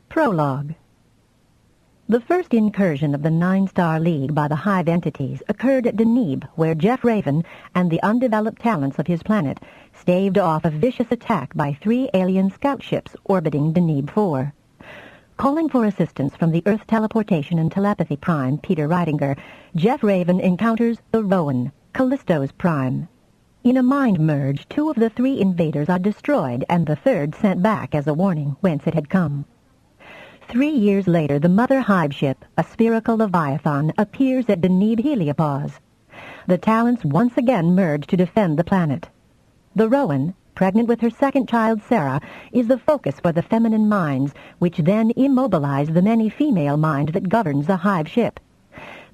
Prologue. The first incursion of the Nine-Star League by the Hive entities occurred at Deneb, where Jeff Raven and the undeveloped talents of his planet staved off a vicious attack by 3 alien scout ships orbiting Deneb 4. Calling for assistance from the Earth Teleportation and Telepathy Prime, Peter Reidinger, Jeff Raven encounters the Rowan, Callisto's prime. In a mind merge, 2 of the 3 invaders are destroyed and the 3rd sent back as a warning whence it had come. 3 years later, the mother Hive ship, a spherical leviathan, appears at Deneb Heliopause. The Talents once again merge to defend the planet. The Rowan, pregnant with her 2nd child Sarah, is the focus for the feminine minds, which then immobilize the many female mind that governs the Hive ship.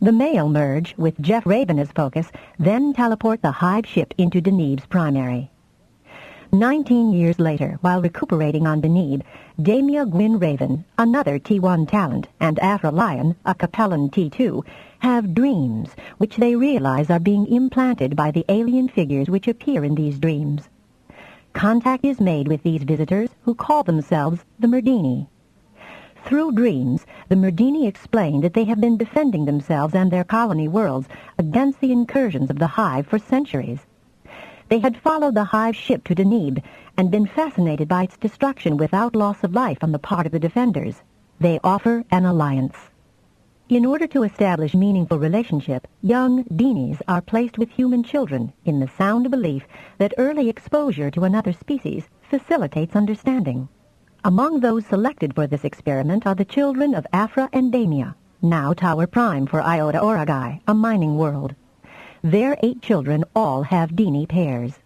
The male merge, with Jeff Raven as focus, then teleport the Hive ship into Deneb's primary. 19 years later, while recuperating on Deneb, Damia Gwyn Raven, another T1 talent, and Afra Lyon, a Capellan T2, have dreams, which they realize are being implanted by the alien figures which appear in these dreams. Contact is made with these visitors, who call themselves the Merdini. Through dreams, the Merdini explain that they have been defending themselves and their colony worlds against the incursions of the Hive for centuries. They had followed the Hive ship to Deneb and been fascinated by its destruction without loss of life on the part of the defenders. They offer an alliance. In order to establish meaningful relationship, young Dinis are placed with human children in the sound belief that early exposure to another species facilitates understanding. Among those selected for this experiment are the children of Afra and Damia, now Tower Prime for Iota Oragai, a mining world. Their 8 children all have Dini pairs.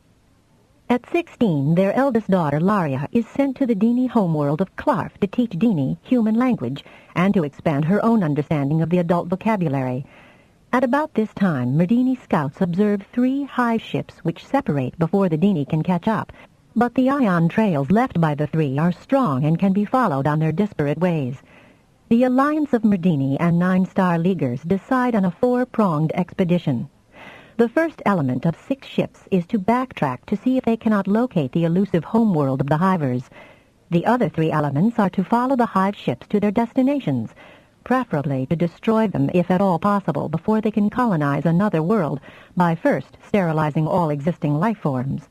At 16, their eldest daughter, Laria, is sent to the Dini homeworld of Clarf to teach Dini human language and to expand her own understanding of the adult vocabulary. At about this time, Merdini scouts observe 3 Hive ships which separate before the Dini can catch up, but the ion trails left by the 3 are strong and can be followed on their disparate ways. The alliance of Merdini and Nine-Star Leaguers decide on a 4-pronged expedition. The first element of 6 ships is to backtrack to see if they cannot locate the elusive homeworld of the Hivers. The other 3 elements are to follow the Hive ships to their destinations, preferably to destroy them if at all possible before they can colonize another world by first sterilizing all existing life forms.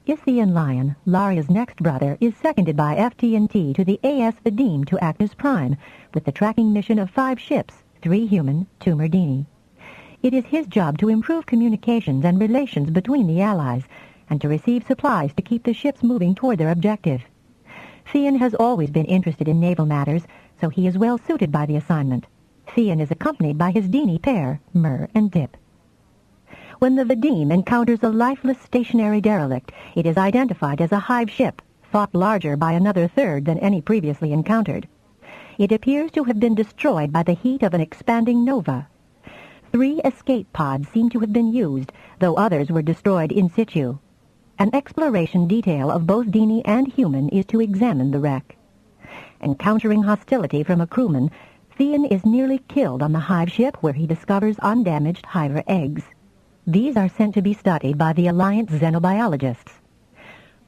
Isthien Lyon, Laria's next brother, is seconded by FT&T to the AS Vadim to act as prime, with the tracking mission of 5 ships, 3 human, 2 Merdini. It is his job to improve communications and relations between the Allies, and to receive supplies to keep the ships moving toward their objective. Theon has always been interested in naval matters, so he is well suited by the assignment. Theon is accompanied by his Dini pair, Mer and Dip. When the Vadim encounters a lifeless stationary derelict, it is identified as a Hive ship, thought larger by another 3rd than any previously encountered. It appears to have been destroyed by the heat of an expanding nova. 3 escape pods seem to have been used, though others were destroyed in situ. An exploration detail of both Dini and human is to examine the wreck. Encountering hostility from a crewman, Theon is nearly killed on the Hive ship where he discovers undamaged Hiver eggs. These are sent to be studied by the Alliance xenobiologists.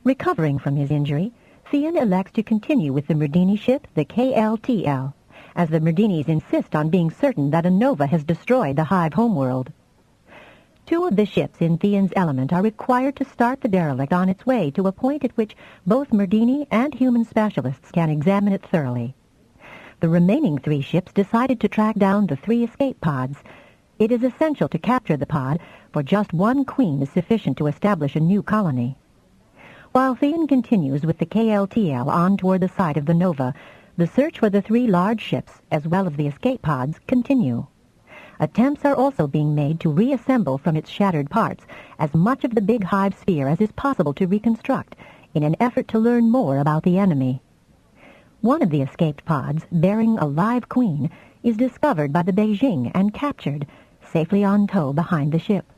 Recovering from his injury, Theon elects to continue with the Merdini ship, the KLTL, as the Merdinis insist on being certain that a nova has destroyed the Hive homeworld. 2 of the ships in Theon's element are required to start the derelict on its way to a point at which both Merdini and human specialists can examine it thoroughly. The remaining 3 ships decided to track down the 3 escape pods. It is essential to capture the pod, for just 1 queen is sufficient to establish a new colony. While Theon continues with the KLTL on toward the site of the nova, the search for the 3 large ships, as well as the escape pods, continue. Attempts are also being made to reassemble from its shattered parts as much of the big Hive sphere as is possible to reconstruct, in an effort to learn more about the enemy. One of the escaped pods, bearing a live queen, is discovered by the Beijing and captured, safely on tow behind the ship.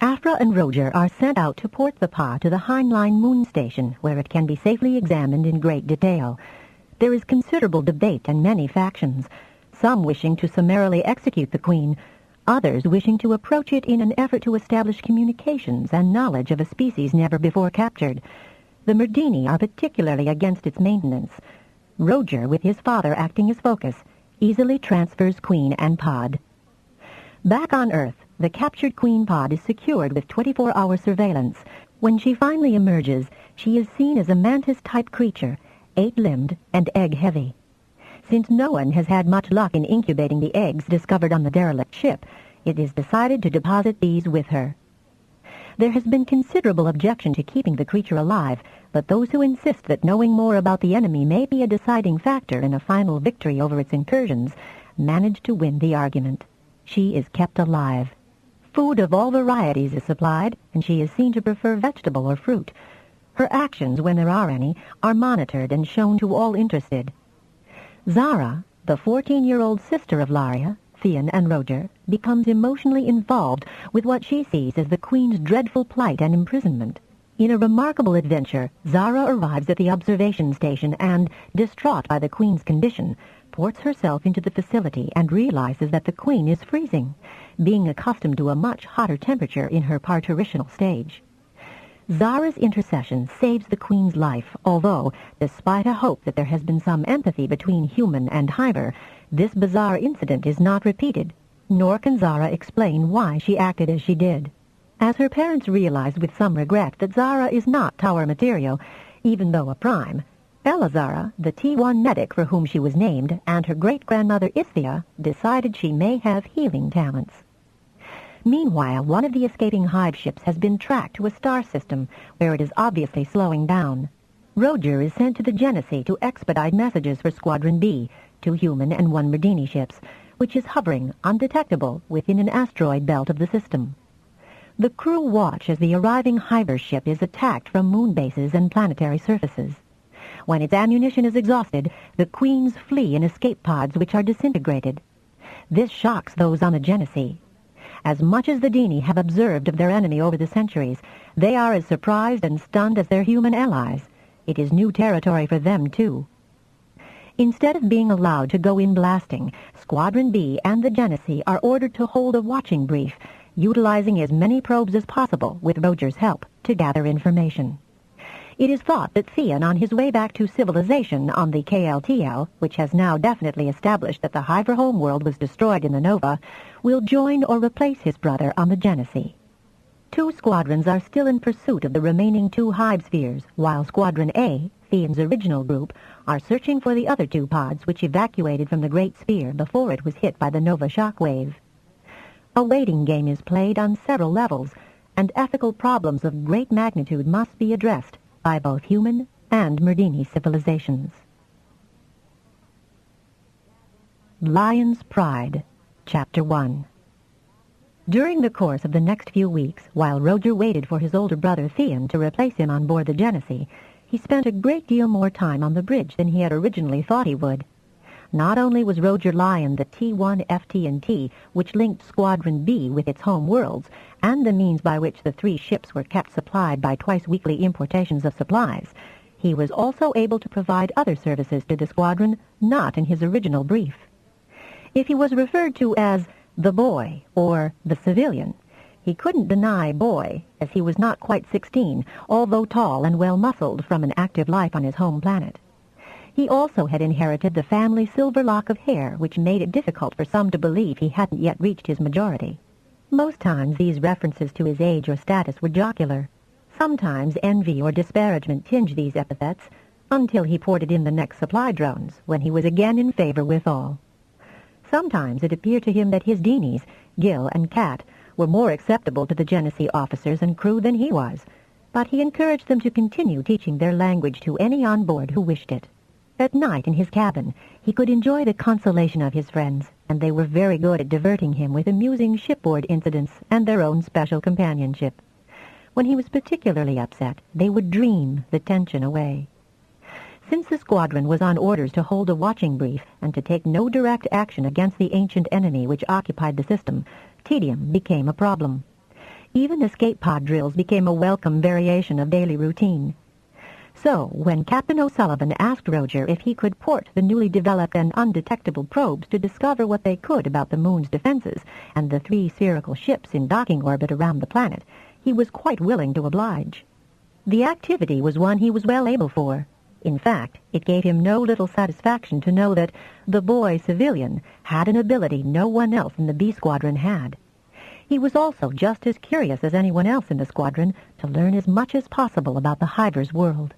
Afra and Roger are sent out to port the pod to the Heinlein moon station, where it can be safely examined in great detail. There is considerable debate and many factions, some wishing to summarily execute the queen, others wishing to approach it in an effort to establish communications and knowledge of a species never before captured. The Merdini are particularly against its maintenance. Roger, with his father acting as focus, easily transfers Queen and pod. Back on Earth, the captured Queen pod is secured with 24-hour surveillance. When she finally emerges, she is seen as a mantis-type creature, 8-limbed and egg-heavy. Since no one has had much luck in incubating the eggs discovered on the derelict ship, it is decided to deposit these with her. There has been considerable objection to keeping the creature alive, but those who insist that knowing more about the enemy may be a deciding factor in a final victory over its incursions manage to win the argument. She is kept alive. Food of all varieties is supplied, and she is seen to prefer vegetable or fruit. Her actions, when there are any, are monitored and shown to all interested. Zara, the 14-year-old sister of Laria, Theon, and Roger, becomes emotionally involved with what she sees as the Queen's dreadful plight and imprisonment. In a remarkable adventure, Zara arrives at the observation station and, distraught by the Queen's condition, ports herself into the facility and realizes that the Queen is freezing, being accustomed to a much hotter temperature in her parturitional stage. Zara's intercession saves the Queen's life, although, despite a hope that there has been some empathy between human and Hiver, this bizarre incident is not repeated, nor can Zara explain why she acted as she did. As her parents realize with some regret that Zara is not Tower material, even though a prime, Elazara, the T1 medic for whom she was named, and her great-grandmother Isthia decided she may have healing talents. Meanwhile, one of the escaping Hive ships has been tracked to a star system where it is obviously slowing down. Roger is sent to the Genesee to expedite messages for Squadron B, 2 human and 1 Merdini ships, which is hovering, undetectable, within an asteroid belt of the system. The crew watch as the arriving Hiver ship is attacked from moon bases and planetary surfaces. When its ammunition is exhausted, the Queens flee in escape pods which are disintegrated. This shocks those on the Genesee. As much as the Dini have observed of their enemy over the centuries, they are as surprised and stunned as their human allies. It is new territory for them, too. Instead of being allowed to go in blasting, Squadron B and the Genesee are ordered to hold a watching brief, utilizing as many probes as possible, with Roger's help, to gather information. It is thought that Theon, on his way back to civilization on the KLTL, which has now definitely established that the Hiver homeworld was destroyed in the Nova, will join or replace his brother on the Genesee. 2 squadrons are still in pursuit of the remaining 2 Hive spheres, while Squadron A, Theon's original group, are searching for the other 2 pods which evacuated from the Great Sphere before it was hit by the Nova shockwave. A waiting game is played on several levels, and ethical problems of great magnitude must be addressed by both human and Merdini civilizations. Lyon's Pride, Chapter 1. During the course of the next few weeks, while Roger waited for his older brother Theon to replace him on board the Genesee, he spent a great deal more time on the bridge than he had originally thought he would. Not only was Roger Lyon the T1 FT&T, which linked Squadron B with its home worlds, and the means by which the 3 ships were kept supplied by twice-weekly importations of supplies, he was also able to provide other services to the squadron not in his original brief. If he was referred to as the boy or the civilian, he couldn't deny boy, as he was not quite 16, although tall and well-muscled from an active life on his home planet. He also had inherited the family silver lock of hair, which made it difficult for some to believe he hadn't yet reached his majority. Most times these references to his age or status were jocular. Sometimes envy or disparagement tinged these epithets, until he ported in the next supply drones, when he was again in favor with all. Sometimes it appeared to him that his Dinis, Gil and Cat, were more acceptable to the Genesee officers and crew than he was, but he encouraged them to continue teaching their language to any on board who wished it. At night in his cabin, he could enjoy the consolation of his friends, and they were very good at diverting him with amusing shipboard incidents and their own special companionship. When he was particularly upset, they would dream the tension away. Since the squadron was on orders to hold a watching brief and to take no direct action against the ancient enemy which occupied the system, tedium became a problem. Even escape pod drills became a welcome variation of daily routine. So, when Captain O'Sullivan asked Roger if he could port the newly developed and undetectable probes to discover what they could about the moon's defenses and the 3 spherical ships in docking orbit around the planet, he was quite willing to oblige. The activity was one he was well able for. In fact, it gave him no little satisfaction to know that the boy civilian had an ability no one else in the B Squadron had. He was also just as curious as anyone else in the squadron to learn as much as possible about the Hivers' world.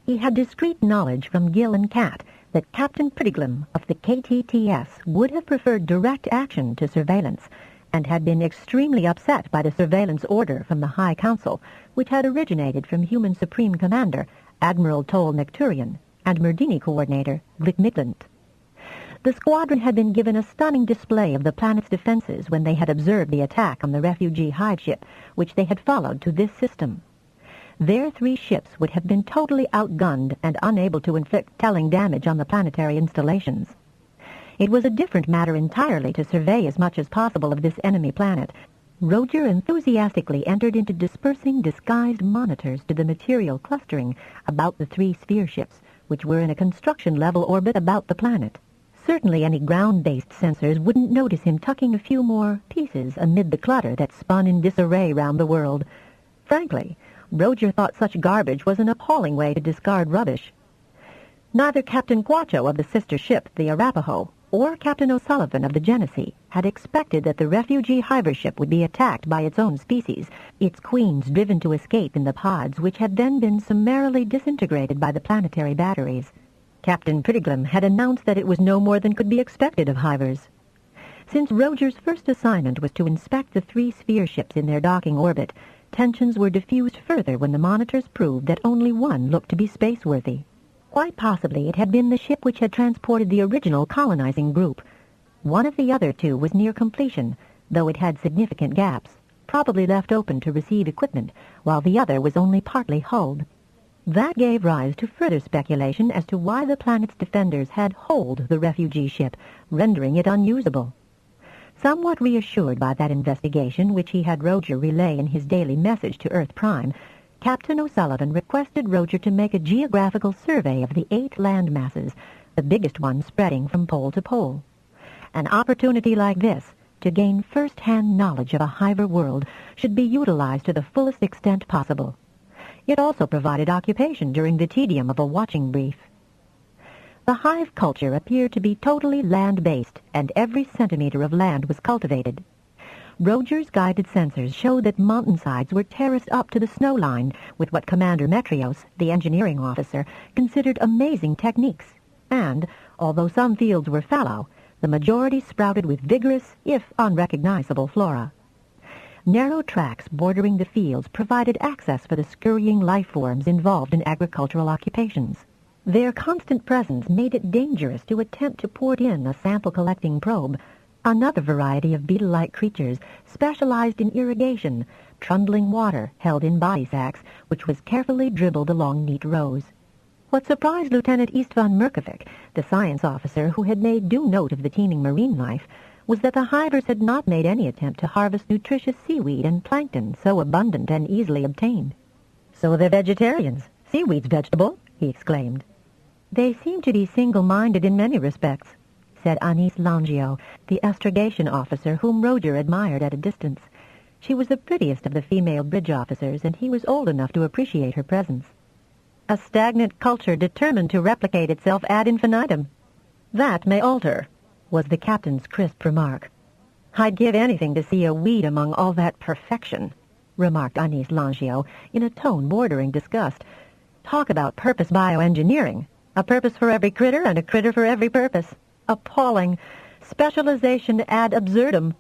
He had discreet knowledge from Gil and Cat that Captain Prettiglim of the KTTS would have preferred direct action to surveillance, and had been extremely upset by the surveillance order from the High Council, which had originated from Human Supreme Commander Admiral Tol Necturian and Merdini Coordinator Glickmiglant. The squadron had been given a stunning display of the planet's defenses when they had observed the attack on the refugee Hive ship, which they had followed to this system. Their 3 ships would have been totally outgunned and unable to inflict telling damage on the planetary installations. It was a different matter entirely to survey as much as possible of this enemy planet. Roger enthusiastically entered into dispersing disguised monitors to the material clustering about the 3 sphere ships, which were in a construction-level orbit about the planet. Certainly any ground-based sensors wouldn't notice him tucking a few more pieces amid the clutter that spun in disarray round the world. Frankly, Roger thought such garbage was an appalling way to discard rubbish. Neither Captain Quacho of the sister ship, the Arapaho, or Captain O'Sullivan of the Genesee had expected that the refugee Hiver ship would be attacked by its own species, its queens driven to escape in the pods which had then been summarily disintegrated by the planetary batteries. Captain Prettiglim had announced that it was no more than could be expected of Hivers. Since Roger's first assignment was to inspect the 3 sphere ships in their docking orbit, tensions were diffused further when the monitors proved that only one looked to be space-worthy. Quite possibly it had been the ship which had transported the original colonizing group. One of the other 2 was near completion, though it had significant gaps, probably left open to receive equipment, while the other was only partly hulled. That gave rise to further speculation as to why the planet's defenders had holed the refugee ship, rendering it unusable. Somewhat reassured by that investigation, which he had Roger relay in his daily message to Earth Prime, Captain O'Sullivan requested Roger to make a geographical survey of the 8 land masses, the biggest one spreading from pole to pole. An opportunity like this, to gain first-hand knowledge of a Hiver world, should be utilized to the fullest extent possible. It also provided occupation during the tedium of a watching brief. The Hive culture appeared to be totally land-based, and every centimeter of land was cultivated. Roger's guided sensors showed that mountainsides were terraced up to the snow line with what Commander Metrios, the engineering officer, considered amazing techniques, and, although some fields were fallow, the majority sprouted with vigorous, if unrecognizable, flora. Narrow tracks bordering the fields provided access for the scurrying life forms involved in agricultural occupations. Their constant presence made it dangerous to attempt to port in a sample-collecting probe. Another variety of beetle-like creatures specialized in irrigation, trundling water held in body sacks, which was carefully dribbled along neat rows. What surprised Lieutenant Istvan Merkovic, the science officer who had made due note of the teeming marine life, was that the Hivers had not made any attempt to harvest nutritious seaweed and plankton so abundant and easily obtained. "So they're vegetarians. Seaweed's vegetable," he exclaimed. "They seem to be single-minded in many respects," said Anise Langio, the astrogation officer whom Roger admired at a distance. She was the prettiest of the female bridge officers, and he was old enough to appreciate her presence. "A stagnant culture determined to replicate itself ad infinitum. That may alter," was the captain's crisp remark. "I'd give anything to see a weed among all that perfection," remarked Anise Langio in a tone bordering disgust. "Talk about purpose bioengineering. A purpose for every critter and a critter for every purpose. Appalling. Specialization ad absurdum."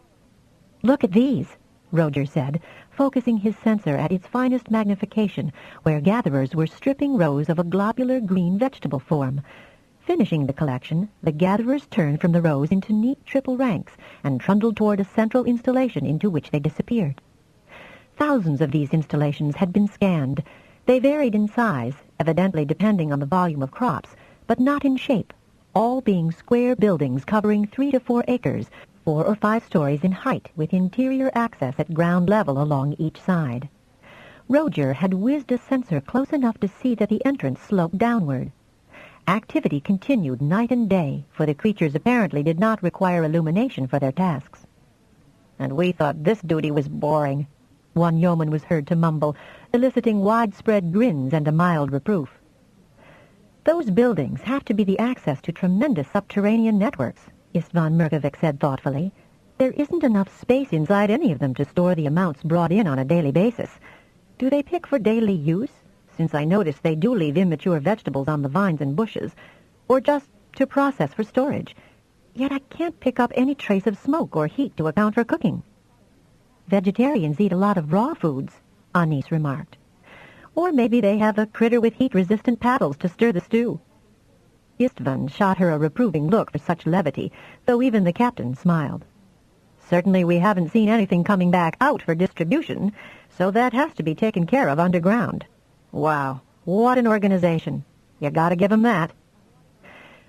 "Look at these," Roger said, focusing his sensor at its finest magnification, where gatherers were stripping rows of a globular green vegetable form. Finishing the collection, the gatherers turned from the rows into neat triple ranks and trundled toward a central installation into which they disappeared. Thousands of these installations had been scanned. They varied in size, evidently depending on the volume of crops, but not in shape, all being square buildings covering 3 to 4 acres, 4 or 5 stories in height, with interior access at ground level along each side. Roger had whizzed a sensor close enough to see that the entrance sloped downward. Activity continued night and day, for the creatures apparently did not require illumination for their tasks. "And we thought this duty was boring," one yeoman was heard to mumble, eliciting widespread grins and a mild reproof. Those buildings have to be the access to tremendous subterranean networks, Istvan Merkovic said thoughtfully. There isn't enough space inside any of them to store the amounts brought in on a daily basis. Do they pick for daily use, since I notice they do leave immature vegetables on the vines and bushes, or just to process for storage? Yet I can't pick up any trace of smoke or heat to account for cooking. Vegetarians eat a lot of raw foods, Anis remarked. Or maybe they have a critter with heat-resistant paddles to stir the stew. Istvan shot her a reproving look for such levity, though even the captain smiled. Certainly we haven't seen anything coming back out for distribution, so that has to be taken care of underground. Wow, what an organization. You gotta give 'em that.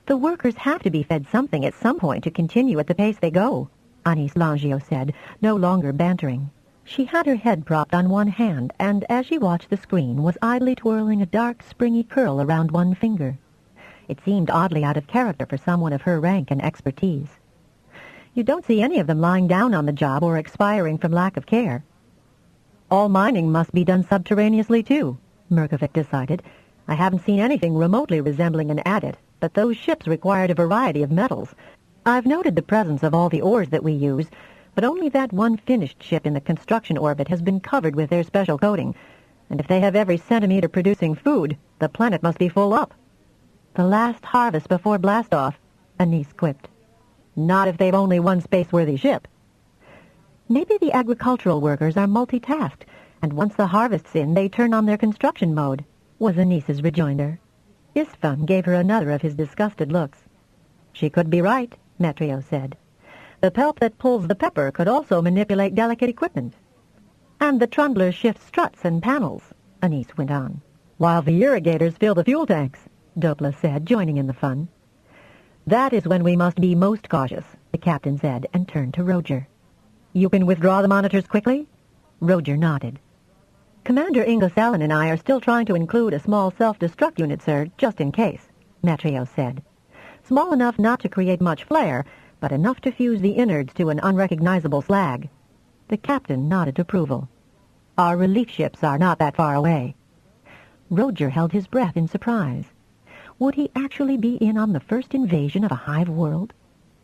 The workers have to be fed something at some point to continue at the pace they go, Anis Langio said, no longer bantering. She had her head propped on one hand, and as she watched the screen was idly twirling a dark, springy curl around one finger. It seemed oddly out of character for someone of her rank and expertise. You don't see any of them lying down on the job or expiring from lack of care. All mining must be done subterraneously, too, Merkovic decided. I haven't seen anything remotely resembling an adit, but those ships required a variety of metals. I've noted the presence of all the ores that we use, but only that one finished ship in the construction orbit has been covered with their special coating. And if they have every centimeter producing food, the planet must be full up. The last harvest before blastoff, Anis quipped. Not if they've only one space-worthy ship. Maybe the agricultural workers are multitasked, and once the harvest's in, they turn on their construction mode, was Anis's rejoinder. Istvan gave her another of his disgusted looks. She could be right, Metrio said. The pelt that pulls the pepper could also manipulate delicate equipment. And the trundler shifts struts and panels, Anis went on. While the irrigators fill the fuel tanks, Dopla said, joining in the fun. That is when we must be most cautious, the captain said, and turned to Roger. You can withdraw the monitors quickly? Roger nodded. Commander Ingosallen and I are still trying to include a small self-destruct unit, sir, just in case, Metrio said. Small enough not to create much flare, but enough to fuse the innards to an unrecognizable slag. The captain nodded approval. Our relief ships are not that far away. Roger held his breath in surprise. Would he actually be in on the first invasion of a Hive world?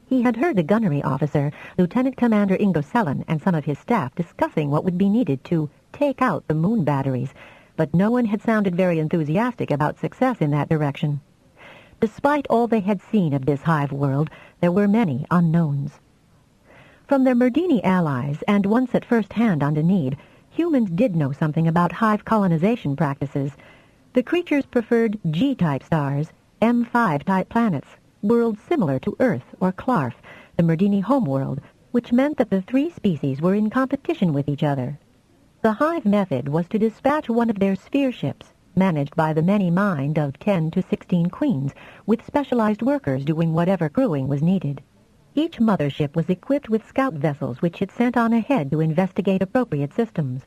He had heard the gunnery officer, Lieutenant Commander Ingosallen, and some of his staff discussing what would be needed to take out the moon batteries, but no one had sounded very enthusiastic about success in that direction. Despite all they had seen of this Hive world, there were many unknowns. From their Merdini allies, and once at first hand on Deneb, humans did know something about Hive colonization practices. The creatures preferred G-type stars, M5-type planets, worlds similar to Earth or Clarf, the Merdini homeworld, which meant that the three species were in competition with each other. The Hive method was to dispatch one of their sphere ships, managed by the many mind of 10 to 16 queens, with specialized workers doing whatever crewing was needed. Each mothership was equipped with scout vessels which it sent on ahead to investigate appropriate systems.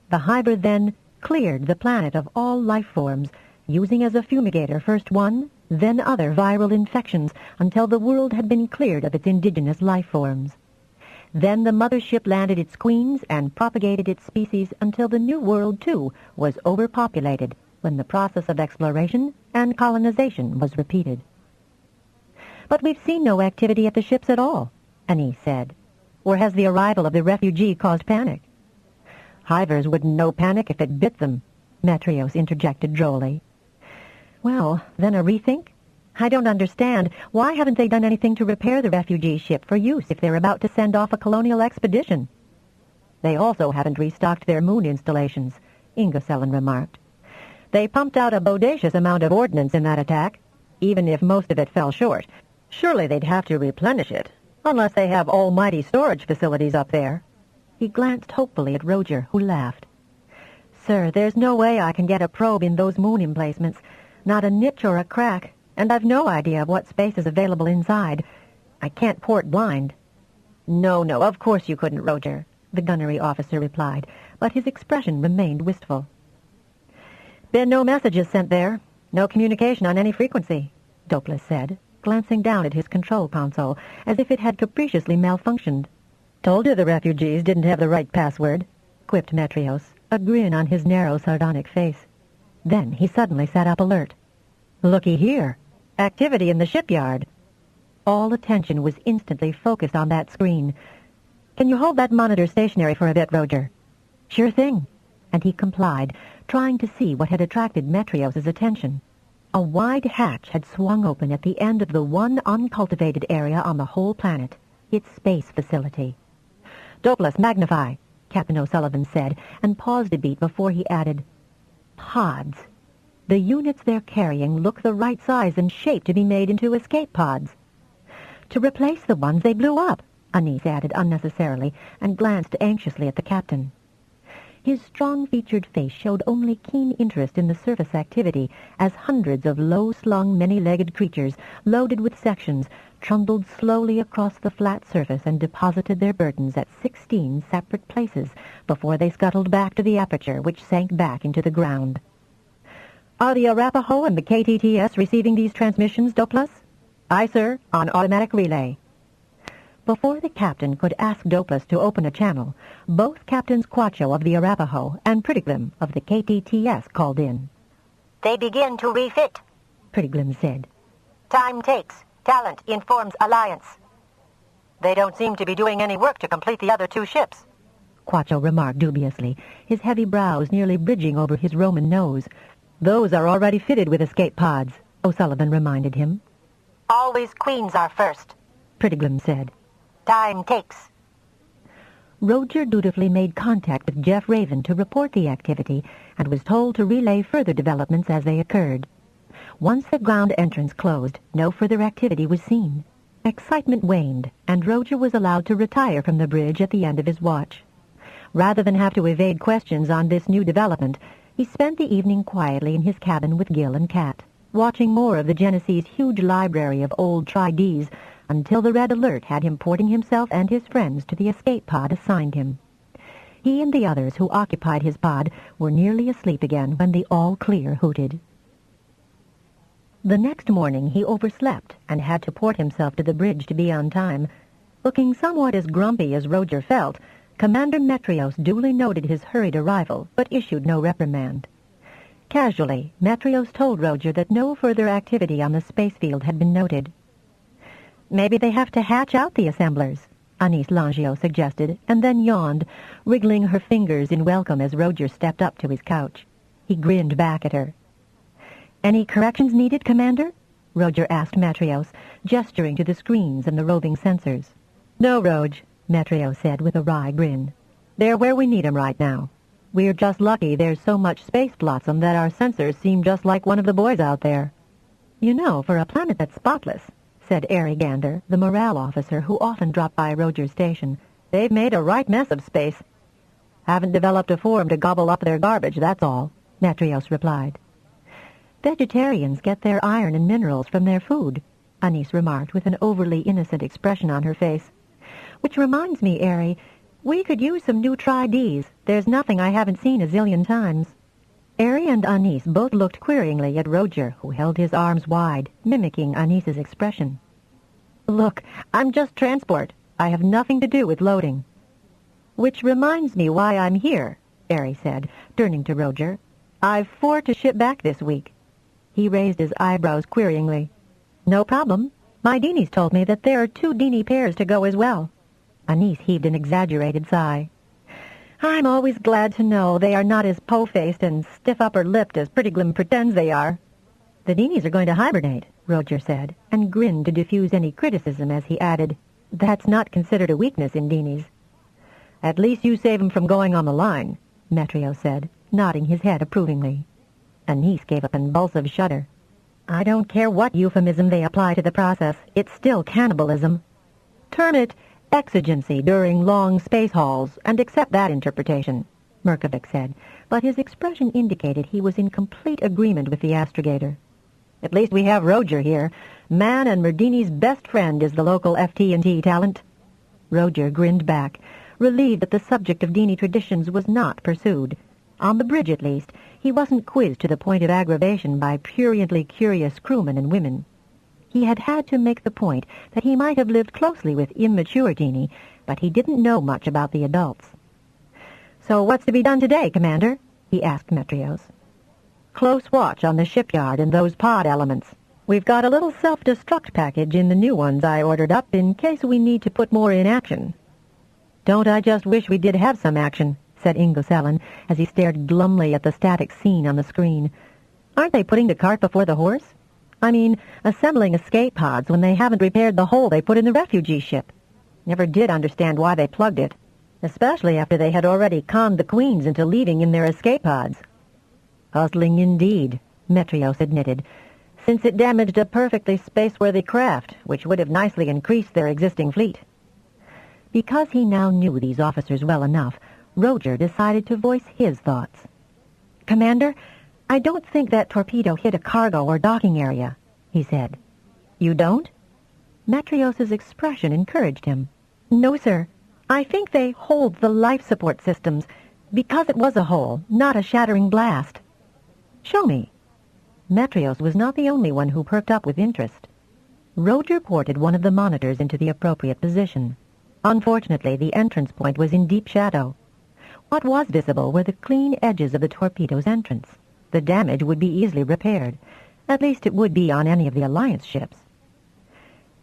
The Hiver then cleared the planet of all life forms, using as a fumigator first one, then other viral infections, until the world had been cleared of its indigenous life forms. Then the mothership landed its queens and propagated its species until the new world, too, was overpopulated, when the process of exploration and colonization was repeated. But we've seen no activity at the ships at all, Anis said. Or has the arrival of the refugee caused panic? Hivers wouldn't know panic if it bit them, Metrios interjected drolly. Well, then a rethink? I don't understand. Why haven't they done anything to repair the refugee ship for use if they're about to send off a colonial expedition? They also haven't restocked their moon installations, Ingosallen remarked. They pumped out a bodacious amount of ordnance in that attack, even if most of it fell short. Surely they'd have to replenish it, unless they have almighty storage facilities up there. He glanced hopefully at Roger, who laughed. Sir, there's no way I can get a probe in those moon emplacements, not a niche or a crack, and I've no idea of what space is available inside. I can't port blind. No, of course you couldn't, Roger, the gunnery officer replied, but his expression remained wistful. Been no messages sent there, no communication on any frequency, Dopla said, glancing down at his control console as if it had capriciously malfunctioned. Told you the refugees didn't have the right password, quipped Metrios, a grin on his narrow, sardonic face. Then he suddenly sat up alert. Looky here. Activity in the shipyard. All attention was instantly focused on that screen. Can you hold that monitor stationary for a bit, Roger? Sure thing. And he complied, trying to see what had attracted Metrios' attention. A wide hatch had swung open at the end of the one uncultivated area on the whole planet, its space facility. "Douglas, magnify," Captain O'Sullivan said, and paused a beat before he added, "Pods. The units they're carrying look the right size and shape to be made into escape pods." "To replace the ones they blew up," Anise added unnecessarily, and glanced anxiously at the captain. His strong-featured face showed only keen interest in the surface activity as hundreds of low-slung, many-legged creatures, loaded with sections, trundled slowly across the flat surface and deposited their burdens at 16 separate places before they scuttled back to the aperture, which sank back into the ground. "Are the Arapaho and the KTTS receiving these transmissions, Douglas?" "Aye, sir, on automatic relay." Before the captain could ask Douglas to open a channel, both Captains Quacho of the Arapaho and Prettiglim of the KTTS called in. "They begin to refit," Prettiglim said. "Time takes. Talent informs alliance." "They don't seem to be doing any work to complete the other two ships," Quacho remarked dubiously, his heavy brows nearly bridging over his Roman nose. "Those are already fitted with escape pods," O'Sullivan reminded him. "Always queens are first," Prettiglim said. "Time takes." Roger dutifully made contact with Jeff Raven to report the activity and was told to relay further developments as they occurred. Once the ground entrance closed, no further activity was seen. Excitement waned, and Roger was allowed to retire from the bridge at the end of his watch. Rather than have to evade questions on this new development, he spent the evening quietly in his cabin with Gil and Kat, watching more of the Genesee's huge library of old Tri-Ds until the red alert had him porting himself and his friends to the escape pod assigned him. He and the others who occupied his pod were nearly asleep again when the all-clear hooted. The next morning he overslept and had to port himself to the bridge to be on time. Looking somewhat as grumpy as Roger felt, Commander Metrios duly noted his hurried arrival, but issued no reprimand. Casually, Metrios told Roger that no further activity on the space field had been noted. "Maybe they have to hatch out the assemblers," Anise Langio suggested, and then yawned, wriggling her fingers in welcome as Roger stepped up to his couch. He grinned back at her. "Any corrections needed, Commander?" Roger asked Metrios, gesturing to the screens and the roving sensors. "No, Rog," Metrios said with a wry grin. "They're where we need 'em right now. We're just lucky there's so much space flotsam that our sensors seem just like one of the boys out there." "You know, for a planet that's spotless," said Airy Gander, the morale officer who often dropped by Roger's station, "they've made a right mess of space." "Haven't developed a form to gobble up their garbage, that's all," Metrios replied. "Vegetarians get their iron and minerals from their food," Anise remarked with an overly innocent expression on her face. "Which reminds me, Airy, we could use some new Tri-Ds. There's nothing I haven't seen a zillion times." Airy and Anise both looked queryingly at Roger, who held his arms wide, mimicking Anise's expression. "Look, I'm just transport. I have nothing to do with loading." "Which reminds me why I'm here," Airy said, turning to Roger. "I've 4 to ship back this week." He raised his eyebrows queryingly. "No problem. My Deanies told me that there are 2 Deanie pairs to go as well." Anise heaved an exaggerated sigh. "I'm always glad to know they are not as po-faced and stiff-upper-lipped as Prettiglim pretends they are." "The Deanies are going to hibernate," Roger said, and grinned to diffuse any criticism as he added, "That's not considered a weakness in Deanies." "At least you save 'em from going on the line," Metrios said, nodding his head approvingly. Anise gave a convulsive shudder. "I don't care what euphemism they apply to the process. It's still cannibalism." "Term it exigency during long space hauls, and accept that interpretation," Merkovic said, but his expression indicated he was in complete agreement with the astrogator. "At least we have Roger here. Man and Merdini's best friend is the local FT&T talent." Roger grinned back, relieved that the subject of Deanie traditions was not pursued. On the bridge, at least, he wasn't quizzed to the point of aggravation by pruriently curious crewmen and women. He had to make the point that he might have lived closely with immature Deanie, but he didn't know much about the adults. "So what's to be done today, Commander?" he asked Metrios. close watch on the shipyard and those pod elements. We've got a little self-destruct package in the new ones I ordered up in case we need to put more in action." "Don't I just wish we did have some action," said Ingocellin as he stared glumly at the static scene on the screen. "Aren't they putting the cart before the horse? I mean, assembling escape pods when they haven't repaired the hole they put in the refugee ship. Never did understand why they plugged it, especially after they had already conned the queens into leaving in their escape pods." "Puzzling indeed," Metrios admitted, "since it damaged a perfectly space-worthy craft, which would have nicely increased their existing fleet." Because he now knew these officers well enough, Roger decided to voice his thoughts. "Commander, I don't think that torpedo hit a cargo or docking area," he said. "You don't?" Metrios's expression encouraged him. "No, sir. I think they holed the life support systems, because it was a hole, not a shattering blast." "Show me." Metrios was not the only one who perked up with interest. Roger ported one of the monitors into the appropriate position. Unfortunately, the entrance point was in deep shadow. What was visible were the clean edges of the torpedo's entrance. The damage would be easily repaired. At least it would be on any of the Alliance ships.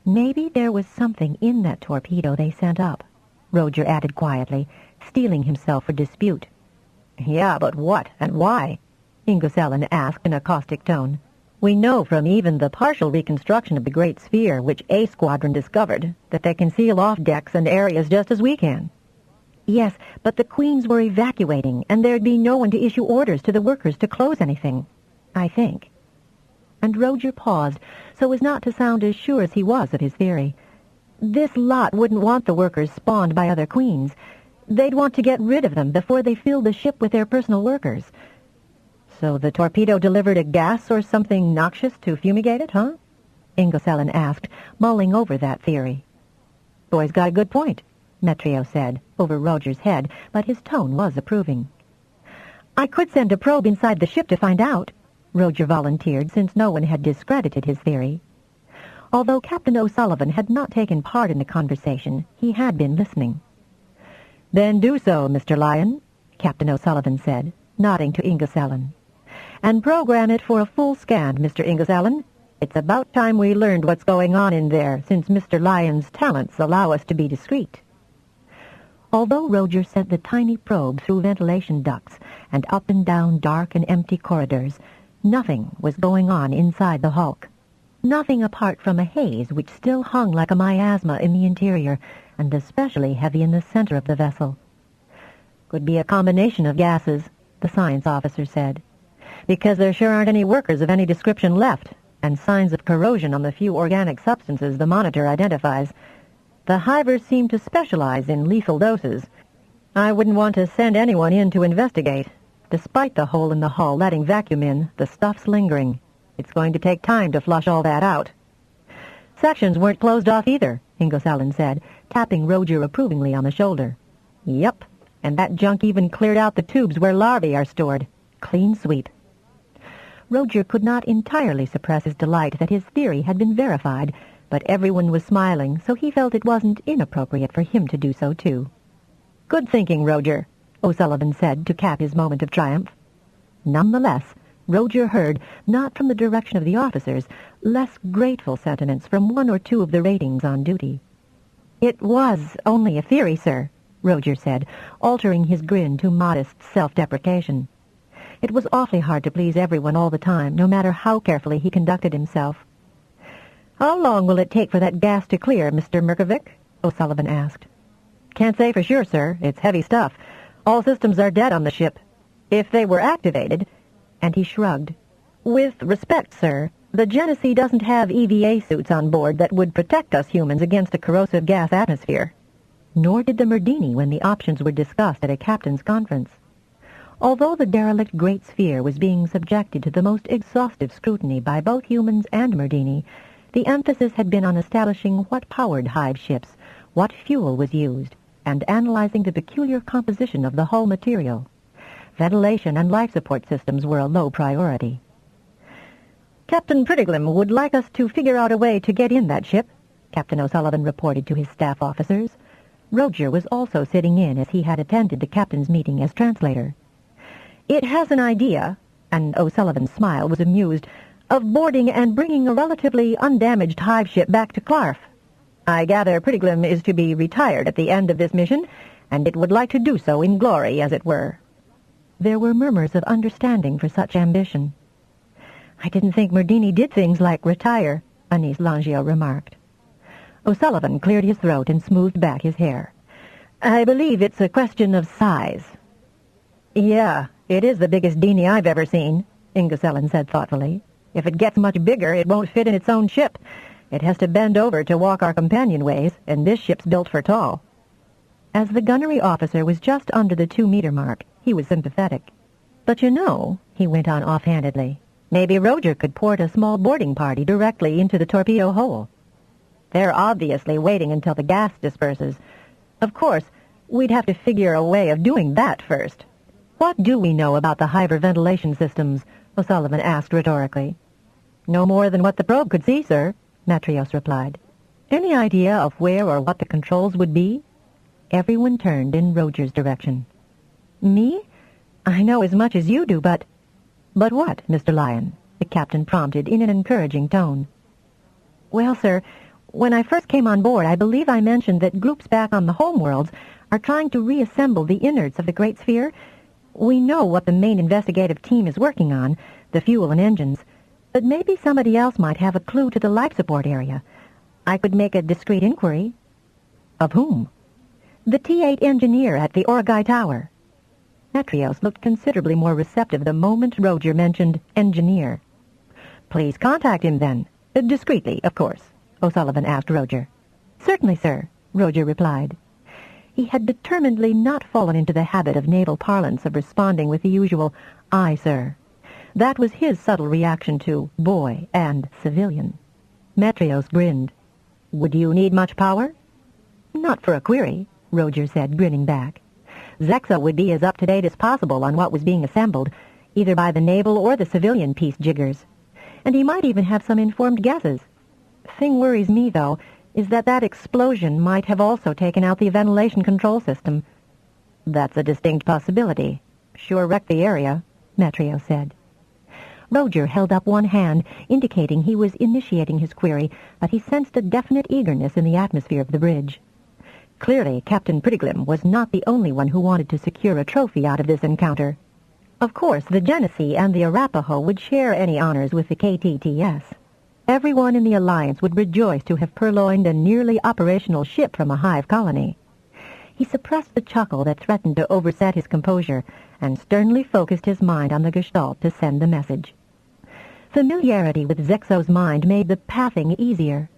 "Maybe there was something in that torpedo they sent up," Roger added quietly, steeling himself for dispute. "Yeah, but what and why?" Ingocellin asked in a caustic tone. "We know from even the partial reconstruction of the Great Sphere, which A Squadron discovered, that they can seal off decks and areas just as we can." "Yes, but the Queens were evacuating, and there'd be no one to issue orders to the workers to close anything, I think." And Roger paused, so as not to sound as sure as he was of his theory. "This lot wouldn't want the workers spawned by other Queens. They'd want to get rid of them before they filled the ship with their personal workers." "So the torpedo delivered a gas or something noxious to fumigate it, huh?" Ingocellin asked, mulling over that theory. "Boy's got a good point," Metrio said, over Roger's head, but his tone was approving. "I could send a probe inside the ship to find out," Roger volunteered, since no one had discredited his theory. Although Captain O'Sullivan had not taken part in the conversation, he had been listening. "Then do so, Mr. Lyon," Captain O'Sullivan said, nodding to Ingocellin. "And program it for a full scan, Mr. Ingocellin. It's about time we learned what's going on in there, since Mr. Lyon's talents allow us to be discreet." Although Roger sent the tiny probe through ventilation ducts and up and down dark and empty corridors, nothing was going on inside the hulk. Nothing apart from a haze which still hung like a miasma in the interior, and especially heavy in the center of the vessel. "Could be a combination of gases," the science officer said, "because there sure aren't any workers of any description left, and signs of corrosion on the few organic substances the monitor identifies. The Hivers seem to specialize in lethal doses. I wouldn't want to send anyone in to investigate. Despite the hole in the hull letting vacuum in, the stuff's lingering. It's going to take time to flush all that out." "Sections weren't closed off either," Ingocellin said, tapping Roger approvingly on the shoulder. "Yep, and that junk even cleared out the tubes where larvae are stored. Clean sweep." Roger could not entirely suppress his delight that his theory had been verified, but everyone was smiling, so he felt it wasn't inappropriate for him to do so too. "Good thinking, Roger," O'Sullivan said to cap his moment of triumph. Nonetheless, Roger heard, not from the direction of the officers, less grateful sentiments from one or two of the ratings on duty. "It was only a theory, sir," Roger said, altering his grin to modest self-deprecation. It was awfully hard to please everyone all the time, no matter how carefully he conducted himself. "How long will it take for that gas to clear, Mr. Merkovic?" O'Sullivan asked. "Can't say for sure, sir. It's heavy stuff. All systems are dead on the ship. If they were activated—" and he shrugged. "With respect, sir, the Genesee doesn't have EVA suits on board that would protect us humans against a corrosive gas atmosphere." Nor did the Merdini when the options were discussed at a captain's conference. Although the derelict Great Sphere was being subjected to the most exhaustive scrutiny by both humans and Merdini, the emphasis had been on establishing what powered Hive ships, what fuel was used, and analyzing the peculiar composition of the hull material. Ventilation and life support systems were a low priority. "Captain Prettiglim would like us to figure out a way to get in that ship," Captain O'Sullivan reported to his staff officers. Roger was also sitting in as he had attended the captain's meeting as translator. "It has an idea, and O'Sullivan's smile was amused, of boarding and bringing a relatively undamaged Hive ship back to Clarf. I gather Prettiglim is to be retired at the end of this mission, and it would like to do so in glory, as it were. There were murmurs of understanding for such ambition. I didn't think Merdini did things like retire, Anise Langio remarked. O'Sullivan cleared his throat and smoothed back his hair. I believe it's a question of size. Yeah, it is the biggest dini I've ever seen, Ingersollin said thoughtfully. If it gets much bigger, it won't fit in its own ship. It has to bend over to walk our companionways, and this ship's built for tall. As the gunnery officer was just under the 2-meter mark, he was sympathetic. But you know, he went on offhandedly, maybe Roger could port a small boarding party directly into the torpedo hole. They're obviously waiting until the gas disperses. Of course, we'd have to figure a way of doing that first. What do we know about the Hive ventilation systems? O'Sullivan asked rhetorically. No more than what the probe could see, sir, Matrios replied. Any idea of where or what the controls would be? Everyone turned in Roger's direction. Me? I know as much as you do, but... But what, Mr. Lyon? The captain prompted in an encouraging tone. Well, sir, when I first came on board, I believe I mentioned that groups back on the homeworlds are trying to reassemble the innards of the Great Sphere. We know what the main investigative team is working on, the fuel and engines, but maybe somebody else might have a clue to the life support area. I could make a discreet inquiry. Of whom? The T-8 engineer at the Orgai Tower. Matrios looked considerably more receptive the moment Roger mentioned engineer. Please contact him then. Discreetly, of course, O'Sullivan asked Roger. Certainly, sir, Roger replied. He had determinedly not fallen into the habit of naval parlance of responding with the usual, aye, sir. That was his subtle reaction to boy and civilian. Matrios grinned. Would you need much power? Not for a query, Roger said, grinning back. Zexo would be as up-to-date as possible on what was being assembled, either by the naval or the civilian peace jiggers. And he might even have some informed guesses. Thing worries me, though, is that explosion might have also taken out the ventilation control system. That's a distinct possibility. Sure wrecked the area, Matrios said. Roger held up one hand, indicating he was initiating his query, but he sensed a definite eagerness in the atmosphere of the bridge. Clearly, Captain Prettiglim was not the only one who wanted to secure a trophy out of this encounter. Of course, the Genesee and the Arapaho would share any honors with the KTTS. Everyone in the Alliance would rejoice to have purloined a nearly operational ship from a Hive colony. He suppressed the chuckle that threatened to overset his composure and sternly focused his mind on the Gestalt to send the message. Familiarity with Zexo's mind made the pathing easier.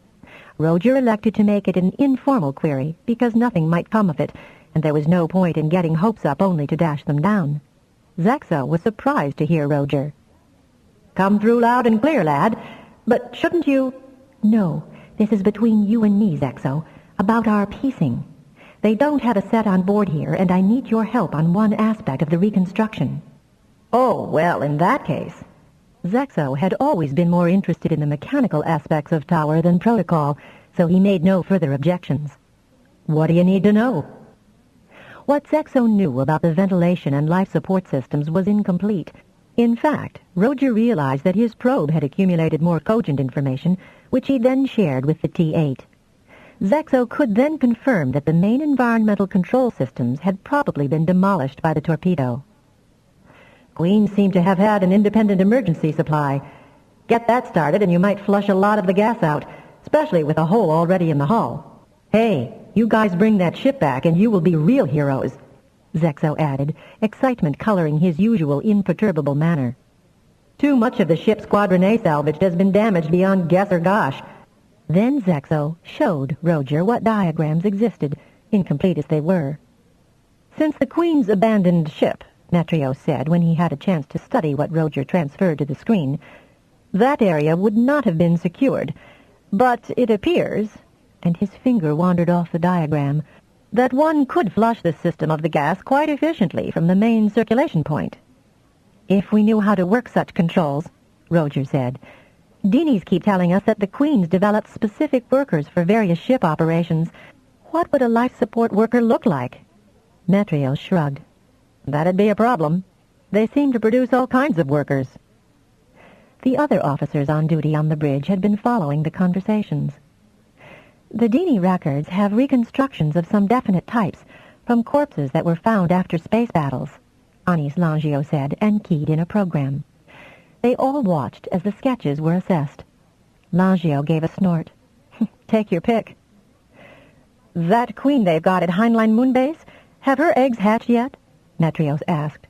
Roger elected to make it an informal query because nothing might come of it, and there was no point in getting hopes up only to dash them down. Zexo was surprised to hear Roger. Come through loud and clear, lad. But shouldn't you... No, this is between you and me, Zexo, about our piecing. They don't have a set on board here, and I need your help on one aspect of the reconstruction. Oh, well, in that case... Zexo had always been more interested in the mechanical aspects of Tower than protocol, so he made no further objections. What do you need to know? What Zexo knew about the ventilation and life support systems was incomplete. In fact, Roger realized that his probe had accumulated more cogent information, which he then shared with the T-8. Zexo could then confirm that the main environmental control systems had probably been demolished by the torpedo. Queens seem to have had an independent emergency supply. Get that started and you might flush a lot of the gas out, especially with a hole already in the hull. Hey, you guys bring that ship back and you will be real heroes, Zexo added, excitement coloring his usual imperturbable manner. Too much of the ship's Squadron A salvage has been damaged beyond guess or gosh. Then Zexo showed Roger what diagrams existed, incomplete as they were. Since the Queen's abandoned ship, Matrios said when he had a chance to study what Roger transferred to the screen, that area would not have been secured. But it appears, and his finger wandered off the diagram, that one could flush the system of the gas quite efficiently from the main circulation point. If we knew how to work such controls, Roger said. Dinis keep telling us that the Queen's developed specific workers for various ship operations. What would a life support worker look like? Matrios shrugged. That'd be a problem. They seem to produce all kinds of workers. The other officers on duty on the bridge had been following the conversations. The Dini records have reconstructions of some definite types from corpses that were found after space battles, Anis Langio said, and keyed in a program. They all watched as the sketches were assessed. Langio gave a snort. Take your pick. That queen they've got at Heinlein Moonbase, have her eggs hatched yet? Metrios asked.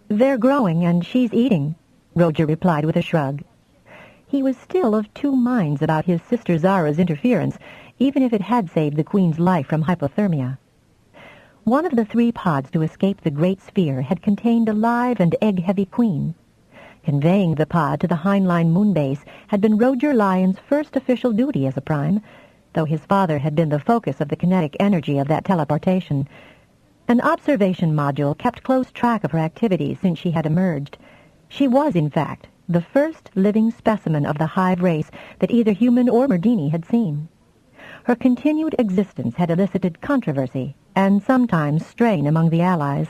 They're growing, and she's eating, Roger replied with a shrug. He was still of two minds about his sister Zara's interference, even if it had saved the queen's life from hypothermia. One of the 3 pods to escape the Great Sphere had contained a live and egg-heavy queen. Conveying the pod to the Heinlein Moonbase had been Roger Lyon's first official duty as a prime, though his father had been the focus of the kinetic energy of that teleportation. An observation module kept close track of her activities since she had emerged. She was, in fact, the first living specimen of the Hive race that either human or Merdini had seen. Her continued existence had elicited controversy and sometimes strain among the Allies.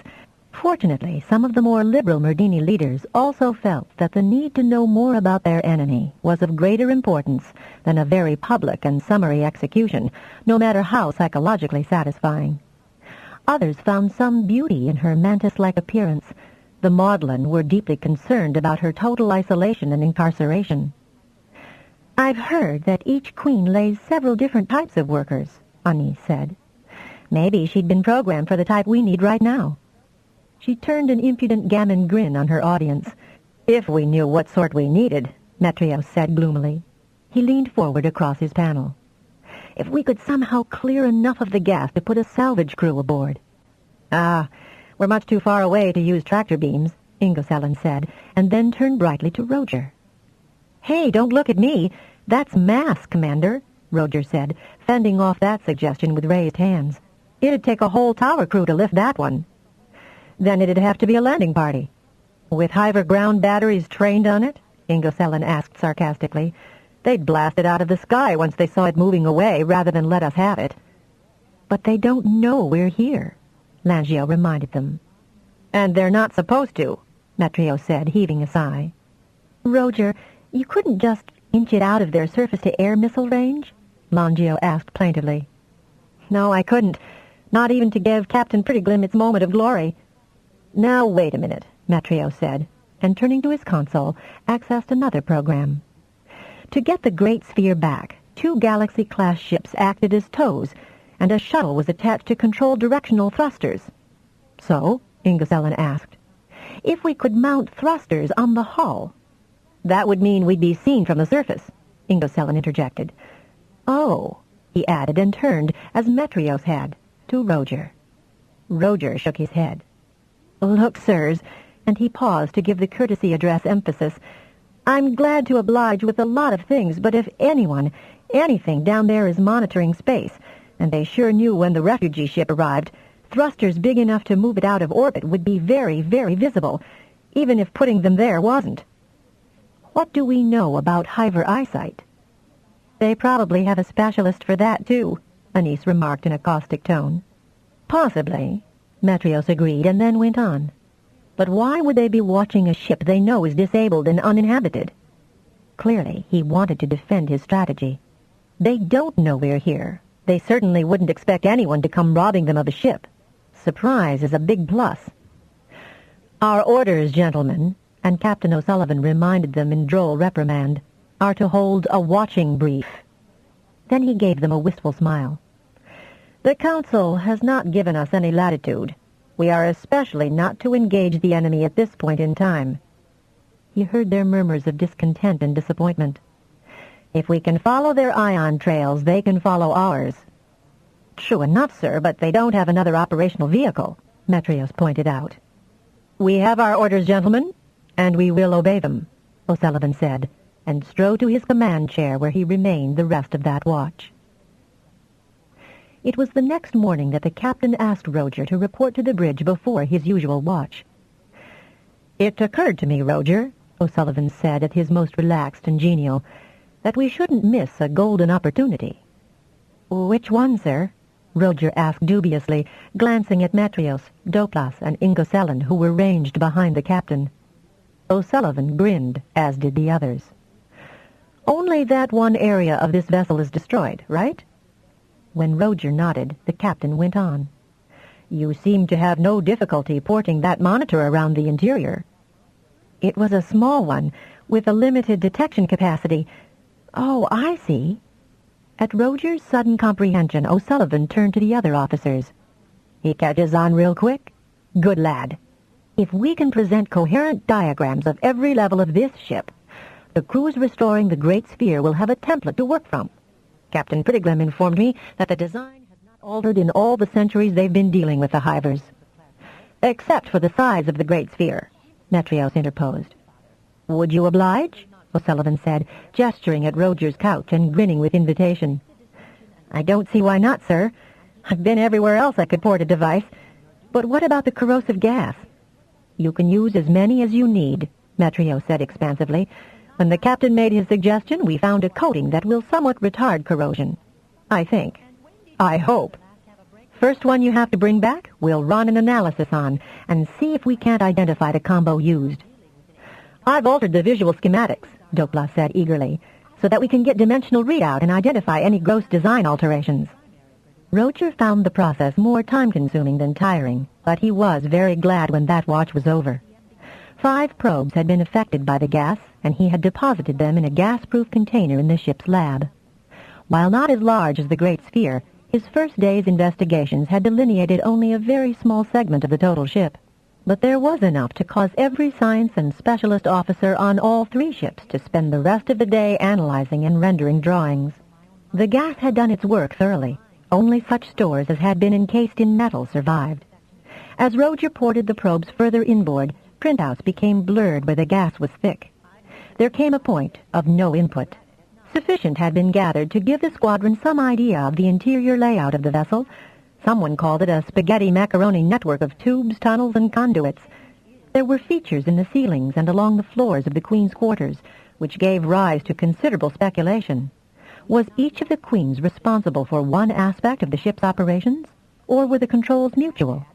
Fortunately, some of the more liberal Merdini leaders also felt that the need to know more about their enemy was of greater importance than a very public and summary execution, no matter how psychologically satisfying. Others found some beauty in her mantis-like appearance. The Maudlin were deeply concerned about her total isolation and incarceration. I've heard that each queen lays several different types of workers, Anis said. Maybe she'd been programmed for the type we need right now. She turned an impudent gammon grin on her audience. If we knew what sort we needed, Metrios said gloomily. He leaned forward across his panel. If we could somehow clear enough of the gas to put a salvage crew aboard. We're much too far away to use tractor beams, Ingocellin said, and then turned brightly to Roger. Hey, don't look at me. That's mass, Commander, Roger said, fending off that suggestion with raised hands. It'd take a whole tower crew to lift that one. Then it'd have to be a landing party. With Hiver ground batteries trained on it? Ingocellin asked sarcastically. They'd blast it out of the sky once they saw it moving away rather than let us have it. But they don't know we're here, Langio reminded them. And they're not supposed to, Metrio said, heaving a sigh. Roger, you couldn't just inch it out of their surface-to-air missile range? Langio asked plaintively. No, I couldn't. Not even to give Captain Prettyglim its moment of glory. Now, wait a minute, Metrio said, and turning to his console, accessed another program. To get the Great Sphere back, 2 Galaxy-class ships acted as tows, and a shuttle was attached to control directional thrusters. So, Ingocellin asked, if we could mount thrusters on the hull. That would mean we'd be seen from the surface, Ingocellin interjected. Oh, he added and turned, as Metrios had, to Roger. Roger shook his head. Look, sirs, and he paused to give the courtesy address emphasis, I'm glad to oblige with a lot of things, but if anyone, anything down there is monitoring space, and they sure knew when the refugee ship arrived, thrusters big enough to move it out of orbit would be very, very visible, even if putting them there wasn't. What do we know about Hiver eyesight? They probably have a specialist for that, too, Anis remarked in a caustic tone. Possibly, Metrios agreed, and then went on. But why would they be watching a ship they know is disabled and uninhabited? Clearly, he wanted to defend his strategy. They don't know we're here. They certainly wouldn't expect anyone to come robbing them of a ship. Surprise is a big plus. Our orders, gentlemen, and Captain O'Sullivan reminded them in droll reprimand, are to hold a watching brief. Then he gave them a wistful smile. The Council has not given us any latitude. We are especially not to engage the enemy at this point in time. He heard their murmurs of discontent and disappointment. If we can follow their ion trails, they can follow ours. True enough, sir, but they don't have another operational vehicle, Metrios pointed out. We have our orders, gentlemen, and we will obey them, O'Sullivan said, and strode to his command chair where he remained the rest of that watch. It was the next morning that the captain asked Roger to report to the bridge before his usual watch. It occurred to me, Roger, O'Sullivan said at his most relaxed and genial, that we shouldn't miss a golden opportunity. Which one, sir? Roger asked dubiously, glancing at Metrios, Doplas, and Ingocellin, who were ranged behind the captain. O'Sullivan grinned, as did the others. "Only that one area of this vessel is destroyed, right?" When Roger nodded, the captain went on. "You seem to have no difficulty porting that monitor around the interior." "It was a small one, with a limited detection capacity." "Oh, I see." At Roger's sudden comprehension, O'Sullivan turned to the other officers. "He catches on real quick? Good lad. If we can present coherent diagrams of every level of this ship, the crews restoring the Great Sphere will have a template to work from. Captain Prettigrim informed me that the design has not altered in all the centuries they've been dealing with the Hivers." "Except for the size of the Great Sphere," Metrios interposed. "Would you oblige?" O'Sullivan said, gesturing at Roger's couch and grinning with invitation. "I don't see why not, sir. I've been everywhere else I could port a device. But what about the corrosive gas?" "You can use as many as you need," Metrios said expansively. "When the captain made his suggestion, we found a coating that will somewhat retard corrosion. I think. I hope. First one you have to bring back, we'll run an analysis on and see if we can't identify the combo used." "I've altered the visual schematics," Doplas said eagerly, "so that we can get dimensional readout and identify any gross design alterations." Roger found the process more time-consuming than tiring, but he was very glad when that watch was over. 5 probes had been affected by the gas, and he had deposited them in a gas-proof container in the ship's lab. While not as large as the Great Sphere, his first day's investigations had delineated only a very small segment of the total ship. But there was enough to cause every science and specialist officer on all 3 ships to spend the rest of the day analyzing and rendering drawings. The gas had done its work thoroughly. Only such stores as had been encased in metal survived. As Roger ported the probes further inboard, printouts became blurred where the gas was thick. There came a point of no input. Sufficient had been gathered to give the squadron some idea of the interior layout of the vessel. Someone called it a spaghetti macaroni network of tubes, tunnels, and conduits. There were features in the ceilings and along the floors of the Queen's quarters, which gave rise to considerable speculation. Was each of the Queens responsible for one aspect of the ship's operations, or were the controls mutual?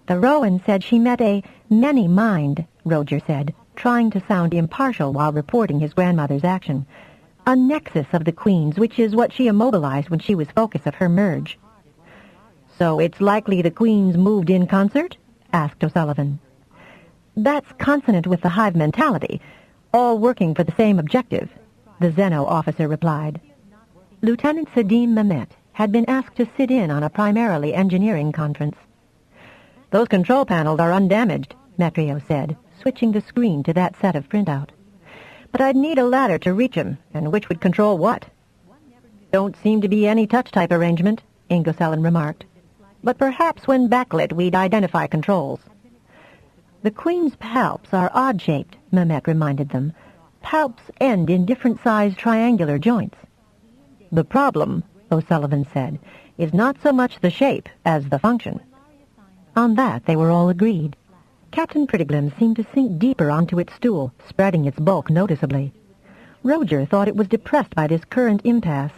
"The Rowan said she met a many-mind," Roger said, trying to sound impartial while reporting his grandmother's action. "A nexus of the Queens, which is what she immobilized when she was focus of her merge." "So it's likely the Queens moved in concert?" asked O'Sullivan. "That's consonant with the Hive mentality, all working for the same objective," the Zeno officer replied. Lieutenant Sadim Mehmet had been asked to sit in on a primarily engineering conference. "Those control panels are undamaged," Metrio said, switching the screen to that set of printout. "But I'd need a ladder to reach 'em, and which would control what?" "Don't seem to be any touch-type arrangement," Ingocellin remarked. "But perhaps when backlit we'd identify controls." "The Queen's palps are odd-shaped," Mehmet reminded them. "Palps end in different-sized triangular joints." "The problem," O'Sullivan said, "is not so much the shape as the function." On that they were all agreed. Captain Prettigrim seemed to sink deeper onto its stool, spreading its bulk noticeably. Roger thought it was depressed by this current impasse.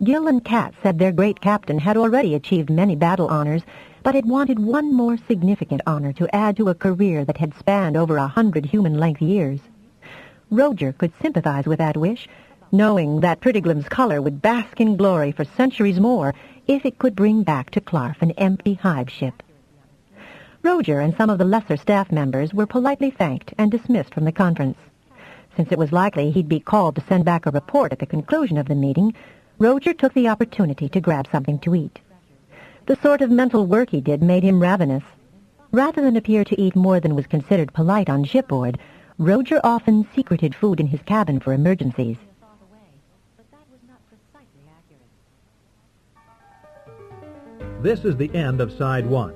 Gill and Cat said their great captain had already achieved many battle honors, but had wanted one more significant honor to add to a career that had spanned over 100 human-length years. Roger could sympathize with that wish, knowing that Prettigrim's color would bask in glory for centuries more if it could bring back to Clarf an empty Hive ship. Roger and some of the lesser staff members were politely thanked and dismissed from the conference. Since it was likely he'd be called to send back a report at the conclusion of the meeting, Roger took the opportunity to grab something to eat. The sort of mental work he did made him ravenous. Rather than appear to eat more than was considered polite on shipboard, Roger often secreted food in his cabin for emergencies. This is the end of Side 1.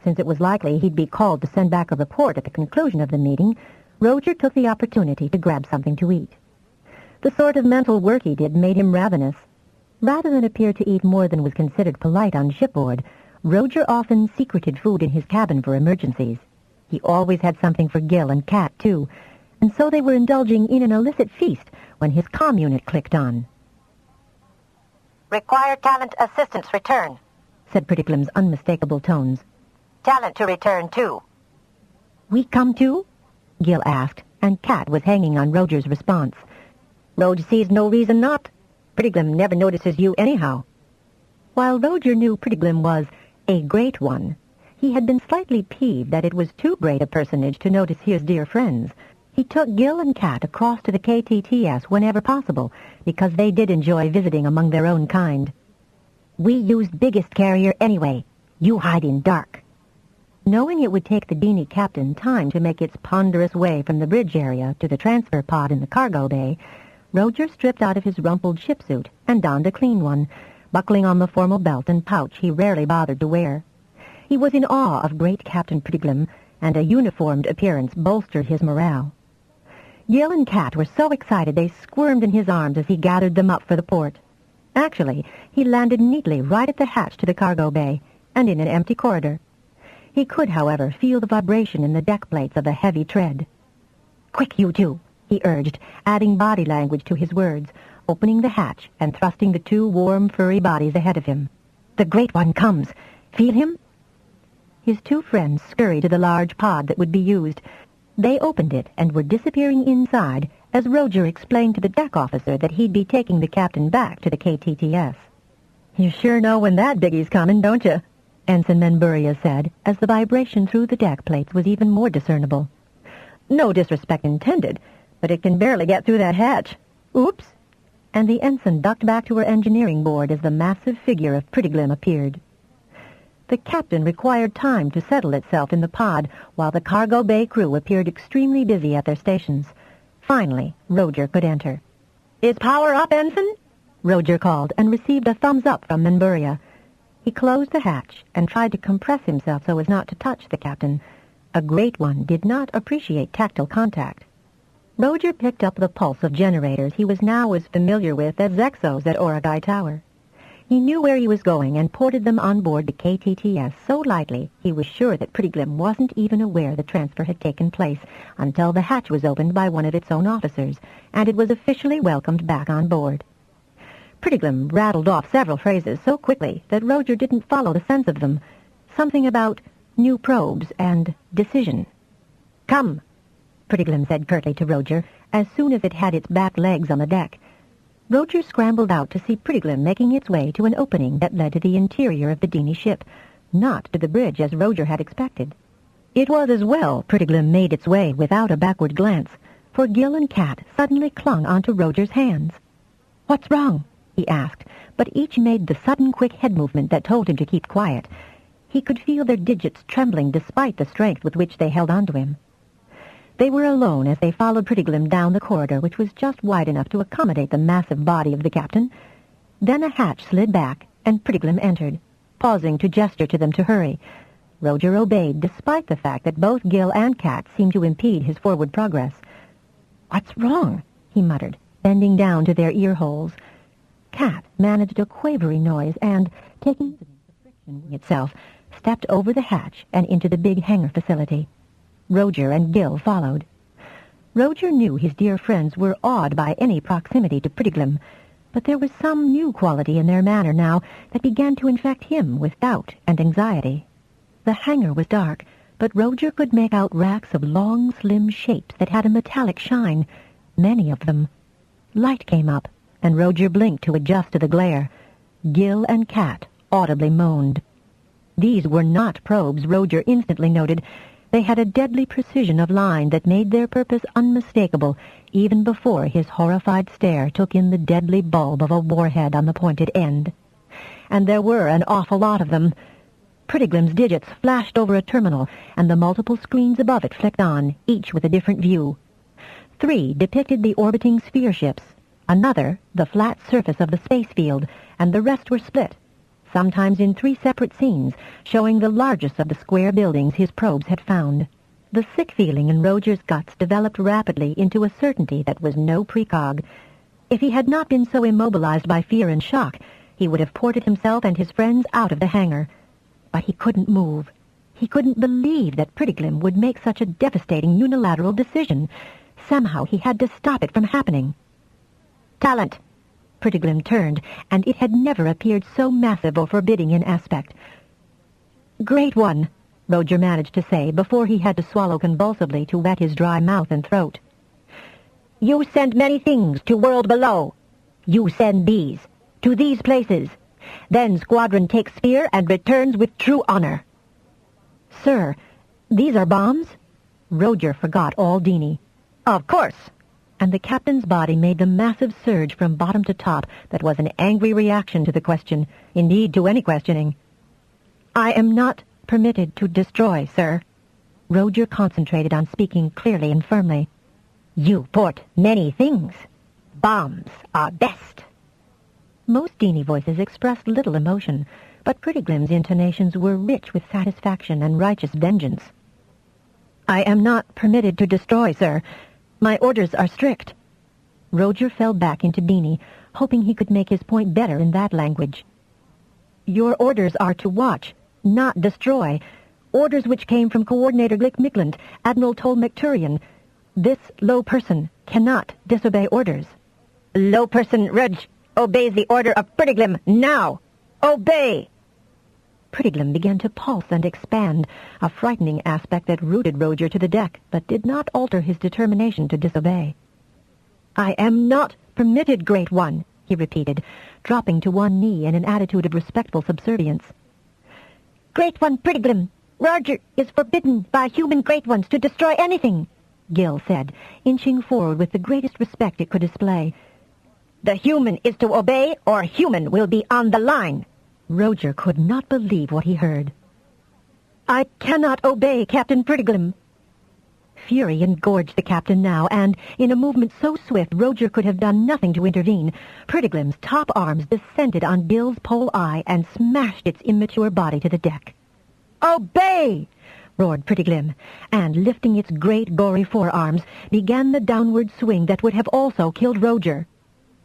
Since it was likely he'd be called to send back a report at the conclusion of the meeting, Roger took the opportunity to grab something to eat. The sort of mental work he did made him ravenous. Rather than appear to eat more than was considered polite on shipboard, Roger often secreted food in his cabin for emergencies. He always had something for Gill and Cat, too, and so they were indulging in an illicit feast when his comm unit clicked on. Require talent assistance return, said Prettiglim's unmistakable tones. Talent to return, too. We come too? Gil asked, and Kat was hanging on Roger's response. Roger sees no reason not. Prettiglim never notices you anyhow. While Roger knew Prettiglim was a great one, he had been slightly peeved that it was too great a personage to notice his dear friends. He took Gil and Kat across to the KTTS whenever possible, because they did enjoy visiting among their own kind. We used biggest carrier anyway. You hide in dark. Knowing it would take the Dini captain time to make its ponderous way from the bridge area to the transfer pod in the cargo bay, Roger stripped out of his rumpled ship suit and donned a clean one, buckling on the formal belt and pouch he rarely bothered to wear. He was in awe of great Captain Prettiglim, and a uniformed appearance bolstered his morale. Gil and Kat were so excited they squirmed in his arms as he gathered them up for the port. Actually, he landed neatly right at the hatch to the cargo bay, and in an empty corridor. He could, however, feel the vibration in the deck plates of the heavy tread. "Quick, you two," he urged, adding body language to his words, opening the hatch and thrusting the two warm, furry bodies ahead of him. "The Great One comes. Feel him?" His two friends scurried to the large pod that would be used. They opened it and were disappearing inside as Roger explained to the deck officer that he'd be taking the captain back to the KTTS. "You sure know when that biggie's coming, don't you?" Ensign Menburia said, as the vibration through the deck plates was even more discernible. "No disrespect intended, but it can barely get through that hatch. Oops!" And the ensign ducked back to her engineering board as the massive figure of Prettiglim appeared. The captain required time to settle itself in the pod while the cargo bay crew appeared extremely busy at their stations. Finally, Roger could enter. "Is power up, Ensign?" Roger called and received a thumbs up from Menburia. He closed the hatch and tried to compress himself so as not to touch the captain. A great one did not appreciate tactile contact. Roger picked up the pulse of generators he was now as familiar with as Exos at Oragai Tower. He knew where he was going and ported them on board the KTTS so lightly he was sure that Prettiglim wasn't even aware the transfer had taken place until the hatch was opened by one of its own officers, and it was officially welcomed back on board. Prettiglim rattled off several phrases so quickly that Roger didn't follow the sense of them. Something about new probes and decision. "Come," Prettiglim said curtly to Roger as soon as it had its back legs on the deck. Roger scrambled out to see Prettiglim making its way to an opening that led to the interior of the Dini ship, not to the bridge as Roger had expected. It was as well Prettiglim made its way without a backward glance, for Gil and Kat suddenly clung onto Roger's hands. "What's wrong?" he asked, but each made the sudden quick head movement that told him to keep quiet. He could feel their digits trembling despite the strength with which they held onto him. They were alone as they followed Prettiglim down the corridor, which was just wide enough to accommodate the massive body of the captain. Then a hatch slid back, and Prettiglim entered, pausing to gesture to them to hurry. Roger obeyed, despite the fact that both Gil and Kat seemed to impede his forward progress. "What's wrong?" he muttered, bending down to their ear holes. Kat managed a quavery noise and, taking the friction wing itself, stepped over the hatch and into the big hangar facility. Roger and Gil followed. Roger knew his dear friends were awed by any proximity to Prettiglim, but there was some new quality in their manner now that began to infect him with doubt and anxiety. The hangar was dark, but Roger could make out racks of long, slim shapes that had a metallic shine, many of them. Light came up, and Roger blinked to adjust to the glare. Gil and Kat audibly moaned. These were not probes, Roger instantly noted. They had a deadly precision of line that made their purpose unmistakable even before his horrified stare took in the deadly bulb of a warhead on the pointed end. And there were an awful lot of them. Prettiglim's digits flashed over a terminal, and the multiple screens above it flicked on, each with a different view. 3 depicted the orbiting sphere ships, another the flat surface of the space field, and the rest were split, sometimes in 3 separate scenes, showing the largest of the square buildings his probes had found. The sick feeling in Roger's guts developed rapidly into a certainty that was no precog. If he had not been so immobilized by fear and shock, he would have ported himself and his friends out of the hangar. But he couldn't move. He couldn't believe that Prettiglim would make such a devastating unilateral decision. Somehow he had to stop it from happening. "Talent!" Prettiglim turned, and it had never appeared so massive or forbidding in aspect. "Great One," Roger managed to say before he had to swallow convulsively to wet his dry mouth and throat. "You send many things to world below. You send these to these places. Then squadron takes sphere and returns with true honor." "Sir, these are bombs?" Roger forgot all Dini. "Of course." And the captain's body made the massive surge from bottom to top that was an angry reaction to the question, indeed to any questioning. "I am not permitted to destroy, sir." Roger concentrated on speaking clearly and firmly. "You port many things. Bombs are best." Most Dini voices expressed little emotion, but Prettiglim's intonations were rich with satisfaction and righteous vengeance. "I am not permitted to destroy, sir. My orders are strict." Roger fell back into Dini, hoping he could make his point better in that language. "Your orders are to watch, not destroy. Orders which came from Coordinator Glick Miglant, Admiral Tol Mecturian. This low person cannot disobey orders." "Low person, Rudge, obeys the order of Prettiglim now! Obey!" Prettiglim began to pulse and expand, a frightening aspect that rooted Roger to the deck, but did not alter his determination to disobey. "I am not permitted, Great One," he repeated, dropping to one knee in an attitude of respectful subservience. "Great One Prettiglim, Roger is forbidden by human Great Ones to destroy anything," Gil said, inching forward with the greatest respect it could display. "The human is to obey, or human will be on the line." Roger could not believe what he heard. "I cannot obey, Captain Prettiglim." Fury engorged the captain now, and, in a movement so swift Roger could have done nothing to intervene, Prettiglim's top arms descended on Gil's pole eye and smashed its immature body to the deck. "Obey!" roared Prettiglim, and, lifting its great gory forearms, began the downward swing that would have also killed Roger.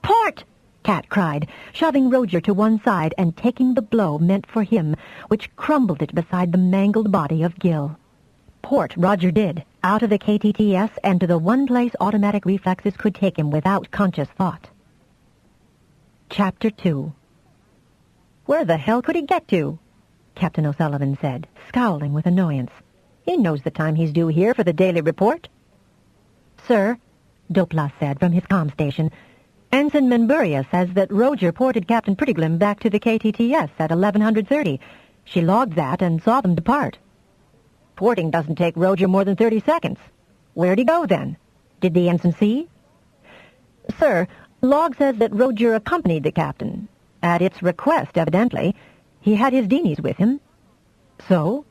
"Port!" Cat cried, shoving Roger to one side and taking the blow meant for him, which crumbled it beside the mangled body of Gil. Port Roger did, out of the KTTS and to the one place automatic reflexes could take him without conscious thought. Chapter 2. "Where the hell could he get to?" Captain O'Sullivan said, scowling with annoyance. "He knows the time he's due here for the daily report." "Sir," Doplas said from his comm station, "Ensign Menburia says that Roger ported Captain Prettiglim back to the KTTS at 1130. She logged that and saw them depart." "Porting doesn't take Roger more than 30 seconds. Where'd he go, then? Did the ensign see?" "Sir, log says that Roger accompanied the captain. At its request, evidently. He had his Dinis with him." "So?"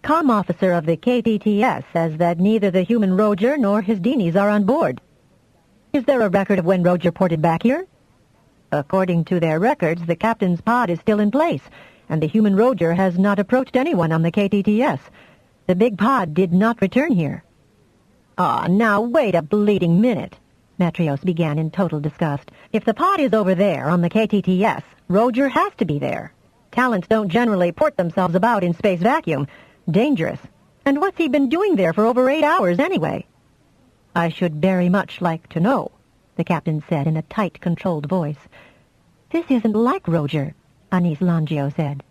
"Comm officer of the KTTS says that neither the human Roger nor his Dinis are on board." "Is there a record of when Roger ported back here?" "According to their records, the captain's pod is still in place, and the human Roger has not approached anyone on the KTTS. The big pod did not return here." "Ah, now wait a bleeding minute," Matrios began in total disgust. "If the pod is over there on the KTTS, Roger has to be there. Talents don't generally port themselves about in space vacuum. Dangerous. And what's he been doing there for over 8 hours anyway?" "I should very much like to know," the captain said in a tight, controlled voice. "This isn't like Roger," Anise Langio said.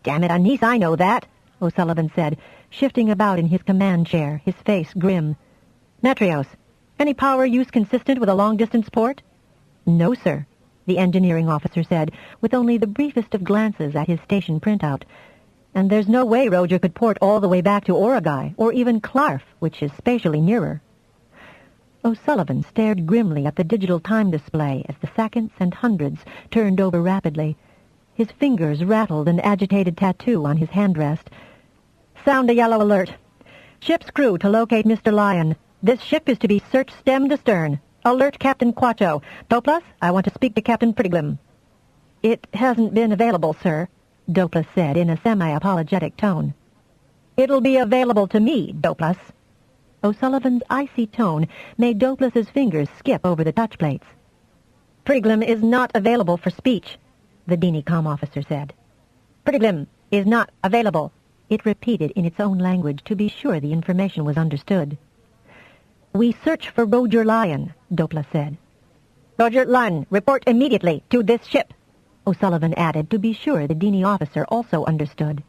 "Damn it, Anise, I know that," O'Sullivan said, shifting about in his command chair, his face grim. "Matrios, any power use consistent with a long-distance port?" "No, sir," the engineering officer said, with only the briefest of glances at his station printout. "And there's no way Roger could port all the way back to Origai, or even Clarf, which is spatially nearer." O'Sullivan stared grimly at the digital time display as the seconds and hundreds turned over rapidly. His fingers rattled an agitated tattoo on his handrest. "Sound a yellow alert. Ship's crew to locate Mr. Lyon. This ship is to be searched stem to stern. Alert Captain Quacho. Doplas, I want to speak to Captain Prettiglim." "It hasn't been available, sir," Doplas said in a semi-apologetic tone. "It'll be available to me, Doplas." O'Sullivan's icy tone made Doplas's fingers skip over the touch plates. "Prettiglim is not available for speech," the Dini comm officer said. "Prettiglim is not available," it repeated in its own language to be sure the information was understood. "We search for Roger Lyon," Doplas said. Roger, Lyon, report immediately to this ship, O'Sullivan added to be sure the Dini officer also understood.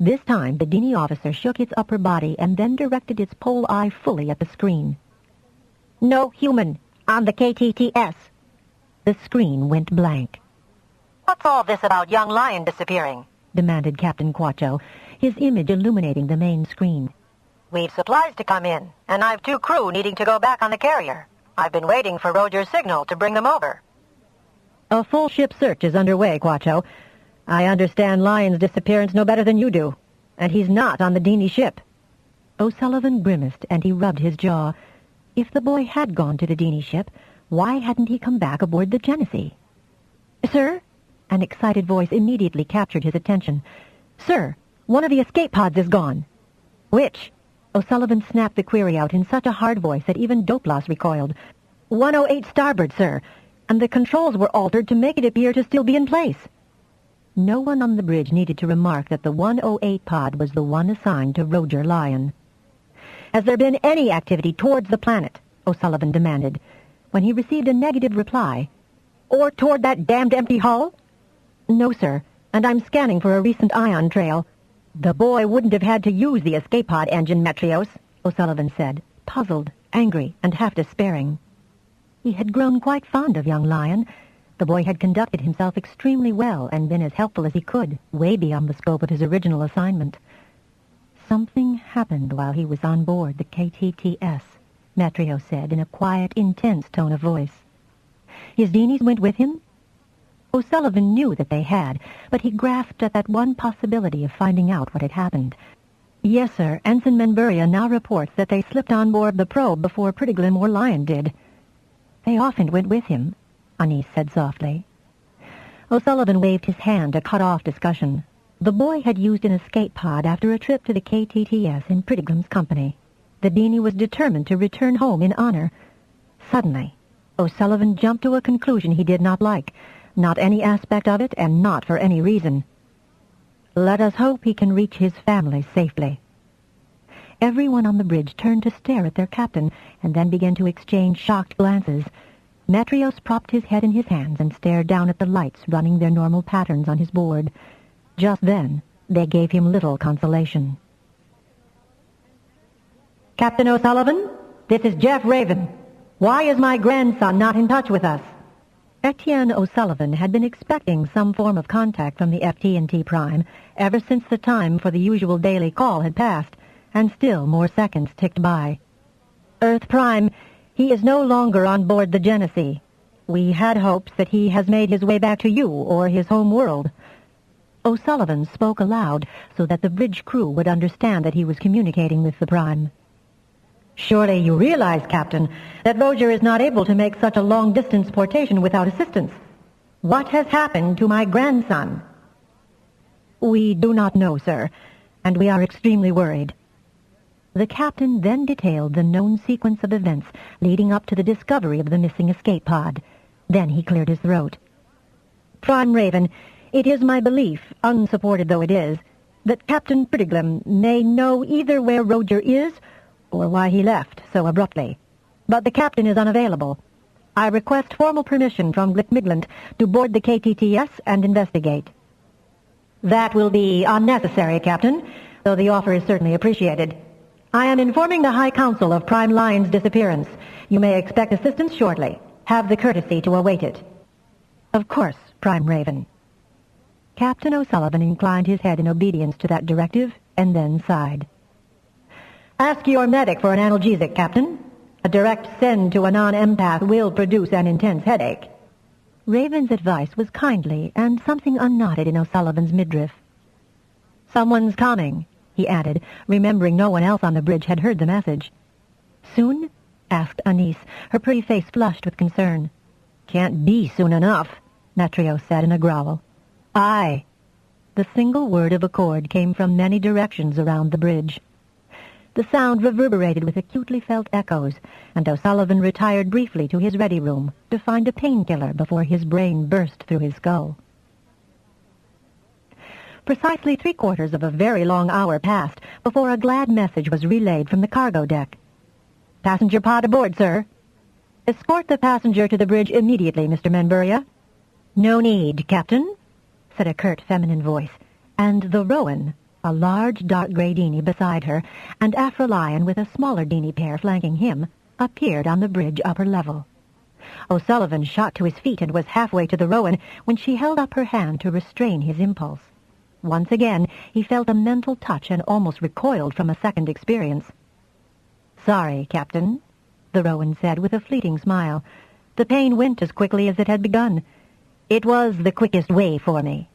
This time the Dini officer shook its upper body and then directed its pole eye fully at the screen. No human on the KTTS. The screen went blank. What's all this about young Lyon disappearing? Demanded Captain Quacho, his image illuminating the main screen. We've supplies to come in, and I've 2 crew needing to go back on the carrier. I've been waiting for Roger's signal to bring them over. A full ship search is underway, Quacho. I understand Lyon's disappearance no better than you do, and he's not on the Dini ship. O'Sullivan grimaced, and he rubbed his jaw. If the boy had gone to the Dini ship, why hadn't he come back aboard the Genesee? Sir? An excited voice immediately captured his attention. Sir, one of the escape pods is gone. Which? O'Sullivan snapped the query out in such a hard voice that even Doplas recoiled. 108 starboard, sir, and the controls were altered to make it appear to still be in place. No one on the bridge needed to remark that the 108 pod was the one assigned to Roger Lyon. Has there been any activity towards the planet? O'Sullivan demanded, when he received a negative reply. Or toward that damned empty hull? No, sir, and I'm scanning for a recent ion trail. The boy wouldn't have had to use the escape pod engine, Metrios, O'Sullivan said, puzzled, angry, and half despairing. He had grown quite fond of young Lyon. The boy had conducted himself extremely well and been as helpful as he could, way beyond the scope of his original assignment. Something happened while he was on board the KTTS, Metrios said in a quiet, intense tone of voice. His Dinis went with him? O'Sullivan knew that they had, but he grasped at that one possibility of finding out what had happened. Yes, sir, Ensign Menburia now reports that they slipped on board the probe before Prettiglim or Lyon did. They often went with him, Anise said softly. O'Sullivan waved his hand to cut off discussion. The boy had used an escape pod after a trip to the KTTS in Prettiglim's company. The Dini was determined to return home in honor. Suddenly, O'Sullivan jumped to a conclusion he did not like. Not any aspect of it, and not for any reason. Let us hope he can reach his family safely. Everyone on the bridge turned to stare at their captain, and then began to exchange shocked glances. Metrios propped his head in his hands and stared down at the lights running their normal patterns on his board. Just then, they gave him little consolation. Captain O'Sullivan, this is Jeff Raven. Why is my grandson not in touch with us? Etienne O'Sullivan had been expecting some form of contact from the FT&T Prime ever since the time for the usual daily call had passed, and still more seconds ticked by. Earth Prime, he is no longer on board the Genesee. We had hopes that he has made his way back to you or his home world. O'Sullivan spoke aloud so that the bridge crew would understand that he was communicating with the Prime. Surely you realize, Captain, that Roger is not able to make such a long-distance portation without assistance. What has happened to my grandson? We do not know, sir, and we are extremely worried. The captain then detailed the known sequence of events leading up to the discovery of the missing escape pod. Then he cleared his throat. Prime Raven, it is my belief, unsupported though it is, that Captain Prettiglim may know either where Roger is or why he left so abruptly. But the captain is unavailable. I request formal permission from Glitmiglant to board the KTTS and investigate. That will be unnecessary, Captain, though the offer is certainly appreciated. I am informing the High Council of Prime Lyon's disappearance. You may expect assistance shortly. Have the courtesy to await it. Of course, Prime Raven. Captain O'Sullivan inclined his head in obedience to that directive and then sighed. Ask your medic for an analgesic, Captain. A direct send to a non-empath will produce an intense headache. Raven's advice was kindly and something unknotted in O'Sullivan's midriff. Someone's coming, he added, remembering no one else on the bridge had heard the message. Soon? Asked Anise, her pretty face flushed with concern. Can't be soon enough, Metrios said in a growl. Aye. The single word of accord came from many directions around the bridge. The sound reverberated with acutely felt echoes, and O'Sullivan retired briefly to his ready room to find a painkiller before his brain burst through his skull. Precisely 3/4 of a very long hour passed before a glad message was relayed from the cargo deck. Passenger pod aboard, sir. Escort the passenger to the bridge immediately, Mr. Menburia. No need, Captain, said a curt feminine voice, and the Rowan, a large dark gray Dini beside her, and Afra Lyon with a smaller Dini pair flanking him, appeared on the bridge upper level. O'Sullivan shot to his feet and was halfway to the Rowan when she held up her hand to restrain his impulse. Once again, he felt a mental touch and almost recoiled from a second experience. Sorry, Captain, the Rowan said with a fleeting smile. The pain went as quickly as it had begun. It was the quickest way for me.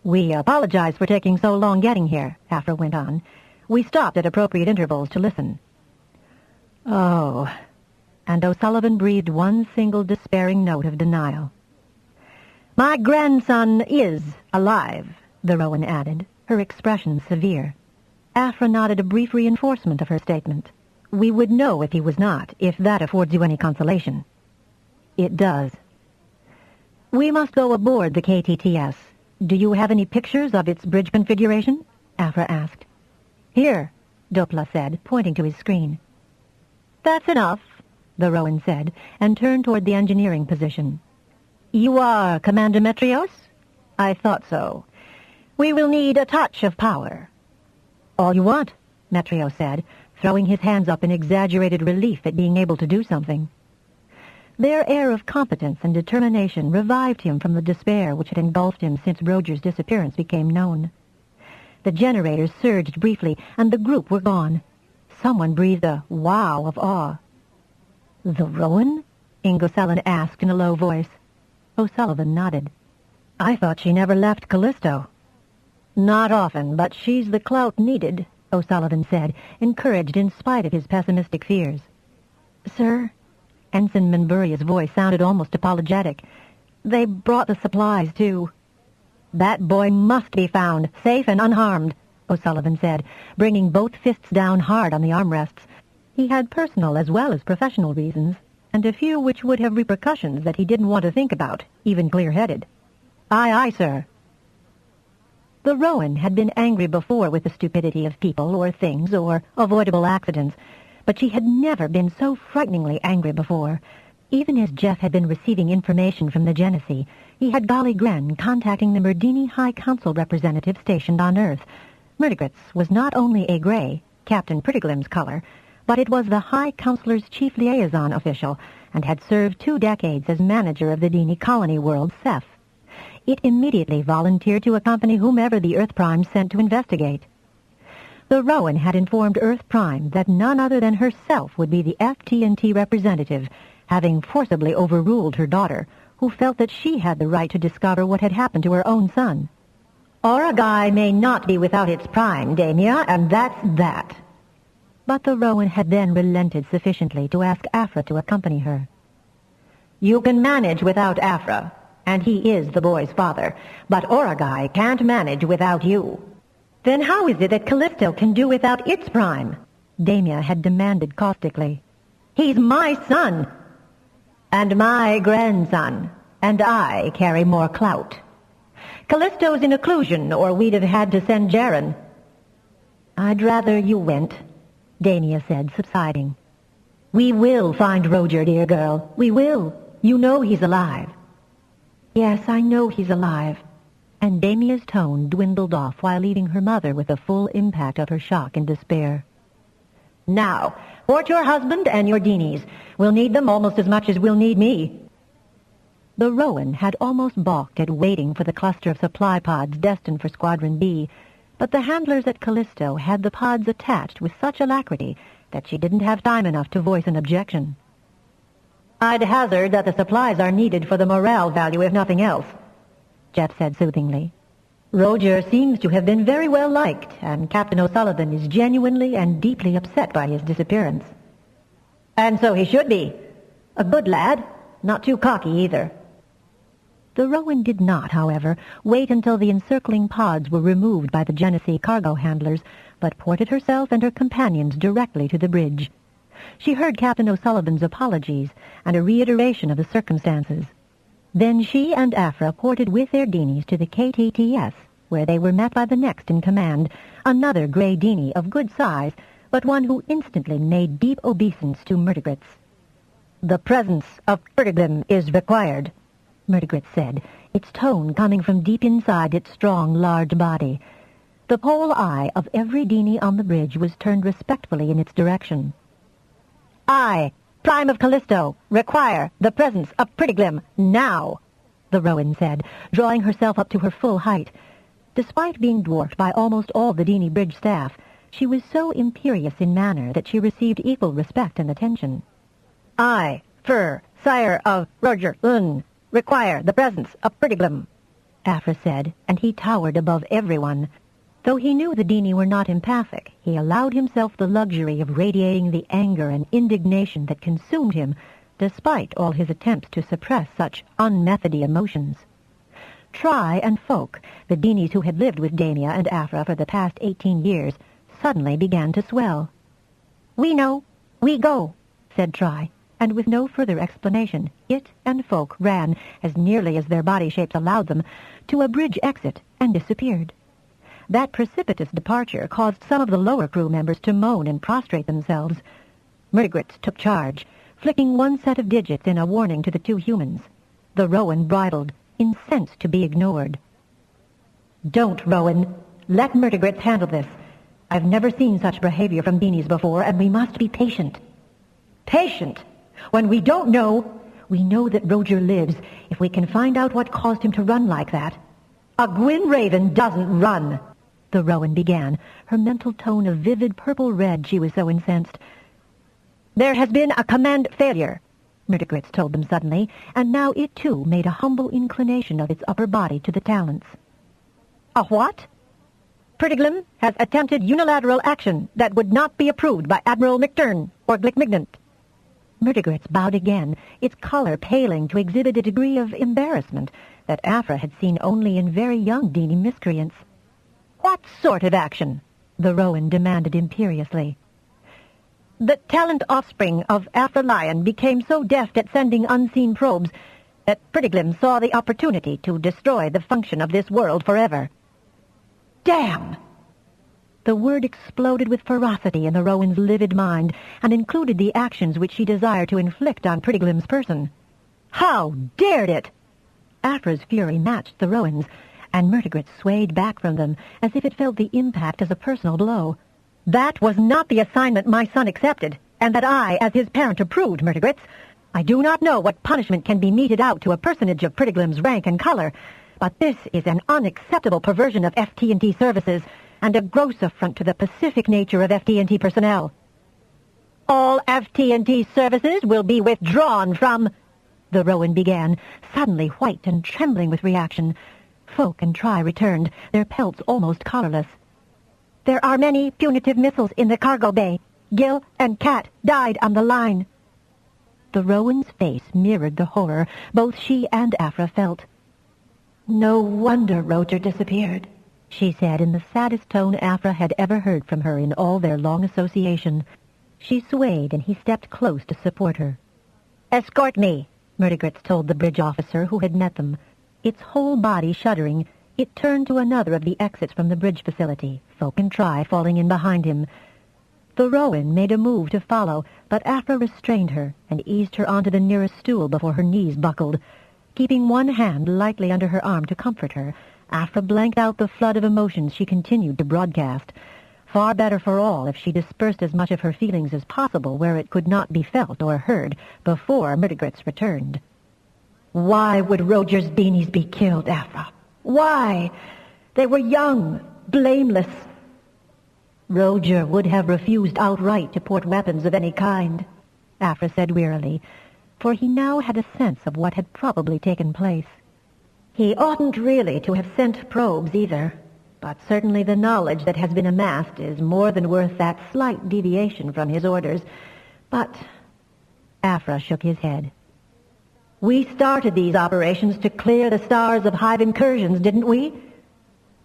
We apologize for taking so long getting here, Afra went on. We stopped at appropriate intervals to listen. Oh, and O'Sullivan breathed one single despairing note of denial. My grandson is alive, the Rowan added, her expression severe. Afra nodded a brief reinforcement of her statement. We would know if he was not, if that affords you any consolation. It does. We must go aboard the KTTS. Do you have any pictures of its bridge configuration? Afra asked. Here, Dopla said, pointing to his screen. That's enough, the Rowan said, and turned toward the engineering position. You are Commander Metrios? I thought so. We will need a touch of power. All you want, Metrios said, throwing his hands up in exaggerated relief at being able to do something. Their air of competence and determination revived him from the despair which had engulfed him since Roger's disappearance became known. The generators surged briefly, and the group were gone. Someone breathed a wow of awe. The Rowan? Ingersollin asked in a low voice. O'Sullivan nodded. I thought she never left Callisto. Not often, but she's the clout needed, O'Sullivan said, encouraged in spite of his pessimistic fears. Sir? Ensign Menburia's voice sounded almost apologetic. They brought the supplies, too. That boy must be found, safe and unharmed, O'Sullivan said, bringing both fists down hard on the armrests. He had personal as well as professional reasons, and a few which would have repercussions that he didn't want to think about, even clear-headed. Aye, aye, sir. The Rowan had been angry before with the stupidity of people or things or avoidable accidents, but she had never been so frighteningly angry before. Even as Jeff had been receiving information from the Genesee, he had Golly Gren contacting the Merdini High Council representative stationed on Earth. Murdigritz was not only a gray, Captain Prettiglim's color, but it was the High Councilor's chief liaison official and had served 2 decades as manager of the Dini colony world, Ceph. It immediately volunteered to accompany whomever the Earth Prime sent to investigate. The Rowan had informed Earth Prime that none other than herself would be the FT&T representative, having forcibly overruled her daughter, who felt that she had the right to discover what had happened to her own son. Oragai may not be without its prime, Damia, and that's that. But the Rowan had then relented sufficiently to ask Afra to accompany her. You can manage without Afra, and he is the boy's father, but Oragai can't manage without you. Then how is it that Callisto can do without its prime? Damia had demanded caustically. He's my son, and my grandson, and I carry more clout. Callisto's in occlusion, or we'd have had to send Jaren. I'd rather you went, Damia said, subsiding. We will find Roger, dear girl. We will. You know he's alive. Yes, I know he's alive. And Damia's tone dwindled off while leaving her mother with the full impact of her shock and despair. Now, port your husband and your Dinis. We'll need them almost as much as we'll need me. The Rowan had almost balked at waiting for the cluster of supply pods destined for Squadron B, but the handlers at Callisto had the pods attached with such alacrity that she didn't have time enough to voice an objection. I'd hazard that the supplies are needed for the morale value, if nothing else, Jeff said soothingly. Roger seems to have been very well liked, and Captain O'Sullivan is genuinely and deeply upset by his disappearance. And so he should be. A good lad, not too cocky either. The Rowan did not, however, wait until the encircling pods were removed by the Genesee cargo handlers, but ported herself and her companions directly to the bridge. She heard Captain O'Sullivan's apologies and a reiteration of the circumstances. Then she and Afra ported with their Dinis to the KTTS, where they were met by the next in command, another gray Dini of good size, but one who instantly made deep obeisance to Murdigritz. The presence of Perdiglim is required, Murdigritz said, its tone coming from deep inside its strong, large body. The pole eye of every dini on the bridge was turned respectfully in its direction. I, Prime of Callisto, require the presence of Perdiglim now, the Rowan said, drawing herself up to her full height. Despite being dwarfed by almost all the dini bridge staff, she was so imperious in manner that she received equal respect and attention. I, Fur, sire of Roger Lyn, require the presence of Perdiglim, Afra said, and he towered above everyone. Though he knew the dini were not empathic, he allowed himself the luxury of radiating the anger and indignation that consumed him, despite all his attempts to suppress such unmethody emotions. Try and Folk, the dinis who had lived with Damia and Afra for the past 18 years, suddenly began to swell. We know, we go, said Try, and with no further explanation, it and Folk ran, as nearly as their body shapes allowed them, to a bridge exit and disappeared. That precipitous departure caused some of the lower crew members to moan and prostrate themselves. Murdigritz took charge, flicking one set of digits in a warning to the two humans. The Rowan bridled, incensed to be ignored. Don't, Rowan. Let Murdigritz handle this. I've never seen such behavior from dinis before, and we must be patient. Patient? When we don't know, we know that Roger lives if we can find out what caused him to run like that. A Gwyn Raven doesn't run, the Rowan began, her mental tone of vivid purple red. She was so incensed. There has been a command failure, Murdigritz told them suddenly, and now it too made a humble inclination of its upper body to the talents. A what? Perdiglim has attempted unilateral action that would not be approved by Admiral McTurn or Glickmignant. Murdigritz bowed again, its color paling to exhibit a degree of embarrassment that Afra had seen only in very young dini miscreants. What sort of action? The Rowan demanded imperiously. The talent offspring of Afra Lyon became so deft at sending unseen probes that Perdiglim saw the opportunity to destroy the function of this world forever. Damn! The word exploded with ferocity in the Rowan's livid mind and included the actions which she desired to inflict on Perdiglim's person. How dared it! Afra's fury matched the Rowan's, and Murdigritz swayed back from them as if it felt the impact as a personal blow. That was not the assignment my son accepted, and that I, as his parent, approved, Murdigritz. I do not know what punishment can be meted out to a personage of Perdiglim's rank and color, but this is an unacceptable perversion of FT&T services and a gross affront to the pacific nature of FT&T personnel. All FT&T services will be withdrawn from... The Rowan began, suddenly white and trembling with reaction. Folk and Try returned, their pelts almost collarless. There are many punitive missiles in the cargo bay. Gil and Cat died on the line. The Rowan's face mirrored the horror both she and Afra felt. No wonder Roger disappeared, she said in the saddest tone Afra had ever heard from her in all their long association. She swayed, and he stepped close to support her. Escort me, Murdigritz told the bridge officer who had met them. Its whole body shuddering, it turned to another of the exits from the bridge facility, Folk and Try falling in behind him. The Rowan made a move to follow, but Afra restrained her and eased her onto the nearest stool before her knees buckled. Keeping one hand lightly under her arm to comfort her, Afra blanked out the flood of emotions she continued to broadcast. Far better for all if she dispersed as much of her feelings as possible where it could not be felt or heard before Murdigritz returned. Why would Roger's beanies be killed, Afra? Why? They were young, blameless. Roger would have refused outright to port weapons of any kind, Afra said wearily, for he now had a sense of what had probably taken place. He oughtn't really to have sent probes either, but certainly the knowledge that has been amassed is more than worth that slight deviation from his orders. But... Afra shook his head. We started these operations to clear the stars of Hive incursions, didn't we?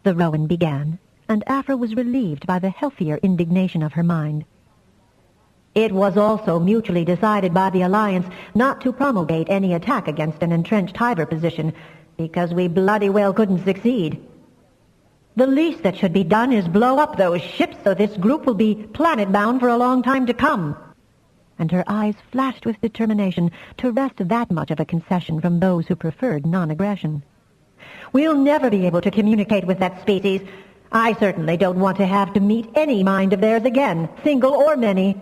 The Rowan began, and Afra was relieved by the healthier indignation of her mind. It was also mutually decided by the Alliance not to promulgate any attack against an entrenched Hiver position, because we bloody well couldn't succeed. The least that should be done is blow up those ships so this group will be planet-bound for a long time to come. and her eyes flashed with determination to wrest that much of a concession from those who preferred non-aggression. We'll never be able to communicate with that species. I certainly don't want to have to meet any mind of theirs again, single or many.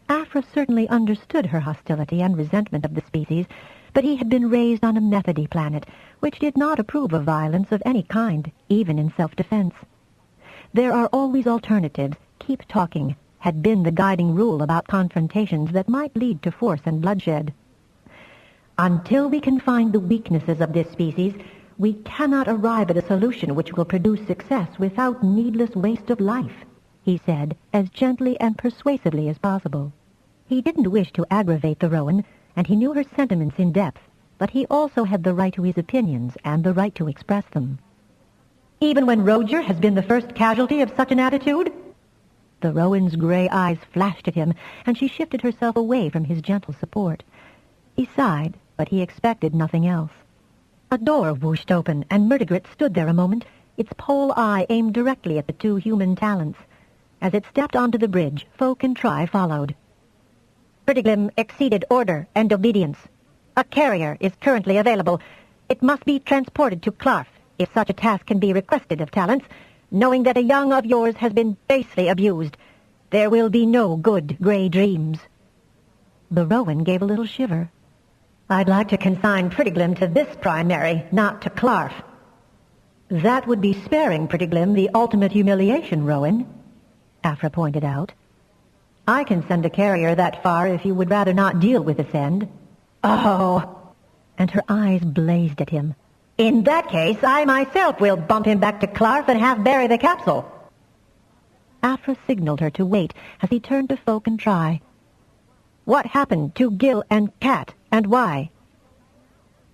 Afra certainly understood her hostility and resentment of the species, but he had been raised on a Methody planet, which did not approve of violence of any kind, even in self-defense. There are always alternatives. Keep talking had been the guiding rule about confrontations that might lead to force and bloodshed. Until we can find the weaknesses of this species, we cannot arrive at a solution which will produce success without needless waste of life, he said, as gently and persuasively as possible. He didn't wish to aggravate the Rowan, and he knew her sentiments in depth, but he also had the right to his opinions and the right to express them. Even when Roger has been the first casualty of such an attitude? The Rowan's gray eyes flashed at him, and she shifted herself away from his gentle support. He sighed, but he expected nothing else. A door whooshed open, and Murdigrit stood there a moment, its pole eye aimed directly at the two human talents. As it stepped onto the bridge, Folk and Try followed. Prettiglim exceeded order and obedience. A carrier is currently available. It must be transported to Clarf, if such a task can be requested of talents, knowing that a young of yours has been basely abused. There will be no good grey dreams. The Rowan gave a little shiver. I'd like to consign Prettiglim to this primary, not to Clarf. That would be sparing Prettiglim the ultimate humiliation, Rowan, Afra pointed out. I can send a carrier that far if you would rather not deal with this end. Oh! And her eyes blazed at him. In that case, I myself will bump him back to Clarf and half-bury the capsule. Afra signaled her to wait as he turned to Folk and Try. What happened to Gil and Cat, and why?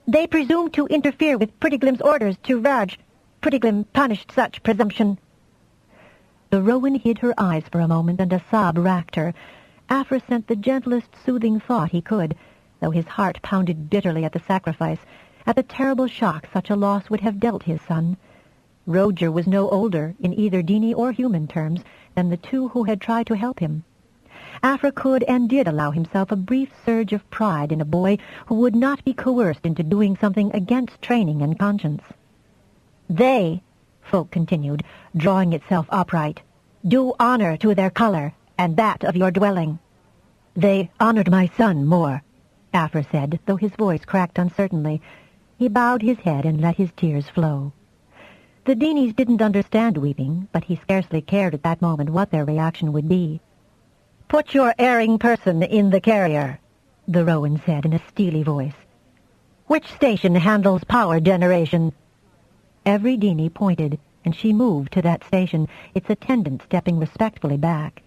They presumed to interfere with Prettiglim's orders to Raj. Prettiglim punished such presumption. The Rowan hid her eyes for a moment, and a sob racked her. Afra sent the gentlest, soothing thought he could, though his heart pounded bitterly at the sacrifice, at the terrible shock such a loss would have dealt his son. Roger was no older, in either Dini or human terms, than the two who had tried to help him. Afra could and did allow himself a brief surge of pride in a boy who would not be coerced into doing something against training and conscience. They, Folk continued, drawing itself upright, do honor to their color and that of your dwelling. They honored my son more, Afra said, though his voice cracked uncertainly. He bowed his head and let his tears flow. The Dinis didn't understand weeping, but he scarcely cared at that moment what their reaction would be. Put your erring person in the carrier, the Rowan said in a steely voice. Which station handles power generation? Every Dini pointed, and she moved to that station, its attendant stepping respectfully back.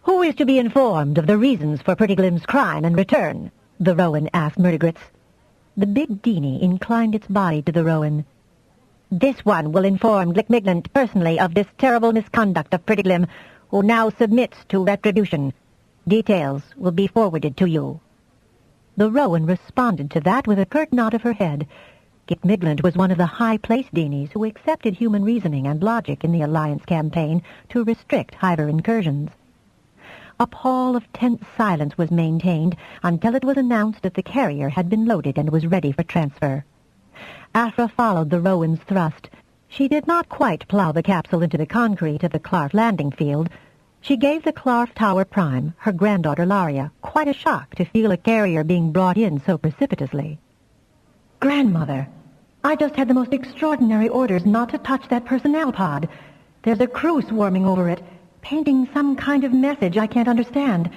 Who is to be informed of the reasons for Prettiglim's crime and return? The Rowan asked Murdigrits. The big Dini inclined its body to the Rowan. This one will inform Glickmiglant personally of this terrible misconduct of Prettiglim, who now submits to retribution. Details will be forwarded to you. The Rowan responded to that with a curt nod of her head. Glickmiglant was one of the high-placed Dinis who accepted human reasoning and logic in the Alliance campaign to restrict Hiver incursions. A pall of tense silence was maintained until it was announced that the carrier had been loaded and was ready for transfer. Afra followed the Rowan's thrust. She did not quite plow the capsule into the concrete of the Clarf landing field. She gave the Clarf Tower Prime, her granddaughter Laria, quite a shock to feel a carrier being brought in so precipitously. Grandmother, I just had the most extraordinary orders not to touch that personnel pod. There's a crew swarming over it, painting some kind of message I can't understand.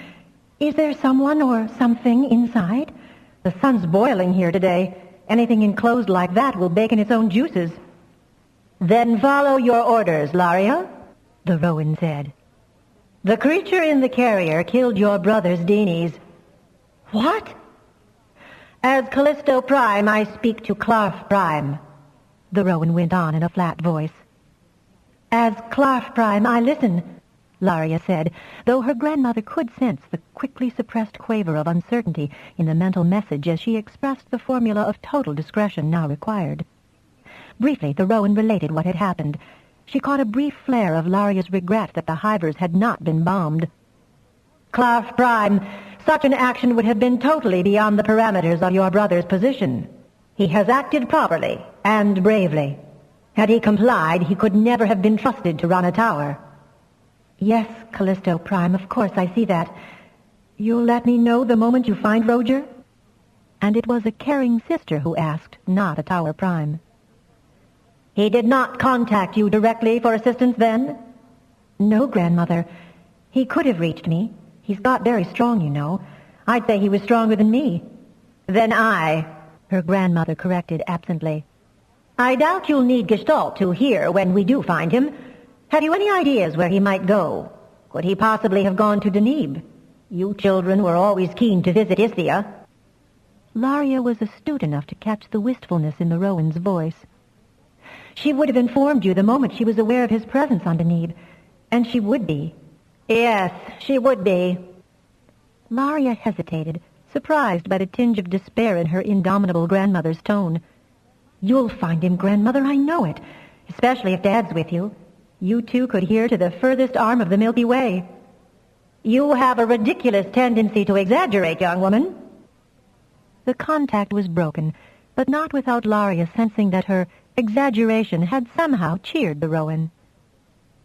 Is there someone or something inside? The sun's boiling here today. Anything enclosed like that will bake in its own juices. Then follow your orders, Laria, the Rowan said. The creature in the carrier killed your brother's Dinis. What? As Callisto Prime, I speak to Clarf Prime, the Rowan went on in a flat voice. As Clarf Prime, I listen, Laria said, though her grandmother could sense the quickly suppressed quaver of uncertainty in the mental message as she expressed the formula of total discretion now required. Briefly, the Rowan related what had happened. She caught a brief flare of Laria's regret that the Hivers had not been bombed. Clark Prime, such an action would have been totally beyond the parameters of your brother's position. He has acted properly and bravely. Had he complied, he could never have been trusted to run a tower. Yes, Callisto Prime, of course I see that. You'll let me know the moment you find Roger? And it was a caring sister who asked, not a Tower Prime. He did not contact you directly for assistance then? No, Grandmother. He could have reached me. He's got very strong, you know. I'd say he was stronger than me. Than I, her grandmother corrected absently. I doubt you'll need Gestalt to hear when we do find him. Have you any ideas where he might go? Could he possibly have gone to Deneb? You children were always keen to visit Isthia. Laria was astute enough to catch the wistfulness in the Rowan's voice. She would have informed you the moment she was aware of his presence on Deneb, and she would be. Yes, she would be. Laria hesitated, surprised by the tinge of despair in her indomitable grandmother's tone. You'll find him, Grandmother, I know it, especially if Dad's with you. You two could hear to the furthest arm of the Milky Way. You have a ridiculous tendency to exaggerate, young woman. The contact was broken, but not without Laria sensing that her exaggeration had somehow cheered the Rowan.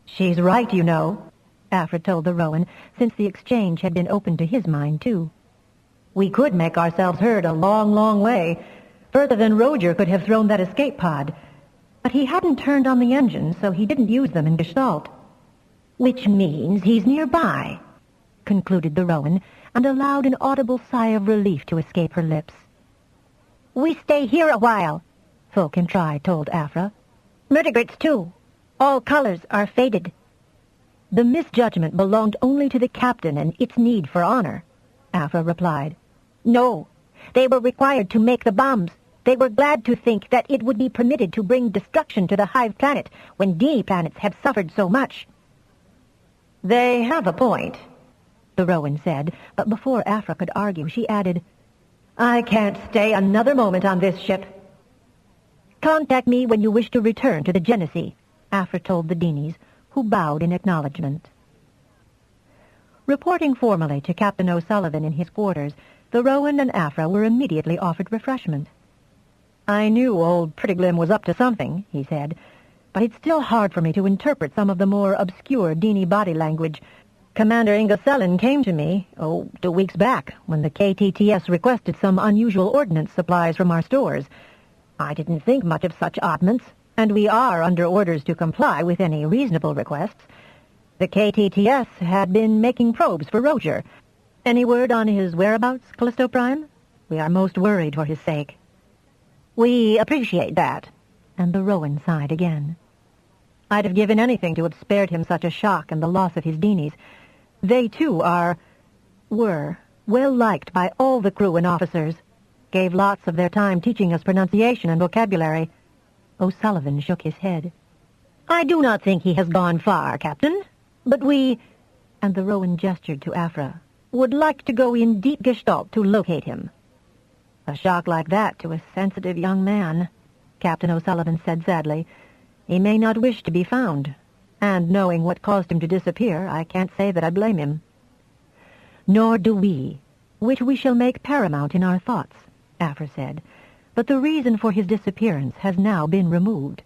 She's right, you know, Afra told the Rowan, since the exchange had been open to his mind, too. We could make ourselves heard a long, long way, further than Roger could have thrown that escape pod. But he hadn't turned on the engine, so he didn't use them in Gestalt. Which means he's nearby, concluded the Rowan, and allowed an audible sigh of relief to escape her lips. We stay here a while, Fulkin Try told Afra. Murdergrits, too. All colors are faded. The misjudgment belonged only to the captain and its need for honor, Afra replied. No, they were required to make the bombs. They were glad to think that it would be permitted to bring destruction to the Hive planet when Dini planets had suffered so much. They have a point, the Rowan said, but before Afra could argue, she added, I can't stay another moment on this ship. Contact me when you wish to return to the Genesee, Afra told the Dinis, who bowed in acknowledgment. Reporting formally to Captain O'Sullivan in his quarters, the Rowan and Afra were immediately offered refreshment. I knew old Prettiglim was up to something, he said, but it's still hard for me to interpret some of the more obscure Dini body language. Commander Ingersollin came to me, 2 weeks back, when the KTTS requested some unusual ordnance supplies from our stores. I didn't think much of such oddments, and we are under orders to comply with any reasonable requests. The KTTS had been making probes for Roger. Any word on his whereabouts, Callisto Prime? We are most worried for his sake. We appreciate that, and the Rowan sighed again. I'd have given anything to have spared him such a shock and the loss of his Dinis. They, too, were well-liked by all the crew and officers, gave lots of their time teaching us pronunciation and vocabulary. O'Sullivan shook his head. I do not think he has gone far, Captain, but we, and the Rowan gestured to Afra, would like to go in deep Gestalt to locate him. A shock like that to a sensitive young man, Captain O'Sullivan said sadly. He may not wish to be found, and knowing what caused him to disappear, I can't say that I blame him. Nor do we, which we shall make paramount in our thoughts, Afra said, but the reason for his disappearance has now been removed.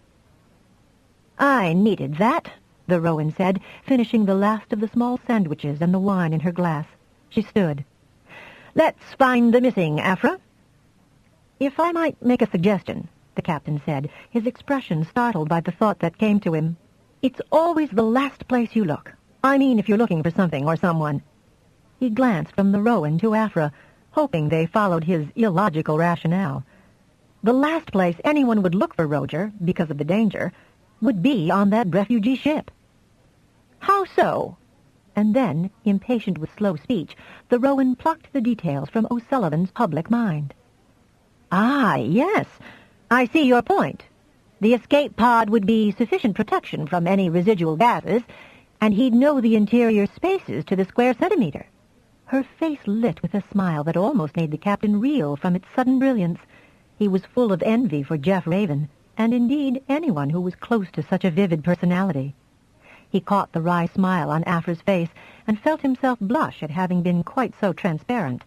I needed that, the Rowan said, finishing the last of the small sandwiches and the wine in her glass. She stood. Let's find the missing, Afra. If I might make a suggestion, the captain said, his expression startled by the thought that came to him. It's always the last place you look. I mean, if you're looking for something or someone. He glanced from the Rowan to Afra, hoping they followed his illogical rationale. The last place anyone would look for Roger, because of the danger, would be on that refugee ship. How so? And then, impatient with slow speech, the Rowan plucked the details from O'Sullivan's public mind. Ah, yes. I see your point. The escape pod would be sufficient protection from any residual gases, and he'd know the interior spaces to the square centimeter. Her face lit with a smile that almost made the captain reel from its sudden brilliance. He was full of envy for Jeff Raven, and indeed anyone who was close to such a vivid personality. He caught the wry smile on Afra's face and felt himself blush at having been quite so transparent.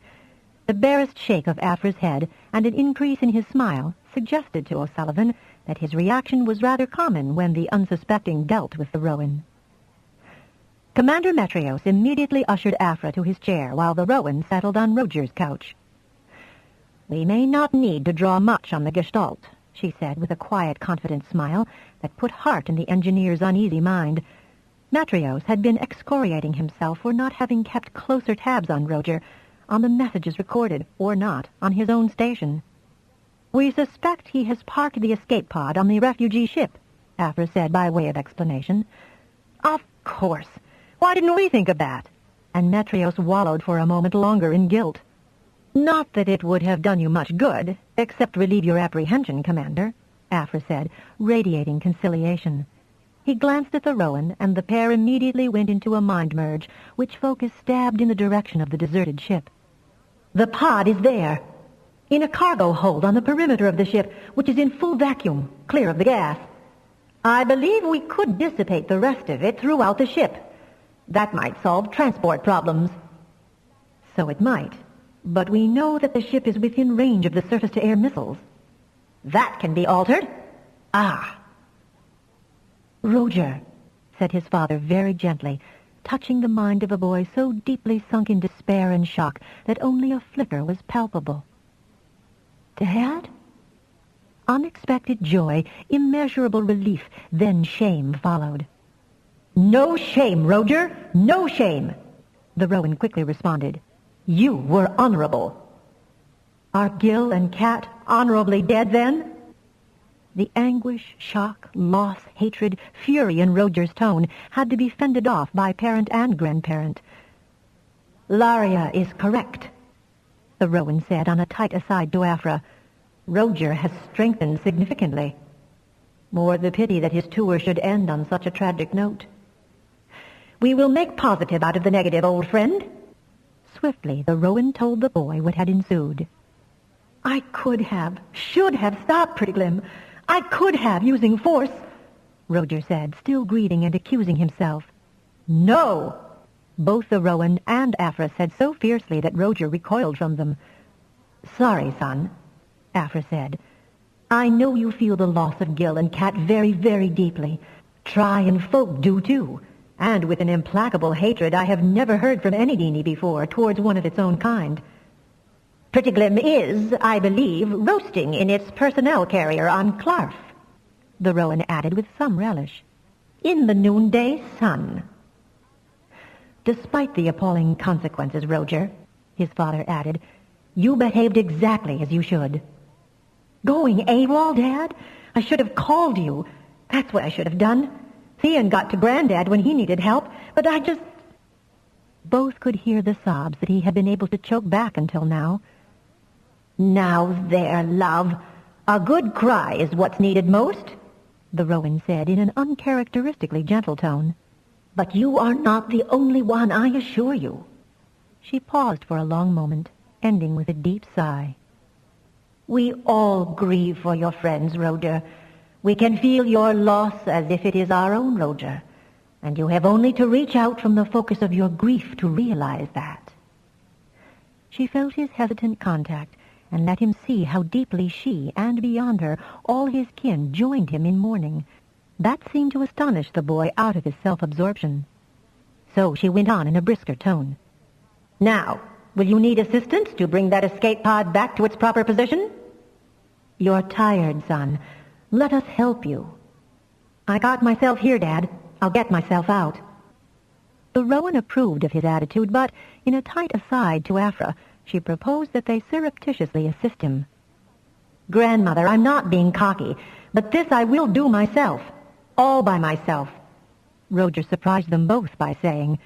The barest shake of Afra's head and an increase in his smile suggested to O'Sullivan that his reaction was rather common when the unsuspecting dealt with the Rowan. Commander Metrios immediately ushered Afra to his chair while the Rowan settled on Roger's couch. "We may not need to draw much on the Gestalt," she said with a quiet, confident smile that put heart in the engineer's uneasy mind. Metrios had been excoriating himself for not having kept closer tabs on Roger, on the messages recorded, or not, on his own station. "We suspect he has parked the escape pod on the refugee ship," Afra said by way of explanation. "Of course. Why didn't we think of that?" And Metrios wallowed for a moment longer in guilt. "Not that it would have done you much good, except relieve your apprehension, Commander," Afra said, radiating conciliation. He glanced at the Rowan, and the pair immediately went into a mind merge, which focus stabbed in the direction of the deserted ship. "The pod is there, in a cargo hold on the perimeter of the ship, which is in full vacuum, clear of the gas. I believe we could dissipate the rest of it throughout the ship. That might solve transport problems." "So it might, but we know that the ship is within range of the surface-to-air missiles." "That can be altered." "Ah." "Roger," said his father very gently, touching the mind of a boy so deeply sunk in despair and shock that only a flicker was palpable. "Dad?" Unexpected joy, immeasurable relief, then shame followed. "No shame, Roger, no shame," the Rowan quickly responded. "You were honorable." "Are Gil and Kat honorably dead, then?" The anguish, shock, loss, hatred, fury in Roger's tone had to be fended off by parent and grandparent. "Laria is correct," the Rowan said on a tight aside to Afra. "Roger has strengthened significantly. More the pity that his tour should end on such a tragic note. We will make positive out of the negative, old friend." Swiftly, the Rowan told the boy what had ensued. "I could have, should have stopped Prettiglim. I could have, using force," Roger said, still grieving and accusing himself. "No!" Both the Rowan and Afra said so fiercely that Roger recoiled from them. "Sorry, son," Afra said. "I know you feel the loss of Gil and Kat very, very deeply. Try and folk do too, and with an implacable hatred I have never heard from any Dini before towards one of its own kind. Prettiglim is, I believe, roasting in its personnel carrier on Clarf," the Rowan added with some relish. "In the noonday sun." "Despite the appalling consequences, Roger," his father added, "you behaved exactly as you should." "Going AWOL, Dad? I should have called you. That's what I should have done. Theon got to Granddad when he needed help, but I just..." Both could hear the sobs that he had been able to choke back until now. "Now there, love. A good cry is what's needed most," the Rowan said in an uncharacteristically gentle tone. "But you are not the only one, I assure you." She paused for a long moment, ending with a deep sigh. "We all grieve for your friends, Roger. We can feel your loss as if it is our own, Roger, and you have only to reach out from the focus of your grief to realize that." She felt his hesitant contact and let him see how deeply she, and beyond her, all his kin joined him in mourning. That seemed to astonish the boy out of his self-absorption. So she went on in a brisker tone. "Now, will you need assistance to bring that escape pod back to its proper position?" "You're tired, son. Let us help you." "I got myself here, Dad. I'll get myself out." The Rowan approved of his attitude, but, in a tight aside to Afra, she proposed that they surreptitiously assist him. "Grandmother, I'm not being cocky, but this I will do myself. All by myself," Roger surprised them both by saying.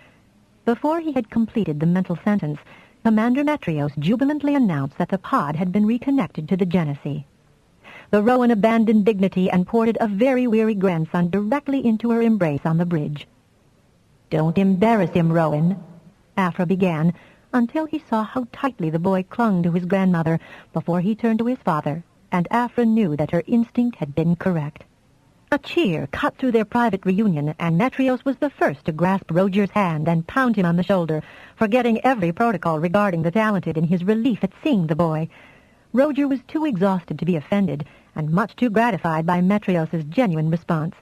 Before he had completed the mental sentence, Commander Metrios jubilantly announced that the pod had been reconnected to the Genesee. The Rowan abandoned dignity and ported a very weary grandson directly into her embrace on the bridge. "Don't embarrass him, Rowan," Afra began, until he saw how tightly the boy clung to his grandmother before he turned to his father, and Afra knew that her instinct had been correct. A cheer cut through their private reunion, and Metrios was the first to grasp Roger's hand and pound him on the shoulder, forgetting every protocol regarding the talented in his relief at seeing the boy. Roger was too exhausted to be offended, and much too gratified by Metrios's genuine response.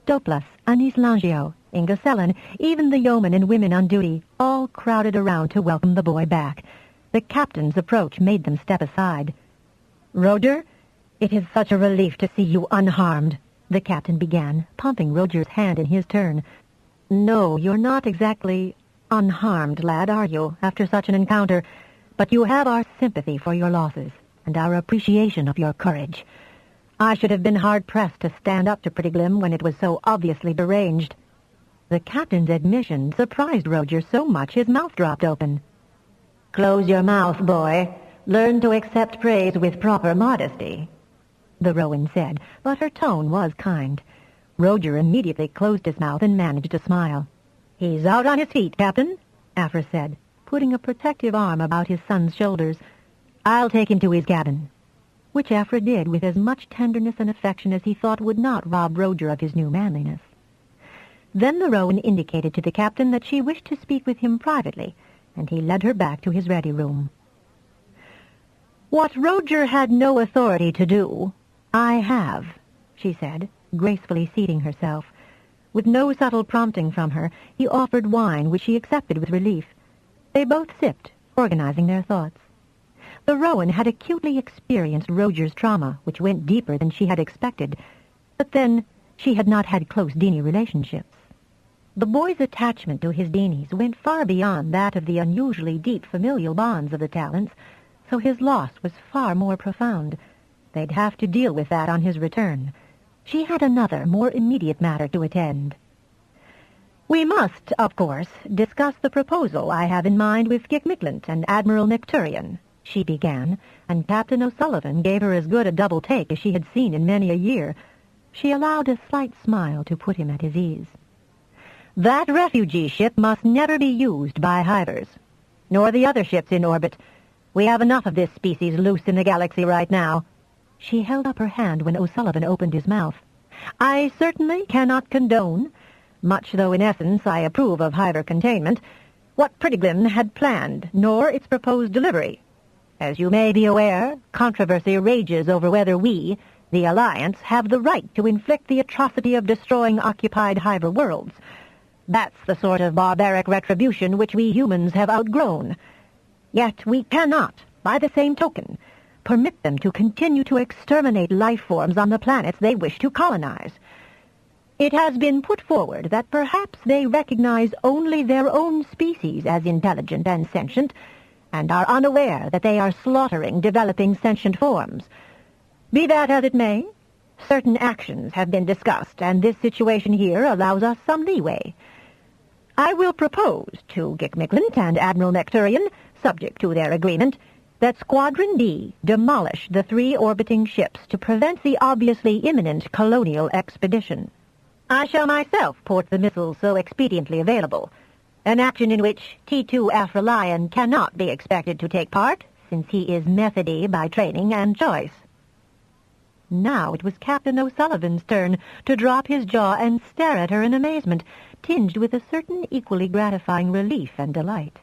Doplas, Anis Langio, Inga Selen, even the yeomen and women on duty, all crowded around to welcome the boy back. The captain's approach made them step aside. "Roger, it is such a relief to see you unharmed," the captain began, pumping Roger's hand in his turn. "No, you're not exactly unharmed, lad, are you, after such an encounter? But you have our sympathy for your losses, and our appreciation of your courage. I should have been hard-pressed to stand up to Pretty Glim when it was so obviously deranged." The captain's admission surprised Roger so much his mouth dropped open. "Close your mouth, boy. Learn to accept praise with proper modesty," the Rowan said, but her tone was kind. Roger immediately closed his mouth and managed to smile. "He's out on his feet, Captain," Afra said, putting a protective arm about his son's shoulders. "I'll take him to his cabin," which Afra did with as much tenderness and affection as he thought would not rob Roger of his new manliness. Then the Rowan indicated to the captain that she wished to speak with him privately, and he led her back to his ready room. "What Roger had no authority to do, I have," she said, gracefully seating herself. With no subtle prompting from her, he offered wine, which she accepted with relief. They both sipped, organizing their thoughts. The Rowan had acutely experienced Roger's trauma, which went deeper than she had expected, but then she had not had close Deanie relationships. The boy's attachment to his Deanies went far beyond that of the unusually deep familial bonds of the Talents, so his loss was far more profound. They'd have to deal with that on his return. She had another, more immediate matter to attend. "We must, of course, discuss the proposal I have in mind with Gickmicklent and Admiral Necturian," she began, and Captain O'Sullivan gave her as good a double take as she had seen in many a year. She allowed a slight smile to put him at his ease. "That refugee ship must never be used by Hivers, nor the other ships in orbit. We have enough of this species loose in the galaxy right now." She held up her hand when O'Sullivan opened his mouth. "I certainly cannot condone, much though in essence I approve of Hiver containment, what Prettiglim had planned, nor its proposed delivery. As you may be aware, controversy rages over whether we, the Alliance, have the right to inflict the atrocity of destroying occupied Hiver worlds. That's the sort of barbaric retribution which we humans have outgrown. Yet we cannot, by the same token, permit them to continue to exterminate life forms on the planets they wish to colonize. It has been put forward that perhaps they recognize only their own species as intelligent and sentient, and are unaware that they are slaughtering developing sentient forms. Be that as it may, certain actions have been discussed, and this situation here allows us some leeway. I will propose to Gickmicklent and Admiral Necturian, subject to their agreement, that Squadron B demolish the 3 orbiting ships to prevent the obviously imminent colonial expedition. I shall myself port the missiles so expediently available, an action in which T2 Afra Lyon cannot be expected to take part, since he is methody by training and choice." Now it was Captain O'Sullivan's turn to drop his jaw and stare at her in amazement, tinged with a certain equally gratifying relief and delight.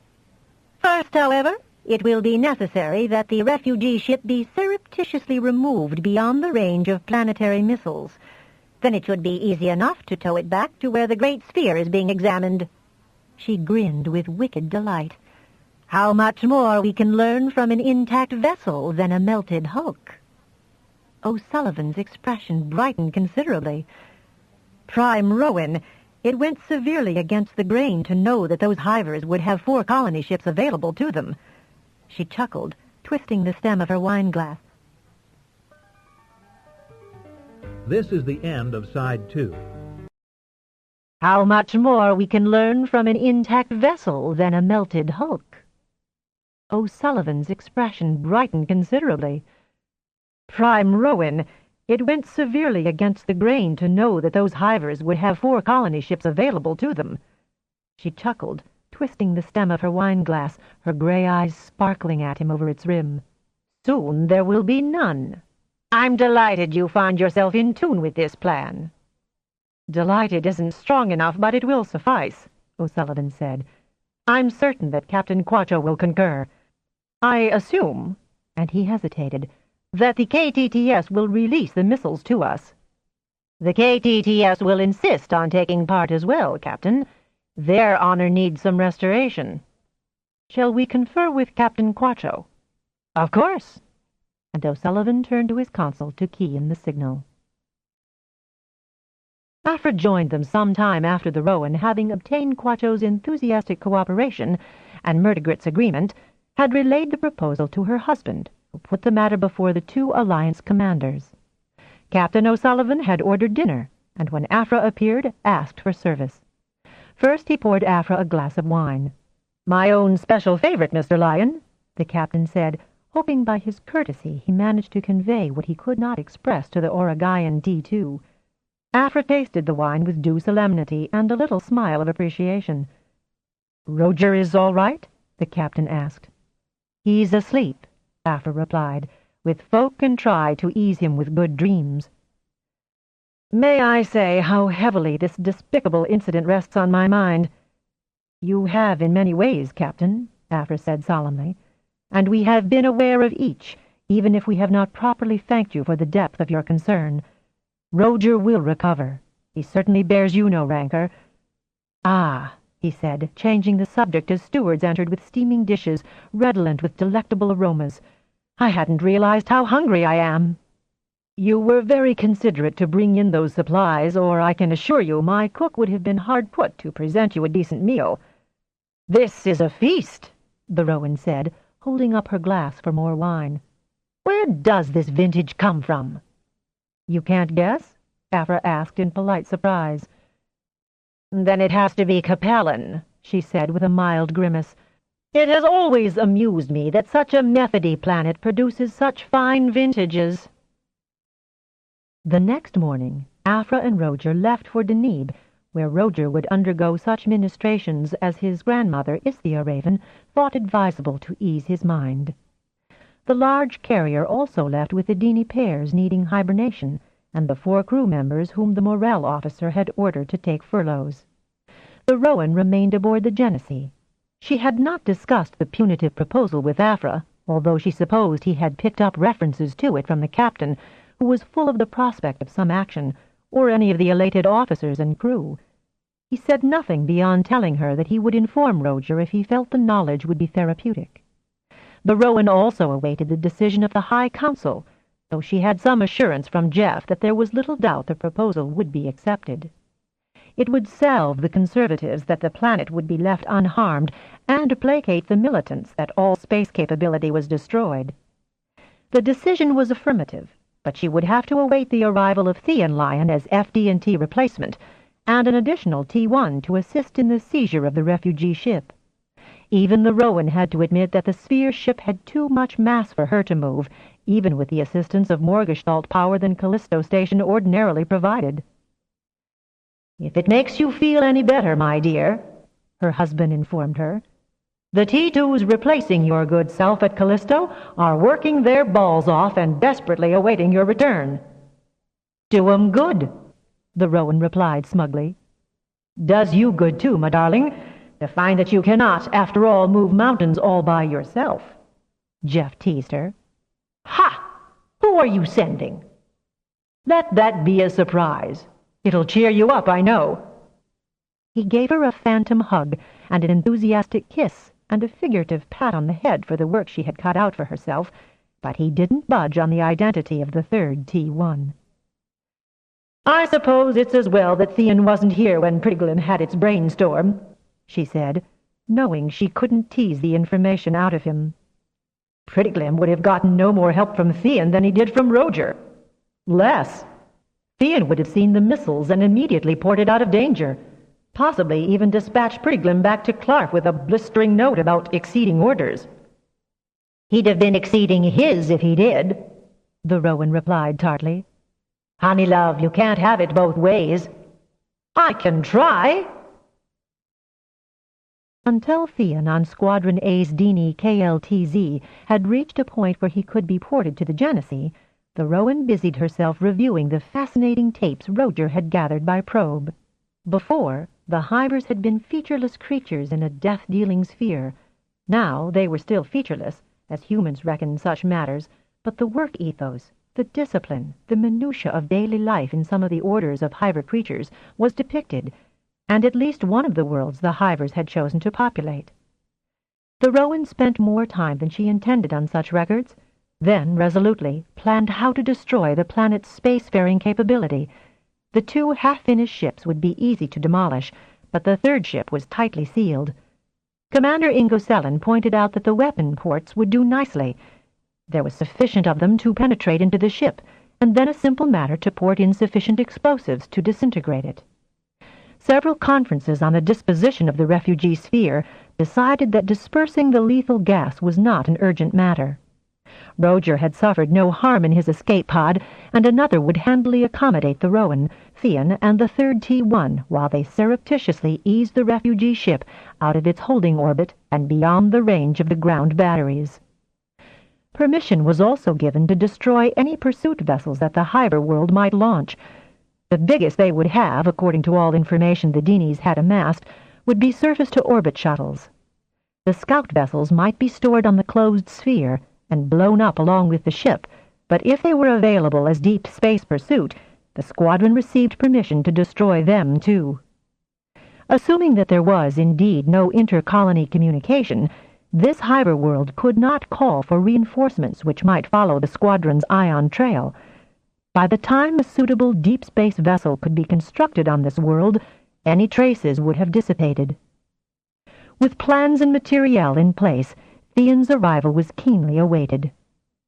"First, however, it will be necessary that the refugee ship be surreptitiously removed beyond the range of planetary missiles. Then it should be easy enough to tow it back to where the Great Sphere is being examined." She grinned with wicked delight. "How much more we can learn from an intact vessel than a melted hulk." O'Sullivan's expression brightened considerably. "Prime Rowan, it went severely against the grain to know that those Hivers would have 4 colony ships available to them." She chuckled, twisting the stem of her wine-glass. This is the end of Side 2. "How much more we can learn from an intact vessel than a melted hulk." O'Sullivan's expression brightened considerably. "Prime Rowan, it went severely against the grain to know that those Hivers would have 4 colony ships available to them." She chuckled, twisting the stem of her wine-glass, her gray eyes sparkling at him over its rim. "Soon there will be none. I'm delighted you find yourself in tune with this plan. "Delighted isn't strong enough, but it will suffice," O'Sullivan said. "I'm certain that Captain Quacho will concur. I assume," and he hesitated, "that the KTTS will release the missiles to us." "The KTTS will insist on taking part as well, Captain. Their honor needs some restoration." "Shall we confer with Captain Quacho?" "Of course." And O'Sullivan turned to his console to key in the signal. Afra joined them some time after the Rowan, having obtained Quacho's enthusiastic cooperation and Murtigrit's agreement, had relayed the proposal to her husband, who put the matter before the two Alliance commanders. Captain O'Sullivan had ordered dinner, and when Afra appeared, asked for service. First he poured Afra a glass of wine. "My own special favorite, Mr. Lyon," the captain said, hoping by his courtesy he managed to convey what he could not express to the Oregayan T2. Afra tasted the wine with due solemnity and a little smile of appreciation. "Roger is all right?" the captain asked. "He's asleep," Afra replied, "with folk can try to ease him with good dreams." "May I say how heavily this despicable incident rests on my mind?" "You have in many ways, Captain," Afra said solemnly, "and we have been aware of each, even if we have not properly thanked you for the depth of your concern. Roger will recover. He certainly bears you no rancor." "Ah," he said, changing the subject as stewards entered with steaming dishes redolent with delectable aromas. "I hadn't realized how hungry I am." "You were very considerate to bring in those supplies, or I can assure you my cook would have been hard put to present you a decent meal." "This is a feast," the Rowan said, holding up her glass for more wine. "Where does this vintage come from?" "You can't guess?" Afra asked in polite surprise. "Then it has to be Capellan," she said with a mild grimace. "It has always amused me that such a methody planet produces such fine vintages." The next morning, Afra and Roger left for Deneb, where Roger would undergo such ministrations as his grandmother, Isthia Raven, thought advisable to ease his mind. The large carrier also left with the Dini pairs needing hibernation, and the 4 crew members whom the morale officer had ordered to take furloughs. The Rowan remained aboard the Genesee. She had not discussed the punitive proposal with Afra, although she supposed he had picked up references to it from the captain, who was full of the prospect of some action, or any of the elated officers and crew. He said nothing beyond telling her that he would inform Roger if he felt the knowledge would be therapeutic. The Rowan also awaited the decision of the High Council, though she had some assurance from Jeff that there was little doubt the proposal would be accepted. It would salve the conservatives that the planet would be left unharmed, and placate the militants that all space capability was destroyed. The decision was affirmative, but she would have to await the arrival of Thea and Lyon as FD&T replacement, and an additional T1 to assist in the seizure of the refugee ship. Even the Rowan had to admit that the Sphere ship had too much mass for her to move, even with the assistance of more Gestalt power than Callisto Station ordinarily provided. "If it makes you feel any better, my dear," her husband informed her, "the T2s replacing your good self at Callisto are working their balls off and desperately awaiting your return." "Do 'em good," the Rowan replied smugly. "Does you good too, my darling, to find that you cannot, after all, move mountains all by yourself," Jeff teased her. "Ha! Who are you sending?" "Let that be a surprise. It'll cheer you up, I know." He gave her a phantom hug and an enthusiastic kiss and a figurative pat on the head for the work she had cut out for herself, but he didn't budge on the identity of the third T1. "I suppose it's as well that Thean wasn't here when Priglim had its brainstorm," she said, knowing she couldn't tease the information out of him. "Priglim would have gotten no more help from Thean than he did from Roger. Less. Thean would have seen the missiles and immediately ported out of danger, possibly even dispatched Priglim back to Clark with a blistering note about exceeding orders." "He'd have been exceeding his if he did," the Rowan replied tartly. "Honey love, you can't have it both ways." "I can try." Until Thean on Squadron A's Dini KLTZ had reached a point where he could be ported to the Genesee, The Rowan busied herself reviewing the fascinating tapes Roger had gathered by probe. Before, the Hivers had been featureless creatures in a death-dealing sphere. Now they were still featureless, as humans reckon such matters, but the work ethos, the discipline, the minutiae of daily life in some of the orders of Hiver creatures was depicted, and at least one of the worlds the Hivers had chosen to populate. The Rowan spent more time than she intended on such records, then resolutely planned how to destroy the planet's spacefaring capability. The 2 half-finished ships would be easy to demolish, but the third ship was tightly sealed. Commander Ingo Sellen pointed out that the weapon ports would do nicely. There was sufficient of them to penetrate into the ship, and then a simple matter to port in sufficient explosives to disintegrate it. Several conferences on the disposition of the refugee sphere decided that dispersing the lethal gas was not an urgent matter. Roger had suffered no harm in his escape pod, and another would handily accommodate the Rowan, Theon, and the third T-1 while they surreptitiously eased the refugee ship out of its holding orbit and beyond the range of the ground batteries. Permission was also given to destroy any pursuit vessels that the Hiver world might launch. The biggest they would have, according to all information the Deenies had amassed, would be surface-to-orbit shuttles. The scout vessels might be stored on the closed sphere and blown up along with the ship, but if they were available as deep space pursuit, the squadron received permission to destroy them too. Assuming that there was indeed no inter-colony communication, this Hiver world could not call for reinforcements which might follow the squadron's ion trail. By the time a suitable deep space vessel could be constructed on this world, any traces would have dissipated. With plans and materiel in place, Theon's arrival was keenly awaited.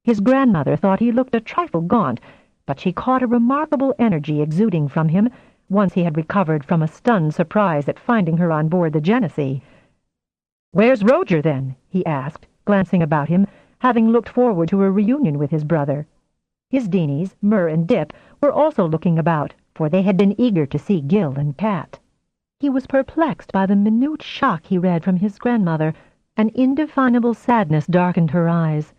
His grandmother thought he looked a trifle gaunt, but she caught a remarkable energy exuding from him once he had recovered from a stunned surprise at finding her on board the Genesee. "Where's Roger, then?" he asked, glancing about him, having looked forward to a reunion with his brother. His Deenies, Mur and Dip, were also looking about, for they had been eager to see Gil and Cat. He was perplexed by the minute shock he read from his grandmother. An indefinable sadness darkened her eyes.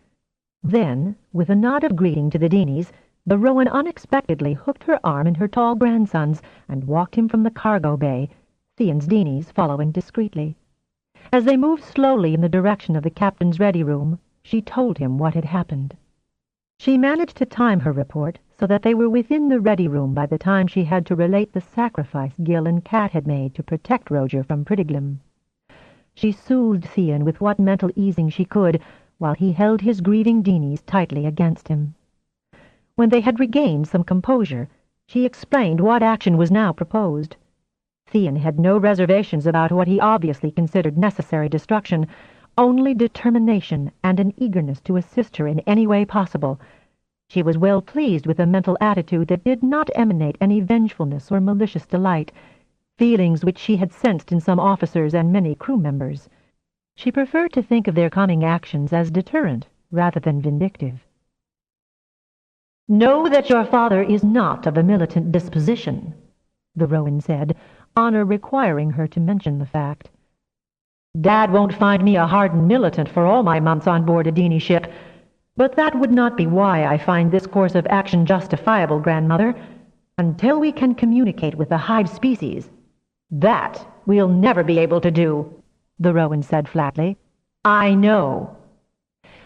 Then, with a nod of greeting to the Deenies, the Rowan unexpectedly hooked her arm in her tall grandson's and walked him from the cargo bay, Theon's Deenies following discreetly. As they moved slowly in the direction of the captain's ready room, she told him what had happened. She managed to time her report so that they were within the ready room by the time she had to relate the sacrifice Gil and Cat had made to protect Roger from Prettiglim. She soothed Theon with what mental easing she could, while he held his grieving Deenies tightly against him. When they had regained some composure, she explained what action was now proposed. Theon had no reservations about what he obviously considered necessary destruction, only determination and an eagerness to assist her in any way possible. She was well pleased with a mental attitude that did not emanate any vengefulness or malicious delight, feelings which she had sensed in some officers and many crew members. She preferred to think of their coming actions as deterrent rather than vindictive. "Know that your father is not of a militant disposition," the Rowan said, honor requiring her to mention the fact. "Dad won't find me a hardened militant for all my months on board a Deenie ship, but that would not be why I find this course of action justifiable, grandmother. Until we can communicate with the Hive species, that we'll never be able to do," the Rowan said flatly. "I know.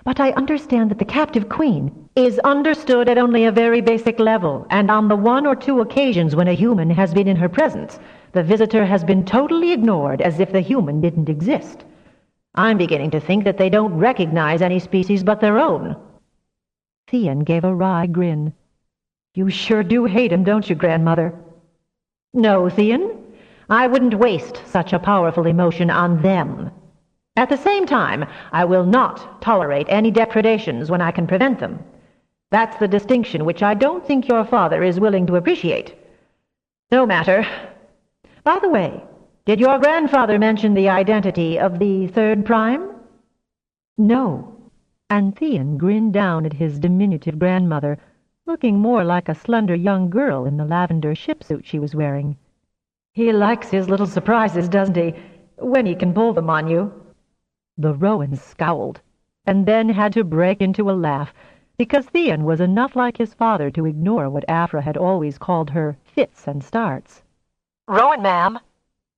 But I understand that the captive queen is understood at only a very basic level, and on the 1 or 2 occasions when a human has been in her presence, the visitor has been totally ignored as if the human didn't exist. I'm beginning to think that they don't recognize any species but their own." Theon gave a wry grin. "You sure do hate him, don't you, grandmother?" "No, Theon. I wouldn't waste such a powerful emotion on them. At the same time, I will not tolerate any depredations when I can prevent them. That's the distinction which I don't think your father is willing to appreciate. No matter. By the way, did your grandfather mention the identity of the third prime?" "No," and Theon grinned down at his diminutive grandmother, looking more like a slender young girl in the lavender shipsuit she was wearing. "He likes his little surprises, doesn't he, when he can pull them on you?" The Rowan scowled, and then had to break into a laugh, because Theon was enough like his father to ignore what Afra had always called her fits and starts. "Rowan, ma'am,"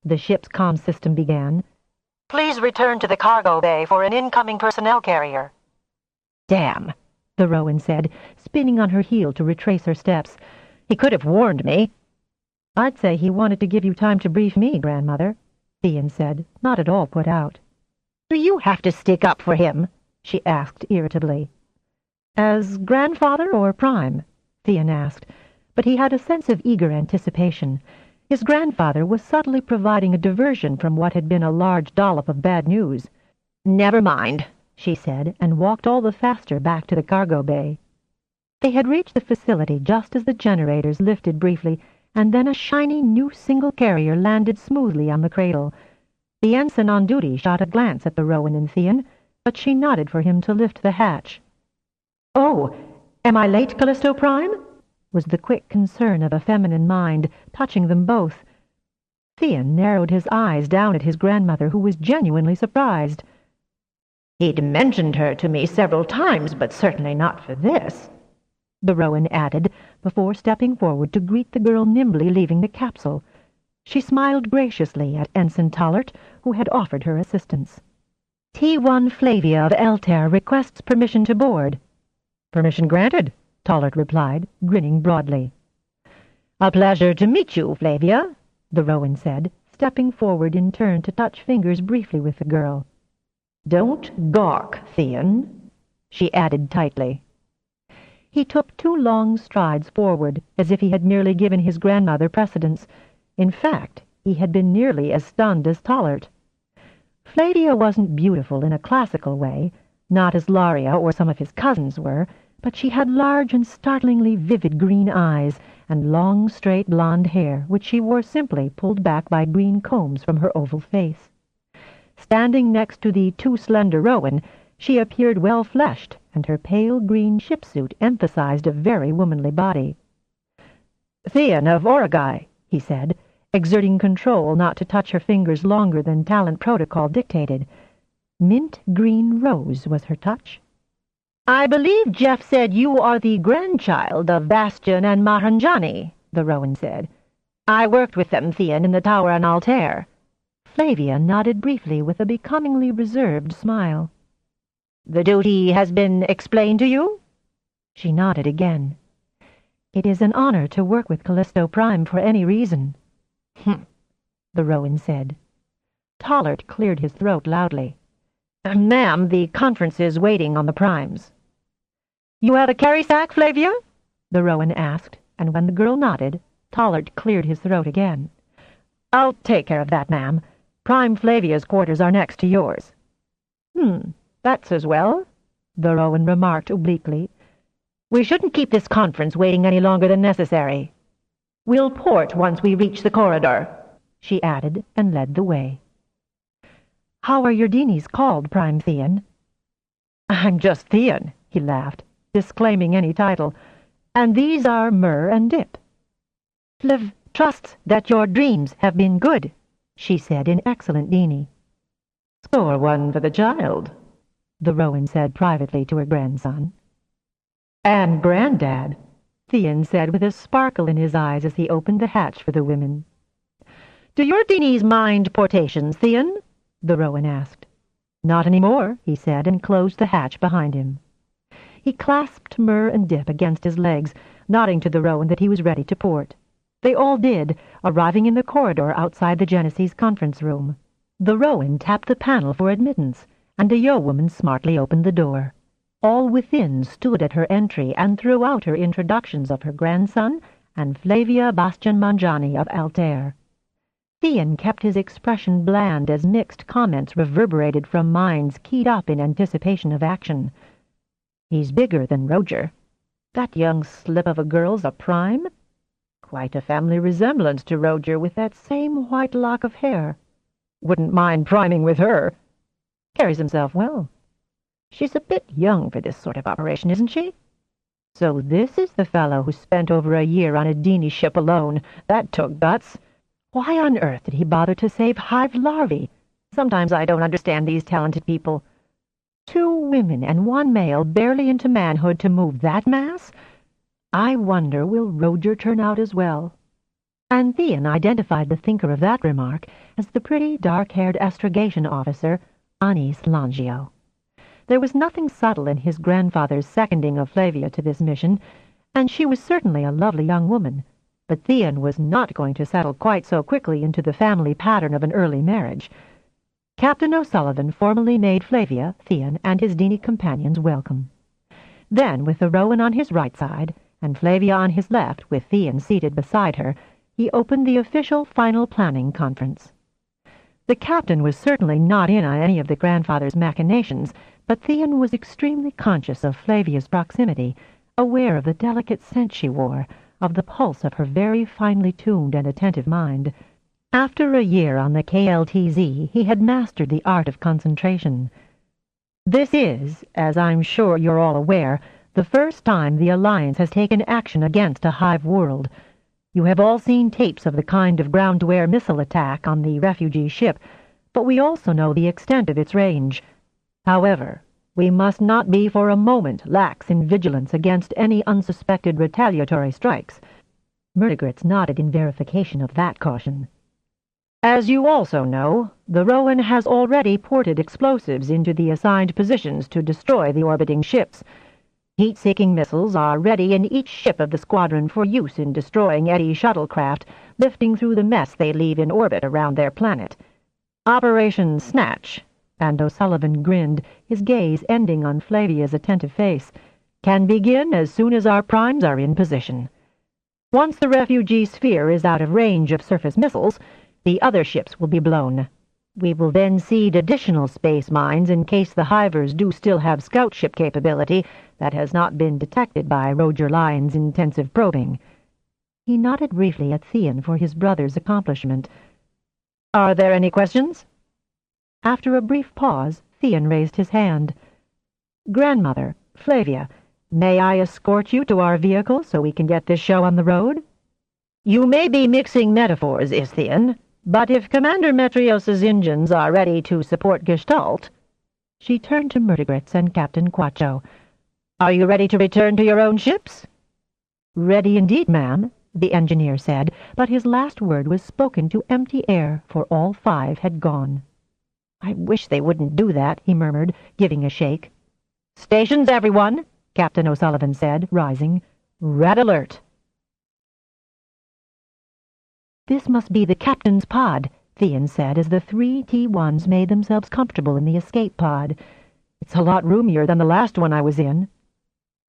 the ship's comm system began. "please return to the cargo bay for an incoming personnel carrier." "Damn," the Rowan said, spinning on her heel to retrace her steps. "He could have warned me." "I'd say he wanted to give you time to brief me, Grandmother," Theon said, not at all put out. "Do you have to stick up for him?" she asked irritably. "As grandfather or prime?" Theon asked, but he had a sense of eager anticipation. His grandfather was subtly providing a diversion from what had been a large dollop of bad news. "Never mind," she said, and walked all the faster back to the cargo bay. They had reached the facility just as the generators lifted briefly, and then a shiny new single carrier landed smoothly on the cradle. The ensign on duty shot a glance at the Rowan and Theon, but she nodded for him to lift the hatch. "Oh, am I late, Callisto Prime?" was the quick concern of a feminine mind, touching them both. Theon narrowed his eyes down at his grandmother, who was genuinely surprised. "He'd mentioned her to me several times, but certainly not for this," the Rowan added, before stepping forward to greet the girl nimbly leaving the capsule. She smiled graciously at Ensign Tollert, who had offered her assistance. "T1 Flavia of Altair requests permission to board." "Permission granted," Tollert replied, grinning broadly. "A pleasure to meet you, Flavia," the Rowan said, stepping forward in turn to touch fingers briefly with the girl. "Don't gawk, Theon," she added tightly. He took 2 long strides forward, as if he had merely given his grandmother precedence. In fact, he had been nearly as stunned as Tollert. Flavia wasn't beautiful in a classical way, not as Laria or some of his cousins were, but she had large and startlingly vivid green eyes and long, straight blonde hair, which she wore simply pulled back by green combs from her oval face. Standing next to the too-slender Rowan, she appeared well-fleshed, and her pale green shipsuit emphasized a very womanly body. "Theon of Origai," he said, exerting control not to touch her fingers longer than talent protocol dictated. Mint green rose was her touch. "I believe Jeff said you are the grandchild of Bastion and Maranjani," the Rowan said. "I worked with them, Theon, in the tower on Altair." Flavia nodded briefly with a becomingly reserved smile. "The duty has been explained to you?" She nodded again. "It is an honor to work with Callisto Prime for any reason." The Rowan said. Tollert cleared his throat loudly. "Ma'am, the conference is waiting on the primes." "You have a carry sack, Flavia?" the Rowan asked, and when the girl nodded, Tollert cleared his throat again. "I'll take care of that, ma'am. Prime Flavia's quarters are next to yours." That's as well," the Rowan remarked obliquely. "We shouldn't keep this conference waiting any longer than necessary. We'll port once we reach the corridor," she added, and led the way. "How are your Deenies called, Prime Theon?" "I'm just Theon," he laughed, disclaiming any title. "And these are Myrrh and Dip." "Fliv trusts that your dreams have been good," she said in excellent Deenie. "Score one for the child," the Rowan said privately to her grandson. "And Granddad," Theon said with a sparkle in his eyes as he opened the hatch for the women. "Do your Deenies mind portations, Theon?" the Rowan asked. "Not any more," he said, and closed the hatch behind him. He clasped Myrrh and Dip against his legs, nodding to the Rowan that he was ready to port. They all did, arriving in the corridor outside the Genesee's conference room. The Rowan tapped the panel for admittance, and a yeowoman smartly opened the door. All within stood at her entry and throughout her introductions of her grandson and Flavia Bastian-Mangiani of Altair. Theon kept his expression bland as mixed comments reverberated from minds keyed up in anticipation of action. "He's bigger than Roger. That young slip of a girl's a prime. Quite a family resemblance to Roger with that same white lock of hair. Wouldn't mind priming with her. Carries himself well. She's a bit young for this sort of operation, isn't she? So this is the fellow who spent over a year on a Deenie ship alone. That took guts. Why on earth did he bother to save Hive larvae? Sometimes I don't understand these talented people. Too women and one male barely into manhood to move that mass? I wonder, will Roger turn out as well? And Theon identified the thinker of that remark as the pretty, dark-haired astrogation officer, Anis Langio. There was nothing subtle in his grandfather's seconding of Flavia to this mission, and she was certainly a lovely young woman, but Theon was not going to settle quite so quickly into the family pattern of an early marriage. Captain O'Sullivan formally made Flavia, Theon, and his Dini companions welcome. Then, with the Rowan on his right side, and Flavia on his left, with Theon seated beside her, he opened the official final planning conference. The captain was certainly not in on any of the grandfather's machinations, but Theon was extremely conscious of Flavia's proximity, aware of the delicate scent she wore, of the pulse of her very finely tuned and attentive mind. After a year on the KLTZ, he had mastered the art of concentration. This is, as I'm sure you're all aware, the first time the Alliance has taken action against a Hive world. You have all seen tapes of the kind of ground-to-air missile attack on the refugee ship, but we also know the extent of its range. However, we must not be for a moment lax in vigilance against any unsuspected retaliatory strikes. Murdigritz nodded in verification of that caution. As you also know, the Rowan has already ported explosives into the assigned positions to destroy the orbiting ships. Heat-seeking missiles are ready in each ship of the squadron for use in destroying Eddy shuttlecraft, lifting through the mess they leave in orbit around their planet. Operation Snatch, and O'Sullivan grinned, his gaze ending on Flavia's attentive face, can begin as soon as our primes are in position. Once the refugee sphere is out of range of surface missiles, the other ships will be blown. We will then seed additional space mines in case the Hivers do still have scout ship capability that has not been detected by Roger Lyon's intensive probing. He nodded briefly at Theon for his brother's accomplishment. Are there any questions? After a brief pause, Theon raised his hand. Grandmother, Flavia, may I escort you to our vehicle so we can get this show on the road? You may be mixing metaphors, Theon, but if Commander Metrios's engines are ready to support Gestalt... She turned to Murdigritz and Captain Quacho. Are you ready to return to your own ships? Ready indeed, ma'am, the engineer said, but his last word was spoken to empty air, for all five had gone. I wish they wouldn't do that, he murmured, giving a shake. Stations, everyone, Captain O'Sullivan said, rising. Red alert. This must be the captain's pod, Theon said, as the three T-1s made themselves comfortable in the escape pod. It's a lot roomier than the last one I was in.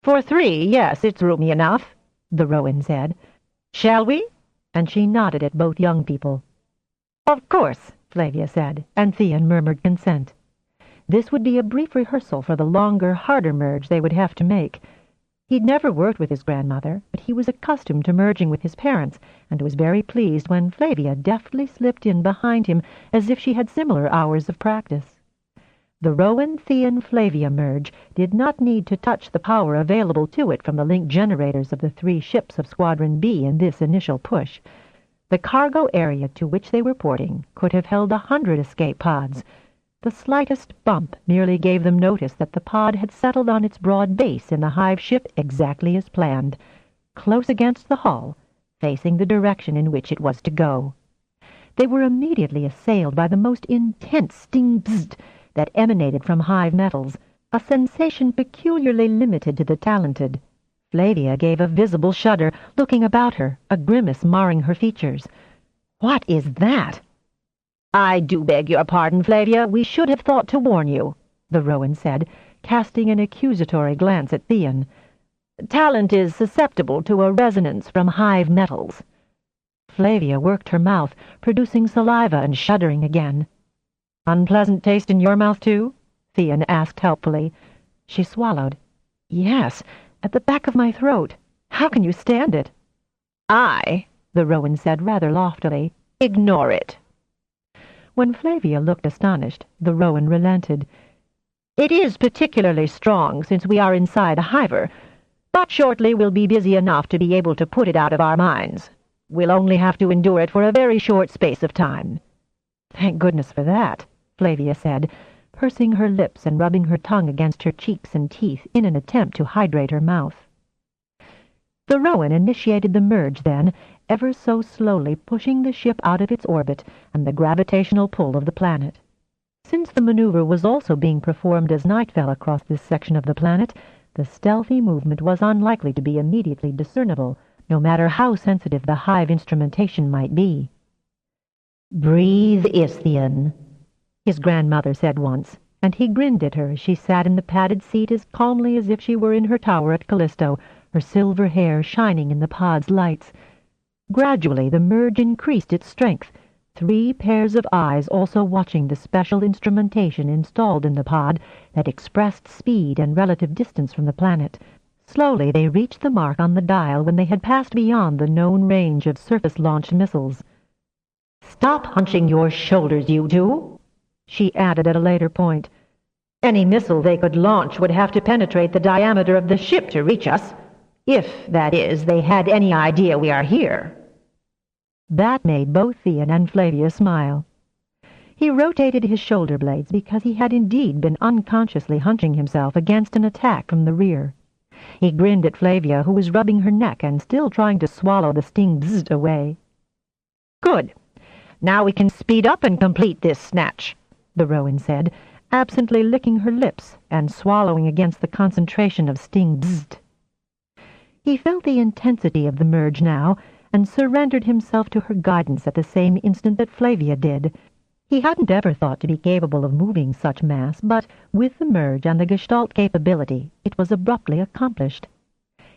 For three, yes, it's roomy enough, the Rowan said. Shall we? And she nodded at both young people. Of course, Flavia said, and Theon murmured consent. This would be a brief rehearsal for the longer, harder merge they would have to make. He'd never worked with his grandmother, but he was accustomed to merging with his parents, and was very pleased when Flavia deftly slipped in behind him as if she had similar hours of practice. The Rowan-Theon-Flavia merge did not need to touch the power available to it from the link generators of the three ships of Squadron B in this initial push. The cargo area to which they were porting could have held 100 escape pods. The slightest bump merely gave them notice that the pod had settled on its broad base in the Hive ship exactly as planned, close against the hull, facing the direction in which it was to go. They were immediately assailed by the most intense sting-bzzzt that emanated from Hive metals, a sensation peculiarly limited to the talented. Flavia gave a visible shudder, looking about her, a grimace marring her features. What is that? I do beg your pardon, Flavia. We should have thought to warn you, the Rowan said, casting an accusatory glance at Theon. Talent is susceptible to a resonance from Hive metals. Flavia worked her mouth, producing saliva and shuddering again. Unpleasant taste in your mouth, too? Theon asked helpfully. She swallowed. Yes, at the back of my throat. How can you stand it? I, the Rowan said rather loftily, ignore it. When Flavia looked astonished, the Rowan relented. It is particularly strong since we are inside a hiver, but shortly we'll be busy enough to be able to put it out of our minds. We'll only have to endure it for a very short space of time. Thank goodness for that, Flavia said, pursing her lips and rubbing her tongue against her cheeks and teeth in an attempt to hydrate her mouth. The Rowan initiated the merge then, ever so slowly pushing the ship out of its orbit and the gravitational pull of the planet. Since the maneuver was also being performed as night fell across this section of the planet, the stealthy movement was unlikely to be immediately discernible, no matter how sensitive the Hive instrumentation might be. "Breathe, Isthmian," his grandmother said once, and he grinned at her as she sat in the padded seat as calmly as if she were in her tower at Callisto, her silver hair shining in the pod's lights. Gradually the merge increased its strength, 3 pairs of eyes also watching the special instrumentation installed in the pod that expressed speed and relative distance from the planet. Slowly they reached the mark on the dial when they had passed beyond the known range of surface-launched missiles. "Stop hunching your shoulders, you two," she added at a later point. "Any missile they could launch would have to penetrate the diameter of the ship to reach us, if, that is, they had any idea we are here." That made both Theon and Flavia smile. He rotated his shoulder blades because he had indeed been unconsciously hunching himself against an attack from the rear. He grinned at Flavia, who was rubbing her neck and still trying to swallow the sting bzzzt away. "Good. Now we can speed up and complete this snatch," the Rowan said, absently licking her lips and swallowing against the concentration of sting bzzzt. He felt the intensity of the merge now, and surrendered himself to her guidance at the same instant that Flavia did. He hadn't ever thought to be capable of moving such mass, but with the merge and the Gestalt capability, it was abruptly accomplished.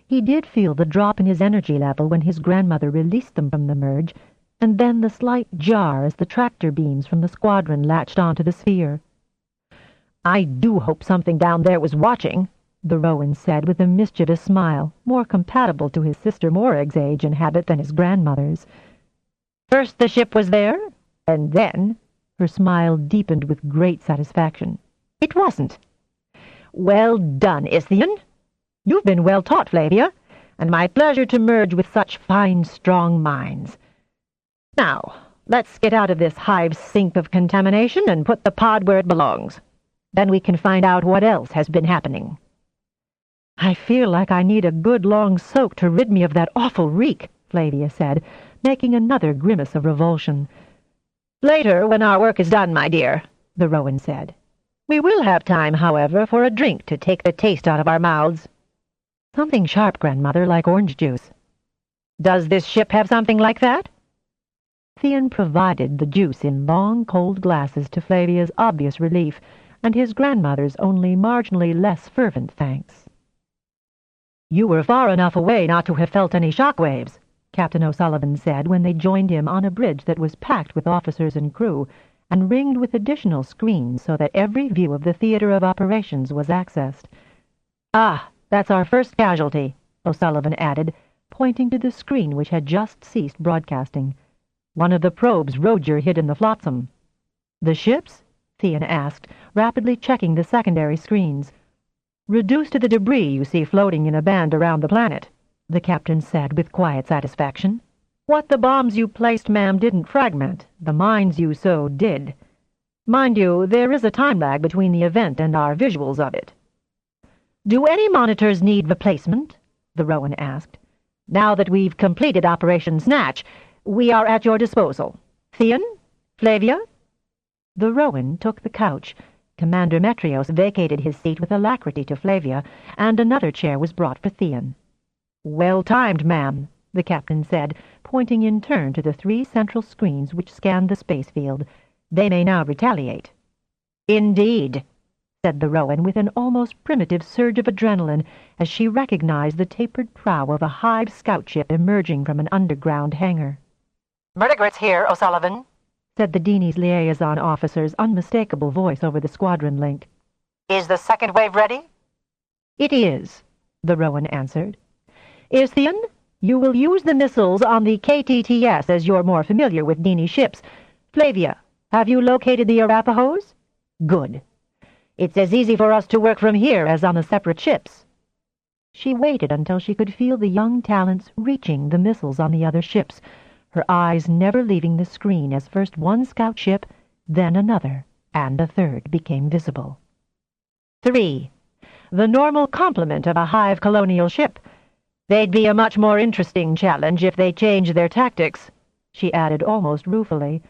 He did feel the drop in his energy level when his grandmother released them from the merge, and then the slight jar as the tractor beams from the squadron latched onto the sphere. "I do hope something down there was watching," the Rowan said with a mischievous smile, more compatible to his sister Morag's age and habit than his grandmother's. "First the ship was there, and then—" her smile deepened with great satisfaction. "It wasn't." "Well done, Isthmian. You've been well taught, Flavia, and my pleasure to merge with such fine, strong minds. Now, let's get out of this Hive sink of contamination and put the pod where it belongs. Then we can find out what else has been happening." "I feel like I need a good long soak to rid me of that awful reek," Flavia said, making another grimace of revulsion. "Later, when our work is done, my dear," the Rowan said. "We will have time, however, for a drink to take the taste out of our mouths." "Something sharp, Grandmother, like orange juice." "Does this ship have something like that?" Theon provided the juice in long, cold glasses to Flavia's obvious relief, and his grandmother's only marginally less fervent thanks. "You were far enough away not to have felt any shock waves," Captain O'Sullivan said when they joined him on a bridge that was packed with officers and crew, and ringed with additional screens so that every view of the theater of operations was accessed. "Ah, that's our first casualty," O'Sullivan added, pointing to the screen which had just ceased broadcasting. "One of the probes Roger hid in the flotsam." "The ships?" Theon asked, rapidly checking the secondary screens. "Reduced to the debris you see floating in a band around the planet," the captain said with quiet satisfaction. "What the bombs you placed, ma'am, didn't fragment, the mines you sowed did. Mind you, there is a time lag between the event and our visuals of it." "Do any monitors need replacement?" the Rowan asked. "Now that we've completed Operation Snatch, we are at your disposal. Theon? Flavia?" The Rowan took the couch. Commander Metrios vacated his seat with alacrity to Flavia, and another chair was brought for Theon. "Well timed, ma'am," the captain said, pointing in turn to the 3 central screens which scanned the space field. "They may now retaliate." "Indeed," said the Rowan with an almost primitive surge of adrenaline as she recognized the tapered prow of a Hive scout ship emerging from an underground hangar. "Murdergrit's here, O'Sullivan," said the Dini's liaison officer's unmistakable voice over the squadron link. "Is the second wave ready?" "It is," the Rowan answered. "Isthmian, you will use the missiles on the KTTS as you're more familiar with Dini ships. Flavia, have you located the Arapahoes? Good. It's as easy for us to work from here as on the separate ships." She waited until she could feel the young talents reaching the missiles on the other ships, her eyes never leaving the screen as first one scout ship, then another, and a third became visible. 3. The normal complement of a Hive colonial ship. They'd be a much more interesting challenge if they changed their tactics, she added almost ruefully.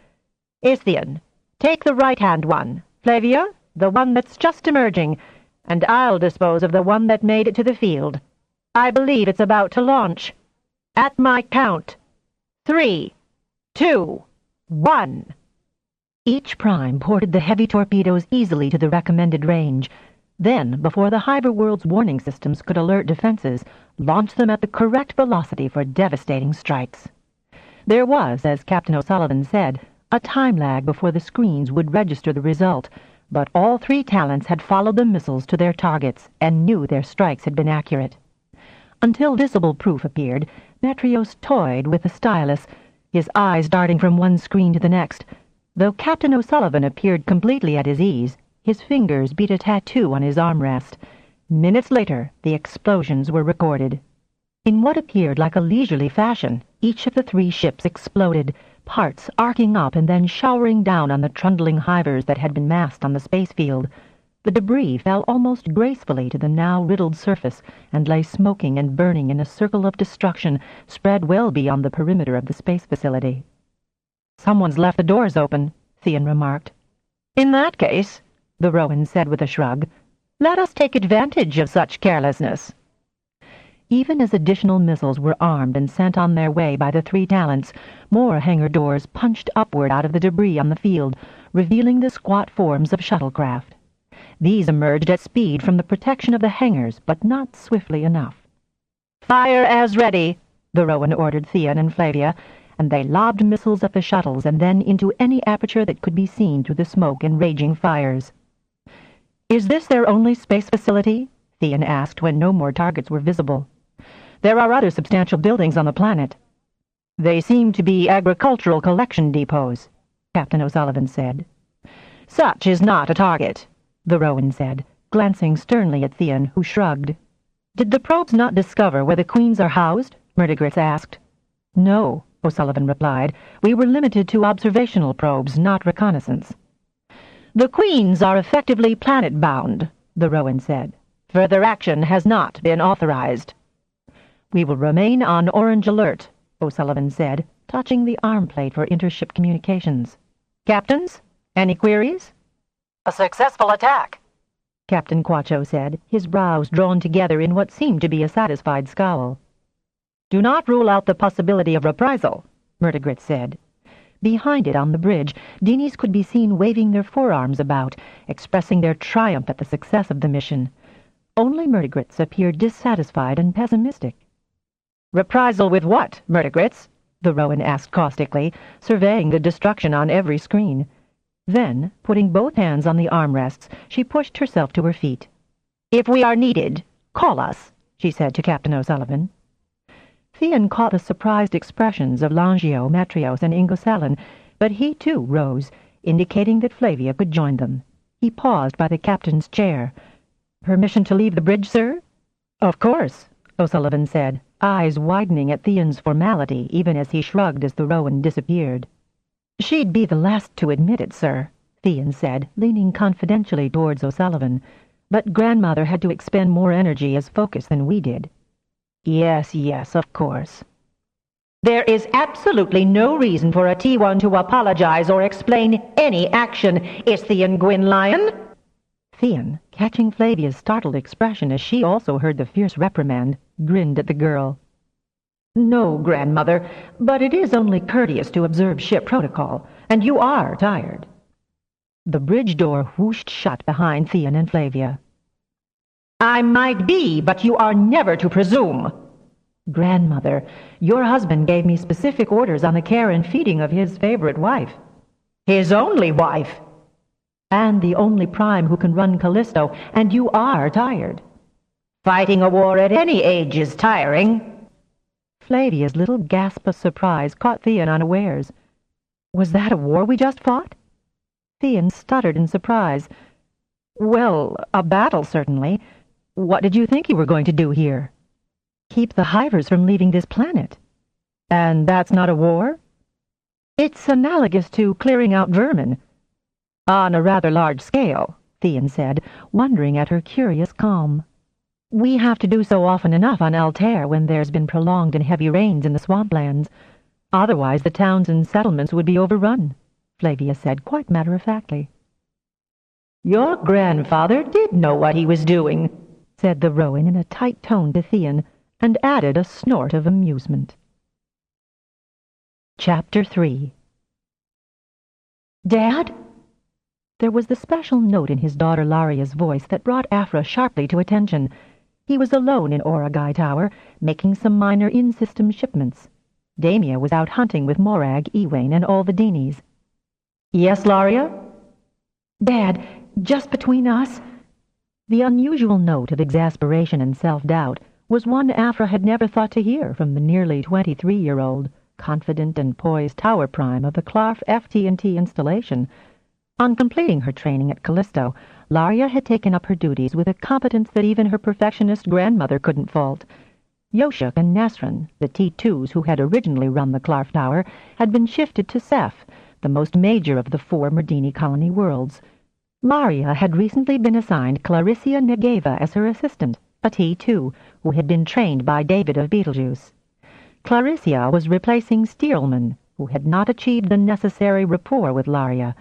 Isthien, take the right-hand one. Flavia, the one that's just emerging, and I'll dispose of the one that made it to the field. I believe it's about to launch. At my count. 3, 2, 1. Each prime ported the heavy torpedoes easily to the recommended range. Then, before the Hyperworld's warning systems could alert defenses, launched them at the correct velocity for devastating strikes. There was, as Captain O'Sullivan said, a time lag before the screens would register the result, but all three talents had followed the missiles to their targets and knew their strikes had been accurate. Until visible proof appeared, Metrios toyed with the stylus, his eyes darting from one screen to the next. Though Captain O'Sullivan appeared completely at his ease, his fingers beat a tattoo on his armrest. Minutes later, the explosions were recorded. In what appeared like a leisurely fashion, each of the three ships exploded, parts arcing up and then showering down on the trundling hivers that had been massed on the space field. The debris fell almost gracefully to the now riddled surface and lay smoking and burning in a circle of destruction spread well beyond the perimeter of the space facility. "Someone's left the doors open," Theon remarked. "In that case," the Rowan said with a shrug, "let us take advantage of such carelessness." Even as additional missiles were armed and sent on their way by the three talents, more hangar doors punched upward out of the debris on the field, revealing the squat forms of shuttlecraft. These emerged at speed from the protection of the hangars, but not swiftly enough. "Fire as ready," the Rowan ordered Theon and Flavia, and they lobbed missiles at the shuttles and then into any aperture that could be seen through the smoke and raging fires. "Is this their only space facility?" Theon asked when no more targets were visible. "There are other substantial buildings on the planet." "They seem to be agricultural collection depots," Captain O'Sullivan said. "Such is not a target," the Rowan said, glancing sternly at Theon, who shrugged. "Did the probes not discover where the queens are housed?" Murdigritz asked. "No," O'Sullivan replied. "We were limited to observational probes, not reconnaissance." "The queens are effectively planet-bound," the Rowan said. "Further action has not been authorized." "We will remain on orange alert," O'Sullivan said, touching the arm plate for intership communications. "Captains, any queries?" "A successful attack," Captain Quacho said, his brows drawn together in what seemed to be a satisfied scowl. "Do not rule out the possibility of reprisal," Murdigritz said. Behind it on the bridge, Dinis could be seen waving their forearms about, expressing their triumph at the success of the mission. Only Murdigritz appeared dissatisfied and pessimistic. "Reprisal with what, Murdigritz?" the Rowan asked caustically, surveying the destruction on every screen. Then, putting both hands on the armrests, she pushed herself to her feet. "If we are needed, call us," she said to Captain O'Sullivan. Theon caught the surprised expressions of Langio, Metrios, and Ingosellen, but he too rose, indicating that Flavia could join them. He paused by the captain's chair. "Permission to leave the bridge, sir?" "Of course," O'Sullivan said, eyes widening at Theon's formality even as he shrugged as the Rowan disappeared. "She'd be the last to admit it, sir," Theon said, leaning confidentially towards O'Sullivan. "But Grandmother had to expend more energy as focus than we did." Yes, of course." "There is absolutely no reason for a T1 to apologize or explain any action, Isthien Gwyn Lyon." Theon, catching Flavia's startled expression as she also heard the fierce reprimand, grinned at the girl. "No, Grandmother, but it is only courteous to observe ship protocol, and you are tired." The bridge door whooshed shut behind Theon and Flavia. "I might be, but you are never to presume." "Grandmother, your husband gave me specific orders on the care and feeding of his favorite wife." "His only wife?" "And the only prime who can run Callisto, and you are tired." "Fighting a war at any age is tiring." Flavia's little gasp of surprise caught Theon unawares. "Was that a war we just fought?" Theon stuttered in surprise. "Well, a battle, certainly. What did you think you were going to do here?" "Keep the Hivers from leaving this planet." "And that's not a war?" "It's analogous to clearing out vermin." On a rather large scale, Theon said, wondering at her curious calm. We have to do so often enough on Altair when there's been prolonged and heavy rains in the swamplands. Otherwise the towns and settlements would be overrun, Flavia said quite matter-of-factly. Your grandfather did know what he was doing, said the Rowan in a tight tone to Theon, and added a snort of amusement. Chapter 3. Dad? There was the special note in his daughter Laria's voice that brought Aphra sharply to attention. He was alone in Oragai Tower, making some minor in-system shipments. Damia was out hunting with Morag, Ewain, and all the Deenies. Yes, Laria? Dad, just between us? The unusual note of exasperation and self-doubt was one Aphra had never thought to hear from the nearly 23-year-old, confident and poised Tower Prime of the Clarf FT&T installation. On completing her training at Callisto, Laria had taken up her duties with a competence that even her perfectionist grandmother couldn't fault. Yoshuk and Nasrin, the T2s who had originally run the Clarf Tower, had been shifted to Ceph, the most major of the 4 Merdini colony worlds. Laria had recently been assigned Clarissa Negeva as her assistant, a T2, who had been trained by David of Betelgeuse. Clarissa was replacing Steelman, who had not achieved the necessary rapport with Laria.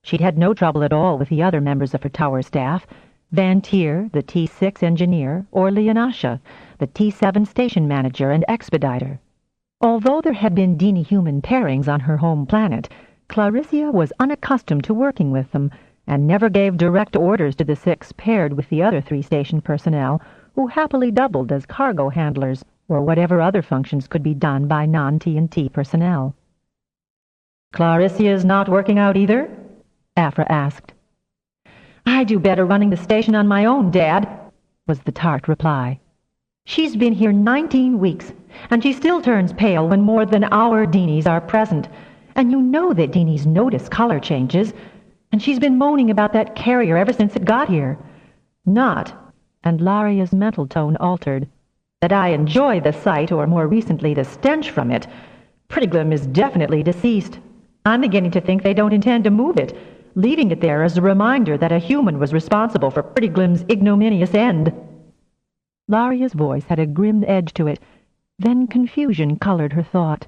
She'd had no trouble at all with the other members of her tower staff, Van Tier, the T6 engineer, or Leonasha, the T7 station manager and expediter. Although there had been Deeni-human pairings on her home planet, Clarissa was unaccustomed to working with them, and never gave direct orders to the 6 paired with the other 3 station personnel, who happily doubled as cargo handlers, or whatever other functions could be done by non-TNT personnel. Clarissa's not working out either? Aphra asked. I do better running the station on my own, Dad, was the tart reply. She's been here 19 weeks, and she still turns pale when more than our Deenies are present, and you know that Deenies notice color changes, and she's been moaning about that carrier ever since it got here. Not, and Laria's mental tone altered, that I enjoy the sight, or more recently the stench from it. Prittigrim is definitely deceased. I'm beginning to think they don't intend to move it, leaving it there as a reminder that a human was responsible for Prittigrim's ignominious end. Laria's voice had a grim edge to it, then confusion colored her thought.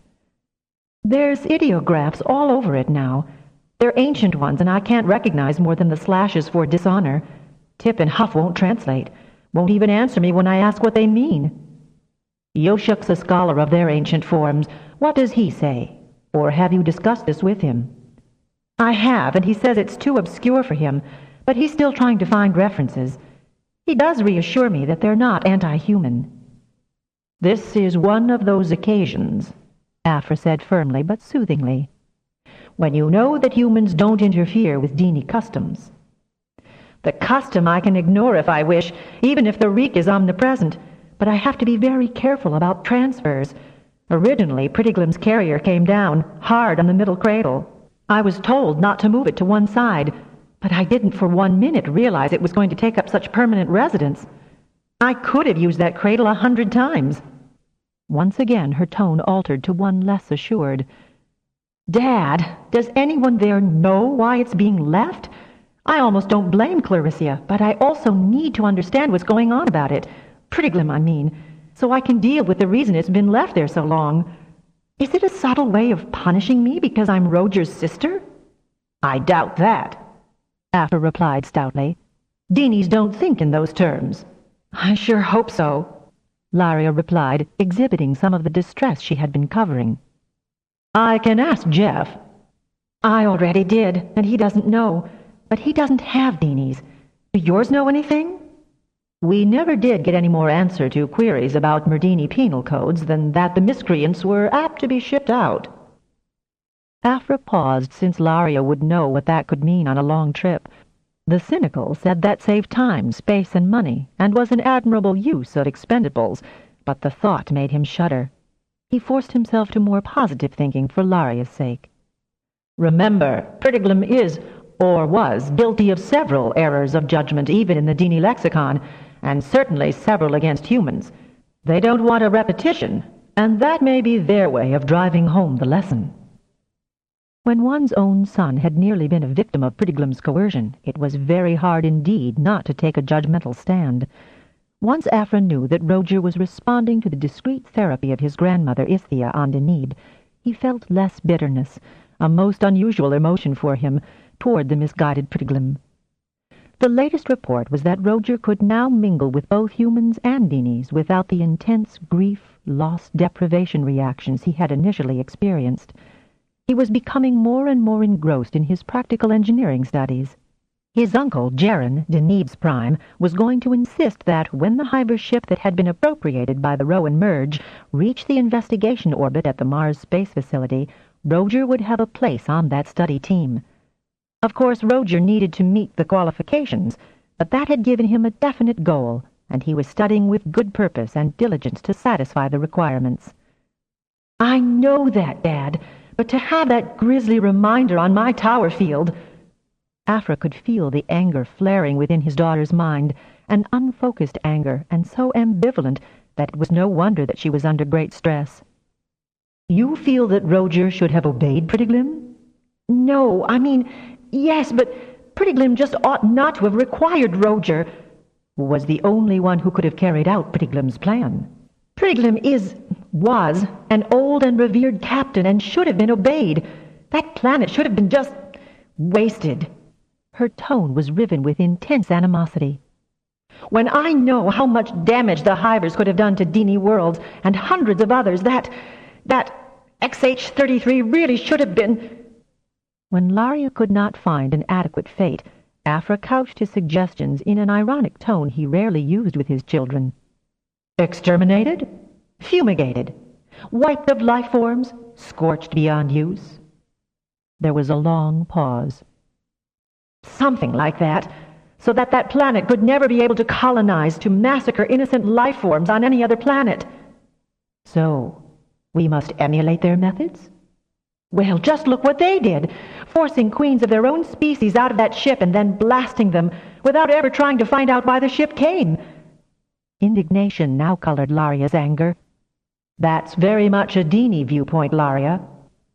There's ideographs all over it now. They're ancient ones, and I can't recognize more than the slashes for dishonor. Tip and Huff won't translate, won't even answer me when I ask what they mean. Yoshuk's a scholar of their ancient forms. What does he say? Or have you discussed this with him? I have, and he says it's too obscure for him, but he's still trying to find references. He does reassure me that they're not anti-human. This is one of those occasions, Aphra said firmly but soothingly, when you know that humans don't interfere with Deeni customs. The custom I can ignore if I wish, even if the reek is omnipresent, but I have to be very careful about transfers. Originally, Prittigrim's carrier came down, hard on the middle cradle. I was told not to move it to one side, but I didn't for 1 minute realize it was going to take up such permanent residence. I could have used that cradle 100 times. Once again her tone altered to one less assured. Dad, does anyone there know why it's being left? I almost don't blame Clarissa, but I also need to understand what's going on about it. Prittigrim, I mean, so I can deal with the reason it's been left there so long. Is it a subtle way of punishing me because I'm Roger's sister? I doubt that, Aphra replied stoutly. Deenies don't think in those terms. I sure hope so, Laria replied, exhibiting some of the distress she had been covering. I can ask Jeff. I already did, and he doesn't know. But he doesn't have Deenies. Do yours know anything? We never did get any more answer to queries about Merdini penal codes than that the miscreants were apt to be shipped out. Aphra paused, since Laria would know what that could mean on a long trip. The cynical said that saved time, space, and money, and was an admirable use of expendables, but the thought made him shudder. He forced himself to more positive thinking for Laria's sake. Remember, Prittigrim is, or was, guilty of several errors of judgment even in the Deeni lexicon, and certainly several against humans. They don't want a repetition, and that may be their way of driving home the lesson. When one's own son had nearly been a victim of Prettiglim's coercion, it was very hard indeed not to take a judgmental stand. Once Aphra knew that Roger was responding to the discreet therapy of his grandmother Isthia on Deneb, he felt less bitterness, a most unusual emotion for him, toward the misguided Prettiglim. The latest report was that Roger could now mingle with both humans and Dinis without the intense grief, loss, deprivation reactions he had initially experienced. He was becoming more and more engrossed in his practical engineering studies. His uncle, Jaren, Deneb's prime, was going to insist that when the Hive ship that had been appropriated by the Rowan Merge reached the investigation orbit at the Mars Space Facility, Roger would have a place on that study team. Of course, Roger needed to meet the qualifications, but that had given him a definite goal, and he was studying with good purpose and diligence to satisfy the requirements. "I know that, Dad, but to have that grisly reminder on my tower field—" Aphra could feel the anger flaring within his daughter's mind, an unfocused anger, and so ambivalent that it was no wonder that she was under great stress. "You feel that Roger should have obeyed Prettiglim?" "No, I mean, yes, but Prettiglim just ought not to have required Roger, who was the only one who could have carried out Prettiglim's plan. Prettiglim was an old and revered captain and should have been obeyed. That planet should have been just wasted." Her tone was riven with intense animosity. "When I know how much damage the Hivers could have done to Dini worlds and hundreds of others, that XH-33 really should have been—" When Laria could not find an adequate fate, Aphra couched his suggestions in an ironic tone he rarely used with his children. "Exterminated? Fumigated? Wiped of life forms? Scorched beyond use?" There was a long pause. "Something like that, so that that planet could never be able to colonize, to massacre innocent life forms on any other planet." "So, we must emulate their methods?" "Well, just look what they did, forcing queens of their own species out of that ship and then blasting them, without ever trying to find out why the ship came." Indignation now colored Laria's anger. "That's very much a Dini viewpoint, Laria."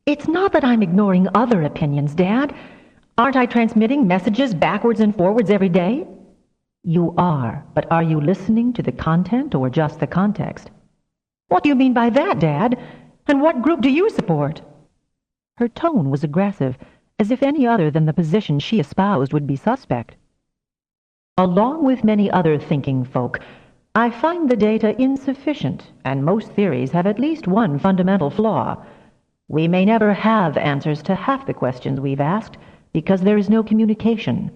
"It's not that I'm ignoring other opinions, Dad. Aren't I transmitting messages backwards and forwards every day?" "You are, but are you listening to the content or just the context?" "What do you mean by that, Dad? And what group do you support?" Her tone was aggressive, as if any other than the position she espoused would be suspect. "Along with many other thinking folk, I find the data insufficient, and most theories have at least one fundamental flaw. We may never have answers to half the questions we've asked, because there is no communication.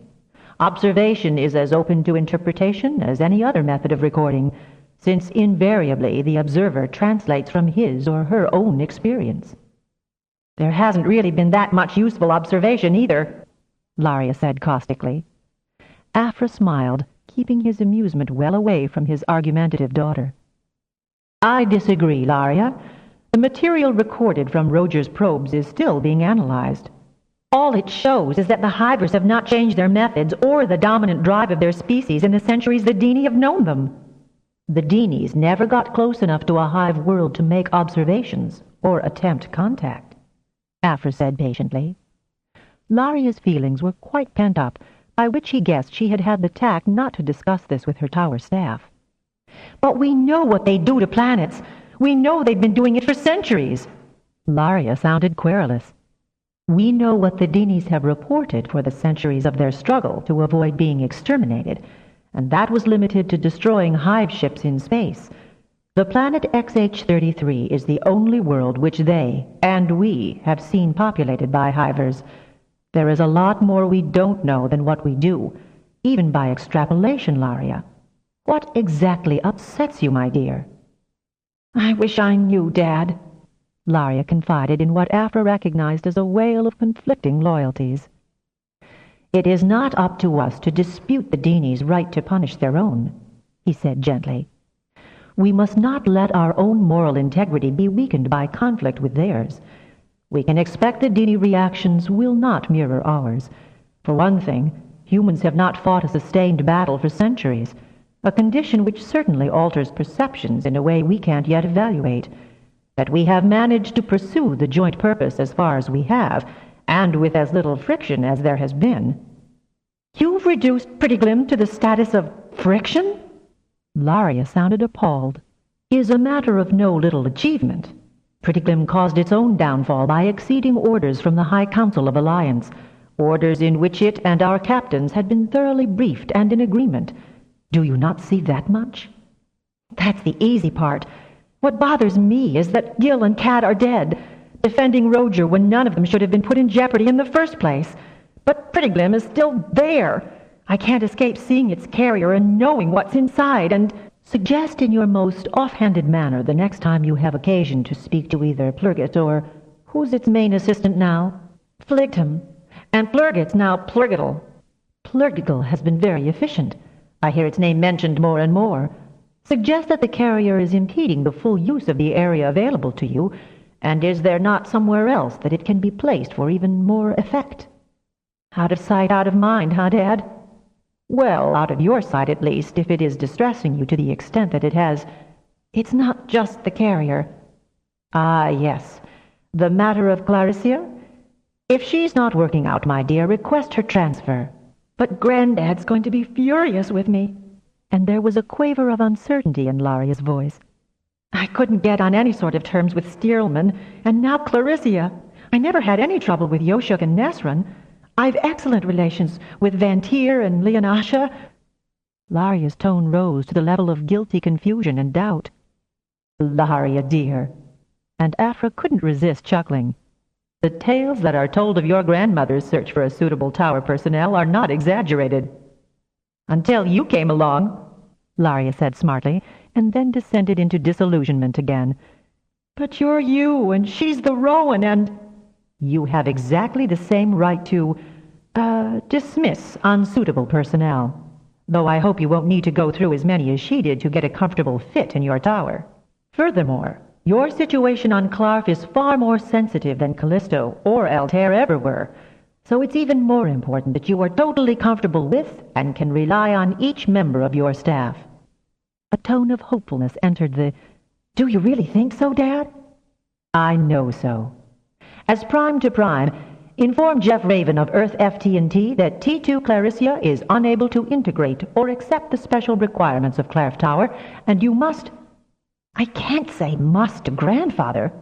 Observation is as open to interpretation as any other method of recording, since invariably the observer translates from his or her own experience." "There hasn't really been that much useful observation either," Laria said caustically. Aphra smiled, keeping his amusement well away from his argumentative daughter. "I disagree, Laria. The material recorded from Roger's probes is still being analyzed. All it shows is that the Hivers have not changed their methods or the dominant drive of their species in the centuries the Dini have known them. The Dinis never got close enough to a Hive world to make observations or attempt contact," Aphra said patiently. Laria's feelings were quite pent up, by which he guessed she had had the tact not to discuss this with her tower staff. "But we know what they do to planets. We know they've been doing it for centuries." Laria sounded querulous. "We know what the Dinis have reported for the centuries of their struggle to avoid being exterminated, and that was limited to destroying Hive ships in space. The planet XH-33 is the only world which they, and we, have seen populated by Hivers. There is a lot more we don't know than what we do, even by extrapolation, Laria. What exactly upsets you, my dear?" "I wish I knew, Dad," Laria confided in what Aphra recognized as a wail of conflicting loyalties. "It is not up to us to dispute the Dinis' right to punish their own," he said gently. "We must not let our own moral integrity be weakened by conflict with theirs. We can expect the Dini reactions will not mirror ours. For one thing, humans have not fought a sustained battle for centuries, a condition which certainly alters perceptions in a way we can't yet evaluate. That we have managed to pursue the joint purpose as far as we have, and with as little friction as there has been. You've reduced Prettyglim to the status of friction? Laria sounded appalled. Is a matter of no little achievement. Prettyglim caused its own downfall by exceeding orders from the High Council of Alliance, orders in which it and our captains had been thoroughly briefed and in agreement. Do you not see that much? That's the easy part. What bothers me is that Gil and Cat are dead, defending Roger when none of them should have been put in jeopardy in the first place. But Prettyglim is still there. I can't escape seeing its carrier and knowing what's inside, and... Suggest in your most offhanded manner the next time you have occasion to speak to either Plurgit or... Who's its main assistant now? Fligtum. And Plurgit's now Plurgital. Plurgital has been very efficient. I hear its name mentioned more and more. Suggest that the carrier is impeding the full use of the area available to you, and is there not somewhere else that it can be placed for even more effect? Out of sight, out of mind, huh, Dad? Well, out of your sight at least, if it is distressing you to the extent that it has. It's not just the carrier. Ah, yes. The matter of Clarissa? If she's not working out, my dear, request her transfer. But Granddad's going to be furious with me. And there was a quaver of uncertainty in Laria's voice. I couldn't get on any sort of terms with Stearlman, and now Clarissa. I never had any trouble with Yoshuk and Nesrun. I've excellent relations with Vantir and Leonasha. Laria's tone rose to the level of guilty confusion and doubt. Laria, dear. And Afra couldn't resist chuckling. The tales that are told of your grandmother's search for a suitable tower personnel are not exaggerated. Until you came along, Laria said smartly, and then descended into disillusionment again. But you're you, and she's the Rowan, and... You have exactly the same right to, dismiss unsuitable personnel. Though I hope you won't need to go through as many as she did to get a comfortable fit in your tower. Furthermore, your situation on Clarf is far more sensitive than Callisto or Altair ever were, so it's even more important that you are totally comfortable with and can rely on each member of your staff. A tone of hopefulness entered the... Do you really think so, Dad? I know so. As prime to prime, inform Jeff Raven of Earth FT&T that T2 Clarissa is unable to integrate or accept the special requirements of Clarf Tower, and you must... I can't say must to Grandfather.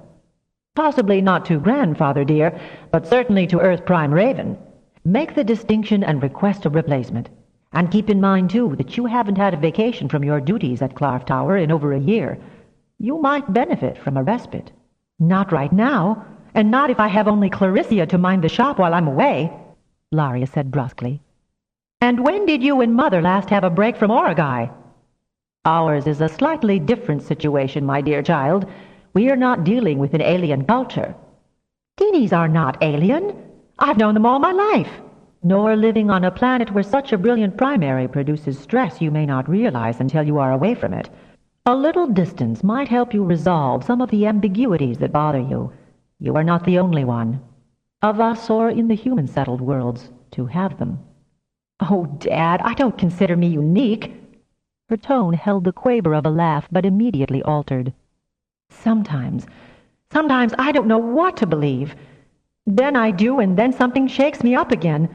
Possibly not to Grandfather, dear, but certainly to Earth Prime Raven. Make the distinction and request a replacement. And keep in mind, too, that you haven't had a vacation from your duties at Clarf Tower in over a year. You might benefit from a respite. Not right now. And not if I have only Clarissa to mind the shop while I'm away, Laria said brusquely. And when did you and Mother last have a break from Oragai? Ours is a slightly different situation, my dear child. We are not dealing with an alien culture. Teenies are not alien. I've known them all my life. Nor living on a planet where such a brilliant primary produces stress you may not realize until you are away from it. A little distance might help you resolve some of the ambiguities that bother you. You are not the only one, of us or in the human-settled worlds, to have them. Oh, Dad, I don't consider me unique. Her tone held the quaver of a laugh, but immediately altered. Sometimes I don't know what to believe. Then I do, and then something shakes me up again.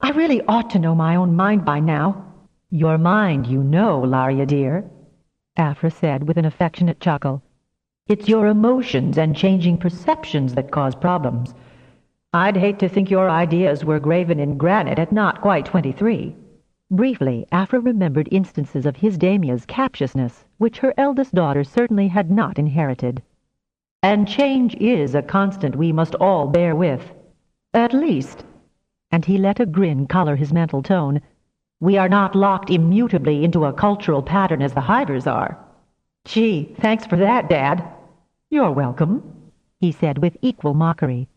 I really ought to know my own mind by now. Your mind, you know, Laria dear, Afra said with an affectionate chuckle. It's your emotions and changing perceptions that cause problems. I'd hate to think your ideas were graven in granite at not quite 23. Briefly, Afra remembered instances of his Damia's captiousness, which her eldest daughter certainly had not inherited. And change is a constant we must all bear with. At least, and he let a grin color his mental tone, we are not locked immutably into a cultural pattern as the Hivers are. Gee, thanks for that, Dad. You're welcome, he said with equal mockery.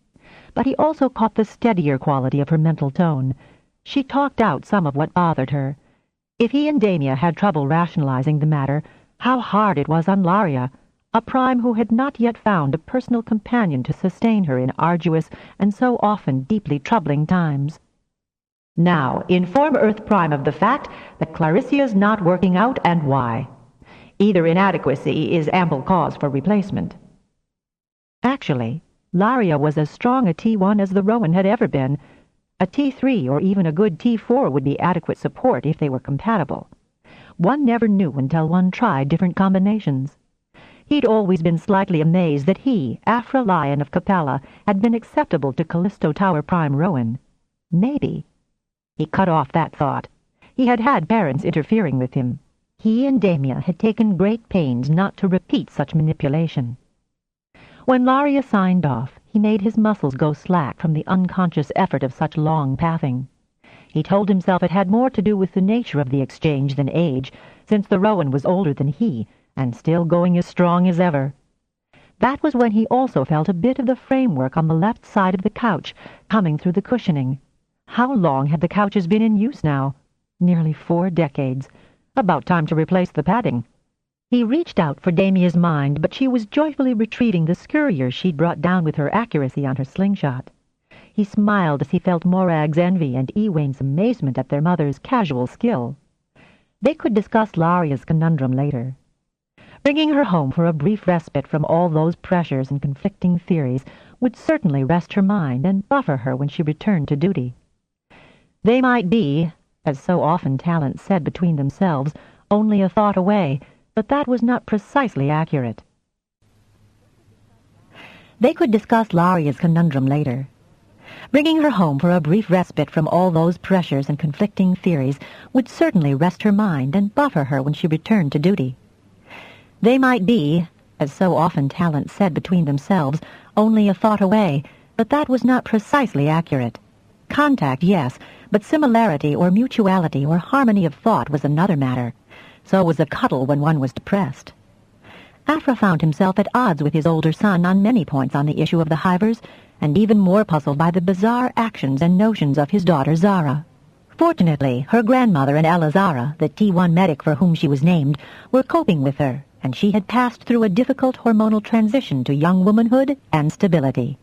But he also caught the steadier quality of her mental tone. She talked out some of what bothered her. If he and Damia had trouble rationalizing the matter, how hard it was on Laria, a prime who had not yet found a personal companion to sustain her in arduous and so often deeply troubling times. Now, inform Earth Prime of the fact that Clarissa's not working out and why. Either inadequacy is ample cause for replacement. Actually, Laria was as strong a T1 as the Rowan had ever been. A T3 or even a good T4 would be adequate support if they were compatible. One never knew until one tried different combinations. He'd always been slightly amazed that he, Afra Lyon of Capella, had been acceptable to Callisto Tower Prime Rowan. Maybe. He cut off that thought. He had had parents interfering with him. He and Damia had taken great pains not to repeat such manipulation. When Laria signed off, he made his muscles go slack from the unconscious effort of such long pathing. He told himself it had more to do with the nature of the exchange than age, since the Rowan was older than he, and still going as strong as ever. That was when he also felt a bit of the framework on the left side of the couch coming through the cushioning. How long had the couches been in use now? Nearly 4 decades. About time to replace the padding. He reached out for Damia's mind, but she was joyfully retrieving the scurriers she'd brought down with her accuracy on her slingshot. He smiled as he felt Morag's envy and Ewain's amazement at their mother's casual skill. They could discuss Laria's conundrum later. Bringing her home for a brief respite from all those pressures and conflicting theories would certainly rest her mind and buffer her when she returned to duty. They might be, as so often talents said between themselves, only a thought away, but that was not precisely accurate. They could discuss Laria's conundrum later. Bringing her home for a brief respite from all those pressures and conflicting theories would certainly rest her mind and buffer her when she returned to duty. They might be, as so often talents said between themselves, only a thought away, but that was not precisely accurate. Contact, yes, but similarity or mutuality or harmony of thought was another matter. So was a cuddle when one was depressed. Afra found himself at odds with his older son on many points on the issue of the Hivers, and even more puzzled by the bizarre actions and notions of his daughter Zara. Fortunately, her grandmother and Ella Zara, the T1 medic for whom she was named, were coping with her, and she had passed through a difficult hormonal transition to young womanhood and stability.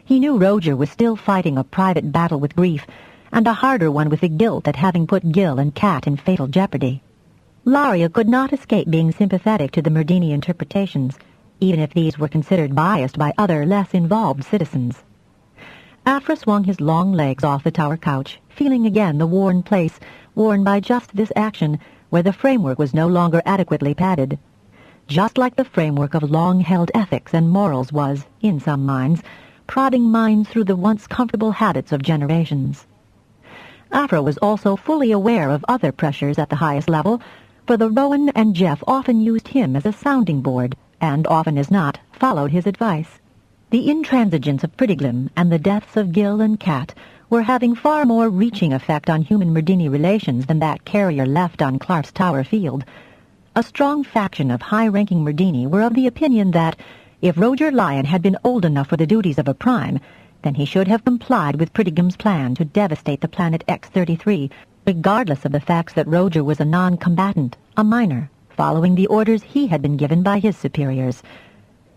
He knew Roger was still fighting a private battle with grief, and a harder one with the guilt at having put Gil and Kat in fatal jeopardy. Laria could not escape being sympathetic to the Merdini interpretations, even if these were considered biased by other, less involved citizens. Afra swung his long legs off the tower couch, feeling again the worn place, worn by just this action, where the framework was no longer adequately padded. Just like the framework of long-held ethics and morals was, in some minds, prodding minds through the once comfortable habits of generations. Afra was also fully aware of other pressures at the highest level, for the Rowan and Jeff often used him as a sounding board, and often as not, followed his advice. The intransigence of Prettiglim and the deaths of Gil and Kat were having far more reaching effect on human Merdini relations than that carrier left on Clark's Tower field. A strong faction of high-ranking Merdini were of the opinion that, if Roger Lyon had been old enough for the duties of a prime, then he should have complied with Prettiglim's plan to devastate the planet X-33, regardless of the facts that Roger was a non-combatant, a minor, following the orders he had been given by his superiors.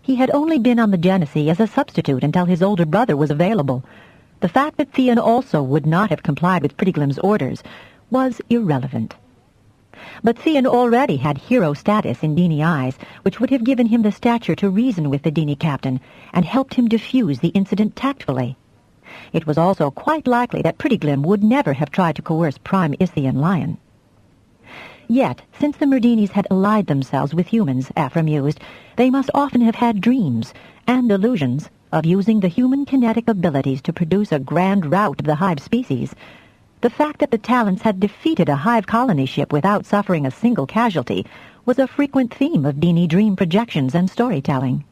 He had only been on the Genesee as a substitute until his older brother was available. The fact that Theon also would not have complied with Prettiglim's orders was irrelevant. But Theon already had hero status in Dini eyes, which would have given him the stature to reason with the Dini captain and helped him defuse the incident tactfully. It was also quite likely that Prettiglim would never have tried to coerce Prime Isthien Lyon. Yet, since the Merdinis had allied themselves with humans, Afra mused, they must often have had dreams and illusions of using the human kinetic abilities to produce a grand rout of the Hive species. The fact that the Talents had defeated a Hive colony ship without suffering a single casualty was a frequent theme of Dini dream projections and storytelling.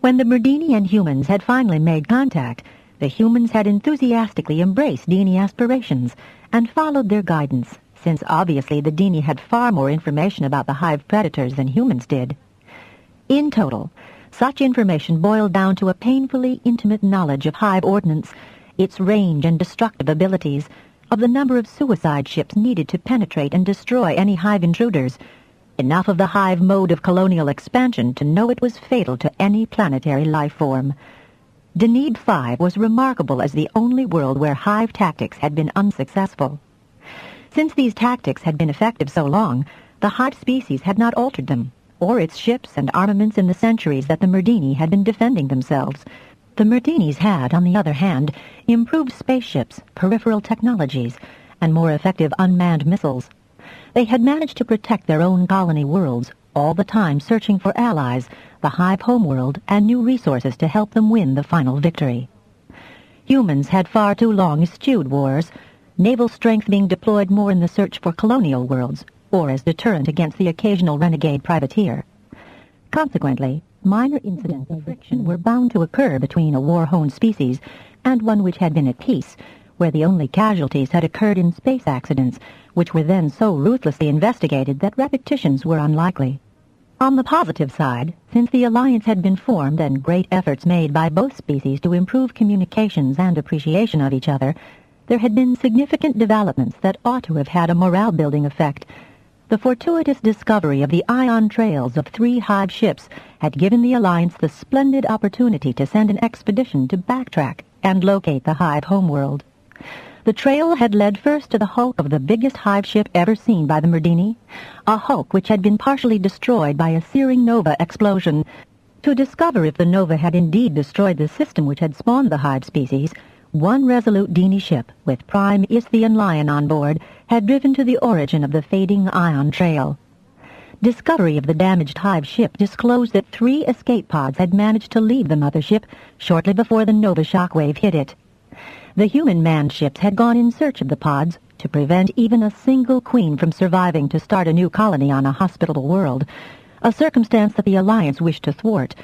When the Merdini and humans had finally made contact, the humans had enthusiastically embraced Dini aspirations and followed their guidance, since obviously the Dini had far more information about the Hive predators than humans did. In total, such information boiled down to a painfully intimate knowledge of Hive ordnance, its range and destructive abilities, of the number of suicide ships needed to penetrate and destroy any Hive intruders, enough of the Hive mode of colonial expansion to know it was fatal to any planetary life form. Deneb 5 was remarkable as the only world where Hive tactics had been unsuccessful. Since these tactics had been effective so long, the Hive species had not altered them, or its ships and armaments in the centuries that the Merdini had been defending themselves. The Merdinis had, on the other hand, improved spaceships, peripheral technologies, and more effective unmanned missiles. They had managed to protect their own colony worlds, all the time searching for allies, the Hive homeworld, and new resources to help them win the final victory. Humans had far too long eschewed wars, naval strength being deployed more in the search for colonial worlds, or as deterrent against the occasional renegade privateer. Consequently, minor incidents of friction were bound to occur between a war-honed species and one which had been at peace, where the only casualties had occurred in space accidents, which were then so ruthlessly investigated that repetitions were unlikely. On the positive side, since the alliance had been formed and great efforts made by both species to improve communications and appreciation of each other, there had been significant developments that ought to have had a morale-building effect. The fortuitous discovery of the ion trails of 3 Hive ships had given the alliance the splendid opportunity to send an expedition to backtrack and locate the Hive homeworld. The trail had led first to the hulk of the biggest Hive ship ever seen by the Merdini, a hulk which had been partially destroyed by a searing nova explosion. To discover if the nova had indeed destroyed the system which had spawned the Hive species, one resolute Dini ship, with prime Isthmian Lyon on board, had driven to the origin of the fading ion trail. Discovery of the damaged Hive ship disclosed that 3 escape pods had managed to leave the mothership shortly before the nova shockwave hit it. The human-manned ships had gone in search of the pods to prevent even a single queen from surviving to start a new colony on a hospitable world, a circumstance that the Alliance wished to thwart.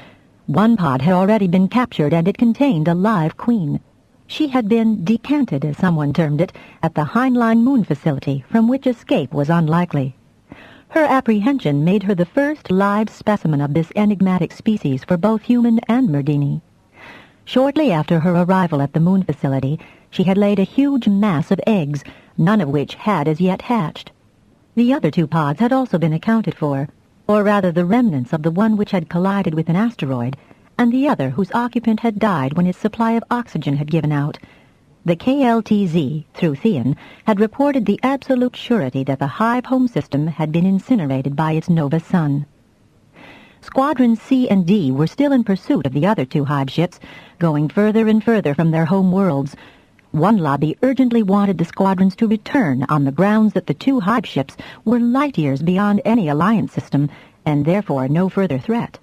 One pod had already been captured, and it contained a live queen. She had been decanted, as someone termed it, at the Heinlein moon facility, from which escape was unlikely. Her apprehension made her the first live specimen of this enigmatic species for both human and Merdini. Shortly after her arrival at the moon facility, she had laid a huge mass of eggs, none of which had as yet hatched. The other 2 pods had also been accounted for, or rather the remnants of the one which had collided with an asteroid, and the other whose occupant had died when its supply of oxygen had given out. The KLTZ, through Theon, had reported the absolute surety that the Hive home system had been incinerated by its nova sun. Squadrons C and D were still in pursuit of the other 2 Hive ships, going further and further from their home worlds. One lobby urgently wanted the squadrons to return on the grounds that the 2 Hive ships were light years beyond any alliance system, and therefore no further threat.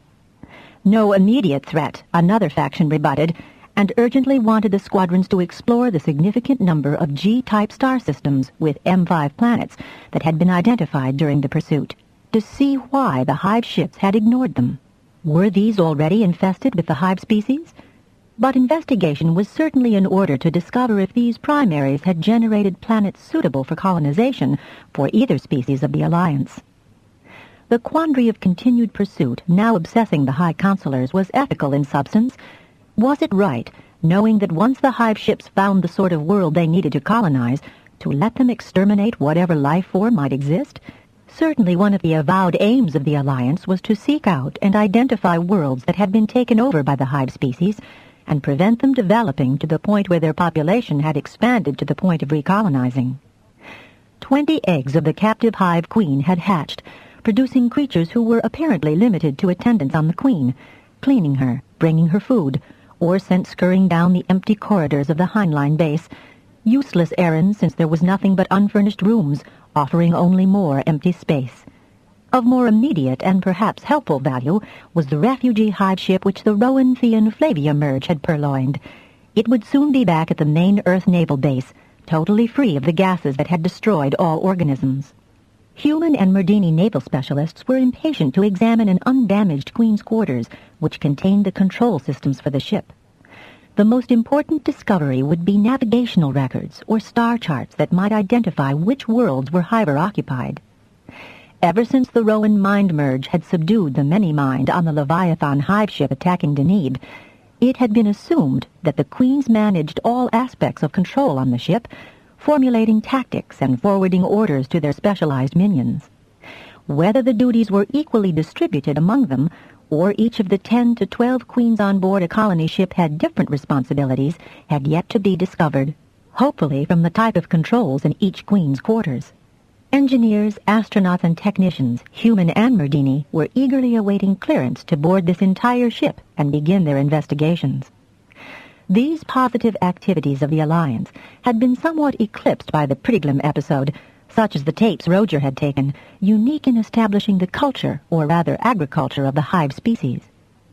No immediate threat, another faction rebutted, and urgently wanted the squadrons to explore the significant number of G-type star systems with M5 planets that had been identified during the pursuit, to see why the Hive ships had ignored them. Were these already infested with the Hive species? But investigation was certainly in order to discover if these primaries had generated planets suitable for colonization for either species of the Alliance. The quandary of continued pursuit now obsessing the High Counselors was ethical in substance. Was it right, knowing that once the Hive ships found the sort of world they needed to colonize, to let them exterminate whatever life form might exist? Certainly one of the avowed aims of the Alliance was to seek out and identify worlds that had been taken over by the Hive species and prevent them developing to the point where their population had expanded to the point of recolonizing. 20 eggs of the captive Hive queen had hatched, producing creatures who were apparently limited to attendance on the queen, cleaning her, bringing her food, or sent scurrying down the empty corridors of the Heinlein base, useless errands since there was nothing but unfurnished rooms, offering only more empty space. Of more immediate and perhaps helpful value was the refugee Hive ship which the Rowan Theon Flavia merge had purloined. It would soon be back at the main Earth naval base, totally free of the gases that had destroyed all organisms. Human and Merdini naval specialists were impatient to examine an undamaged Queen's quarters, which contained the control systems for the ship. The most important discovery would be navigational records or star charts that might identify which worlds were Hive-occupied. Ever since the Rowan mind merge had subdued the many-mind on the Leviathan Hive ship attacking Deneb, it had been assumed that the Queens managed all aspects of control on the ship, formulating tactics and forwarding orders to their specialized minions. Whether the duties were equally distributed among them, or each of the 10 to 12 queens on board a colony ship had different responsibilities, had yet to be discovered, hopefully from the type of controls in each queen's quarters. Engineers, astronauts, and technicians, human and Merdini, were eagerly awaiting clearance to board this entire ship and begin their investigations. These positive activities of the Alliance had been somewhat eclipsed by the Prettiglim episode, such as the tapes Roger had taken, unique in establishing the culture, or rather agriculture, of the Hive species.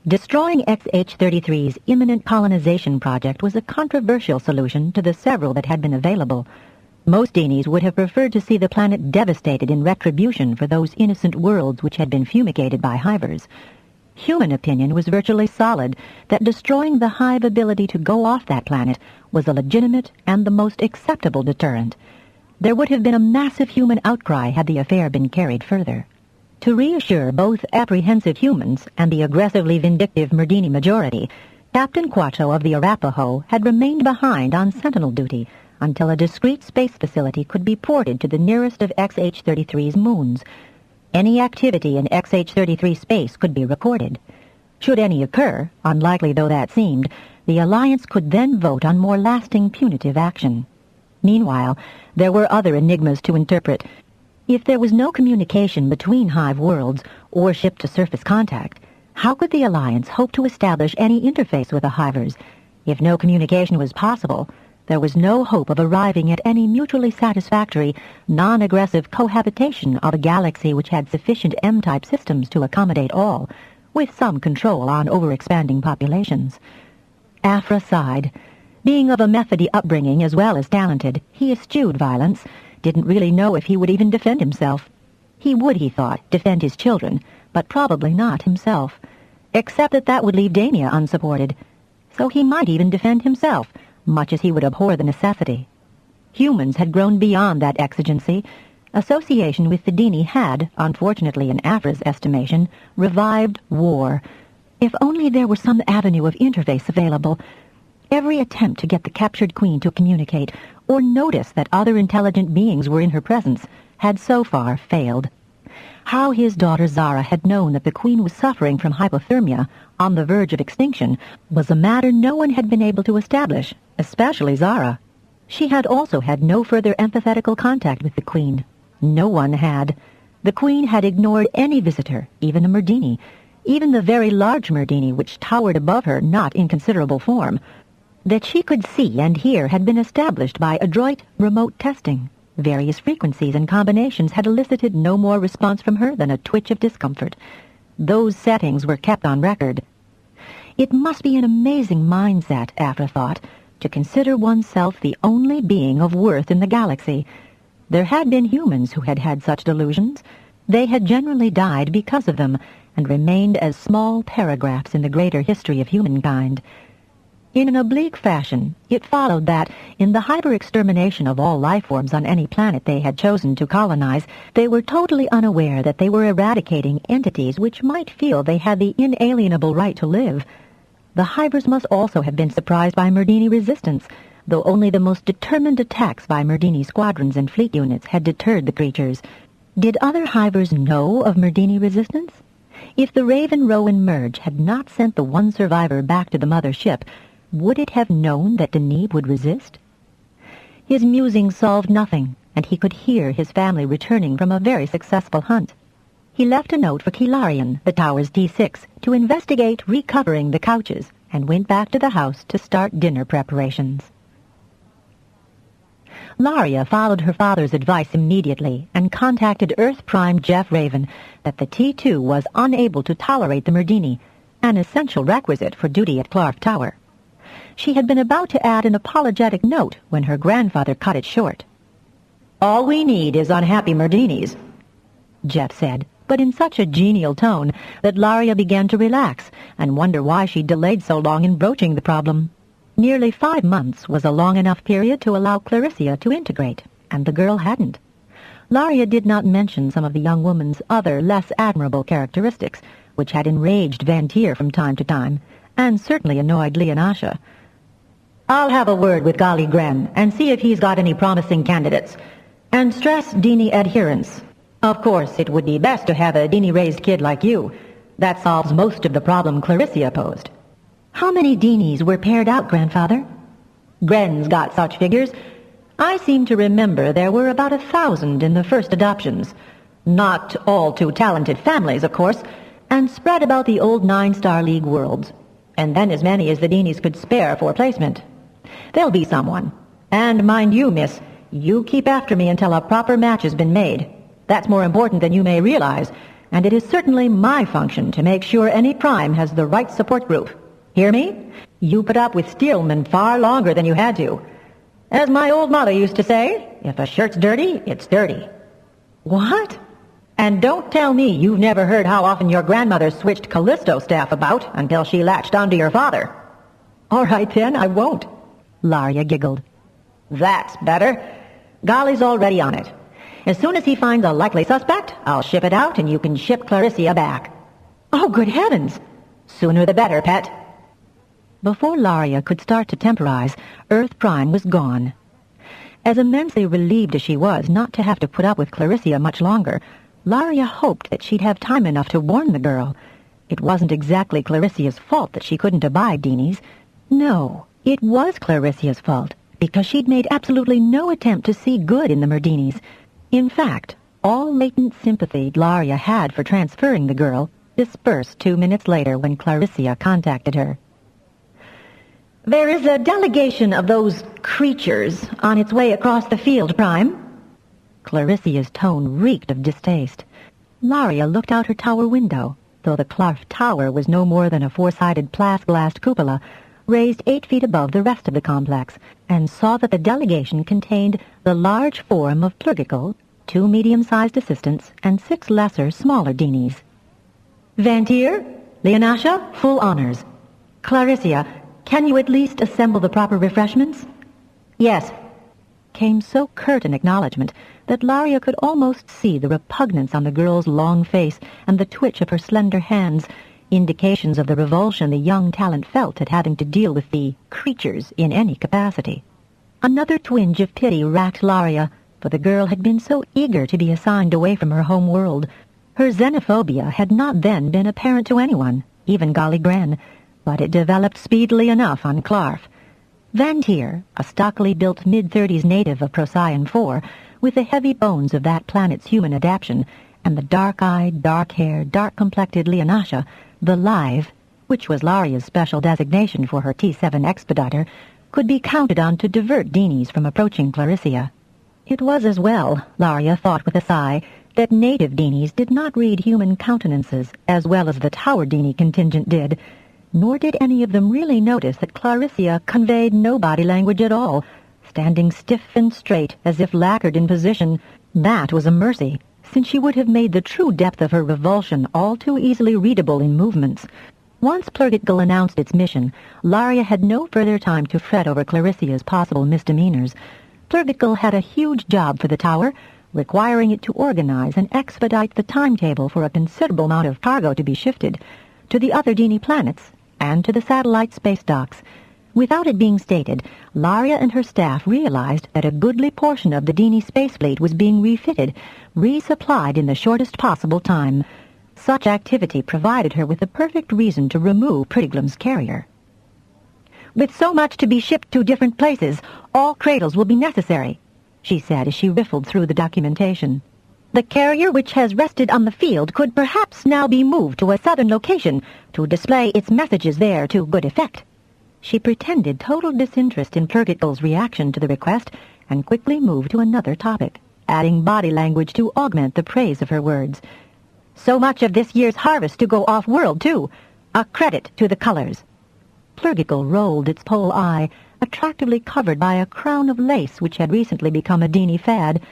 Destroying XH-33's imminent colonization project was a controversial solution to the several that had been available. Most Denies would have preferred to see the planet devastated in retribution for those innocent worlds which had been fumigated by Hivers. Human opinion was virtually solid that destroying the Hive ability to go off that planet was a legitimate and the most acceptable deterrent. There would have been a massive human outcry had the affair been carried further. To reassure both apprehensive humans and the aggressively vindictive Merdini majority, Captain Quattro of the Arapaho had remained behind on sentinel duty until a discreet space facility could be ported to the nearest of XH-33's moons. Any activity in XH-33 space could be recorded. Should any occur, unlikely though that seemed, the Alliance could then vote on more lasting punitive action. Meanwhile, there were other enigmas to interpret. If there was no communication between Hive worlds or ship-to-surface contact, how could the Alliance hope to establish any interface with the Hivers? If no communication was possible, there was no hope of arriving at any mutually satisfactory, non-aggressive cohabitation of a galaxy which had sufficient M-type systems to accommodate all, with some control on overexpanding populations. Afra sighed. Being of a Methody upbringing as well as talented, he eschewed violence, didn't really know if he would even defend himself. He would, he thought, defend his children, but probably not himself, except that would leave Damia unsupported. So he might even defend himself, much as he would abhor the necessity. Humans had grown beyond that exigency. Association with the Dini had, unfortunately in Afra's estimation, revived war. If only there were some avenue of interface available. Every attempt to get the captured queen to communicate or notice that other intelligent beings were in her presence had so far failed. How his daughter Zara had known that the queen was suffering from hypothermia, on the verge of extinction, was a matter no one had been able to establish, especially Zara. She had also had no further empathetical contact with the queen. No one had. The queen had ignored any visitor, even a Merdini, even the very large Merdini which towered above her not in considerable form. That she could see and hear had been established by adroit remote testing. Various frequencies and combinations had elicited no more response from her than a twitch of discomfort. Those settings were kept on record. It must be an amazing mindset, Afra thought, to consider oneself the only being of worth in the galaxy. There had been humans who had had such delusions. They had generally died because of them, and remained as small paragraphs in the greater history of humankind. In an oblique fashion, it followed that, in the hyper-extermination of all life forms on any planet they had chosen to colonize, they were totally unaware that they were eradicating entities which might feel they had the inalienable right to live. The Hivers must also have been surprised by Merdini resistance, though only the most determined attacks by Merdini squadrons and fleet units had deterred the creatures. Did other Hivers know of Merdini resistance? If the Raven Rowan merge had not sent the one survivor back to the mother ship, would it have known that Deneb would resist? His musings solved nothing, and he could hear his family returning from a very successful hunt. He left a note for Kilarian, the tower's T6, to investigate recovering the couches, and went back to the house to start dinner preparations. Laria followed her father's advice immediately and contacted Earth Prime Jeff Raven that the T2 was unable to tolerate the Merdini, an essential requisite for duty at Clark Tower. She had been about to add an apologetic note when her grandfather cut it short. "All we need is unhappy Merdinis," Jeff said, but in such a genial tone that Laria began to relax and wonder why she delayed so long in broaching the problem. Nearly 5 months was a long enough period to allow Clarissa to integrate, and the girl hadn't. Laria did not mention some of the young woman's other, less admirable characteristics, which had enraged Vantier from time to time, and certainly annoyed Leonasha. "I'll have a word with Gali Gren and see if he's got any promising candidates, and stress Dini adherence. Of course, it would be best to have a Dini-raised kid like you. That solves most of the problem Clarissa posed." "How many Dinis were paired out, Grandfather?" "Gren's got such figures. I seem to remember there were about 1,000 in the first adoptions. Not all too talented families, of course, and spread about the old 9-Star League worlds. and then as many as the Deanies could spare for placement. There'll be someone. And mind you, miss, you keep after me until a proper match has been made. That's more important than you may realize, and it is certainly my function to make sure any prime has the right support group. Hear me? You put up with steelmen far longer than you had to. As my old mother used to say, if a shirt's dirty, it's dirty. What? And don't tell me you've never heard how often your grandmother switched Callisto staff about until she latched onto your father. All right, then, I won't. Laria giggled. That's better. Golly's already on it. As soon as he finds a likely suspect, I'll ship it out and you can ship Clarissa back. Oh, good heavens! Sooner the better, pet. Before Laria could start to temporize, Earth Prime was gone. As immensely relieved as she was not to have to put up with Clarissa much longer, Laria hoped that she'd have time enough to warn the girl. It wasn't exactly Clarissa's fault that she couldn't abide Deanies. No, it was Clarissa's fault, because she'd made absolutely no attempt to see good in the Merdinis. In fact, all latent sympathy Laria had for transferring the girl dispersed 2 minutes later when Clarissa contacted her. There is a delegation of those creatures on its way across the field, Prime. Clarissa's tone reeked of distaste. Laria looked out her tower window, though the Clarf Tower was no more than a four-sided plas-glassed cupola, raised 8 feet above the rest of the complex, and saw that the delegation contained the large form of Plurgical, 2 medium-sized assistants, and 6 lesser, smaller Deanies. Vantir, Leonasha, full honors. Clarissa, can you at least assemble the proper refreshments? Yes, came so curt an acknowledgment that Laria could almost see the repugnance on the girl's long face and the twitch of her slender hands, indications of the revulsion the young talent felt at having to deal with the creatures in any capacity. Another twinge of pity racked Laria, for the girl had been so eager to be assigned away from her home world. Her xenophobia had not then been apparent to anyone, even Golly Gren, but it developed speedily enough on Clarf. Vantir, a stockily built mid-30s native of Procyon 4, with the heavy bones of that planet's human adaptation, and the dark-eyed, dark-haired, dark-complected Leonasha, the Live, which was Laria's special designation for her T7 expediter, could be counted on to divert Deanies from approaching Clarissa. It was as well, Laria thought with a sigh, that native Deanies did not read human countenances as well as the Tower Deanie contingent did, nor did any of them really notice that Clarissa conveyed no body language at all, standing stiff and straight as if lacquered in position. That was a mercy, since she would have made the true depth of her revulsion all too easily readable in movements. Once Plurgitgal announced its mission, Laria had no further time to fret over Clarissa's possible misdemeanors. Plurgitgal had a huge job for the tower, requiring it to organize and expedite the timetable for a considerable amount of cargo to be shifted to the other Deanie planets and to the satellite space docks. Without it being stated, Laria and her staff realized that a goodly portion of the Deanie space fleet was being refitted, resupplied in the shortest possible time. Such activity provided her with the perfect reason to remove Prettyglum's carrier. With so much to be shipped to different places, all cradles will be necessary, she said as she riffled through the documentation. The carrier which has rested on the field could perhaps now be moved to a southern location to display its messages there to good effect. She pretended total disinterest in Plurgitgal's reaction to the request and quickly moved to another topic, adding body language to augment the praise of her words. So much of this year's harvest to go off-world, too. A credit to the colors. Plurgitgal rolled its pole eye, attractively covered by a crown of lace which had recently become a Deanie fad.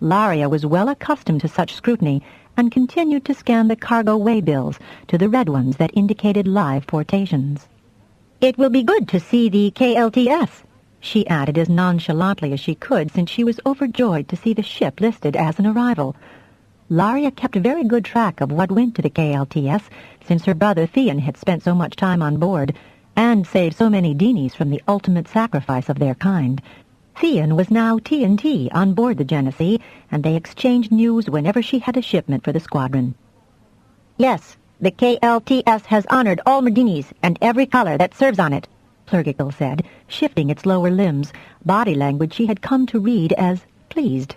Laria was well accustomed to such scrutiny and continued to scan the cargo waybills to the red ones that indicated live portations. It will be good to see the KLTS, she added as nonchalantly as she could, since she was overjoyed to see the ship listed as an arrival. Laria kept very good track of what went to the KLTS, since her brother Theon had spent so much time on board, and saved so many Deanies from the ultimate sacrifice of their kind. Theon was now TNT on board the Genesee, and they exchanged news whenever she had a shipment for the squadron. Yes, the KLTS has honored all Merdinis and every color that serves on it, Plurgitgal said, shifting its lower limbs, body language she had come to read as pleased.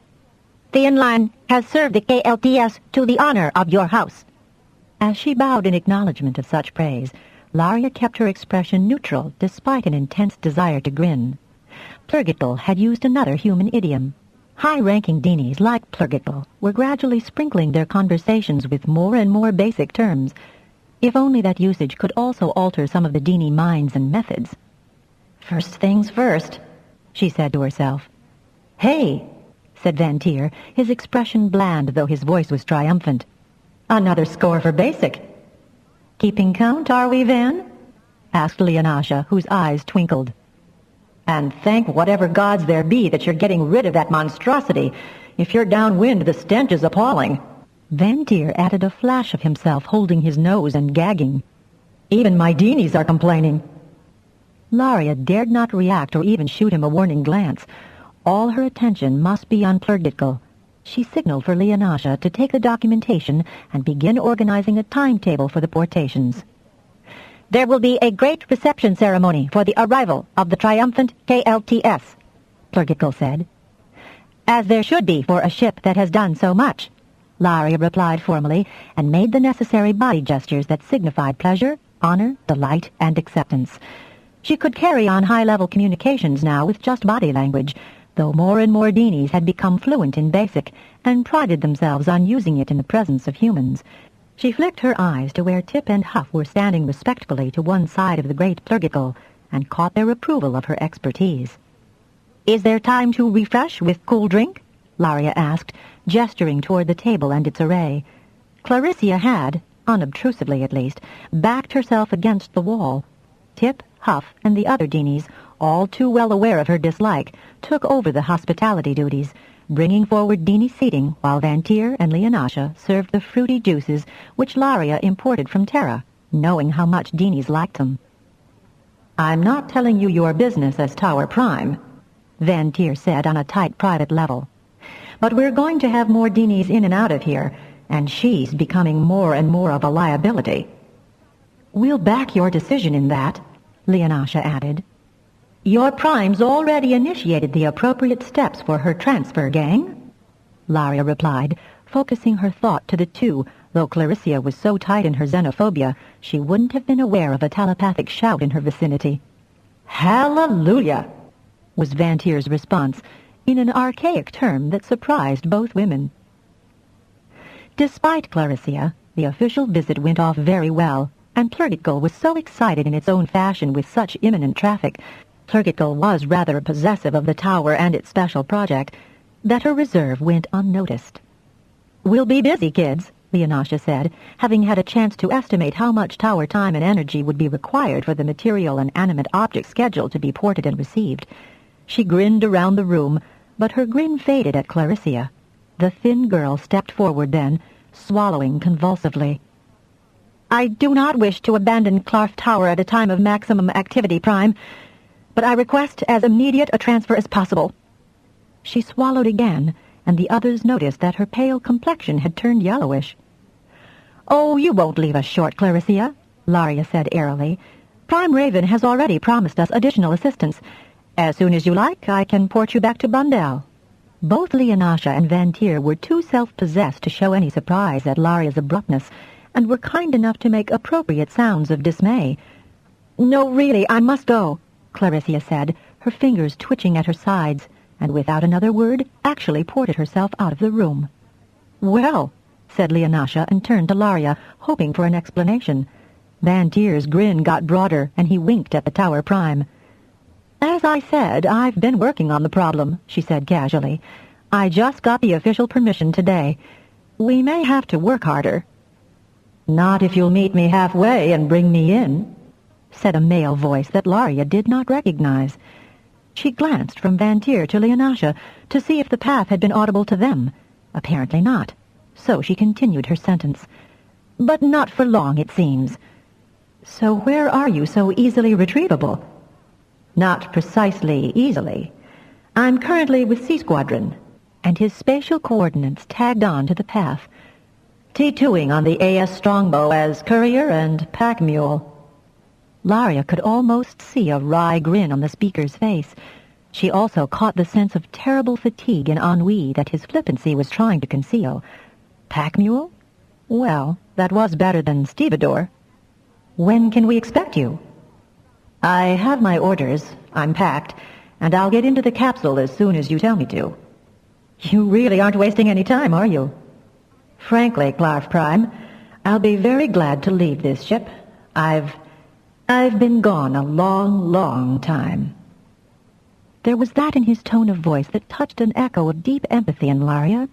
Theon Lyon has served the KLTS to the honor of your house. As she bowed in acknowledgment of such praise, Laria kept her expression neutral despite an intense desire to grin. Plurgitgal had used another human idiom. High-ranking Deenies like Plurgitgal were gradually sprinkling their conversations with more and more basic terms. If only that usage could also alter some of the Deenie minds and methods. "First things first," she said to herself. "Hey," said Van Tier, his expression bland though his voice was triumphant. "Another score for basic." "Keeping count, are we, Van?" asked Leonasha, whose eyes twinkled. "And thank whatever gods there be that you're getting rid of that monstrosity. If you're downwind, the stench is appalling." Van Tier added a flash of himself holding his nose and gagging. "Even my Deenies are complaining." Laria dared not react or even shoot him a warning glance. All her attention must be on Plurgitgal. She signaled for Leonasha to take the documentation and begin organizing a timetable for the portations. "There will be a great reception ceremony for the arrival of the triumphant KLTS," Plurgitgal said. "As there should be for a ship that has done so much," Laria replied formally and made the necessary body gestures that signified pleasure, honor, delight, and acceptance. She could carry on high-level communications now with just body language, though more and more Deenies had become fluent in basic and prided themselves on using it in the presence of humans. She flicked her eyes to where Tip and Huff were standing respectfully to one side of the great Plurgitgal and caught their approval of her expertise. "Is there time to refresh with cool drink?" Laria asked, gesturing toward the table and its array. Clarissa had, unobtrusively at least, backed herself against the wall. Tip, Huff, and the other Deenies, all too well aware of her dislike, took over the hospitality duties, bringing forward Deenie seating while Van Tier and Leonasha served the fruity juices which Laria imported from Terra, knowing how much Deenies liked them. "I'm not telling you your business as Tower Prime," Van Tier said on a tight private level. "But we're going to have more Deenies in and out of here, and she's becoming more and more of a liability." "We'll back your decision in that," Leonasha added. "Your Prime's already initiated the appropriate steps for her transfer, gang," Laria replied, focusing her thought to the two, though Clarissa was so tight in her xenophobia she wouldn't have been aware of a telepathic shout in her vicinity. "Hallelujah!" was Van Tier's response, in an archaic term that surprised both women. Despite Clarissa, the official visit went off very well, and Plurgitgal was so excited in its own fashion with such imminent traffic — Plurgitgal was rather possessive of the tower and its special project — that her reserve went unnoticed. "We'll be busy, kids," Leonasha said, having had a chance to estimate how much tower time and energy would be required for the material and animate object schedule to be ported and received. She grinned around the room, but her grin faded at Clarissa. The thin girl stepped forward then, swallowing convulsively. "I do not wish to abandon Clarf Tower at a time of maximum activity, Prime, but I request as immediate a transfer as possible." She swallowed again, and the others noticed that her pale complexion had turned yellowish. "Oh, you won't leave us short, Clarissa," Laria said airily. "Prime Raven has already promised us additional assistance. As soon as you like, I can port you back to Bundell." Both Leonasha and Van Tier were too self-possessed to show any surprise at Laria's abruptness, and were kind enough to make appropriate sounds of dismay. "No, really, I must go," Clarissa said, her fingers twitching at her sides, and without another word actually ported herself out of the room. "Well," said Leonasha, and turned to Laria, hoping for an explanation. Van Tier's grin got broader, and he winked at the Tower Prime. "As I said, I've been working on the problem," she said casually. "I just got the official permission today. We may have to work harder." "Not if you'll meet me halfway and bring me in," said a male voice that Laria did not recognize. She glanced from Van Tier to Leonasha to see if the path had been audible to them. Apparently not. So she continued her sentence. "But not for long, it seems." "So where are you so easily retrievable?" "Not precisely easily. I'm currently with C Squadron," and his spatial coordinates tagged on to the path. "T2ing on the AS Strongbow as courier and pack mule." Laria could almost see a wry grin on the speaker's face. She also caught the sense of terrible fatigue and ennui that his flippancy was trying to conceal. Pack mule? Well, that was better than stevedore. When can we expect you? I have my orders. I'm packed, and I'll get into the capsule as soon as you tell me to. You really aren't wasting any time, are you? Frankly, Clark Prime, I'll be very glad to leave this ship. I've been gone a long, long time. There was that in his tone of voice that touched an echo of deep empathy in Laria.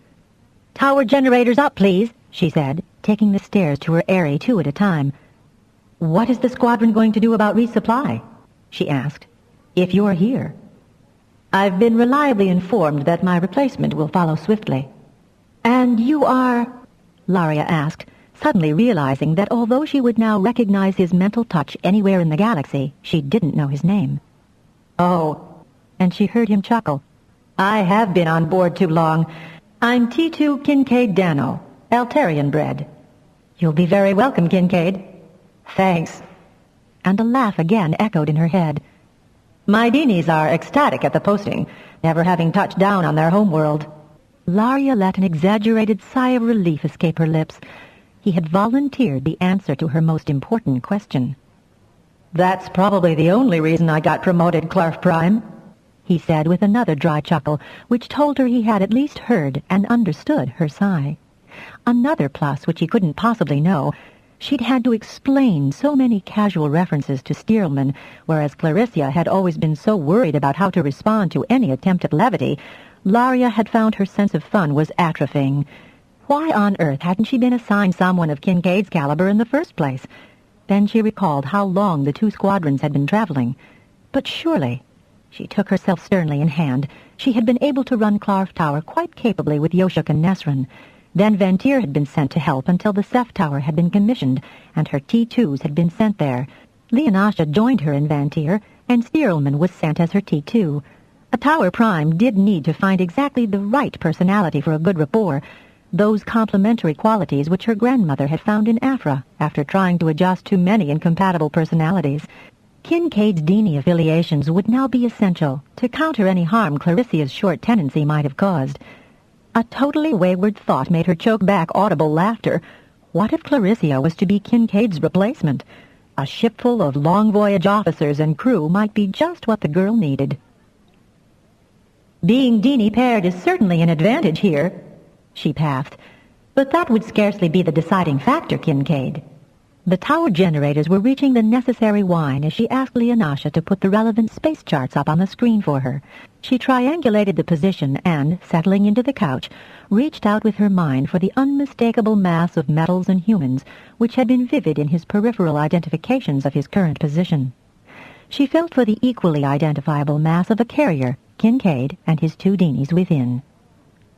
"Tower generators up, please," she said, taking the stairs to her eyrie 2 at a time. "What is the squadron going to do about resupply?" she asked. "If you're here." "I've been reliably informed that my replacement will follow swiftly." "And you are—" Laria asked, suddenly realizing that although she would now recognize his mental touch anywhere in the galaxy, she didn't know his name. "Oh," and she heard him chuckle. "I have been on board too long. I'm T2 Kincaid Dano, Altarian bred." "You'll be very welcome, Kincaid." "Thanks." And a laugh again echoed in her head. "My Deenies are ecstatic at the posting, never having touched down on their homeworld." Laria let an exaggerated sigh of relief escape her lips. He had volunteered the answer to her most important question. "That's probably the only reason I got promoted, Clark Prime," he said with another dry chuckle, which told her he had at least heard and understood her sigh. Another plus which he couldn't possibly know. She'd had to explain so many casual references to Steelman, whereas Clarissa had always been so worried about how to respond to any attempt at levity. Laria had found her sense of fun was atrophying. Why on earth hadn't she been assigned someone of Kincaid's caliber in the first place? Then she recalled how long the 2 squadrons had been traveling. But surely, she took herself sternly in hand, she had been able to run Clarf Tower quite capably with Yoshuk and Nesrin. Then Ventir had been sent to help until the Ceph Tower had been commissioned, and her T2s had been sent there. Leonasha joined her in Ventir, and Steerlman was sent as her T2. A Tower Prime did need to find exactly the right personality for a good rapport, those complementary qualities which her grandmother had found in Afra after trying to adjust to many incompatible personalities. Kincaid's Deenie affiliations would now be essential to counter any harm Clarissa's short tenancy might have caused. A totally wayward thought made her choke back audible laughter. What if Clarissa was to be Kincaid's replacement? A shipful of long-voyage officers and crew might be just what the girl needed. "Being Deenie paired is certainly an advantage here," she pathed. "But that would scarcely be the deciding factor, Kincaid." The tower generators were reaching the necessary whine as she asked Leonasha to put the relevant space charts up on the screen for her. She triangulated the position and, settling into the couch, reached out with her mind for the unmistakable mass of metals and humans which had been vivid in his peripheral identifications of his current position. She felt for the equally identifiable mass of a carrier, Kincaid, and his 2 Deenies within.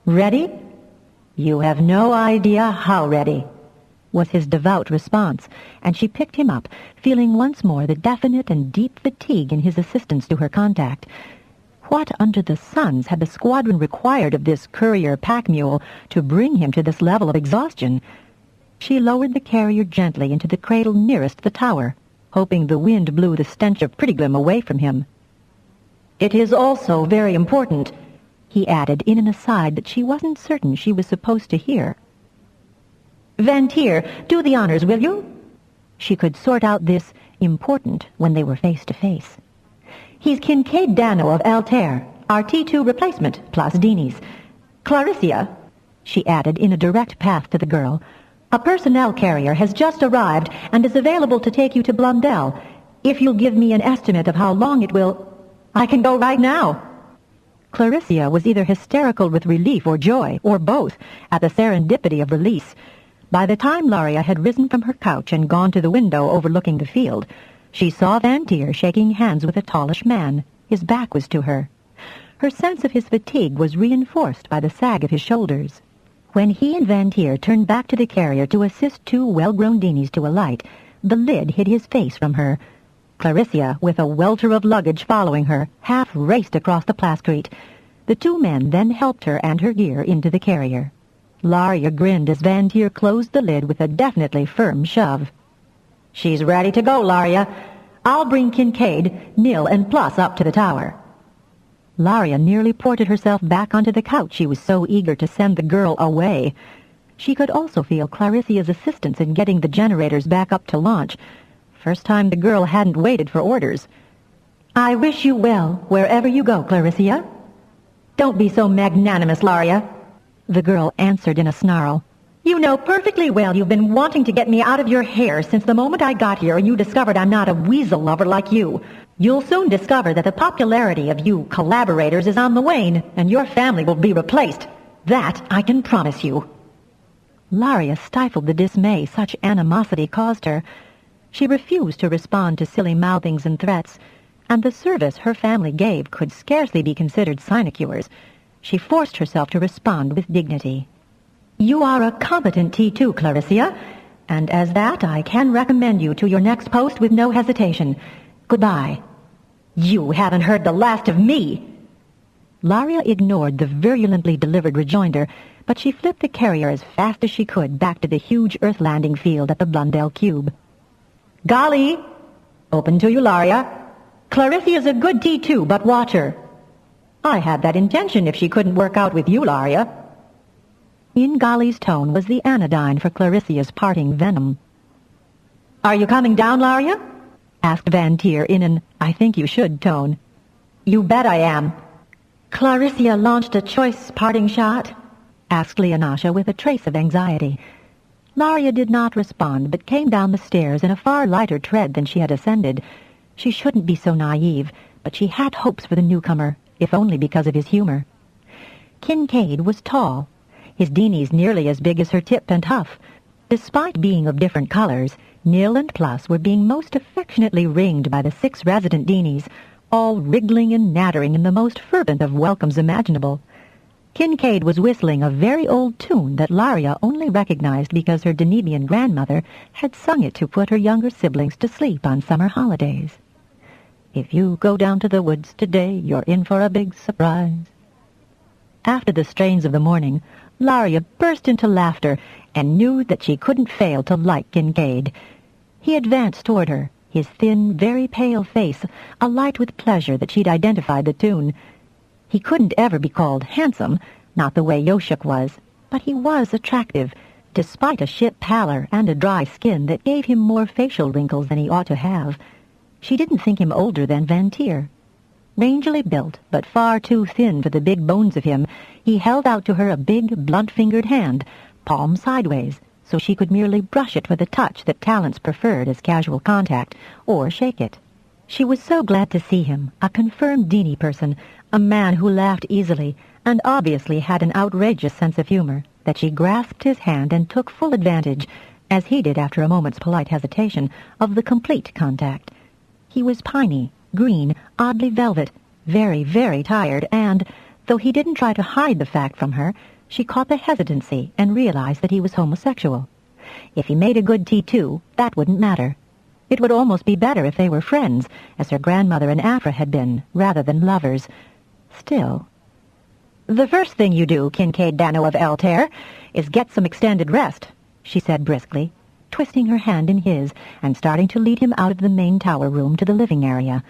"Ready?" "You have no idea how ready," was his devout response, and she picked him up, feeling once more the definite and deep fatigue in his assistance to her contact. What under the suns had the squadron required of this courier pack mule to bring him to this level of exhaustion? She lowered the carrier gently into the cradle nearest the tower, hoping the wind blew the stench of Prettiglim away from him. "It is also very important," he added in an aside that she wasn't certain she was supposed to hear. "Ventir, do the honors, will you?" She could sort out this important when they were face to face. "He's Kincaid Dano of Altair, our T2 replacement, plus Deenies. Clarissa," she added in a direct path to the girl, "a personnel carrier has just arrived and is available to take you to Blundell. If you'll give me an estimate of how long it will, I can go right now." Clarissa was either hysterical with relief or joy, or both, at the serendipity of release. By the time Laria had risen from her couch and gone to the window overlooking the field, she saw Ventir shaking hands with a tallish man. His back was to her. Her sense of his fatigue was reinforced by the sag of his shoulders. When he and Ventir turned back to the carrier to assist 2 well-grown Deenies to alight, the lid hid his face from her. Clarissa, with a welter of luggage following her, half raced across the plascrete. The 2 men then helped her and her gear into the carrier. Laria grinned as Ventir closed the lid with a definitely firm shove. "She's ready to go, Laria. I'll bring Kincaid, Nil, and Plus up to the tower." Laria nearly ported herself back onto the couch. She was so eager to send the girl away. She could also feel Clarissa's assistance in getting the generators back up to launch. First time the girl hadn't waited for orders. I wish you well wherever you go, Clarissa. Don't be so magnanimous, Laria, the girl answered in a snarl. You know perfectly well you've been wanting to get me out of your hair since the moment I got here and you discovered I'm not a weasel lover like you. You'll soon discover that the popularity of you collaborators is on the wane, and your family will be replaced. That I can promise you. Laria stifled the dismay such animosity caused her. She refused to respond to silly mouthings and threats, and the service her family gave could scarcely be considered sinecures. She forced herself to respond with dignity. You are a competent T2, Clarissa, and as that I can recommend you to your next post with no hesitation. Goodbye. You haven't heard the last of me. Laria ignored the virulently delivered rejoinder, but she flipped the carrier as fast as she could back to the huge Earth landing field at the Blundell Cube. Golly! Open to you, Laria. Clarissa is a good T2, but watch her. I had that intention if she couldn't work out with you, Laria. In Golly's tone was the anodyne for Clarissa's parting venom. Are you coming down, Laria? Asked Van Tier in an I think you should tone. You bet I am. Clarissa launched a choice parting shot? Asked Leonasha with a trace of anxiety. Laria did not respond, but came down the stairs in a far lighter tread than she had ascended. She shouldn't be so naive, but she had hopes for the newcomer, if only because of his humor. Kincaid was tall, his Deanies nearly as big as her tip and huff. Despite being of different colors, Nil and Plus were being most affectionately ringed by the 6 resident Deanies, all wriggling and nattering in the most fervent of welcomes imaginable. Kincaid was whistling a very old tune that Laria only recognized because her Danebian grandmother had sung it to put her younger siblings to sleep on summer holidays. If you go down to the woods today, you're in for a big surprise. After the strains of the morning, Laria burst into laughter and knew that she couldn't fail to like Kincaid. He advanced toward her, his thin, very pale face alight with pleasure that she'd identified the tune. He couldn't ever be called handsome, not the way Yoshuk was, but he was attractive, despite a ship pallor and a dry skin that gave him more facial wrinkles than he ought to have. She didn't think him older than Van Tier. Rangily built, but far too thin for the big bones of him, he held out to her a big, blunt-fingered hand, palm sideways, so she could merely brush it with a touch that talents preferred as casual contact, or shake it. She was so glad to see him, a confirmed Deanie person, a man who laughed easily, and obviously had an outrageous sense of humor, that she grasped his hand and took full advantage, as he did after a moment's polite hesitation, of the complete contact. He was piney, green, oddly velvet, very, very tired, and, though he didn't try to hide the fact from her, she caught the hesitancy and realized that he was homosexual. If he made a good T2, that wouldn't matter. It would almost be better if they were friends, as her grandmother and Afra had been, rather than lovers. Still. "The first thing you do, Kincaid Dano of Altair, is get some extended rest," she said briskly, twisting her hand in his and starting to lead him out of the main tower room to the living area.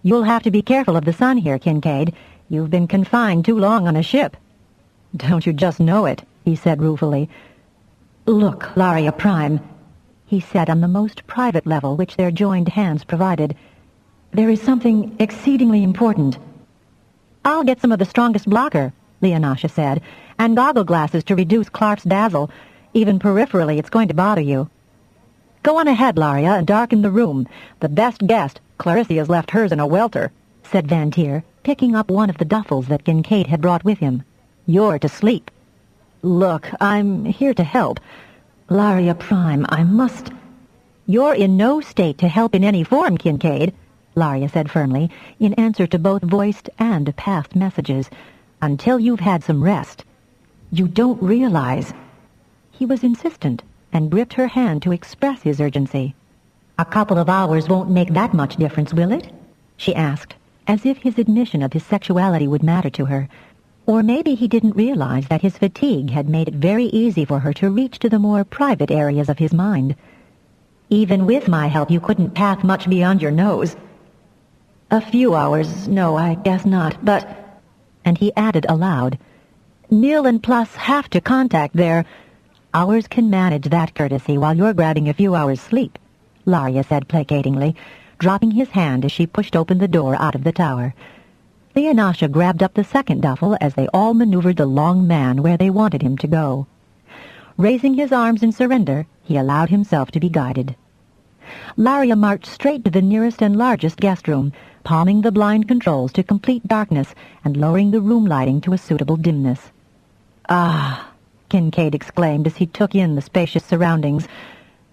"You'll have to be careful of the sun here, Kincaid. You've been confined too long on a ship." "Don't you just know it?" he said ruefully. "Look, Laria Prime," he said on the most private level which their joined hands provided, "there is something exceedingly important." "I'll get some of the strongest blocker," Leonasha said, "and goggle glasses to reduce Clark's dazzle. Even peripherally, it's going to bother you." "Go on ahead, Laria, and darken the room. The best guest, Clarissa has left hers in a welter," said Van Tier, picking up one of the duffels that Kincaid had brought with him. "You're to sleep." "Look, I'm here to help. Laria Prime, I must—" "You're in no state to help in any form, Kincaid," Laria said firmly, in answer to both voiced and past messages, "until you've had some rest. You don't realize—" He was insistent, and gripped her hand to express his urgency. "A couple of hours won't make that much difference, will it?" she asked, as if his admission of his sexuality would matter to her. Or maybe he didn't realize that his fatigue had made it very easy for her to reach to the more private areas of his mind. "Even with my help, you couldn't path much beyond your nose." "A few hours, no, I guess not, but—" And he added aloud, "Nil and Plus have to contact their—" "Ours can manage that courtesy while you're grabbing a few hours' sleep," Laria said placatingly, dropping his hand as she pushed open the door out of the tower. Leonasha grabbed up the second duffel as they all maneuvered the long man where they wanted him to go. Raising his arms in surrender, he allowed himself to be guided. Laria marched straight to the nearest and largest guest room, palming the blind controls to complete darkness and lowering the room lighting to a suitable dimness. "Ah," Kincaid exclaimed as he took in the spacious surroundings.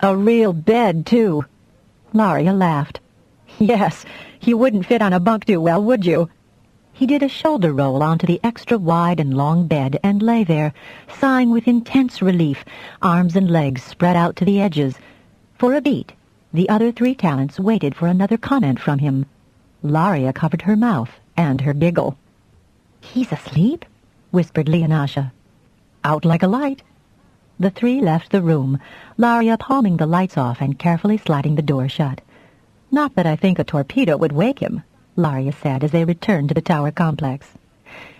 "A real bed, too." Laria laughed. "Yes, you wouldn't fit on a bunk too well, would you?" He did a shoulder roll onto the extra wide and long bed and lay there, sighing with intense relief, arms and legs spread out to the edges. For a beat, the other three talents waited for another comment from him. Laria covered her mouth and her giggle. "He's asleep?" whispered Leonasha. "Out like a light." The three left the room, Laria palming the lights off and carefully sliding the door shut. "Not that I think a torpedo would wake him," Laria said as they returned to the tower complex.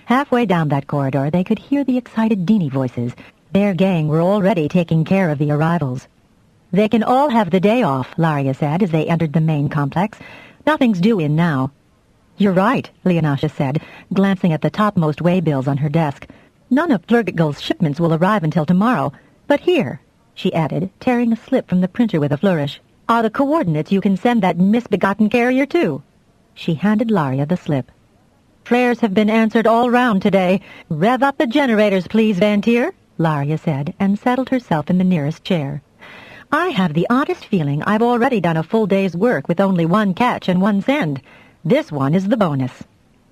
Halfway down that corridor they could hear the excited Dini voices. Their gang were already taking care of the arrivals. "They can all have the day off," Laria said as they entered the main complex. "Nothing's due in now." "You're right," Leonasha said, glancing at the topmost waybills on her desk. "None of Flurgitgul's shipments will arrive until tomorrow. But here," she added, tearing a slip from the printer with a flourish, "are the coordinates you can send that misbegotten carrier to." She handed Laria the slip. "Prayers have been answered all round today. Rev up the generators, please, Vantier," Laria said, and settled herself in the nearest chair. "I have the oddest feeling I've already done a full day's work with only one catch and one send. This one is the bonus."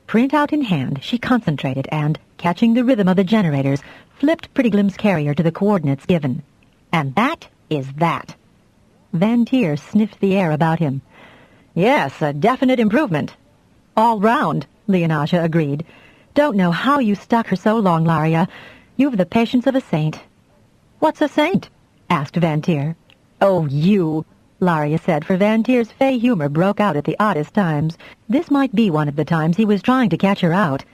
Printout in hand, she concentrated and, catching the rhythm of the generators, flipped Prettyglimm's carrier to the coordinates given. "And that is that." Vantier sniffed the air about him. "Yes, a definite improvement." "All round," Leonasha agreed. "Don't know how you stuck her so long, Laria. You've the patience of a saint." "What's a saint?" asked Vantier. "Oh, you," Laria said, for Vantier's fey humor broke out at the oddest times. This might be one of the times he was trying to catch her out.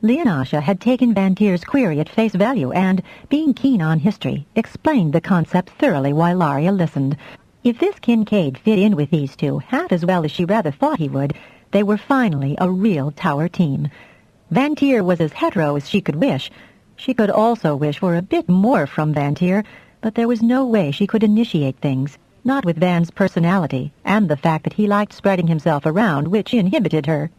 Leonasha had taken Vantier's query at face value and, being keen on history, explained the concept thoroughly while Laria listened. If this Kincaid fit in with these two half as well as she rather thought he would, they were finally a real tower team. Vantier was as hetero as she could wish. She could also wish for a bit more from Vantier, but there was no way she could initiate things, not with Van's personality and the fact that he liked spreading himself around, which inhibited her.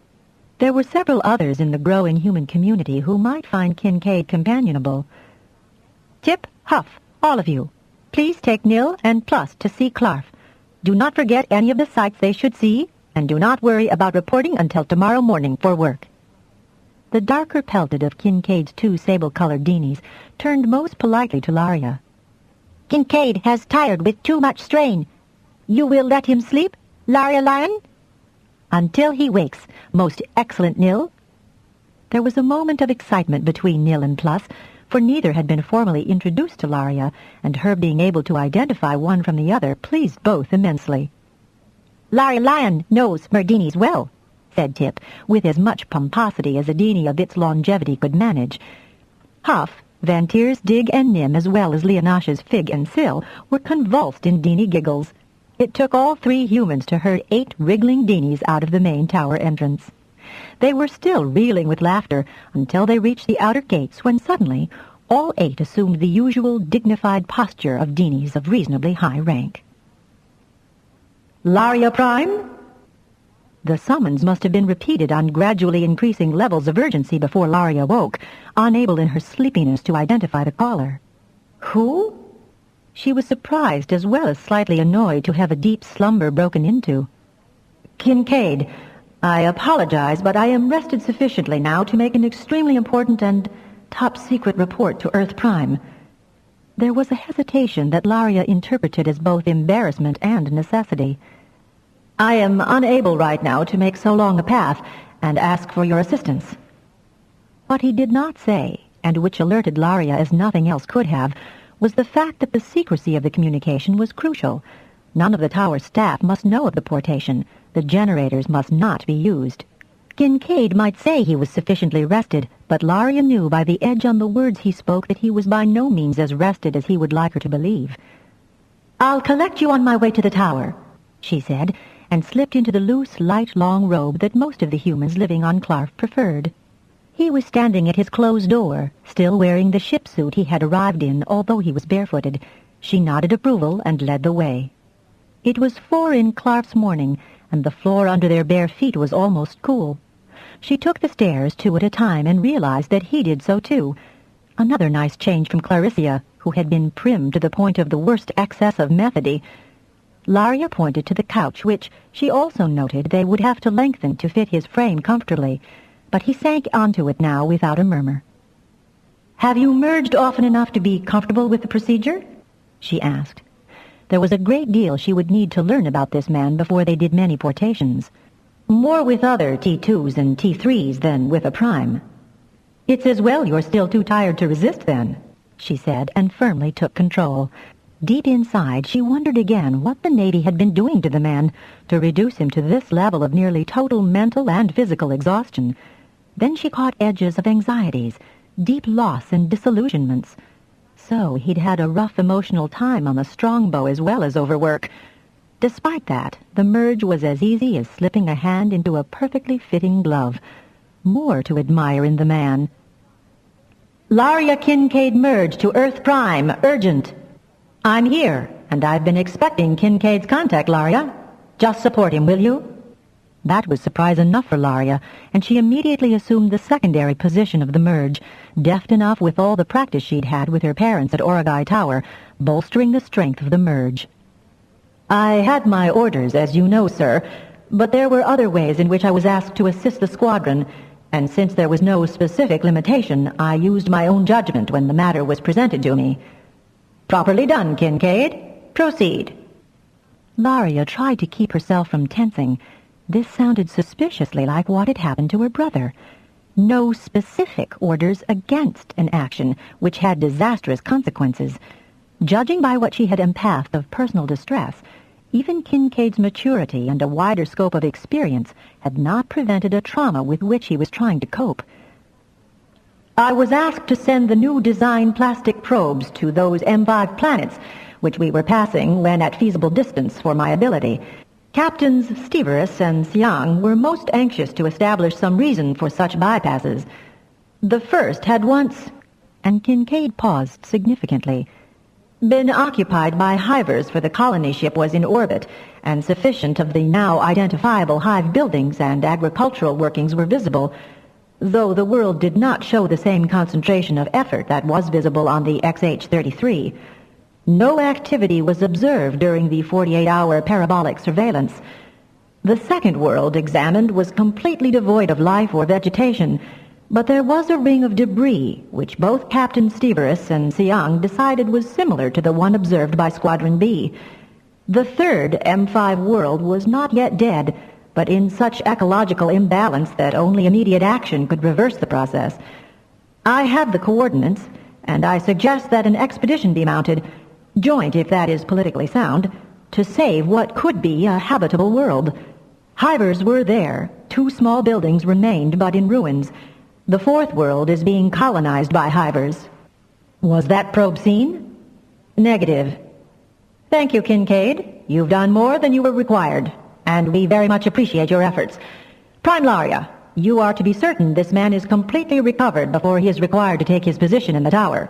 There were several others in the growing human community who might find Kincaid companionable. "Tip, Huff, all of you. Please take Nil and Plus to see Clarf. Do not forget any of the sights they should see, and do not worry about reporting until tomorrow morning for work." The darker pelted of Kincaid's two sable-colored Dinis turned most politely to Laria. "Kincaid has tired with too much strain. You will let him sleep, Laria Lyon?" "Until he wakes, most excellent Nil." There was a moment of excitement between Nil and Plus, for neither had been formally introduced to Laria, and her being able to identify one from the other pleased both immensely. "Laria Lyon knows Merdinis well," said Tip, with as much pomposity as a Dini of its longevity could manage. Huff, Vantier's Dig and Nim, as well as Leonasha's Fig and Sill, were convulsed in Dini giggles. It took all three humans to herd 8 wriggling Dinis out of the main tower entrance. They were still reeling with laughter until they reached the outer gates, when suddenly all 8 assumed the usual dignified posture of Dinis of reasonably high rank. "Laria Prime?" The summons must have been repeated on gradually increasing levels of urgency before Laria woke, unable in her sleepiness to identify the caller. "Who?" She was surprised as well as slightly annoyed to have a deep slumber broken into. "Kincaid, I apologize, but I am rested sufficiently now to make an extremely important and top-secret report to Earth Prime." There was a hesitation that Laria interpreted as both embarrassment and necessity. "I am unable right now to make so long a path, and ask for your assistance." What he did not say, and which alerted Laria as nothing else could have, was the fact that the secrecy of the communication was crucial. None of the tower staff must know of the portation. The generators must not be used. Kincaid might say he was sufficiently rested, but Laria knew by the edge on the words he spoke that he was by no means as rested as he would like her to believe. "I'll collect you on my way to the tower," she said, and slipped into the loose, light, long robe that most of the humans living on Clarf preferred. He was standing at his closed door, still wearing the ship suit he had arrived in, although he was barefooted. She nodded approval and led the way. It was 4 in Clarf's morning, and the floor under their bare feet was almost cool. She took the stairs 2 at a time and realized that he did so too. Another nice change from Clarissa, who had been prim to the point of the worst excess of methody. Laria pointed to the couch, which she also noted they would have to lengthen to fit his frame comfortably, but he sank onto it now without a murmur. "Have you merged often enough to be comfortable with the procedure?" she asked. There was a great deal she would need to learn about this man before they did many portations. "More with other T2s and T3s than with a prime." "It's as well you're still too tired to resist, then," she said, and firmly took control. Deep inside, she wondered again what the Navy had been doing to the man to reduce him to this level of nearly total mental and physical exhaustion. Then she caught edges of anxieties, deep loss and disillusionments. So he'd had a rough emotional time on the strongbow as well as overwork. Despite that, the merge was as easy as slipping a hand into a perfectly fitting glove. More to admire in the man. "Laria Kincaid merge to Earth Prime, urgent." "I'm here, and I've been expecting Kincaid's contact, Laria. Just support him, will you?" That was surprise enough for Laria, and she immediately assumed the secondary position of the merge, deft enough with all the practice she'd had with her parents at Oragai Tower, bolstering the strength of the merge. "I had my orders, as you know, sir, but there were other ways in which I was asked to assist the squadron, and since there was no specific limitation, I used my own judgment when the matter was presented to me." "Properly done, Kincaid. Proceed." Laria tried to keep herself from tensing. This sounded suspiciously like what had happened to her brother. No specific orders against an action which had disastrous consequences. Judging by what she had empathed of personal distress, even Kincaid's maturity and a wider scope of experience had not prevented a trauma with which he was trying to cope. "I was asked to send the new design plastic probes to those M5 planets, which we were passing when at feasible distance for my ability. Captains Steverus and Siang were most anxious to establish some reason for such bypasses. The first had once," and Kincaid paused significantly, "been occupied by hivers, for the colony ship was in orbit, and sufficient of the now identifiable hive buildings and agricultural workings were visible, though the world did not show the same concentration of effort that was visible on the XH-33. No activity was observed during the 48-hour parabolic surveillance. The second world examined was completely devoid of life or vegetation, but there was a ring of debris which both Captain Steverus and Siang decided was similar to the one observed by Squadron B. The third M5 world was not yet dead, but in such ecological imbalance that only immediate action could reverse the process. I have the coordinates, and I suggest that an expedition be mounted, joint if that is politically sound, to save what could be a habitable world. Hivers were there. 2 small buildings remained, but in ruins. The fourth world is being colonized by hivers." "Was that probe seen?" "Negative." "Thank you, Kincaid. You've done more than you were required, and we very much appreciate your efforts. Prime Laria, you are to be certain this man is completely recovered before he is required to take his position in the tower."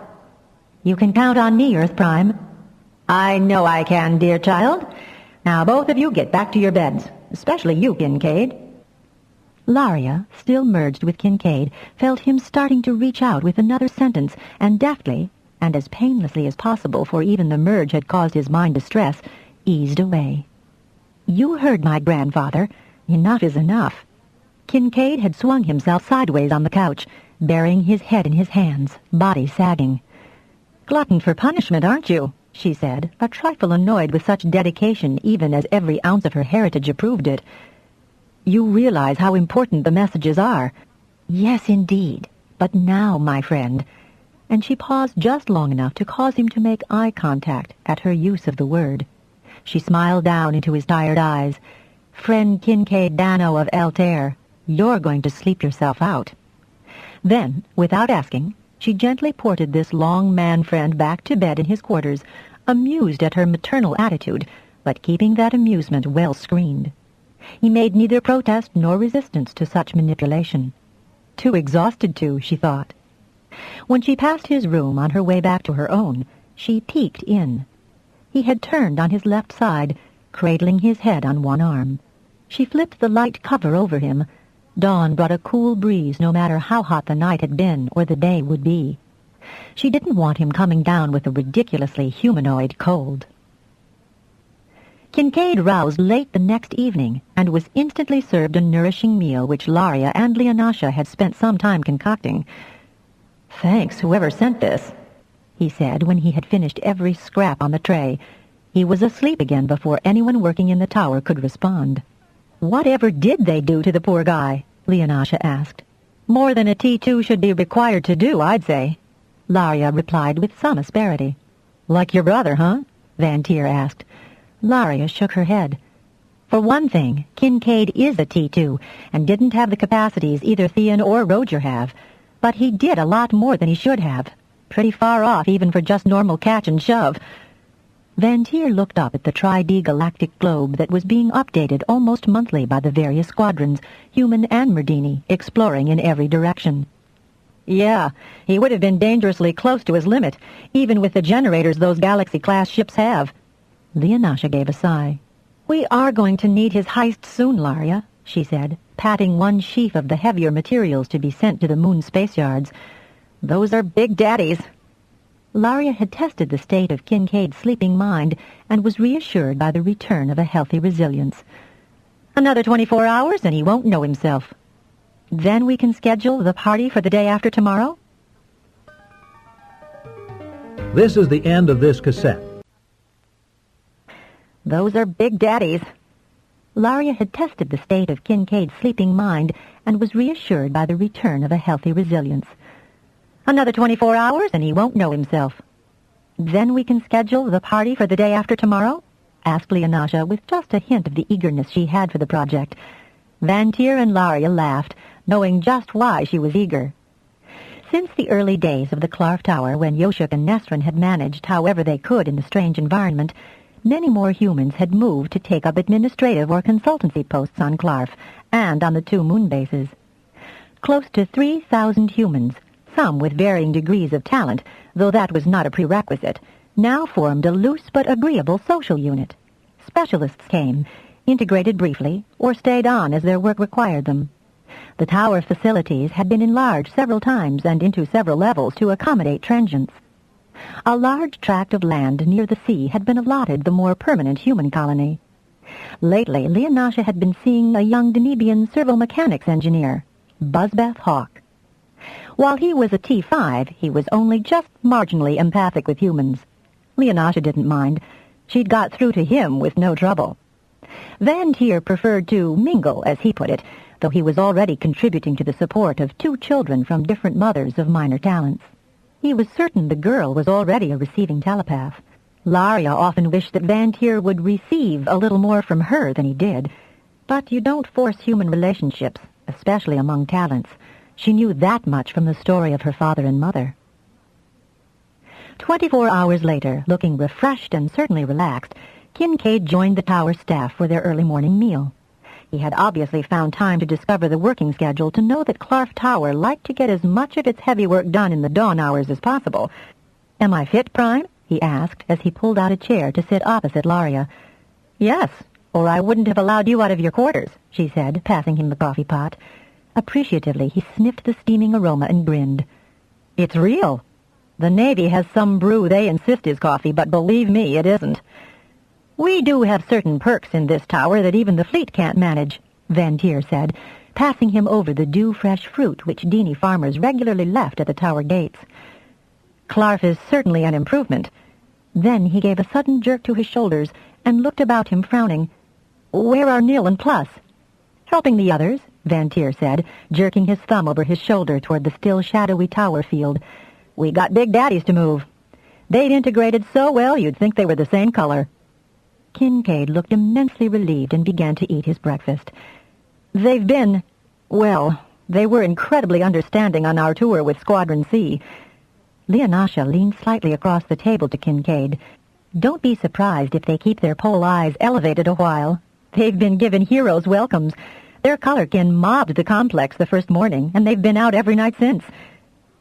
"You can count on me, Earth Prime." "I know I can, dear child. Now both of you get back to your beds, especially you, Kincaid." Laria, still merged with Kincaid, felt him starting to reach out with another sentence, and deftly, and as painlessly as possible, for even the merge had caused his mind distress, eased away. "You heard my grandfather. Enough is enough." Kincaid had swung himself sideways on the couch, burying his head in his hands, body sagging. "Glutton for punishment, aren't you?" she said, a trifle annoyed with such dedication even as every ounce of her heritage approved it. "You realize how important the messages are." "Yes, indeed. But now, my friend," and she paused just long enough to cause him to make eye contact at her use of the word. She smiled down into his tired eyes. "Friend Kincaid Dano of Altair, you're going to sleep yourself out." Then, without asking, she gently ported this long man-friend back to bed in his quarters, amused at her maternal attitude, but keeping that amusement well screened. He made neither protest nor resistance to such manipulation. Too exhausted to, she thought. When she passed his room on her way back to her own, she peeked in. He had turned on his left side, cradling his head on one arm. She flipped the light cover over him. Dawn brought a cool breeze no matter how hot the night had been or the day would be. She didn't want him coming down with a ridiculously humanoid cold. Kincaid roused late the next evening and was instantly served a nourishing meal which Laria and Leonasha had spent some time concocting. "Thanks, whoever sent this," he said when he had finished every scrap on the tray. He was asleep again before anyone working in the tower could respond. "Whatever did they do to the poor guy?" Leonasha asked. "More than a T2 should be required to do, I'd say." Laria replied with some asperity. "Like your brother, huh?" Van Tier asked. Laria shook her head. "For one thing, Kincaid is a T2, and didn't have the capacities either Theon or Roger have. But he did a lot more than he should have. Pretty far off even for just normal catch and shove." Van Tier looked up at the tri-D-galactic globe that was being updated almost monthly by the various squadrons, human and Merdini, exploring in every direction. "Yeah, he would have been dangerously close to his limit, even with the generators those Galaxy-class ships have." Leonasha gave a sigh. "We are going to need his heist soon, Laria," she said, patting one sheaf of the heavier materials to be sent to the moon space yards. "Those are big daddies." Laria had tested the state of Kincaid's sleeping mind and was reassured by the return of a healthy resilience. "Another 24 hours and he won't know himself. Then we can schedule the party for the day after tomorrow?" This is the end of this cassette. "Those are big daddies." Laria had tested the state of Kincaid's sleeping mind and was reassured by the return of a healthy resilience. "Another 24 hours and he won't know himself. Then we can schedule the party for the day after tomorrow?" asked Leonasha with just a hint of the eagerness she had for the project. Van Tier and Laria laughed, knowing just why she was eager. Since the early days of the Clarf Tower, when Yoshuk and Nesrin had managed however they could in the strange environment, many more humans had moved to take up administrative or consultancy posts on Clarf and on the 2 moon bases. Close to 3,000 humans, some with varying degrees of talent, though that was not a prerequisite, now formed a loose but agreeable social unit. Specialists came, integrated briefly, or stayed on as their work required them. The tower facilities had been enlarged several times and into several levels to accommodate transients. A large tract of land near the sea had been allotted the more permanent human colony. Lately, Leonasha had been seeing a young Danebian servomechanics engineer, Buzzbeth Hawk. While he was a T5, he was only just marginally empathic with humans. Leonasha didn't mind. She'd got through to him with no trouble. Van Tier preferred to mingle, as he put it, though he was already contributing to the support of 2 children from different mothers of minor talents. He was certain the girl was already a receiving telepath. Laria often wished that Van Tier would receive a little more from her than he did. But you don't force human relationships, especially among talents. She knew that much from the story of her father and mother. 24 hours later, looking refreshed and certainly relaxed, Kincaid joined the tower staff for their early morning meal. He had obviously found time to discover the working schedule to know that Clarf Tower liked to get as much of its heavy work done in the dawn hours as possible. "Am I fit, Prime?" he asked as he pulled out a chair to sit opposite Laria. "Yes, or I wouldn't have allowed you out of your quarters," she said, passing him the coffee pot. Appreciatively, he sniffed the steaming aroma and grinned. "It's real. The Navy has some brew they insist is coffee, but believe me, it isn't. We do have certain perks in this tower that even the fleet can't manage," Van Tier said, passing him over the dew-fresh fruit which Dini farmers regularly left at the tower gates. "Clarf is certainly an improvement." Then he gave a sudden jerk to his shoulders and looked about him, frowning. "Where are Neil and Plus?" "Helping the others," Van Tier said, jerking his thumb over his shoulder toward the still shadowy tower field. "We got big daddies to move. They'd integrated so well you'd think they were the same color." Kincaid looked immensely relieved and began to eat his breakfast. "They've been, well, they were incredibly understanding on our tour with Squadron C." Leonasha leaned slightly across the table to Kincaid. Don't be surprised if they keep their pole eyes elevated a while. They've been given heroes' welcomes. Their colorkin mobbed the complex the first morning, and they've been out every night since.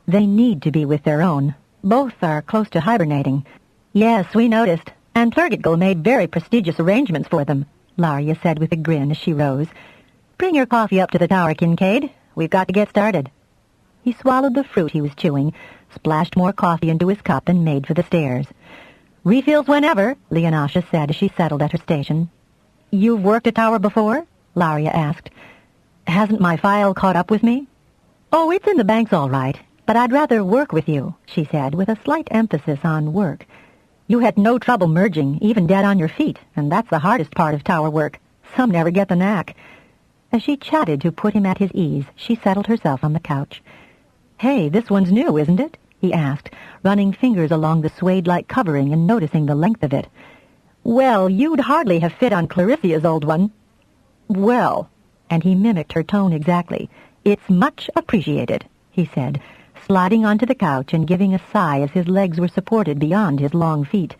They need to be with their own. Both are close to hibernating. Yes, we noticed, and Plurgitgal made very prestigious arrangements for them, Laria said with a grin as she rose. Bring your coffee up to the tower, Kincaid. We've got to get started. He swallowed the fruit he was chewing, splashed more coffee into his cup, and made for the stairs. Refills whenever, Leonasha said as she settled at her station. You've worked a tower before? Laria asked. Hasn't my file caught up with me? Oh, it's in the banks all right, but I'd rather work with you, she said, with a slight emphasis on work. You had no trouble merging, even dead on your feet, and that's the hardest part of tower work. Some never get the knack. As she chatted to put him at his ease, she settled herself on the couch. Hey, this one's new, isn't it? He asked, running fingers along the suede-like covering and noticing the length of it. Well, you'd hardly have fit on Clarissia's old one. Well, and he mimicked her tone exactly. It's much appreciated, he said, sliding onto the couch and giving a sigh as his legs were supported beyond his long feet.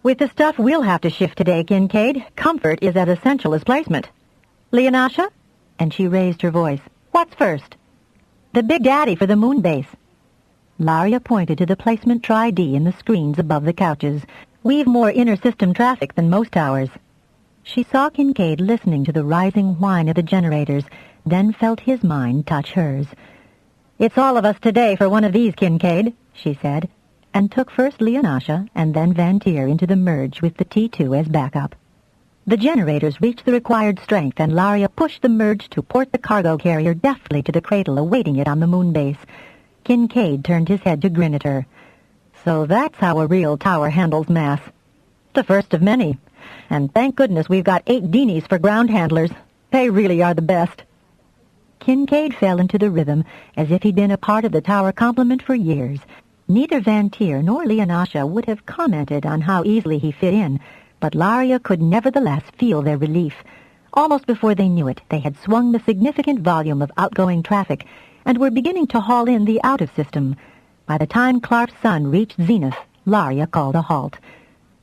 With the stuff we'll have to shift today, Kincaid, comfort is as essential as placement. Leonasha? And she raised her voice. What's first? The Big Daddy for the moon base. Laria pointed to the placement Tri-D in the screens above the couches. We've more inter-system traffic than most towers. She saw Kincaid listening to the rising whine of the generators, then felt his mind touch hers. It's all of us today for one of these, Kincaid, she said, and took first Leonasha and then Vantier into the merge with the T2 as backup. The generators reached the required strength, and Laria pushed the merge to port the cargo carrier deftly to the cradle awaiting it on the moon base. Kincaid turned his head to grin at her. So that's how a real tower handles mass. The first of many. And thank goodness we've got 8 Deenies for ground handlers. They really are the best. Kincaid fell into the rhythm as if he'd been a part of the tower complement for years. Neither Vantier nor Leonasha would have commented on how easily he fit in, but Laria could nevertheless feel their relief. Almost before they knew it, they had swung the significant volume of outgoing traffic and were beginning to haul in the out-of-system. By the time Clark's sun reached zenith, Laria called a halt.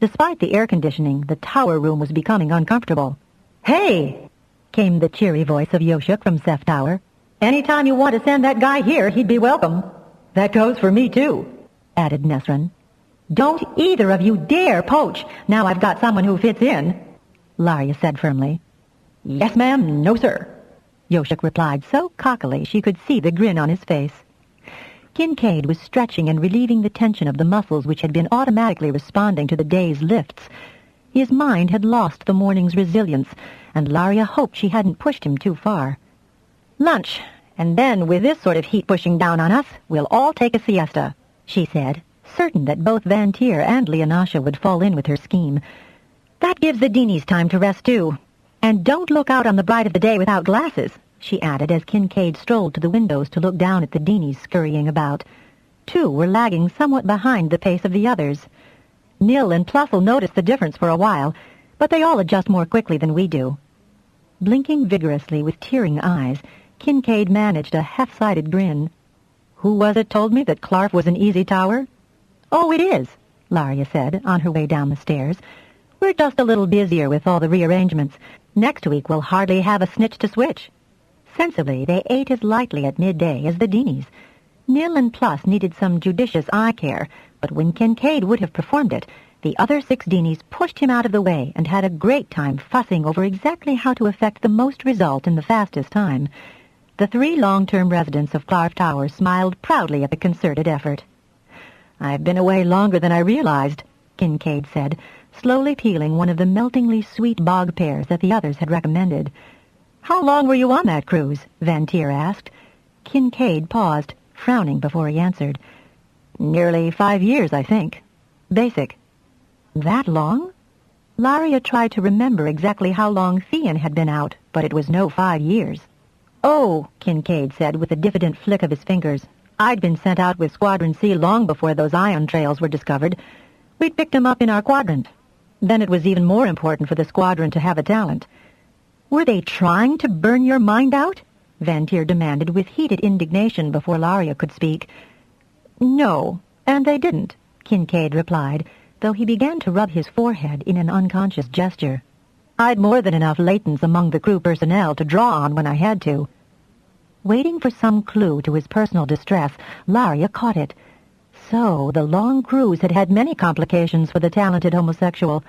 Despite the air conditioning, the tower room was becoming uncomfortable. Hey! Came the cheery voice of Yoshuk from Ceph Tower. Anytime you want to send that guy here, he'd be welcome. That goes for me, too, added Nesrin. Don't either of you dare poach, now I've got someone who fits in, Laria said firmly. Yes, ma'am, no, sir, Yoshuk replied so cockily she could see the grin on his face. Kincaid was stretching and relieving the tension of the muscles which had been automatically responding to the day's lifts. His mind had lost the morning's resilience, and Laria hoped she hadn't pushed him too far. Lunch, and then with this sort of heat pushing down on us, we'll all take a siesta, she said, certain that both Vantier and Leonasha would fall in with her scheme. That gives the Deenies time to rest, too. And don't look out on the bride of the day without glasses, she added as Kincaid strolled to the windows to look down at the Deenies scurrying about. 2 were lagging somewhat behind the pace of the others. Nil and Pluss'll notice the difference for a while, but they all adjust more quickly than we do. Blinking vigorously with tearing eyes, Kincaid managed a half-sided grin. Who was it told me that Clark was an easy tower? Oh, it is, Laria said, on her way down the stairs. We're just a little busier with all the rearrangements. Next week we'll hardly have a snitch to switch. Sensibly, they ate as lightly at midday as the Deenies. Nil and Pluss needed some judicious eye care, but when Kincaid would have performed it, the other 6 Deenies pushed him out of the way and had a great time fussing over exactly how to effect the most result in the fastest time. The 3 long-term residents of Clark Tower smiled proudly at the concerted effort. I've been away longer than I realized, Kincaid said, slowly peeling one of the meltingly sweet bog pears that the others had recommended. How long were you on that cruise? Vantier asked. Kincaid paused, frowning before he answered. Nearly 5 years, I think. Basic. That long? Laria tried to remember exactly how long Theon had been out, but it was no 5 years. Oh, Kincaid said with a diffident flick of his fingers. I'd been sent out with Squadron C long before those ion trails were discovered. We'd picked them up in our quadrant. Then it was even more important for the squadron to have a talent. Were they trying to burn your mind out? Vantier demanded with heated indignation before Laria could speak. No, and they didn't, Kincaid replied, though he began to rub his forehead in an unconscious gesture. "I'd more than enough latents among the crew personnel to draw on when I had to." Waiting for some clue to his personal distress, Laria caught it. So the long cruise had had many complications for the talented homosexual.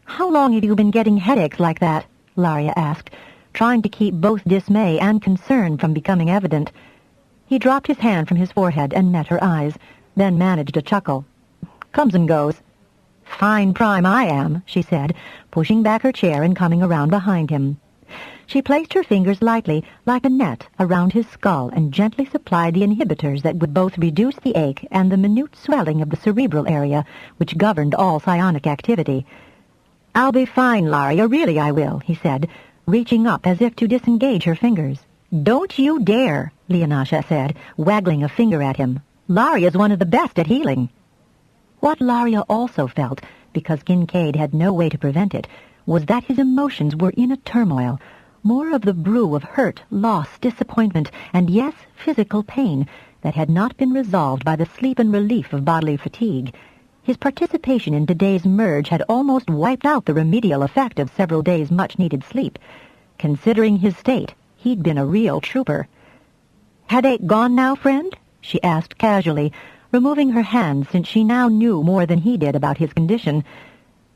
"How long have you been getting headaches like that?" Laria asked, trying to keep both dismay and concern from becoming evident. He dropped his hand from his forehead and met her eyes, then managed a chuckle. "Comes and goes." "Fine prime I am," she said, pushing back her chair and coming around behind him. She placed her fingers lightly, like a net, around his skull and gently supplied the inhibitors that would both reduce the ache and the minute swelling of the cerebral area, which governed all psionic activity. "I'll be fine, Laria, really I will," he said, reaching up as if to disengage her fingers. "Don't you dare," Leonasha said, waggling a finger at him. "Laria's one of the best at healing." What Laria also felt, because Kincaid had no way to prevent it, was that his emotions were in a turmoil, more of the brew of hurt, loss, disappointment, and yes, physical pain that had not been resolved by the sleep and relief of bodily fatigue. His participation in today's merge had almost wiped out the remedial effect of several days' much-needed sleep. Considering his state, he'd been a real trooper. "Headache gone now, friend?" she asked casually, removing her hand since she now knew more than he did about his condition.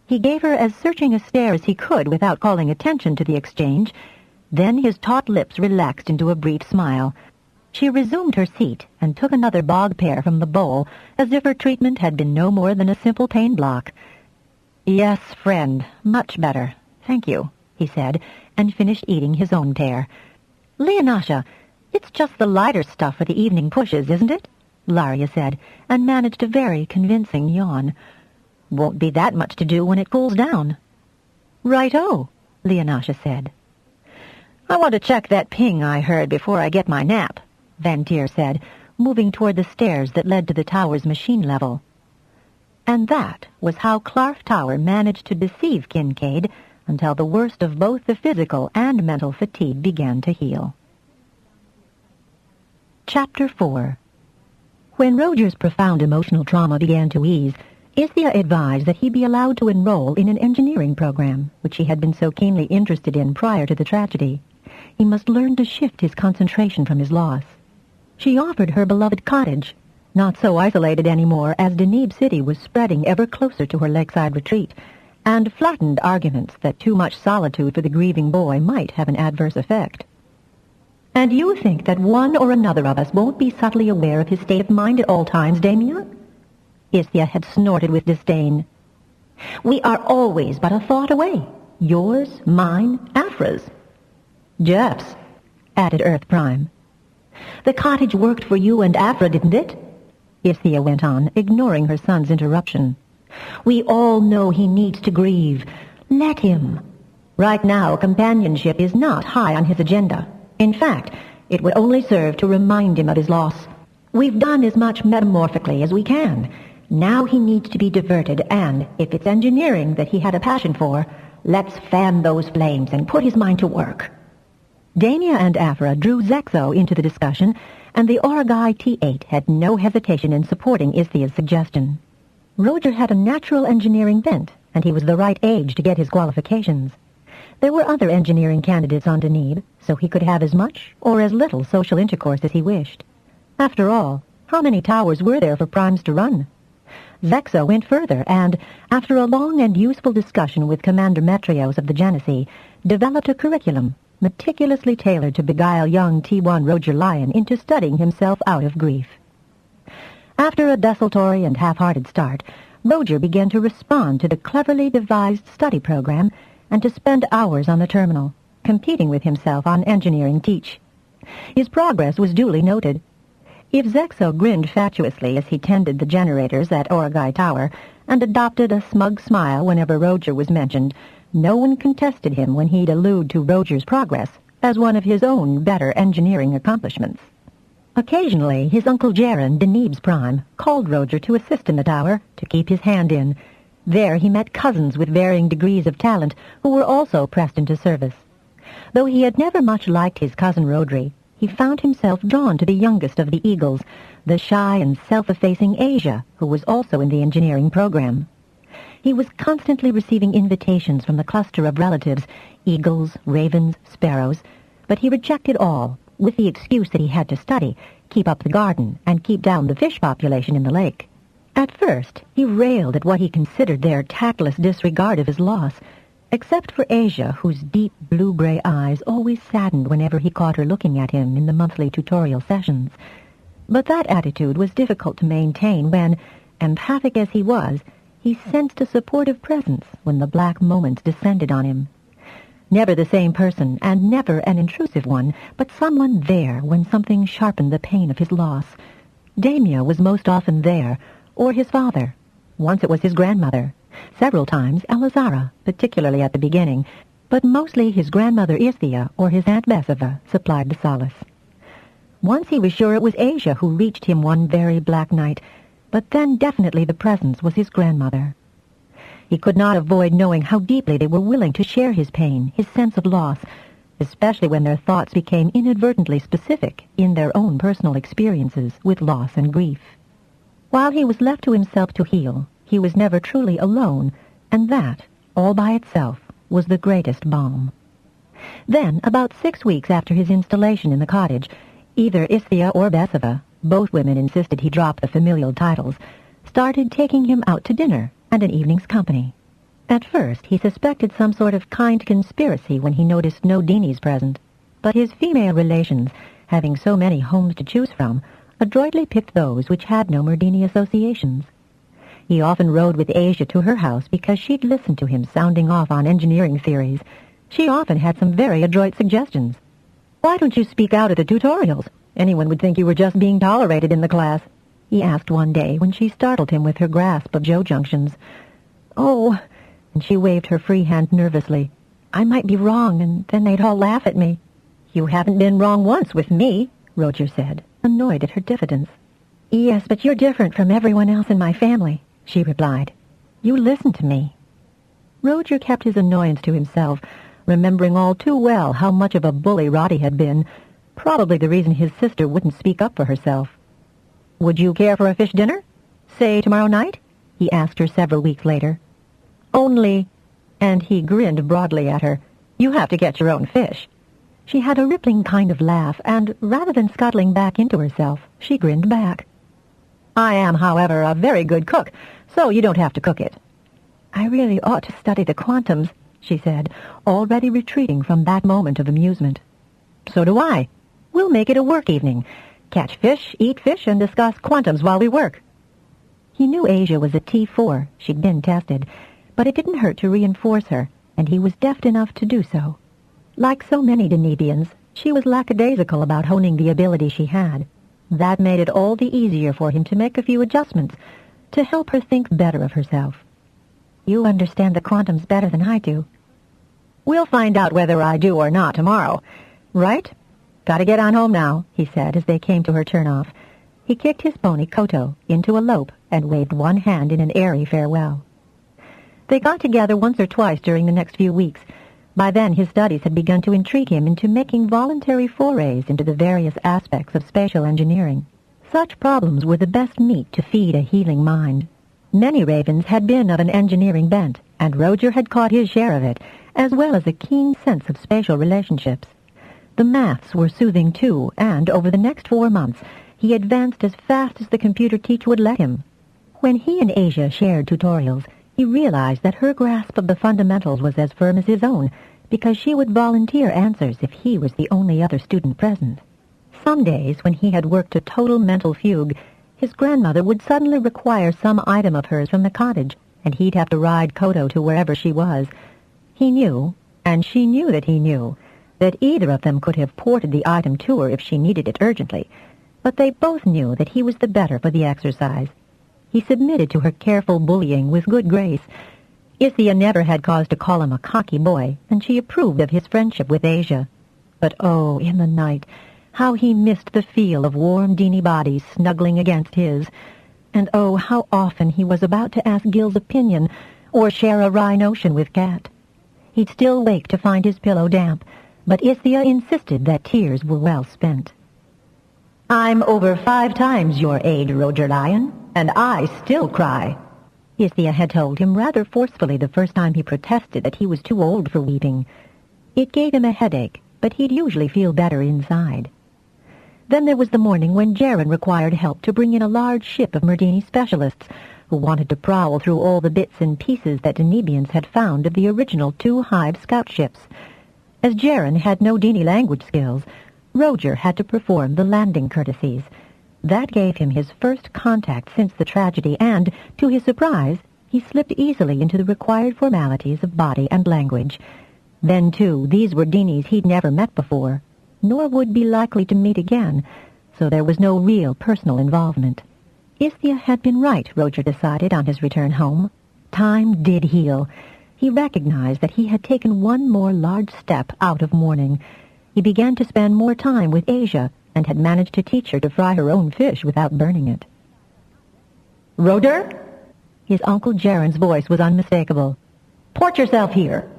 He gave her as searching a stare as he could without calling attention to the exchange. Then his taut lips relaxed into a brief smile. She resumed her seat and took another bog pear from the bowl, as if her treatment had been no more than a simple pain block. "Yes, friend, much better. Thank you," he said, and finished eating his own pear. "Leonasha, it's just the lighter stuff for the evening pushes, isn't it?" Laria said, and managed a very convincing yawn. "Won't be that much to do when it cools down." "Right-o," Leonasha said. "I want to check that ping I heard before I get my nap," Van Tier said, moving toward the stairs that led to the tower's machine level. And that was how Clark Tower managed to deceive Kincaid until the worst of both the physical and mental fatigue began to heal. Chapter 4. When Roger's profound emotional trauma began to ease, Isthia advised that he be allowed to enroll in an engineering program, which he had been so keenly interested in prior to the tragedy. He must learn to shift his concentration from his loss. She offered her beloved cottage, not so isolated anymore as Deneb City was spreading ever closer to her lakeside retreat, and flattened arguments that too much solitude for the grieving boy might have an adverse effect. "And you think that one or another of us won't be subtly aware of his state of mind at all times, Damia?" Isthia had snorted with disdain. "We are always but a thought away. Yours, mine, Afra's." "Jeff's," added Earth Prime. "The cottage worked for you and Afra, didn't it?" Isthia went on, ignoring her son's interruption. "We all know he needs to grieve. Let him. Right now, companionship is not high on his agenda. In fact, it would only serve to remind him of his loss. We've done as much metamorphically as we can. Now he needs to be diverted, and, if it's engineering that he had a passion for, let's fan those flames and put his mind to work." Damia and Afra drew Zexo into the discussion, and the Oragai T8 had no hesitation in supporting Isthia's suggestion. Roger had a natural engineering bent, and he was the right age to get his qualifications. There were other engineering candidates on Deneb, so he could have as much or as little social intercourse as he wished. After all, how many towers were there for primes to run? Zexo went further and, after a long and useful discussion with Commander Metrios of the Genesee, developed a curriculum meticulously tailored to beguile young T1 Roger Lyon into studying himself out of grief. After a desultory and half-hearted start, Roger began to respond to the cleverly devised study program and to spend hours on the terminal, competing with himself on engineering teach. His progress was duly noted. If Zexo grinned fatuously as he tended the generators at Oragai Tower and adopted a smug smile whenever Roger was mentioned, no one contested him when he'd allude to Roger's progress as one of his own better engineering accomplishments. Occasionally, his Uncle Jaren, Deneb's Prime, called Roger to assist in the tower, to keep his hand in. There he met cousins with varying degrees of talent who were also pressed into service. Though he had never much liked his cousin Rodri, he found himself drawn to the youngest of the eagles, the shy and self-effacing Asia, who was also in the engineering program. He was constantly receiving invitations from the cluster of relatives, eagles, ravens, sparrows, but he rejected all, with the excuse that he had to study, keep up the garden, and keep down the fish population in the lake. At first, he railed at what he considered their tactless disregard of his loss, except for Asia, whose deep blue-gray eyes always saddened whenever he caught her looking at him in the monthly tutorial sessions. But that attitude was difficult to maintain when, empathic as he was, he sensed a supportive presence when the black moments descended on him. Never the same person, and never an intrusive one, but someone there when something sharpened the pain of his loss. Damia was most often there, or his father. Once it was his grandmother. Several times Elazara, particularly at the beginning, but mostly his grandmother Isthia or his Aunt Besava supplied the solace. Once he was sure it was Asia who reached him one very black night, but then definitely the presence was his grandmother. He could not avoid knowing how deeply they were willing to share his pain, his sense of loss, especially when their thoughts became inadvertently specific in their own personal experiences with loss and grief. While he was left to himself to heal, he was never truly alone, and that, all by itself, was the greatest balm. Then, about 6 weeks after his installation in the cottage, either Isthia or Besava, both women insisted he drop the familial titles, started taking him out to dinner and an evening's company. At first, he suspected some sort of kind conspiracy when he noticed no Deenies present, but his female relations, having so many homes to choose from, adroitly picked those which had no Merdini associations. He often rode with Asia to her house because she'd listen to him sounding off on engineering theories. She often had some very adroit suggestions. "Why don't you speak out at the tutorials? Anyone would think you were just being tolerated in the class," he asked one day when she startled him with her grasp of Joe junctions. "Oh," and she waved her free hand nervously, "I might be wrong, and then they'd all laugh at me." "You haven't been wrong once with me," Roger said, annoyed at her diffidence. "Yes, but you're different from everyone else in my family," she replied. "You listen to me." Roger kept his annoyance to himself, remembering all too well how much of a bully Roddy had been, probably the reason his sister wouldn't speak up for herself. "Would you care for a fish dinner? Say tomorrow night?" he asked her several weeks later. "Only," and he grinned broadly at her, "you have to get your own fish." She had a rippling kind of laugh, and rather than scuttling back into herself, she grinned back. "I am, however, a very good cook, so you don't have to cook it." "I really ought to study the quantums," she said, already retreating from that moment of amusement. "So do I. We'll make it a work evening. Catch fish, eat fish, and discuss quantums while we work." He knew Asia was a T4, she'd been tested, but it didn't hurt to reinforce her, and he was deft enough to do so. Like so many Denebians, she was lackadaisical about honing the ability she had. That made it all the easier for him to make a few adjustments, to help her think better of herself. "You understand the quantums better than I do." "We'll find out whether I do or not tomorrow. Right? Gotta get on home now," he said as they came to her turn-off. He kicked his pony, Koto, into a lope and waved one hand in an airy farewell. They got together once or twice during the next few weeks. By then his studies had begun to intrigue him into making voluntary forays into the various aspects of spatial engineering. Such problems were the best meat to feed a healing mind. Many ravens had been of an engineering bent, and Roger had caught his share of it, as well as a keen sense of spatial relationships. The maths were soothing too, and over the next 4 months he advanced as fast as the computer teach would let him. When he and Asia shared tutorials, he realized that her grasp of the fundamentals was as firm as his own, because she would volunteer answers if he was the only other student present. Some days, when he had worked a total mental fugue, his grandmother would suddenly require some item of hers from the cottage, and he'd have to ride Koto to wherever she was. He knew, and she knew that he knew, that either of them could have ported the item to her if she needed it urgently, but they both knew that he was the better for the exercise. He submitted to her careful bullying with good grace. Isthia never had cause to call him a cocky boy, and she approved of his friendship with Asia. But oh, in the night, how he missed the feel of warm Deenie bodies snuggling against his, and oh, how often he was about to ask Gil's opinion or share a wry notion with Cat. He'd still wake to find his pillow damp, but Isthia insisted that tears were well spent. I'm over 5 times your age, Roger Lyon, and I still cry. Isthia had told him rather forcefully the first time he protested that he was too old for weeping. It gave him a headache, but he'd usually feel better inside. Then there was the morning when Jaren required help to bring in a large ship of Merdini specialists who wanted to prowl through all the bits and pieces that Danebians had found of the original 2 Hive scout ships. As Jaren had no Dini language skills, Roger had to perform the landing courtesies. That gave him his first contact since the tragedy, and, to his surprise, he slipped easily into the required formalities of body and language. Then, too, these were Dinis he'd never met before, nor would be likely to meet again, so there was no real personal involvement. Isthia had been right, Roger decided on his return home. Time did heal. He recognized that he had taken one more large step out of mourning. He began to spend more time with Asia and had managed to teach her to fry her own fish without burning it. Roger? His Uncle Jaren's voice was unmistakable. Port yourself here.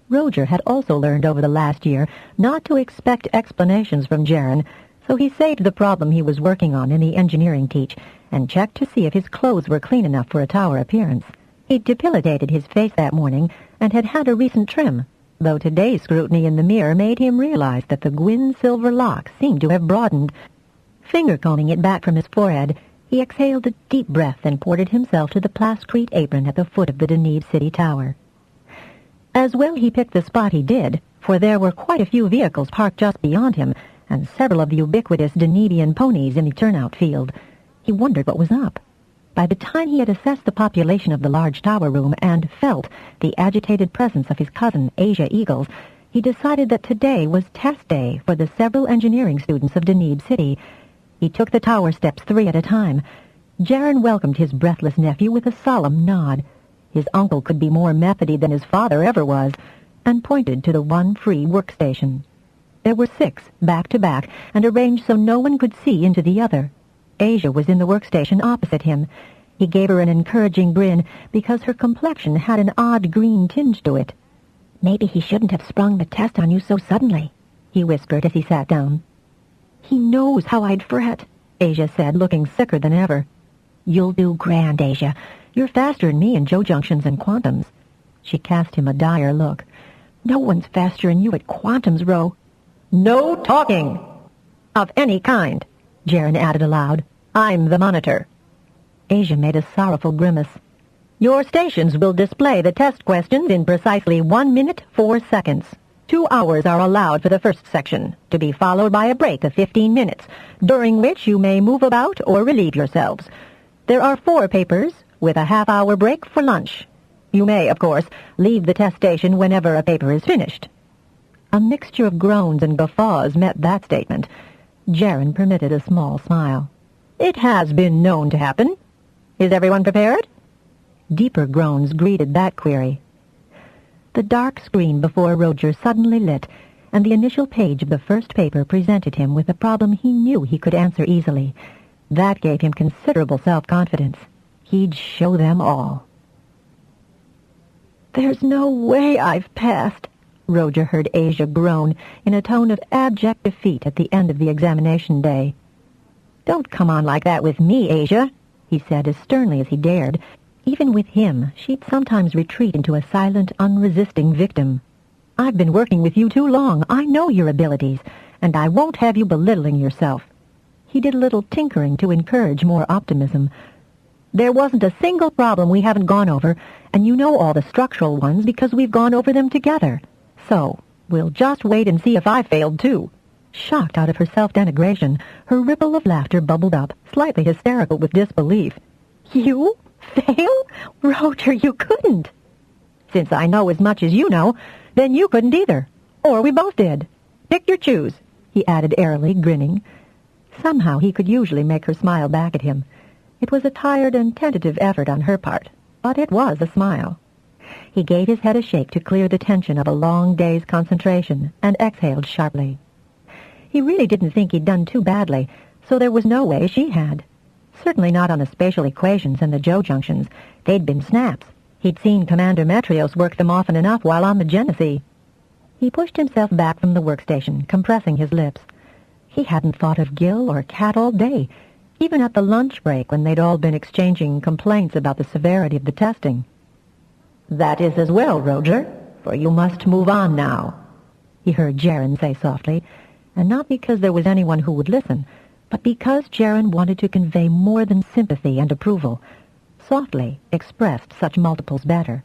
Roger had also learned over the last year not to expect explanations from Jaren, so he saved the problem he was working on in the engineering teach and checked to see if his clothes were clean enough for a tower appearance. He'd depilated his face that morning and had had a recent trim, though today's scrutiny in the mirror made him realize that the Gwyn silver lock seemed to have broadened. Finger-combing it back from his forehead, he exhaled a deep breath and ported himself to the plascrete apron at the foot of the Deneb City Tower. As well he picked the spot he did, for there were quite a few vehicles parked just beyond him, and several of the ubiquitous Danebian ponies in the turnout field. He wondered what was up. By the time he had assessed the population of the large tower room and felt the agitated presence of his cousin, Asia Eagles, he decided that today was test day for the several engineering students of Deneb City. He took the tower steps 3 at a time. Jaren welcomed his breathless nephew with a solemn nod. His uncle could be more methody than his father ever was, and pointed to the one free workstation. There were 6, back-to-back, and arranged so no one could see into the other. Asia was in the workstation opposite him. He gave her an encouraging grin because her complexion had an odd green tinge to it. "Maybe he shouldn't have sprung the test on you so suddenly," he whispered as he sat down. "He knows how I'd fret," Asia said, looking sicker than ever. "You'll do grand, Asia. You're faster than me in Joe junctions and quantums." She cast him a dire look. "No one's faster than you at quantums, Ro." "No talking of any kind," Jaren added aloud. "I'm the monitor." Asia made a sorrowful grimace. "Your stations will display the test questions in precisely 1 minute, 4 seconds. 2 hours are allowed for the first section, to be followed by a break of 15 minutes, during which you may move about or relieve yourselves. There are 4 papers, with a half-hour break for lunch. You may, of course, leave the test station whenever a paper is finished." A mixture of groans and guffaws met that statement. Jaren permitted a small smile. "It has been known to happen. Is everyone prepared?" Deeper groans greeted that query. The dark screen before Roger suddenly lit, and the initial page of the first paper presented him with a problem he knew he could answer easily. That gave him considerable self-confidence. He'd show them all. "There's no way I've passed," Roger heard Asia groan in a tone of abject defeat at the end of the examination day. "Don't come on like that with me, Asia," he said as sternly as he dared. Even with him, she'd sometimes retreat into a silent, unresisting victim. "I've been working with you too long. I know your abilities, and I won't have you belittling yourself." He did a little tinkering to encourage more optimism. "There wasn't a single problem we haven't gone over, and you know all the structural ones because we've gone over them together. So, we'll just wait and see if I failed too." Shocked out of her self-denigration, her ripple of laughter bubbled up, slightly hysterical with disbelief. "You? Fail? Roger, you couldn't." "Since I know as much as you know, then you couldn't either. Or we both did. Pick your choose," he added airily, grinning. Somehow he could usually make her smile back at him. It was a tired and tentative effort on her part, but it was a smile. He gave his head a shake to clear the tension of a long day's concentration, and exhaled sharply. He really didn't think he'd done too badly, so there was no way she had. Certainly not on the spatial equations and the Joe junctions. They'd been snaps. He'd seen Commander Metrios work them often enough while on the Genesee. He pushed himself back from the workstation, compressing his lips. He hadn't thought of Gil or Cat all day, even at the lunch break when they'd all been exchanging complaints about the severity of the testing. "That is as well, Roger, for you must move on now," he heard Jaren say softly, and not because there was anyone who would listen, but because Jaren wanted to convey more than sympathy and approval. Softly expressed such multiples better.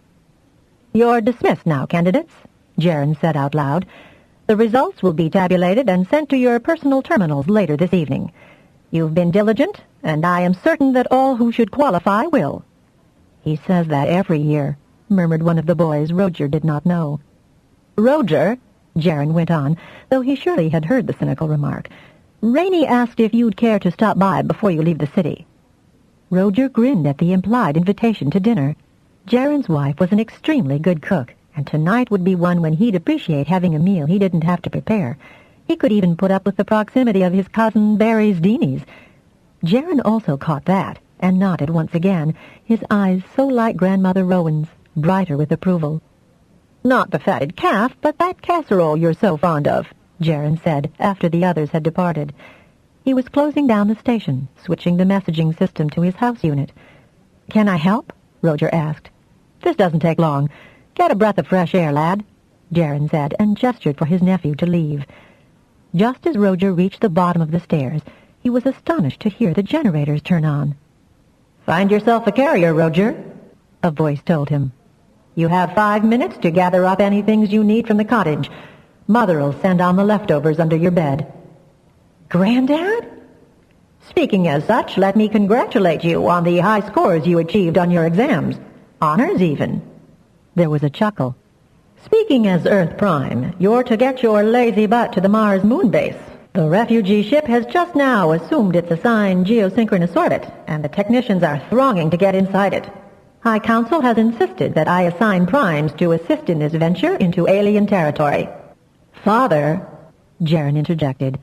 "You're dismissed now, candidates," Jaren said out loud. "The results will be tabulated and sent to your personal terminals later this evening. You've been diligent, and I am certain that all who should qualify will." "He says that every year," murmured one of the boys Roger did not know. "Roger," Jaren went on, though he surely had heard the cynical remark, "Rainey asked if you'd care to stop by before you leave the city." Roger grinned at the implied invitation to dinner. Jaren's wife was an extremely good cook, and tonight would be one when he'd appreciate having a meal he didn't have to prepare. He could even put up with the proximity of his cousin Barry's Deanies. Jaren also caught that, and nodded once again, his eyes so like Grandmother Rowan's, brighter with approval. "Not the fatted calf, but that casserole you're so fond of," Jaren said, after the others had departed. He was closing down the station, switching the messaging system to his house unit. "Can I help?" Roger asked. "This doesn't take long. Get a breath of fresh air, lad," Jaren said, and gestured for his nephew to leave. Just as Roger reached the bottom of the stairs, he was astonished to hear the generators turn on. "Find yourself a carrier, Roger," a voice told him. "You have 5 minutes to gather up any things you need from the cottage. Mother'll send on the leftovers under your bed." "Granddad?" "Speaking as such, let me congratulate you on the high scores you achieved on your exams. Honors, even." There was a chuckle. "Speaking as Earth Prime, you're to get your lazy butt to the Mars moon base. The refugee ship has just now assumed its assigned geosynchronous orbit, and the technicians are thronging to get inside it. High Council has insisted that I assign primes to assist in this venture into alien territory." "Father," Jaren interjected,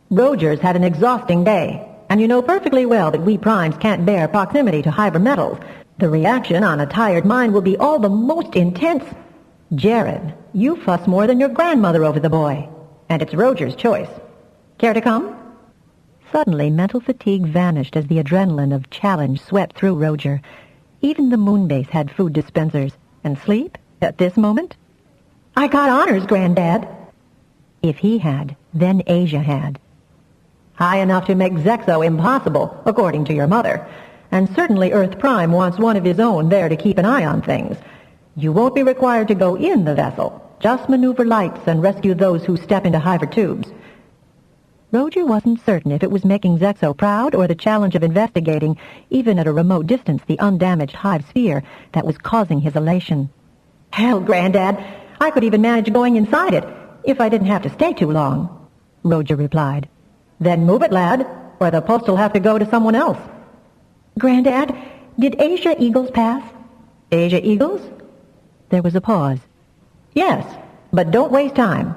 "Roger's had an exhausting day, and you know perfectly well that we primes can't bear proximity to Hive metals. The reaction on a tired mind will be all the most intense." "Jaren, you fuss more than your grandmother over the boy, and it's Roger's choice. Care to come?" Suddenly, mental fatigue vanished as the adrenaline of challenge swept through Roger. Even the moon base had food dispensers. And sleep? At this moment? "I got honors, Granddad." If he had, then Asia had. "High enough to make Zexo impossible, according to your mother. And certainly Earth Prime wants one of his own there to keep an eye on things. You won't be required to go in the vessel. Just maneuver lights and rescue those who step into Hiver tubes." Roger wasn't certain if it was making Zexo proud or the challenge of investigating, even at a remote distance, the undamaged Hive sphere that was causing his elation. "Hell, Granddad, I could even manage going inside it, if I didn't have to stay too long," Roger replied. "Then move it, lad, or the post'll have to go to someone else." "Granddad, did Asia Eagles pass?" "Asia Eagles?" There was a pause. "Yes, but don't waste time."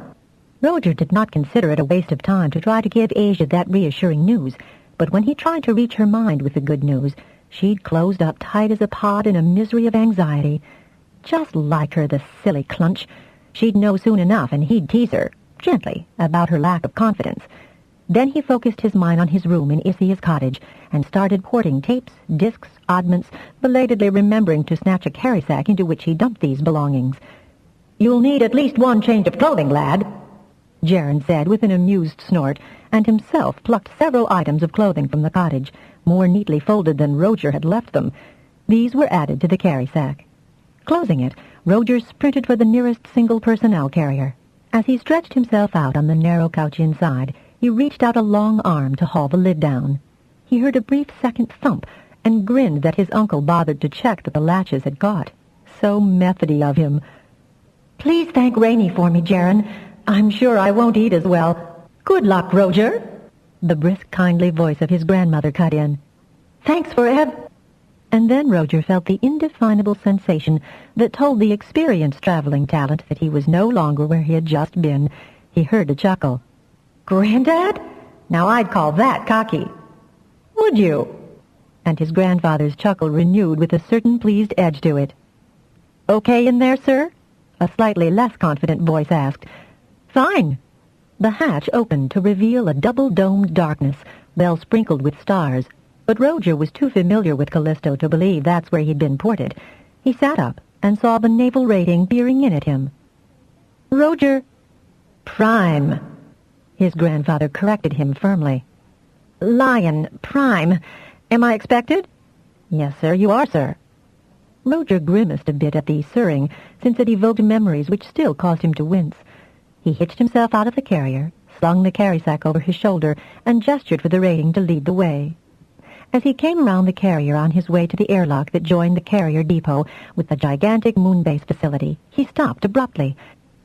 Roger did not consider it a waste of time to try to give Asia that reassuring news, but when he tried to reach her mind with the good news, she'd closed up tight as a pod in a misery of anxiety. Just like her, the silly clunch. She'd know soon enough, and he'd tease her, gently, about her lack of confidence. Then he focused his mind on his room in Isia's cottage and started porting tapes, discs, oddments, belatedly remembering to snatch a carry sack into which he dumped these belongings. "You'll need at least one change of clothing, lad," Jaren said with an amused snort, and himself plucked several items of clothing from the cottage, more neatly folded than Roger had left them. These were added to the carry sack. Closing it, Roger sprinted for the nearest single personnel carrier. As he stretched himself out on the narrow couch inside, he reached out a long arm to haul the lid down. He heard a brief second thump and grinned that his uncle bothered to check that the latches had caught. So methody of him. "Please thank Rainey for me, Jaren. I'm sure I won't eat as well. Good luck, Roger," the brisk, kindly voice of his grandmother cut in. "Thanks for And then Roger felt the indefinable sensation that told the experienced traveling talent that he was no longer where he had just been. He heard a chuckle. "Granddad? Now I'd call that cocky." "Would you?" And his grandfather's chuckle renewed with a certain pleased edge to it. "Okay in there, sir?" a slightly less confident voice asked, Fine. The hatch opened to reveal a double-domed darkness, well sprinkled with stars, but Roger was too familiar with Callisto to believe that's where he'd been ported. He sat up and saw the naval rating peering in at him. Roger, Prime. His grandfather corrected him firmly. Lyon, Prime. Am I expected? Yes, sir, you are, sir. Roger grimaced a bit at the sirring, since it evoked memories which still caused him to wince. He hitched himself out of the carrier, slung the carry sack over his shoulder, and gestured for the rating to lead the way. As he came around the carrier on his way to the airlock that joined the carrier depot with the gigantic moon-base facility, he stopped abruptly.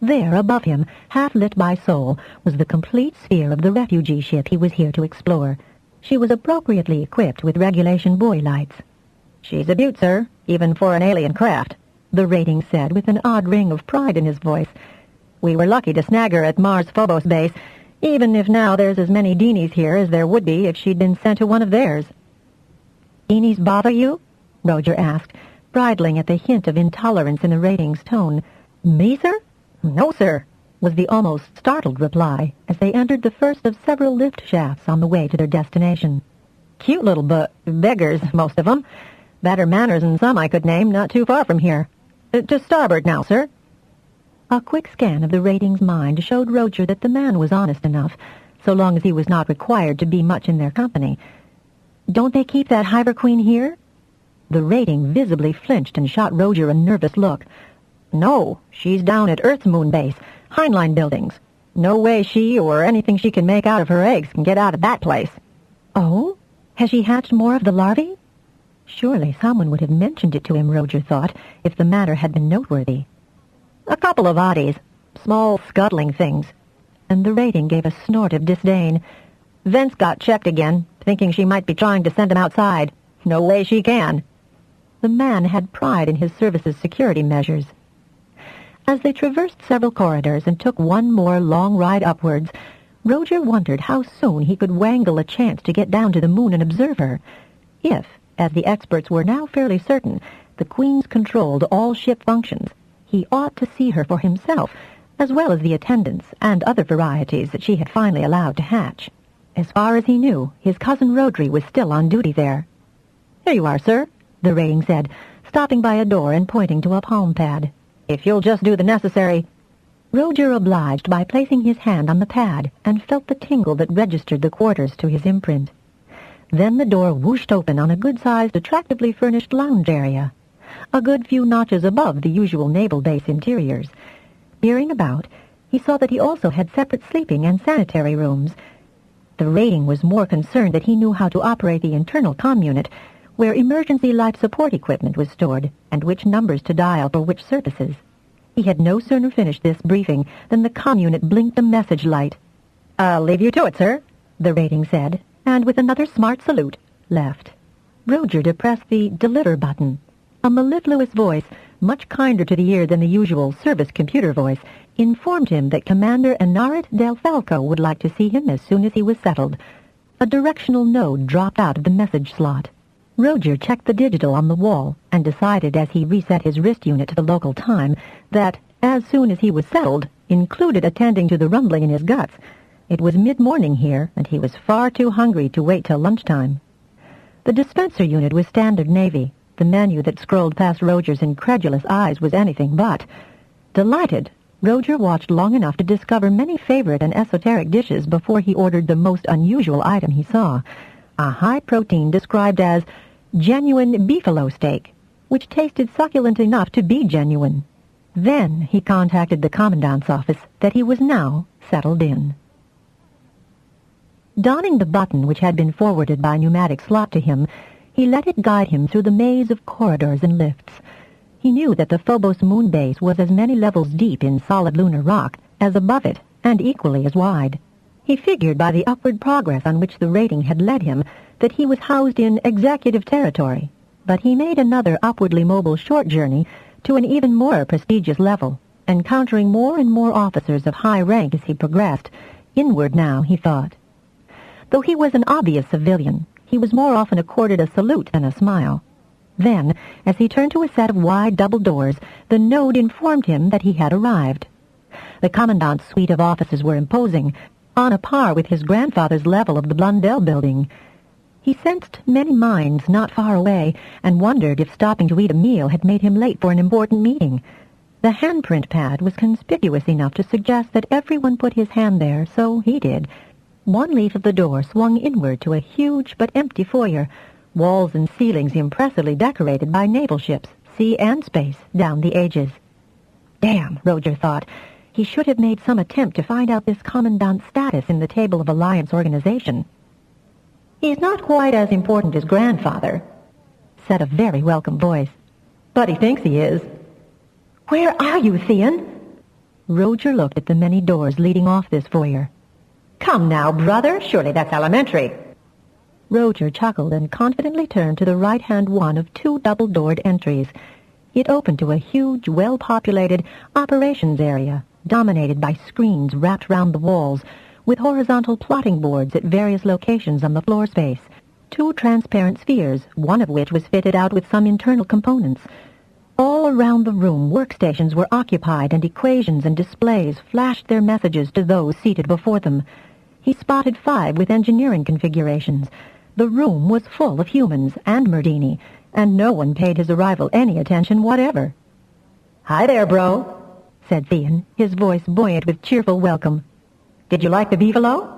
There, above him, half-lit by Sol, was the complete sphere of the refugee ship he was here to explore. She was appropriately equipped with regulation buoy lights. She's a beaut, sir, even for an alien craft, the rating said with an odd ring of pride in his voice. We were lucky to snag her at Mars Phobos base, even if now there's as many Deenies here as there would be if she'd been sent to one of theirs. Deenies bother you? Roger asked, bridling at the hint of intolerance in the rating's tone. Me, sir? No, sir, was the almost startled reply as they entered the first of several lift shafts on the way to their destination. Cute little beggars, most of them. Better manners than some I could name not too far from here. To starboard now, sir. A quick scan of the rating's mind showed Roger that the man was honest enough, so long as he was not required to be much in their company. Don't they keep that Hiver Queen here? The rating visibly flinched and shot Roger a nervous look. No, she's down at Earth's moon base, Heinlein buildings. No way she or anything she can make out of her eggs can get out of that place. Oh? Has she hatched more of the larvae? Surely someone would have mentioned it to him, Roger thought, if the matter had been noteworthy. A couple of oddies, small scuttling things. And the rating gave a snort of disdain. Vince got checked again, thinking she might be trying to send him outside. No way she can. The man had pride in his service's security measures. As they traversed several corridors and took one more long ride upwards, Roger wondered how soon he could wangle a chance to get down to the moon and observe her. If, as the experts were now fairly certain, the Queen's controlled all ship functions, he ought to see her for himself, as well as the attendants and other varieties that she had finally allowed to hatch. As far as he knew, his cousin Rodri was still on duty there. Here you are, sir, the rating said, stopping by a door and pointing to a palm pad. If you'll just do the necessary... Roger obliged by placing his hand on the pad and felt the tingle that registered the quarters to his imprint. Then the door whooshed open on a good-sized, attractively furnished lounge area, a good few notches above the usual naval base interiors. Peering about, he saw that he also had separate sleeping and sanitary rooms. The rating was more concerned that he knew how to operate the internal comm unit, where emergency life support equipment was stored, and which numbers to dial for which services. He had no sooner finished this briefing than the comm unit blinked a message light. I'll leave you to it, sir, the rating said, and with another smart salute, left. Roger depressed the deliver button. A mellifluous voice, much kinder to the ear than the usual service computer voice, informed him that Commander Enarit Del Falco would like to see him as soon as he was settled. A directional node dropped out of the message slot. Roger checked the digital on the wall and decided as he reset his wrist unit to the local time that, as soon as he was settled, included attending to the rumbling in his guts. It was mid-morning here, and he was far too hungry to wait till lunchtime. The dispenser unit was standard Navy. The menu that scrolled past Roger's incredulous eyes was anything but. Delighted, Roger watched long enough to discover many favorite and esoteric dishes before he ordered the most unusual item he saw, a high protein described as genuine beefalo steak, which tasted succulent enough to be genuine. Then he contacted the commandant's office that he was now settled in. Donning the button which had been forwarded by pneumatic slot to him, he let it guide him through the maze of corridors and lifts. He knew that the Phobos moon base was as many levels deep in solid lunar rock as above it, and equally as wide. He figured by the upward progress on which the rating had led him that he was housed in executive territory, but he made another upwardly mobile short journey to an even more prestigious level, encountering more and more officers of high rank as he progressed, inward now, he thought. Though he was an obvious civilian, he was more often accorded a salute than a smile. Then, as he turned to a set of wide double doors, the node informed him that he had arrived. The Commandant's suite of offices were imposing, on a par with his grandfather's level of the Blundell building. He sensed many minds not far away and wondered if stopping to eat a meal had made him late for an important meeting. The handprint pad was conspicuous enough to suggest that everyone put his hand there, so he did. One leaf of the door swung inward to a huge but empty foyer, walls and ceilings impressively decorated by naval ships, sea and space, down the ages. Damn, Roger thought. He should have made some attempt to find out this Commandant's status in the table of Alliance organization. "He's not quite as important as grandfather," said a very welcome voice. "But he thinks he is." "Where are you, Theon?" Roger looked at the many doors leading off this foyer. "Come now, brother, surely that's elementary." Roger chuckled and confidently turned to the right-hand one of two double-doored entries. It opened to a huge, well-populated operations area, dominated by screens wrapped round the walls, with horizontal plotting boards at various locations on the floor space, two transparent spheres, one of which was fitted out with some internal components. All around the room, workstations were occupied, and equations and displays flashed their messages to those seated before them. He spotted 5 with engineering configurations. The room was full of humans and Merdini, and no one paid his arrival any attention whatever. "Hi there, bro," said Theon, his voice buoyant with cheerful welcome. "Did you like the beefalo?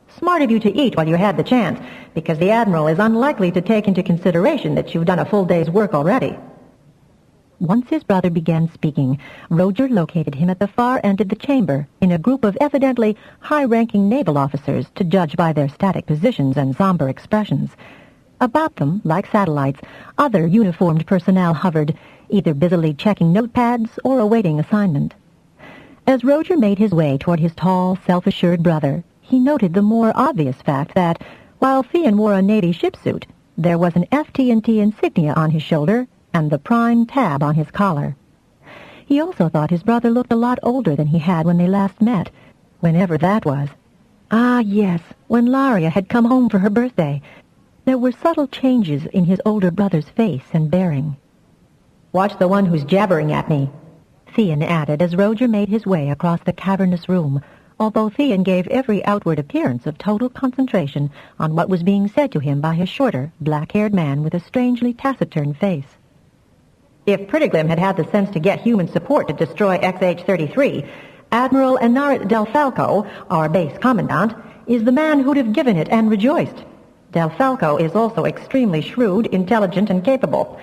Smart of you to eat while you had the chance, because the Admiral is unlikely to take into consideration that you've done a full day's work already." Once his brother began speaking, Roger located him at the far end of the chamber, in a group of evidently high-ranking naval officers, to judge by their static positions and somber expressions. About them, like satellites, other uniformed personnel hovered, either busily checking notepads or awaiting assignment. As Roger made his way toward his tall, self-assured brother, he noted the more obvious fact that, while Theon wore a Navy ship suit, there was an FT&T insignia on his shoulder and the prime tab on his collar. He also thought his brother looked a lot older than he had when they last met, whenever that was. Ah, yes, when Laria had come home for her birthday. There were subtle changes in his older brother's face and bearing. "Watch the one who's jabbering at me," Theon added as Roger made his way across the cavernous room, although Theon gave every outward appearance of total concentration on what was being said to him by a shorter, black-haired man with a strangely taciturn face. "If Prettiglim had had the sense to get human support to destroy XH-33, Admiral Enarit Del Falco, our base commandant, is the man who'd have given it and rejoiced. Del Falco is also extremely shrewd, intelligent, and capable.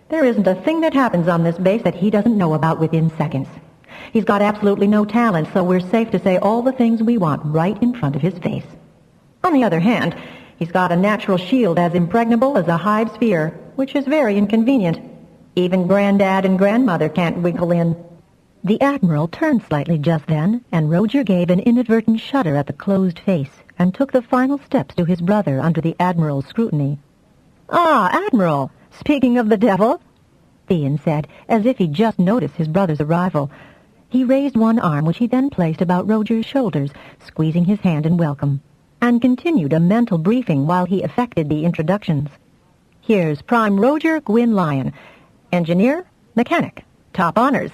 There isn't a thing that happens on this base that he doesn't know about within seconds. He's got absolutely no talent, so we're safe to say all the things we want right in front of his face. On the other hand, he's got a natural shield as impregnable as a Hive sphere, which is very inconvenient. Even Granddad and Grandmother can't wiggle in." The Admiral turned slightly just then, and Roger gave an inadvertent shudder at the closed face and took the final steps to his brother under the Admiral's scrutiny. "Ah, Admiral, speaking of the devil," Theon said, as if he'd just noticed his brother's arrival. He raised one arm, which he then placed about Roger's shoulders, squeezing his hand in welcome, and continued a mental briefing while he effected the introductions. "Here's Prime Roger Gwyn Lyon. Engineer, mechanic, top honors."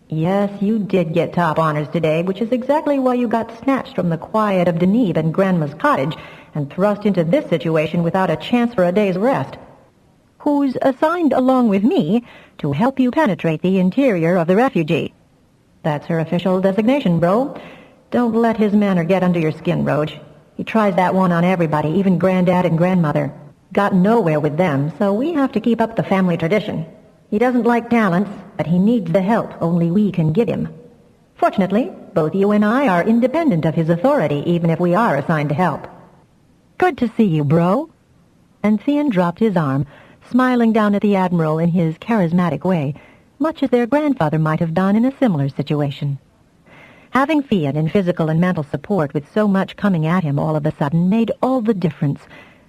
"Yes, you did get top honors today, which is exactly why you got snatched from the quiet of Deneve and Grandma's cottage and thrust into this situation without a chance for a day's rest." "Who's assigned along with me to help you penetrate the interior of the refugee." "That's her official designation, bro. Don't let his manner get under your skin, Roge. He tries that one on everybody, even Granddad and Grandmother. Got nowhere with them, so we have to keep up the family tradition. He doesn't like talents, but he needs the help only we can give him. Fortunately, both you and I are independent of his authority, even if we are assigned to help." "Good to see you, bro." And Theon dropped his arm, smiling down at the Admiral in his charismatic way, much as their grandfather might have done in a similar situation. Having Theon in physical and mental support with so much coming at him all of a sudden made all the difference.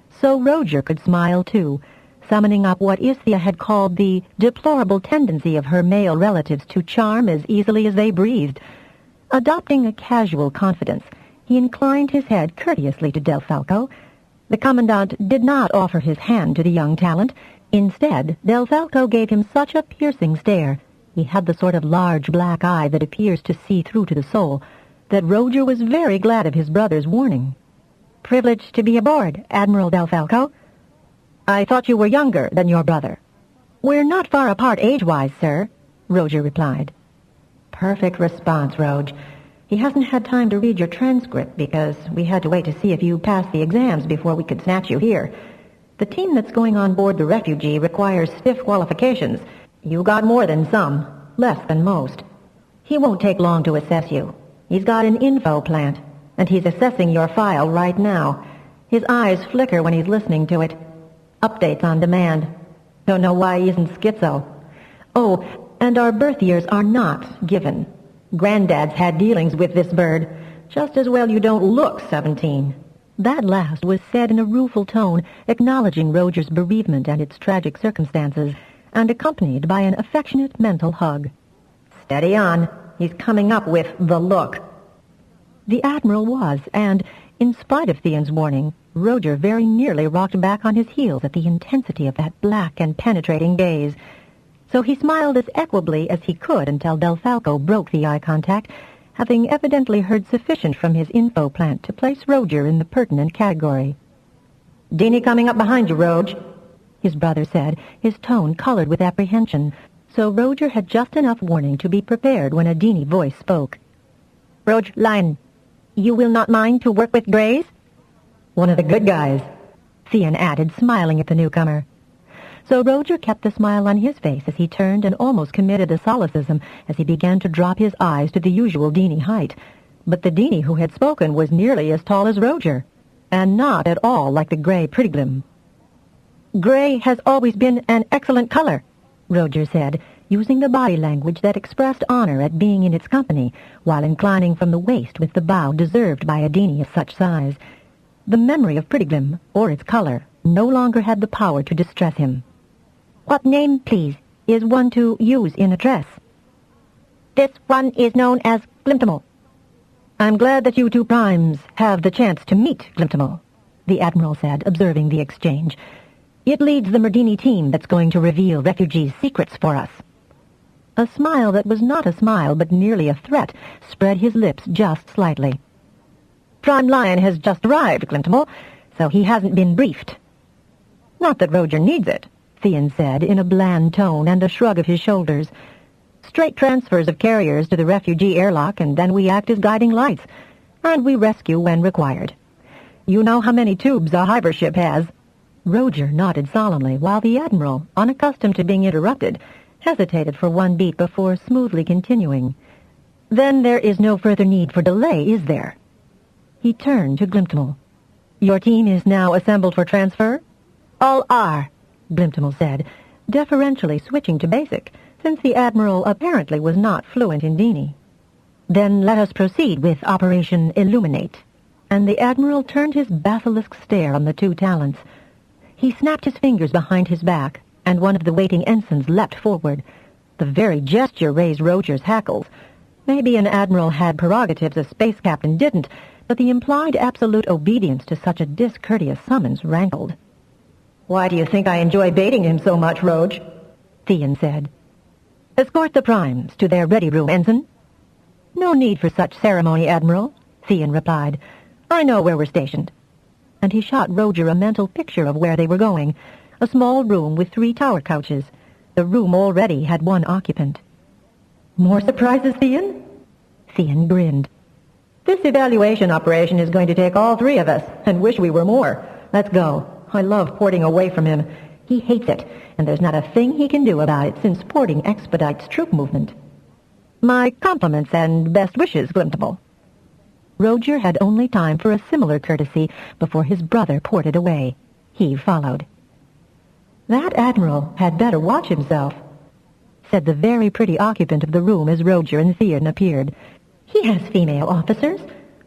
So Roger could smile too, summoning up what Isthia had called the deplorable tendency of her male relatives to charm as easily as they breathed. Adopting a casual confidence, he inclined his head courteously to Del Falco. The Commandant did not offer his hand to the young talent. Instead, Del Falco gave him such a piercing stare He had the sort of large black eye that appears to see through to the soul, that Roger was very glad of his brother's warning. "Privileged to be aboard, Admiral Del Falco." "I thought you were younger than your brother." "We're not far apart age-wise, sir," Roger replied. "Perfect response, Roge. He hasn't had time to read your transcript because we had to wait to see if you passed the exams before we could snatch you here. The team that's going on board the refugee requires stiff qualifications. You got more than some, less than most. He won't take long to assess you. He's got an info plant, and he's assessing your file right now. His eyes flicker when he's listening to it. Updates on demand. Don't know why he isn't schizo. Oh, and our birth years are not given. Granddad's had dealings with this bird. Just as well you don't look 17. That last was said in a rueful tone, acknowledging Roger's bereavement and its tragic circumstances, and accompanied by an affectionate mental hug. "Steady on. He's coming up with the look." The Admiral was, and, in spite of Theon's warning, Roger very nearly rocked back on his heels at the intensity of that black and penetrating gaze. So he smiled as equably as he could until Del Falco broke the eye contact, having evidently heard sufficient from his info plant to place Roger in the pertinent category. "Dini coming up behind you, Roge," his brother said, his tone colored with apprehension, so Roger had just enough warning to be prepared when a Dini voice spoke. "Roge, Lyon, you will not mind to work with Grays?" "One of the good guys," Theon added, smiling at the newcomer. So Roger kept the smile on his face as he turned and almost committed a solecism as he began to drop his eyes to the usual Dini height. But the Dini who had spoken was nearly as tall as Roger, and not at all like the gray Prettiglim. "Gray has always been an excellent color," Roger said, using the body language that expressed honor at being in its company, while inclining from the waist with the bow deserved by a Dini of such size. The memory of Prettiglim, or its color, no longer had the power to distress him. "What name, please, is one to use in a dress?" "This one is known as Glimtimal." "I'm glad that you two primes have the chance to meet Glimtimal," the Admiral said, observing the exchange. "It leads the Merdini team that's going to reveal refugees' secrets for us." A smile that was not a smile but nearly a threat spread his lips just slightly. "Prime Lyon has just arrived, Glimtimal, so he hasn't been briefed." "Not that Roger needs it," Theon said in a bland tone and a shrug of his shoulders. "Straight transfers of carriers to the refugee airlock, and then we act as guiding lights, and we rescue when required. You know how many tubes a Hive ship has?" Roger nodded solemnly, while the Admiral, unaccustomed to being interrupted, hesitated for one beat before smoothly continuing. "Then there is no further need for delay, is there?" He turned to Glimtimal. "Your team is now assembled for transfer?" "All are," Glimtimal said, deferentially switching to basic, since the Admiral apparently was not fluent in Dini. "Then let us proceed with Operation Illuminate." And the Admiral turned his basilisk stare on the two talents. He snapped his fingers behind his back, and one of the waiting ensigns leapt forward. The very gesture raised Roger's hackles. Maybe an Admiral had prerogatives a space captain didn't, but the implied absolute obedience to such a discourteous summons rankled. "Why do you think I enjoy baiting him so much, Roge?" Theon said. "Escort the primes to their ready room, ensign." "No need for such ceremony, Admiral," Theon replied. "I know where we're stationed." And he shot Roger a mental picture of where they were going, a small room with 3 tower couches. The room already had 1 occupant. "More surprises, Theon?" Theon grinned. "This evaluation operation is going to take all 3 of us, and wish we were more. Let's go. I love porting away from him. He hates it, and there's not a thing he can do about it since porting expedites troop movement." "My compliments and best wishes, Glimtimal." Roger had only time for a similar courtesy before his brother ported away. He followed. "That Admiral had better watch himself," said the very pretty occupant of the room as Roger and Theon appeared. "He has female officers.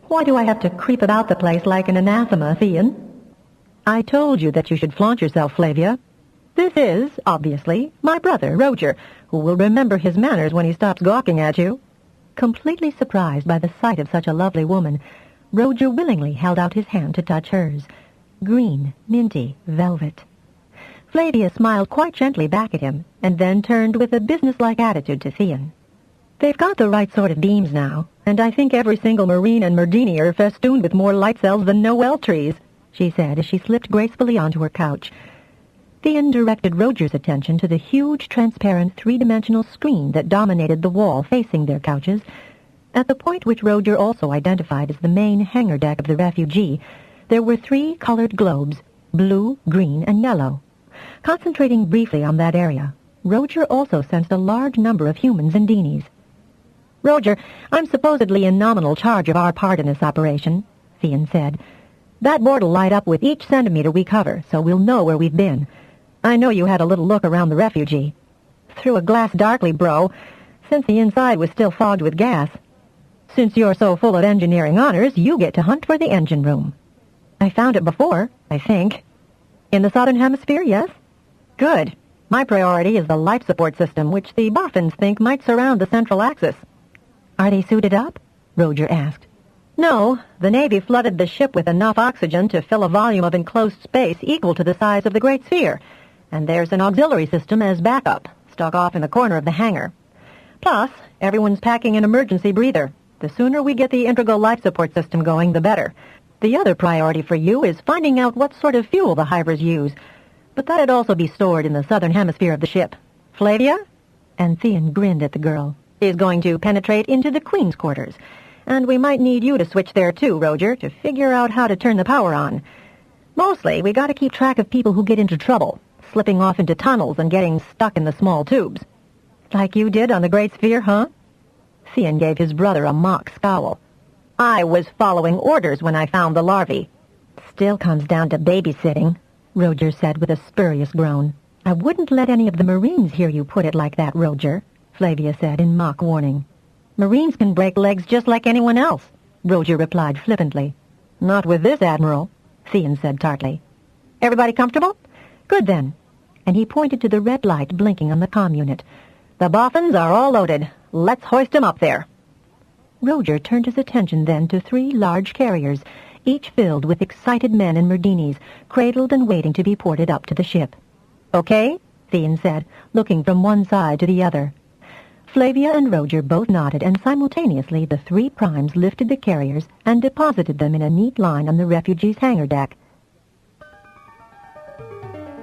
Why do I have to creep about the place like an anathema, Theon?" "I told you that you should flaunt yourself, Flavia. This is, obviously, my brother, Roger, who will remember his manners when he stops gawking at you." Completely surprised by the sight of such a lovely woman, Roger willingly held out his hand to touch hers. Green, minty, velvet. Flavia smiled quite gently back at him, and then turned with a businesslike attitude to Theon. "They've got the right sort of beams now, and I think every single Marine and Merdini are festooned with more light cells than Noel trees," she said as she slipped gracefully onto her couch. Theon directed Roger's attention to the huge, transparent, three-dimensional screen that dominated the wall facing their couches. At the point which Roger also identified as the main hangar deck of the refugee, there were 3 colored globes, blue, green, and yellow. Concentrating briefly on that area, Roger also sensed a large number of humans and Deenies. "Roger, I'm supposedly in nominal charge of our part in this operation," Theon said. "That board'll light up with each centimeter we cover, so we'll know where we've been. I know you had a little look around the refugee. Through a glass darkly, bro, since the inside was still fogged with gas. Since you're so full of engineering honors, you get to hunt for the engine room. I found it before, I think. In the southern hemisphere, yes? Good. My priority is the life support system, which the boffins think might surround the central axis." "Are they suited up?" Roger asked. "No. The Navy flooded the ship with enough oxygen to fill a volume of enclosed space equal to the size of the Great Sphere, and there's an auxiliary system as backup, stuck off in the corner of the hangar. Plus, everyone's packing an emergency breather. The sooner we get the integral life support system going, the better. The other priority for you is finding out what sort of fuel the Hivers use, but that'd also be stored in the southern hemisphere of the ship. Flavia," and Theon grinned at the girl, "is going to penetrate into the Queen's quarters, and we might need you to switch there too, Roger, to figure out how to turn the power on. Mostly, we gotta keep track of people who get into trouble, slipping off into tunnels and getting stuck in the small tubes. Like you did on the Great Sphere, huh?" Theon gave his brother a mock scowl. "I was following orders when I found the larvae." "Still comes down to babysitting," Roger said with a spurious groan. "I wouldn't let any of the Marines hear you put it like that, Roger," Flavia said in mock warning. "Marines can break legs just like anyone else," Roger replied flippantly. "Not with this Admiral," Theon said tartly. "Everybody comfortable? Good then." And he pointed to the red light blinking on the comm unit. "The boffins are all loaded. Let's hoist 'em up there." Roger turned his attention then to 3 large carriers, each filled with excited men and Merdinis, cradled and waiting to be ported up to the ship. "Okay," Theon said, looking from one side to the other. Flavia and Roger both nodded, and simultaneously the 3 primes lifted the carriers and deposited them in a neat line on the refugee's hangar deck.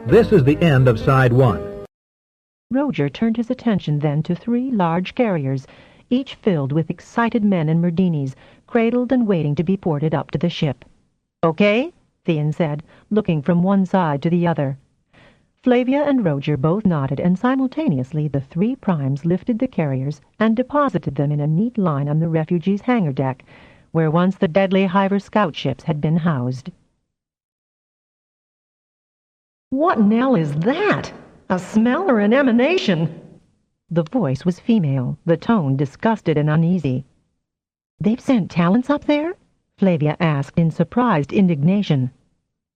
This is the end of Side 1. Roger turned his attention then to 3 large carriers, each filled with excited men and Merdinis, cradled and waiting to be ported up to the ship. "Okay," Theon said, looking from one side to the other. Flavia and Roger both nodded, and simultaneously the 3 primes lifted the carriers and deposited them in a neat line on the refugee's hangar deck, where once the deadly Hiver scout ships had been housed. "What in hell is that? A smell or an emanation?" The voice was female, the tone disgusted and uneasy. "They've sent talents up there?" Flavia asked in surprised indignation.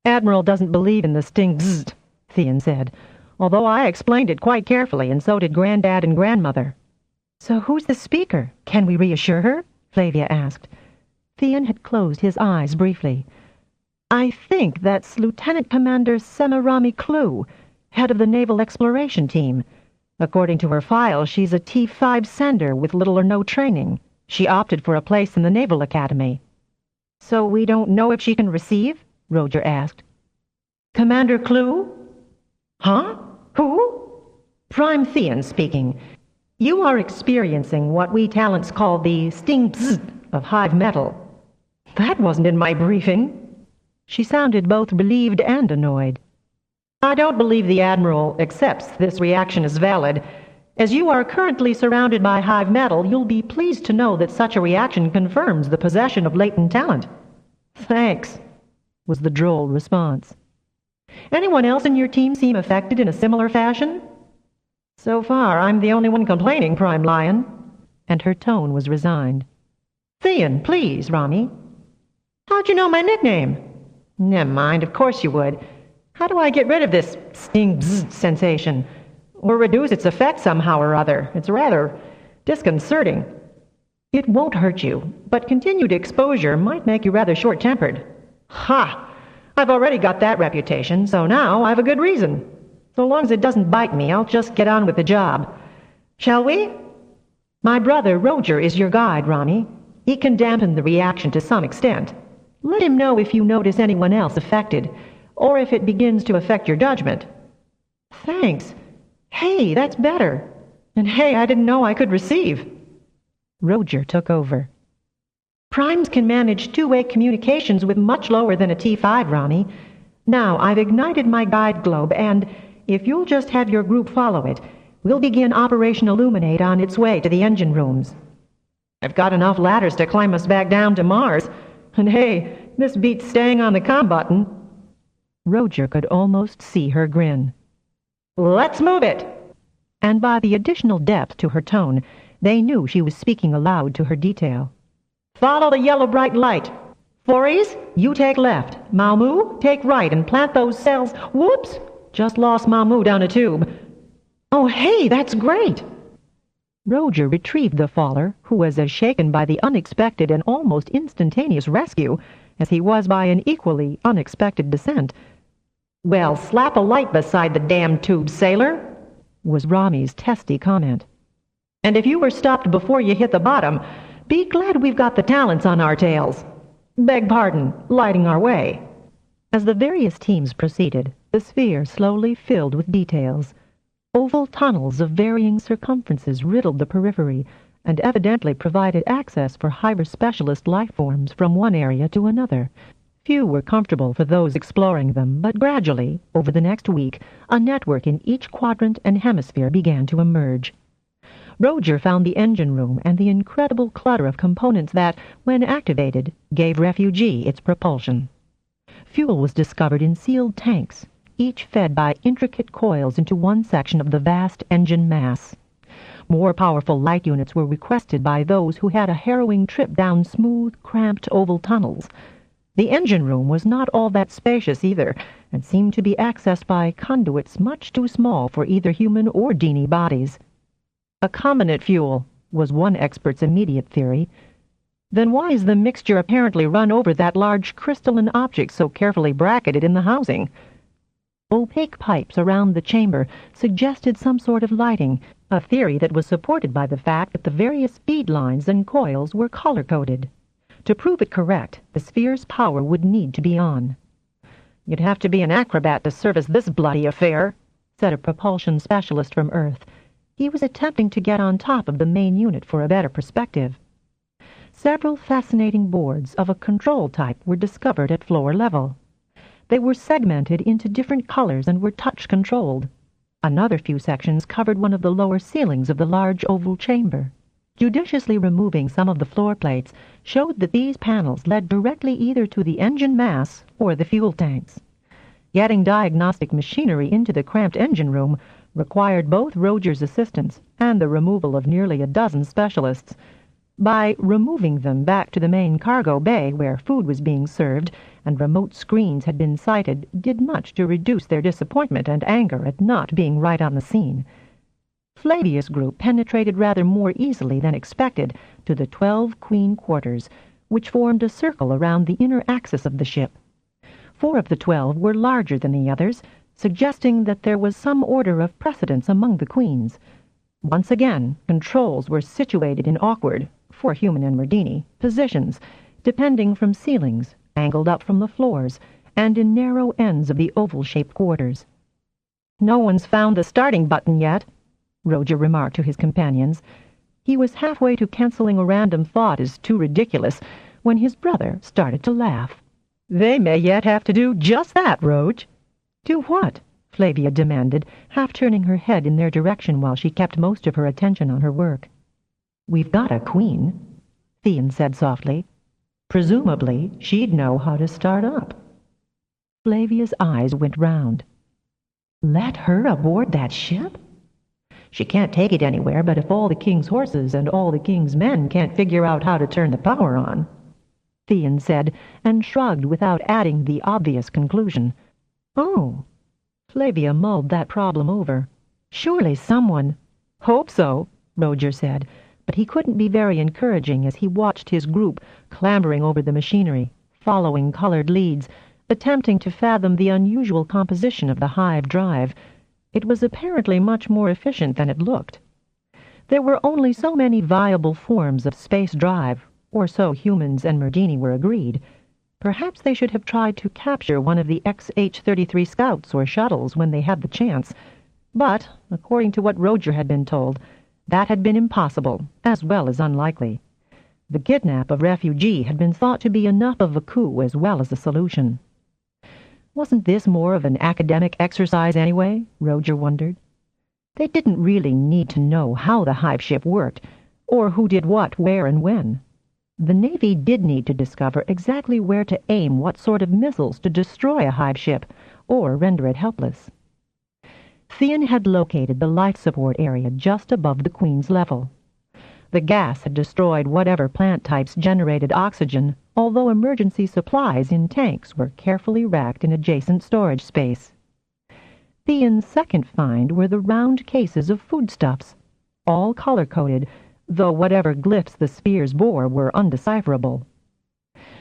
"Admiral doesn't believe in the sting bzzzt," Theon said, "although I explained it quite carefully, and so did Granddad and Grandmother." "So who's the speaker? Can we reassure her?" Flavia asked. Theon had closed his eyes briefly. "I think that's Lieutenant Commander Semirami Clue, head of the Naval Exploration Team. According to her file, she's a T-5 sender with little or no training. She opted for a place in the Naval Academy." "So we don't know if she can receive?" Roger asked. "Commander Clue?" "Huh? Who?" "Prime Theon speaking. You are experiencing what we talents call the sting bzzzt of Hive metal." "That wasn't in my briefing." She sounded both relieved and annoyed. "I don't believe the Admiral accepts this reaction as valid. As you are currently surrounded by Hive metal, you'll be pleased to know that such a reaction confirms the possession of latent talent." "Thanks," was the droll response. "Anyone else in your team seem affected in a similar fashion?" "So far, I'm the only one complaining, Prime Lyon." And her tone was resigned. "Theon, please, Rami." "How'd you know my nickname?" "Never mind, of course you would. How do I get rid of this sting bzzzt sensation? Or reduce its effect somehow or other? It's rather disconcerting." "It won't hurt you, but continued exposure might make you rather short-tempered." "Ha! I've already got that reputation, so now I've a good reason." So long as it doesn't bite me, I'll just get on with the job. Shall we? My brother, Roger, is your guide, Ronnie. He can dampen the reaction to some extent. Let him know if you notice anyone else affected, or if it begins to affect your judgment. Thanks. Hey, that's better. And hey, I didn't know I could receive. Roger took over. Primes can manage two-way communications with much lower than a T5, Ronnie. Now, I've ignited my guide globe, and if you'll just have your group follow it, we'll begin Operation Illuminate on its way to the engine rooms. I've got enough ladders to climb us back down to Mars. And hey, this beats staying on the comm button. Roger could almost see her grin. Let's move it! And by the additional depth to her tone, they knew she was speaking aloud to her detail. Follow the yellow bright light. Forays, you take left. Malmu, take right and plant those cells. Whoops! Just lost Malmu down a tube. Oh, hey, that's great! Roger retrieved the faller, who was as shaken by the unexpected and almost instantaneous rescue as he was by an equally unexpected descent. Well, slap a light beside the damn tube, sailor, was Rami's testy comment. And if you were stopped before you hit the bottom, be glad we've got the talents on our tails. Beg pardon, lighting our way. As the various teams proceeded, the sphere slowly filled with details. Oval tunnels of varying circumferences riddled the periphery and evidently provided access for hyper-specialist life forms from one area to another. Few were comfortable for those exploring them, but gradually, over the next week, a network in each quadrant and hemisphere began to emerge. Roger found the engine room and the incredible clutter of components that, when activated, gave Refugee its propulsion. Fuel was discovered in sealed tanks, each fed by intricate coils into one section of the vast engine mass. More powerful light units were requested by those who had a harrowing trip down smooth, cramped oval tunnels. The engine room was not all that spacious either, and seemed to be accessed by conduits much too small for either human or Dini bodies. A combinate fuel was one expert's immediate theory. Then why is the mixture apparently run over that large crystalline object so carefully bracketed in the housing? Opaque pipes around the chamber suggested some sort of lighting, a theory that was supported by the fact that the various feed lines and coils were color-coded. To prove it correct, the sphere's power would need to be on. You'd have to be an acrobat to service this bloody affair, said a propulsion specialist from Earth. He was attempting to get on top of the main unit for a better perspective. Several fascinating boards of a control type were discovered at floor level. They were segmented into different colors and were touch-controlled. Another few sections covered one of the lower ceilings of the large oval chamber. Judiciously removing some of the floor plates showed that these panels led directly either to the engine mass or the fuel tanks. Getting diagnostic machinery into the cramped engine room required both Roger's assistance and the removal of nearly a dozen specialists. By removing them back to the main cargo bay where food was being served and remote screens had been sighted did much to reduce their disappointment and anger at not being right on the scene. Flavia's group penetrated rather more easily than expected to the 12 queen quarters, which formed a circle around the inner axis of the ship. 4 of the 12 were larger than the others, suggesting that there was some order of precedence among the queens. Once again, controls were situated in awkward, for human and Merdini, positions, depending from ceilings, angled up from the floors, and in narrow ends of the oval-shaped quarters. "No one's found the starting button yet," Roger remarked to his companions. He was halfway to canceling a random thought as too ridiculous when his brother started to laugh. "They may yet have to do just that, Roge." "Do what?" Flavia demanded, half turning her head in their direction while she kept most of her attention on her work. "We've got a queen," Thean said softly. "Presumably, she'd know how to start up." Flavia's eyes went round. "Let her aboard that ship?" "She can't take it anywhere, but if all the king's horses and all the king's men can't figure out how to turn the power on," Thean said, and shrugged without adding the obvious conclusion. "Oh." Flavia mulled that problem over. "Surely someone—" "Hope so," Roger said, but he couldn't be very encouraging as he watched his group clambering over the machinery, following colored leads, attempting to fathom the unusual composition of the Hive drive. It was apparently much more efficient than it looked. There were only so many viable forms of space drive, or so humans and Merdini were agreed. Perhaps they should have tried to capture one of the XH-33 scouts or shuttles when they had the chance. But, according to what Roger had been told, that had been impossible, as well as unlikely. The kidnap of refugee had been thought to be enough of a coup as well as a solution. Wasn't this more of an academic exercise anyway? Roger wondered. They didn't really need to know how the Hive ship worked, or who did what, where, and when. The Navy did need to discover exactly where to aim what sort of missiles to destroy a Hive ship, or render it helpless. Theon had located the life support area just above the Queen's level. The gas had destroyed whatever plant types generated oxygen, although emergency supplies in tanks were carefully racked in adjacent storage space. Theon's second find were the round cases of foodstuffs, all color-coded, though whatever glyphs the spheres bore were undecipherable.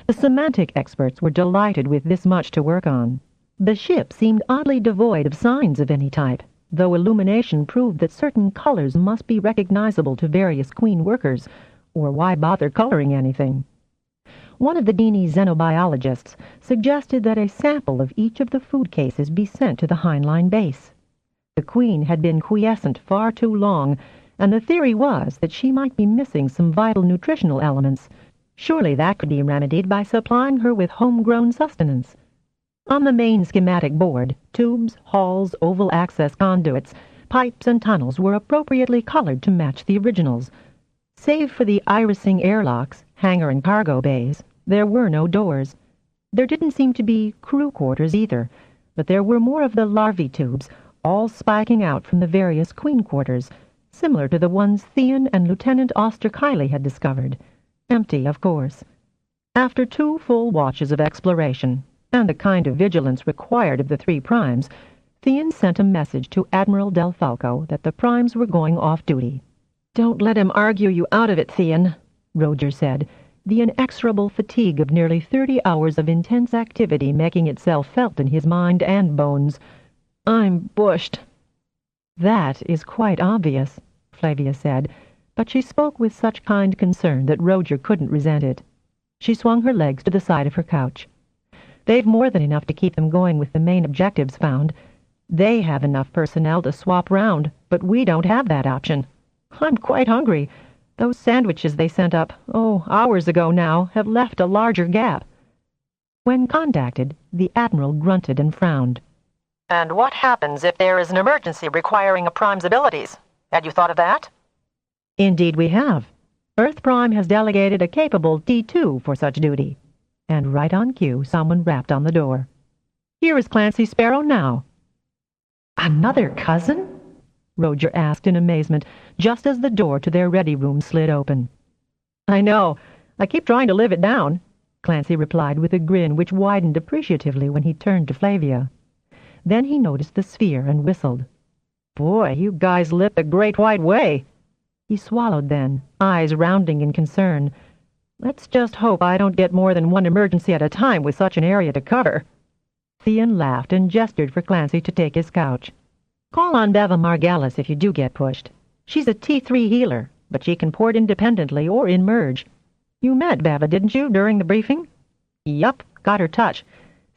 The semantic experts were delighted with this much to work on. The ship seemed oddly devoid of signs of any type, though illumination proved that certain colors must be recognizable to various Queen workers, or why bother coloring anything? One of the Dini xenobiologists suggested that a sample of each of the food cases be sent to the Heinlein base. The Queen had been quiescent far too long, and the theory was that she might be missing some vital nutritional elements. Surely that could be remedied by supplying her with homegrown sustenance. On the main schematic board, tubes, halls, oval access conduits, pipes, and tunnels were appropriately colored to match the originals. Save for the irising airlocks, hangar and cargo bays, there were no doors. There didn't seem to be crew quarters either, but there were more of the larvae tubes, all spiking out from the various Queen quarters, similar to the ones Theon and Lieutenant Oster-Kiley had discovered. Empty, of course. After 2 full watches of exploration, and the kind of vigilance required of the 3 primes, Theon sent a message to Admiral Del Falco that the primes were going off duty. "Don't let him argue you out of it, Theon," Roger said, the inexorable fatigue of nearly 30 hours of intense activity making itself felt in his mind and bones. "I'm bushed." "That is quite obvious," Flavia said, but she spoke with such kind concern that Roger couldn't resent it. She swung her legs to the side of her couch. "They've more than enough to keep them going with the main objectives found. They have enough personnel to swap round, but we don't have that option. I'm quite hungry. Those sandwiches they sent up, hours ago now, have left a larger gap." When contacted, the Admiral grunted and frowned. "And what happens if there is an emergency requiring a prime's abilities? Had you thought of that?" "Indeed we have. Earth Prime has delegated a capable T2 for such duty." And right on cue, someone rapped on the door. "Here is Clancy Sparrow now." "Another cousin?" Roger asked in amazement, just as the door to their ready room slid open. "I know. I keep trying to live it down," Clancy replied with a grin which widened appreciatively when he turned to Flavia. Then he noticed the sphere and whistled. "Boy, you guys lit the Great White Way." He swallowed then, eyes rounding in concern. "Let's just hope I don't get more than one emergency at a time with such an area to cover." Theon laughed and gestured for Clancy to take his couch. "Call on Beva Margellus if you do get pushed. She's a T3 healer, but she can port independently or in merge. You met Beva, didn't you, during the briefing?" "Yup, got her touch.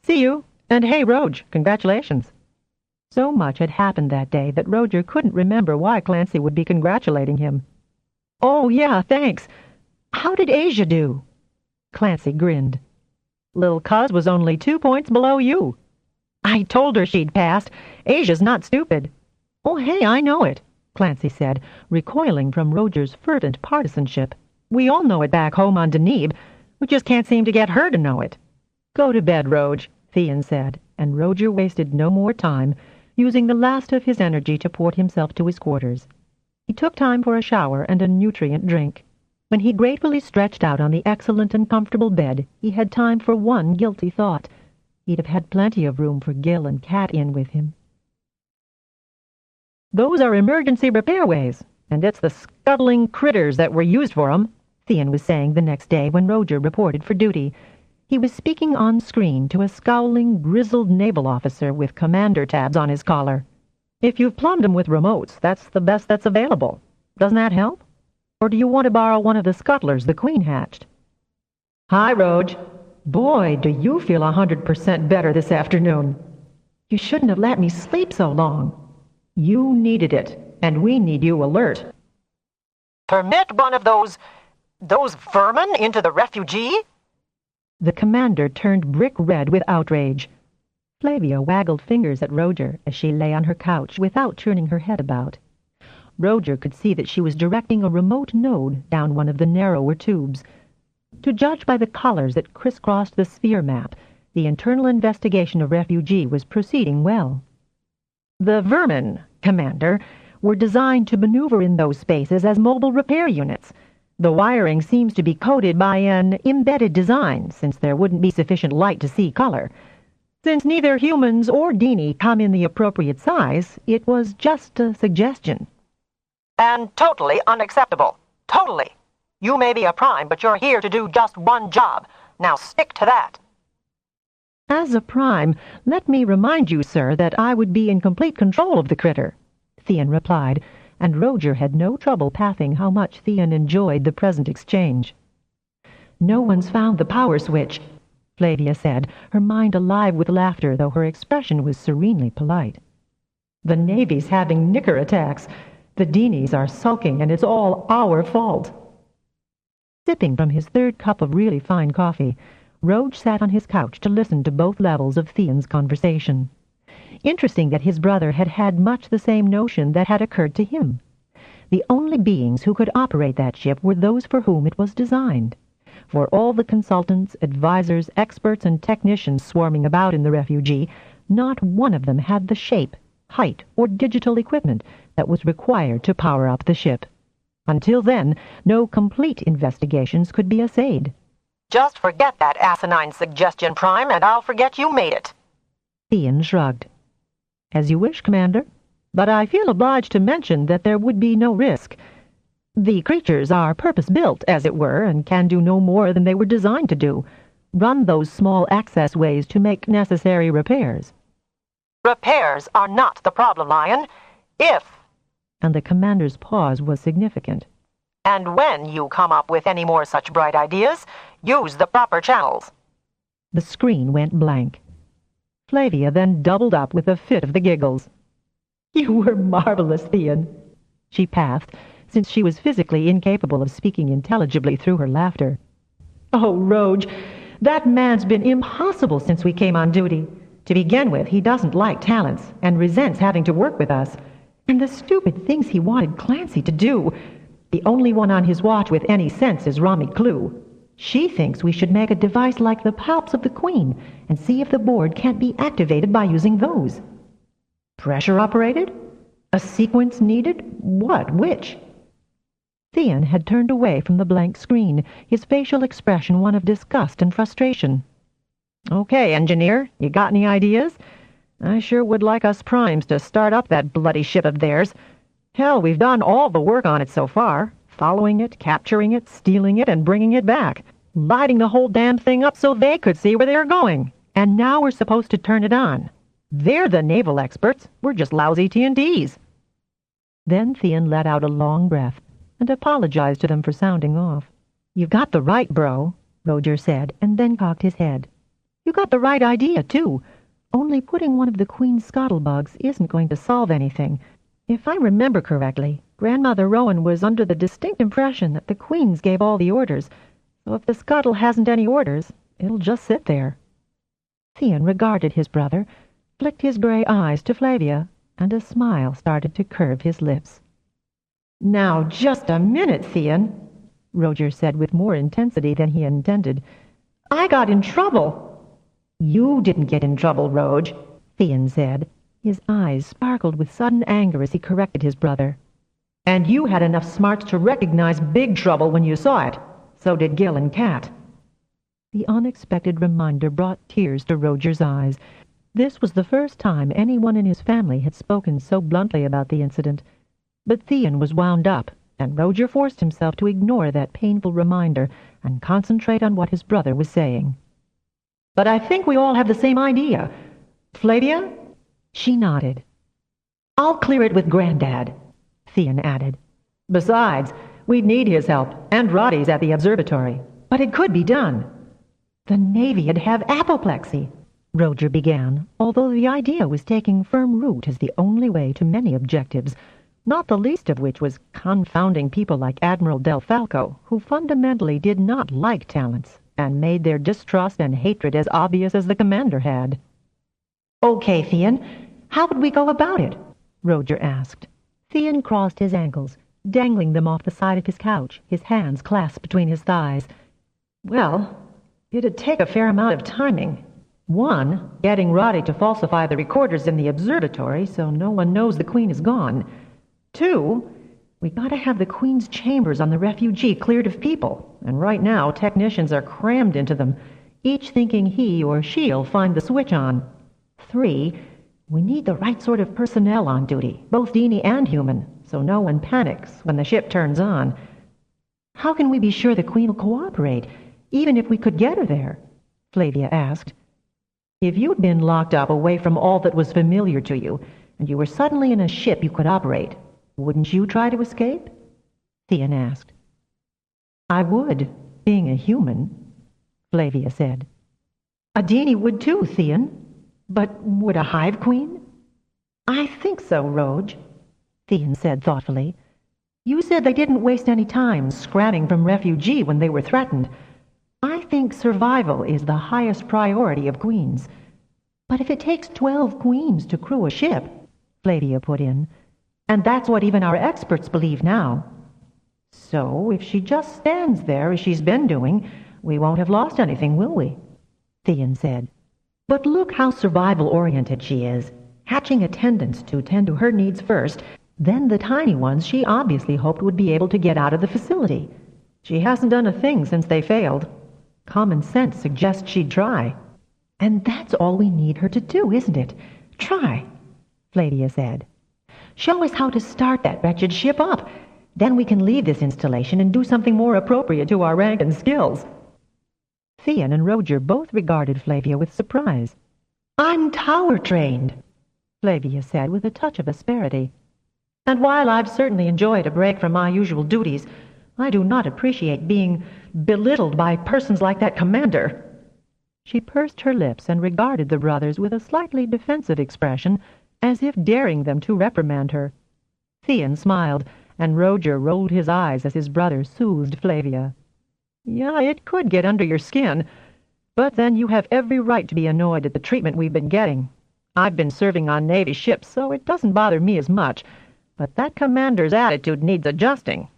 See you, and hey, Roge, congratulations." So much had happened that day that Roger couldn't remember why Clancy would be congratulating him. "Oh, yeah, thanks. How did Asia do?" Clancy grinned. "Little Cuz was only 2 points below you." "I told her she'd passed. Asia's not stupid." "Oh, hey, I know it," Clancy said, recoiling from Roger's fervent partisanship. "We all know it back home on Deneb. We just can't seem to get her to know it." "Go to bed, Roge," Theon said, and Roger wasted no more time, using the last of his energy to port himself to his quarters. He took time for a shower and a nutrient drink. When he gratefully stretched out on the excellent and comfortable bed, he had time for one guilty thought. He'd have had plenty of room for Gil and Cat in with him. "Those are emergency repairways, and it's the scuttling critters that were used for 'em," Theon was saying the next day when Roger reported for duty. He was speaking on screen to a scowling, grizzled naval officer with commander tabs on his collar. If you've plumbed them with remotes, that's the best that's available. Doesn't that help? Or do you want to borrow one of the scuttlers the Queen hatched? Hi, Roj. Boy, do you feel 100% better this afternoon. You shouldn't have let me sleep so long. You needed it, and we need you alert. Permit one of those vermin into the refugee? The commander turned brick red with outrage. Flavia waggled fingers at Roger as she lay on her couch without turning her head about. Roger could see that she was directing a remote node down one of the narrower tubes. To judge by the colors that crisscrossed the sphere map, the internal investigation of refugee was proceeding well. The vermin, Commander, were designed to maneuver in those spaces as mobile repair units. The wiring seems to be coded by an embedded design, since there wouldn't be sufficient light to see color. Since neither humans or Dini come in the appropriate size, it was just a suggestion. And totally unacceptable. Totally. You may be a prime, but you're here to do just one job. Now stick to that. As a prime, let me remind you, sir, that I would be in complete control of the critter, Theon replied, and Roger had no trouble pathing how much Theon enjoyed the present exchange. No one's found the power switch, Flavia said, her mind alive with laughter, though her expression was serenely polite. The Navy's having knicker attacks. The Dinis are sulking, and it's all our fault. Sipping from his third cup of really fine coffee, Roj sat on his couch to listen to both levels of Theon's conversation. Interesting that his brother had had much the same notion that had occurred to him. The only beings who could operate that ship were those for whom it was designed. For all the consultants, advisors, experts, and technicians swarming about in the refugee, not one of them had the shape, height, or digital equipment that was required to power up the ship. Until then, no complete investigations could be essayed. Just forget that asinine suggestion, Prime, and I'll forget you made it. Theon shrugged. As you wish, Commander, but I feel obliged to mention that there would be no risk. The creatures are purpose-built, as it were, and can do no more than they were designed to do. Run those small access ways to make necessary repairs. Repairs are not the problem, Lyon. If, and the commander's pause was significant, and when you come up with any more such bright ideas, use the proper channels. The screen went blank. Flavia then doubled up with a fit of the giggles. You were marvelous, Theon, she pathed, since she was physically incapable of speaking intelligibly through her laughter. Oh, Roj, that man's been impossible since we came on duty. To begin with, he doesn't like talents and resents having to work with us. And the stupid things he wanted Clancy to do. The only one on his watch with any sense is Rami Clue. She thinks we should make a device like the palps of the Queen and see if the board can't be activated by using those. Pressure operated? A sequence needed? What? Which? Theon had turned away from the blank screen, his facial expression one of disgust and frustration. Okay, engineer, you got any ideas? I sure would like us primes to start up that bloody ship of theirs. Hell, we've done all the work on it so far. Following it, capturing it, stealing it, and bringing it back. Lighting the whole damn thing up so they could see where they were going. And now we're supposed to turn it on. They're the naval experts. We're just lousy T&Ds. Then Theon let out a long breath and apologized to them for sounding off. You've got the right, bro, Roger said, and then cocked his head. You got the right idea, too. Only putting one of the Queen's scuttlebugs isn't going to solve anything. If I remember correctly, Grandmother Rowan was under the distinct impression that the Queen's gave all the orders, so if the scuttle hasn't any orders, it'll just sit there. Theon regarded his brother, flicked his gray eyes to Flavia, and a smile started to curve his lips. Now, just a minute, Theon, Roger said with more intensity than he intended. I got in trouble. You didn't get in trouble, Roj, Theon said. His eyes sparkled with sudden anger as he corrected his brother. And you had enough smarts to recognize big trouble when you saw it. So did Gil and Kat. The unexpected reminder brought tears to Roger's eyes. This was the first time anyone in his family had spoken so bluntly about the incident. But Theon was wound up, and Roger forced himself to ignore that painful reminder and concentrate on what his brother was saying. But I think we all have the same idea. Flavia? She nodded. I'll clear it with Granddad, Theon added. Besides, we'd need his help, and Roddy's at the observatory. But it could be done. The Navy'd have apoplexy, Roger began, although the idea was taking firm root as the only way to many objectives, not the least of which was confounding people like Admiral Del Falco, who fundamentally did not like talents, and made their distrust and hatred as obvious as the commander had. Okay, Theon, how would we go about it? Roger asked. Theon crossed his ankles, dangling them off the side of his couch, his hands clasped between his thighs. Well, it'd take a fair amount of timing. 1, getting Roddy to falsify the recorders in the observatory so no one knows the Queen is gone. 2, we gotta have the Queen's chambers on the refugee cleared of people, and right now technicians are crammed into them, each thinking he or she'll find the switch on. 3, we need the right sort of personnel on duty, both dini and human, so no one panics when the ship turns on. How can we be sure the Queen will cooperate, even if we could get her there? Flavia asked. If you'd been locked up away from all that was familiar to you, and you were suddenly in a ship you could operate, wouldn't you try to escape? Theon asked. I would, being a human, Flavia said. A dini would too, Theon. But would a Hive Queen? I think so, Rog, Theon said thoughtfully. You said they didn't waste any time scramming from refugee when they were threatened. I think survival is the highest priority of queens. But if it takes 12 queens to crew a ship, Flavia put in, and that's what even our experts believe now. So if she just stands there as she's been doing, we won't have lost anything, will we? Theon said. But look how survival-oriented she is, hatching attendants to tend to her needs first, then the tiny ones she obviously hoped would be able to get out of the facility. She hasn't done a thing since they failed. Common sense suggests she'd try. And that's all we need her to do, isn't it? Try, Flavia said. Show us how to start that wretched ship up. Then we can leave this installation and do something more appropriate to our rank and skills. Theon and Roger both regarded Flavia with surprise. I'm tower-trained, Flavia said with a touch of asperity. And while I've certainly enjoyed a break from my usual duties, I do not appreciate being belittled by persons like that commander. She pursed her lips and regarded the brothers with a slightly defensive expression, as if daring them to reprimand her. Theon smiled, and Roger rolled his eyes as his brother soothed Flavia. Yeah, it could get under your skin, but then you have every right to be annoyed at the treatment we've been getting. I've been serving on Navy ships, so it doesn't bother me as much, but that commander's attitude needs adjusting.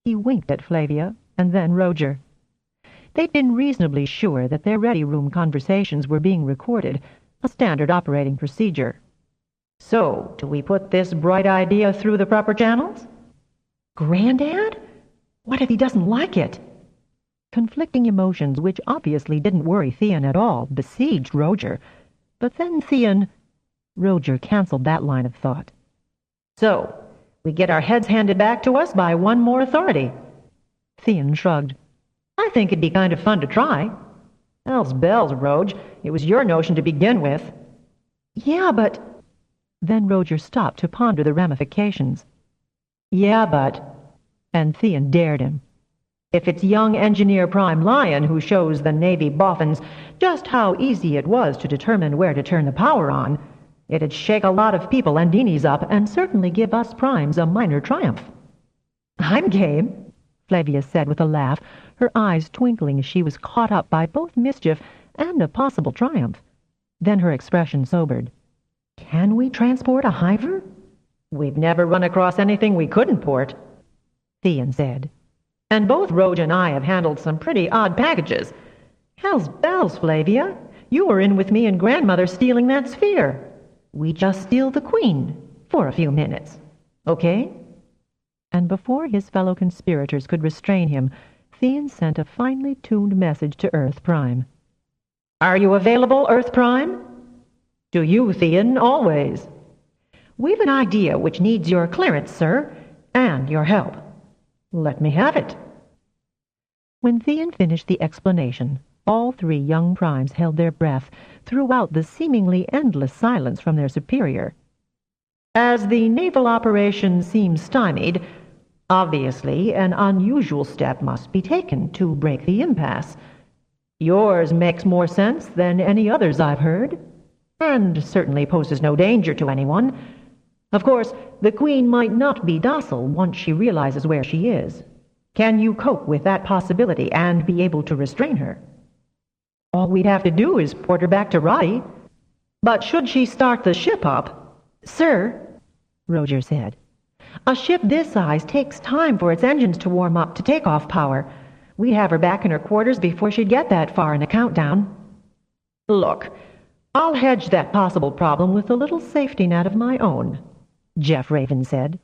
He winked at Flavia, and then Roger. They'd been reasonably sure that their ready-room conversations were being recorded, a standard operating procedure. So, do we put this bright idea through the proper channels? Granddad? What if he doesn't like it? Conflicting emotions, which obviously didn't worry Theon at all, besieged Roger. But then Roger canceled that line of thought. So, we get our heads handed back to us by one more authority. Theon shrugged. I think it'd be kind of fun to try. Hell's bells, Rog. It was your notion to begin with. Yeah, but... Then Roger stopped to ponder the ramifications. Yeah, but... And Theon dared him. If it's young Engineer Prime Lyon who shows the Navy boffins just how easy it was to determine where to turn the power on, it'd shake a lot of people and Dinis up and certainly give us Primes a minor triumph. I'm game, Flavia said with a laugh, her eyes twinkling as she was caught up by both mischief and a possible triumph. Then her expression sobered. Can we transport a Hiver? We've never run across anything we couldn't port, Theon said. And both Rog and I have handled some pretty odd packages. Hell's bells, Flavia. You were in with me and Grandmother stealing that sphere. We just steal the Queen for a few minutes. Okay? And before his fellow conspirators could restrain him, Theon sent a finely tuned message to Earth Prime. Are you available, Earth Prime? To you, Theon, always. We've an idea which needs your clearance, sir, and your help. Let me have it. When Theon finished the explanation, all three young primes held their breath throughout the seemingly endless silence from their superior. As the naval operation seems stymied, obviously an unusual step must be taken to break the impasse. Yours makes more sense than any others I've heard, and certainly poses no danger to anyone. Of course, the Queen might not be docile once she realizes where she is. Can you cope with that possibility and be able to restrain her? All we'd have to do is port her back to Roddy. But should she start the ship up... Sir, Roger said, a ship this size takes time for its engines to warm up to takeoff power. We'd have her back in her quarters before she'd get that far in a countdown. Look, I'll hedge that possible problem with a little safety net of my own, Jeff Raven said.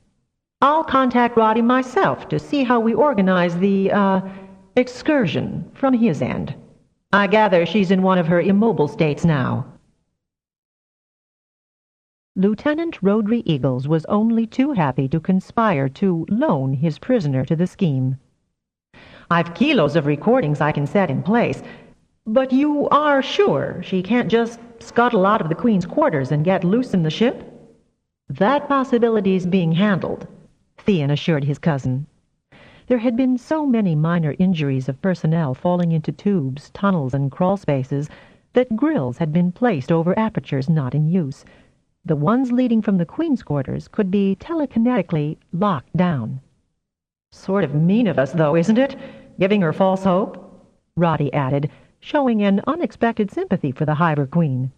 I'll contact Roddy myself to see how we organize the, excursion from his end. I gather she's in one of her immobile states now. Lieutenant Rhodri Eagles was only too happy to conspire to loan his prisoner to the scheme. I've kilos of recordings I can set in place, but you are sure she can't just scuttle out of the Queen's quarters and get loose in the ship? That possibility's being handled, Theon assured his cousin. There had been so many minor injuries of personnel falling into tubes, tunnels, and crawl spaces that grills had been placed over apertures not in use. The ones leading from the Queen's quarters could be telekinetically locked down. Sort of mean of us, though, isn't it? Giving her false hope? Roddy added, showing an unexpected sympathy for the Hiver Queen.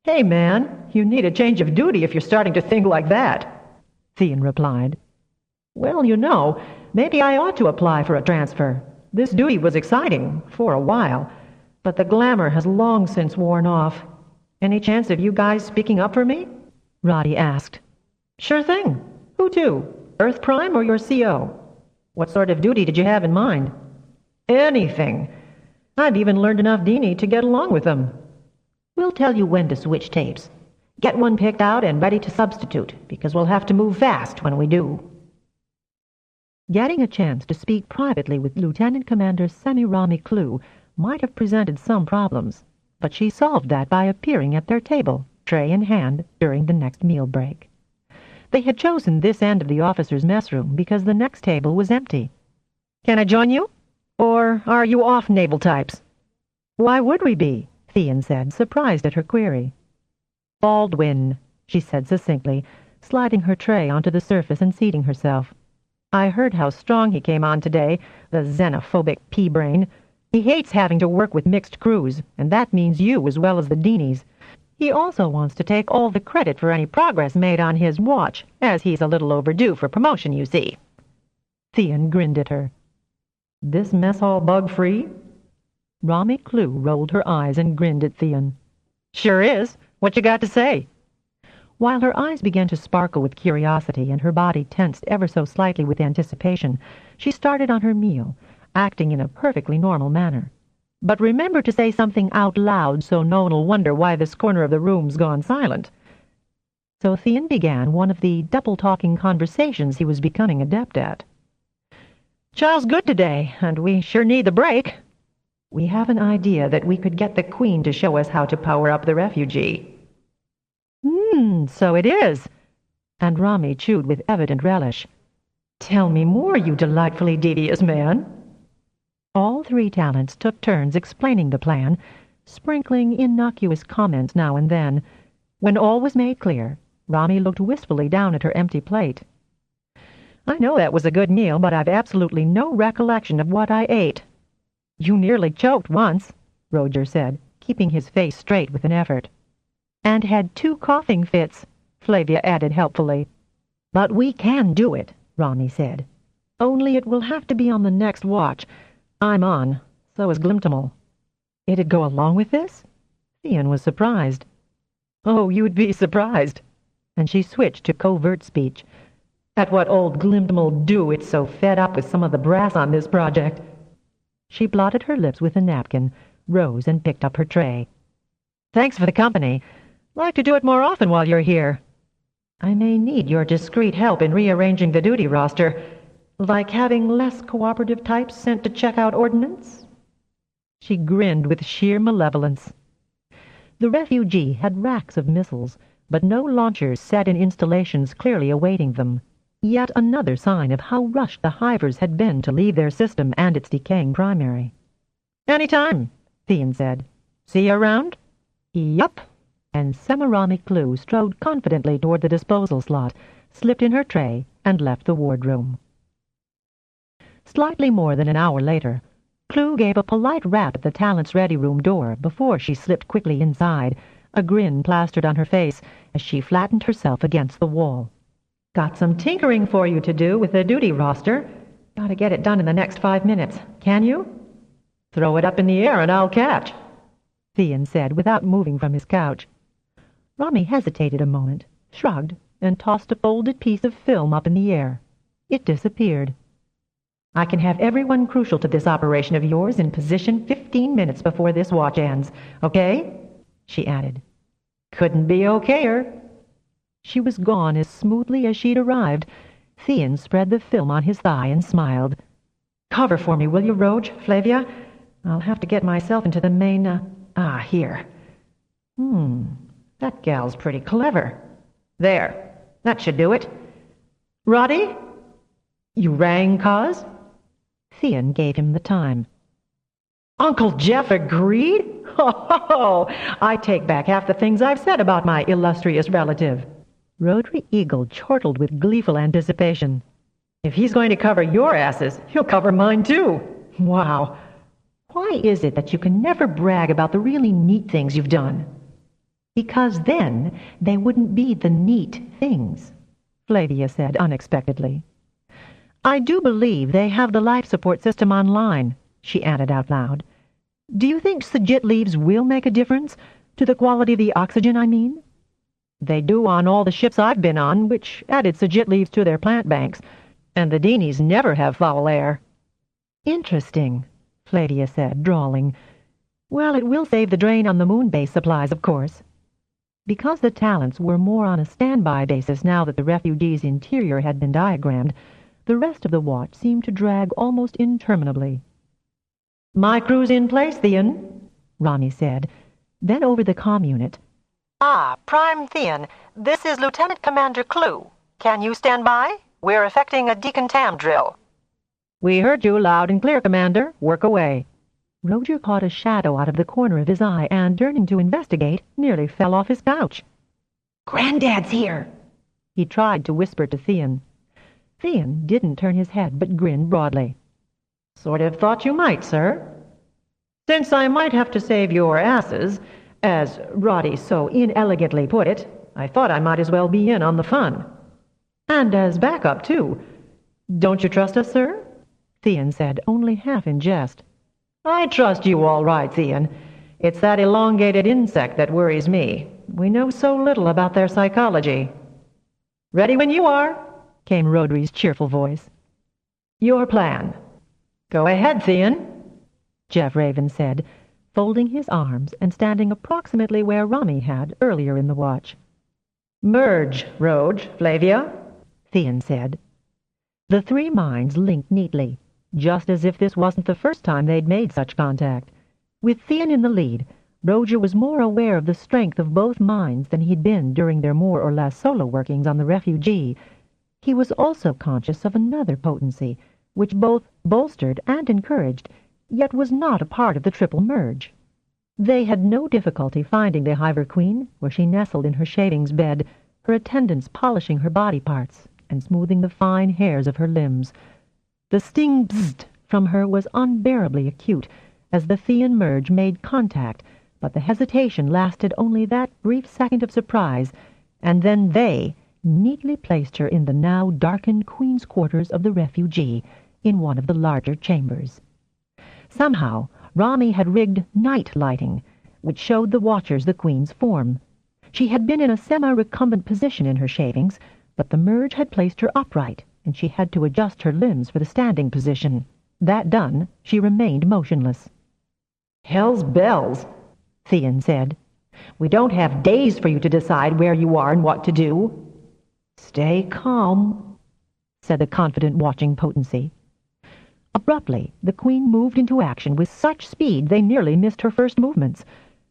Hey, man, you need a change of duty if you're starting to think like that, Theon replied. Well, you know, maybe I ought to apply for a transfer. This duty was exciting, for a while, but the glamour has long since worn off. Any chance of you guys speaking up for me? Roddy asked. Sure thing. Who to? Earth Prime or your CO? What sort of duty did you have in mind? Anything. I've even learned enough Dini to get along with them. We'll tell you when to switch tapes. Get one picked out and ready to substitute, because we'll have to move fast when we do. Getting a chance to speak privately with Lieutenant Commander Semirami Clue might have presented some problems, but she solved that by appearing at their table, tray in hand, during the next meal break. They had chosen this end of the officers' mess room because the next table was empty. Can I join you? Or are you off naval types? Why would we be? Theon said, surprised at her query. Baldwin, she said succinctly, sliding her tray onto the surface and seating herself. I heard how strong he came on today, the xenophobic pea-brain. He hates having to work with mixed crews, and that means you as well as the Deanies. He also wants to take all the credit for any progress made on his watch, as he's a little overdue for promotion, you see. Theon grinned at her. This mess hall bug-free? Rami Clue rolled her eyes and grinned at Theon. Sure is. What you got to say? While her eyes began to sparkle with curiosity and her body tensed ever so slightly with anticipation, she started on her meal, acting in a perfectly normal manner. But remember to say something out loud so no one'll wonder why this corner of the room's gone silent. So Theon began one of the double-talking conversations he was becoming adept at. Chow's good today, and we sure need the break. We have an idea that we could get the Queen to show us how to power up the refugee. So it is. And Rami chewed with evident relish. Tell me more, you delightfully devious man. All three talents took turns explaining the plan, sprinkling innocuous comments now and then. When all was made clear, Rami looked wistfully down at her empty plate. I know that was a good meal, but I've absolutely no recollection of what I ate. You nearly choked once, Roger said, keeping his face straight with an effort. And had 2 coughing fits, Flavia added helpfully. But we can do it, Rami said. Only it will have to be on the next watch. I'm on. So is Glimtimal. It'd go along with this? Theon was surprised. Oh, you'd be surprised. And she switched to covert speech. At what old Glimtimal do, it's so fed up with some of the brass on this project. She blotted her lips with a napkin, rose and picked up her tray. Thanks for the company. Like to do it more often while you're here. I may need your discreet help in rearranging the duty roster, like having less cooperative types sent to check out ordnance. She grinned with sheer malevolence. The refugee had racks of missiles, but no launchers set in installations clearly awaiting them. Yet another sign of how rushed the Hivers had been to leave their system and its decaying primary. "Any time," Thean said. "See you around?" "Yup." And Semiramis Clue strode confidently toward the disposal slot, slipped in her tray, and left the wardroom. Slightly more than an hour later, Clue gave a polite rap at the Talent's ready room door before she slipped quickly inside, a grin plastered on her face as she flattened herself against the wall. "Got some tinkering for you to do with the duty roster. Gotta get it done in the next 5 minutes. Can you?" "Throw it up in the air and I'll catch," Thean said without moving from his couch. Rami hesitated a moment, shrugged, and tossed a folded piece of film up in the air. It disappeared. "I can have everyone crucial to this operation of yours in position 15 minutes before this watch ends, okay?" she added. "Couldn't be okayer." She was gone as smoothly as she'd arrived. Thean spread the film on his thigh and smiled. "Cover for me, will you, Roge, Flavia? I'll have to get myself into the main, here. That gal's pretty clever. There, that should do it. Roddy? You rang, cuz?" Thean gave him the time. "Uncle Jeff agreed? Ho! I take back half the things I've said about my illustrious relative." Rotary Eagle chortled with gleeful anticipation. "If he's going to cover your asses, he'll cover mine too. Wow. Why is it that you can never brag about the really neat things you've done?" "Because then they wouldn't be the neat things," Flavia said unexpectedly. "I do believe they have the life support system online," she added out loud. "Do you think Sajit leaves will make a difference? To the quality of the oxygen, I mean?" "They do on all the ships I've been on, which added Sajit leaves to their plant banks, and the Deenies never have foul air." "Interesting," Flavia said, drawling. "Well, it will save the drain on the moon base supplies, of course." Because the Talents were more on a standby basis now that the refugee's interior had been diagrammed, the rest of the watch seemed to drag almost interminably. "My crew's in place, Thean," Rami said. Then over the comm unit, Prime Thean, this is Lieutenant Commander Clue. Can you stand by? We're effecting a decontam drill." "We heard you loud and clear, Commander. Work away." Roger caught a shadow out of the corner of his eye and, turning to investigate, nearly fell off his couch. "Granddad's here!" he tried to whisper to Thean. Thean didn't turn his head but grinned broadly. "Sort of thought you might, sir. Since I might have to save your asses, as Roddy so inelegantly put it, I thought I might as well be in on the fun. And as backup, too. Don't you trust us, sir?" Thean said, only half in jest. "I trust you all right, Thean. It's that elongated insect that worries me. We know so little about their psychology." "Ready when you are," came Rodary's cheerful voice. "Your plan." "Go ahead, Thean," Jeff Raven said, folding his arms and standing approximately where Rami had earlier in the watch. "Merge, Roge, Flavia," Thean said. The three minds linked neatly, just as if this wasn't the first time they'd made such contact. With Thean in the lead, Roger was more aware of the strength of both minds than he'd been during their more or less solo workings on the refugee. He was also conscious of another potency, which both bolstered and encouraged, yet was not a part of the triple merge. They had no difficulty finding the Hiver Queen, where she nestled in her shavings bed, her attendants polishing her body parts and smoothing the fine hairs of her limbs. The sting bzzzt from her was unbearably acute as the Thean merge made contact, but the hesitation lasted only that brief second of surprise, and then they neatly placed her in the now darkened Queen's quarters of the refugee, in one of the larger chambers. Somehow, Rami had rigged night lighting, which showed the watchers the Queen's form. She had been in a semi-recumbent position in her shavings, but the merge had placed her upright, and she had to adjust her limbs for the standing position. That done, she remained motionless. "Hell's bells," Thean said. "We don't have days for you to decide where you are and what to do." "Stay calm," said the confident watching potency. Abruptly, the Queen moved into action with such speed they nearly missed her first movements.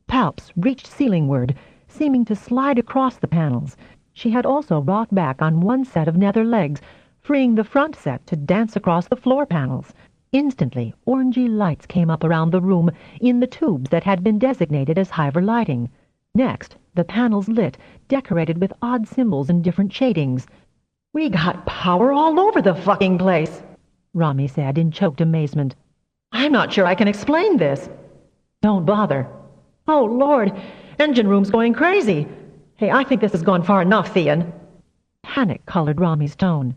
Palps reached ceilingward, seeming to slide across the panels. She had also rocked back on one set of nether legs, freeing the front set to dance across the floor panels. Instantly, orangey lights came up around the room in the tubes that had been designated as Hive lighting. Next, the panels lit, decorated with odd symbols and different shadings. "We got power all over the fucking place," Rami said in choked amazement. "I'm not sure I can explain this." "Don't bother." "Oh, Lord, engine room's going crazy. Hey, I think this has gone far enough, Thean." Panic colored Rami's tone.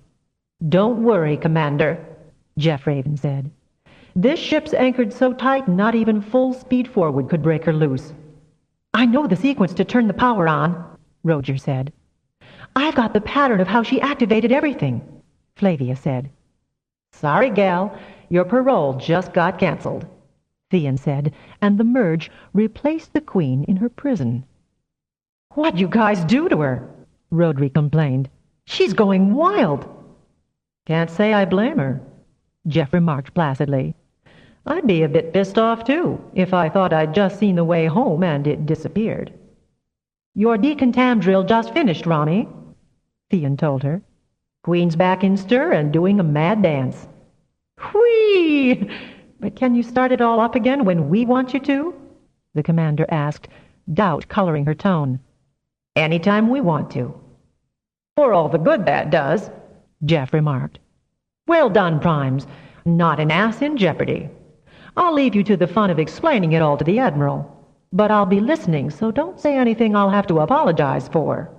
"Don't worry, Commander," Jeff Raven said. "This ship's anchored so tight not even full speed forward could break her loose." "I know the sequence to turn the power on," Roger said. "I've got the pattern of how she activated everything," Flavia said. "Sorry, gal, your parole just got canceled," Thean said, and the Merge replaced the Queen in her prison. "What'd you guys do to her?" Rodri complained. "She's going wild." "Can't say I blame her," Jeff remarked placidly. "I'd be a bit pissed off, too, if I thought I'd just seen the way home and it disappeared." "Your decontam drill just finished, Rami," Thean told her. "Queen's back in stir and doing a mad dance." "Whee! But can you start it all up again when we want you to?" the commander asked, doubt coloring her tone. "Anytime we want to." "For all the good that does," Jeff remarked. "Well done, Primes. Not an ass in jeopardy. I'll leave you to the fun of explaining it all to the Admiral. But I'll be listening, so don't say anything I'll have to apologize for."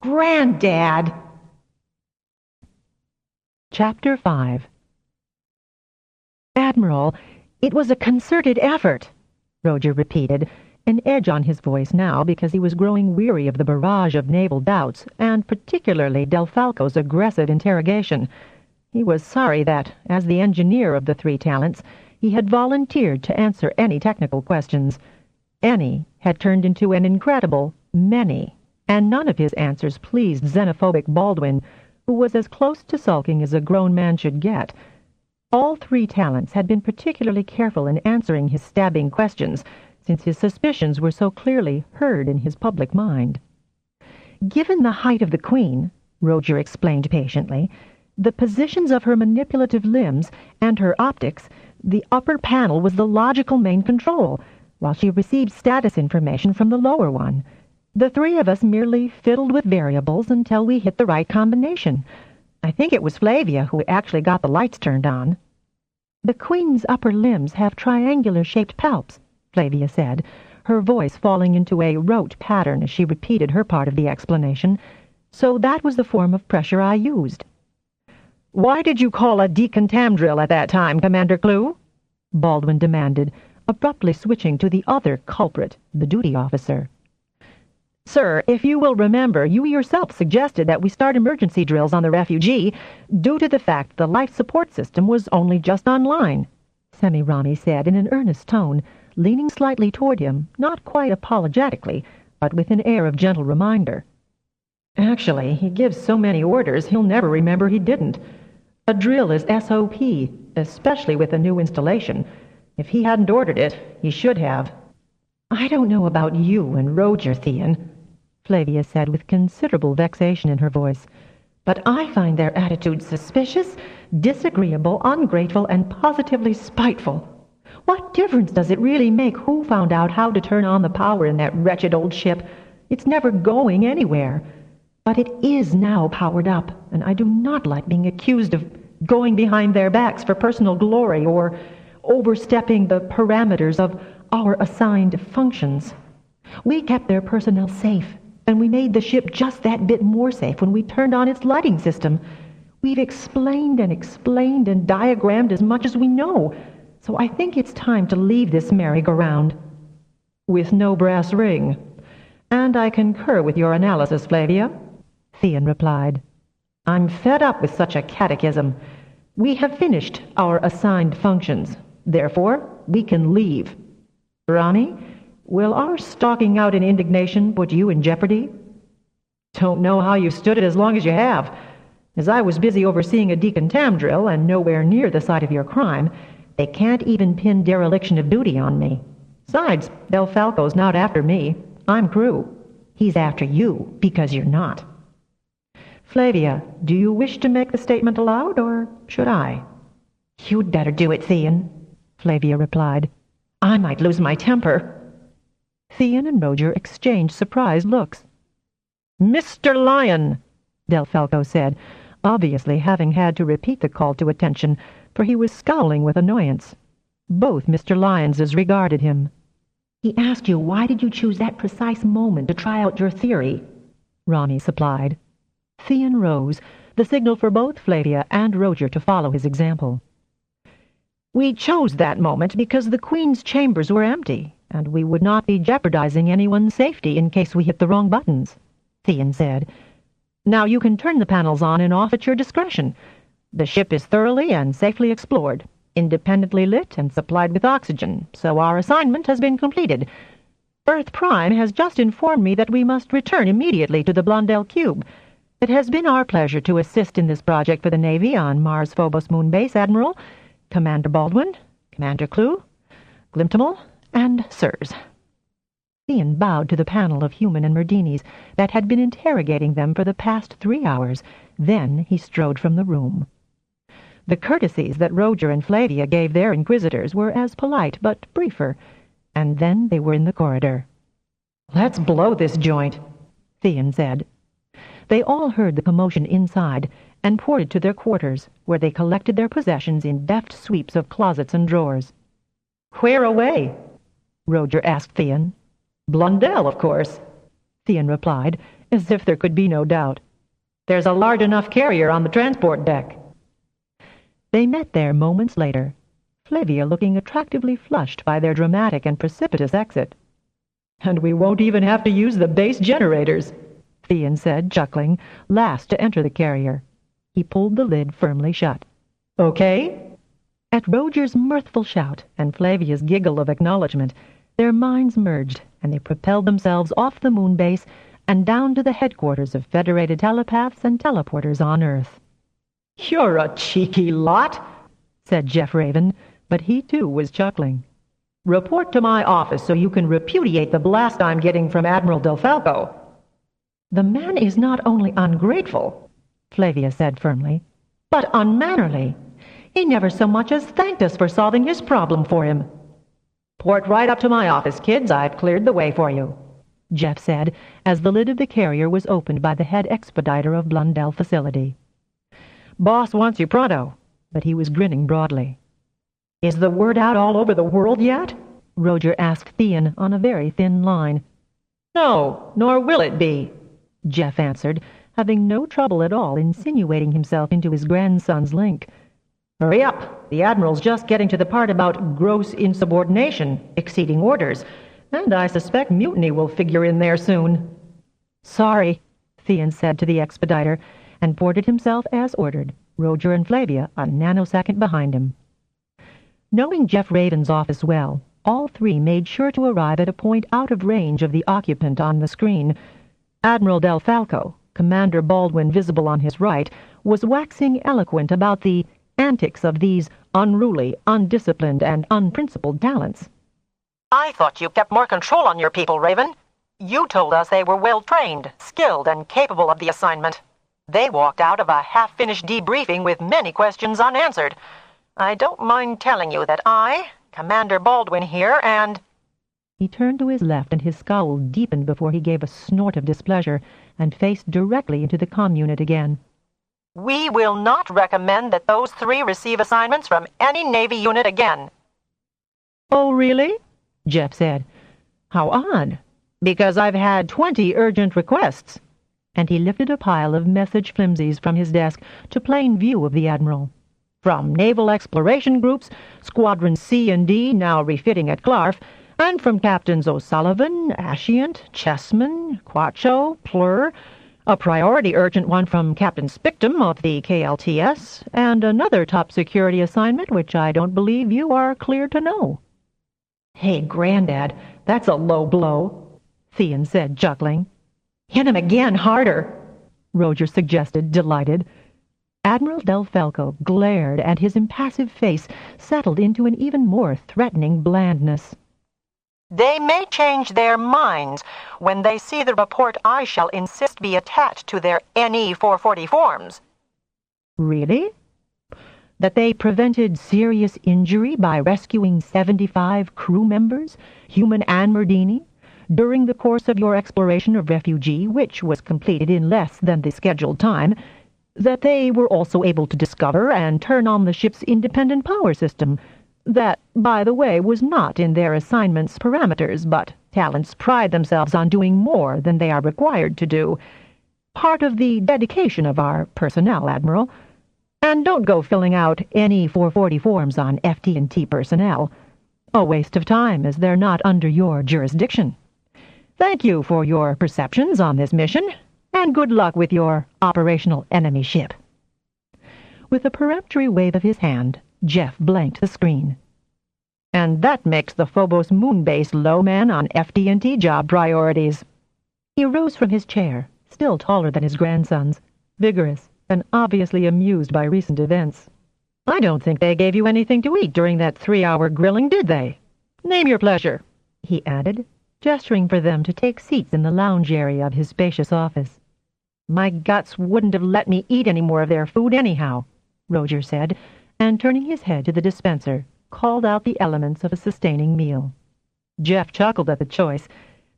"Granddad!" Chapter 5. "Admiral, it was a concerted effort," Roger repeated, an edge on his voice now because he was growing weary of the barrage of naval doubts, and particularly Del Falco's aggressive interrogation. He was sorry that, as the engineer of the three talents, he had volunteered to answer any technical questions. Any had turned into an incredible many, and none of his answers pleased xenophobic Baldwin, who was as close to sulking as a grown man should get. All three talents had been particularly careful in answering his stabbing questions, since his suspicions were so clearly heard in his public mind. "Given the height of the Queen," Roger explained patiently, "the positions of her manipulative limbs and her optics, the upper panel was the logical main control, while she received status information from the lower one. The three of us merely fiddled with variables until we hit the right combination. I think it was Flavia who actually got the lights turned on." "The Queen's upper limbs have triangular-shaped palps," Flavia said, her voice falling into a rote pattern as she repeated her part of the explanation. "So that was the form of pressure I used." "Why did you call a decontam drill at that time, Commander Clue?" Baldwin demanded, abruptly switching to the other culprit, the duty officer. "Sir, if you will remember, you yourself suggested that we start emergency drills on the refugee due to the fact the life support system was only just online," Semi-Rami said in an earnest tone, leaning slightly toward him, not quite apologetically, but with an air of gentle reminder. "Actually, he gives so many orders he'll never remember he didn't. A drill is SOP, especially with a new installation. If he hadn't ordered it, he should have." "I don't know about you and Roger, Thean," Flavia said with considerable vexation in her voice, "but I find their attitude suspicious, disagreeable, ungrateful, and positively spiteful. What difference does it really make who found out how to turn on the power in that wretched old ship? It's never going anywhere. But it is now powered up, and I do not like being accused of going behind their backs for personal glory or overstepping the parameters of our assigned functions. We kept their personnel safe, and we made the ship just that bit more safe when we turned on its lighting system. We've explained and diagrammed as much as we know, so I think it's time to leave this merry-go-round." "With no brass ring. And I concur with your analysis, Flavia," Thean replied. "I'm fed up with such a catechism. We have finished our assigned functions. Therefore, we can leave. Rami, will our stalking out in indignation put you in jeopardy?" "Don't know how you stood it as long as you have. As I was busy overseeing a decontam drill and nowhere near the site of your crime, they can't even pin dereliction of duty on me. Besides, Del Falco's not after me. I'm crew." He's after you because you're not. Flavia, do you wish to make the statement aloud, or should I? You'd better do it, Theon, Flavia replied. I might lose my temper. Theon and Roger exchanged surprised looks. Mr. Lyon, Del Falco said, obviously having had to repeat the call to attention, for he was scowling with annoyance. Both Mr. Lyonses regarded him. He asked you why did you choose that precise moment to try out your theory, Ronnie supplied. Theon rose, the signal for both Flavia and Roger to follow his example. We chose that moment because the Queen's chambers were empty, and we would not be jeopardizing anyone's safety in case we hit the wrong buttons, Theon said. Now you can turn the panels on and off at your discretion. The ship is thoroughly and safely explored, independently lit and supplied with oxygen, so our assignment has been completed. Earth Prime has just informed me that we must return immediately to the Blondel Cube. It has been our pleasure to assist in this project for the Navy on Mars Phobos Moon Base, Admiral, Commander Baldwin, Commander Clue, Glimtimal, and Sirs. Theon bowed to the panel of human and Merdinis that had been interrogating them for the past 3 hours. Then he strode from the room. The courtesies that Roger and Flavia gave their inquisitors were as polite but briefer, and then they were in the corridor. Let's blow this joint, Theon said. They all heard the commotion inside and ported to their quarters, where they collected their possessions in deft sweeps of closets and drawers. Where away? Roger asked Theon. Blondel, of course, Theon replied, as if there could be no doubt. There's a large enough carrier on the transport deck. They met there moments later, Flavia looking attractively flushed by their dramatic and precipitous exit. And we won't even have to use the base generators, Theon said, chuckling, last to enter the carrier. He pulled the lid firmly shut. Okay? At Roger's mirthful shout and Flavia's giggle of acknowledgment, their minds merged, and they propelled themselves off the moon base and down to the headquarters of Federated Telepaths and Teleporters on Earth. You're a cheeky lot, said Jeff Raven, but he too was chuckling. Report to my office so you can repudiate the blast I'm getting from Admiral Del Falco. The man is not only ungrateful, Flavia said firmly, but unmannerly. He never so much as thanked us for solving his problem for him. Port right up to my office, kids. I've cleared the way for you, Jeff said, as the lid of the carrier was opened by the head expediter of Blondel facility. Boss wants you pronto, but he was grinning broadly. Is the word out all over the world yet? Roger asked Theon on a very thin line. No, nor will it be, Jeff answered, having no trouble at all insinuating himself into his grandson's link. Hurry up. The Admiral's just getting to the part about gross insubordination, exceeding orders, and I suspect mutiny will figure in there soon. Sorry, Theon said to the expediter, and ported himself as ordered, Roger and Flavia a nanosecond behind him. Knowing Jeff Raven's office well, all three made sure to arrive at a point out of range of the occupant on the screen. Admiral Del Falco, Commander Baldwin visible on his right, was waxing eloquent about the antics of these unruly, undisciplined, and unprincipled talents. I thought you kept more control on your people, Raven. You told us they were well-trained, skilled, and capable of the assignment. They walked out of a half-finished debriefing with many questions unanswered. I don't mind telling you that I, Commander Baldwin here, and... He turned to his left, and his scowl deepened before he gave a snort of displeasure and faced directly into the comm unit again. We will not recommend that those three receive assignments from any Navy unit again. Oh, really? Jeff said. How odd. Because I've had 20 urgent requests. And he lifted a pile of message flimsies from his desk to plain view of the Admiral. From naval exploration groups, Squadron C and D now refitting at Clarf, and from Captains O'Sullivan, Ascient, Chessman, Quacho, Plur, a priority urgent one from Captain Spictum of the KLTS, and another top security assignment which I don't believe you are clear to know. Hey, Grandad, that's a low blow, Theon said, chuckling. Hit him again, harder, Roger suggested, delighted. Admiral Del Falco glared, and his impassive face settled into an even more threatening blandness. They may change their minds when they see the report I shall insist be attached to their NE-440 forms. Really? That they prevented serious injury by rescuing 75 crew members, human and Merdini, during the course of your exploration of refugee, which was completed in less than the scheduled time, that they were also able to discover and turn on the ship's independent power system. That, by the way, was not in their assignment's parameters, but talents pride themselves on doing more than they are required to do. Part of the dedication of our personnel, Admiral. And don't go filling out any 440 forms on FT&T personnel. A waste of time, as they're not under your jurisdiction. Thank you for your perceptions on this mission, and good luck with your operational enemy ship. With a peremptory wave of his hand, Jeff blanked the screen. And that makes the Phobos moon base low man on FD&T job priorities. He rose from his chair, still taller than his grandson's, vigorous and obviously amused by recent events. I don't think they gave you anything to eat during that 3-hour grilling, did they? Name your pleasure, he added, gesturing for them to take seats in the lounge area of his spacious office. My guts wouldn't have let me eat any more of their food anyhow, Roger said, and turning his head to the dispenser, called out the elements of a sustaining meal. Jeff chuckled at the choice,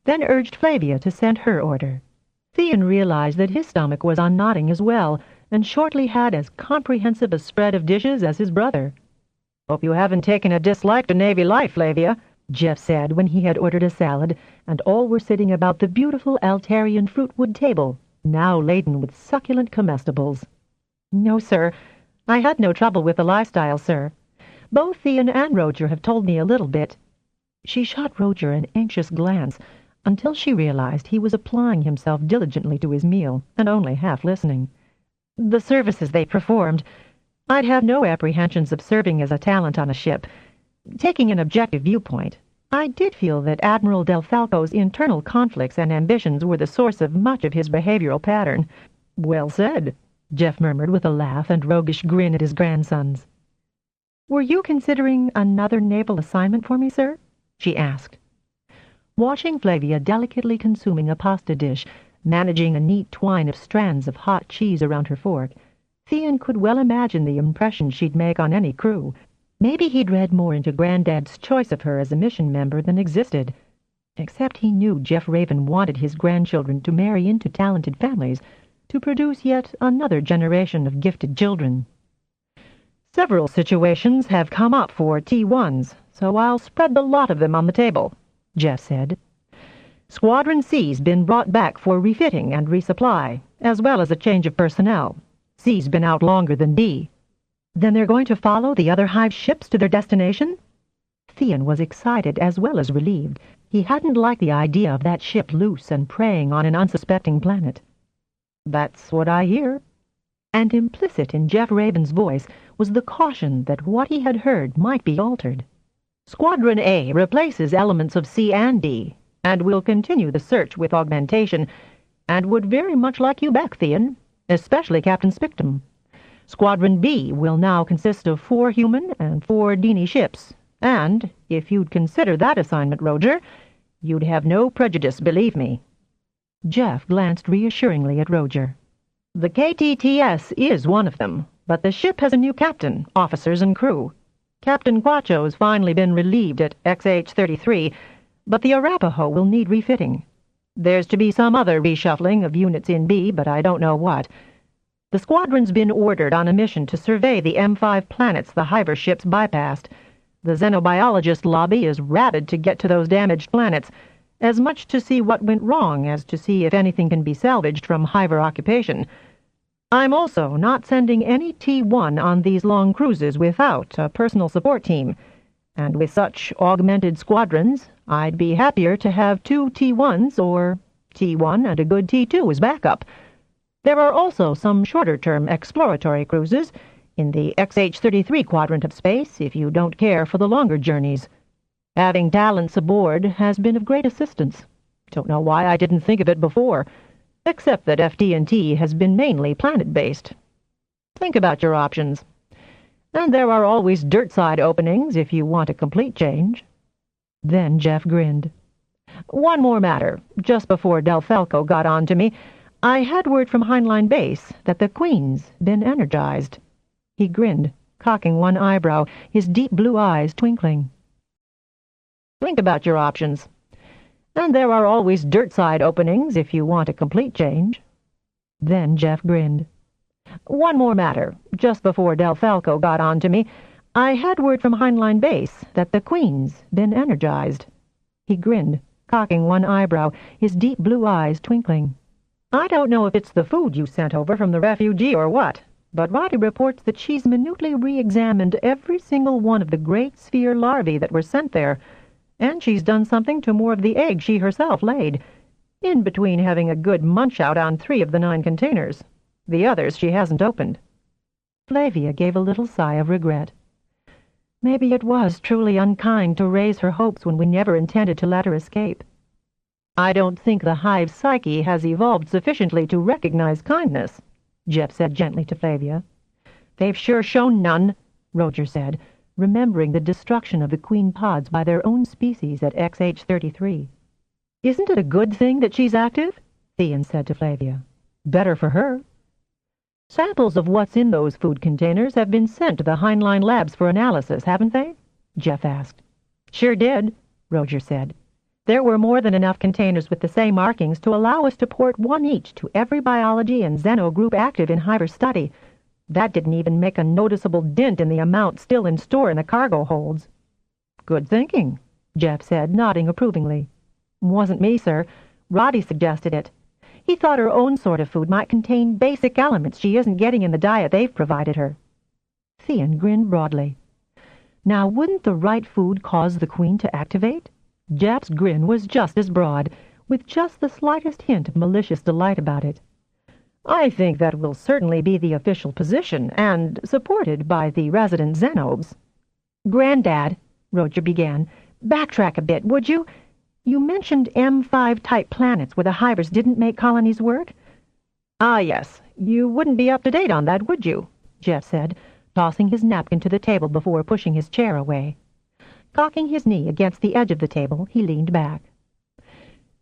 then urged Flavia to send her order. Theon realized that his stomach was on nodding as well, and shortly had as comprehensive a spread of dishes as his brother. Hope you haven't taken a dislike to Navy life, Flavia, Jeff said when he had ordered a salad, and all were sitting about the beautiful Altarian fruitwood table, now laden with succulent comestibles. No, sir. I had no trouble with the lifestyle, sir. Both Theon and Roger have told me a little bit. She shot Roger an anxious glance, until she realized he was applying himself diligently to his meal, and only half listening. The services they performed, I'd have no apprehensions of serving as a talent on a ship. Taking an objective viewpoint, I did feel that Admiral Del Falco's internal conflicts and ambitions were the source of much of his behavioral pattern. Well said, Jeff murmured with a laugh and roguish grin at his grandsons. Were you considering another naval assignment for me, sir? She asked. Watching Flavia delicately consuming a pasta dish, managing a neat twine of strands of hot cheese around her fork, Theon could well imagine the impression she'd make on any crew. Maybe he'd read more into Granddad's choice of her as a mission member than existed. Except he knew Jeff Raven wanted his grandchildren to marry into talented families, to produce yet another generation of gifted children. Several situations have come up for T1s, so I'll spread the lot of them on the table, Jeff said. Squadron C's been brought back for refitting and resupply, as well as a change of personnel. C's been out longer than D. Then they're going to follow the other Hive ships to their destination? Theon was excited as well as relieved. He hadn't liked the idea of that ship loose and preying on an unsuspecting planet. That's what I hear. And implicit in Jeff Raven's voice was the caution that what he had heard might be altered. Squadron A replaces elements of C and D, and will continue the search with augmentation, and would very much like you back, Theon, especially Captain Spictum. Squadron B will now consist of 4 human and 4 Dini ships, and, if you'd consider that assignment, Roger, you'd have no prejudice, believe me. Jeff glanced reassuringly at Roger. The KTTS is one of them, but the ship has a new captain, officers, and crew. Captain Quacho's finally been relieved at XH-33, but the Arapaho will need refitting. There's to be some other reshuffling of units in B, but I don't know what. The squadron's been ordered on a mission to survey the M5 planets the Hiver ships bypassed. The xenobiologist lobby is rabid to get to those damaged planets, as much to see what went wrong as to see if anything can be salvaged from Hiver occupation. I'm also not sending any T1 on these long cruises without a personal support team, and with such augmented squadrons, I'd be happier to have 2 T1s or T1 and a good T2 as backup. There are also some shorter-term exploratory cruises in the XH-33 quadrant of space if you don't care for the longer journeys. Having talents aboard has been of great assistance. Don't know why I didn't think of it before, except that FD&T has been mainly planet-based. Think about your options. And there are always dirt-side openings if you want a complete change. Then Jeff grinned. "One more matter. Just before Del Falco got on to me, I had word from Heinlein Base that the Queen's been energized." He grinned, cocking one eyebrow, his deep blue eyes twinkling. "Think about your options. And there are always dirt-side openings if you want a complete change." Then Jeff grinned. "One more matter. Just before Del Falco got on to me, I had word from Heinlein Base that the Queen's been energized." He grinned, cocking one eyebrow, his deep blue eyes twinkling. "I don't know if it's the food you sent over from the refugee or what, but Roddy reports that she's minutely re-examined every single one of the great sphere larvae that were sent there, and she's done something to more of the eggs she herself laid, in between having a good munch-out on 3 of the 9 containers. The others she hasn't opened." Flavia gave a little sigh of regret. Maybe it was truly unkind to raise her hopes when we never intended to let her escape. "I don't think the Hive psyche has evolved sufficiently to recognize kindness," Jeff said gently to Flavia. "They've sure shown none," Roger said, remembering the destruction of the queen pods by their own species at XH-33. "Isn't it a good thing that she's active?" Thean said to Flavia. "Better for her." "Samples of what's in those food containers have been sent to the Heinlein labs for analysis, haven't they?" Jeff asked. "Sure did," Roger said. "There were more than enough containers with the same markings to allow us to port 1 each to every biology and xeno group active in Hive's study. That didn't even make a noticeable dent in the amount still in store in the cargo holds." "Good thinking," Jeff said, nodding approvingly. "Wasn't me, sir. Roddy suggested it. He thought her own sort of food might contain basic elements she isn't getting in the diet they've provided her." Thean grinned broadly. Now, wouldn't the right food cause the Queen to activate? Jeff's grin was just as broad, with just the slightest hint of malicious delight about it. "I think that will certainly be the official position, and supported by the resident Xenobes." "Granddad," Roger began, "backtrack a bit, would you? You mentioned M5-type planets where the Hivers didn't make colonies work." "Ah, yes. You wouldn't be up to date on that, would you?" Jeff said, tossing his napkin to the table before pushing his chair away. Cocking his knee against the edge of the table, he leaned back.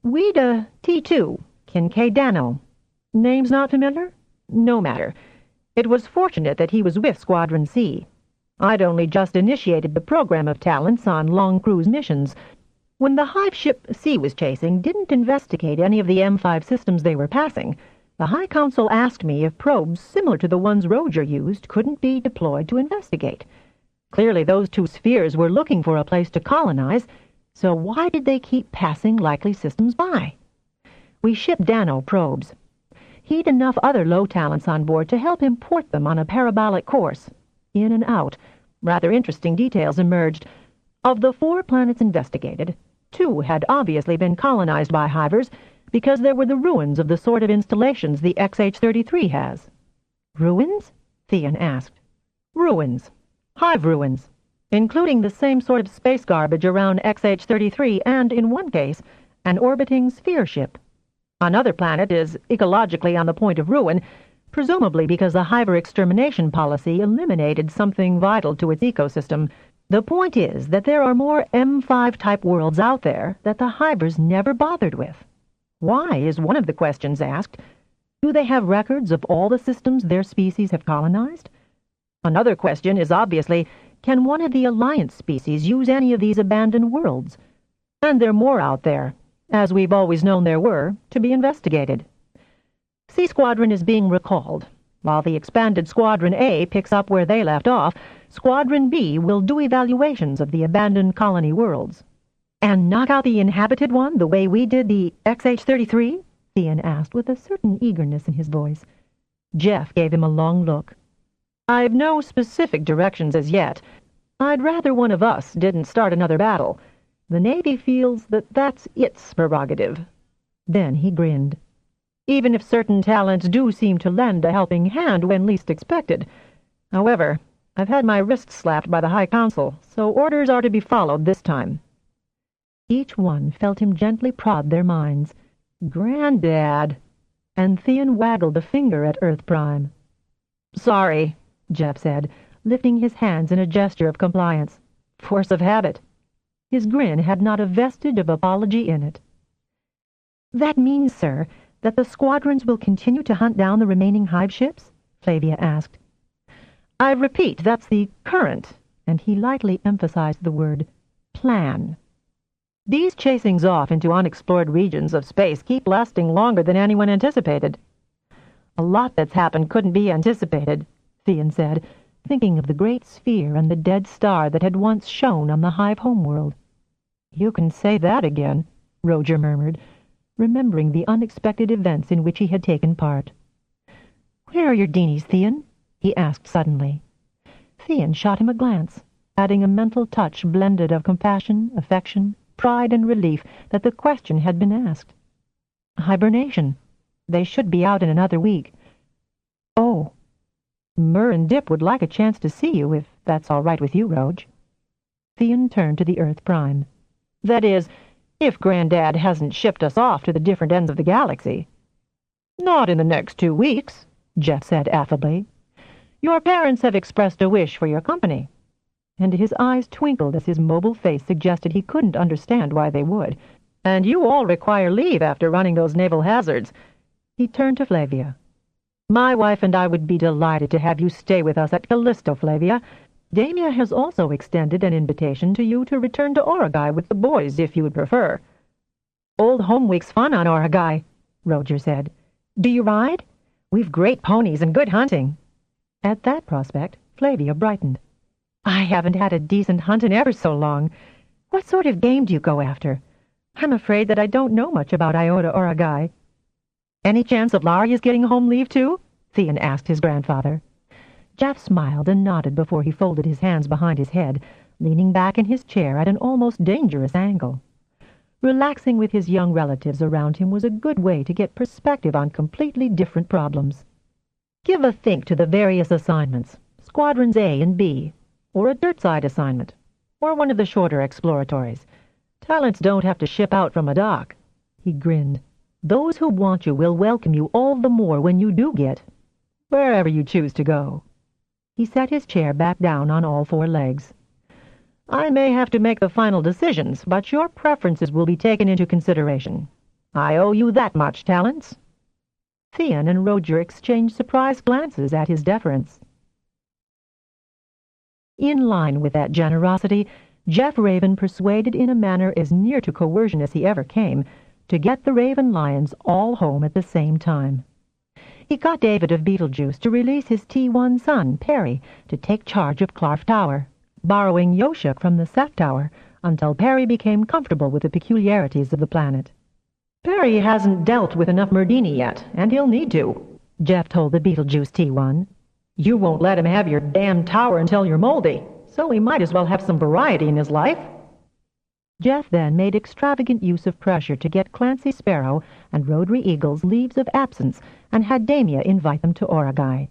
"We'd T2, Kincaid Dano. Name's not familiar? No matter. It was fortunate that he was with Squadron C. I'd only just initiated the program of talents on long cruise missions. When the Hive ship C was chasing didn't investigate any of the M5 systems they were passing, the High Council asked me if probes similar to the ones Roger used couldn't be deployed to investigate. Clearly those 2 spheres were looking for a place to colonize, so why did they keep passing likely systems by? We shipped Dano probes. He'd enough other low talents on board to help him port them on a parabolic course. In and out. Rather interesting details emerged. Of the 4 planets investigated, 2 had obviously been colonized by Hivers because there were the ruins of the sort of installations the XH-33 has. "Ruins?" Thean asked. "Ruins. Hive ruins, including the same sort of space garbage around XH-33 and, in one case, an orbiting sphere ship. Another planet is ecologically on the point of ruin, presumably because the Hiver extermination policy eliminated something vital to its ecosystem. The point is that there are more M5-type worlds out there that the Hivers never bothered with. Why is one of the questions asked. Do they have records of all the systems their species have colonized? Another question is obviously, can one of the Alliance species use any of these abandoned worlds? And there are more out there, as we've always known there were, to be investigated. C Squadron is being recalled. While the expanded Squadron A picks up where they left off, Squadron B will do evaluations of the abandoned colony worlds." "And knock out the inhabited one the way we did the XH-33? Thean asked with a certain eagerness in his voice. Jeff gave him a long look. "I've no specific directions as yet. I'd rather one of us didn't start another battle. The Navy feels that that's its prerogative." Then he grinned. "Even if certain talents do seem to lend a helping hand when least expected. However, I've had my wrist slapped by the High Council, so orders are to be followed this time." Each one felt him gently prod their minds. "Granddad," and Thean waggled a finger at Earth Prime. "Sorry," Jeff said, lifting his hands in a gesture of compliance. "Force of habit." His grin had not a vestige of apology in it. "That means, sir, that the squadrons will continue to hunt down the remaining Hive ships?" Flavia asked. "I repeat, that's the current," and he lightly emphasized the word, plan. "These chasings off into unexplored regions of space keep lasting longer than anyone anticipated." "A lot that's happened couldn't be anticipated," Theon said, thinking of the great sphere and the dead star that had once shone on the Hive homeworld. "You can say that again," Roger murmured, remembering the unexpected events in which he had taken part. "Where are your Deenies, Theon?" he asked suddenly. Theon shot him a glance, adding a mental touch blended of compassion, affection, pride, and relief that the question had been asked. "Hibernation. They should be out in another week." "Oh. Mur and Dip would like a chance to see you, if that's all right with you, Rog." Theon turned to the Earth Prime. "That is, if Granddad hasn't shipped us off to the different ends of the galaxy." "Not in the next 2 weeks," Jeff said affably. "Your parents have expressed a wish for your company." And his eyes twinkled as his mobile face suggested he couldn't understand why they would. "And you all require leave after running those naval hazards." He turned to Flavia. "My wife and I would be delighted to have you stay with us at Callisto, Flavia. Damia has also extended an invitation to you to return to Origai with the boys, if you would prefer." "Old home week's fun on Origai," Roger said. "Do you ride? We've great ponies and good hunting." At that prospect, Flavia brightened. "I haven't had a decent hunt in ever so long. What sort of game do you go after? I'm afraid that I don't know much about Iota Origai." "Any chance of Laria's getting home leave, too?" Theon asked his grandfather. Jeff smiled and nodded before he folded his hands behind his head, leaning back in his chair at an almost dangerous angle. Relaxing with his young relatives around him was a good way to get perspective on completely different problems. "Give a think to the various assignments, Squadrons A and B, or a dirt-side assignment, or one of the shorter exploratories. Talents don't have to ship out from a dock." He grinned. "Those who want you will welcome you all the more when you do get wherever you choose to go." He set his chair back down on all 4 legs. "I may have to make the final decisions, but your preferences will be taken into consideration. I owe you that much, Talents." Theon and Roger exchanged surprised glances at his deference. In line with that generosity, Jeff Raven persuaded in a manner as near to coercion as he ever came to get the Raven Lions all home at the same time. He got David of Beetlejuice to release his T1 son, Perry, to take charge of Clarf Tower, borrowing Yoshuk from the Seth Tower until Perry became comfortable with the peculiarities of the planet. "Perry hasn't dealt with enough Murdini yet, and he'll need to," Jeff told the Beetlejuice T1. "You won't let him have your damn tower until you're moldy, so he might as well have some variety in his life." Jeff then made extravagant use of pressure to get Clancy Sparrow and Rhodri Eagle's leaves of absence and had Damia invite them to Origai.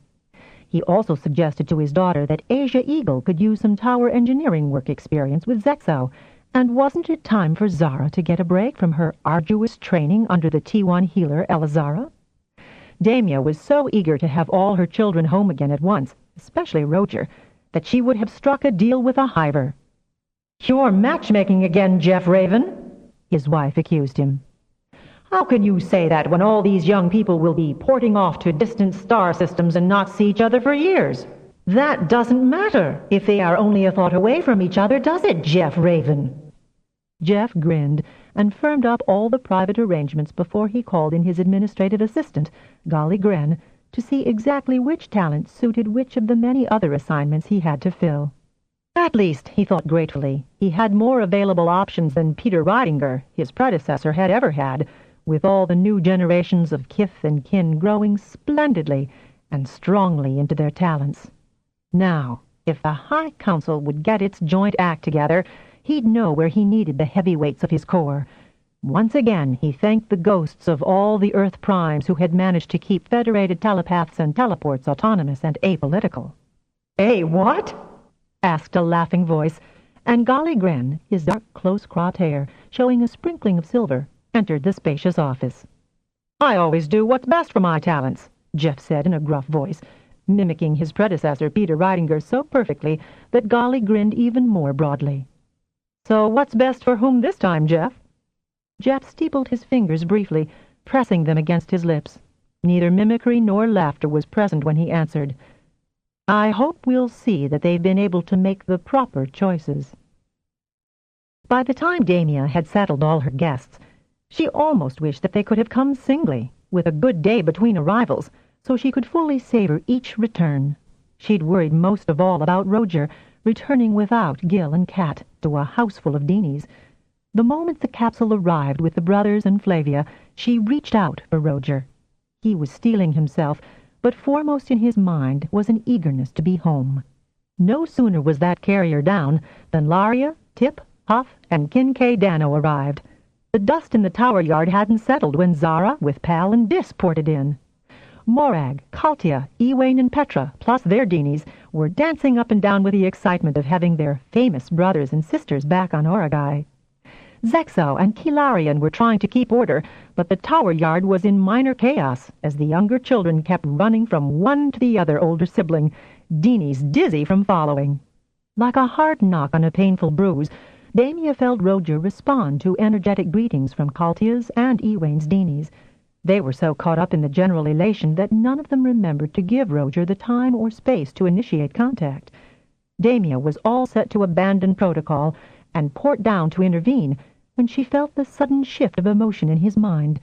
He also suggested to his daughter that Asia Eagle could use some tower engineering work experience with Zexo, and wasn't it time for Zara to get a break from her arduous training under the T1 healer Elazara? Damia was so eager to have all her children home again at once, especially Roger, that she would have struck a deal with a hiver. "You're matchmaking again, Jeff Raven," his wife accused him. "How can you say that when all these young people will be porting off to distant star systems and not see each other for years? That doesn't matter if they are only a thought away from each other, does it, Jeff Raven?" Jeff grinned and firmed up all the private arrangements before he called in his administrative assistant, Golly Gren, to see exactly which talent suited which of the many other assignments he had to fill. At least, he thought gratefully, he had more available options than Peter Ridinger, his predecessor, had ever had, with all the new generations of kith and kin growing splendidly and strongly into their talents. Now, if the High Council would get its joint act together, he'd know where he needed the heavyweights of his corps. Once again, he thanked the ghosts of all the Earth Primes who had managed to keep federated telepaths and teleports autonomous and apolitical. "Eh, what?" asked a laughing voice, and Golly Gren, his dark, close-cropped hair showing a sprinkling of silver, entered the spacious office. "I always do what's best for my talents," Jeff said in a gruff voice, mimicking his predecessor Peter Ridinger so perfectly that Golly grinned even more broadly. So what's best for whom this time, Jeff? Jeff steepled his fingers briefly, pressing them against his lips. Neither mimicry nor laughter was present when he answered, I hope we'll see that they've been able to make the proper choices. By the time Damia had settled all her guests, she almost wished that they could have come singly, with a good day between arrivals, so she could fully savor each return. She'd worried most of all about Roger returning without Gil and Kat to a house full of Deanies. The moment the capsule arrived with the brothers and Flavia, she reached out for Roger. He was steeling himself, but foremost in his mind was an eagerness to be home. No sooner was that carrier down than Laria, Tip, Huff, and Kincaid Dano arrived. The dust in the tower yard hadn't settled when Zara, with Pal and Dis, ported in. Morag, Kaltia, Ewain, and Petra, plus their Deanies, were dancing up and down with the excitement of having their famous brothers and sisters back on Oragai. Zexo and Kilarian were trying to keep order, but the tower yard was in minor chaos as the younger children kept running from one to the other older sibling, Deanies dizzy from following. Like a hard knock on a painful bruise, Damia felt Roger respond to energetic greetings from Kaltia's and Ewain's Deanies. They were so caught up in the general elation that none of them remembered to give Roger the time or space to initiate contact. Damia was all set to abandon protocol and port down to intervene when she felt the sudden shift of emotion in his mind.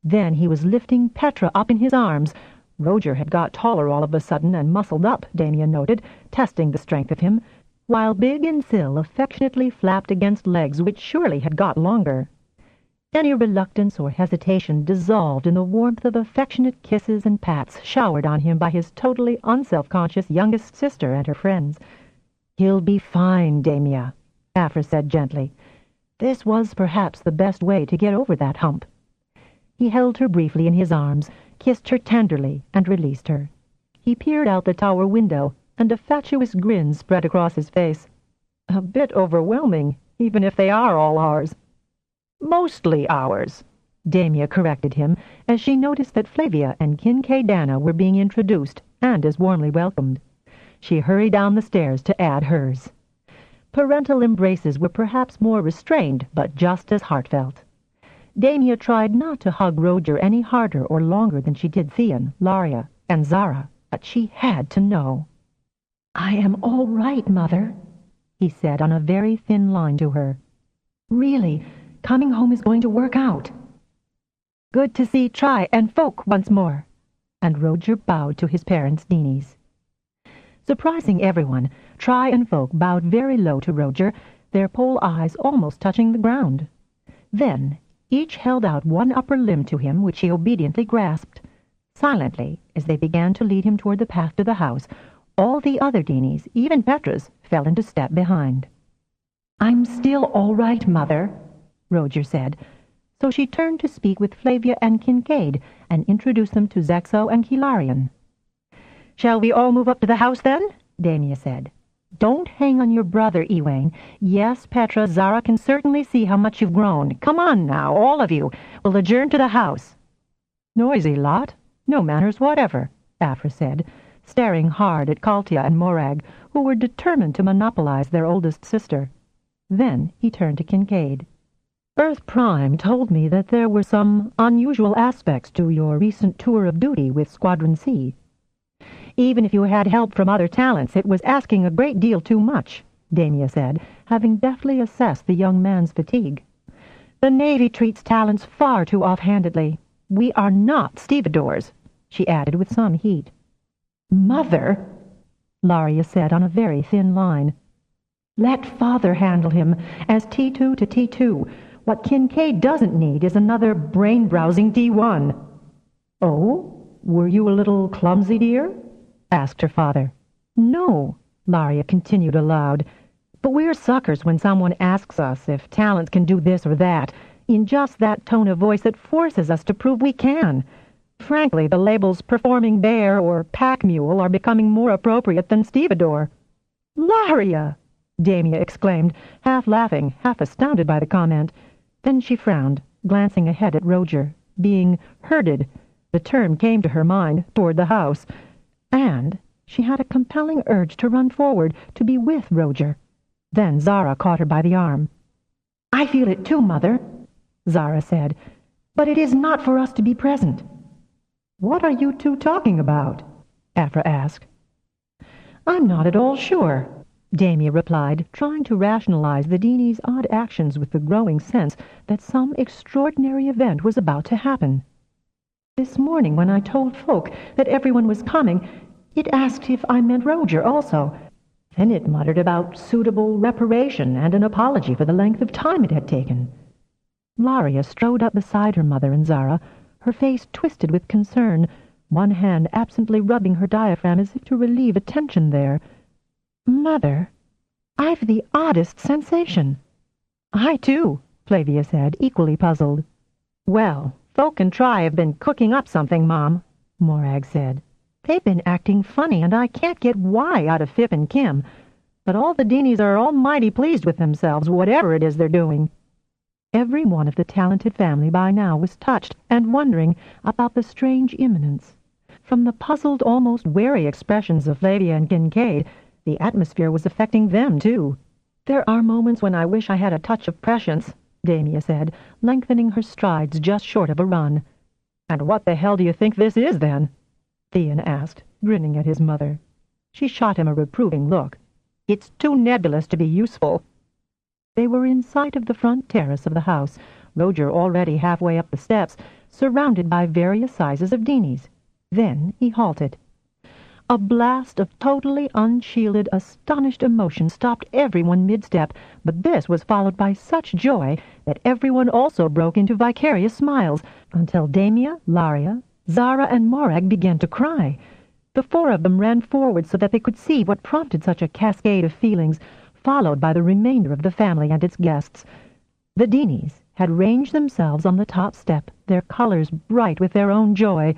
Then he was lifting Petra up in his arms. Roger had got taller all of a sudden and muscled up, Damia noted, testing the strength of him, while Big and Syl affectionately flapped against legs which surely had got longer. Any reluctance or hesitation dissolved in the warmth of affectionate kisses and pats showered on him by his totally unself-conscious youngest sister and her friends. "He'll be fine, Damia," Afra said gently. This was perhaps the best way to get over that hump. He held her briefly in his arms, kissed her tenderly, and released her. He peered out the tower window, and a fatuous grin spread across his face. "A bit overwhelming, even if they are all ours." "Mostly ours," Damia corrected him, as she noticed that Flavia and Kincaid Dana were being introduced and as warmly welcomed. She hurried down the stairs to add hers. Parental embraces were perhaps more restrained, but just as heartfelt. Damia tried not to hug Roger any harder or longer than she did Theon, Laria, and Zara, but she had to know. "I am all right, Mother," he said on a very thin line to her. "Really, coming home is going to work out." "Good to see Tri and Folk once more," and Roger bowed to his parents' Deanies. Surprising everyone, Tri and Folk bowed very low to Roger, their pole eyes almost touching the ground. Then each held out one upper limb to him, which he obediently grasped. Silently, as they began to lead him toward the path to the house, all the other Deanies, even Petra's, fell into step behind. "I'm still all right, Mother," Roger said. So she turned to speak with Flavia and Kincaid and introduce them to Zexo and Kilarian. "Shall we all move up to the house, then?" Damia said. "Don't hang on your brother, Ewain. Yes, Petra, Zara can certainly see how much you've grown. Come on now, all of you. We'll adjourn to the house." "Noisy lot. No manners whatever," Afra said, staring hard at Kaltia and Morag, who were determined to monopolize their oldest sister. Then he turned to Kincaid. "Earth Prime told me that there were some unusual aspects to your recent tour of duty with Squadron C. Even if you had help from other talents, it was asking a great deal too much," Damia said, having deftly assessed the young man's fatigue. "The Navy treats talents far too offhandedly. We are not stevedores," she added with some heat. "Mother," Laria said on a very thin line. "let Father handle him as T2 to T2. What Kincaid doesn't need is another brain-browsing D1. "Oh, were you a little clumsy, dear?" asked her father. "No," Laria continued aloud, "but we're suckers when someone asks us if talents can do this or that, in just that tone of voice that forces us to prove we can. Frankly, the labels performing bear or pack mule are becoming more appropriate than stevedore." "Laria!" Damia exclaimed, half laughing, half astounded by the comment. Then she frowned, glancing ahead at Roger, being herded, the term came to her mind, toward the house. And she had a compelling urge to run forward, to be with Roger. Then Zara caught her by the arm. I feel it too, Mother, Zara said, but it is not for us to be present. What are you two talking about? Afra asked. I'm not at all sure, Damia replied, trying to rationalize the Deanie's odd actions with the growing sense that some extraordinary event was about to happen. This morning when I told folk that everyone was coming, it asked if I meant Roger also. Then it muttered about suitable reparation and an apology for the length of time it had taken. Laria strode up beside her mother and Zara, her face twisted with concern, one hand absently rubbing her diaphragm as if to relieve a tension there. Mother, I've the oddest sensation. I too, Flavia said, equally puzzled. Well, folk and Try have been cooking up something, Mom, Morag said. They've been acting funny, and I can't get why out of Fip and Kim. But all the Deanies are almighty pleased with themselves, whatever it is they're doing. Every one of the talented family by now was touched and wondering about the strange imminence. From the puzzled, almost wary expressions of Flavia and Kincaid, the atmosphere was affecting them, too. There are moments when I wish I had a touch of prescience, Damia said, lengthening her strides just short of a run. And what the hell do you think this is, then? Theon asked, grinning at his mother. She shot him a reproving look. It's too nebulous to be useful. They were in sight of the front terrace of the house, Roger already halfway up the steps, surrounded by various sizes of Deanies. Then he halted. A blast of totally unshielded, astonished emotion stopped everyone mid-step, but this was followed by such joy that everyone also broke into vicarious smiles, until Damia, Laria, Zara, and Morag began to cry. The four of them ran forward so that they could see what prompted such a cascade of feelings, followed by the remainder of the family and its guests. The Deanies had ranged themselves on the top step, their colors bright with their own joy.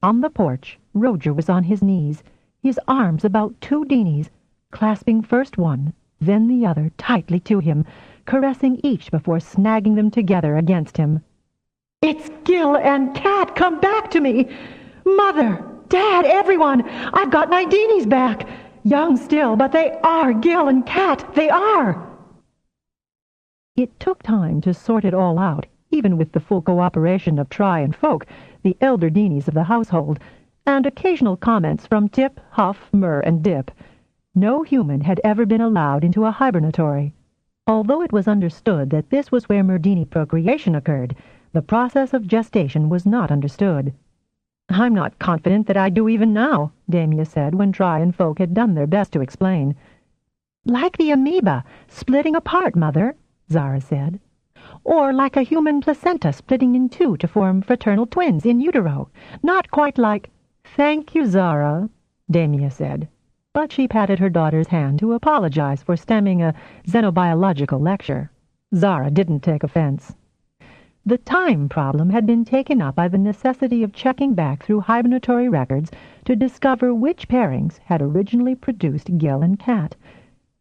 On the porch, Roger was on his knees, his arms about two Deanies, clasping first one, then the other tightly to him, caressing each before snagging them together against him. It's Gil and Cat come back to me! Mother, Dad, everyone! I've got my Deanies back! Young still, but they are Gil and Cat! They are! It took time to sort it all out, even with the full cooperation of Try and Folk, the elder Deanies of the household, and occasional comments from Tip, Huff, Mur, and Dip. No human had ever been allowed into a hibernatory. Although it was understood that this was where Murdini procreation occurred, the process of gestation was not understood. I'm not confident that I do even now, Damia said when Try and Folk had done their best to explain. Like the amoeba, splitting apart, Mother, Zara said. Or like a human placenta splitting in two to form fraternal twins in utero. Not quite like... Thank you, Zara, Damia said. But she patted her daughter's hand to apologize for stemming a xenobiological lecture. Zara didn't take offense. The time problem had been taken up by the necessity of checking back through hibernatory records to discover which pairings had originally produced Gil and Cat.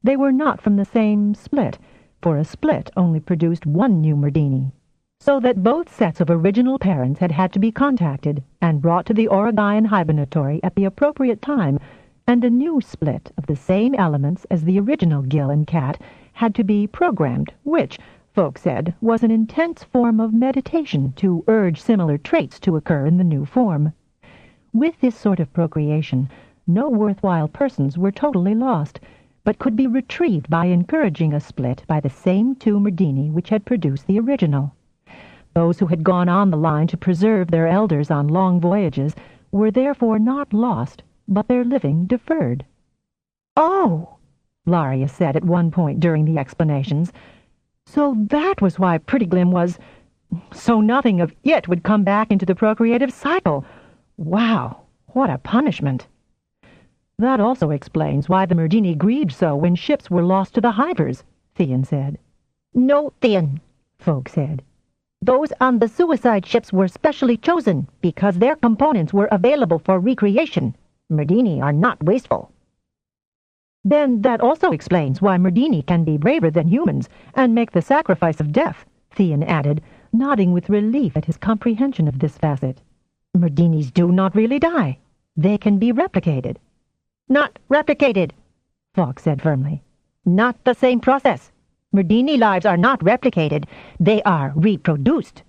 They were not from the same split, for a split only produced one new Murdini, so that both sets of original parents had had to be contacted and brought to the Oregon hibernatory at the appropriate time, and a new split of the same elements as the original Gil and Cat had to be programmed, which, folk said, was an intense form of meditation to urge similar traits to occur in the new form. With this sort of procreation, no worthwhile persons were totally lost, but could be retrieved by encouraging a split by the same two Murdini which had produced the original. Those who had gone on the line to preserve their elders on long voyages were therefore not lost, but their living deferred. "Oh," Laria said at one point during the explanations, "so that was why Prettyglim was... So nothing of it would come back into the procreative cycle. Wow, what a punishment." "That also explains why the Murdini grieved so when ships were lost to the Hivers," Theon said. "No, Theon," Folk said. "Those on the suicide ships were specially chosen because their components were available for recreation. Murdini are not wasteful." "Then that also explains why Murdini can be braver than humans and make the sacrifice of death," Theon added, nodding with relief at his comprehension of this facet. "Murdinis do not really die. They can be replicated." "Not replicated," Falk said firmly. "Not the same process. Merdini lives are not replicated. They are reproduced.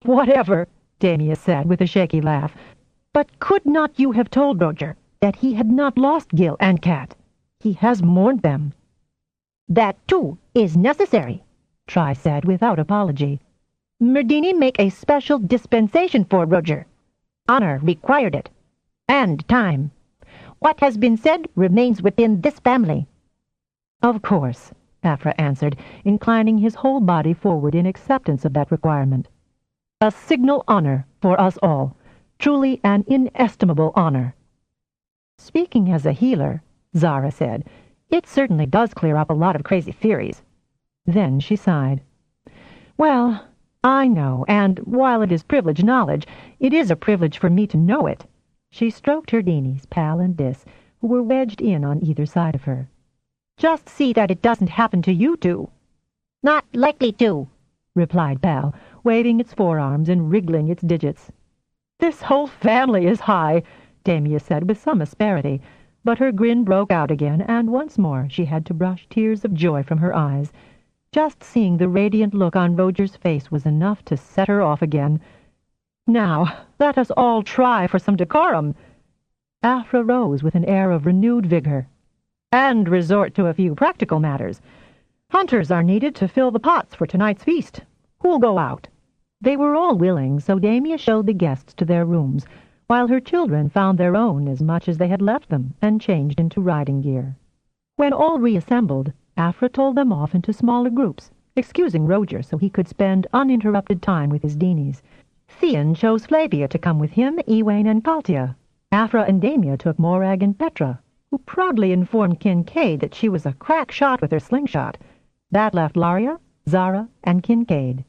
Whatever, Damia said with a shaky laugh. But could not you have told Roger that he had not lost Gil and Kat? He has mourned them. That, too, is necessary, Try said without apology. Merdini make a special dispensation for Roger. Honor required it. And time. What has been said remains within this family. Of course, Afra answered, inclining his whole body forward in acceptance of that requirement. A signal honor for us all. Truly an inestimable honor. Speaking as a healer, Zara said, it certainly does clear up a lot of crazy theories. Then she sighed. Well, I know, and while it is privileged knowledge, it is a privilege for me to know it. She stroked her Deenies, Pal and Dis, who were wedged in on either side of her. Just see that it doesn't happen to you two. Not likely to, replied Pal, waving its forearms and wriggling its digits. This whole family is high, Damia said with some asperity, but her grin broke out again, and once more she had to brush tears of joy from her eyes. Just seeing the radiant look on Roger's face was enough to set her off again. Now, let us all try for some decorum. Afra rose with an air of renewed vigor. And resort to a few practical matters. Hunters are needed to fill the pots for tonight's feast. Who'll go out? They were all willing, so Damia showed the guests to their rooms, while her children found their own as much as they had left them and changed into riding gear. When all reassembled, Afra told them off into smaller groups, excusing Roger so he could spend uninterrupted time with his Deenies. Theon chose Flavia to come with him, Ewain, and Kaltia. Afra and Damia took Morag and Petra, who proudly informed Kincaid that she was a crack shot with her slingshot. That left Laria, Zara, and Kincaid.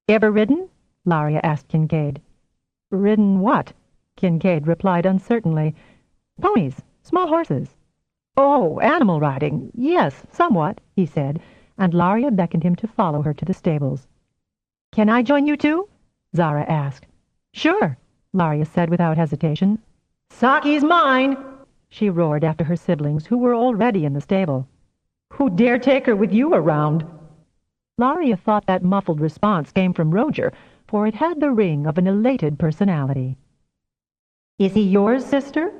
Ever ridden? Laria asked Kincaid. Ridden what? Kincaid replied uncertainly. Ponies, small horses. Oh, animal riding. Yes, somewhat, he said, and Laria beckoned him to follow her to the stables. Can I join you too? Zara asked. Sure, Laria said without hesitation. Saki's mine, she roared after her siblings, who were already in the stable. Who dare take her with you around? Laria thought that muffled response came from Roger, for it had the ring of an elated personality. Is he yours, sister?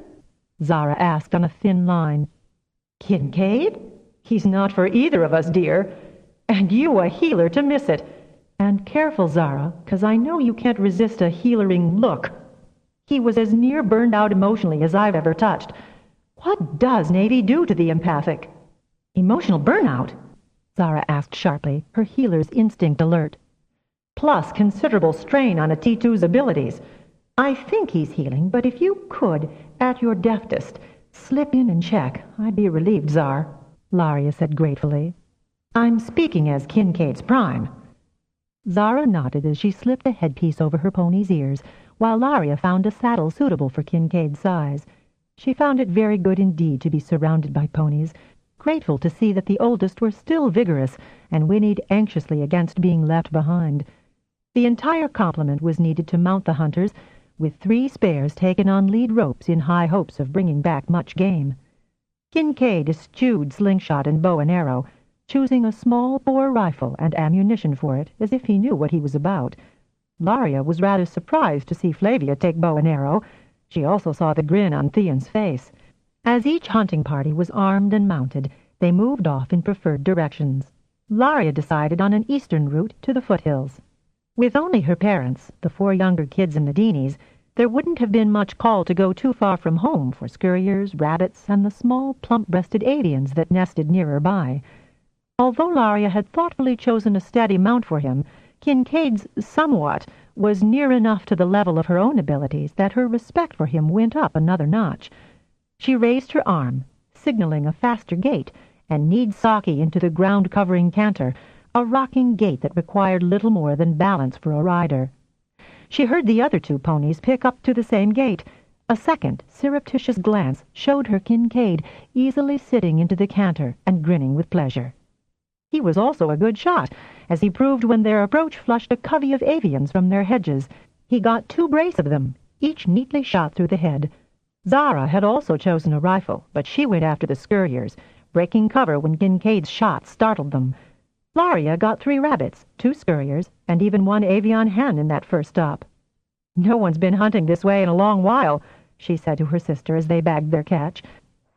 Zara asked on a thin line. Kincaid? He's not for either of us, dear. And you a healer to miss it. And careful, Zara, 'cause I know you can't resist a healering look. He was as near burned out emotionally as I've ever touched. What does Navy do to the empathic? Emotional burnout? Zara asked sharply, her healer's instinct alert. Plus considerable strain on a T2's abilities. I think he's healing, but if you could, at your deftest, slip in and check, I'd be relieved, Czar, Laria said gratefully. I'm speaking as Kincaid's prime. Zara nodded as she slipped the headpiece over her pony's ears, while Laria found a saddle suitable for Kincaid's size. She found it very good indeed to be surrounded by ponies, grateful to see that the oldest were still vigorous, and whinnied anxiously against being left behind. The entire complement was needed to mount the hunters, with 3 spares taken on lead ropes in high hopes of bringing back much game. Kincaid eschewed slingshot and bow and arrow, choosing a small bore rifle and ammunition for it, as if he knew what he was about. Laria was rather surprised to see Flavia take bow and arrow. She also saw the grin on Theon's face. As each hunting party was armed and mounted, they moved off in preferred directions. Laria decided on an eastern route to the foothills. With only her parents, the 4 younger kids and the Deenies, there wouldn't have been much call to go too far from home for scurriers, rabbits, and the small, plump-breasted avians that nested nearer by. Although Laria had thoughtfully chosen a steady mount for him, Kincaid's somewhat was near enough to the level of her own abilities that her respect for him went up another notch. She raised her arm, signaling a faster gait, and kneed Saki into the ground-covering canter, a rocking gait that required little more than balance for a rider. She heard the other 2 ponies pick up to the same gait. A second, surreptitious glance showed her Kincaid easily sitting into the canter and grinning with pleasure. He was also a good shot, as he proved when their approach flushed a covey of avians from their hedges. He got 2 brace of them, each neatly shot through the head. Zara had also chosen a rifle, but she went after the scurriers, breaking cover when Kincaid's shot startled them. Laria got 3 rabbits, 2 scurriers, and even 1 avian hen in that first stop. "No one's been hunting this way in a long while," she said to her sister as they bagged their catch.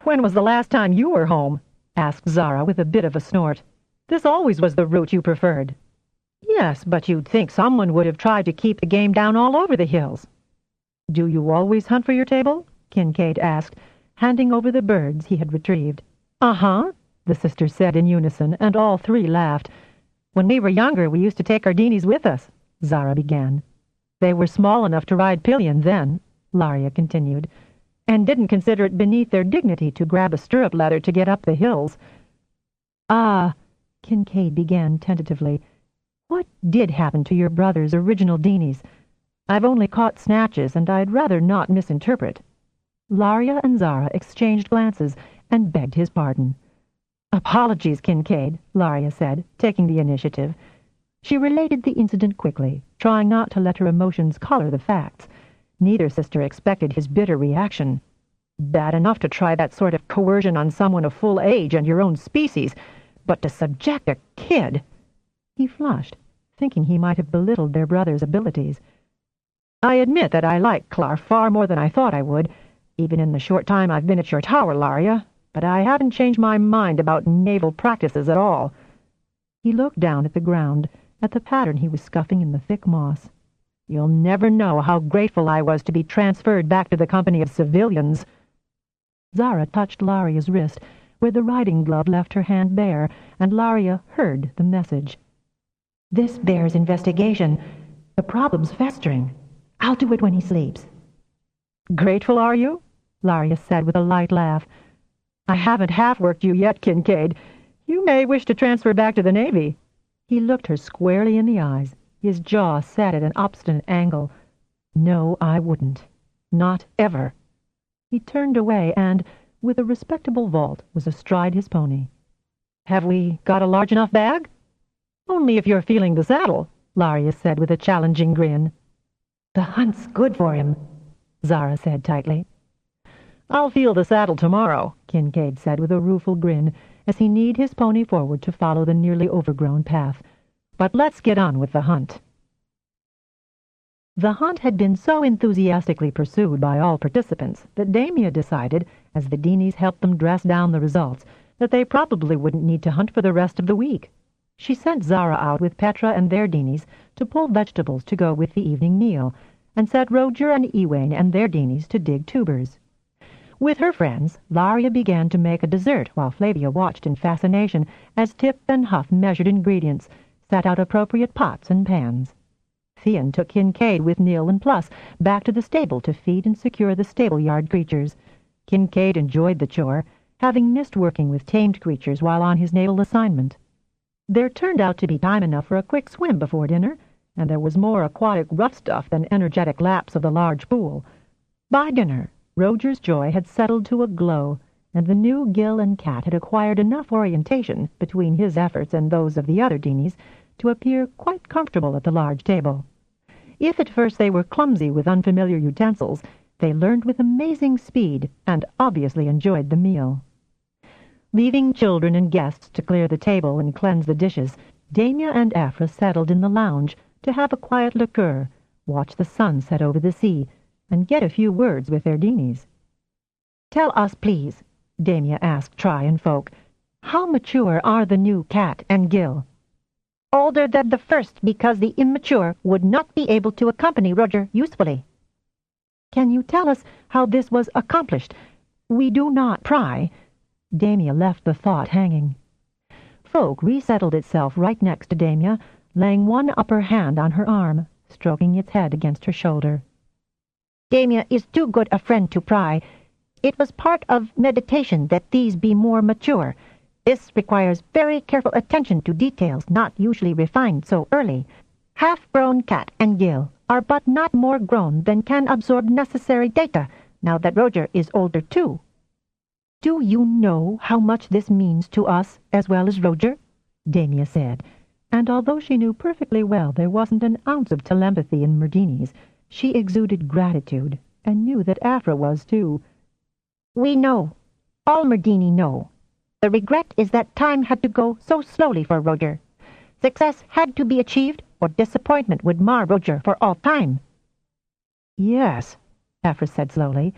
"When was the last time you were home?" asked Zara with a bit of a snort. "This always was the route you preferred." "Yes, but you'd think someone would have tried to keep the game down all over the hills." "Do you always hunt for your table?" Kincaid asked, handing over the birds he had retrieved. "Uh-huh," the sisters said in unison, and all 3 laughed. "When we were younger, we used to take our Deanies with us," Zara began. "They were small enough to ride pillion then," Laria continued, "and didn't consider it beneath their dignity to grab a stirrup ladder to get up the hills." "Ah," Kincaid began tentatively, "what did happen to your brother's original Deanies? I've only caught snatches, and I'd rather not misinterpret." Laria and Zara exchanged glances and begged his pardon. "Apologies, Kincaid," Laria said, taking the initiative. She related the incident quickly, trying not to let her emotions color the facts. Neither sister expected his bitter reaction. Bad enough to try that sort of coercion on someone of full age and your own species, but to subject a kid— He flushed, thinking he might have belittled their brother's abilities. "I admit that I like Clar far more than I thought I would, even in the short time I've been at your tower, Laria, but I haven't changed my mind about naval practices at all." He looked down at the ground, at the pattern he was scuffing in the thick moss. "You'll never know how grateful I was to be transferred back to the company of civilians." Zara touched Laria's wrist, where the riding glove left her hand bare, and Laria heard the message. "This bears investigation. The problem's festering. I'll do it when he sleeps." "Grateful, are you?" Laria said with a light laugh. "I haven't half-worked you yet, Kincaid. You may wish to transfer back to the Navy." He looked her squarely in the eyes, his jaw set at an obstinate angle. "No, I wouldn't. Not ever." He turned away and, with a respectable vault, was astride his pony. "Have we got a large enough bag?" "Only if you're feeling the saddle," Laria said with a challenging grin. "The hunt's good for him," Zara said tightly. "I'll feel the saddle tomorrow," Kincaid said with a rueful grin, as he kneed his pony forward to follow the nearly overgrown path. "But let's get on with the hunt." The hunt had been so enthusiastically pursued by all participants that Damia decided, as the Deanies helped them dress down the results, that they probably wouldn't need to hunt for the rest of the week. She sent Zara out with Petra and their Deanies to pull vegetables to go with the evening meal, and set Roger and Ewain and their Deanies to dig tubers. With her friends, Laria began to make a dessert while Flavia watched in fascination as Tip and Huff measured ingredients, set out appropriate pots and pans. Theon took Kincaid with Neil and Plus back to the stable to feed and secure the stable-yard creatures. Kincaid enjoyed the chore, having missed working with tamed creatures while on his naval assignment. There turned out to be time enough for a quick swim before dinner, and there was more aquatic rough stuff than energetic laps of the large pool. By dinner, Roger's joy had settled to a glow, and the new Gill and Cat had acquired enough orientation between his efforts and those of the other Deanies to appear quite comfortable at the large table. If at first they were clumsy with unfamiliar utensils, they learned with amazing speed and obviously enjoyed the meal. Leaving children and guests to clear the table and cleanse the dishes, Damia and Aphra settled in the lounge to have a quiet liqueur, watch the sun set over the sea, and get a few words with their Deanies. "Tell us, please," Damia asked Try and Folk, "how mature are the new Cat and Gill?" "Older than the first because the immature would not be able to accompany Roger usefully." "Can you tell us how this was accomplished? We do not pry." Damia left the thought hanging. Folk resettled itself right next to Damia, laying one upper hand on her arm, stroking its head against her shoulder. "Damia is too good a friend to pry. It was part of meditation that these be more mature. This requires very careful attention to details not usually refined so early. Half-grown Cat and Gill are but not more grown than can absorb necessary data, now that Roger is older too." "Do you know how much this means to us as well as Roger?" Damia said, and although she knew perfectly well there wasn't an ounce of telepathy in Merdini's, she exuded gratitude, and knew that Aphra was too. "We know. All Merdini know. The regret is that time had to go so slowly for Roger. Success had to be achieved, or disappointment would mar Roger for all time. Yes, Aphra said slowly.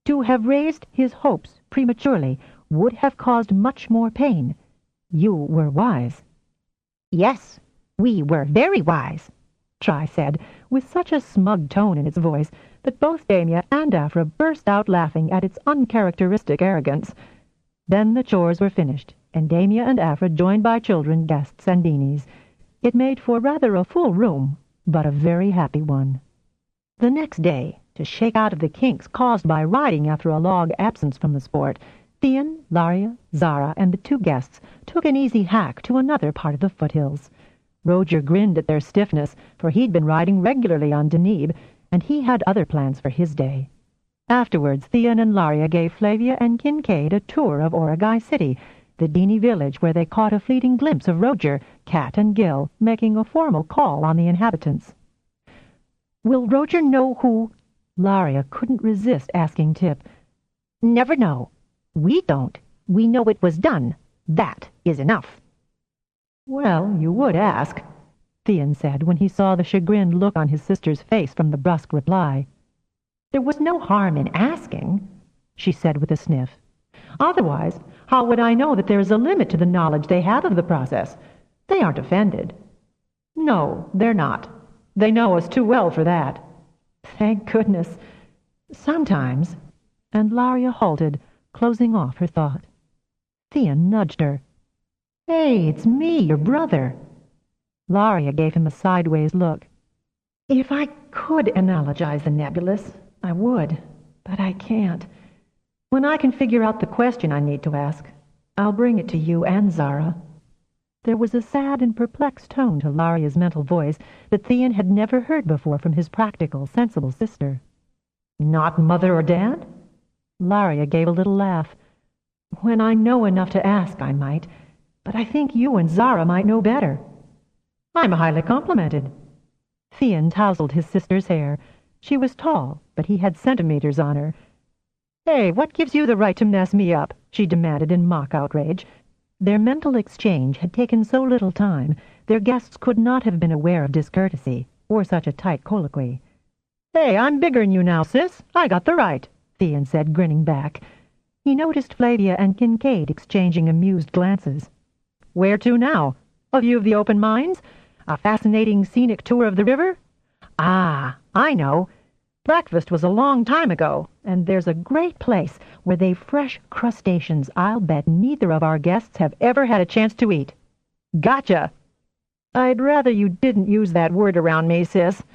To have raised his hopes prematurely would have caused much more pain. You were wise. Yes, we were very wise, Try said, with such a smug tone in its voice that both Damia and Aphra burst out laughing at its uncharacteristic arrogance. Then the chores were finished, and Damia and Aphra joined by children, guests, and beanies. It made for rather a full room, but a very happy one. The next day, to shake out of the kinks caused by riding after a long absence from the sport, Theon, Laria, Zara, and the two guests took an easy hack to another part of the foothills. Roger grinned at their stiffness, for he'd been riding regularly on Deneb, and he had other plans for his day. Afterwards, Theon and Laria gave Flavia and Kincaid a tour of Oragai City, the Dini village where they caught a fleeting glimpse of Roger, Cat, and Gil making a formal call on the inhabitants. "Will Roger know who—" Laria couldn't resist asking Tip. "Never know. We don't. We know it was done. That is enough." "Well, you would ask," Theon said when he saw the chagrined look on his sister's face from the brusque reply. "There was no harm in asking," she said with a sniff. "Otherwise, how would I know that there is a limit to the knowledge they have of the process? They aren't offended." "No, they're not. They know us too well for that." "Thank goodness. Sometimes—" And Laria halted, closing off her thought. Theon nudged her. "Hey, it's me, your brother." Laria gave him a sideways look. "If I could analogize the nebulous, I would, but I can't. When I can figure out the question I need to ask, I'll bring it to you and Zara." There was a sad and perplexed tone to Laria's mental voice that Theon had never heard before from his practical, sensible sister. "Not Mother or Dad?" Laria gave a little laugh. "When I know enough to ask, I might, but I think you and Zara might know better." "I'm highly complimented." Theon tousled his sister's hair. She was tall, but he had centimeters on her. "Hey, what gives you the right to mess me up?" she demanded in mock outrage. Their mental exchange had taken so little time, their guests could not have been aware of discourtesy, or such a tight colloquy. "Hey, I'm bigger'n you now, sis. I got the right," Theon said, grinning back. He noticed Flavia and Kincaid exchanging amused glances. "Where to now? A view of the open mines? A fascinating scenic tour of the river? Ah, I know. Breakfast was a long time ago, and there's a great place where they've fresh crustaceans I'll bet neither of our guests have ever had a chance to eat." "Gotcha!" "I'd rather you didn't use that word around me, sis,"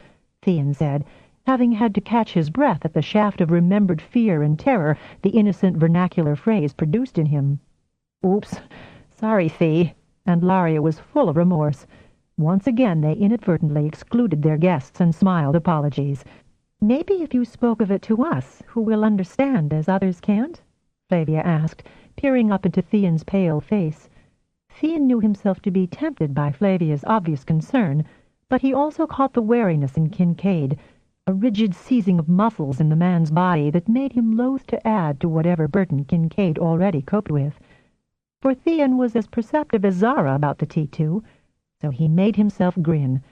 Theon said, having had to catch his breath at the shaft of remembered fear and terror the innocent vernacular phrase produced in him. "Oops. Sorry, Thee," and Laria was full of remorse. Once again they inadvertently excluded their guests and smiled apologies. "Maybe if you spoke of it to us, who will understand as others can't?" Flavia asked, peering up into Theon's pale face. Theon knew himself to be tempted by Flavia's obvious concern, but he also caught the wariness in Kincaid, a rigid seizing of muscles in the man's body that made him loath to add to whatever burden Kincaid already coped with. For Theon was as perceptive as Zara about the T2, so he made himself grin.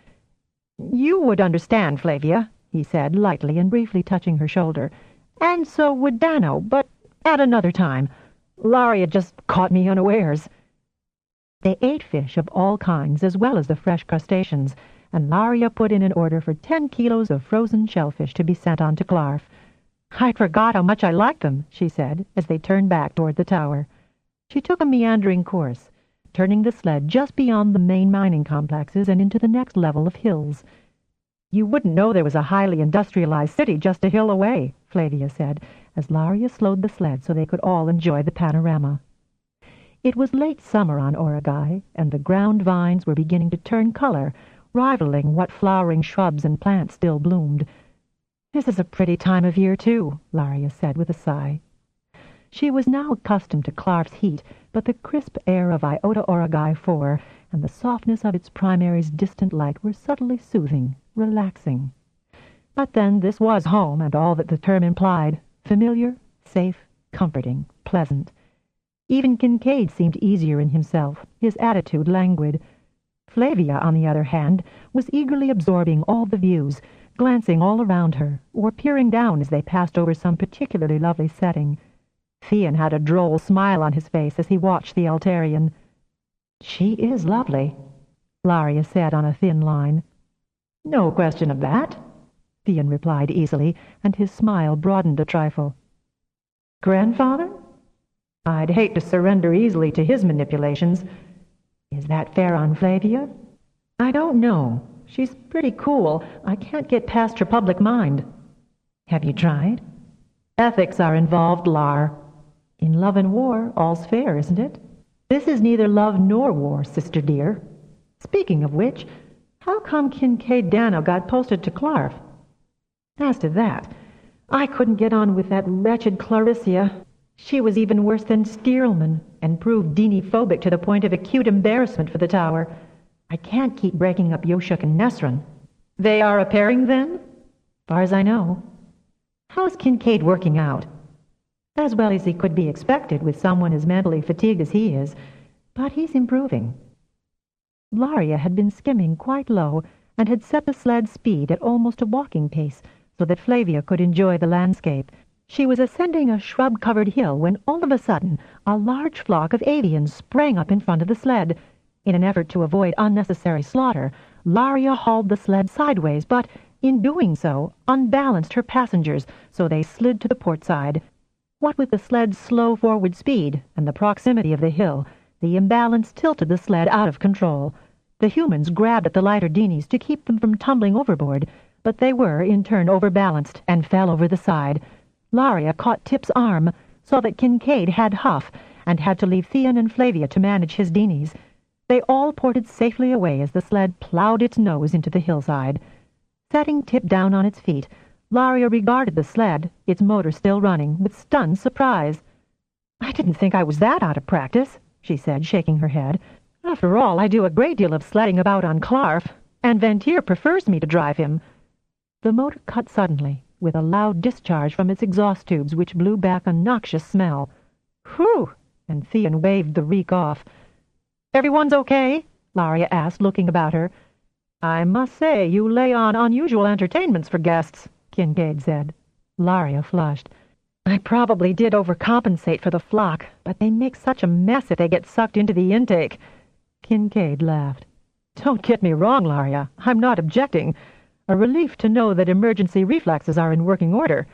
"You would understand, Flavia," he said, lightly and briefly touching her shoulder. "And so would Dano, but at another time. Laria just caught me unawares." They ate fish of all kinds as well as the fresh crustaceans, and Laria put in an order for 10 kilos of frozen shellfish to be sent on to Clarf. "I forgot how much I liked them," she said, as they turned back toward the tower. She took a meandering course, turning the sled just beyond the main mining complexes and into the next level of hills. "You wouldn't know there was a highly industrialized city just a hill away," Flavia said, as Laria slowed the sled so they could all enjoy the panorama. It was late summer on Oragai, and the ground vines were beginning to turn color, rivaling what flowering shrubs and plants still bloomed. "This is a pretty time of year, too," Laria said with a sigh. She was now accustomed to Clarf's heat, but the crisp air of Iota Oragai 4 and the softness of its primary's distant light were subtly soothing, relaxing. But then this was home, and all that the term implied: familiar, safe, comforting, pleasant. Even Kincaid seemed easier in himself, his attitude languid. Flavia, on the other hand, was eagerly absorbing all the views, glancing all around her, or peering down as they passed over some particularly lovely setting. Theon had a droll smile on his face as he watched the Altarian. "She is lovely," Laria said on a thin line. "No question of that," Theon replied easily, and his smile broadened a trifle. "Grandfather? I'd hate to surrender easily to his manipulations. Is that fair on Flavia? I don't know. She's pretty cool. I can't get past her public mind." "Have you tried?" "Ethics are involved, Lar. In love and war, all's fair, isn't it? This is neither love nor war, sister dear. Speaking of which, how come Kincaid Dano got posted to Clarf? As to that, I couldn't get on with that wretched Clarissa. She was even worse than Stearlman, and proved Dini-phobic to the point of acute embarrassment for the Tower. I can't keep breaking up Yoshuk and Nesrun." "They are a pairing, then?" "Far as I know." "How's Kincaid working out?" "As well as he could be expected with someone as mentally fatigued as he is, but he's improving." Laria had been skimming quite low and had set the sled's speed at almost a walking pace so that Flavia could enjoy the landscape. She was ascending a shrub-covered hill when all of a sudden a large flock of avians sprang up in front of the sled. In an effort to avoid unnecessary slaughter, Laria hauled the sled sideways, but, in doing so, unbalanced her passengers so they slid to the port side. What with the sled's slow forward speed and the proximity of the hill, the imbalance tilted the sled out of control. The humans grabbed at the lighter Dinis to keep them from tumbling overboard, but they were, in turn, overbalanced and fell over the side. Laria caught Tip's arm, saw that Kincaid had Huff, and had to leave Theon and Flavia to manage his Dinis. They all ported safely away as the sled plowed its nose into the hillside. Setting Tip down on its feet, Laria regarded the sled, its motor still running, with stunned surprise. "I didn't think I was that out of practice," she said, shaking her head. "After all, I do a great deal of sledding about on Clarf, and Ventir prefers me to drive him." The motor cut suddenly, with a loud discharge from its exhaust tubes which blew back a noxious smell. "Whew!" and Theon waved the reek off. "Everyone's okay?" Laria asked, looking about her. "I must say you lay on unusual entertainments for guests," Kincaid said. Laria flushed. "I probably did overcompensate for the flock, but they make such a mess if they get sucked into the intake." Kincaid laughed. "Don't get me wrong, Laria. I'm not objecting. A relief to know that emergency reflexes are in working order."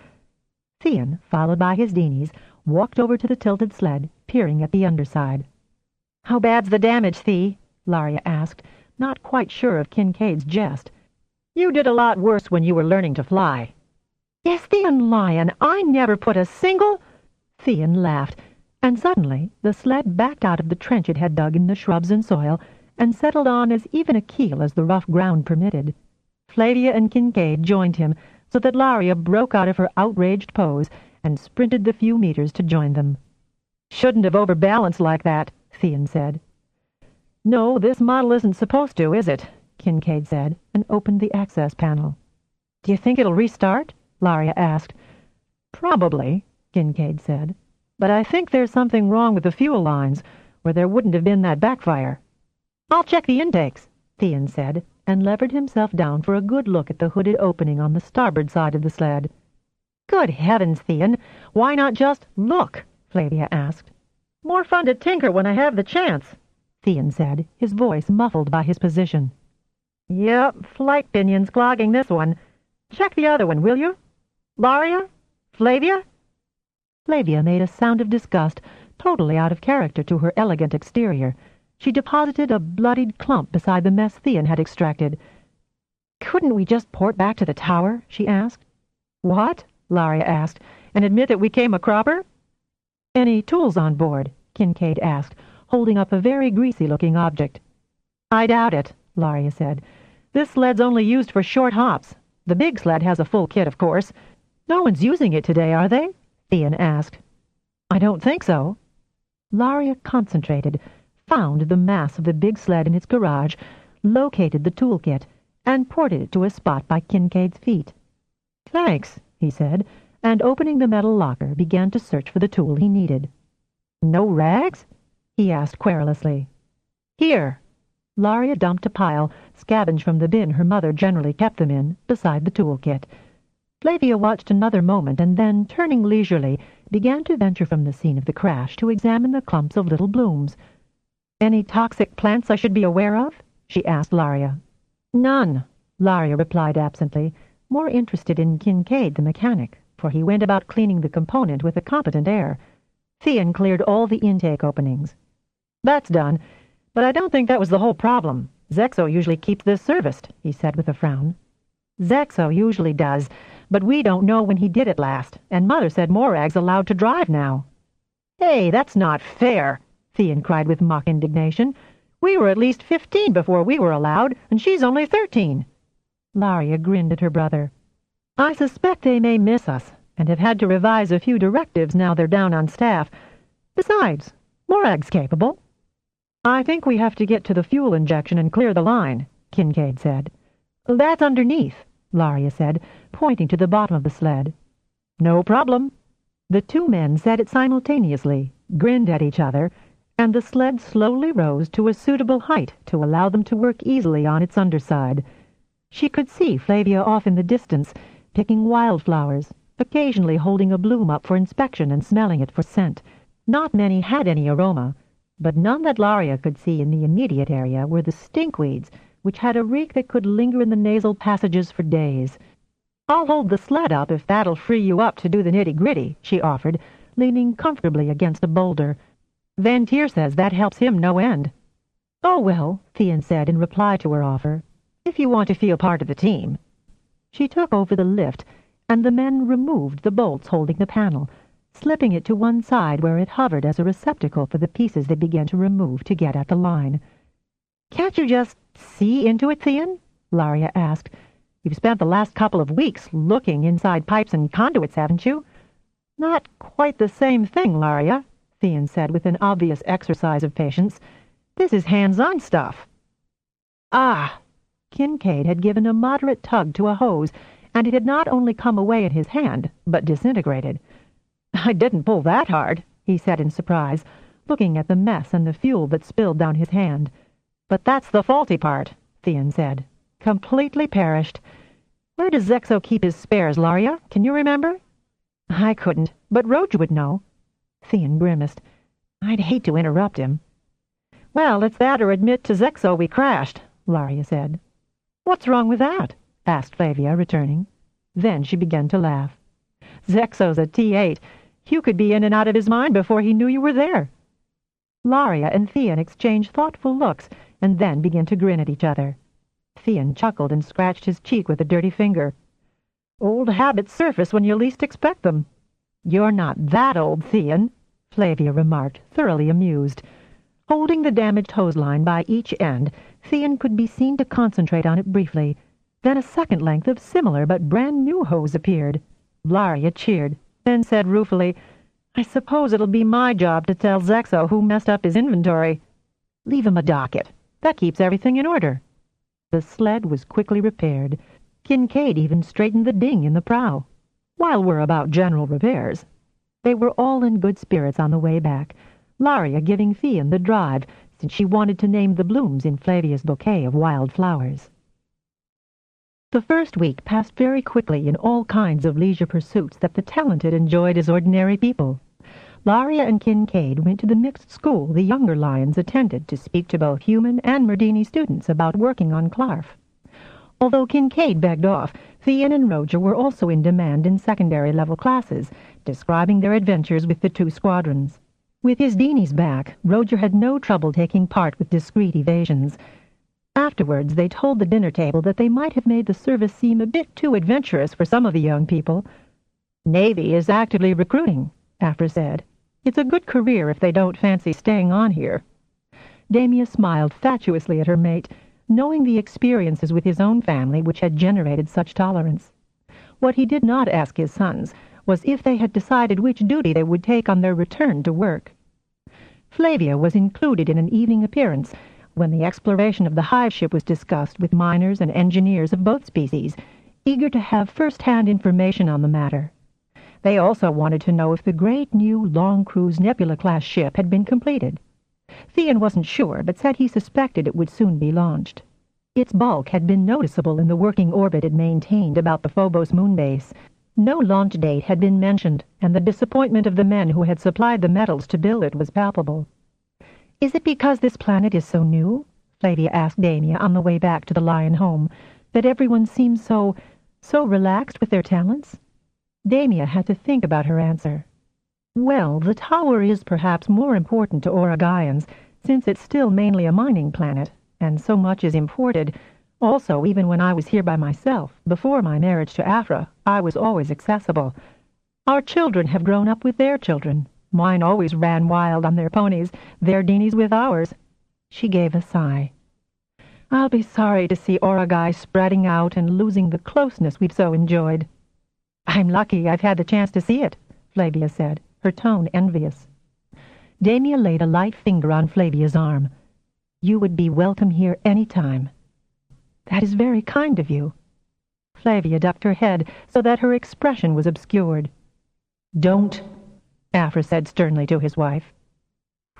Theon, followed by his Dinis, walked over to the tilted sled, peering at the underside. "How bad's the damage, Thee?" Laria asked, not quite sure of Kincaid's jest. "You did a lot worse when you were learning to fly." "Yes, Theon Lyon, I never put a single—" Theon laughed, and suddenly the sled backed out of the trench it had dug in the shrubs and soil and settled on as even a keel as the rough ground permitted. Flavia and Kincaid joined him, so that Laria broke out of her outraged pose and sprinted the few meters to join them. "Shouldn't have overbalanced like that," Theon said. "No, this model isn't supposed to, is it?" Kincaid said, and opened the access panel. "Do you think it'll restart?" Laria asked. "Probably," Kincaid said. "But I think there's something wrong with the fuel lines, or there wouldn't have been that backfire." "I'll check the intakes," Theon said, and levered himself down for a good look at the hooded opening on the starboard side of the sled. "Good heavens, Theon, why not just look?" Flavia asked. "More fun to tinker when I have the chance," Theon said, his voice muffled by his position. "Yep, flight pinion's clogging this one. Check the other one, will you? Laria? Flavia?" Flavia made a sound of disgust, totally out of character to her elegant exterior. She deposited a bloodied clump beside the mess Theon had extracted. "Couldn't we just port back to the tower?" she asked. "What?" Laria asked, "and admit that we came a cropper?" "Any tools on board?" Kincaid asked, holding up a very greasy-looking object. "I doubt it," Laria said. "This sled's only used for short hops. The big sled has a full kit, of course. No one's using it today, are they?" Theon asked. "I don't think so." Laria concentrated, found the mass of the big sled in its garage, located the toolkit, and ported it to a spot by Kincaid's feet. "Thanks," he said, and opening the metal locker, began to search for the tool he needed. "No rags?" he asked querulously. "Here." Laria dumped a pile, scavenged from the bin her mother generally kept them in, beside the toolkit. Flavia watched another moment and then, turning leisurely, began to venture from the scene of the crash to examine the clumps of little blooms. "Any toxic plants I should be aware of?" she asked Laria. "None," Laria replied absently, more interested in Kincaid the mechanic, for he went about cleaning the component with a competent air. Theon cleared all the intake openings. "That's done, but I don't think that was the whole problem. Zexo usually keeps this serviced," he said with a frown. "Zexo usually does, but we don't know when he did it last, and Mother said Morag's allowed to drive now." "Hey, that's not fair!" Theon cried with mock indignation. "We were at least 15 before we were allowed, and she's only 13. Laria grinned at her brother. "I suspect they may miss us, and have had to revise a few directives now they're down on staff. Besides, Morag's capable." "I think we have to get to the fuel injection and clear the line," Kincaid said. "That's underneath," Laria said, pointing to the bottom of the sled. "No problem." The two men said it simultaneously, grinned at each other, and the sled slowly rose to a suitable height to allow them to work easily on its underside. She could see Flavia off in the distance, picking wildflowers, occasionally holding a bloom up for inspection and smelling it for scent. Not many had any aroma, but none that Laria could see in the immediate area were the stinkweeds, which had a reek that could linger in the nasal passages for days. "I'll hold the sled up if that'll free you up to do the nitty-gritty," she offered, leaning comfortably against a boulder. "Van Tier says that helps him no end." "Oh, well," Theon said in reply to her offer, "if you want to feel part of the team." She took over the lift, and the men removed the bolts holding the panel, slipping it to one side where it hovered as a receptacle for the pieces they began to remove to get at the line. "Can't you just see into it, Theon?" Laria asked. "You've spent the last couple of weeks looking inside pipes and conduits, haven't you?" "Not quite the same thing, Laria," Theon said with an obvious exercise of patience. "This is hands-on stuff." "Ah!" Kincaid had given a moderate tug to a hose, and it had not only come away in his hand, but disintegrated. "I didn't pull that hard," he said in surprise, looking at the mess and the fuel that spilled down his hand. "But that's the faulty part," Theon said. "Completely perished. Where does Zexo keep his spares, Laria? Can you remember?" "I couldn't, but Roach would know." Theon grimaced. "I'd hate to interrupt him." "Well, it's that or admit to Zexo we crashed," Laria said. "What's wrong with that?" asked Flavia, returning. Then she began to laugh. "Zexo's a T8. You could be in and out of his mind before he knew you were there." Laria and Theon exchanged thoughtful looks, and then began to grin at each other. Theon chuckled and scratched his cheek with a dirty finger. "Old habits surface when you least expect them." "You're not that old, Theon," Flavia remarked, thoroughly amused. Holding the damaged hose line by each end, Theon could be seen to concentrate on it briefly. Then a second length of similar but brand-new hose appeared. Laria cheered, then said ruefully, "I suppose it'll be my job to tell Zexo who messed up his inventory." "Leave him a docket. That keeps everything in order." The sled was quickly repaired. Kincaid even straightened the ding in the prow. While we're about general repairs. They were all in good spirits on the way back, Laria giving Theon the drive, since she wanted to name the blooms in Flavia's bouquet of wild flowers. The first week passed very quickly in all kinds of leisure pursuits that the talented enjoyed as ordinary people. Laria and Kincaid went to the mixed school the younger Lyons attended to speak to both human and Merdini students about working on Clarf. Although Kincaid begged off, Theon and Roger were also in demand in secondary-level classes, describing their adventures with the two squadrons. With his Deanies back, Roger had no trouble taking part with discreet evasions. Afterwards, they told the dinner table that they might have made the service seem a bit too adventurous for some of the young people. "Navy is actively recruiting," Afra said. "It's a good career if they don't fancy staying on here." Damia smiled fatuously at her mate, knowing the experiences with his own family which had generated such tolerance. What he did not ask his sons was if they had decided which duty they would take on their return to work. Flavia was included in an evening appearance when the exploration of the Hive ship was discussed with miners and engineers of both species, eager to have first-hand information on the matter. They also wanted to know if the great new long-cruise Nebula-class ship had been completed. Theon wasn't sure, but said he suspected it would soon be launched. Its bulk had been noticeable in the working orbit it maintained about the Phobos moon base. No launch date had been mentioned, and the disappointment of the men who had supplied the metals to build it was palpable. "Is it because this planet is so new?" Flavia asked Damia on the way back to the Lyon home, "that everyone seems so relaxed with their talents?" Damia had to think about her answer. "Well, the tower is perhaps more important to Oragaians, since it's still mainly a mining planet, and so much is imported. Also, even when I was here by myself, before my marriage to Afra, I was always accessible. Our children have grown up with their children. Mine always ran wild on their ponies, their Deenies with ours." She gave a sigh. "I'll be sorry to see Oragai spreading out and losing the closeness we've so enjoyed." "I'm lucky I've had the chance to see it," Flavia said, her tone envious. Damia laid a light finger on Flavia's arm. "You would be welcome here any time." "That is very kind of you." Flavia ducked her head so that her expression was obscured. "Don't," Afra said sternly to his wife.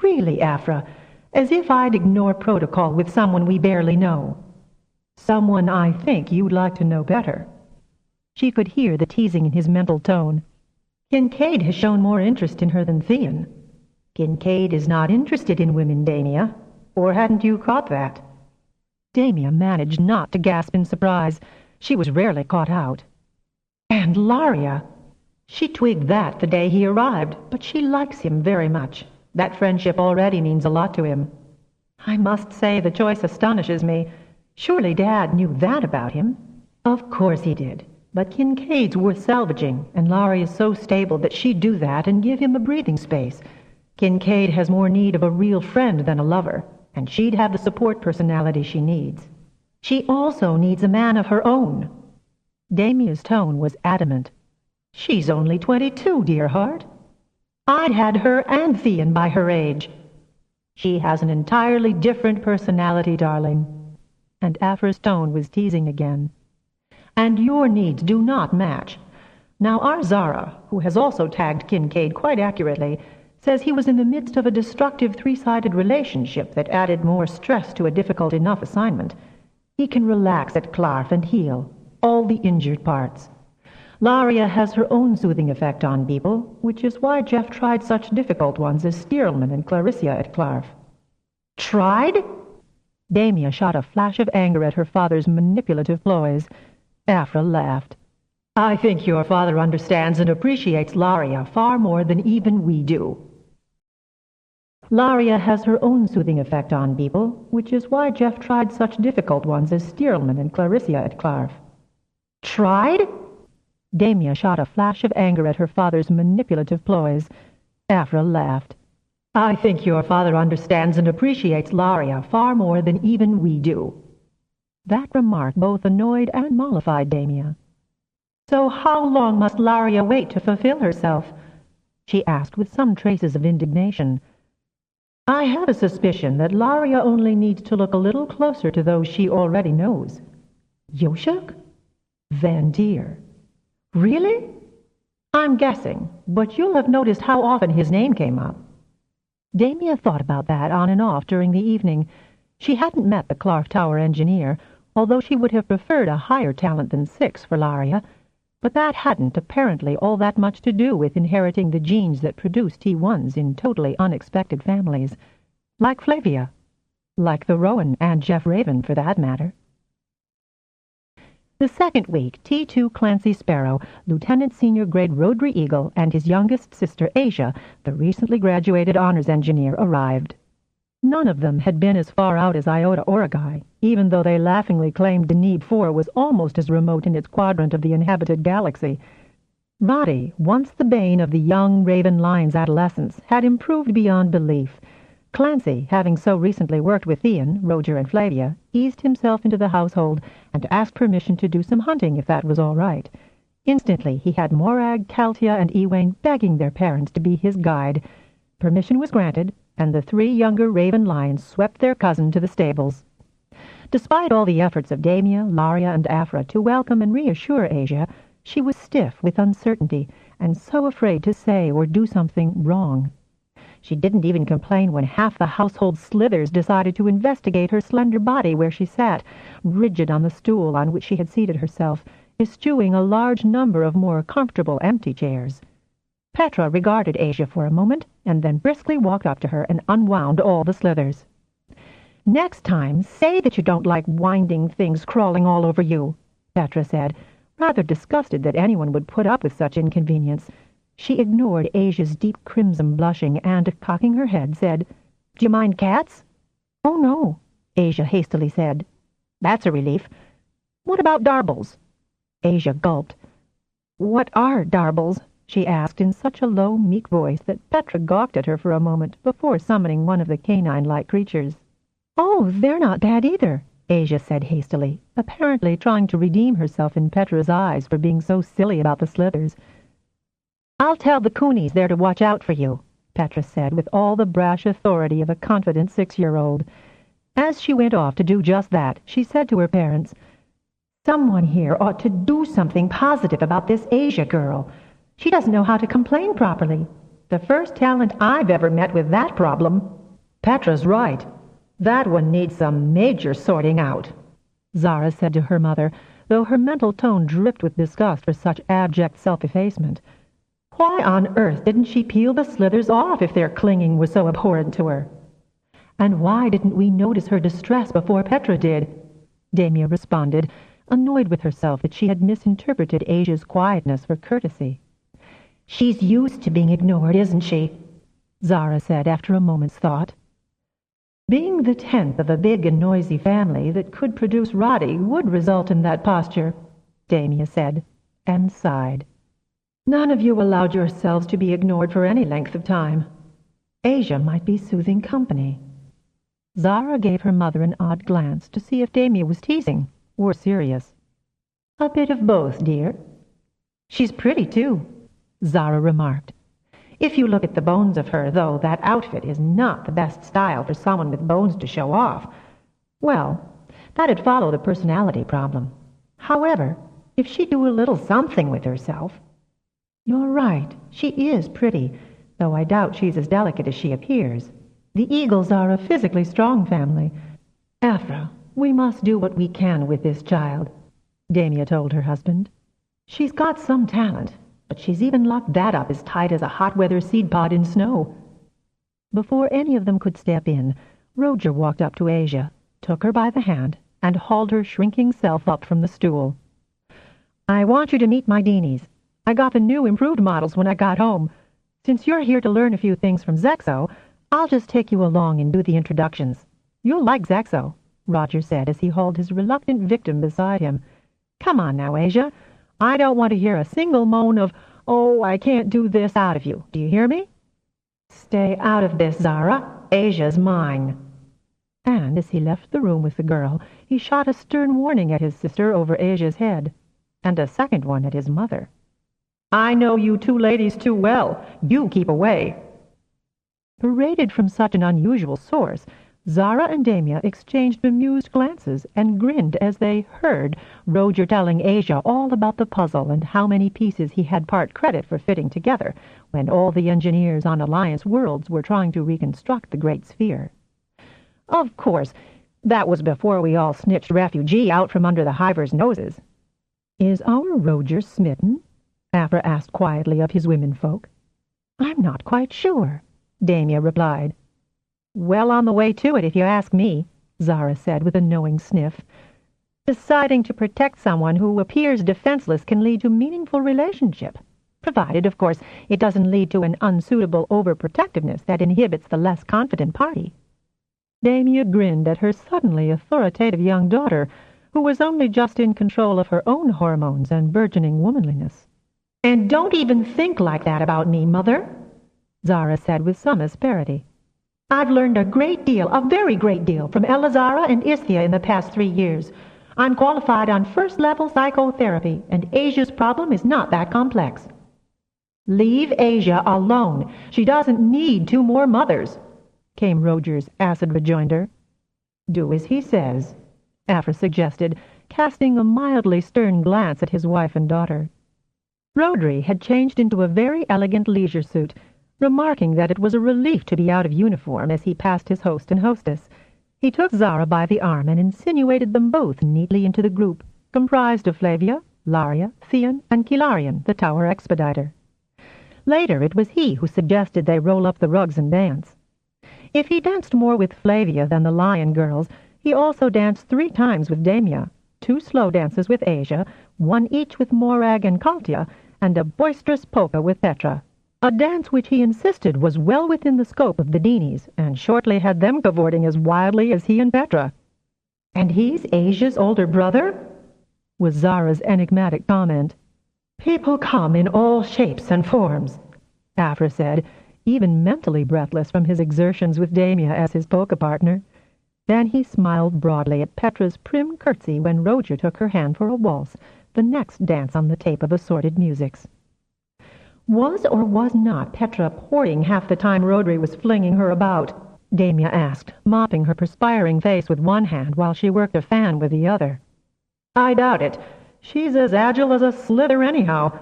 "Really, Afra, as if I'd ignore protocol with someone we barely know. Someone I think you'd like to know better." She could hear the teasing in his mental tone. "Kincaid has shown more interest in her than Theon." "Kincaid is not interested in women, Damia. Or hadn't you caught that?" Damia managed not to gasp in surprise. She was rarely caught out. "And Laria! She twigged that the day he arrived, but she likes him very much. That friendship already means a lot to him." "I must say the choice astonishes me. Surely Dad knew that about him?" "Of course he did. But Kincaid's worth salvaging, and Laurie is so stable that she'd do that and give him a breathing space. Kincaid has more need of a real friend than a lover, and she'd have the support personality she needs. She also needs a man of her own." Damia's tone was adamant. "She's only 22, dear heart. I'd had her and Theon by her age." "She has an entirely different personality, darling." And Afra's tone was teasing again. "And your needs do not match. Now our Zara, who has also tagged Kincaid quite accurately, says he was in the midst of a destructive three-sided relationship that added more stress to a difficult enough assignment. He can relax at Clarf and heal all the injured parts. Laria has her own soothing effect on people, which is why Jeff tried such difficult ones as Stearlman and Clarissa at Clarf." "Tried?" Damia shot a flash of anger at her father's manipulative ploys. Afra laughed. "I think your father understands and appreciates Laria far more than even we do. Laria has her own soothing effect on people, which is why Jeff tried such difficult ones as Stearlman and Clarissa at Clarf." "Tried?" Damia shot a flash of anger at her father's manipulative ploys. Afra laughed. "I think your father understands and appreciates Laria far more than even we do." That remark both annoyed and mollified Damia. "So how long must Laria wait to fulfill herself?" she asked with some traces of indignation. "I have a suspicion that Laria only needs to look a little closer to those she already knows." "Yoshuk?" "Van Deer." "Really?" "I'm guessing, but you'll have noticed how often his name came up." Damia thought about that on and off during the evening. She hadn't met the Clarf Tower engineer, although she would have preferred a higher talent than 6 for Laria, but that hadn't apparently all that much to do with inheriting the genes that produce T1s in totally unexpected families. Like Flavia. Like the Rowan and Jeff Raven, for that matter. The second week, T2 Clancy Sparrow, Lieutenant Senior Grade Rhodri Eagle, and his youngest sister Asia, the recently graduated honors engineer, arrived. None of them had been as far out as Iota Oragai, even though they laughingly claimed Deneb 4 was almost as remote in its quadrant of the inhabited galaxy. Vadi, once the bane of the young Raven Lion's adolescence, had improved beyond belief. Clancy, having so recently worked with Theon, Roger, and Flavia, eased himself into the household and asked permission to do some hunting if that was all right. Instantly he had Morag, Kaltia, and Ewain begging their parents to be his guide. Permission was granted, and the 3 younger Raven Lions swept their cousin to the stables. Despite all the efforts of Damia, Laria, and Afra to welcome and reassure Asia, she was stiff with uncertainty and so afraid to say or do something wrong. She didn't even complain when half the household slithers decided to investigate her slender body where she sat, rigid on the stool on which she had seated herself, eschewing a large number of more comfortable empty chairs. Petra regarded Asia for a moment, and then briskly walked up to her and unwound all the slithers. "Next time, say that you don't like winding things crawling all over you," Petra said, rather disgusted that anyone would put up with such inconvenience. She ignored Asia's deep crimson blushing and, cocking her head, said, "Do you mind cats?" "Oh, no," Asia hastily said. "That's a relief. What about darbles?" Asia gulped. "What are darbles?" she asked in such a low, meek voice that Petra gawked at her for a moment before summoning one of the canine-like creatures. "Oh, they're not bad either," Asia said hastily, apparently trying to redeem herself in Petra's eyes for being so silly about the slithers. "I'll tell the coonies they're to watch out for you," Petra said with all the brash authority of a confident 6-year-old. As she went off to do just that, she said to her parents, "Someone here ought to do something positive about this Asia girl. She doesn't know how to complain properly. The first talent I've ever met with that problem." "Petra's right. That one needs some major sorting out," Zara said to her mother, though her mental tone dripped with disgust for such abject self-effacement. Why on earth didn't she peel the slithers off if their clinging was so abhorrent to her? "And why didn't we notice her distress before Petra did?" Damia responded, annoyed with herself that she had misinterpreted Asia's quietness for courtesy. "She's used to being ignored, isn't she?" Zara said after a moment's thought. Being the 10th of a big and noisy family that could produce Roddy would result in that posture, Damia said, and sighed. "None of you allowed yourselves to be ignored for any length of time. Asia might be soothing company." Zara gave her mother an odd glance to see if Damia was teasing or serious. "A bit of both, dear." "She's pretty, too," Zara remarked. "If you look at the bones of her, though, that outfit is not the best style for someone with bones to show off. Well, that'd follow the personality problem. However, if she'd do a little something with herself—" "You're right, she is pretty, though I doubt she's as delicate as she appears. The Eagles are a physically strong family. Afra, we must do what we can with this child," Damia told her husband. "She's got some talent, but she's even locked that up as tight as a hot-weather seed pod in snow." Before any of them could step in, Roger walked up to Asia, took her by the hand, and hauled her shrinking self up from the stool. "I want you to meet my Deanies. I got the new improved models when I got home. Since you're here to learn a few things from Zexo, I'll just take you along and do the introductions. You'll like Zexo," Roger said as he hauled his reluctant victim beside him. "Come on now, Asia. I don't want to hear a single moan of, 'Oh, I can't do this,' out of you. Do you hear me?" "Stay out of this, Zara. Asia's mine." And as he left the room with the girl, he shot a stern warning at his sister over Asia's head, and a second one at his mother. "I know you two ladies too well. You keep away." Paraded from such an unusual source, Zara and Damia exchanged bemused glances and grinned as they heard Roger telling Asia all about the puzzle and how many pieces he had part credit for fitting together when all the engineers on Alliance worlds were trying to reconstruct the Great Sphere. Of course, that was before we all snitched refugee out from under the Hivers' noses. "Is our Roger smitten?" Afra asked quietly of his womenfolk. "I'm not quite sure," Damia replied. "Well on the way to it, if you ask me," Zara said with a knowing sniff. "Deciding to protect someone who appears defenseless can lead to meaningful relationship, provided, of course, it doesn't lead to an unsuitable overprotectiveness that inhibits the less confident party." Damia grinned at her suddenly authoritative young daughter, who was only just in control of her own hormones and burgeoning womanliness. "And don't even think like that about me, Mother," Zara said with some asperity. "I've learned a great deal, a very great deal, from Elazara and Isthia in the past 3 years. I'm qualified on first-level psychotherapy, and Asia's problem is not that complex." "Leave Asia alone. She doesn't need 2 more mothers," came Roger's acid rejoinder. "Do as he says," Afra suggested, casting a mildly stern glance at his wife and daughter. Rodri had changed into a very elegant leisure suit, remarking that it was a relief to be out of uniform as he passed his host and hostess. He took Zara by the arm and insinuated them both neatly into the group, comprised of Flavia, Laria, Theon, and Kilarian, the tower expediter. Later it was he who suggested they roll up the rugs and dance. If he danced more with Flavia than the Lyon girls, he also danced 3 times with Damia, 2 slow dances with Asia, 1 each with Morag and Kaltia, and a boisterous polka with Petra, a dance which he insisted was well within the scope of the Deanies, and shortly had them cavorting as wildly as he and Petra. "And he's Asia's older brother?" was Zara's enigmatic comment. "People come in all shapes and forms," Afra said, even mentally breathless from his exertions with Damia as his polka partner. Then he smiled broadly at Petra's prim curtsy when Roger took her hand for a waltz, the next dance on the tape of assorted musics. "Was or was not Petra porting half the time Rodri was flinging her about?" Damia asked, mopping her perspiring face with one hand while she worked a fan with the other. "I doubt it. She's as agile as a slither anyhow."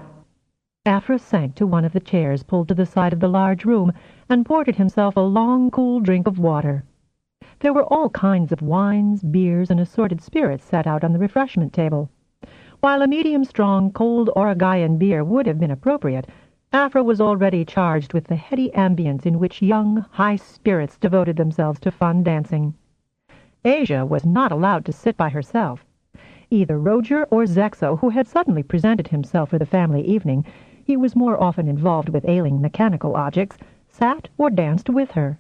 Afra sank to one of the chairs pulled to the side of the large room and poured himself a long, cool drink of water. There were all kinds of wines, beers, and assorted spirits set out on the refreshment table. While a medium-strong, cold Uruguayan beer would have been appropriate, Afra was already charged with the heady ambience in which young, high spirits devoted themselves to fun dancing. Asia was not allowed to sit by herself. Either Roger or Zexo, who had suddenly presented himself for the family evening, he was more often involved with ailing mechanical objects, sat or danced with her.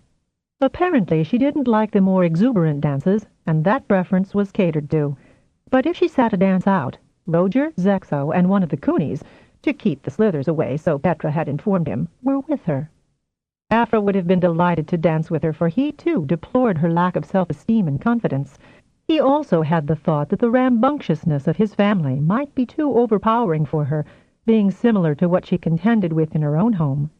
Apparently she didn't like the more exuberant dances, and that preference was catered to. But if she sat a dance out, Roger, Zexo, and one of the Coonies, to keep the slithers away, so Petra had informed him, were with her. Afra would have been delighted to dance with her, for he, too, deplored her lack of self-esteem and confidence. He also had the thought that the rambunctiousness of his family might be too overpowering for her, being similar to what she contended with in her own home.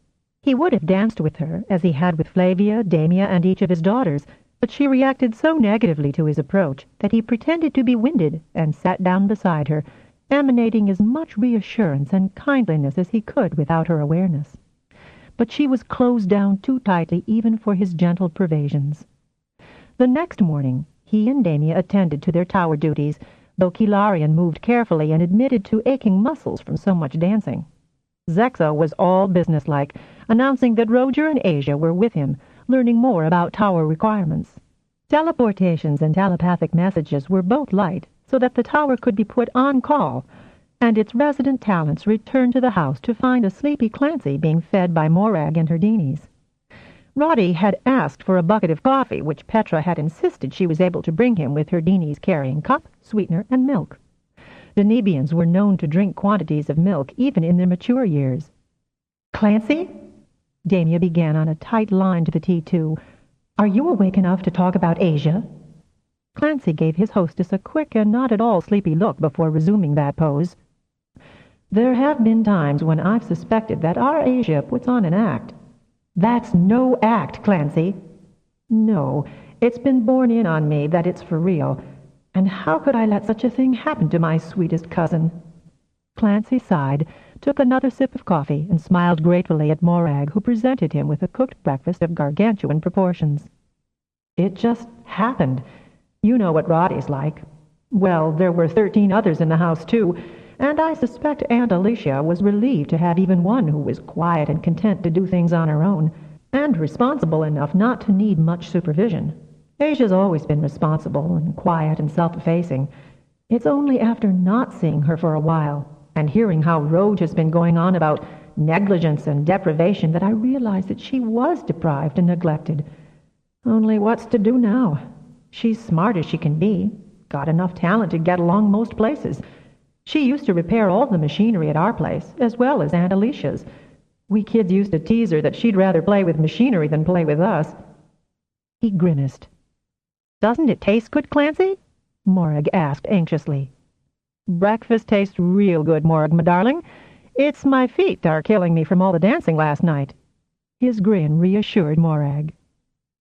He would have danced with her, as he had with Flavia, Damia, and each of his daughters, but she reacted so negatively to his approach that he pretended to be winded and sat down beside her, emanating as much reassurance and kindliness as he could without her awareness. But she was closed down too tightly even for his gentle pervasions. The next morning he and Damia attended to their tower duties, though Kilarian moved carefully and admitted to aching muscles from so much dancing. Zexo was all businesslike, announcing that Roger and Asia were with him, learning more about tower requirements. Teleportations and telepathic messages were both light, so that the tower could be put on call, and its resident talents returned to the house to find a sleepy Clancy being fed by Morag and her Deanies. Roddy had asked for a bucket of coffee, which Petra had insisted she was able to bring him with her Deanies carrying cup, sweetener, and milk. The Nebians were known to drink quantities of milk even in their mature years. "Clancy?" Damia began on a tight line to the T2. "Are you awake enough to talk about Asia?" Clancy gave his hostess a quick and not at all sleepy look before resuming that pose. "There have been times when I've suspected that our Asia puts on an act." "That's no act, Clancy." "No, it's been borne in on me that it's for real. And how could I let such a thing happen to my sweetest cousin?" Clancy sighed, took another sip of coffee, and smiled gratefully at Morag, who presented him with a cooked breakfast of gargantuan proportions. "It just happened. You know what Roddy's like. Well, there were 13 others in the house, too, and I suspect Aunt Alicia was relieved to have even one who was quiet and content to do things on her own, and responsible enough not to need much supervision. Asia's always been responsible and quiet and self-effacing. It's only after not seeing her for a while, and hearing how Roge has been going on about negligence and deprivation, that I realized that she was deprived and neglected. Only what's to do now? She's smart as she can be, got enough talent to get along most places. She used to repair all the machinery at our place, as well as Aunt Alicia's. We kids used to tease her that she'd rather play with machinery than play with us." He grimaced. "Doesn't it taste good, Clancy?" Morag asked anxiously. "Breakfast tastes real good, Morag, my darling. It's my feet are killing me from all the dancing last night." His grin reassured Morag.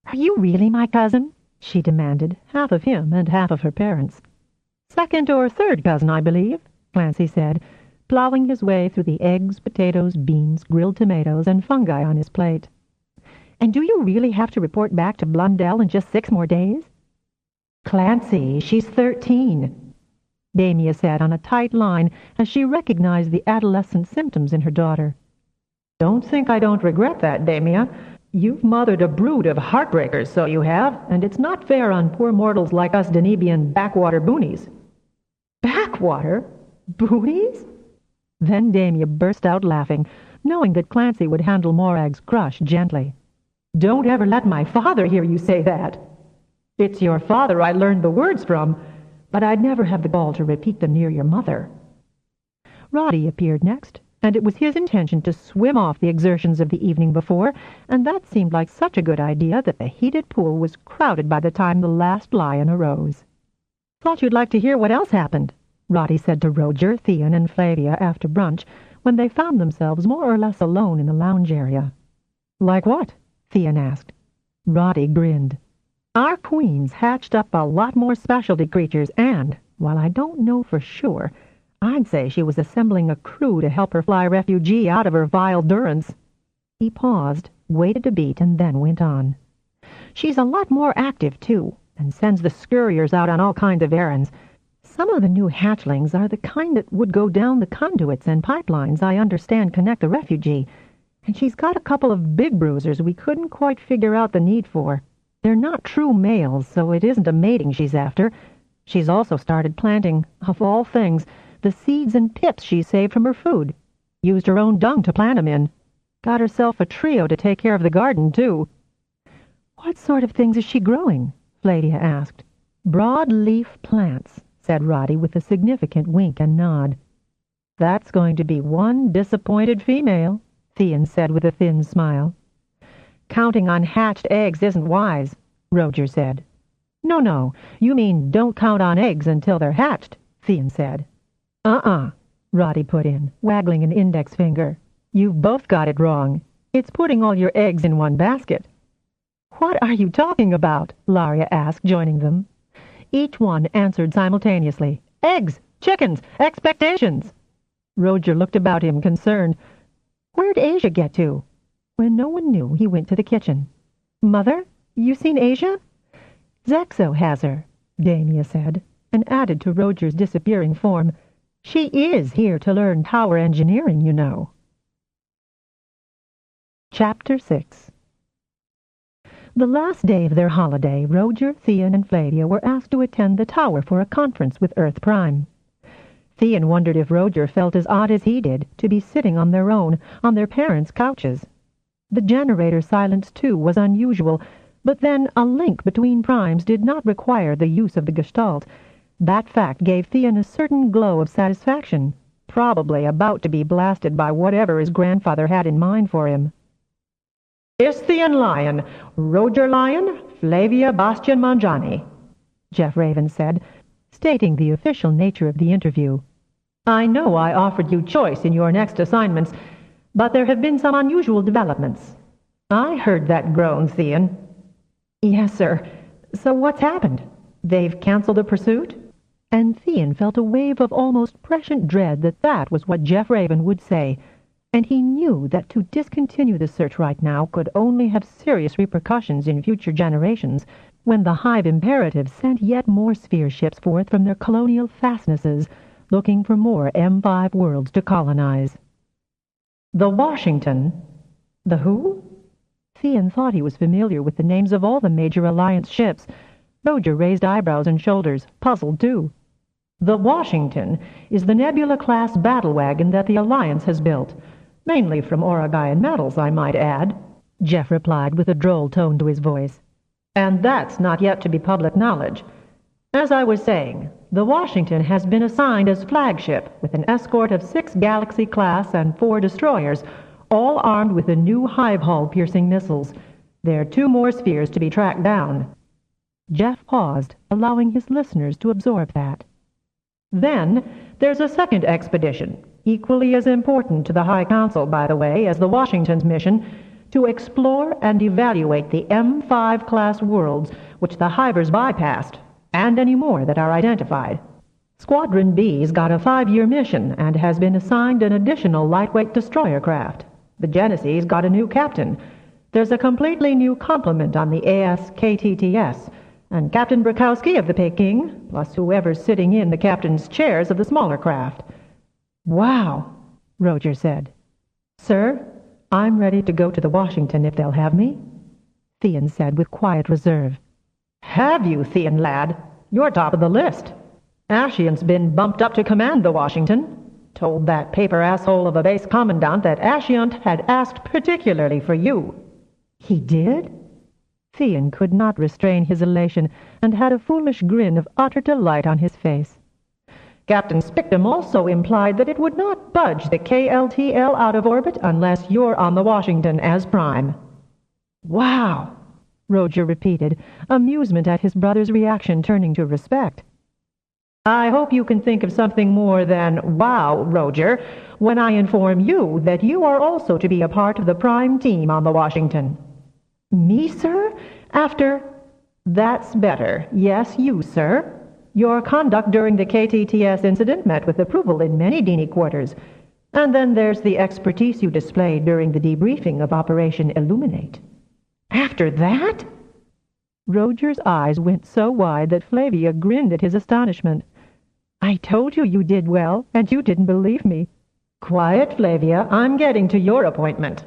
"Are you really my cousin?" she demanded, half of him and half of her parents. "Second or third cousin, I believe," Clancy said, plowing his way through the eggs, potatoes, beans, grilled tomatoes, and fungi on his plate. And do you really have to report back to Blundell in just 6 more days? Clancy, she's 13, Damia said on a tight line as she recognized the adolescent symptoms in her daughter. Don't think I don't regret that, Damia. You've mothered a brood of heartbreakers, so you have, and it's not fair on poor mortals like us Danubian backwater boonies. Backwater? Boonies? Then Damia burst out laughing, knowing that Clancy would handle Morag's crush gently. Don't ever let my father hear you say that. It's your father I learned the words from, but I'd never have the gall to repeat them near your mother. Roddy appeared next, and it was his intention to swim off the exertions of the evening before, and that seemed like such a good idea that the heated pool was crowded by the time the last lion arose. Thought you'd like to hear what else happened, Roddy said to Roger, Theon, and Flavia after brunch, when they found themselves more or less alone in the lounge area. Like what? Theon asked. Roddy grinned. Our queen's hatched up a lot more specialty creatures, and, while I don't know for sure, I'd say she was assembling a crew to help her fly refugee out of her vile durance. He paused, waited a beat, and then went on. She's a lot more active, too, and sends the scurriers out on all kinds of errands. Some of the new hatchlings are the kind that would go down the conduits and pipelines I understand connect the refugee, and she's got a couple of big bruisers we couldn't quite figure out the need for. They're not true males, so it isn't a mating she's after. She's also started planting, of all things, the seeds and pips she saved from her food. Used her own dung to plant 'em in. Got herself a trio to take care of the garden, too. What sort of things is she growing? Flavia asked. Broad-leaf plants, said Roddy with a significant wink and nod. That's going to be one disappointed female, Theon said with a thin smile. Counting on hatched eggs isn't wise, Roger said. No, you mean don't count on eggs until they're hatched, Theon said. Roddy put in, waggling an index finger. You've both got it wrong. It's putting all your eggs in one basket. What are you talking about? Laria asked, joining them. Each one answered simultaneously. Eggs! Chickens! Expectations! Roger looked about him, concerned. Where'd Asia get to? When no one knew, he went to the kitchen. Mother, you seen Asia? Zexo has her, Damia said, and added to Roger's disappearing form. She is here to learn power engineering, you know. Chapter 6. The last day of their holiday, Roger, Theon, and Flavia were asked to attend the tower for a conference with Earth Prime. Theon wondered if Roger felt as odd as he did to be sitting on their own, on their parents' couches. The generator silence, too, was unusual, but then a link between primes did not require the use of the Gestalt. That fact gave Theon a certain glow of satisfaction, probably about to be blasted by whatever his grandfather had in mind for him. Theon Lyon, Roger Lyon, Flavia Bastian Mangiani, Jeff Raven said, stating the official nature of the interview. I know I offered you choice in your next assignments, but there have been some unusual developments. I heard that groan, Theon. Yes, sir. So what's happened? They've canceled the pursuit? And Theon felt a wave of almost prescient dread that was what Jeff Raven would say, and he knew that to discontinue the search right now could only have serious repercussions in future generations, when the Hive Imperative sent yet more sphere ships forth from their colonial fastnesses, looking for more M5 worlds to colonize. The Washington? The who? Theon thought he was familiar with the names of all the major Alliance ships. Roger raised eyebrows and shoulders, puzzled too. The Washington is the Nebula-class battle wagon that the Alliance has built, mainly from Auragayan metals, I might add, Jeff replied with a droll tone to his voice. And that's not yet to be public knowledge. As I was saying, the Washington has been assigned as flagship with an escort of 6 Galaxy-class and 4 destroyers, all armed with the new Hive hull-piercing missiles. There are 2 more spheres to be tracked down. Jeff paused, allowing his listeners to absorb that. Then there's a second expedition, equally as important to the High Council, by the way, as the Washington's mission, to explore and evaluate the M5-class worlds which the Hivers bypassed, and any more that are identified. Squadron B's got a 5-year mission and has been assigned an additional lightweight destroyer craft. The Genesee's got a new captain. There's a completely new complement on the ASKTTS, and Captain Brakowski of the Peking, plus whoever's sitting in the captain's chairs of the smaller craft. Wow, Roger said. Sir, I'm ready to go to the Washington if they'll have me, Theon said with quiet reserve. Have you, Theon lad? You're top of the list. Ashiant's been bumped up to command the Washington. Told that paper asshole of a base commandant that Ashiant had asked particularly for you. He did? Theon could not restrain his elation and had a foolish grin of utter delight on his face. Captain Spictum also implied that it would not budge the KLTL out of orbit unless you're on the Washington as prime. Wow, Roger repeated, amusement at his brother's reaction turning to respect. I hope you can think of something more than, wow, Roger, when I inform you that you are also to be a part of the prime team on the Washington. Me, sir? After... That's better. Yes, you, sir. Your conduct during the KTTS incident met with approval in many Dini quarters. And then there's the expertise you displayed during the debriefing of Operation Illuminate. After that? Roger's eyes went so wide that Flavia grinned at his astonishment. I told you did well, and you didn't believe me. Quiet, Flavia. I'm getting to your appointment.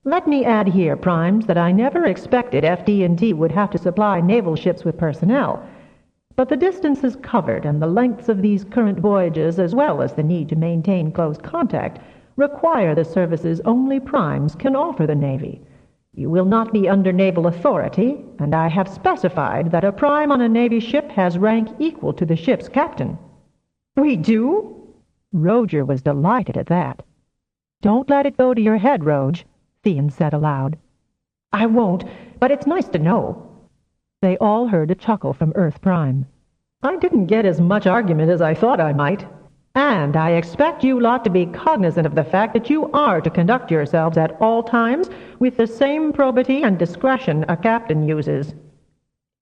Let me add here, Primes, that I never expected FD&T would have to supply naval ships with personnel. But the distances covered and the lengths of these current voyages, as well as the need to maintain close contact, require the services only Primes can offer the Navy. You will not be under naval authority, and I have specified that a Prime on a Navy ship has rank equal to the ship's captain. We do? Roger was delighted at that. Don't let it go to your head, Roge, Theon said aloud. I won't, but it's nice to know. They all heard a chuckle from Earth Prime. I didn't get as much argument as I thought I might. And I expect you lot to be cognizant of the fact that you are to conduct yourselves at all times with the same probity and discretion a captain uses.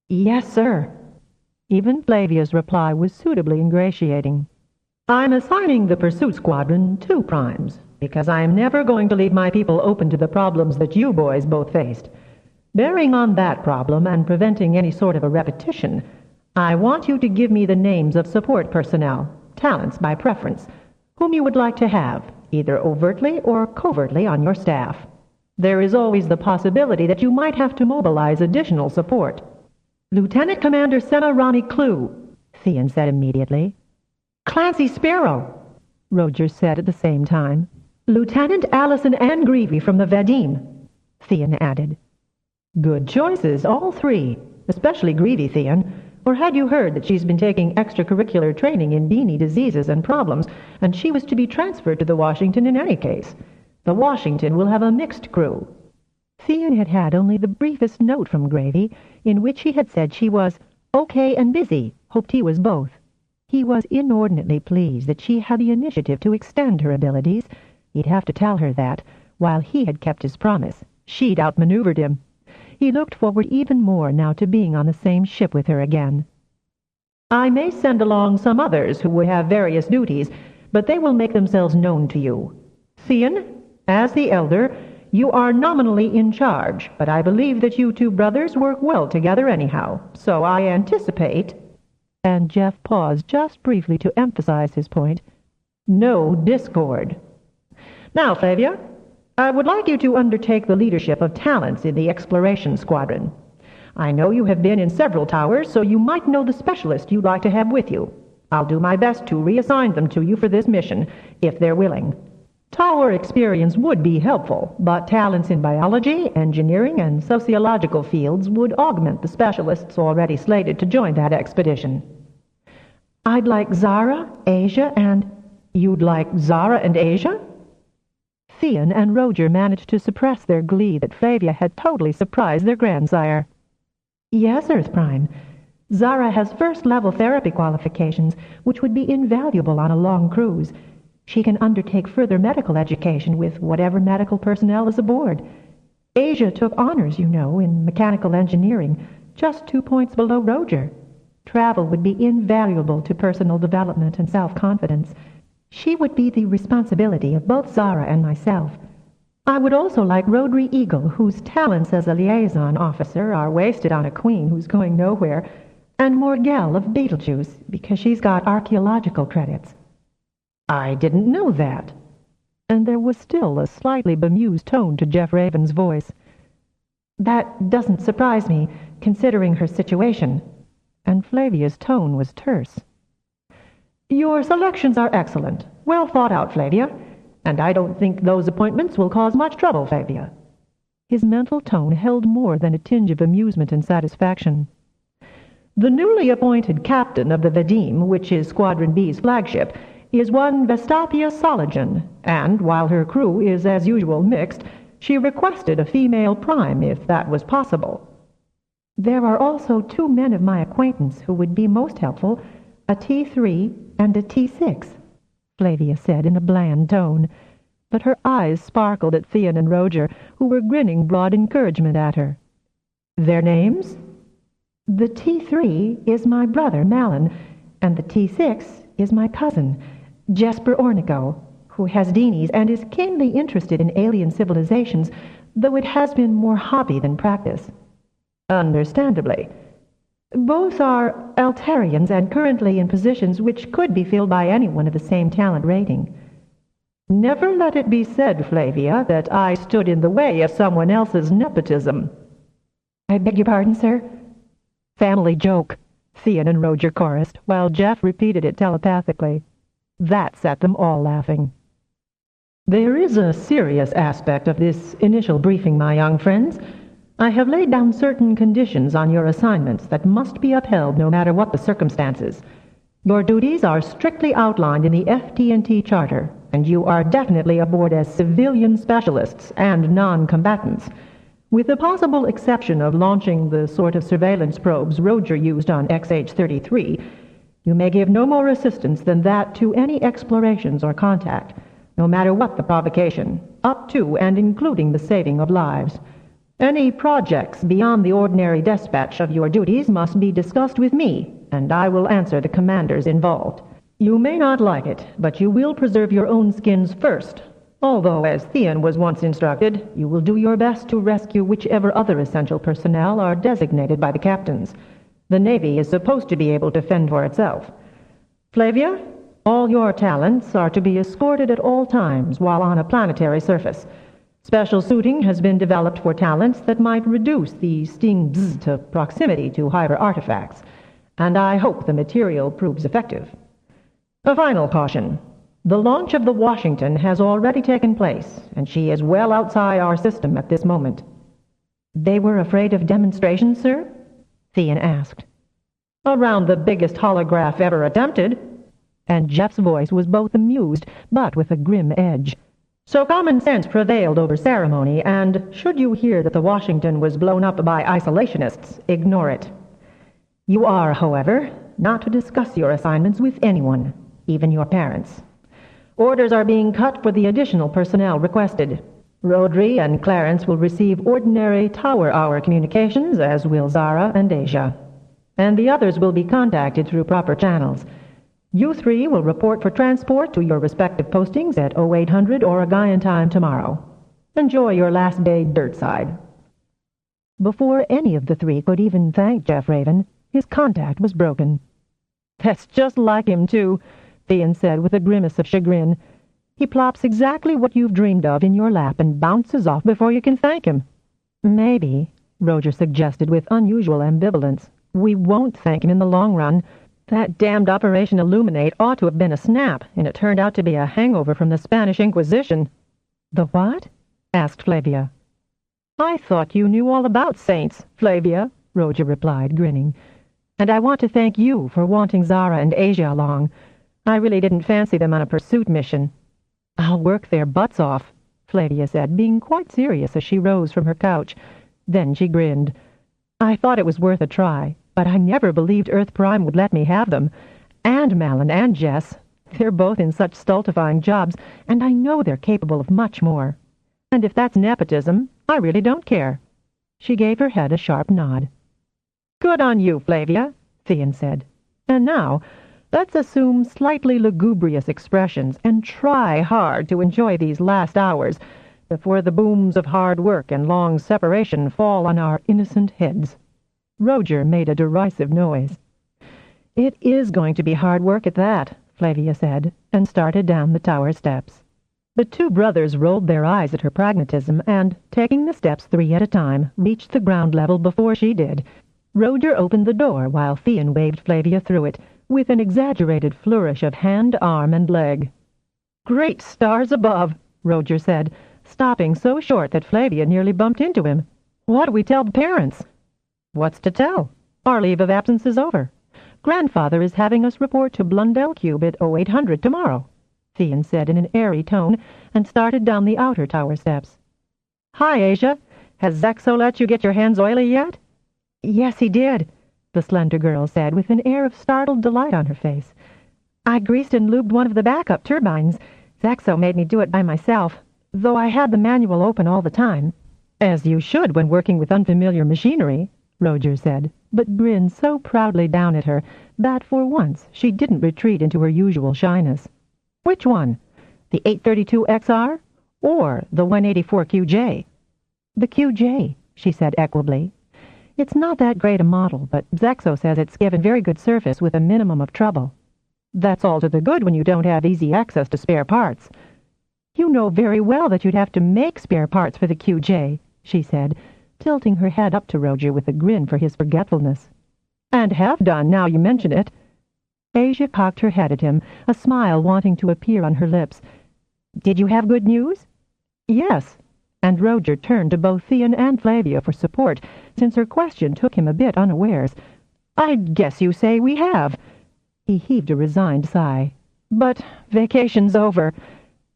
Yes, sir. Even Flavia's reply was suitably ingratiating. I'm assigning the pursuit squadron 2 primes, because I am never going to leave my people open to the problems that you boys both faced. Bearing on that problem and preventing any sort of a repetition, I want you to give me the names of support personnel, talents by preference, whom you would like to have, either overtly or covertly, on your staff. There is always the possibility that you might have to mobilize additional support. Lieutenant Commander Senna Ronnie Clue, Theon said immediately. Clancy Sparrow, Roger said at the same time. Lieutenant Allison Ann Greevy from the Vadim, Theon added. Good choices, all 3, especially Greevy, Theon. Or had you heard that she's been taking extracurricular training in Dini diseases and problems, and she was to be transferred to the Washington in any case? The Washington will have a mixed crew. Theon had had only the briefest note from Gravy, in which he had said she was okay and busy, hoped he was both. He was inordinately pleased that she had the initiative to extend her abilities. He'd have to tell her that, while he had kept his promise, she'd outmaneuvered him. He looked forward even more now to being on the same ship with her again. I may send along some others who would have various duties, but they will make themselves known to you. Theon, as the elder, you are nominally in charge, but I believe that you 2 brothers work well together anyhow, so I anticipate... And Jeff paused just briefly to emphasize his point. No discord. Now, Flavia, I would like you to undertake the leadership of talents in the exploration squadron. I know you have been in several towers, so you might know the specialist you'd like to have with you. I'll do my best to reassign them to you for this mission, if they're willing. Tower experience would be helpful, but talents in biology, engineering, and sociological fields would augment the specialists already slated to join that expedition. I'd like Zara, Asia, and... You'd like Zara and Asia? Theon and Roger managed to suppress their glee that Flavia had totally surprised their grandsire. Yes, Earth Prime. Zara has first-level therapy qualifications, which would be invaluable on a long cruise. She can undertake further medical education with whatever medical personnel is aboard. Asia took honors, you know, in mechanical engineering, just 2 points below Roger. Travel would be invaluable to personal development and self-confidence. She would be the responsibility of both Zara and myself. I would also like Rhodri Eagle, whose talents as a liaison officer are wasted on a queen who's going nowhere, and Morgelle of Beetlejuice, because she's got archaeological credits. I didn't know that. And there was still a slightly bemused tone to Jeff Raven's voice. That doesn't surprise me, considering her situation. And Flavia's tone was terse. Your selections are excellent. Well thought out, Flavia. And I don't think those appointments will cause much trouble, Flavia. His mental tone held more than a tinge of amusement and satisfaction. The newly appointed captain of the Vadim, which is Squadron B's flagship, is one Vestapia Soligen, and while her crew is as usual mixed, she requested a female prime if that was possible. There are also 2 men of my acquaintance who would be most helpful, a T3 and a T6, Flavia said in a bland tone, but her eyes sparkled at Theon and Roger, who were grinning broad encouragement at her. Their names? The T3 is my brother, Malin, and the T6 is my cousin, Jesper Ornico, who has Deenies and is keenly interested in alien civilizations, though it has been more hobby than practice. Understandably. Both are Altarians and currently in positions which could be filled by anyone of the same talent rating. Never let it be said, Flavia, that I stood in the way of someone else's nepotism. I beg your pardon, sir? Family joke, Theon and Roger chorused, while Jeff repeated it telepathically. That set them all laughing. There is a serious aspect of this initial briefing, my young friends. I have laid down certain conditions on your assignments that must be upheld no matter what the circumstances. Your duties are strictly outlined in the FT&T Charter, and you are definitely aboard as civilian specialists and non-combatants. With the possible exception of launching the sort of surveillance probes Roger used on XH-33, you may give no more assistance than that to any explorations or contact, no matter what the provocation, up to and including the saving of lives. Any projects beyond the ordinary dispatch of your duties must be discussed with me, and I will answer the commanders involved. You may not like it, but you will preserve your own skins first, although, as Theon was once instructed, you will do your best to rescue whichever other essential personnel are designated by the captains. The Navy is supposed to be able to fend for itself. Flavia, all your talents are to be escorted at all times while on a planetary surface. Special suiting has been developed for talents that might reduce the sting bzz to proximity to Hive artifacts, and I hope the material proves effective. A final caution. The launch of the Washington has already taken place, and she is well outside our system at this moment. They were afraid of demonstrations, sir? Theon asked. Around the biggest holograph ever attempted. And Jeff's voice was both amused, but with a grim edge. So common sense prevailed over ceremony, and should you hear that the Washington was blown up by isolationists, ignore it. You are, however, not to discuss your assignments with anyone, even your parents. Orders are being cut for the additional personnel requested. Rhodri and Clarence will receive ordinary tower-hour communications, as will Zara and Asia. And the others will be contacted through proper channels. You 3 will report for transport to your respective postings at 0800 Oregon time tomorrow. Enjoy your last day dirtside. Before any of the 3 could even thank Jeff Raven, his contact was broken. That's just like him, too, Theon said with a grimace of chagrin. He plops exactly what you've dreamed of in your lap and bounces off before you can thank him. Maybe, Roger suggested with unusual ambivalence, we won't thank him in the long run. That damned Operation Illuminate ought to have been a snap, and it turned out to be a hangover from the Spanish Inquisition. The what? Asked Flavia. I thought you knew all about saints, Flavia, Roger replied, grinning. And I want to thank you for wanting Zara and Asia along. I really didn't fancy them on a pursuit mission. I'll work their butts off, Flavia said, being quite serious as she rose from her couch. Then she grinned. I thought it was worth a try, but I never believed Earth Prime would let me have them. And Malin and Jess. They're both in such stultifying jobs, and I know they're capable of much more. And if that's nepotism, I really don't care. She gave her head a sharp nod. Good on you, Flavia, Thean said. And now, let's assume slightly lugubrious expressions and try hard to enjoy these last hours before the booms of hard work and long separation fall on our innocent heads. Roger made a derisive noise. It is going to be hard work at that, Flavia said, and started down the tower steps. The two brothers rolled their eyes at her pragmatism and, taking the steps 3 at a time, reached the ground level before she did. Roger opened the door while Thean waved Flavia through it, with an exaggerated flourish of hand, arm, and leg. "Great stars above," Roger said, stopping so short that Flavia nearly bumped into him. "What do we tell the parents?" "What's to tell? Our leave of absence is over. Grandfather is having us report to Blundell Cube at 0800 tomorrow," Thean said in an airy tone, and started down the outer tower steps. "Hi, Asia. Has Zexo let you get your hands oily yet?" "Yes, he did," the slender girl said with an air of startled delight on her face. "I greased and lubed one of the backup turbines. Zexo made me do it by myself, though I had the manual open all the time." "As you should when working with unfamiliar machinery," Roger said, but grinned so proudly down at her that for once she didn't retreat into her usual shyness. "Which one? The 832XR or the 184QJ?" "The QJ," she said equably. "It's not that great a model, but Zexo says it's given very good service with a minimum of trouble." "That's all to the good when you don't have easy access to spare parts." "You know very well that you'd have to make spare parts for the QJ," she said, tilting her head up to Roger with a grin for his forgetfulness. "And have done, now you mention it." Asia cocked her head at him, a smile wanting to appear on her lips. "Did you have good news?" "Yes." And Roger turned to both Thean and Flavia for support, since her question took him a bit unawares. "I guess you say we have." He heaved a resigned sigh. "But vacation's over.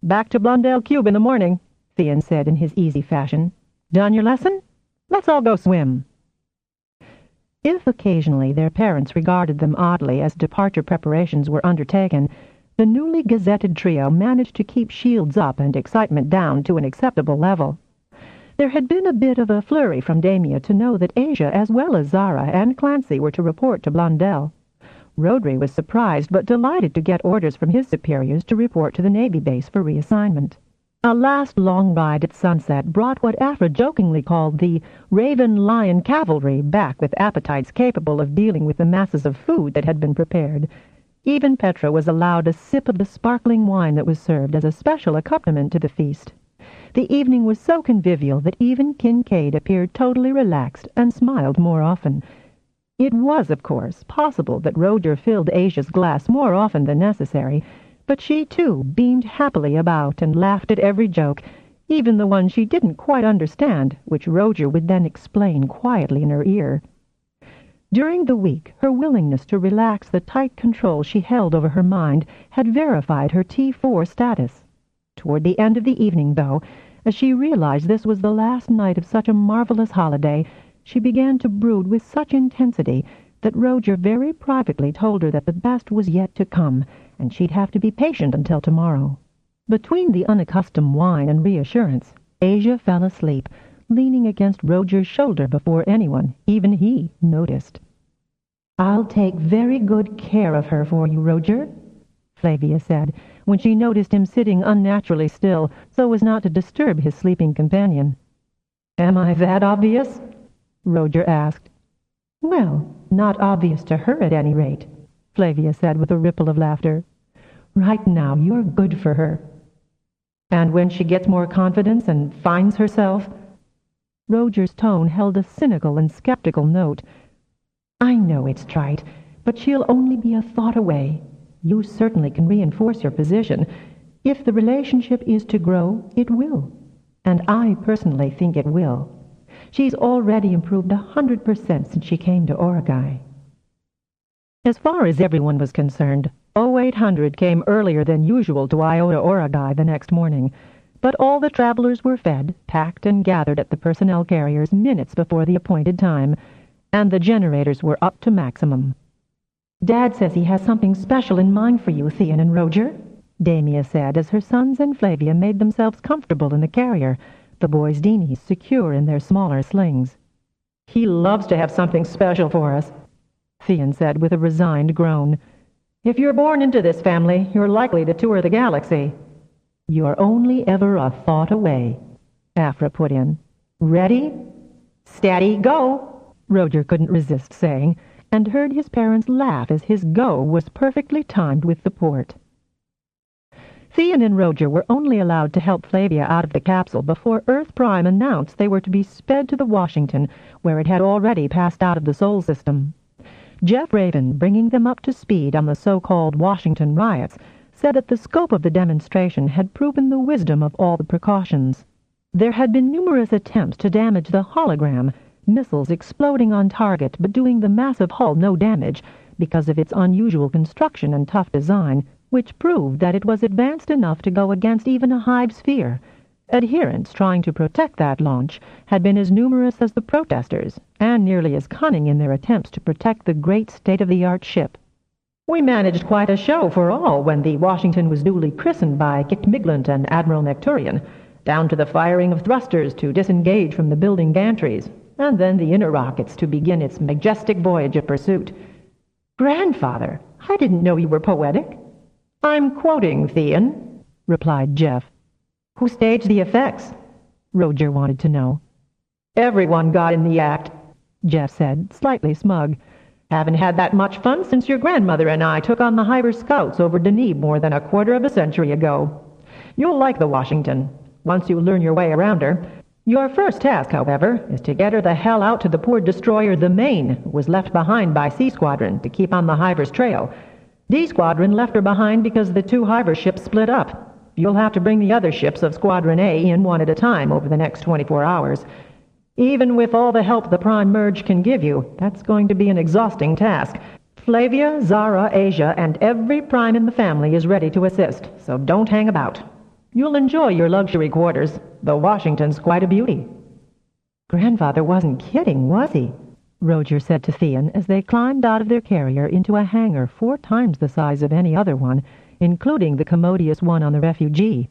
Back to Blundell Cube in the morning," Thean said in his easy fashion. "Done your lesson? Let's all go swim." If occasionally their parents regarded them oddly as departure preparations were undertaken, the newly gazetted trio managed to keep shields up and excitement down to an acceptable level. There had been a bit of a flurry from Damia to know that Asia as well as Zara and Clancy were to report to Blundell. Rodri was surprised but delighted to get orders from his superiors to report to the Navy base for reassignment. A last long ride at sunset brought what Afra jokingly called the Raven Lion Cavalry back with appetites capable of dealing with the masses of food that had been prepared. Even Petra was allowed a sip of the sparkling wine that was served as a special accompaniment to the feast. The evening was so convivial that even Kincaid appeared totally relaxed and smiled more often. It was, of course, possible that Roger filled Asia's glass more often than necessary, but she, too, beamed happily about and laughed at every joke, even the one she didn't quite understand, which Roger would then explain quietly in her ear. During the week, her willingness to relax the tight control she held over her mind had verified her T4 status. Toward the end of the evening, though, as she realized this was the last night of such a marvelous holiday, she began to brood with such intensity that Roger very privately told her that the best was yet to come, and she'd have to be patient until tomorrow. Between the unaccustomed wine and reassurance, Asia fell asleep, leaning against Roger's shoulder before anyone, even he, noticed. "I'll take very good care of her for you, Roger," Flavia said, when she noticed him sitting unnaturally still so as not to disturb his sleeping companion. "Am I that obvious?" Roger asked. "Well, not obvious to her at any rate," Flavia said with a ripple of laughter. "Right now you're good for her." "And when she gets more confidence and finds herself?" Roger's tone held a cynical and skeptical note. "I know it's trite, but she'll only be a thought away. You certainly can reinforce your position. If the relationship is to grow, it will. And I personally think it will. She's already improved 100% since she came to Oragai." As far as everyone was concerned, 0800 came earlier than usual to Iota Oragai the next morning, but all the travelers were fed, packed, and gathered at the personnel carriers minutes before the appointed time, and the generators were up to maximum. "Dad says he has something special in mind for you, Thean and Roger," Damia said as her sons and Flavia made themselves comfortable in the carrier, the boys' dinies secure in their smaller slings. "He loves to have something special for us." Theon said with a resigned groan. "If you're born into this family, you're likely to tour the galaxy." "You're only ever a thought away," Aphra put in. "Ready? Steady, go!" Roger couldn't resist saying, and heard his parents laugh as his go was perfectly timed with the port. Theon and Roger were only allowed to help Flavia out of the capsule before Earth Prime announced they were to be sped to the Washington, where it had already passed out of the Sol system. Jeff Raven, bringing them up to speed on the so-called Washington riots, said that the scope of the demonstration had proven the wisdom of all the precautions. There had been numerous attempts to damage the hologram, missiles exploding on target but doing the massive hull no damage because of its unusual construction and tough design, which proved that it was advanced enough to go against even a Hive sphere. Adherents trying to protect that launch had been as numerous as the protesters, and nearly as cunning in their attempts to protect the great state-of-the-art ship. "We managed quite a show for all when the Washington was duly christened by Kit Miglant and Admiral Necturian, down to the firing of thrusters to disengage from the building gantries, and then the inner rockets to begin its majestic voyage of pursuit." "Grandfather, I didn't know you were poetic." "I'm quoting, Theon," replied Jeff. "Who staged the effects?" Roger wanted to know. "Everyone got in the act," Jeff said, slightly smug. "Haven't had that much fun since your grandmother and I took on the Hiver Scouts over Deneb more than a quarter of a century ago. You'll like the Washington, once you learn your way around her. Your first task, however, is to get her the hell out to the poor destroyer the Maine, who was left behind by C Squadron to keep on the Hiver's trail. D Squadron left her behind because the two Hiver ships split up. You'll have to bring the other ships of Squadron A in one at a time over the next 24 hours. Even with all the help the Prime Merge can give you, that's going to be an exhausting task. Flavia, Zara, Asia, and every Prime in the family is ready to assist, so don't hang about. You'll enjoy your luxury quarters, though Washington's quite a beauty." "Grandfather wasn't kidding, was he?" Roger said to Theon as they climbed out of their carrier into a hangar 4 times the size of any other one, including the commodious one on the refugee.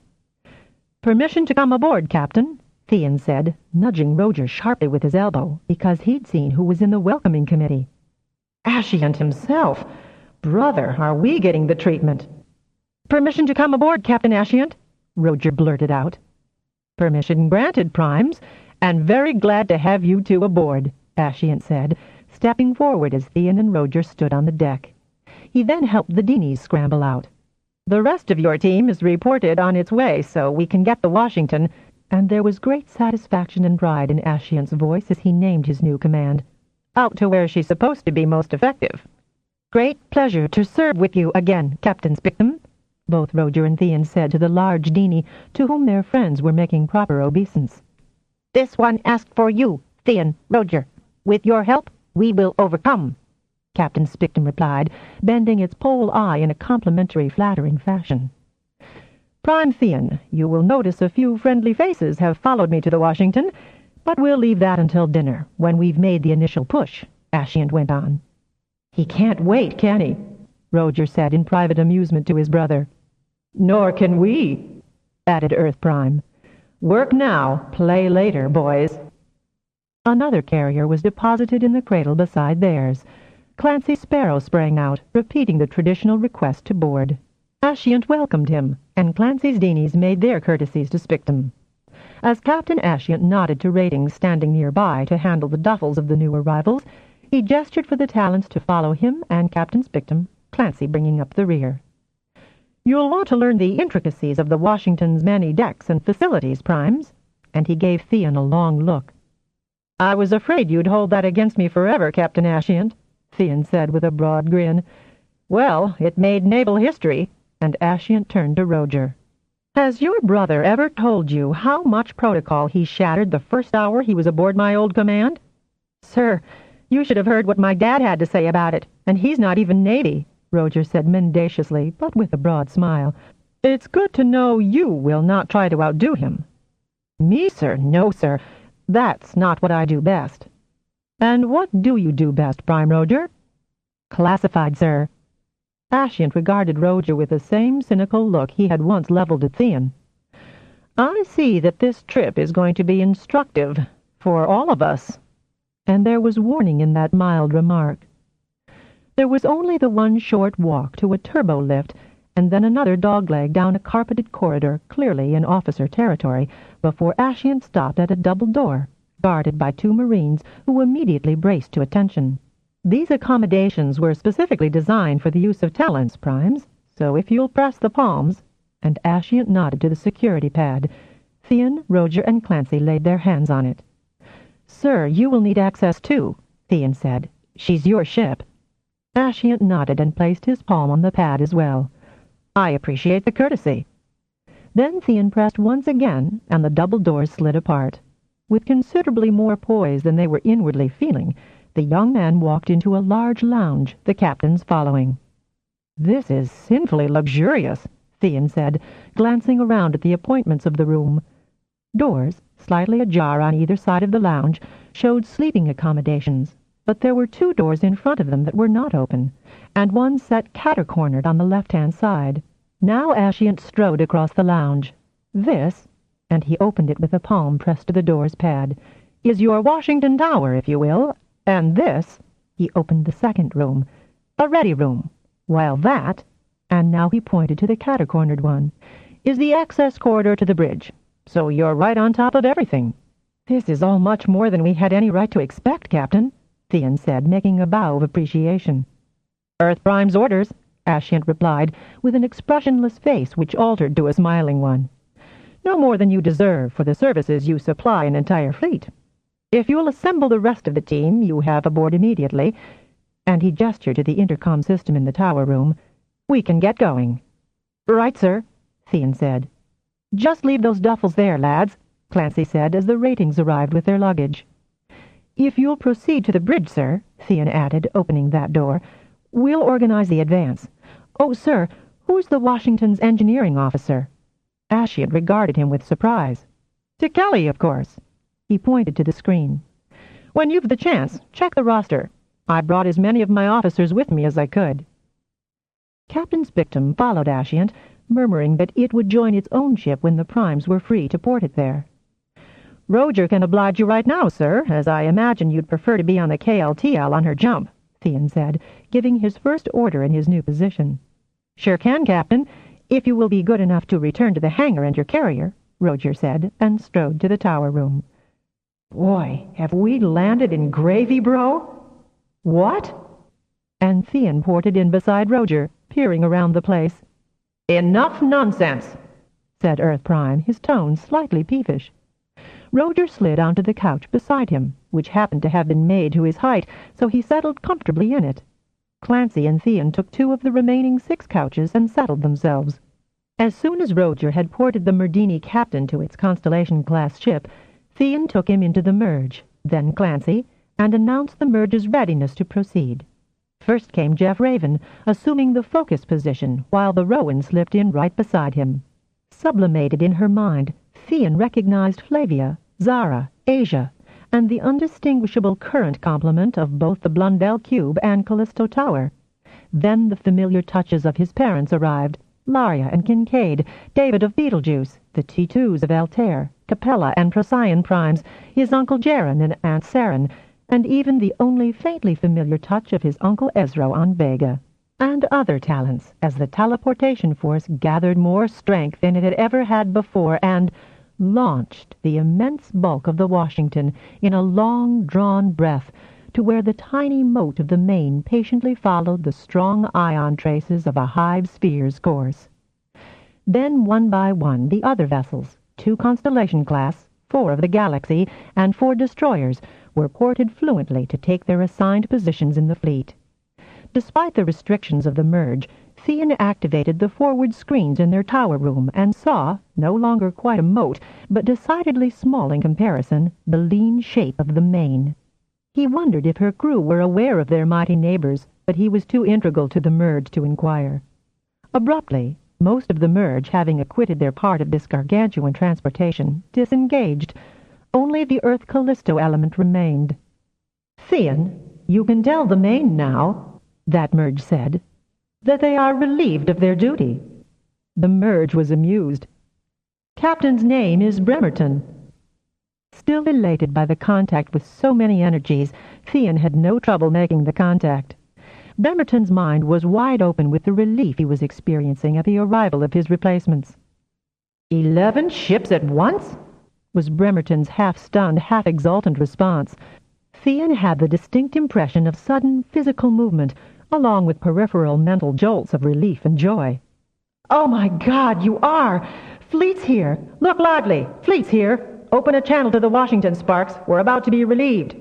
"Permission to come aboard, Captain," Theon said, nudging Roger sharply with his elbow, because he'd seen who was in the welcoming committee. Ashiant himself! Brother, are we getting the treatment? "Permission to come aboard, Captain Ashiant," Roger blurted out. "Permission granted, Primes, and very glad to have you two aboard," Ashiant said, stepping forward as Theon and Roger stood on the deck. He then helped the Deenies scramble out. "The rest of your team is reported on its way, so we can get the Washington," and there was great satisfaction and pride in Ashiant's voice as he named his new command, "out to where she's supposed to be most effective." "Great pleasure to serve with you again, Captain Spictum," both Roger and Theon said to the large Deenie, to whom their friends were making proper obeisance. "This one asked for you, Theon, Roger. With your help, we will overcome," Captain Spictum replied, bending its pole eye in a complimentary, flattering fashion. "Prime Theon, you will notice a few friendly faces have followed me to the Washington, but we'll leave that until dinner, when we've made the initial push," Ashiant went on. "He can't wait, can he?" Roger said in private amusement to his brother. "Nor can we," added Earth Prime. "Work now, play later, boys." Another carrier was deposited in the cradle beside theirs. Clancy Sparrow sprang out, repeating the traditional request to board. Ashiant welcomed him, and Clancy's Deenies made their courtesies to Spictum. As Captain Ashiant nodded to Ratings standing nearby to handle the duffels of the new arrivals, he gestured for the Talents to follow him and Captain Spictum, Clancy bringing up the rear. "You'll want to learn the intricacies of the Washington's many decks and facilities, Primes," and he gave Theon a long look. "I was afraid you'd hold that against me forever, Captain Ashiant," Theon said with a broad grin. "Well, it made naval history," and Ashiant turned to Roger. "Has your brother ever told you how much protocol he shattered the first hour he was aboard my old command?" "Sir, you should have heard what my dad had to say about it, and he's not even Navy," Roger said mendaciously, but with a broad smile. "It's good to know you will not try to outdo him." "Me, sir? No, sir. That's not what I do best." "And what do you do best, Prime Roger?" "Classified, sir." Ashiant regarded Roger with the same cynical look he had once leveled at Theon. "I see that this trip is going to be instructive for all of us." And there was warning in that mild remark. There was only the one short walk to a turbo lift, and then another dogleg down a carpeted corridor clearly in officer territory before Ascient stopped at a double door, guarded by 2 Marines who immediately braced to attention. These accommodations were specifically designed for the use of talents, Primes, so if you'll press the palms, and Ascient nodded to the security pad. Theon, Roger, and Clancy laid their hands on it. Sir, you will need access too, Theon said. She's your ship. Ascient nodded and placed his palm on the pad as well. I appreciate the courtesy. Then Theon pressed once again, and the double doors slid apart. With considerably more poise than they were inwardly feeling, the young man walked into a large lounge, the captain's following. This is sinfully luxurious, Theon said, glancing around at the appointments of the room. Doors, slightly ajar on either side of the lounge, showed sleeping accommodations, but there were 2 doors in front of them that were not open, and one set catter-cornered on the left-hand side. Now Ascient strode across the lounge. This, and he opened it with a palm pressed to the door's pad, is your Washington Tower, if you will, and this, he opened the second room, a ready room, while that, and now he pointed to the catter-cornered one, is the access corridor to the bridge, so you're right on top of everything. This is all much more than we had any right to expect, Captain, Theon said, making a bow of appreciation. Earth Prime's orders, Ascient replied, with an expressionless face which altered to a smiling one. No more than you deserve for the services you supply an entire fleet. If you'll assemble the rest of the team you have aboard immediately, and he gestured to the intercom system in the tower room, we can get going. Right, sir, Theon said. Just leave those duffels there, lads, Clancy said as the ratings arrived with their luggage. If you'll proceed to the bridge, sir, Theon added, opening that door, we'll organize the advance. Oh, sir, who's the Washington's engineering officer? Ascient regarded him with surprise. To Kelly, of course. He pointed to the screen. When you've the chance, check the roster. I brought as many of my officers with me as I could. Captain Spictum followed Ascient, murmuring that it would join its own ship when the Primes were free to port it there. Roger can oblige you right now, sir, as I imagine you'd prefer to be on the KLTL on her jump, Theon said, giving his first order in his new position. Sure can, Captain, if you will be good enough to return to the hangar and your carrier, Roger said, and strode to the tower room. Boy, have we landed in gravy, bro? What? And Theon ported in beside Roger, peering around the place. Enough nonsense, said Earth Prime, his tone slightly peevish. Roger slid onto the couch beside him, which happened to have been made to his height, so he settled comfortably in it. Clancy and Theon took 2 of the remaining 6 couches and settled themselves. As soon as Roger had ported the Merdini captain to its Constellation-class ship, Theon took him into the merge, then Clancy, and announced the merge's readiness to proceed. First came Jeff Raven, assuming the focus position, while the Rowan slipped in right beside him. Sublimated in her mind, Theon recognized Flavia, Zara, Asia, and the undistinguishable current complement of both the Blundell Cube and Callisto Tower. Then the familiar touches of his parents arrived, Laria and Kincaid, David of Betelgeuse, the T2s of Altair, Capella and Procyon Primes, his Uncle Jaren and Aunt Saren, and even the only faintly familiar touch of his Uncle Ezro on Vega, and other talents, as the teleportation force gathered more strength than it had ever had before and launched the immense bulk of the Washington in a long-drawn breath to where the tiny mote of the main patiently followed the strong ion traces of a Hive sphere's course. Then, one by one, the other vessels, 2 Constellation-class, 4 of the Galaxy, and 4 destroyers, were ported fluently to take their assigned positions in the fleet. Despite the restrictions of the merge, Theon activated the forward screens in their tower room and saw, no longer quite a mote, but decidedly small in comparison, the lean shape of the main. He wondered if her crew were aware of their mighty neighbors, but he was too integral to the merge to inquire. Abruptly, most of the merge, having acquitted their part of this gargantuan transportation, disengaged. Only the Earth Callisto element remained. Theon, you can tell the main now, that merge said, that they are relieved of their duty. The merge was amused. Captain's name is Bremerton. Still elated by the contact with so many energies, Theon had no trouble making the contact. Bremerton's mind was wide open with the relief he was experiencing at the arrival of his replacements. 11 ships at once? Was Bremerton's half-stunned, half-exultant response. Theon had the distinct impression of sudden physical movement, along with peripheral mental jolts of relief and joy. "Oh, my God, you are! Fleet's here! Look lively! Fleet's here! Open a channel to the Washington, Sparks. We're about to be relieved."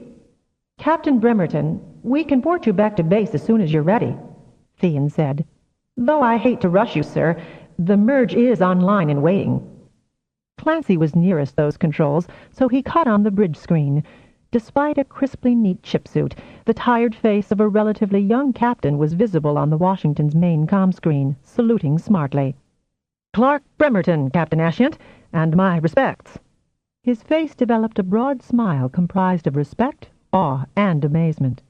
"Captain Bremerton, we can port you back to base as soon as you're ready," Theon said. "Though I hate to rush you, sir, the merge is online and waiting." Clancy was nearest those controls, so he cut on the bridge screen. Despite a crisply neat chipsuit, the tired face of a relatively young captain was visible on the Washington's main comm screen, saluting smartly. "Clark Bremerton, Captain Ashiant, and my respects." His face developed a broad smile comprised of respect, awe, and amazement.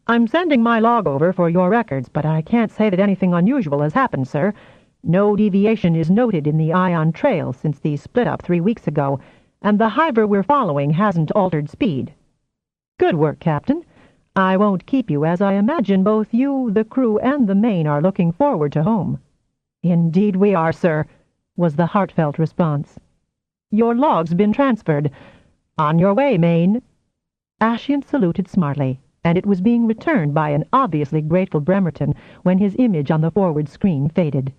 "I'm sending my log over for your records, but I can't say that anything unusual has happened, sir. No deviation is noted in the Ion Trail since the split-up 3 weeks ago, and the Hiver we're following hasn't altered speed." "Good work, Captain. I won't keep you, as I imagine both you, the crew, and the Maine are looking forward to home." "Indeed we are, sir," was the heartfelt response. "Your log's been transferred. On your way, Maine." Ashiant saluted smartly, and it was being returned by an obviously grateful Bremerton when his image on the forward screen faded.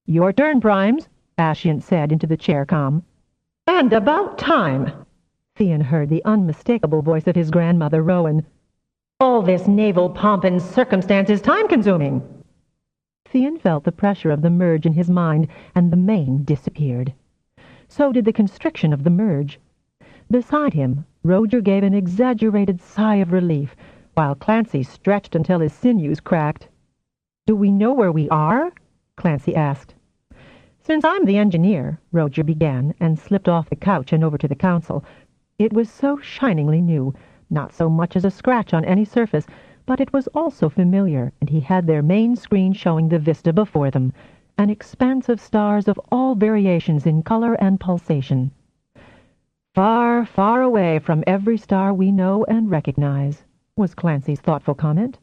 "Your turn, Primes," Ashiant said into the chair-comm. "And about time," Theon heard the unmistakable voice of his grandmother, Rowan. "All this naval pomp and circumstance is time-consuming." Theon felt the pressure of the merge in his mind, and the Maine disappeared. So did the constriction of the merge. Beside him, Roger gave an exaggerated sigh of relief, while Clancy stretched until his sinews cracked. "Do we know where we are?" Clancy asked. "Since I'm the engineer," Roger began, and slipped off the couch and over to the console. It was so shiningly new, not so much as a scratch on any surface, but it was also familiar, and he had their main screen showing the vista before them, an expanse of stars of all variations in color and pulsation. "Far, far away from every star we know and recognize," was Clancy's thoughtful comment.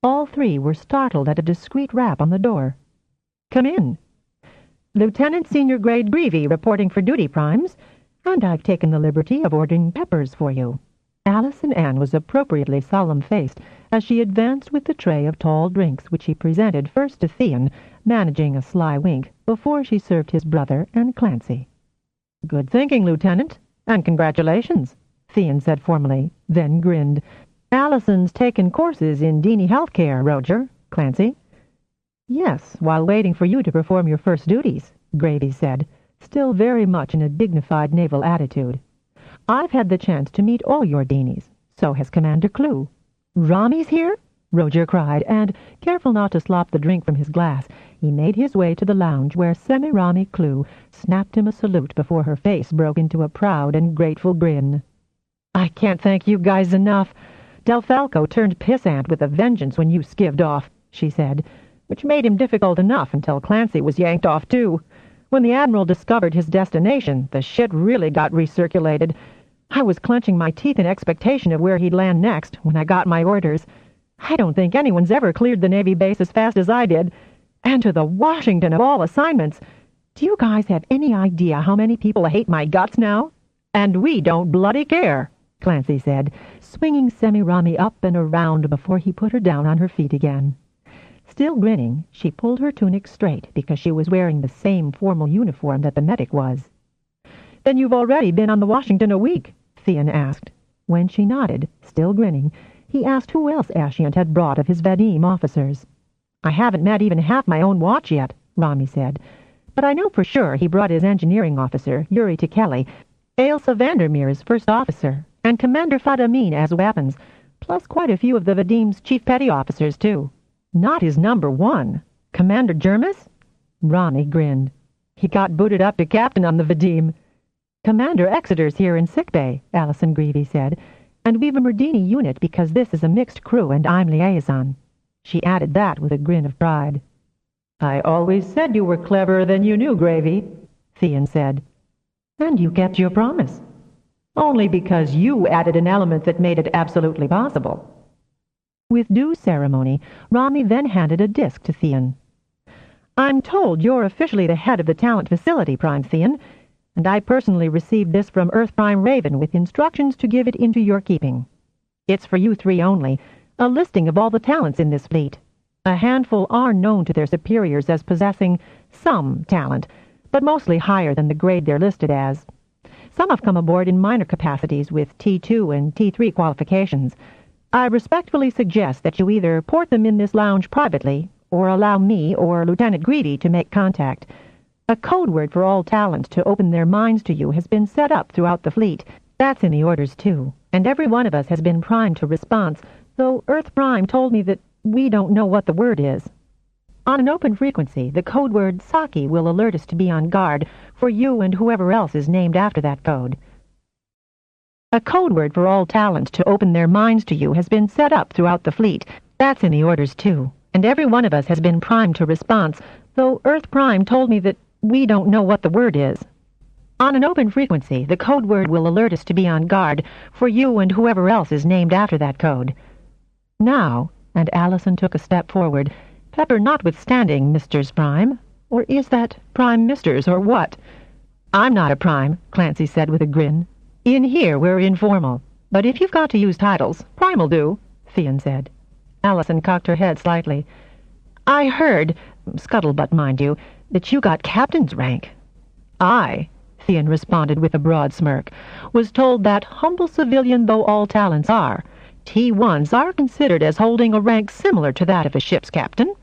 All three were startled at a discreet rap on the door. "Come in." "Lieutenant Senior Grade Greavy reporting for duty, Primes, and I've taken the liberty of ordering peppers for you." Allison Ann was appropriately solemn-faced as she advanced with the tray of tall drinks which she presented first to Theon, managing a sly wink, before she served his brother and Clancy. "Good thinking, Lieutenant, and congratulations," Theon said formally, then grinned. "Allison's taken courses in Dini healthcare, Roger, Clancy." "Yes, while waiting for you to perform your first duties," Gravy said, still very much in a dignified naval attitude. "I've had the chance to meet all your Dinis. So has Commander Clue." "Rami's here?" Roger cried, and, careful not to slop the drink from his glass, he made his way to the lounge where Semi-Rami Clue snapped him a salute before her face broke into a proud and grateful grin. "I can't thank you guys enough. Del Falco turned pissant with a vengeance when you skivved off," she said, which made him difficult enough until Clancy was yanked off, too. When the Admiral discovered his destination, the shit really got recirculated. I was clenching my teeth in expectation of where he'd land next when I got my orders. I don't think anyone's ever cleared the Navy base as fast as I did. And to the Washington of all assignments. Do you guys have any idea how many people hate my guts now? And we don't bloody care, Clancy said, swinging Semi-Rami up and around before he put her down on her feet again. Still grinning, she pulled her tunic straight because she was wearing the same formal uniform that the medic was. "Then you've already been on the Washington a week?" Theon asked. When she nodded, still grinning, he asked who else Ashiant had brought of his Vadim officers. "I haven't met even half my own watch yet," Rami said, "but I know for sure he brought his engineering officer, Yuri Tekeli, Ailsa Vandermeer's first officer, and Commander Fadamin as weapons, plus quite a few of the Vadim's chief petty officers, too. Not his number one, Commander Jermis?" Rami grinned. "He got booted up to captain on the Vadim." "Commander Exeter's here in sickbay," Allison Greavy said, "and we've a Merdini unit because this is a mixed crew and I'm liaison." She added that with a grin of pride. "I always said you were cleverer than you knew, Gravy," Theon said. "And you kept your promise." "Only because you added an element that made it absolutely possible." With due ceremony, Rami then handed a disc to Theon. "I'm told you're officially the head of the talent facility, Prime Theon, and I personally received this from Earth Prime Raven with instructions to give it into your keeping. It's for you three only, a listing of all the talents in this fleet. A handful are known to their superiors as possessing some talent, but mostly higher than the grade they're listed as. Some have come aboard in minor capacities with T2 and T3 qualifications. I respectfully suggest that you either port them in this lounge privately, or allow me or Lieutenant Greedy to make contact. A code word for all talent to open their minds to you has been set up throughout the fleet. That's in the orders, too, and every one of us has been primed to response, though Earth Prime told me that we don't know what the word is. On an open frequency, the code word Saki will alert us to be on guard for you and whoever else is named after that code. A code word for all talent to open their minds to you has been set up throughout the fleet. That's in the orders, too, and every one of us has been primed to response, though Earth Prime told me that we don't know what the word is. On an open frequency, the code word will alert us to be on guard for you and whoever else is named after that code. Now," and Allison took a step forward, "Pepper notwithstanding, Misters Prime. Or is that Prime Misters, or what?" "I'm not a Prime," Clancy said with a grin. "In here we're informal, but if you've got to use titles, Prime'll do," Theon said. Allison cocked her head slightly. "I heard, scuttlebutt mind you, that you got captain's rank." "I," Theon responded with a broad smirk, "was told that, humble civilian though all talents are, T1s are considered as holding a rank similar to that of a ship's captain."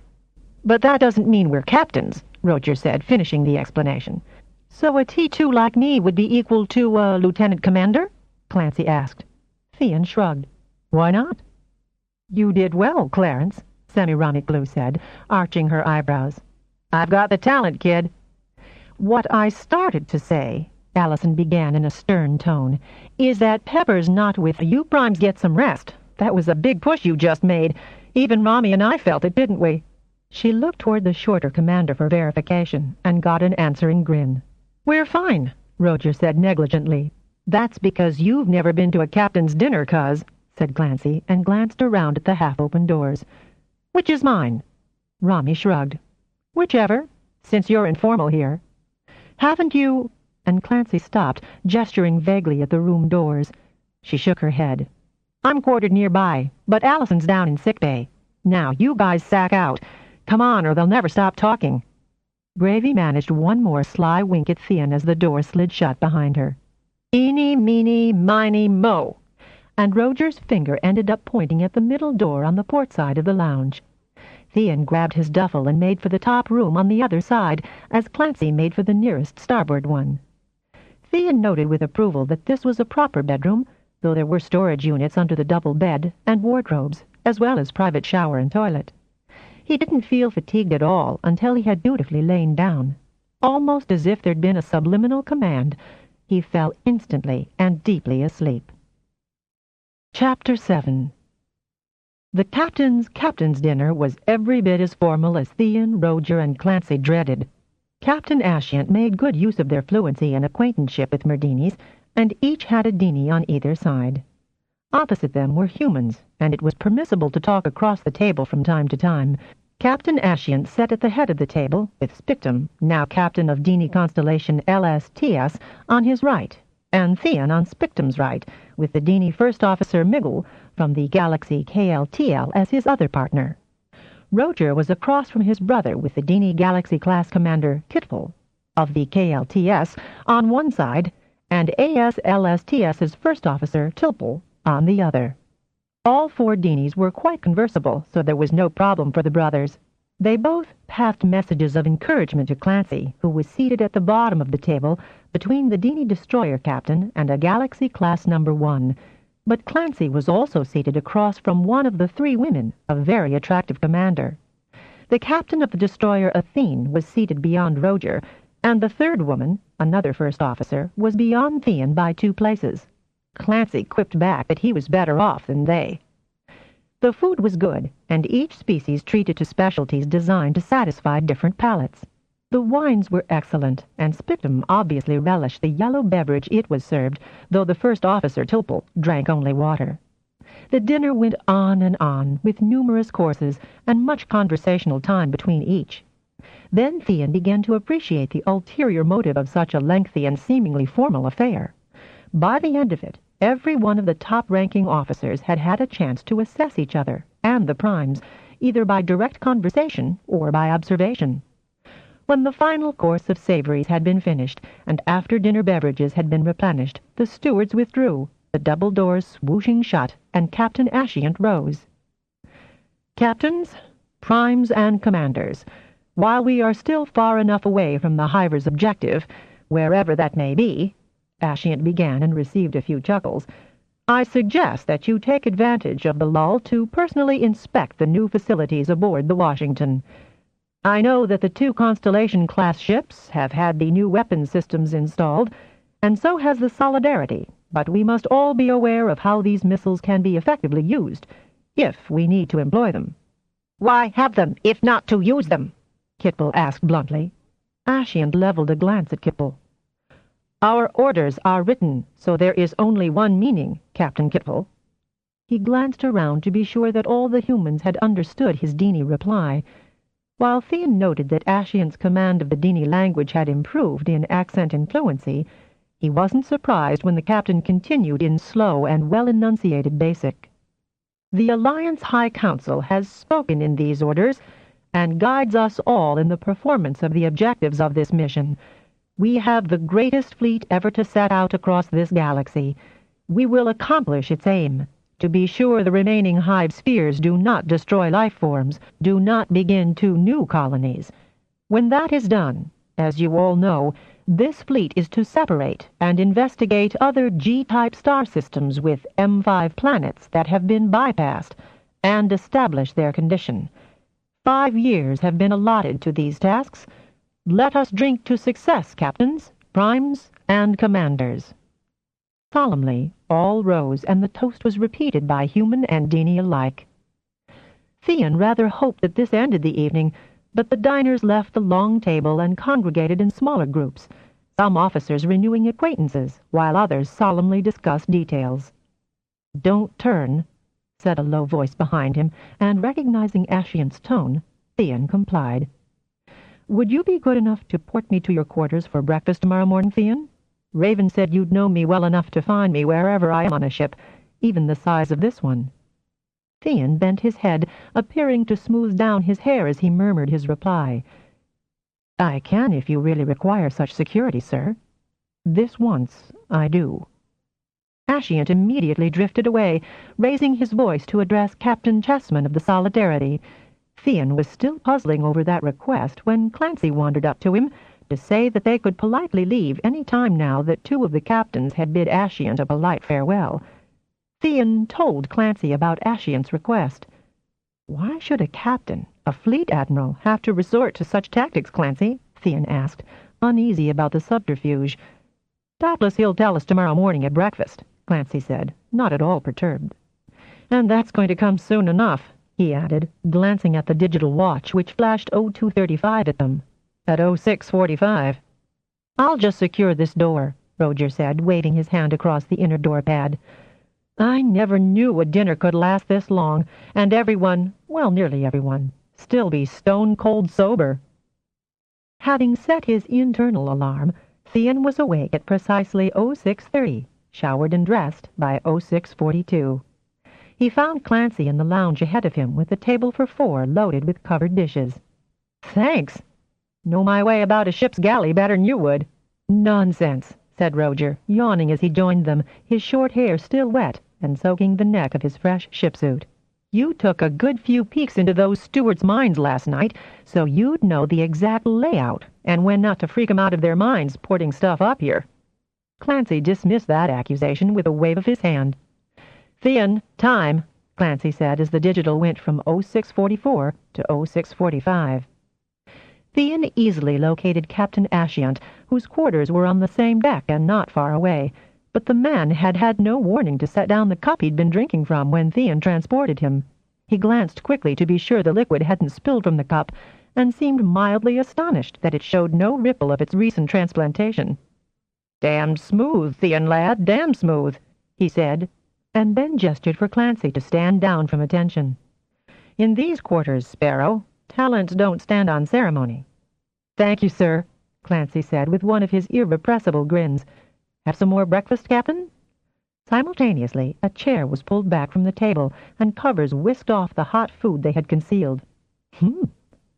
"But that doesn't mean we're captains," Roger said, finishing the explanation. "So a T2 like me would be equal to a lieutenant commander?" Clancy asked. Theon shrugged. "Why not?" "You did well, Clarence," Semiramis Blue said, arching her eyebrows. "I've got the talent, kid." "What I started to say," Allison began in a stern tone, "is that Pepper's not with you Primes get some rest. That was a big push you just made. Even Rami and I felt it, didn't we?" She looked toward the shorter commander for verification and got an answering grin. "We're fine," Roger said negligently. "That's because you've never been to a captain's dinner, cuz," said Clancy, and glanced around at the half-open doors. "Which is mine?" Rami shrugged. "Whichever, since you're informal here." "Haven't you—" and Clancy stopped, gesturing vaguely at the room doors. She shook her head. "I'm quartered nearby, but Allison's down in sickbay. Now, you guys sack out. Come on, or they'll never stop talking." Gravy managed one more sly wink at Theon as the door slid shut behind her. "Eeny, meeny, miny, mo!" And Roger's finger ended up pointing at the middle door on the port side of the lounge. Theon grabbed his duffel and made for the top room on the other side, as Clancy made for the nearest starboard one. Theon noted with approval that this was a proper bedroom, though there were storage units under the double bed and wardrobes, as well as private shower and toilet. He didn't feel fatigued at all until he had dutifully lain down. Almost as if there'd been a subliminal command, he fell instantly and deeply asleep. Chapter 7. The captain's dinner was every bit as formal as Theon, Roger, and Clancy dreaded. Captain Asciant made good use of their fluency and acquaintanceship with Merdinis, and each had a Dini on either side. Opposite them were humans, and it was permissible to talk across the table from time to time. Captain Asciant sat at the head of the table, with Spictum, now captain of Dini constellation LSTS, on his right, and Theon on Spictum's right, with the Dini First Officer Miggle from the galaxy KLTL as his other partner. Roger was across from his brother with the Dini Galaxy Class Commander Kitful of the KLTS on one side, and ASLSTS's First Officer Tilpul on the other. All four Dinis were quite conversable, so there was no problem for the brothers. They both passed messages of encouragement to Clancy, who was seated at the bottom of the table between the Dini destroyer captain and a Galaxy Class Number 1. But Clancy was also seated across from one of the three women, a very attractive commander. The captain of the destroyer Athene was seated beyond Roger, and the third woman, another first officer, was beyond Theon by 2 places. Clancy quipped back that he was better off than they. The food was good, and each species treated to specialties designed to satisfy different palates. The wines were excellent, and Spictum obviously relished the yellow beverage it was served, though the first officer, Tilpul, drank only water. The dinner went on, with numerous courses and much conversational time between each. Then Theon began to appreciate the ulterior motive of such a lengthy and seemingly formal affair. By the end of it, every one of the top-ranking officers had had a chance to assess each other and the primes, either by direct conversation or by observation. When the final course of savories had been finished, and after-dinner beverages had been replenished, the stewards withdrew, the double doors swooshing shut, and Captain Asciant rose. "Captains, primes, and commanders, while we are still far enough away from the Hiver's objective, wherever that may be," Asciant began and received a few chuckles, "I suggest that you take advantage of the lull to personally inspect the new facilities aboard the Washington. I know that the 2 Constellation-class ships have had the new weapon systems installed, and so has the Solidarity, but we must all be aware of how these missiles can be effectively used, if we need to employ them." "Why have them, if not to use them?" Kitpel asked bluntly. Asciant leveled a glance at Kitpel. "Our orders are written, so there is only one meaning, Captain Kitpel." He glanced around to be sure that all the humans had understood his Dini reply. While Theon noted that Asciant's command of the Dini language had improved in accent and fluency, he wasn't surprised when the captain continued in slow and well-enunciated Basic. "The Alliance High Council has spoken in these orders, and guides us all in the performance of the objectives of this mission. We have the greatest fleet ever to set out across this galaxy. We will accomplish its aim. To be sure the remaining Hive spheres do not destroy life forms, do not begin 2 new colonies. When that is done, as you all know, this fleet is to separate and investigate other G-type star systems with M5 planets that have been bypassed, and establish their condition. 5 years have been allotted to these tasks. Let us drink to success, captains, primes, and commanders." Solemnly, all rose, and the toast was repeated by human and Dini alike. Theon rather hoped that this ended the evening, but the diners left the long table and congregated in smaller groups, some officers renewing acquaintances, while others solemnly discussed details. "Don't turn," said a low voice behind him, and recognizing Asciant's tone, Theon complied. "Would you be good enough to port me to your quarters for breakfast tomorrow morning, Theon? Raven said you'd know me well enough to find me wherever I am on a ship, even the size of this one." Theon bent his head, appearing to smooth down his hair as he murmured his reply. "I can if you really require such security, sir. This once I do." Asciant immediately drifted away, raising his voice to address Captain Chessman of the Solidarity. Theon was still puzzling over that request when Clancy wandered up to him to say that they could politely leave any time now that 2 of the captains had bid Asciant a polite farewell. Theon told Clancy about Asciant's request. "Why should a captain, a fleet admiral, have to resort to such tactics, Clancy?" Theon asked, uneasy about the subterfuge. "Doubtless he'll tell us tomorrow morning at breakfast," Clancy said, not at all perturbed. "And that's going to come soon enough," he added, glancing at the digital watch, which flashed 0235 at them. "At 0645. "I'll just secure this door," Roger said, waving his hand across the inner door pad. "I never knew a dinner could last this long, and everyone, well, nearly everyone, still be stone-cold sober." Having set his internal alarm, Theon was awake at precisely 0630, showered and dressed by 0642. He found Clancy in the lounge ahead of him with a table for 4 loaded with covered dishes. "Thanks. Know my way about a ship's galley better'n you would." "Nonsense," said Roger, yawning as he joined them, his short hair still wet and soaking the neck of his fresh ship suit. "You took a good few peeks into those stewards' minds last night, so you'd know the exact layout and when not to freak 'em out of their minds porting stuff up here." Clancy dismissed that accusation with a wave of his hand. "Theon, time," Clancy said as the digital went from 0644 to 0645. Theon easily located Captain Asciant, whose quarters were on the same deck and not far away, but the man had had no warning to set down the cup he'd been drinking from when Theon transported him. He glanced quickly to be sure the liquid hadn't spilled from the cup, and seemed mildly astonished that it showed no ripple of its recent transplantation. "Damned smooth, Theon lad, damned smooth," he said, and then gestured for Clancy to stand down from attention. "In these quarters, Sparrow, talents don't stand on ceremony." "Thank you, sir," Clancy said with one of his irrepressible grins. "Have some more breakfast, Captain?" Simultaneously, a chair was pulled back from the table, and covers whisked off the hot food they had concealed.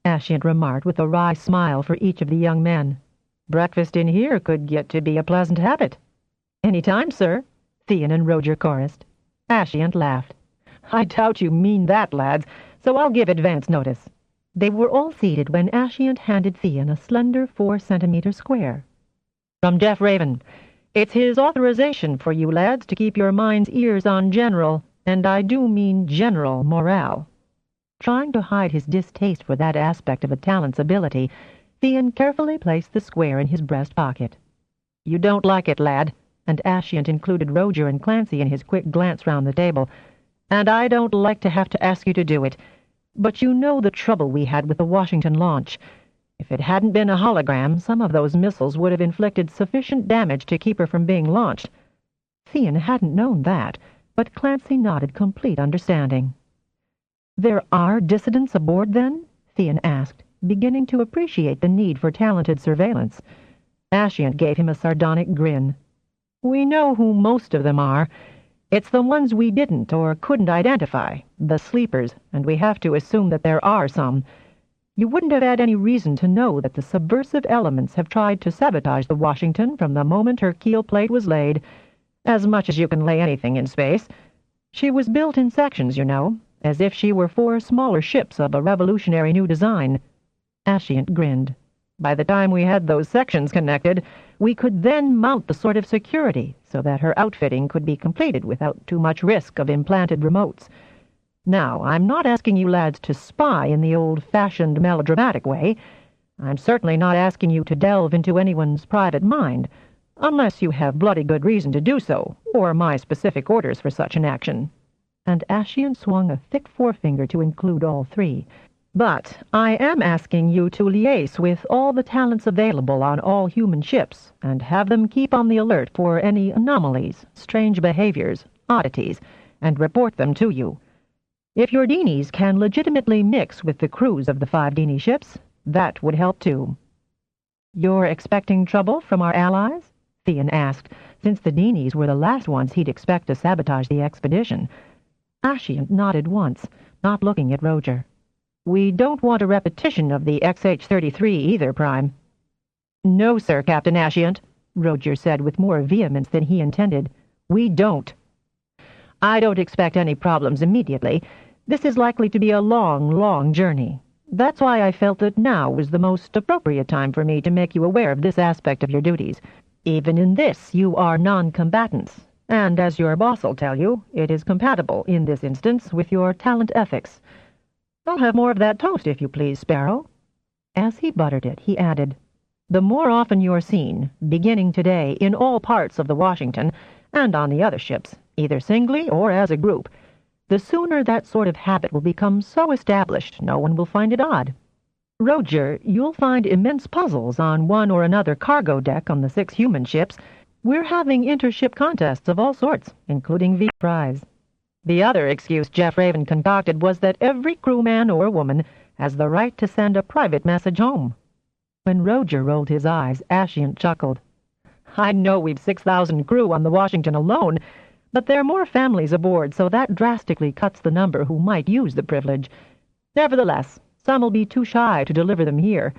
Ashiant remarked with a wry smile for each of the young men. "Breakfast in here could get to be a pleasant habit." "Any time, sir," Theon and Roger chorused. Ashiant laughed. "I doubt you mean that, lads, so I'll give advance notice." They were all seated when Ashiant handed Theon a slender 4-centimeter square. "From Jeff Raven. It's his authorization for you lads to keep your minds' ears on general, and I do mean general, morale." Trying to hide his distaste for that aspect of a talent's ability, Theon carefully placed the square in his breast pocket. "You don't like it, lad," and Ashiant included Roger and Clancy in his quick glance round the table, "and I don't like to have to ask you to do it. But you know the trouble we had with the Washington launch. If it hadn't been a hologram, some of those missiles would have inflicted sufficient damage to keep her from being launched." Theon hadn't known that, but Clancy nodded complete understanding. "There are dissidents aboard, then?" Theon asked, beginning to appreciate the need for talented surveillance. Ashiant gave him a sardonic grin. "We know who most of them are. It's the ones we didn't or couldn't identify, the sleepers, and we have to assume that there are some. You wouldn't have had any reason to know that the subversive elements have tried to sabotage the Washington from the moment her keel plate was laid, as much as you can lay anything in space. She was built in sections, you know, as if she were 4 smaller ships of a revolutionary new design." Ashiant grinned. "By the time we had those sections connected, we could then mount the sort of security so that her outfitting could be completed without too much risk of implanted remotes. Now, I'm not asking you lads to spy in the old-fashioned melodramatic way. I'm certainly not asking you to delve into anyone's private mind, unless you have bloody good reason to do so, or my specific orders for such an action." And Ashiant swung a thick forefinger to include all 3. "But I am asking you to liaise with all the talents available on all human ships, and have them keep on the alert for any anomalies, strange behaviors, oddities, and report them to you. If your Deenies can legitimately mix with the crews of the 5 Deenie ships, that would help too." "You're expecting trouble from our allies?" Theon asked, since the Deenies were the last ones he'd expect to sabotage the expedition. Ashiant nodded once, not looking at Roger. "We don't want a repetition of the XH-33 either, Prime." "No, sir, Captain Ashiant," Roger said with more vehemence than he intended. "We don't. I don't expect any problems immediately. This is likely to be a long, long journey. That's why I felt that now was the most appropriate time for me to make you aware of this aspect of your duties. Even in this, you are non-combatants, and as your boss will tell you, it is compatible, in this instance, with your talent ethics. I'll have more of that toast, if you please, Sparrow." As he buttered it, he added, "The more often you're seen, beginning today, in all parts of the Washington, and on the other ships, either singly or as a group, the sooner that sort of habit will become so established no one will find it odd. Roger, you'll find immense puzzles on one or another cargo deck on the 6 human ships. We're having intership contests of all sorts, including V prize. The other excuse Jeff Raven concocted was that every crewman or woman has the right to send a private message home." When Roger rolled his eyes, Ashiant chuckled. "I know we've 6,000 crew on the Washington alone, but there are more families aboard, so that drastically cuts the number who might use the privilege. Nevertheless, some will be too shy to deliver them here,"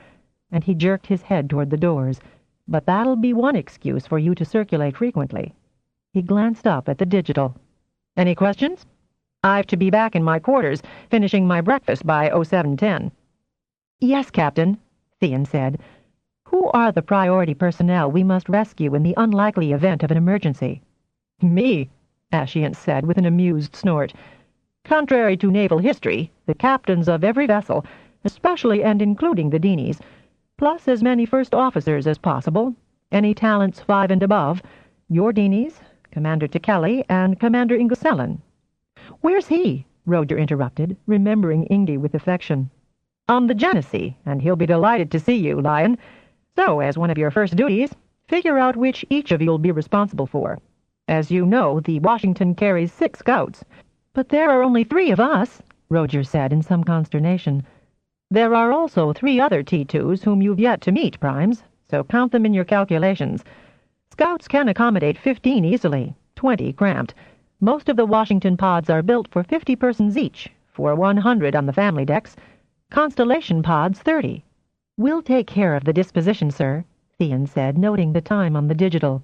and he jerked his head toward the doors. "But that'll be one excuse for you to circulate frequently." He glanced up at the digital. "Any questions? I've to be back in my quarters, finishing my breakfast by 0710. "Yes, Captain," Theon said. "Who are the priority personnel we must rescue in the unlikely event of an emergency?" "Me," Ashiant said with an amused snort. "Contrary to naval history, the captains of every vessel, especially and including the Deenies, plus as many first officers as possible, any talents 5 and above, your Deenies, Commander Tekeli, and Commander Ingusellen." "Where's he?" Roger interrupted, remembering Ingi with affection. "On the Genesee, and he'll be delighted to see you, Lyon. So, as one of your first duties, figure out which each of you'll be responsible for. As you know, the Washington carries 6 scouts. But there are only 3 of us, Roger said in some consternation. There are also 3 other T2s whom you've yet to meet, Primes, so count them in your calculations. Scouts can accommodate 15 easily, 20 cramped. Most of the Washington pods are built for 50 persons each, for 100 on the family decks. Constellation pods, 30. We'll take care of the disposition, sir, Theon said, noting the time on the digital.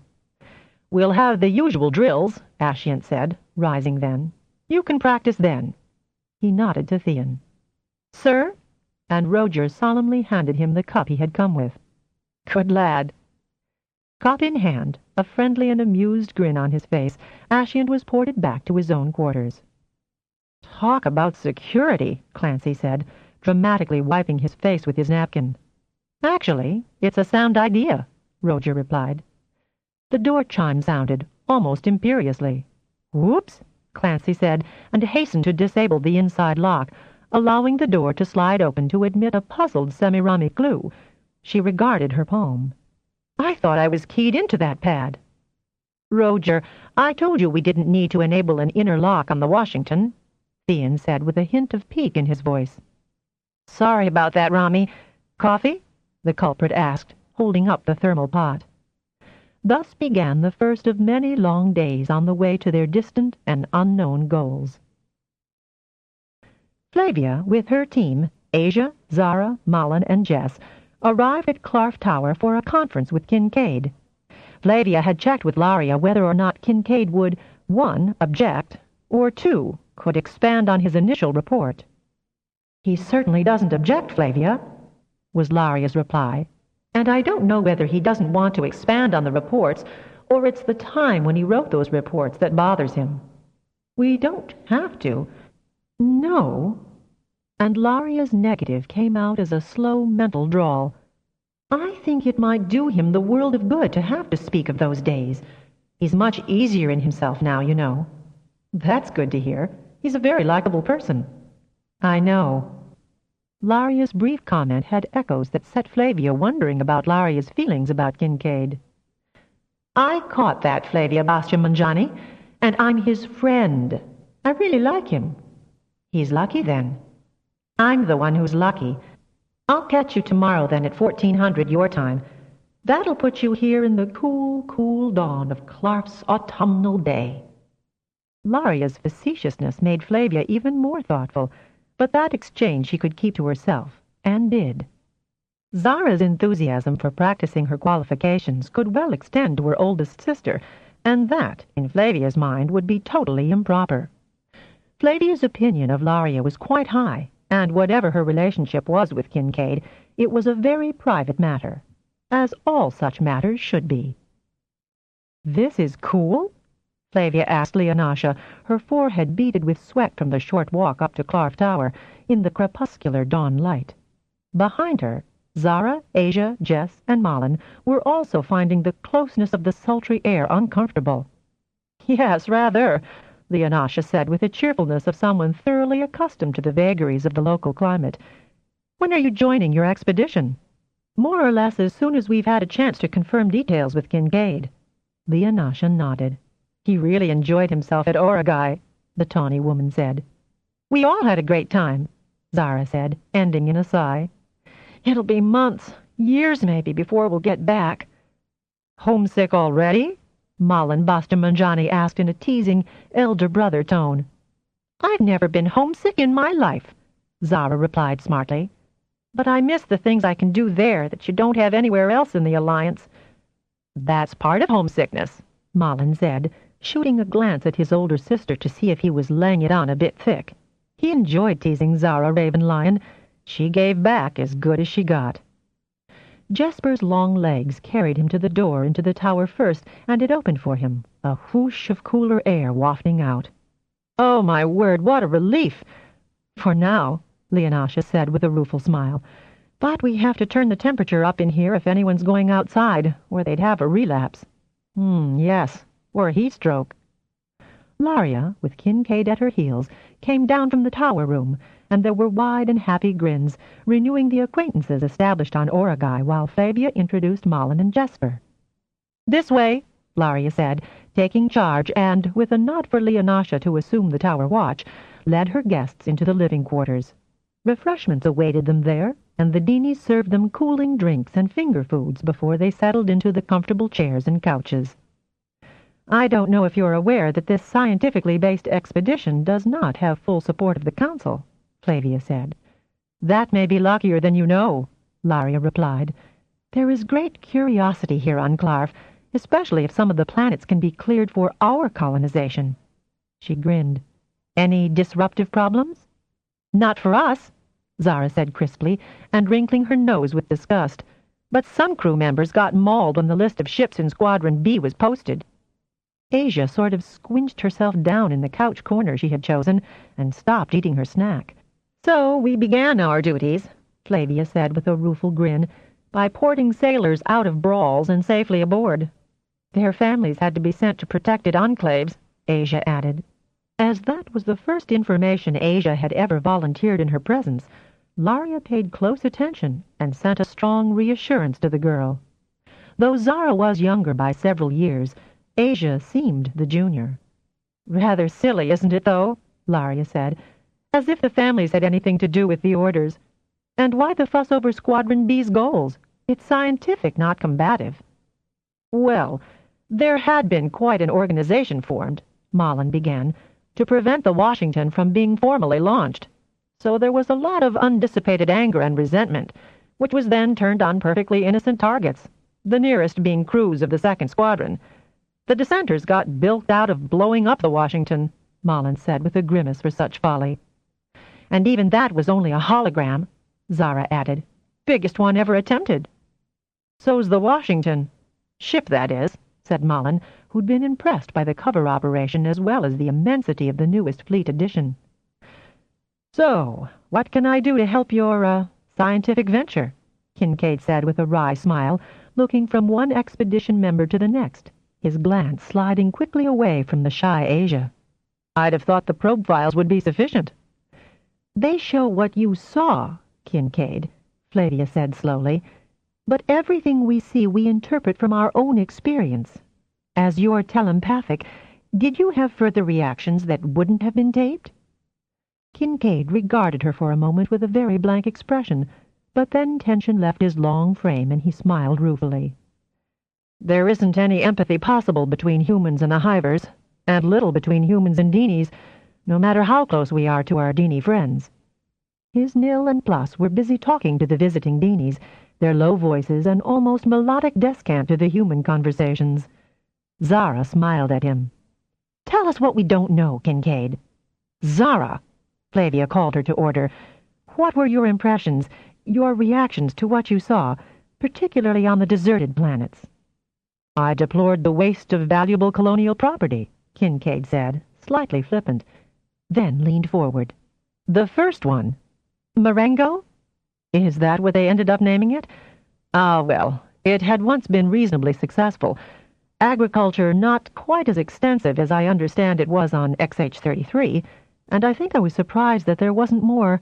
We'll have the usual drills, Ascient said, rising then. You can practice then. He nodded to Theon. Sir? And Roger solemnly handed him the cup he had come with. Good lad. Cup in hand, a friendly and amused grin on his face, Ascient was ported back to his own quarters. Talk about security, Clancy said, dramatically wiping his face with his napkin. Actually, it's a sound idea, Roger replied. The door chime sounded, almost imperiously. Whoops, Clancy said, and hastened to disable the inside lock, allowing the door to slide open to admit a puzzled Semiramis Glue. She regarded her palm. I thought I was keyed into that pad. Roger, I told you we didn't need to enable an inner lock on the Washington, Theon said with a hint of pique in his voice. Sorry about that, Rami. Coffee? The culprit asked, holding up the thermal pot. Thus began the first of many long days on the way to their distant and unknown goals. Flavia, with her team, Asia, Zara, Malin, and Jess, arrived at Clarf Tower for a conference with Kincaid. Flavia had checked with Laria whether or not Kincaid would, 1, object, or 2, could expand on his initial report. He certainly doesn't object, Flavia, was Laria's reply, and I don't know whether he doesn't want to expand on the reports, or it's the time when he wrote those reports that bothers him. We don't have to. No. And Laria's negative came out as a slow mental drawl. I think it might do him the world of good to have to speak of those days. He's much easier in himself now, you know. That's good to hear. He's a very likable person. I know. Laria's brief comment had echoes that set Flavia wondering about Laria's feelings about Kincaid. I caught that, Flavia Bastiamangiani, and I'm his friend. I really like him. He's lucky, then. I'm the one who's lucky. I'll catch you tomorrow, then, at 1400 your time. That'll put you here in the cool, cool dawn of Clarf's autumnal day. Laria's facetiousness made Flavia even more thoughtful, but that exchange she could keep to herself, and did. Zara's enthusiasm for practicing her qualifications could well extend to her oldest sister, and that, in Flavia's mind, would be totally improper. Flavia's opinion of Laria was quite high, and whatever her relationship was with Kincaid, it was a very private matter, as all such matters should be. This is cool? Flavia asked Leonasha, her forehead beaded with sweat from the short walk up to Clarf Tower, in the crepuscular dawn light. Behind her, Zara, Asia, Jess, and Malin were also finding the closeness of the sultry air uncomfortable. Yes, rather, Leonasha said with the cheerfulness of someone thoroughly accustomed to the vagaries of the local climate. When are you joining your expedition? More or less as soon as we've had a chance to confirm details with Kincaid. Leonasha nodded. He really enjoyed himself at Oragai, the tawny woman said. We all had a great time, Zara said, ending in a sigh. It'll be months, years maybe, before we'll get back. Homesick already? Malin Bastiamangiani asked in a teasing, elder brother tone. I've never been homesick in my life, Zara replied smartly. But I miss the things I can do there that you don't have anywhere else in the Alliance. That's part of homesickness, Malin said, shooting a glance at his older sister to see if he was laying it on a bit thick. He enjoyed teasing Zara Raven Lyon. She gave back as good as she got. Jesper's long legs carried him to the door into the tower first, and it opened for him, a whoosh of cooler air wafting out. Oh, my word, what a relief! For now, Leonasha said with a rueful smile. But we have to turn the temperature up in here if anyone's going outside, or they'd have a relapse. Yes, or a heat stroke. Laria, with Kincaid at her heels, came down from the tower room, and there were wide and happy grins, renewing the acquaintances established on Oragai while Flavia introduced Malin and Jesper. This way, Laria said, taking charge and, with a nod for Leonasha to assume the tower watch, led her guests into the living quarters. Refreshments awaited them there, and the Deanies served them cooling drinks and finger foods before they settled into the comfortable chairs and couches. I don't know if you're aware that this scientifically based expedition does not have full support of the Council, Flavia said. That may be luckier than you know, Laria replied. There is great curiosity here on Clarf, especially if some of the planets can be cleared for our colonization. She grinned. Any disruptive problems? Not for us, Zara said crisply, and wrinkling her nose with disgust. But some crew members got mauled when the list of ships in Squadron B was posted. Asia sort of squinched herself down in the couch corner she had chosen and stopped eating her snack. So we began our duties, Flavia said with a rueful grin, by porting sailors out of brawls and safely aboard. Their families had to be sent to protected enclaves, Asia added. As that was the first information Asia had ever volunteered in her presence, Laria paid close attention and sent a strong reassurance to the girl. Though Zara was younger by several years, Asia seemed the junior. Rather silly, isn't it, though? Laria said, as if the families had anything to do with the orders. And why the fuss over Squadron B's goals? It's scientific, not combative. Well, there had been quite an organization formed, Malin began, to prevent the Washington from being formally launched. So there was a lot of undissipated anger and resentment, which was then turned on perfectly innocent targets, the nearest being crews of the 2nd Squadron. The dissenters got bilked out of blowing up the Washington, Malin said with a grimace for such folly. And even that was only a hologram, Zara added. Biggest one ever attempted. So's the Washington. Ship, that is, said Malin, who'd been impressed by the cover operation as well as the immensity of the newest fleet addition. So, what can I do to help your, scientific venture? Kincaid said with a wry smile, looking from one expedition member to the next, his glance sliding quickly away from the shy Asia. I'd have thought the probe files would be sufficient. They show what you saw, Kincaid, Flavia said slowly, but everything we see we interpret from our own experience. As you're telepathic, did you have further reactions that wouldn't have been taped? Kincaid regarded her for a moment with a very blank expression, but then tension left his long frame and he smiled ruefully. There isn't any empathy possible between humans and the Hivers, and little between humans and Deanies, no matter how close we are to our Deanie friends. His Nil and Plus were busy talking to the visiting Deanies, their low voices an almost melodic descant to the human conversations. Zara smiled at him. Tell us what we don't know, Kincaid. Zara, Flavia called her to order. What were your impressions, your reactions to what you saw, particularly on the deserted planets? I deplored the waste of valuable colonial property, Kincaid said, slightly flippant, then leaned forward. The first one. Marengo? Is that what they ended up naming it? Ah, well, it had once been reasonably successful. Agriculture not quite as extensive as I understand it was on XH-33, and I think I was surprised that there wasn't more.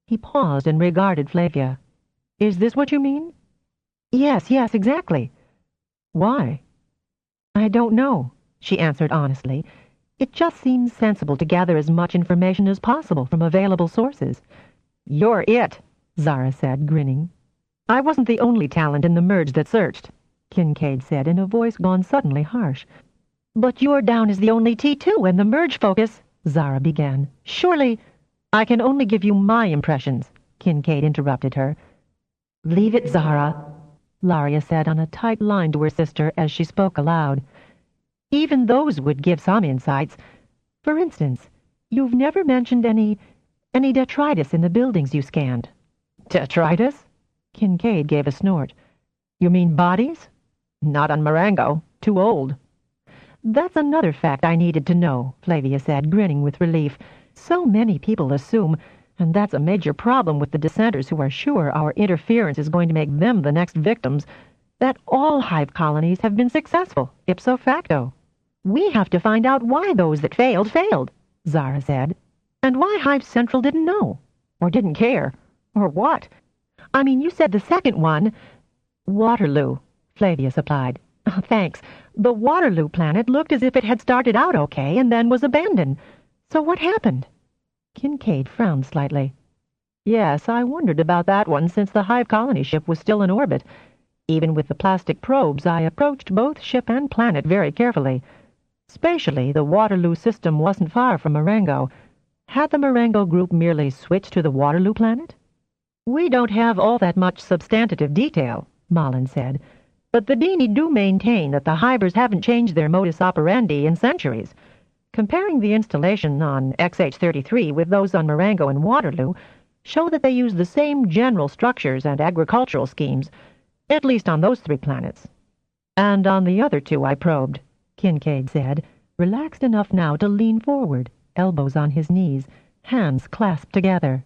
He paused and regarded Flavia. Is this what you mean? Yes, exactly. Why? I don't know, she answered honestly. It just seems sensible to gather as much information as possible from available sources. You're it, Zara said, grinning. I wasn't the only talent in the merge that searched, Kincaid said in a voice gone suddenly harsh. But you're down as the only T2 and the merge focus, Zara began. Surely, I can only give you my impressions, Kincaid interrupted her. Leave it, Zara, Laria said on a tight line to her sister as she spoke aloud. Even those would give some insights. For instance, you've never mentioned any detritus in the buildings you scanned. Detritus? Kincaid gave a snort. You mean bodies? Not on Marengo. Too old. That's another fact I needed to know, Flavia said, grinning with relief. So many people assume, and that's a major problem with the dissenters who are sure our interference is going to make them the next victims, that all Hive colonies have been successful, ipso facto. We have to find out why those that failed, Zara said, and why Hive Central didn't know, or didn't care, or what. I mean, you said the second one. Waterloo, Flavia supplied. Oh, thanks. The Waterloo planet looked as if it had started out okay and then was abandoned. So what happened? Kincaid frowned slightly. Yes, I wondered about that one since the Hive colony ship was still in orbit. Even with the plastic probes, I approached both ship and planet very carefully. Spatially, the Waterloo system wasn't far from Marengo. Had the Marengo group merely switched to the Waterloo planet? We don't have all that much substantive detail, Malin said, but the Dini do maintain that the Hivers haven't changed their modus operandi in centuries. Comparing the installation on XH-33 with those on Marengo and Waterloo show that they use the same general structures and agricultural schemes, at least on those 3 planets. And on the other 2 I probed, Kincaid said, relaxed enough now to lean forward, elbows on his knees, hands clasped together.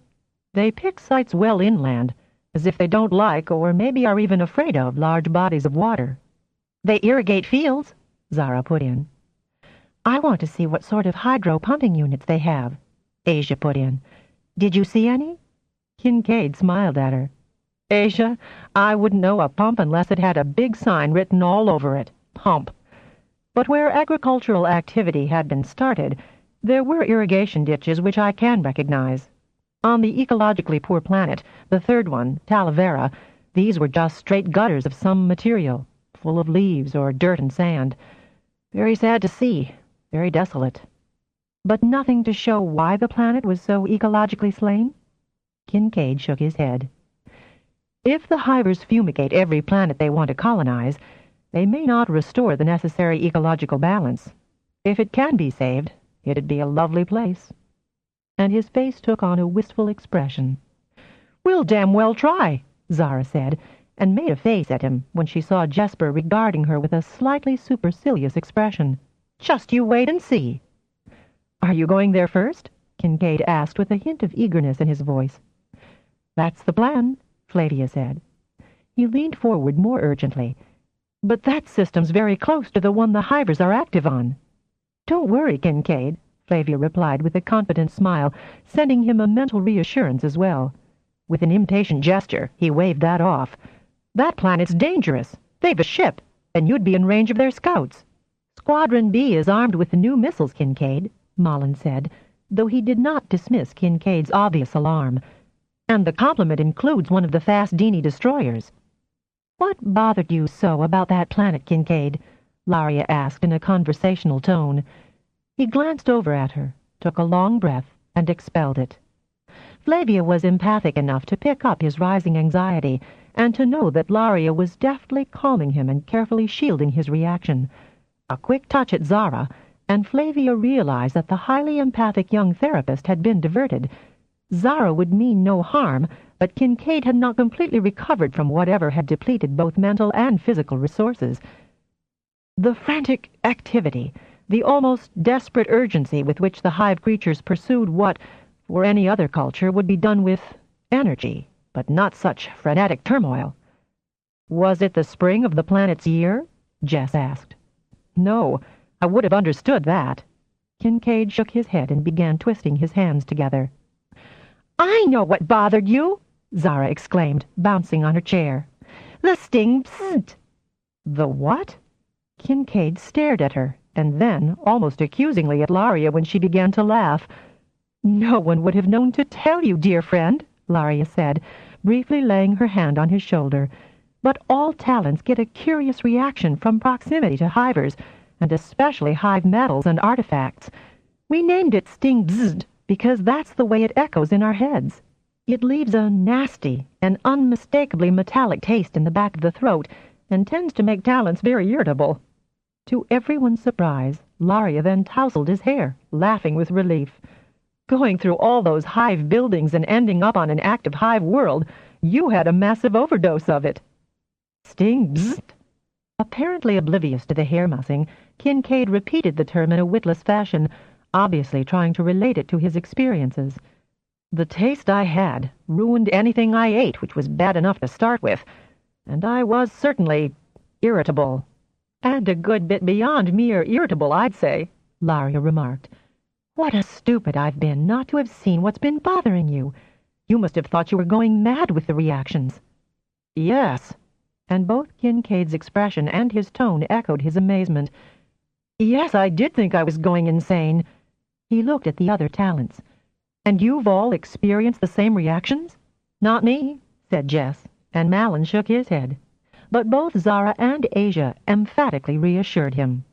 They pick sites well inland, as if they don't like or maybe are even afraid of large bodies of water. They irrigate fields, Zara put in. I want to see what sort of hydro-pumping units they have, Asia put in. Did you see any? Kincaid smiled at her. Asia, I wouldn't know a pump unless it had a big sign written all over it, pump. But where agricultural activity had been started, there were irrigation ditches which I can recognize. On the ecologically poor planet, the 3rd one, Talavera, these were just straight gutters of some material, full of leaves or dirt and sand. Very sad to see, very desolate. But nothing to show why the planet was so ecologically slain? Kincaid shook his head. If the Hivers fumigate every planet they want to colonize, they may not restore the necessary ecological balance. If it can be saved, it'd be a lovely place. And his face took on a wistful expression. We'll damn well try, Zara said, and made a face at him when she saw Jesper regarding her with a slightly supercilious expression. Just you wait and see. Are you going there first? Kincaid asked with a hint of eagerness in his voice. That's the plan, Flavia said. He leaned forward more urgently. But that system's very close to the one the Hivers are active on. Don't worry, Kincaid, Flavia replied with a confident smile, sending him a mental reassurance as well. With an impatient gesture, he waved that off. That planet's dangerous. They've a ship, and you'd be in range of their scouts. Squadron B is armed with the new missiles, Kincaid, Malin said, though he did not dismiss Kincaid's obvious alarm. And the complement includes one of the fast Dini destroyers. What bothered you so about that planet, Kincaid? Laria asked in a conversational tone. He glanced over at her, took a long breath, and expelled it. Flavia was empathic enough to pick up his rising anxiety and to know that Laria was deftly calming him and carefully shielding his reaction. A quick touch at Zara, and Flavia realized that the highly empathic young therapist had been diverted. Zara would mean no harm, but Kincaid had not completely recovered from whatever had depleted both mental and physical resources. The frantic activity, the almost desperate urgency with which the Hive creatures pursued what, for any other culture, would be done with energy, but not such frenetic turmoil. Was it the spring of the planet's year? Jess asked. No, I would have understood that. Kincaid shook his head and began twisting his hands together. I know what bothered you, Zara exclaimed, bouncing on her chair. The sting psst. The what? Kincaid stared at her, and then, almost accusingly, at Laria when she began to laugh. No one would have known to tell you, dear friend, Laria said, briefly laying her hand on his shoulder. But all talents get a curious reaction from proximity to Hivers, and especially Hive metals and artifacts. We named it Sting Bzzd because that's the way it echoes in our heads. It leaves a nasty and unmistakably metallic taste in the back of the throat and tends to make talents very irritable. To everyone's surprise, Laria then tousled his hair, laughing with relief. Going through all those Hive buildings and ending up on an active Hive world, you had a massive overdose of it. Sting Bzzd. Apparently oblivious to the hair-mussing, Kincaid repeated the term in a witless fashion, obviously trying to relate it to his experiences. The taste I had ruined anything I ate, which was bad enough to start with, and I was certainly irritable. And a good bit beyond mere irritable, I'd say, Laria remarked. What a stupid I've been not to have seen what's been bothering you. You must have thought you were going mad with the reactions. Yes. and both Kincaid's expression and his tone echoed his amazement. "Yes, I did think I was going insane." He looked at the other talents. "And you've all experienced the same reactions?" "Not me," said Jess, and Malin shook his head. But both Zara and Asia emphatically reassured him.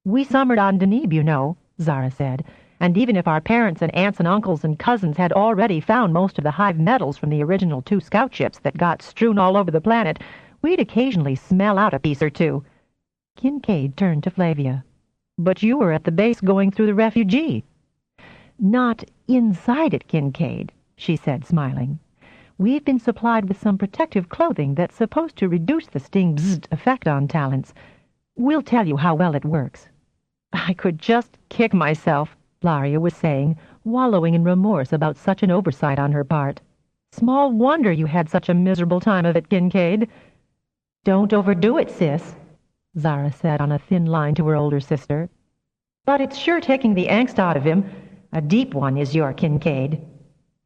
"We summered on Deneb, you know," Zara said, "and even if our parents and aunts and uncles and cousins had already found most of the Hive metals from the original 2 scout ships that got strewn all over the planet, we'd occasionally smell out a piece or two." Kincaid turned to Flavia. "But you were at the base going through the refugee." "Not inside it, Kincaid," she said, smiling. "We've been supplied with some protective clothing that's supposed to reduce the sting bzzzt effect on talents. We'll tell you how well it works." "I could just kick myself," Laria was saying, wallowing in remorse about such an oversight on her part. "Small wonder you had such a miserable time of it, Kincaid." "Don't overdo it, sis," Zara said on a thin line to her older sister. "But it's sure taking the angst out of him. A deep one is your Kincaid."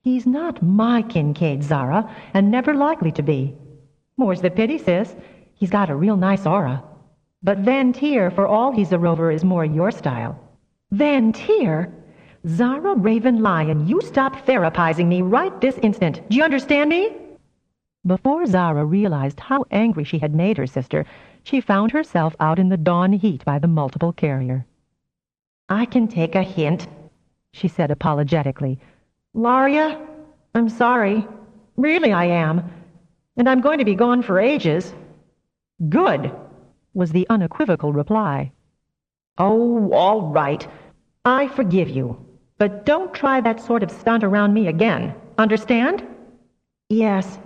"He's not my Kincaid, Zara, and never likely to be." "More's the pity, sis. He's got a real nice aura." "But Van Tier, for all he's a rover, is more your style." "Van Tier? Zara Raven Lyon, you stop therapizing me right this instant. Do you understand me?" Before Zara realized how angry she had made her sister, she found herself out in the dawn heat by the multiple carrier. "I can take a hint," she said apologetically. "Laria, I'm sorry. Really I am. And I'm going to be gone for ages." "Good," was the unequivocal reply. "Oh, all right. I forgive you. But don't try that sort of stunt around me again. Understand?" "Yes.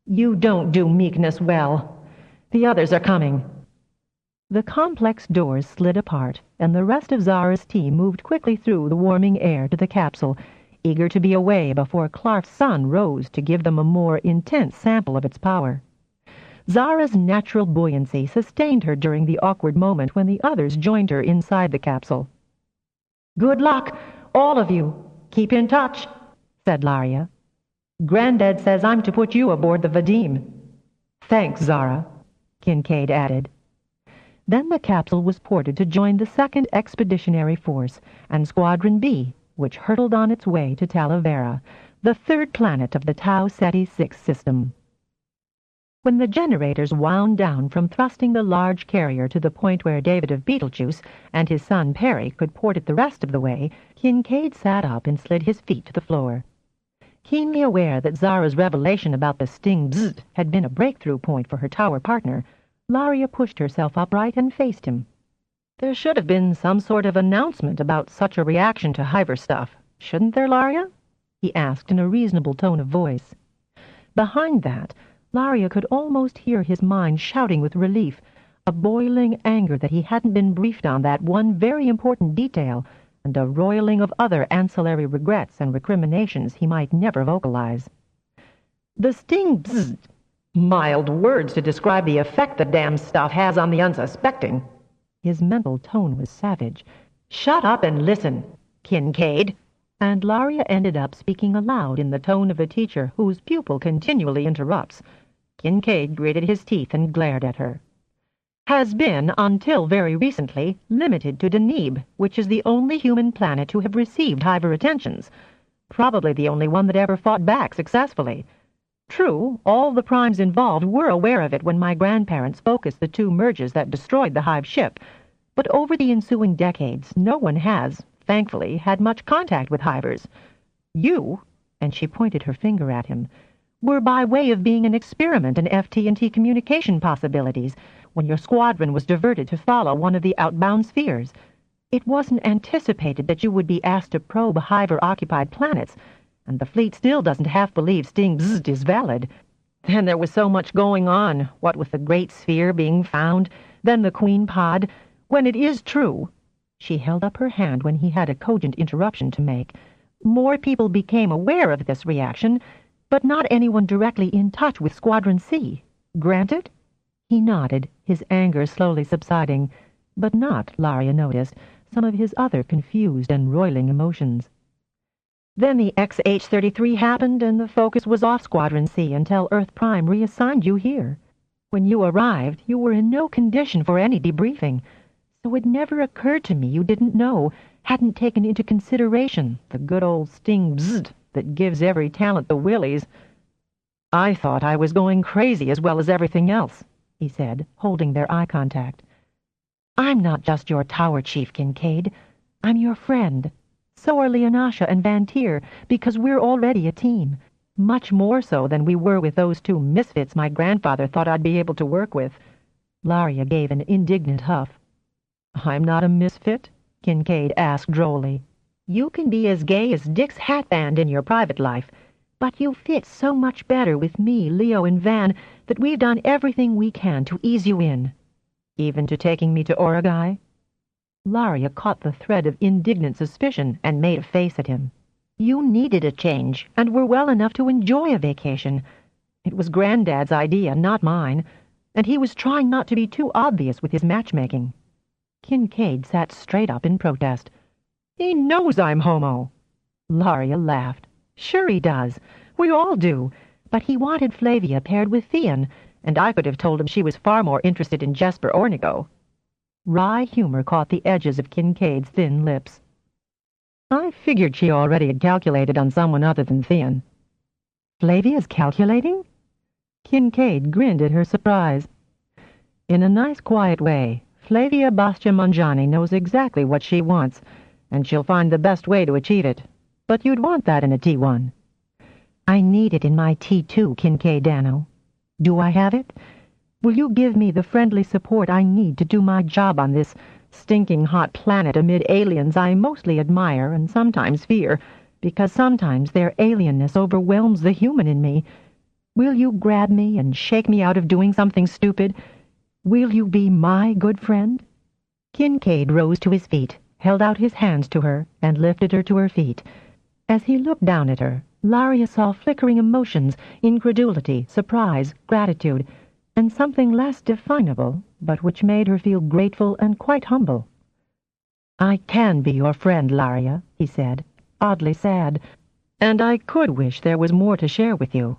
You don't do meekness well. The others are coming." The complex doors slid apart, and the rest of Zara's team moved quickly through the warming air to the capsule, eager to be away before Clarf's sun rose to give them a more intense sample of its power. Zara's natural buoyancy sustained her during the awkward moment when the others joined her inside the capsule. "Good luck, all of you. Keep in touch," said Laria. "Granddad says I'm to put you aboard the Vadim." "Thanks, Zara," Kincaid added. Then the capsule was ported to join the 2nd Expeditionary Force and Squadron B, which hurtled on its way to Talavera, the 3rd planet of the Tau Ceti 6 system. When the generators wound down from thrusting the large carrier to the point where David of Beetlejuice and his son Perry could port it the rest of the way, Kincaid sat up and slid his feet to the floor. Keenly aware that Zara's revelation about the sting bzzzt had been a breakthrough point for her tower partner, Laria pushed herself upright and faced him. "There should have been some sort of announcement about such a reaction to Hiver stuff, shouldn't there, Laria?" he asked in a reasonable tone of voice. Behind that, Laria could almost hear his mind shouting with relief, a boiling anger that he hadn't been briefed on that one very important detail, and a roiling of other ancillary regrets and recriminations he might never vocalize. "The sting bzzzt. Mild words to describe the effect the damn stuff has on the unsuspecting." His mental tone was savage. "Shut up and listen, Kincaid." And Laria ended up speaking aloud in the tone of a teacher whose pupil continually interrupts. Kincaid gritted his teeth and glared at her. "Has been, until very recently, limited to Deneb, which is the only human planet to have received Hiver attentions. Probably the only one that ever fought back successfully. True, all the primes involved were aware of it when my grandparents focused the 2 merges that destroyed the Hive ship, but over the ensuing decades, no one has, thankfully, had much contact with Hivers. You," and she pointed her finger at him, "were by way of being an experiment in FT&T communication possibilities when your squadron was diverted to follow one of the outbound spheres. It wasn't anticipated that you would be asked to probe Hiver-occupied planets, and the fleet still doesn't half believe Sting Bzzzt is valid. Then there was so much going on, what with the Great Sphere being found, then the Queen Pod. When it is true," she held up her hand when he had a cogent interruption to make, "more people became aware of this reaction, but not anyone directly in touch with Squadron C. Granted?" He nodded, his anger slowly subsiding, but not, Laria noticed, some of his other confused and roiling emotions. "Then the XH-33 happened, and the focus was off Squadron C until Earth Prime reassigned you here. When you arrived, you were in no condition for any debriefing, so it never occurred to me you didn't know, hadn't taken into consideration the good old sting bzzzt that gives every talent the willies. I thought I was going crazy as well as everything else, he said, holding their eye contact. I'm not just your tower chief, Kincaid. I'm your friend. So are Leonasha and Van Tier, because we're already a team. Much more so than we were with those two misfits my grandfather thought I'd be able to work with. Laria gave an indignant huff. I'm not a misfit? Kincaid asked drolly. You can be as gay as Dick's hatband in your private life, but you fit so much better with me, Leo, and Van that we've done everything we can to ease you in. Even to taking me to Oragai? Laria caught the thread of indignant suspicion and made a face at him. You needed a change, and were well enough to enjoy a vacation. It was Granddad's idea, not mine, and he was trying not to be too obvious with his matchmaking. Kincaid sat straight up in protest. He knows I'm homo. Laria laughed. Sure he does. We all do. But he wanted Flavia paired with Theon, and I could have told him she was far more interested in Jesper Ornigo. Wry humor caught the edges of Kincaid's thin lips. I figured she already had calculated on someone other than Theon. Flavia's calculating? Kincaid grinned at her surprise. In a nice, quiet way, Flavia Bastiamongiani knows exactly what she wants, and she'll find the best way to achieve it. But you'd want that in a T1. I need it in my T2, Kincaid Dano. Do I have it? Will you give me the friendly support I need to do my job on this stinking hot planet amid aliens I mostly admire and sometimes fear, because sometimes their alienness overwhelms the human in me? Will you grab me and shake me out of doing something stupid? Will you be my good friend? Kincaid rose to his feet, held out his hands to her, and lifted her to her feet. As he looked down at her, Laria saw flickering emotions, incredulity, surprise, gratitude, and something less definable, but which made her feel grateful and quite humble. I can be your friend, Laria, he said, oddly sad, and I could wish there was more to share with you.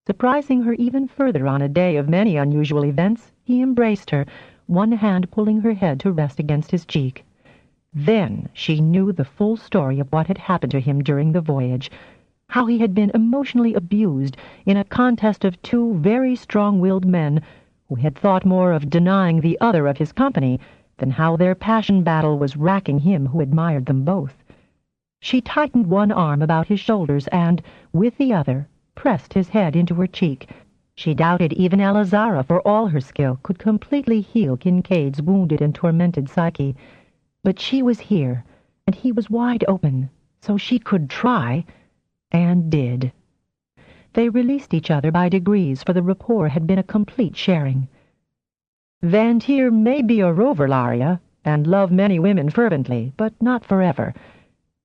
Surprising her even further on a day of many unusual events, he embraced her, one hand pulling her head to rest against his cheek. Then she knew the full story of what had happened to him during the voyage, how he had been emotionally abused in a contest of two very strong-willed men who had thought more of denying the other of his company than how their passion battle was racking him who admired them both. She tightened one arm about his shoulders and, with the other, pressed his head into her cheek. She doubted even Elazara, for all her skill, could completely heal Kincaid's wounded and tormented psyche. But she was here, and he was wide open, so she could try, and did. They released each other by degrees, for the rapport had been a complete sharing. Van Tier may be a rover, Laria, and love many women fervently, but not forever.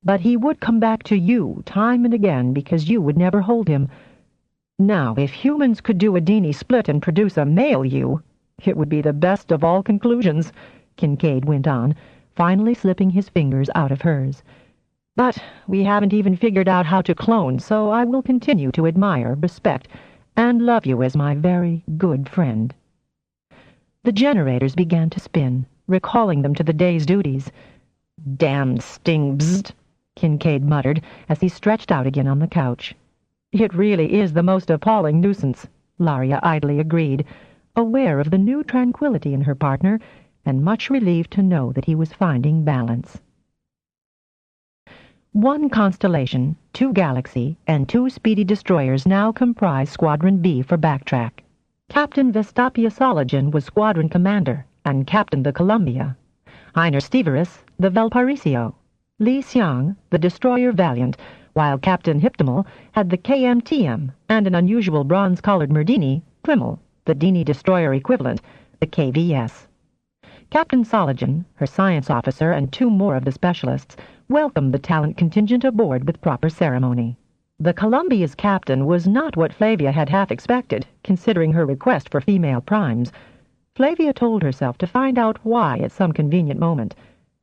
But he would come back to you time and again because you would never hold him. Now, if humans could do a Dini split and produce a male you, it would be the best of all conclusions, Kincaid went on, finally slipping his fingers out of hers. But we haven't even figured out how to clone, so I will continue to admire, respect, and love you as my very good friend. The generators began to spin, recalling them to the day's duties. Damn sting bzzzt, Kincaid muttered as he stretched out again on the couch. It really is the most appalling nuisance, Laria idly agreed, aware of the new tranquility in her partner, and much relieved to know that he was finding balance. 1 constellation, 2 galaxy, and 2 speedy destroyers now comprise Squadron B for Backtrack. Captain Vestapia Soligen was squadron commander, and captained the Columbia. Heiner Steverus, the Valparaiso. Li Xiang, the destroyer Valiant, while Captain Hyptimal had the KMTM and an unusual bronze-collared Merdini, Krimmel, the Dini destroyer equivalent, the KVS. Captain Soligen, her science officer, and 2 more of the specialists welcomed the talent contingent aboard with proper ceremony. The Columbia's captain was not what Flavia had half expected, considering her request for female primes. Flavia told herself to find out why at some convenient moment.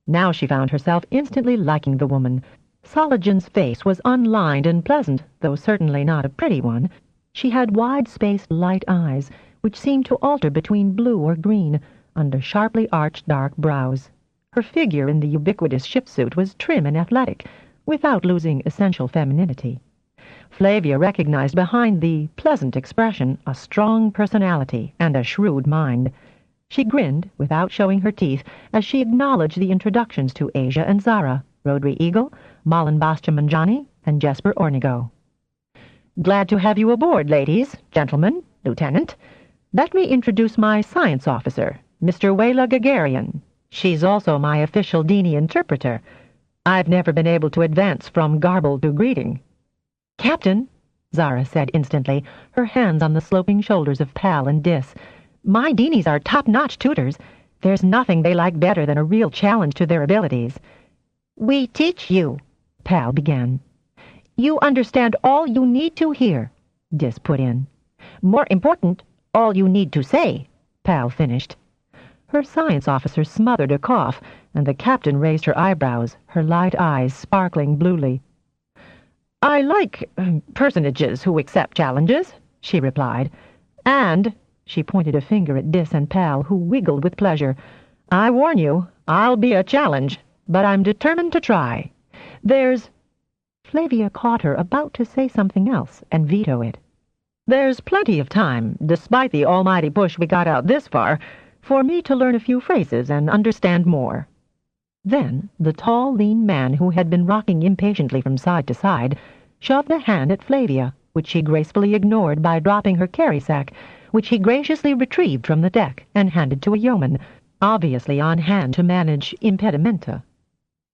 Now she found herself instantly liking the woman. Soligen's face was unlined and pleasant, though certainly not a pretty one. She had wide-spaced light eyes, which seemed to alter between blue or green under sharply arched dark brows. Her figure in the ubiquitous ship suit was trim and athletic, without losing essential femininity. Flavia recognized behind the pleasant expression a strong personality and a shrewd mind. She grinned, without showing her teeth, as she acknowledged the introductions to Asia and Zara, Rodri Eagle, Malin Bastiamanjani, and Jesper Ornigo. "Glad to have you aboard, ladies, gentlemen, Lieutenant. Let me introduce my science officer, Mr. Wayla Gagarian. She's also my official Dini interpreter. I've never been able to advance from garble to greeting." "Captain," Zara said instantly, her hands on the sloping shoulders of Pal and Dis, "my Dinis are top-notch tutors. There's nothing they like better than a real challenge to their abilities." "We teach you," Pal began. "You understand all you need to hear," Dis put in. "More important, all you need to say," Pal finished. Her science officer smothered a cough, and the captain raised her eyebrows, her light eyes sparkling bluely. "I like personages who accept challenges," she replied. "And," she pointed a finger at Dis and Pal, who wiggled with pleasure, "I warn you, I'll be a challenge, but I'm determined to try. There's—" Flavia caught her about to say something else and veto it. "There's plenty of time, despite the almighty push we got out this far, for me to learn a few phrases and understand more." Then the tall, lean man who had been rocking impatiently from side to side shoved a hand at Flavia, which she gracefully ignored by dropping her carry-sack, which he graciously retrieved from the deck and handed to a yeoman, obviously on hand to manage impedimenta.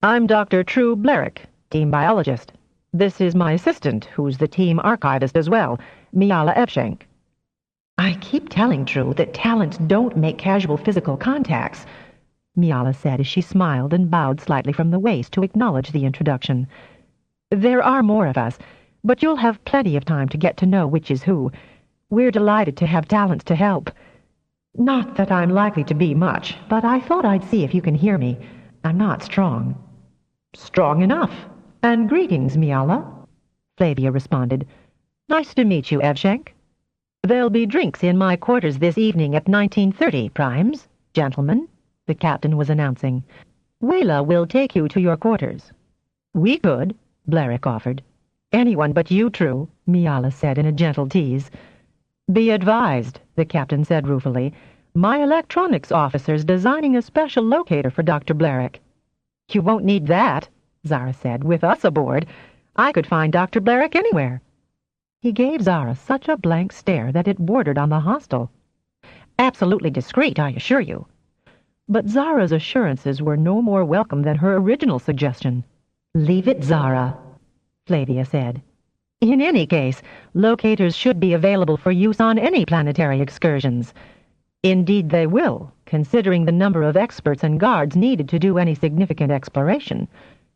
"I'm Dr. True Blerick, team biologist. This is my assistant, who's the team archivist as well, Miala Evshank." "I keep telling True that talents don't make casual physical contacts," Miala said as she smiled and bowed slightly from the waist to acknowledge the introduction. "There are more of us, but you'll have plenty of time to get to know which is who. We're delighted to have talents to help. Not that I'm likely to be much, but I thought I'd see if you can hear me. I'm not strong." "Strong enough. And greetings, Miala," Flavia responded. "Nice to meet you, Evshank. There'll be drinks in my quarters this evening at 19:30, Primes, gentlemen," the captain was announcing. "Wayla will take you to your quarters." "We could," Blerick offered. "Anyone but you, True," Miala said in a gentle tease. "Be advised," the captain said ruefully. "My electronics officer's designing a special locator for Dr. Blerick." "You won't need that," Zara said. "With us aboard, I could find Dr. Blerick anywhere." He gave Zara such a blank stare that it bordered on the hostile. "Absolutely discreet, I assure you." But Zara's assurances were no more welcome than her original suggestion. "Leave it, Zara," Flavia said. "In any case, locators should be available for use on any planetary excursions. Indeed they will, considering the number of experts and guards needed to do any significant exploration,"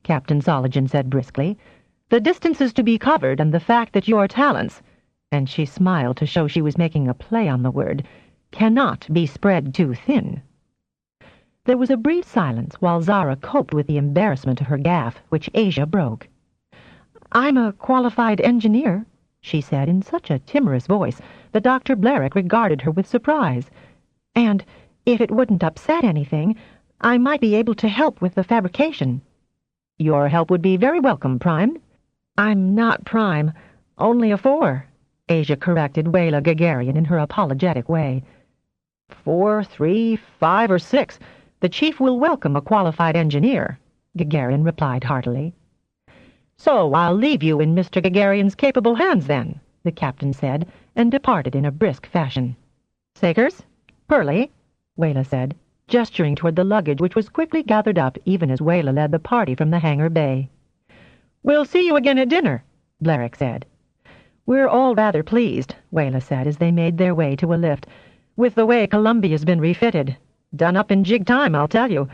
Captain Soligen said briskly. "The distances to be covered and the fact that your talents," and she smiled to show she was making a play on the word, "cannot be spread too thin." There was a brief silence while Zara coped with the embarrassment of her gaffe, which Asia broke. "I'm a qualified engineer," she said in such a timorous voice that Dr. Blerick regarded her with surprise. "And, if it wouldn't upset anything, I might be able to help with the fabrication." "Your help would be very welcome, Prime." "I'm not Prime, only a 4, Asia corrected Wayla Gagarian in her apologetic way. 4, 3, 5, or 6. The chief will welcome a qualified engineer," Gagarian replied heartily. "So I'll leave you in Mr. Gagarian's capable hands, then," the captain said, and departed in a brisk fashion. "Sakers? Pearlie?" Wayla said, gesturing toward the luggage which was quickly gathered up even as Wayla led the party from the hangar bay. "We'll see you again at dinner," Blerick said. "We're all rather pleased," Wayla said as they made their way to a lift, "with the way Columbia's been refitted. Done up in jig time, I'll tell you.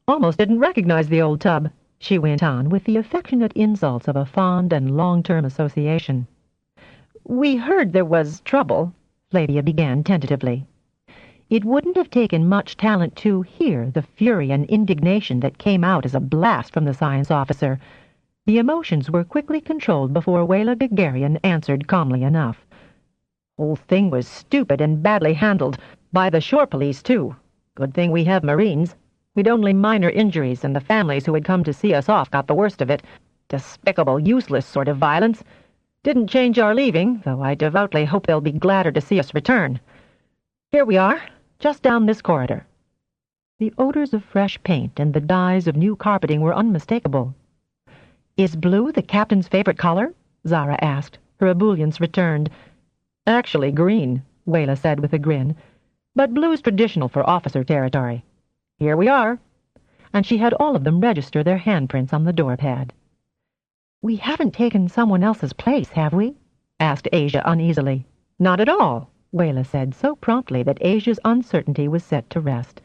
Almost didn't recognize the old tub," she went on with the affectionate insults of a fond and long-term association. "We heard there was trouble," Flavia began tentatively. It wouldn't have taken much talent to hear the fury and indignation that came out as a blast from the science officer. The emotions were quickly controlled before Wayla Gagarian answered calmly enough. Whole thing was stupid and badly handled, by the shore police, too. Good thing we have Marines. We'd only minor injuries, and the families who had come to see us off got the worst of it. Despicable, useless sort of violence. Didn't change our leaving, though I devoutly hope they'll be gladder to see us return. Here we are, just down this corridor. The odors of fresh paint and the dyes of new carpeting were unmistakable. "Is blue the captain's favorite color?" Zara asked. Her ebullience returned. "Actually green," Wayla said with a grin. "But blue's traditional for officer territory. Here we are." And she had all of them register their handprints on the door pad. "We haven't taken someone else's place, have we?" asked Asia uneasily. "Not at all," Wayla said so promptly that Asia's uncertainty was set to rest.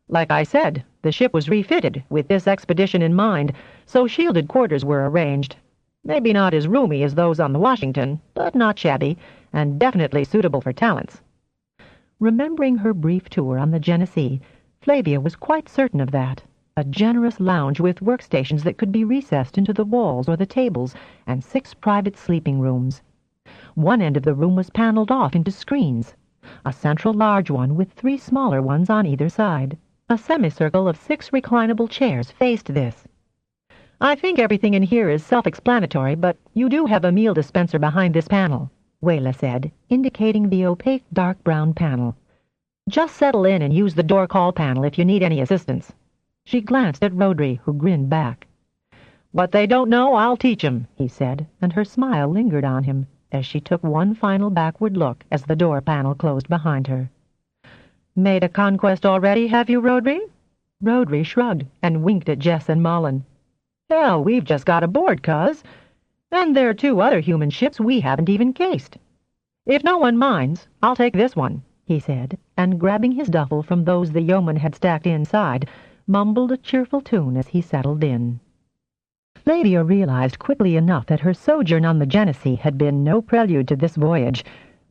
"Like I said, the ship was refitted with this expedition in mind, so shielded quarters were arranged. Maybe not as roomy as those on the Washington, but not shabby, and definitely suitable for talents." Remembering her brief tour on the Genesee, Flavia was quite certain of that. A generous lounge with workstations that could be recessed into the walls or the tables, and 6 private sleeping rooms. One end of the room was paneled off into screens, a central large one with 3 smaller ones on either side. A semicircle of 6 reclinable chairs faced this. "I think everything in here is self-explanatory, but you do have a meal dispenser behind this panel," Wayla said, indicating the opaque dark brown panel. "Just settle in and use the door call panel if you need any assistance." She glanced at Rodri, who grinned back. "What they don't know, I'll teach 'em," he said, and her smile lingered on him as she took one final backward look as the door panel closed behind her. "Made a conquest already, have you, Rodri?" Rodri shrugged and winked at Jess and Mullen. "Hell, we've just got aboard, cuz. And there are 2 other human ships we haven't even cased. If no one minds, I'll take this one," he said, and grabbing his duffel from those the yeoman had stacked inside, mumbled a cheerful tune as he settled in. Flavia realized quickly enough that her sojourn on the Genesee had been no prelude to this voyage.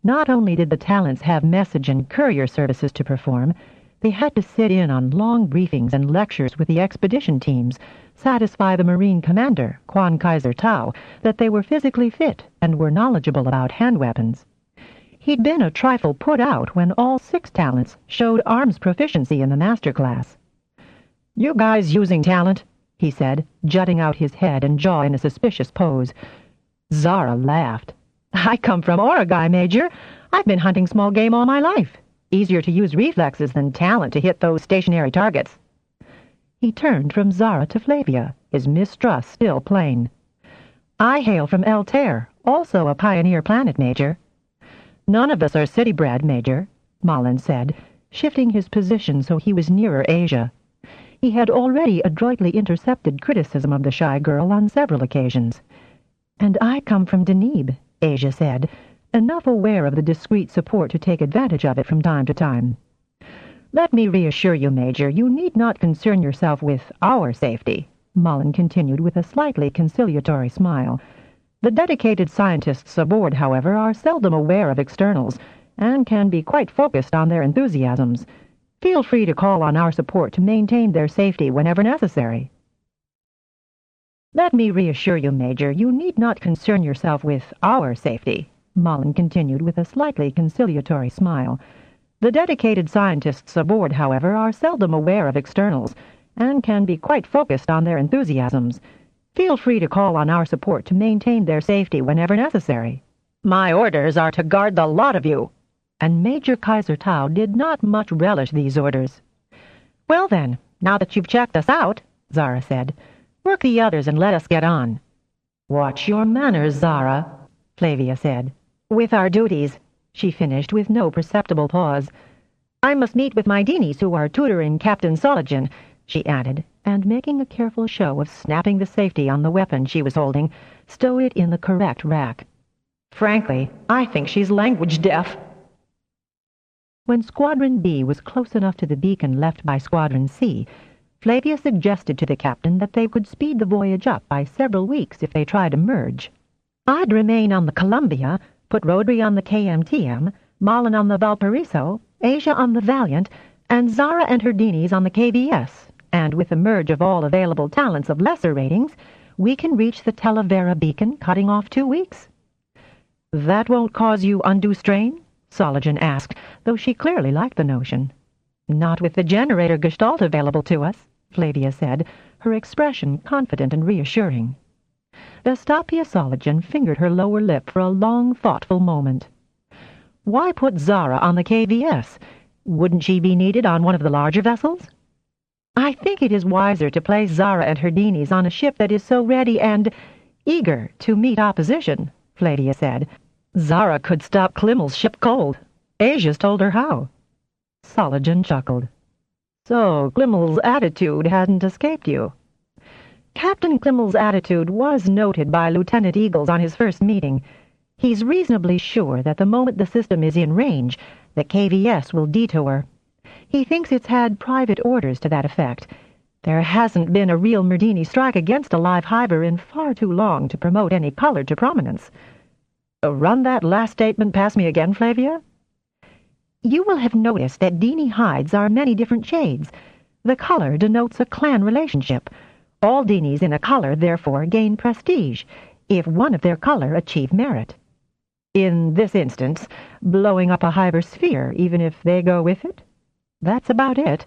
Not only did the Talents have message and courier services to perform, they had to sit in on long briefings and lectures with the expedition teams, satisfy the Marine commander, Quan Kaiser Tau, that they were physically fit and were knowledgeable about hand weapons. He'd been a trifle put out when all 6 Talents showed arms proficiency in the master class. "You guys using talent?" he said, jutting out his head and jaw in a suspicious pose. Zara laughed. "I come from Oragai, Major. I've been hunting small game all my life. Easier to use reflexes than talent to hit those stationary targets." He turned from Zara to Flavia, his mistrust still plain. "I hail from Altair, also a pioneer planet, Major." "None of us are city-bred, Major," Mullen said, shifting his position so he was nearer Asia. He had already adroitly intercepted criticism of the shy girl on several occasions. "And I come from Deneb," Asia said, enough aware of the discreet support to take advantage of it from time to time. "Let me reassure you, Major, you need not concern yourself with our safety," Mullen continued with a slightly conciliatory smile. "The dedicated scientists aboard, however, are seldom aware of externals, and can be quite focused on their enthusiasms. Feel free to call on our support to maintain their safety whenever necessary." "Let me reassure you, Major, you need not concern yourself with our safety," Mullen continued with a slightly conciliatory smile. "The dedicated scientists aboard, however, are seldom aware of externals, and can be quite focused on their enthusiasms. Feel free to call on our support to maintain their safety whenever necessary." "My orders are to guard the lot of you," and Major Kaiser Tau did not much relish these orders. "Well then, now that you've checked us out," Zara said, "work the others and let us get on." "Watch your manners, Zara," Flavia said. "With our duties," she finished with no perceptible pause. "I must meet with my Deenies who are tutoring Captain Soligen," she added, and making a careful show of snapping the safety on the weapon she was holding, stowed it in the correct rack. "Frankly, I think she's language deaf." When Squadron B was close enough to the beacon left by Squadron C, Flavia suggested to the captain that they could speed the voyage up by several weeks if they tried to merge. "I'd remain on the Columbia, put Rodri on the KMTM, Mullen on the Valparaiso, Asia on the Valiant, and Zara and her Deenies on the KBS, and with the merge of all available talents of lesser ratings, we can reach the Talavera beacon, cutting off 2 weeks." "That won't cause you undue strain?" Sologen asked, though she clearly liked the notion. Not with the generator gestalt available to us, Flavia said, her expression confident and reassuring. Vestapia Sologen fingered her lower lip for a long, thoughtful moment. Why put Zara on the KVS? Wouldn't she be needed on one of the larger vessels? I think it is wiser to place Zara and her Deenies on a ship that is so ready and eager to meet opposition, Flavia said. Zara could stop Klimmel's ship cold. Asia's told her how. Sologen chuckled. So Klimmel's attitude hadn't escaped you. Captain Klimmel's attitude was noted by Lieutenant Eagles on his first meeting. He's reasonably sure that the moment the system is in range, the KVS will detour. He thinks it's had private orders to that effect. There hasn't been a real Merdini strike against a live Hiver in far too long to promote any color to prominence. Run that last statement past me again, Flavia? You will have noticed that Deenie hides are many different shades. The color denotes a clan relationship. All Deenies in a color, therefore, gain prestige, if one of their color achieve merit. In this instance, blowing up a Hiver sphere, even if they go with it? That's about it.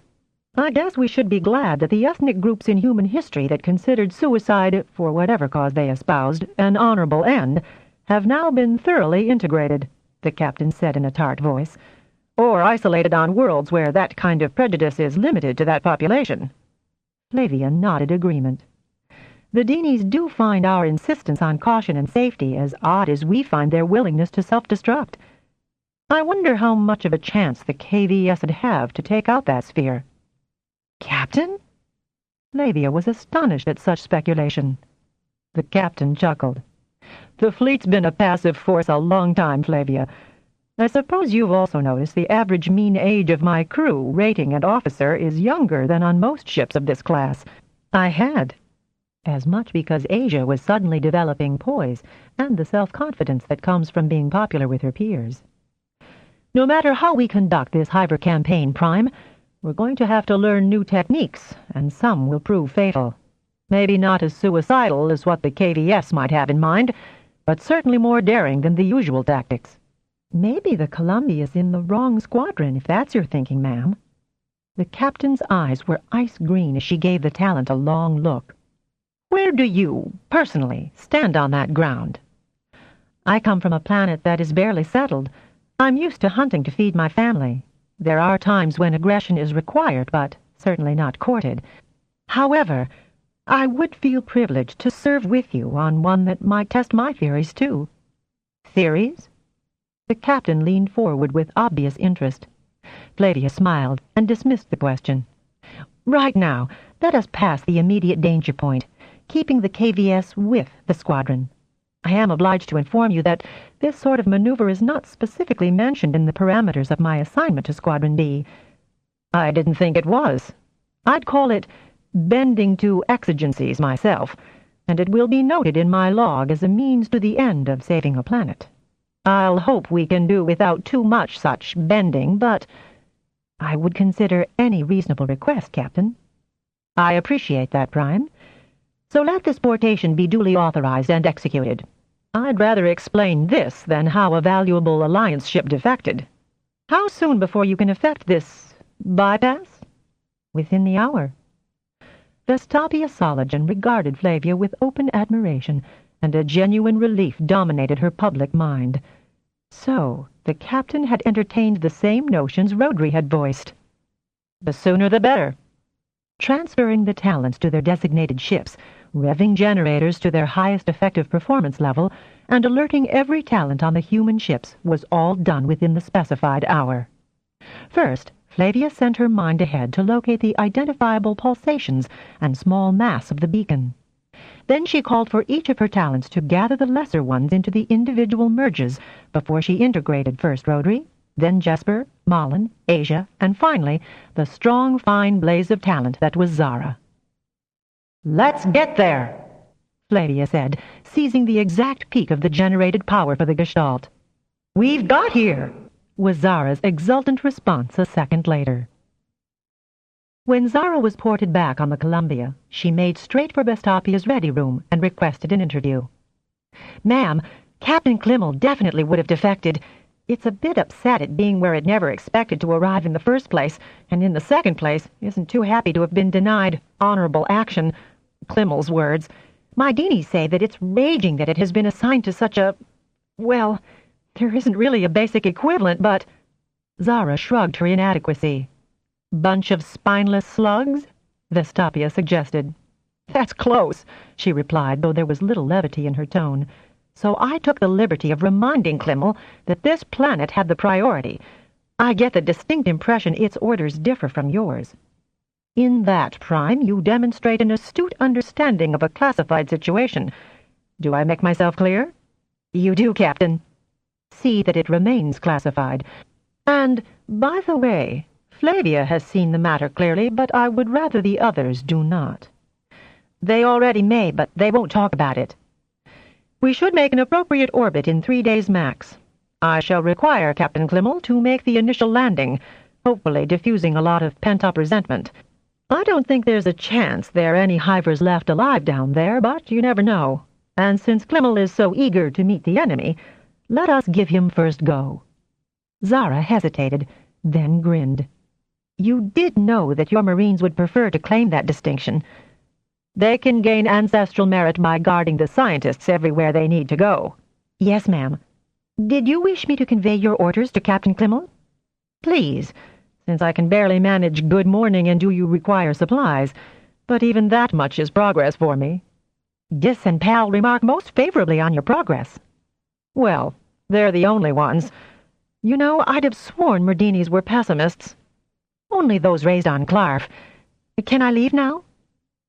I guess we should be glad that the ethnic groups in human history that considered suicide, for whatever cause they espoused, an honorable end, have now been thoroughly integrated, the captain said in a tart voice, or isolated on worlds where that kind of prejudice is limited to that population. Flavia nodded agreement. The Deenies do find our insistence on caution and safety as odd as we find their willingness to self-destruct. I wonder how much of a chance the KVS would have to take out that sphere. Captain? Flavia was astonished at such speculation. The captain chuckled. The fleet's been a passive force a long time, Flavia. I suppose you've also noticed the average mean age of my crew, rating, and officer is younger than on most ships of this class. I had. As much because Asia was suddenly developing poise and the self-confidence that comes from being popular with her peers. No matter how we conduct this Hiver campaign, Prime, we're going to have to learn new techniques, and some will prove fatal. Maybe not as suicidal as what the KVS might have in mind, but certainly more daring than the usual tactics. Maybe the Columbia's in the wrong squadron, if that's your thinking, ma'am. The captain's eyes were ice green as she gave the talent a long look. Where do you, personally, stand on that ground? I come from a planet that is barely settled. I'm used to hunting to feed my family. There are times when aggression is required, but certainly not courted. However, I would feel privileged to serve with you on one that might test my theories, too. Theories? The captain leaned forward with obvious interest. Flavia smiled and dismissed the question. Right now, let us pass the immediate danger point, keeping the KVS with the squadron. I am obliged to inform you that this sort of maneuver is not specifically mentioned in the parameters of my assignment to Squadron B. I didn't think it was. I'd call it bending to exigencies myself, and it will be noted in my log as a means to the end of saving a planet. I'll hope we can do without too much such bending, but I would consider any reasonable request, Captain. I appreciate that, Prime. So let this portation be duly authorized and executed. I'd rather explain this than how a valuable Alliance ship defected. How soon before you can effect this bypass? Within the hour. Vestapia Sologen regarded Flavia with open admiration, and a genuine relief dominated her public mind. So, the captain had entertained the same notions Rodri had voiced. The sooner the better. Transferring the talents to their designated ships, revving generators to their highest effective performance level, and alerting every talent on the human ships was all done within the specified hour. First, Flavia sent her mind ahead to locate the identifiable pulsations and small mass of the beacon. Then she called for each of her talents to gather the lesser ones into the individual merges before she integrated first Rodri, then Jesper, Malin, Asia, and finally the strong, fine blaze of talent that was Zara. "Let's get there," Flavia said, seizing the exact peak of the generated power for the Gestalt. "We've got here," was Zara's exultant response a second later. When Zara was ported back on the Columbia, she made straight for Vestapia's ready room and requested an interview. "Ma'am, Captain Klimmel definitely would have defected. It's a bit upset at being where it never expected to arrive in the first place, and in the second place, isn't too happy to have been denied honorable action. Klimmel's words. My Deanies say that it's raging that it has been assigned to such a... well, there isn't really a basic equivalent, but... Zara shrugged her inadequacy. Bunch of spineless slugs? Vestapia suggested. That's close, she replied, though there was little levity in her tone. So I took the liberty of reminding Klimmel that this planet had the priority. I get the distinct impression its orders differ from yours. In that, Prime, you demonstrate an astute understanding of a classified situation. Do I make myself clear? You do, Captain. See that it remains classified. And, by the way, Flavia has seen the matter clearly, but I would rather the others do not. They already may, but they won't talk about it. We should make an appropriate orbit in 3 days max. I shall require Captain Klimmel to make the initial landing, hopefully diffusing a lot of pent-up resentment. I don't think there's a chance there are any Hivers left alive down there, but you never know. And since Klimmel is so eager to meet the enemy, let us give him first go. Zara hesitated, then grinned. You did know that your Marines would prefer to claim that distinction. They can gain ancestral merit by guarding the scientists everywhere they need to go. Yes, ma'am. Did you wish me to convey your orders to Captain Klimmel? Please, since I can barely manage good morning and do you require supplies, but even that much is progress for me. Dis and Pal remark most favorably on your progress. Well, they're the only ones. You know, I'd have sworn Merdinis were pessimists. Only those raised on Clarf. Can I leave now?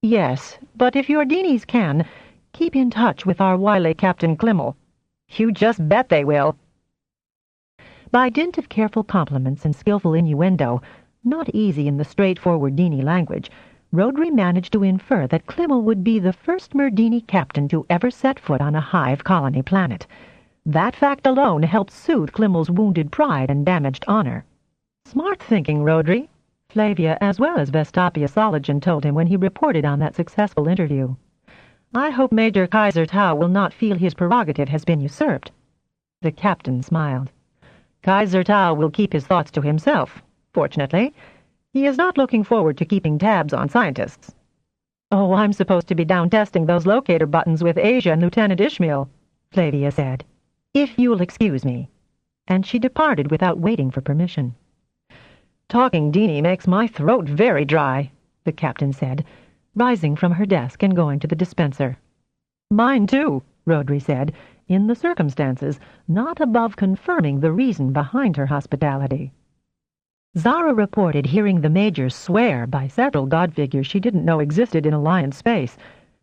Yes, but if your Deanies can, keep in touch with our wily Captain Klimmel. You just bet they will. By dint of careful compliments and skillful innuendo, not easy in the straightforward Deanie language, Rhodri managed to infer that Klimmel would be the first Merdini captain to ever set foot on a Hive colony planet. That fact alone helped soothe Klimmel's wounded pride and damaged honor. Smart thinking, Rhodri, Flavia as well as Vestapia Soligen told him when he reported on that successful interview. I hope Major Kaiser Tau will not feel his prerogative has been usurped. The captain smiled. Kaiser Tau will keep his thoughts to himself, fortunately. He is not looking forward to keeping tabs on scientists. Oh, I'm supposed to be down testing those locator buttons with Asia and Lieutenant Ishmael, Flavia said. If you'll excuse me. And she departed without waiting for permission. Talking Deanie makes my throat very dry, the captain said, rising from her desk and going to the dispenser. Mine too, Rhodri said, in the circumstances, not above confirming the reason behind her hospitality. Zara reported hearing the Major swear by several god figures she didn't know existed in Alliance space,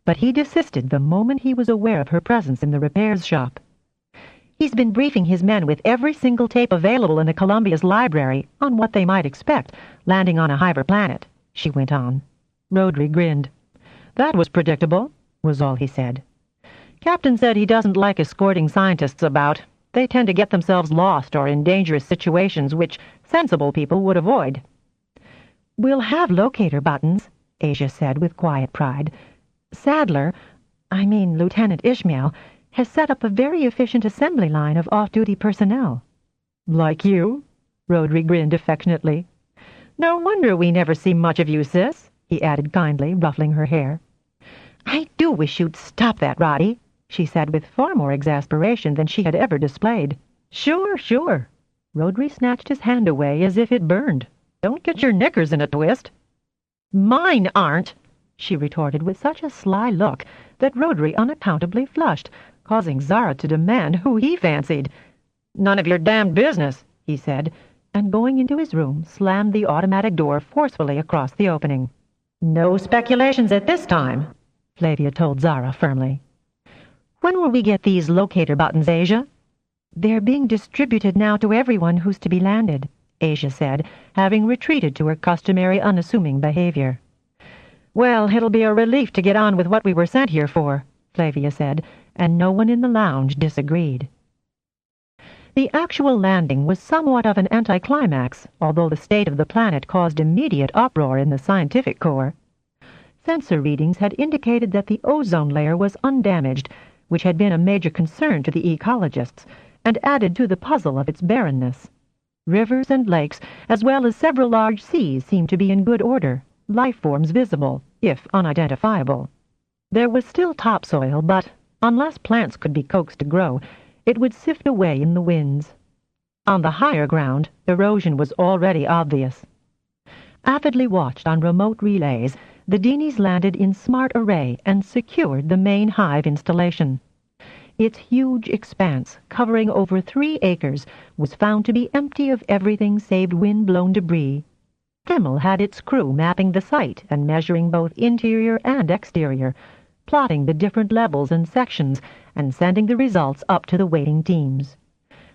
but he desisted the moment he was aware of her presence in the repairs shop. He's been briefing his men with every single tape available in the Columbia's library on what they might expect, landing on a Hiver planet, she went on. Rhodri grinned. That was predictable, was all he said. Captain said he doesn't like escorting scientists about. They tend to get themselves lost or in dangerous situations which sensible people would avoid. We'll have locator buttons, Asia said with quiet pride. Lieutenant Ishmael, has set up a very efficient assembly line of off-duty personnel. Like you? Rhodri grinned affectionately. No wonder we never see much of you, sis, he added kindly, ruffling her hair. I do wish you'd stop that, Roddy, she said with far more exasperation than she had ever displayed. Sure. Rhodri snatched his hand away as if it burned. Don't get your knickers in a twist. Mine aren't, she retorted with such a sly look that Rhodri unaccountably flushed, causing Zara to demand who he fancied. None of your damned business, he said, and going into his room, slammed the automatic door forcefully across the opening. No speculations at this time, Flavia told Zara firmly. When will we get these locator buttons, Asia? They're being distributed now to everyone who's to be landed, Asia said, having retreated to her customary unassuming behavior. Well, it'll be a relief to get on with what we were sent here for, Flavia said, and no one in the lounge disagreed. The actual landing was somewhat of an anticlimax, although the state of the planet caused immediate uproar in the scientific corps. Sensor readings had indicated that the ozone layer was undamaged, which had been a major concern to the ecologists, and added to the puzzle of its barrenness. Rivers and lakes, as well as several large seas, seemed to be in good order, life forms visible, if unidentifiable. There was still topsoil, but, unless plants could be coaxed to grow, it would sift away in the winds. On the higher ground, erosion was already obvious. Avidly watched on remote relays, the Dinies landed in smart array and secured the main Hive installation. Its huge expanse, covering over 3 acres, was found to be empty of everything save wind-blown debris. Kimmel had its crew mapping the site and measuring both interior and exterior, plotting the different levels and sections, and sending the results up to the waiting teams.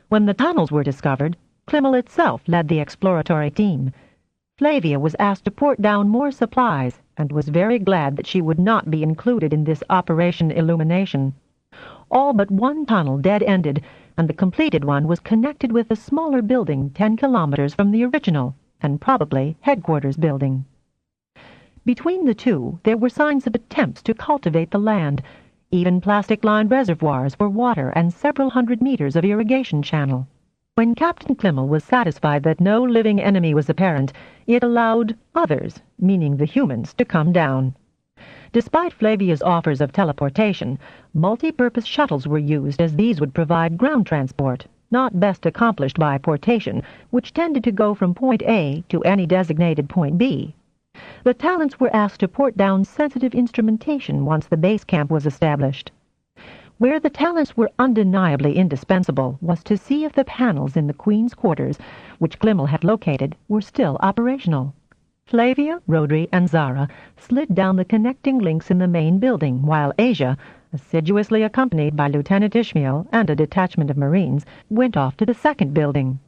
When the tunnels were discovered, Kimmel itself led the exploratory team. Flavia was asked to port down more supplies, and was very glad that she would not be included in this Operation Illumination. All but one tunnel dead-ended, and the completed one was connected with a smaller building 10 kilometers from the original, and probably headquarters building. Between the two, there were signs of attempts to cultivate the land, even plastic-lined reservoirs for water and several hundred meters of irrigation channel. When Captain Kimmel was satisfied that no living enemy was apparent, it allowed others, meaning the humans, to come down. Despite Flavia's offers of teleportation, multi-purpose shuttles were used, as these would provide ground transport, not best accomplished by portation, which tended to go from point A to any designated point B. The Talents were asked to port down sensitive instrumentation once the base camp was established. Where the Talents were undeniably indispensable was to see if the panels in the Queen's quarters, which Kimmel had located, were still operational. Flavia, Rodri, and Zara slid down the connecting links in the main building, while Asia, assiduously accompanied by Lieutenant Ishmael and a detachment of Marines, went off to the second building.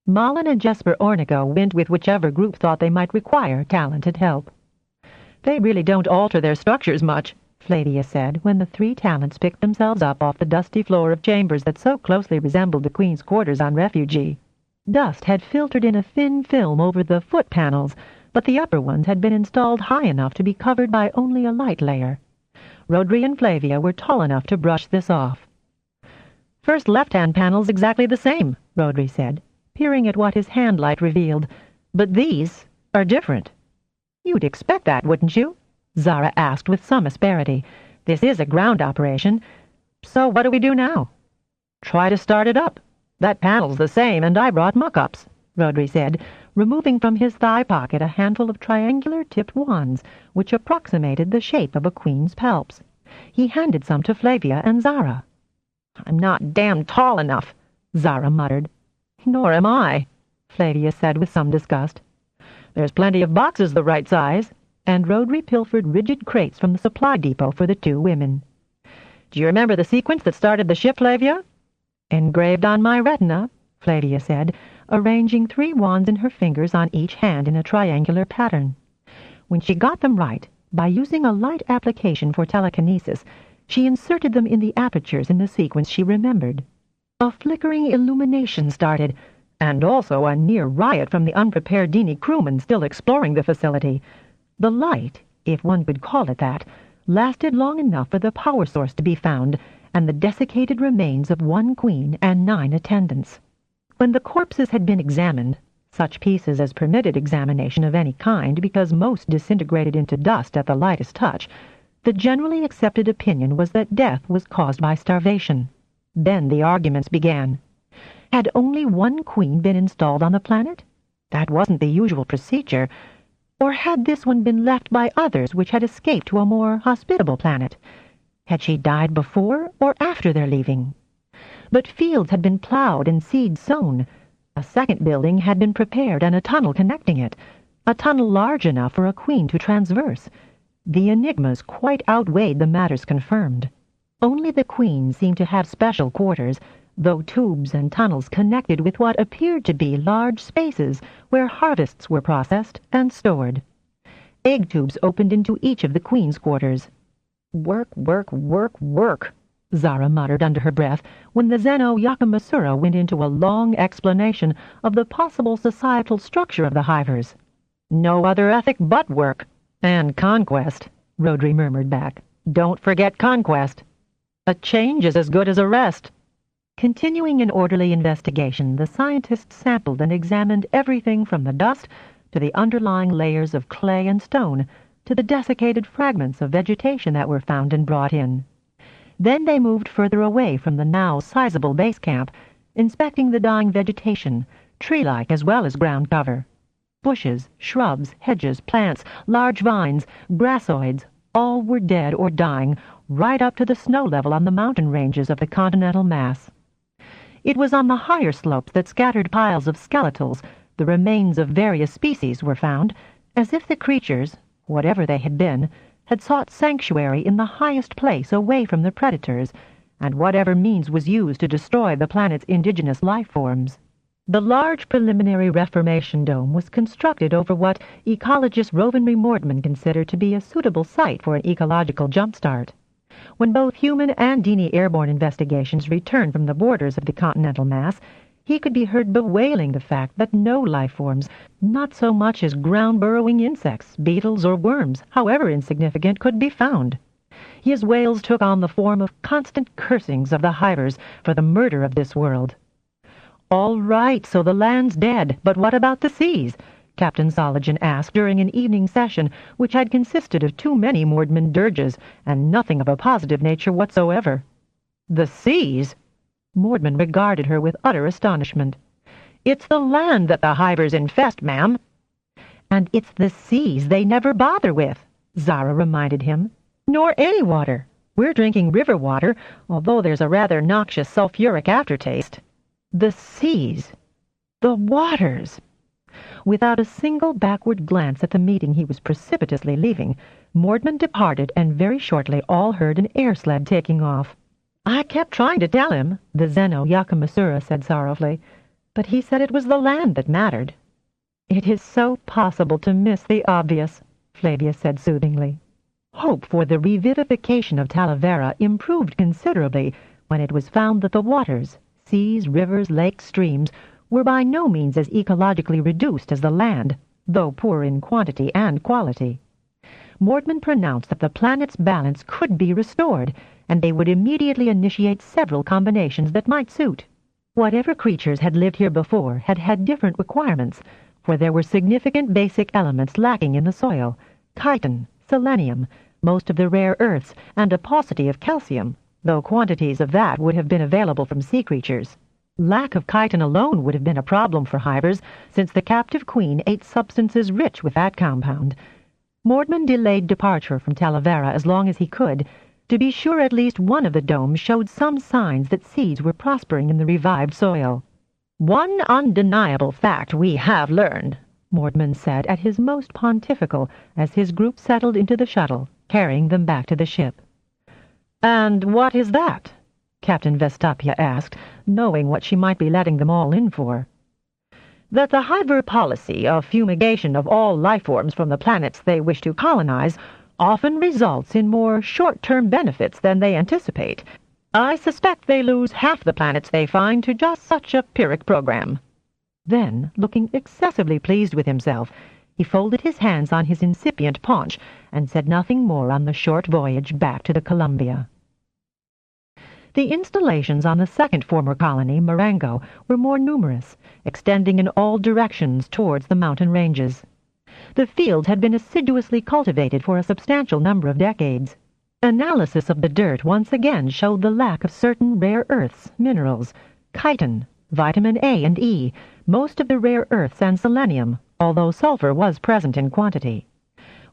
Malin and Jesper Ornigo went with whichever group thought they might require talented help. "They really don't alter their structures much," Flavia said, when the 3 Talents picked themselves up off the dusty floor of chambers that so closely resembled the Queen's quarters on Refugee. Dust had filtered in a thin film over the foot panels, but the upper ones had been installed high enough to be covered by only a light layer. Rodri and Flavia were tall enough to brush this off. "First left-hand panel's exactly the same," Rodri said, peering at what his hand light revealed. "But these are different." "You'd expect that, wouldn't you?" Zara asked with some asperity. "This is a ground operation. So what do we do now?" "Try to start it up. That panel's the same, and I brought muck-ups," Rodri said, removing from his thigh pocket a handful of triangular-tipped wands, which approximated the shape of a queen's palps. He handed some to Flavia and Zara. "I'm not damn tall enough," Zara muttered. "Nor am I," Flavia said with some disgust. "There's plenty of boxes the right size," and Rodri pilfered rigid crates from the supply depot for the 2 women. "Do you remember the sequence that started the ship, Flavia?" "Engraved on my retina," Flavia said, arranging 3 wands in her fingers on each hand in a triangular pattern. When she got them right, by using a light application for telekinesis, she inserted them in the apertures in the sequence she remembered. A flickering illumination started, and also a near riot from the unprepared Dini crewmen still exploring the facility. The light, if one could call it that, lasted long enough for the power source to be found, and the desiccated remains of 1 queen and 9 attendants. When the corpses had been examined, such pieces as permitted examination of any kind because most disintegrated into dust at the lightest touch, the generally accepted opinion was that death was caused by starvation. Then the arguments began. Had only 1 queen been installed on the planet? That wasn't the usual procedure. Or had this one been left by others which had escaped to a more hospitable planet? Had she died before or after their leaving? But fields had been plowed and seeds sown. A second building had been prepared and a tunnel connecting it, a tunnel large enough for a queen to transverse. The enigmas quite outweighed the matters confirmed. Only the queen seemed to have special quarters, though tubes and tunnels connected with what appeared to be large spaces where harvests were processed and stored. Egg tubes opened into each of the queen's quarters. "Work, work, work, work," Zara muttered under her breath when the Zeno Yakamasura went into a long explanation of the possible societal structure of the Hivers. "No other ethic but work. And conquest," Rodri murmured back. "Don't forget conquest. A change is as good as a rest." Continuing an orderly investigation, the scientists sampled and examined everything from the dust to the underlying layers of clay and stone to the desiccated fragments of vegetation that were found and brought in. Then they moved further away from the now sizable base camp, inspecting the dying vegetation, tree-like as well as ground cover. Bushes, shrubs, hedges, plants, large vines, grassoids, all were dead or dying, right up to the snow level on the mountain ranges of the continental mass. It was on the higher slopes that scattered piles of skeletals, the remains of various species, were found, as if the creatures, whatever they had been, had sought sanctuary in the highest place away from the predators, and whatever means was used to destroy the planet's indigenous life forms. The large preliminary reformation dome was constructed over what ecologist Rovenry Mordman considered to be a suitable site for an ecological jumpstart. When both human and Dini airborne investigations returned from the borders of the continental mass, he could be heard bewailing the fact that no life forms, not so much as ground-burrowing insects, beetles, or worms, however insignificant, could be found. His wails took on the form of constant cursings of the hivers for the murder of this world. "All right, so the land's dead, but what about the seas?" Captain Soligen asked during an evening session which had consisted of too many Mordman dirges and nothing of a positive nature whatsoever. "The seas?" Mordman regarded her with utter astonishment. "It's the land that the hivers infest, ma'am." "And it's the seas they never bother with," Zara reminded him. "Nor any water. We're drinking river water, although there's a rather noxious sulfuric aftertaste. The seas. The waters." Without a single backward glance at the meeting he was precipitously leaving, Mordman departed, and very shortly all heard an air sled taking off. "I kept trying to tell him," the Zeno Yakamasura said sorrowfully, "but he said it was the land that mattered." "It is so possible to miss the obvious," Flavia said soothingly. Hope for the revivification of Talavera improved considerably when it was found that the waters, seas, rivers, lakes, streams, were by no means as ecologically reduced as the land, though poor in quantity and quality. Mordman pronounced that the planet's balance could be restored, and they would immediately initiate several combinations that might suit. Whatever creatures had lived here before had had different requirements, for there were significant basic elements lacking in the soil: chitin, selenium, most of the rare earths, and a paucity of calcium, though quantities of that would have been available from sea creatures. Lack of chitin alone would have been a problem for hivers, since the captive queen ate substances rich with that compound. Mordman delayed departure from Talavera as long as he could, to be sure at least one of the domes showed some signs that seeds were prospering in the revived soil. "One undeniable fact we have learned," Mordman said at his most pontifical as his group settled into the shuttle, carrying them back to the ship. "And what is that?" Captain Vestapia asked, knowing what she might be letting them all in for. "That the Hiver policy of fumigation of all life forms from the planets they wish to colonize often results in more short-term benefits than they anticipate. I suspect they lose half the planets they find to just such a Pyrrhic program." Then, looking excessively pleased with himself, he folded his hands on his incipient paunch and said nothing more on the short voyage back to the Columbia. The installations on the second former colony, Marengo, were more numerous, extending in all directions towards the mountain ranges. The field had been assiduously cultivated for a substantial number of decades. Analysis of the dirt once again showed the lack of certain rare earths, minerals, chitin, vitamin A and E, most of the rare earths, and selenium, although sulfur was present in quantity.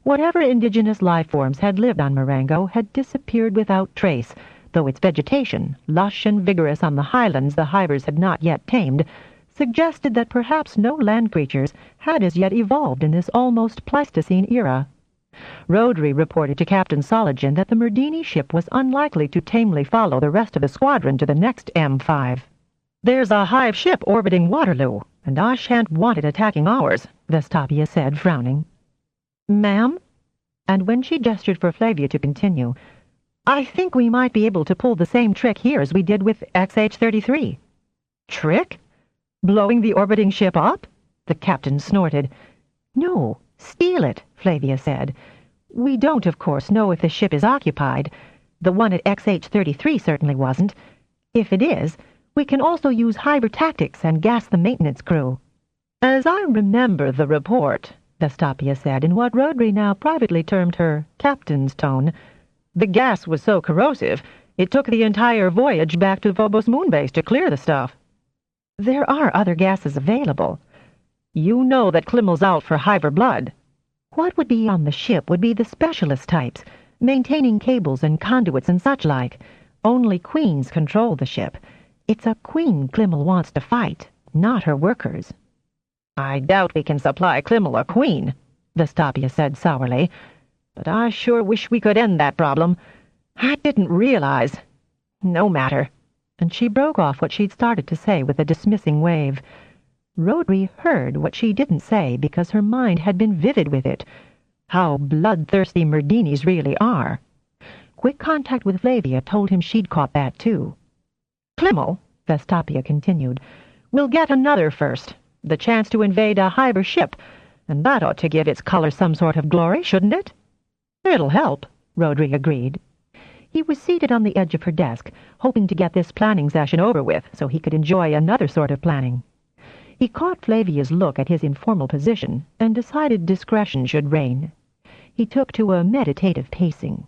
Whatever indigenous life forms had lived on Marengo had disappeared without trace, though its vegetation, lush and vigorous on the highlands the hivers had not yet tamed, suggested that perhaps no land creatures had as yet evolved in this almost Pleistocene era. Rodri reported to Captain Soligen that the Merdini ship was unlikely to tamely follow the rest of the squadron to the next M5. "There's a Hive ship orbiting Waterloo, and I shan't want it attacking ours," Vestapia said, frowning. "Ma'am?" And when she gestured for Flavia to continue, "I think we might be able to pull the same trick here as we did with XH-33. "Trick? Blowing the orbiting ship up?" the captain snorted. "No, steal it," Flavia said. "We don't, of course, know if the ship is occupied. The one at XH-33 certainly wasn't. If it is, We can also use Hive tactics and gas the maintenance crew." "As I remember the report," Vestapia said in what Rodri now privately termed her captain's tone, "the gas was so corrosive it took the entire voyage back to Phobos Moonbase to clear the stuff." "There are other gases available." "You know that Klimmel's out for Hiver blood." "What would be on the ship would be the specialist types, maintaining cables and conduits and such like. Only queens control the ship. It's a queen Klimmel wants to fight, not her workers." "I doubt we can supply Klimmel a queen," Vestapia said sourly. "But I sure wish we could end that problem. I didn't realize. No matter." And she broke off what she'd started to say with a dismissing wave. Rodri heard what she didn't say because her mind had been vivid with it. How bloodthirsty Merdinis really are. Quick contact with Flavia told him she'd caught that too. "Klimmel," Vestapia continued, "will get another first, the chance to invade a Hiver ship, and that ought to give its color some sort of glory, shouldn't it?" "It'll help," Rodri agreed. He was seated on the edge of her desk, hoping to get this planning session over with so he could enjoy another sort of planning. He caught Flavia's look at his informal position and decided discretion should reign. He took to a meditative pacing.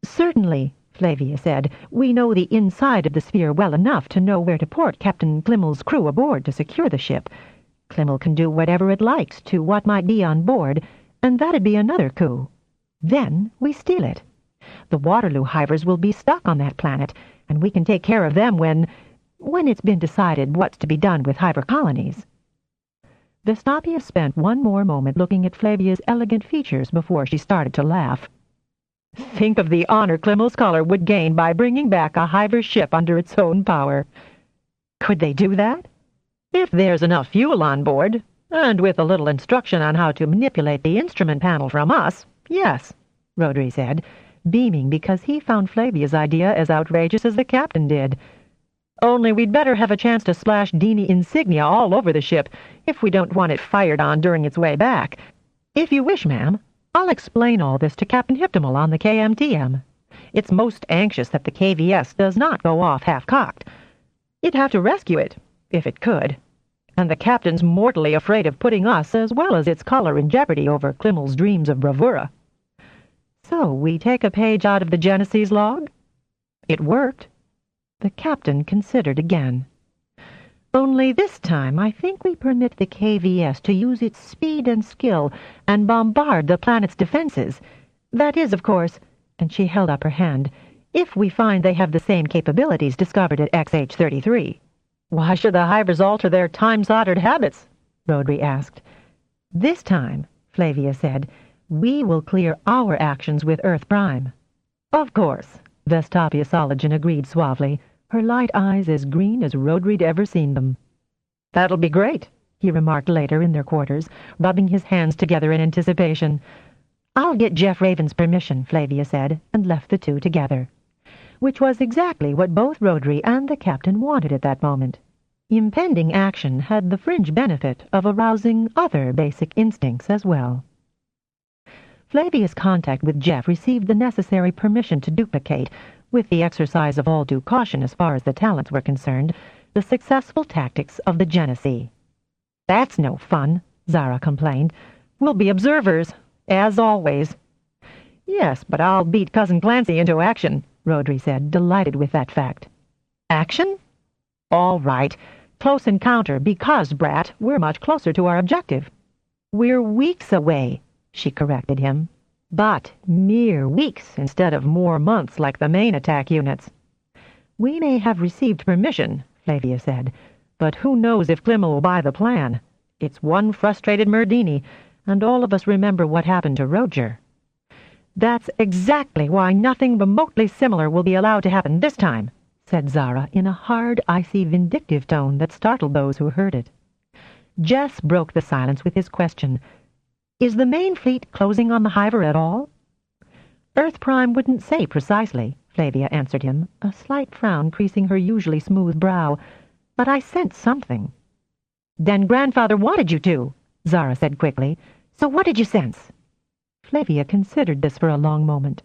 "Certainly," Flavia said, "we know the inside of the sphere well enough to know where to port Captain Klimmel's crew aboard to secure the ship. Klimmel can do whatever it likes to what might be on board, and that'd be another coup. Then we steal it. The Waterloo Hivers will be stuck on that planet, and we can take care of them when it's been decided what's to be done with Hiver colonies." Vestapia spent one more moment looking at Flavia's elegant features before she started to laugh. "Think of the honor Klimmel's color would gain by bringing back a Hiver ship under its own power." "Could they do that?" "If there's enough fuel on board, and with a little instruction on how to manipulate the instrument panel from us, yes," Rodri said, beaming because he found Flavia's idea as outrageous as the captain did. "Only we'd better have a chance to splash Dini insignia all over the ship if we don't want it fired on during its way back. If you wish, ma'am, I'll explain all this to Captain Hiptimal on the KMTM. It's most anxious that the KVS does not go off half-cocked. It'd have to rescue it, if it could. And the captain's mortally afraid of putting us as well as its color in jeopardy over Klimmel's dreams of bravura." "So we take a page out of the Genesis log?" "It worked." The captain considered again. "Only this time I think we permit the KVS to use its speed and skill and bombard the planet's defenses. That is, of course," and she held up her hand, "if we find they have the same capabilities discovered at XH-33. "Why should the Hivers alter their time-soldered habits?" Rodri asked. "This time," Flavia said, "we will clear our actions with Earth Prime." "Of course," Vestapia Soligen agreed suavely, her light eyes as green as Rodri'd ever seen them. "That'll be great," he remarked later in their quarters, rubbing his hands together in anticipation. "I'll get Jeff Raven's permission," Flavia said, and left the two together. Which was exactly what both Rodri and the captain wanted at that moment. Impending action had the fringe benefit of arousing other basic instincts as well. Flavia's contact with Jeff received the necessary permission to duplicate, with the exercise of all due caution as far as the talents were concerned, the successful tactics of the Genesee. "That's no fun," Zara complained. "We'll be observers, as always." "Yes, but I'll beat Cousin Clancy into action," Rodri said, delighted with that fact. "Action?" "All right. Close encounter, because, brat, we're much closer to our objective." "We're weeks away," she corrected him. "But mere weeks instead of more months like the main attack units." "We may have received permission," Flavia said, "but who knows if Klimmel will buy the plan. It's one frustrated Merdini, and all of us remember what happened to Roger." "That's exactly why nothing remotely similar will be allowed to happen this time," said Zara in a hard, icy, vindictive tone that startled those who heard it. Jess broke the silence with his question. "Is the main fleet closing on the Hiver at all?" "Earth Prime wouldn't say precisely," Flavia answered him, a slight frown creasing her usually smooth brow. "But I sensed something." "Then Grandfather wanted you to," Zara said quickly. "So what did you sense?" Flavia considered this for a long moment.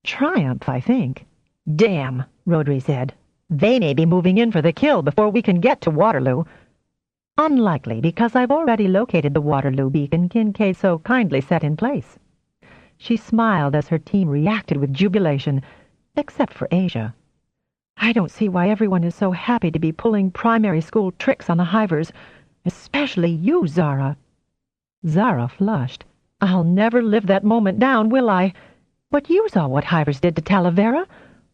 "Triumph, I think." "Damn," Rodri said. They may be moving in for the kill before we can get to Waterloo. Unlikely, because I've already located the Waterloo beacon Kincaid so kindly set in place. She smiled as her team reacted with jubilation, except for Asia. I don't see why everyone is so happy to be pulling primary school tricks on the Hivers, especially you, Zara. Zara flushed. I'll never live that moment down, will I? But you saw what Hivers did to Talavera.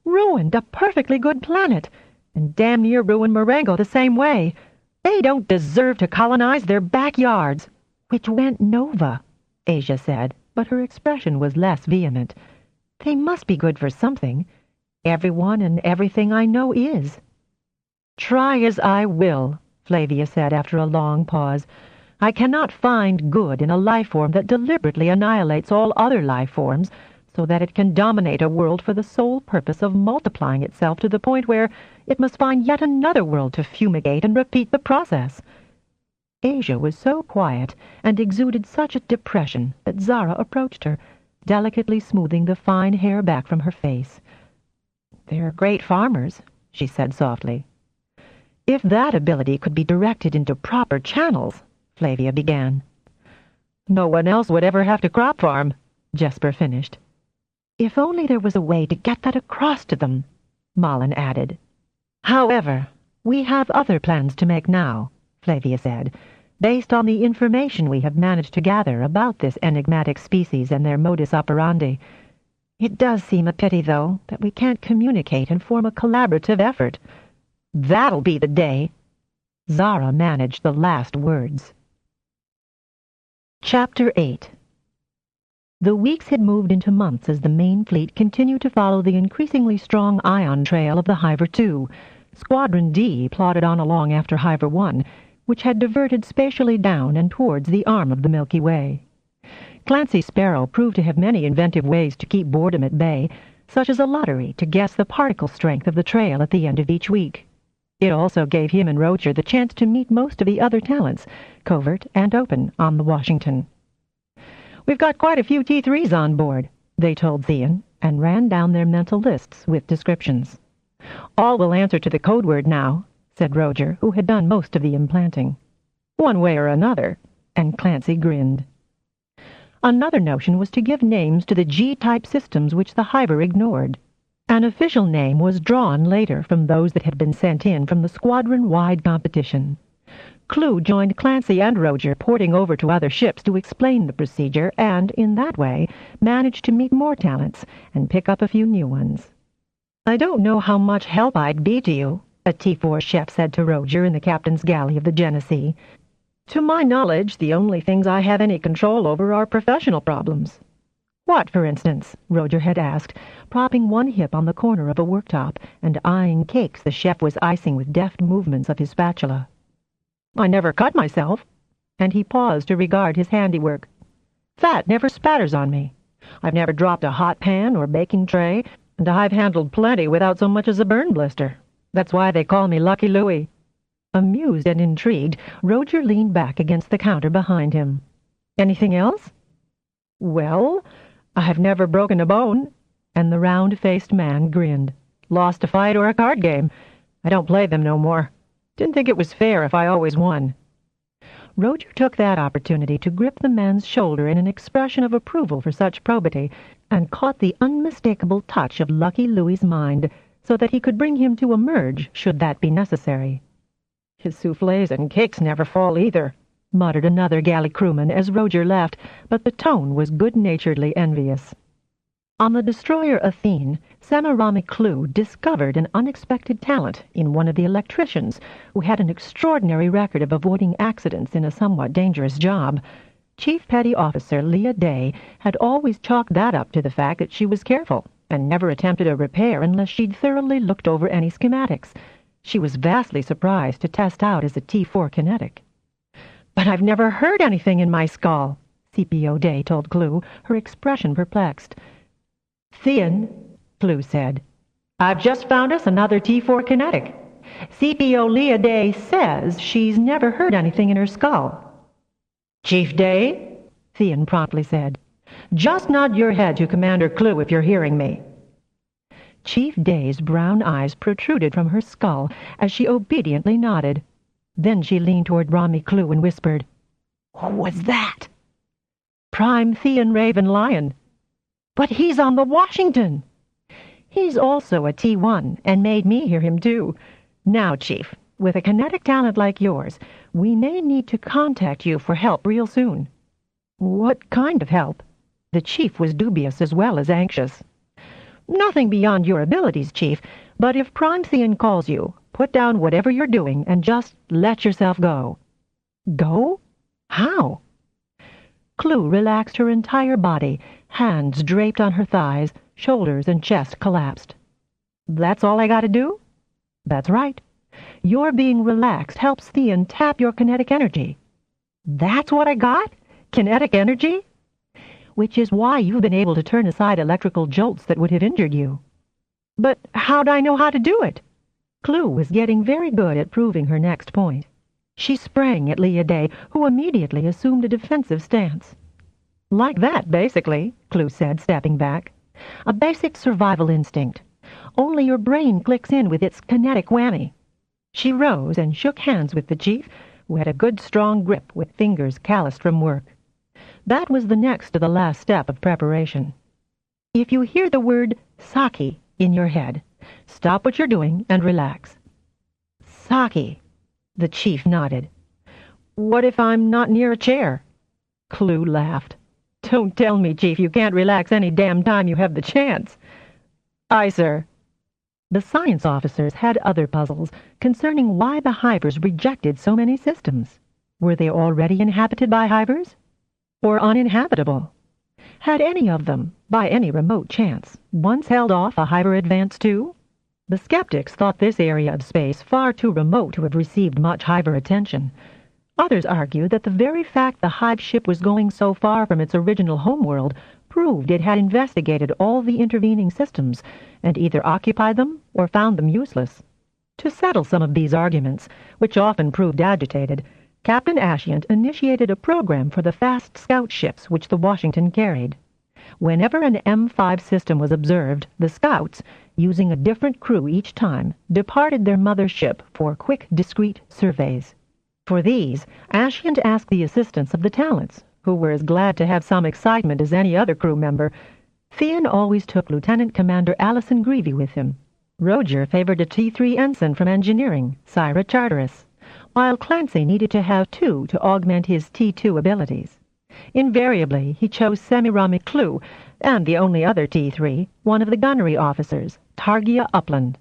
Ruined a perfectly good planet, and damn near ruined Marengo the same way. They don't deserve to colonize their backyards. Which went Nova, Asia said, but her expression was less vehement. They must be good for something. Everyone and everything I know is. Try as I will, Flavia said after a long pause, I cannot find good in a life form that deliberately annihilates all other life forms so that it can dominate a world for the sole purpose of multiplying itself to the point where it must find yet another world to fumigate and repeat the process. Asia was so quiet and exuded such a depression that Zara approached her, delicately smoothing the fine hair back from her face. They're great farmers, she said softly. If that ability could be directed into proper channels, Flavia began. No one else would ever have to crop farm, Jesper finished. If only there was a way to get that across to them, Malin added. However, we have other plans to make now, Flavia said, based on the information we have managed to gather about this enigmatic species and their modus operandi. It does seem a pity, though, that we can't communicate and form a collaborative effort. That'll be the day. Zara managed the last words. Chapter 8. The weeks had moved into months as the main fleet continued to follow the increasingly strong ion trail of the Hiver 2. Squadron D plodded on along after Hiver 1, which had diverted spatially down and towards the arm of the Milky Way. Clancy Sparrow proved to have many inventive ways to keep boredom at bay, such as a lottery to guess the particle strength of the trail at the end of each week. It also gave him and Roger the chance to meet most of the other talents, covert and open, on the Washington. We've got quite a few T3s on board, they told Theon, and ran down their mental lists with descriptions. All will answer to the code word now, said Roger, who had done most of the implanting. One way or another, and Clancy grinned. Another notion was to give names to the G-type systems which the Hiver ignored. An official name was drawn later from those that had been sent in from the squadron-wide competition. Clue joined Clancy and Roger porting over to other ships to explain the procedure and, in that way, managed to meet more talents and pick up a few new ones. I don't know how much help I'd be to you, a T4 chef said to Roger in the captain's galley of the Genesee. To my knowledge, the only things I have any control over are professional problems. What, for instance? Roger had asked, propping one hip on the corner of a worktop and eyeing cakes the chef was icing with deft movements of his spatula. I never cut myself, and he paused to regard his handiwork. Fat never spatters on me. I've never dropped a hot pan or baking tray, and I've handled plenty without so much as a burn blister. That's why they call me Lucky Louie. Amused and intrigued, Roger leaned back against the counter behind him. Anything else? Well, I've never broken a bone, and the round-faced man grinned. Lost a fight or a card game. I don't play them no more. Didn't think it was fair if I always won. Roger took that opportunity to grip the man's shoulder in an expression of approval for such probity, and caught the unmistakable touch of Lucky Louie's mind, so that he could bring him to emerge should that be necessary. His soufflés and cakes never fall either, muttered another galley crewman as Roger left, but the tone was good-naturedly envious. On the destroyer Athene, Samarami Clue discovered an unexpected talent in one of the electricians, who had an extraordinary record of avoiding accidents in a somewhat dangerous job. Chief Petty Officer Leah Day had always chalked that up to the fact that she was careful and never attempted a repair unless she'd thoroughly looked over any schematics. She was vastly surprised to test out as a T4 kinetic. But I've never heard anything in my skull, CPO Day told Clue, her expression perplexed. Theon, Clue said, I've just found us another T4 kinetic. CPO Leah Day says she's never heard anything in her skull. Chief Day, Theon promptly said, just nod your head to Commander Clue if you're hearing me. Chief Day's brown eyes protruded from her skull as she obediently nodded. Then she leaned toward Rami Clue and whispered, "Who was that?" "Prime Theon Raven Lyon." "But he's on the Washington." "He's also a T1, and made me hear him too. Now, Chief, with a kinetic talent like yours, we may need to contact you for help real soon." "What kind of help?" The Chief was dubious as well as anxious. "Nothing beyond your abilities, Chief, but if Prime Theon calls you, put down whatever you're doing and just let yourself go." "Go? How?" Clue relaxed her entire body, hands draped on her thighs, shoulders and chest collapsed. "That's all I gotta do?" "That's right. Your being relaxed helps Theon tap your kinetic energy." "That's what I got? Kinetic energy?" "Which is why you've been able to turn aside electrical jolts that would have injured you." "But how'd I know how to do it?" Clue was getting very good at proving her next point. She sprang at Leah Day, who immediately assumed a defensive stance. "Like that, basically," Clue said, stepping back. "A basic survival instinct. Only your brain clicks in with its kinetic whammy." She rose and shook hands with the Chief, who had a good strong grip with fingers calloused from work. That was the next to the last step of preparation. "If you hear the word Saki in your head, stop what you're doing and relax." "Saki," the Chief nodded. "What if I'm not near a chair?" Clue laughed. "Don't tell me, Chief, you can't relax any damn time you have the chance." "Aye, sir." The science officers had other puzzles concerning why the Hivers rejected so many systems. Were they already inhabited by Hivers? Or uninhabitable? Had any of them, by any remote chance, once held off a Hiver advance too? The skeptics thought this area of space far too remote to have received much Hiver attention. Others argued that the very fact the Hive ship was going so far from its original homeworld proved it had investigated all the intervening systems and either occupied them or found them useless. To settle some of these arguments, which often proved agitated, Captain Ashient initiated a program for the fast scout ships which the Washington carried. Whenever an M5 system was observed, the scouts, using a different crew each time, departed their mother ship for quick, discreet surveys. For these, Ashient asked the assistance of the Talents, who were as glad to have some excitement as any other crew member. Theon always took Lieutenant Commander Allison Greevy with him. Roger favored a T3 ensign from engineering, Syra Charteris, while Clancy needed to have two to augment his T2 abilities. Invariably, he chose Semiramis Clue, and the only other T3, one of the gunnery officers, Targia Upland.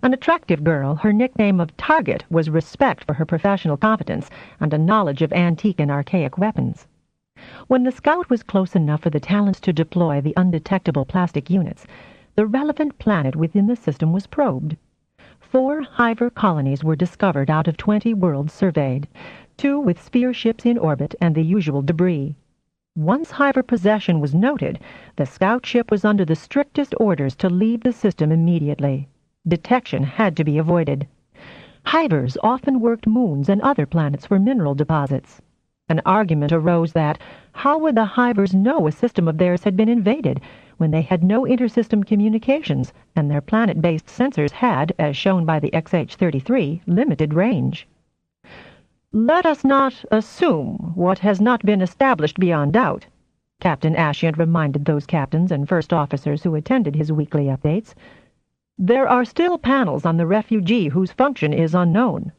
An attractive girl, her nickname of Target was respect for her professional competence and a knowledge of antique and archaic weapons. When the scout was close enough for the Talents to deploy the undetectable plastic units, the relevant planet within the system was probed. 4 Hiver colonies were discovered out of 20 worlds surveyed, 2 with sphere ships in orbit and the usual debris. Once Hiver possession was noted, the scout ship was under the strictest orders to leave the system immediately. Detection had to be avoided. Hivers often worked moons and other planets for mineral deposits. An argument arose that, how would the Hivers know a system of theirs had been invaded when they had no intersystem communications and their planet-based sensors had, as shown by the XH-33, limited range? "Let us not assume what has not been established beyond doubt," Captain Ashient reminded those captains and first officers who attended his weekly updates. "There are still panels on the refugee whose function is unknown."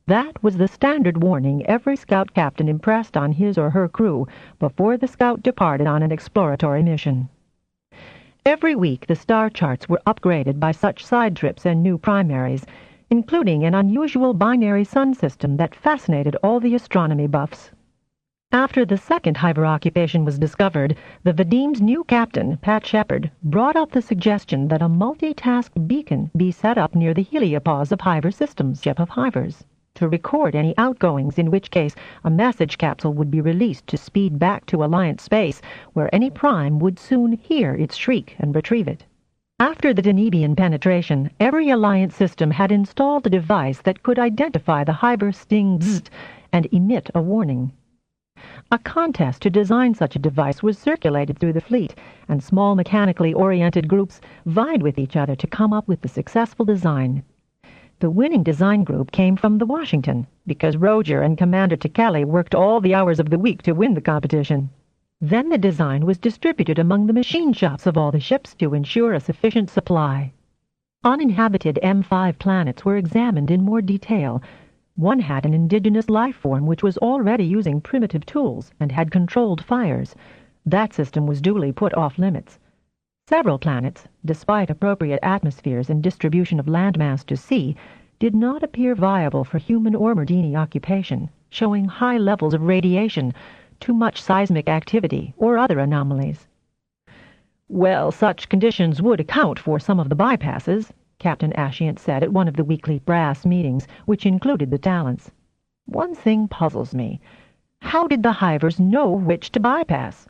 That was the standard warning every scout captain impressed on his or her crew before the scout departed on an exploratory mission. Every week the star charts were upgraded by such side trips and new primaries, including an unusual binary sun system that fascinated all the astronomy buffs. After the second Hiver occupation was discovered, the Vadim's new captain, Pat Shepard, brought up the suggestion that a multitask beacon be set up near the heliopause of Hiver Systems, ship of Hivers, to record any outgoings, in which case a message capsule would be released to speed back to Alliance space, where any prime would soon hear its shriek and retrieve it. After the Danebian penetration, every Alliance system had installed a device that could identify the Hiver sting bzzzt and emit a warning. A contest to design such a device was circulated through the fleet, and small mechanically oriented groups vied with each other to come up with the successful design. The winning design group came from the Washington, because Roger and Commander Tekeli worked all the hours of the week to win the competition. Then the design was distributed among the machine shops of all the ships to ensure a sufficient supply. Uninhabited M5 planets were examined in more detail. One had an indigenous life form which was already using primitive tools and had controlled fires. That system was duly put off limits. Several planets, despite appropriate atmospheres and distribution of landmass to sea, did not appear viable for human or Merdini occupation, showing high levels of radiation, too much seismic activity, or other anomalies. "Well, such conditions would account for some of the bypasses," Captain Ascient said at one of the weekly brass meetings, which included the Talents. "One thing puzzles me. How did the Hivers know which to bypass?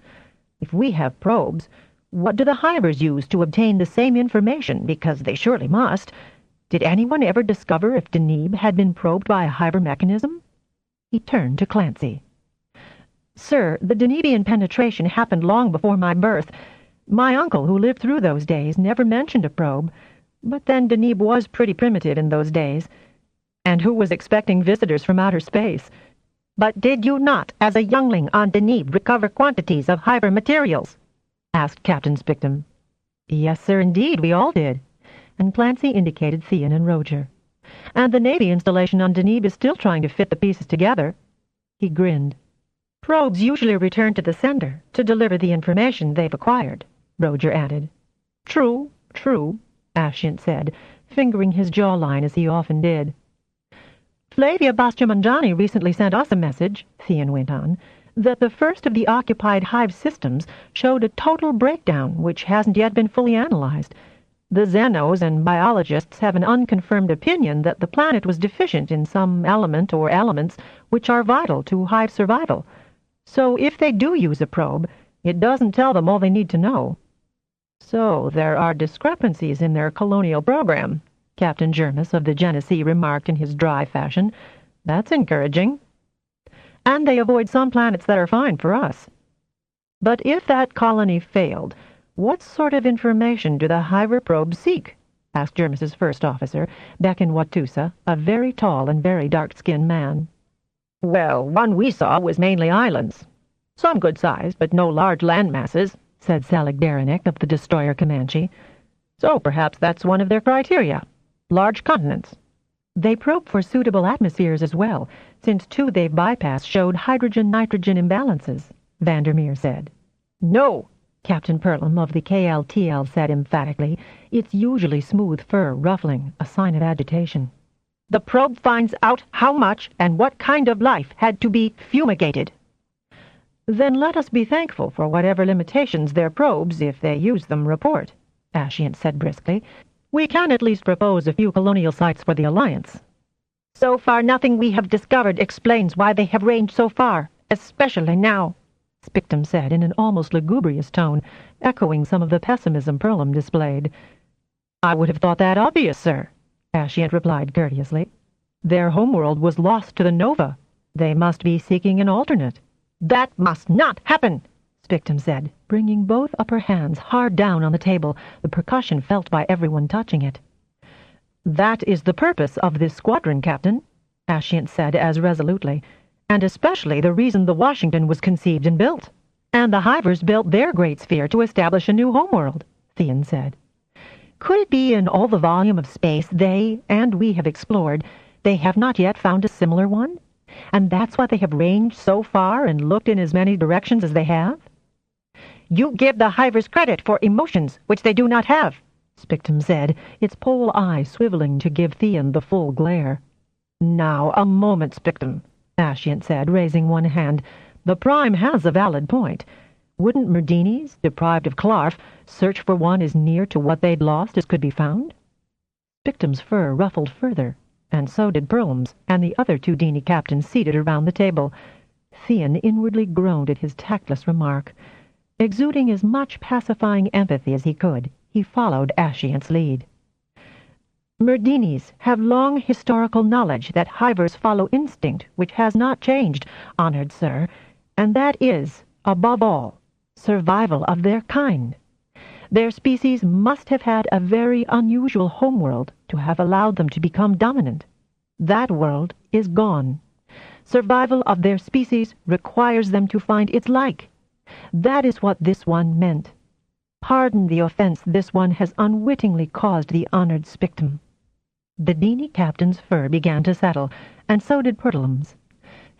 If we have probes, what do the Hivers use to obtain the same information, because they surely must? Did anyone ever discover if Deneb had been probed by a Hiver mechanism?" He turned to Clancy. "Sir, the Denebian penetration happened long before my birth. My uncle, who lived through those days, never mentioned a probe. But then Deneb was pretty primitive in those days. And who was expecting visitors from outer space? But did you not, as a youngling on Deneb, recover quantities of Hiver materials?" asked Captain Spictum. "Yes, sir, indeed, we all did." And Clancy indicated Theon and Roger. "And the Navy installation on Deneb is still trying to fit the pieces together." He grinned. "Probes usually return to the sender to deliver the information they've acquired," Roger added. "True, true," Ascient said, fingering his jawline as he often did. "Flavia Bastiamangiani recently sent us a message," Theon went on, "that the first of the occupied Hive systems showed a total breakdown which hasn't yet been fully analyzed. The Xenos and biologists have an unconfirmed opinion that the planet was deficient in some element or elements which are vital to Hive survival. So if they do use a probe, it doesn't tell them all they need to know." "So there are discrepancies in their colonial program," Captain Jermis of the Genesee remarked in his dry fashion. "That's encouraging." "And they avoid some planets that are fine for us." "But if that colony failed, what sort of information do the Hiver probes seek?" asked Jermis's first officer, Bekin Watusa, a very tall and very dark-skinned man. "Well, one we saw was mainly islands. Some good size, but no large land masses," said Selig Deranek of the destroyer Comanche. "So perhaps that's one of their criteria. Large continents." "They probe for suitable atmospheres as well, since two they've bypassed showed hydrogen-nitrogen imbalances," Vandermeer said. "No," Captain Perlum of the KLTL said emphatically. It's usually smooth fur ruffling, a sign of agitation. "The probe finds out how much and what kind of life had to be fumigated." "Then let us be thankful for whatever limitations their probes, if they use them, report," Ascient said briskly. "We can at least propose a few colonial sites for the Alliance." "So far nothing we have discovered explains why they have ranged so far, especially now," Spictum said in an almost lugubrious tone, echoing some of the pessimism Perlum displayed. "I would have thought that obvious, sir," Ascient replied courteously. "Their homeworld was lost to the Nova. They must be seeking an alternate." "That must not happen," Spictum said, bringing both upper hands hard down on the table, the percussion felt by everyone touching it. "That is the purpose of this squadron, Captain," Ascient said as resolutely, "and especially the reason the Washington was conceived and built. And the Hivers built their great sphere to establish a new homeworld," Theon said. "Could it be in all the volume of space they and we have explored, they have not yet found a similar one? And that's why they have ranged so far and looked in as many directions as they have?" "You give the Hivers credit for emotions which they do not have," Spictum said, its pole eye swiveling to give Theon the full glare. "Now, a moment, Spictum," Ascient said, raising one hand. "The Prime has a valid point. Wouldn't Merdinis, deprived of Clarf, search for one as near to what they'd lost as could be found?" Spictum's fur ruffled further, and so did Perlum's, and the other two Dini captains seated around the table. Theon inwardly groaned at his tactless remark. Exuding as much pacifying empathy as he could, he followed Ascient's lead. "Merdinis have long historical knowledge that Hivers follow instinct, which has not changed, honored sir, and that is, above all, survival of their kind. Their species must have had a very unusual homeworld to have allowed them to become dominant. That world is gone. Survival of their species requires them to find its like. That is what this one meant. Pardon the offense this one has unwittingly caused the honored spictum. The Dini captain's fur began to settle, and so did Purtlam's.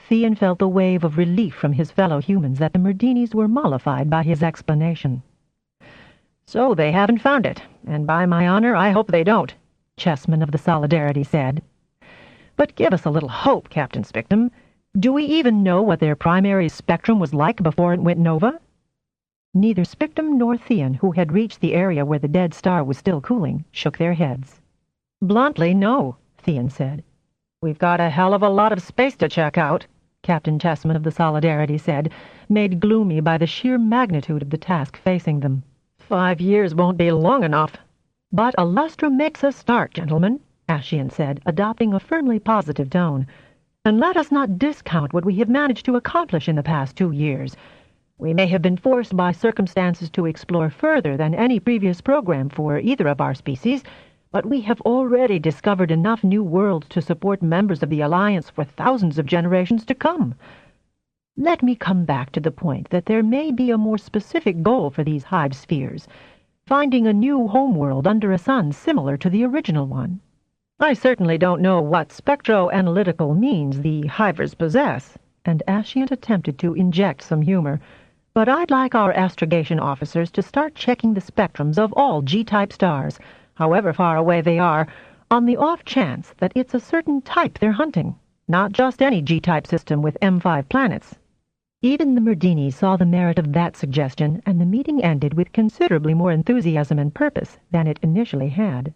Theon felt the wave of relief from his fellow humans that the Merdinis were mollified by his explanation. "So they haven't found it, and by my honor I hope they don't," Chessman of the Solidarity said. "But give us a little hope, Captain Spictum. Do we even know what their primary spectrum was like before it went nova?" Neither Spictum nor Theon, who had reached the area where the dead star was still cooling, shook their heads. "Bluntly, no," Theon said. "We've got a hell of a lot of space to check out," Captain Chessman of the Solidarity said, made gloomy by the sheer magnitude of the task facing them. 5 years won't be long enough. "But a lustrum makes a start, gentlemen," Ascian said, adopting a firmly positive tone. "And let us not discount what we have managed to accomplish in the past 2 years. We may have been forced by circumstances to explore further than any previous program for either of our species, but we have already discovered enough new worlds to support members of the Alliance for thousands of generations to come. Let me come back to the point that there may be a more specific goal for these Hive spheres, finding a new homeworld under a sun similar to the original one. I certainly don't know what spectro-analytical means the Hivers possess," and Ascian attempted to inject some humor, "but I'd like our astrogation officers to start checking the spectrums of all G-type stars, however far away they are, on the off chance that it's a certain type they're hunting, not just any G-type system with M5 planets." Even the Merdini saw the merit of that suggestion, and the meeting ended with considerably more enthusiasm and purpose than it initially had.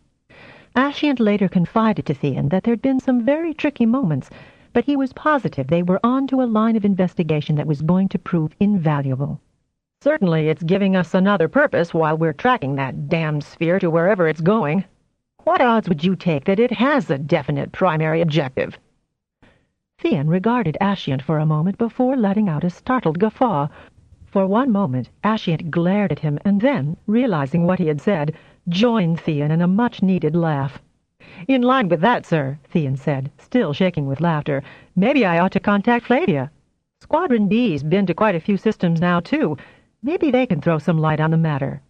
Ascian later confided to Theon that there'd been some very tricky moments, but he was positive they were on to a line of investigation that was going to prove invaluable. "Certainly it's giving us another purpose while we're tracking that damned sphere to wherever it's going. What odds would you take that it has a definite primary objective?" Theon regarded Ascian for a moment before letting out a startled guffaw. For one moment, Ascian glared at him and then, realizing what he had said, joined Theon in a much-needed laugh. "In line with that, sir," Theon said, still shaking with laughter, "maybe I ought to contact Flavia. Squadron B's been to quite a few systems now, too. Maybe they can throw some light on the matter."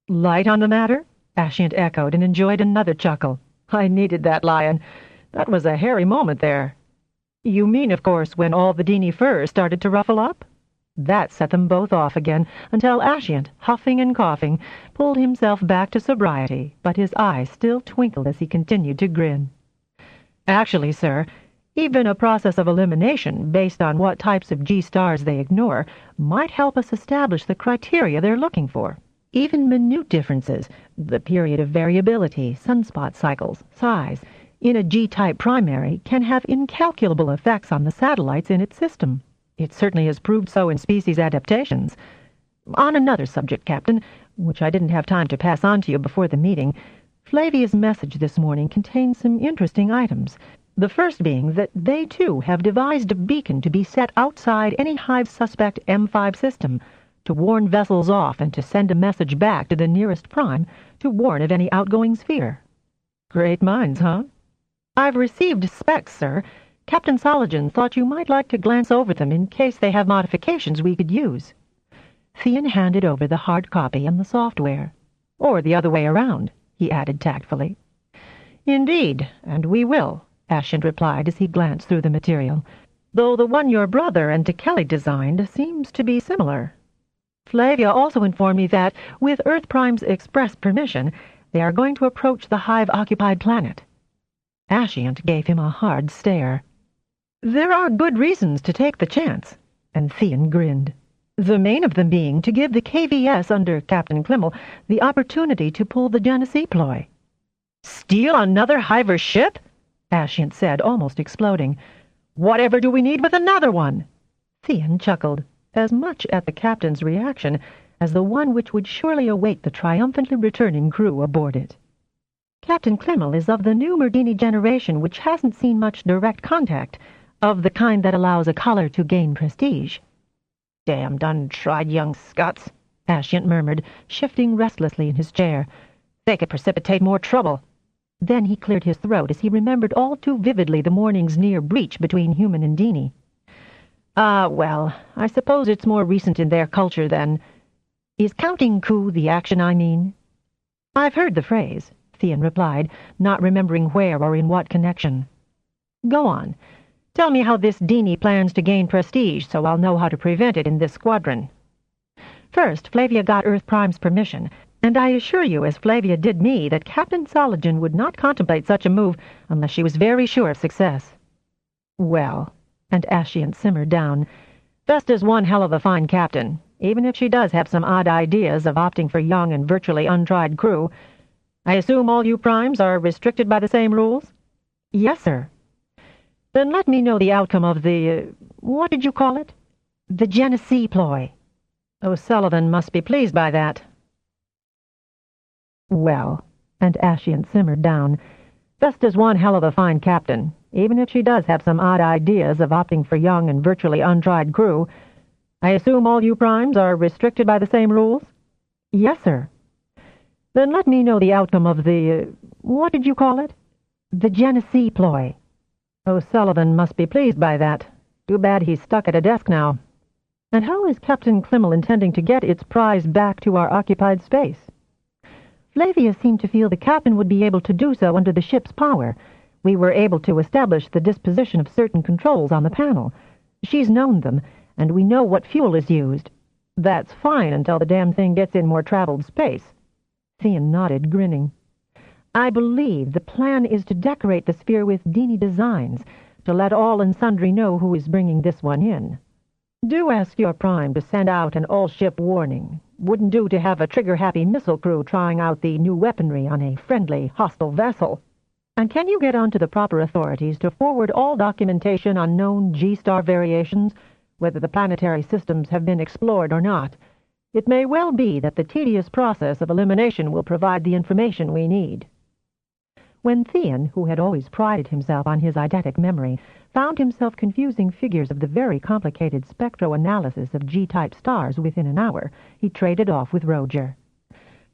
"Light on the matter?" Ascian echoed and enjoyed another chuckle. "I needed that, Lyon. That was a hairy moment there." "You mean, of course, when all the Dini furs started to ruffle up?" That set them both off again, until Ascian, huffing and coughing, pulled himself back to sobriety, but his eyes still twinkled as he continued to grin. "Actually, sir, even a process of elimination based on what types of G-stars they ignore might help us establish the criteria they're looking for. Even minute differences, the period of variability, sunspot cycles, size, in a G-type primary can have incalculable effects on the satellites in its system. It certainly has proved so in species adaptations. On another subject, Captain, which I didn't have time to pass on to you before the meeting, Flavia's message this morning contains some interesting items. The first being that they, too, have devised a beacon to be set outside any Hive suspect M5 system, to warn vessels off and to send a message back to the nearest prime to warn of any outgoing sphere. Great minds, huh? I've received specs, sir. Captain Soligen thought you might like to glance over them in case they have modifications we could use." Theon handed over the hard copy and the software. "Or the other way around," he added tactfully. "Indeed, and we will," Ascian replied as he glanced through the material, "though the one your brother and Tekeli designed seems to be similar. Flavia also informed me that, with Earth Prime's express permission, they are going to approach the Hive-occupied planet." Ascian gave him a hard stare. "There are good reasons to take the chance," and Theon grinned. "The main of them being to give the KVS under Captain Klimmel the opportunity to pull the Genesee ploy." "Steal another Hiver ship?" Ascian said, almost exploding. "Whatever do we need with another one?" Theon chuckled, as much at the captain's reaction as the one which would surely await the triumphantly returning crew aboard it. "Captain Klimmel is of the new Merdini generation which hasn't seen much direct contact, of the kind that allows a color to gain prestige. Damned untried young scuts, Ascient murmured, shifting restlessly in his chair. They could precipitate more trouble. Then he cleared his throat as he remembered all too vividly the morning's near breach between Human and Dini. Well, I suppose it's more recent in their culture than... Is counting coup the action, I mean? I've heard the phrase, Thean replied, not remembering where or in what connection. Go on. Tell me how this Dini plans to gain prestige so I'll know how to prevent it in this squadron. First, Flavia got Earth Prime's permission, and I assure you, as Flavia did me, that Captain Soligen would not contemplate such a move unless she was very sure of success. Well, and Ascient simmered down, Vesta's one hell of a fine captain, even if she does have some odd ideas of opting for young and virtually untried crew. I assume all you primes are restricted by the same rules? Yes, sir. Then let me know the outcome of the, what did you call it? The Genesee ploy. O'Sullivan must be pleased by that. Well, and Ascient simmered down, Vesta's one hell of a fine captain, even if she does have some odd ideas of opting for young and virtually untried crew. I assume all you primes are restricted by the same rules? Yes, sir. Then let me know the outcome of the, what did you call it? The Genesee ploy. O'Sullivan must be pleased by that. Too bad he's stuck at a desk now. And how is Captain Klimmel intending to get its prize back to our occupied space? Flavia seemed to feel the captain would be able to do so under the ship's power. We were able to establish the disposition of certain controls on the panel. She's known them, and we know what fuel is used. That's fine until the damn thing gets in more traveled space. Thean nodded, grinning. I believe the plan is to decorate the sphere with Dini designs, to let all and sundry know who is bringing this one in. Do ask your prime to send out an all-ship warning. Wouldn't do to have a trigger-happy missile crew trying out the new weaponry on a friendly, hostile vessel. And can you get on to the proper authorities to forward all documentation on known G-star variations, whether the planetary systems have been explored or not? It may well be that the tedious process of elimination will provide the information we need. When Thean, who had always prided himself on his eidetic memory, found himself confusing figures of the very complicated spectroanalysis of G-type stars within an hour, he traded off with Roger.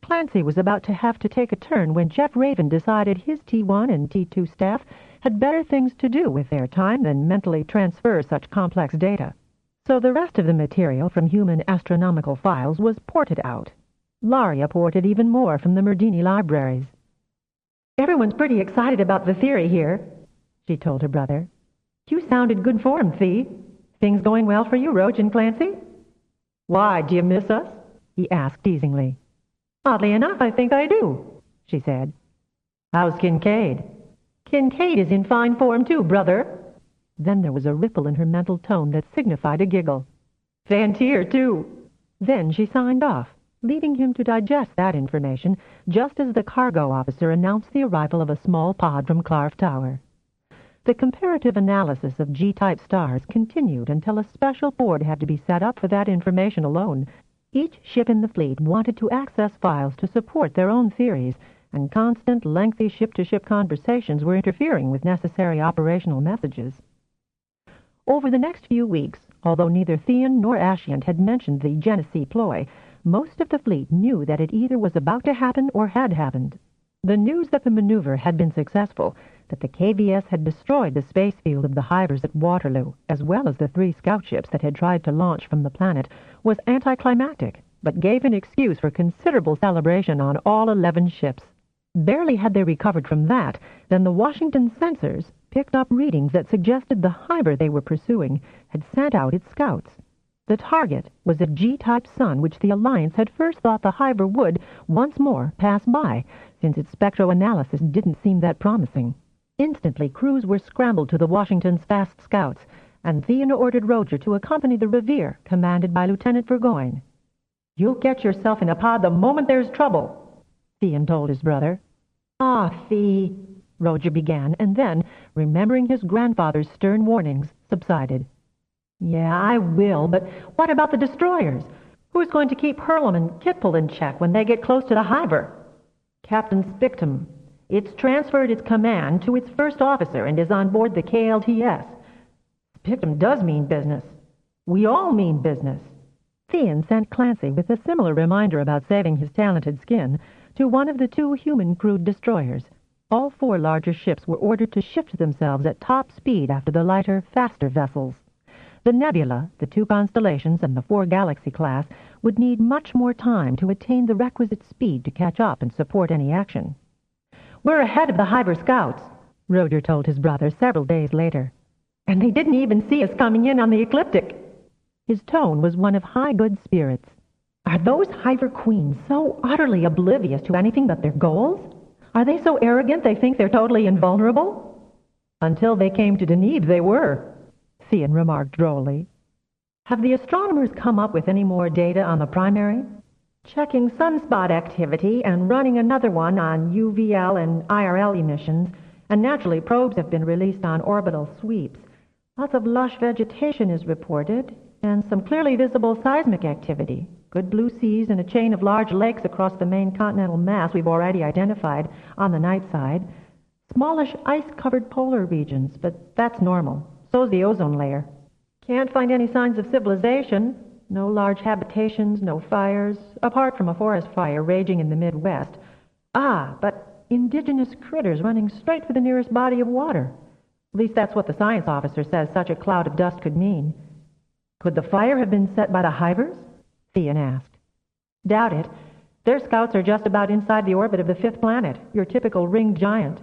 Clancy was about to have to take a turn when Jeff Raven decided his T1 and T2 staff had better things to do with their time than mentally transfer such complex data. So the rest of the material from human astronomical files was ported out. Laria ported even more from the Merdini libraries. Everyone's pretty excited about the theory here, she told her brother. You sounded good form, Thee. Things going well for you, Roach and Clancy? Why, do you miss us? He asked teasingly. Oddly enough, I think I do, she said. How's Kincaid? Kincaid is in fine form too, brother. Then there was a ripple in her mental tone that signified a giggle. Fantier, too. Then she signed off, leaving him to digest that information just as the cargo officer announced the arrival of a small pod from Clarf Tower. The comparative analysis of G-type stars continued until a special board had to be set up for that information alone. Each ship in the fleet wanted to access files to support their own theories, and constant, lengthy ship-to-ship conversations were interfering with necessary operational messages. Over the next few weeks, although neither Thean nor Ascient had mentioned the Genesee ploy, most of the fleet knew that it either was about to happen or had happened. The news that the maneuver had been successful, that the KVS had destroyed the space field of the Hivers at Waterloo, as well as the 3 scout ships that had tried to launch from the planet, was anticlimactic, but gave an excuse for considerable celebration on all 11 ships. Barely had they recovered from that than the Washington censors picked up readings that suggested the Hiver they were pursuing had sent out its scouts. The target was a G-type sun which the Alliance had first thought the Hiver would, once more, pass by, since its spectroanalysis didn't seem that promising. Instantly, crews were scrambled to the Washington's fast scouts, and Thean ordered Roger to accompany the Revere, commanded by Lieutenant Burgoyne. You'll get yourself in a pod the moment there's trouble, Thean told his brother. Ah, Thee, Roger began, and then, remembering his grandfather's stern warnings, subsided. Yeah, I will, but what about the destroyers? Who's going to keep Hurlem and Kitpel in check when they get close to the Hiver? Captain Spictum. It's transferred its command to its first officer and is on board the KLTS. Spictum does mean business. We all mean business. Thean sent Clancy with a similar reminder about saving his talented skin to one of the 2 human-crewed destroyers. All 4 larger ships were ordered to shift themselves at top speed after the lighter, faster vessels. The Nebula, the 2 Constellations, and the 4 Galaxy class would need much more time to attain the requisite speed to catch up and support any action. "We're ahead of the Hiver scouts," Roger told his brother several days later. "And they didn't even see us coming in on the ecliptic." His tone was one of high good spirits. "Are those Hiver queens so utterly oblivious to anything but their goals? Are they so arrogant they think they're totally invulnerable?" "Until they came to Deneb, they were," Thean remarked drolly. "Have the astronomers come up with any more data on the primary?" "Checking sunspot activity and running another one on UVL and IRL emissions, and naturally probes have been released on orbital sweeps. Lots of lush vegetation is reported, and some clearly visible seismic activity. Good blue seas and a chain of large lakes across the main continental mass we've already identified on the night side. Smallish ice-covered polar regions, but that's normal. So's the ozone layer. Can't find any signs of civilization. No large habitations, no fires, apart from a forest fire raging in the Midwest. But indigenous critters running straight for the nearest body of water. At least that's what the science officer says such a cloud of dust could mean." "Could the fire have been set by the Hivers?" Thean asked. "Doubt it. Their scouts are just about inside the orbit of the 5th planet, your typical ringed giant."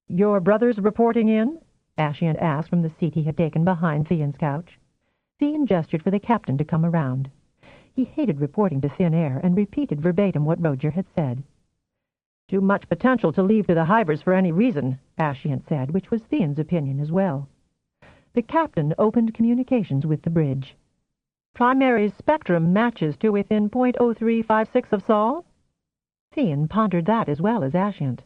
"Your brother's reporting in?" Ashiant asked from the seat he had taken behind Thean's couch. Thean gestured for the captain to come around. He hated reporting to thin air and repeated verbatim what Roger had said. "Too much potential to leave to the Hivers for any reason," Ashiant said, which was Thean's opinion as well. The captain opened communications with the bridge. "Primary's spectrum matches to within .0356 of Sol?" Thean pondered that as well as Ashiant.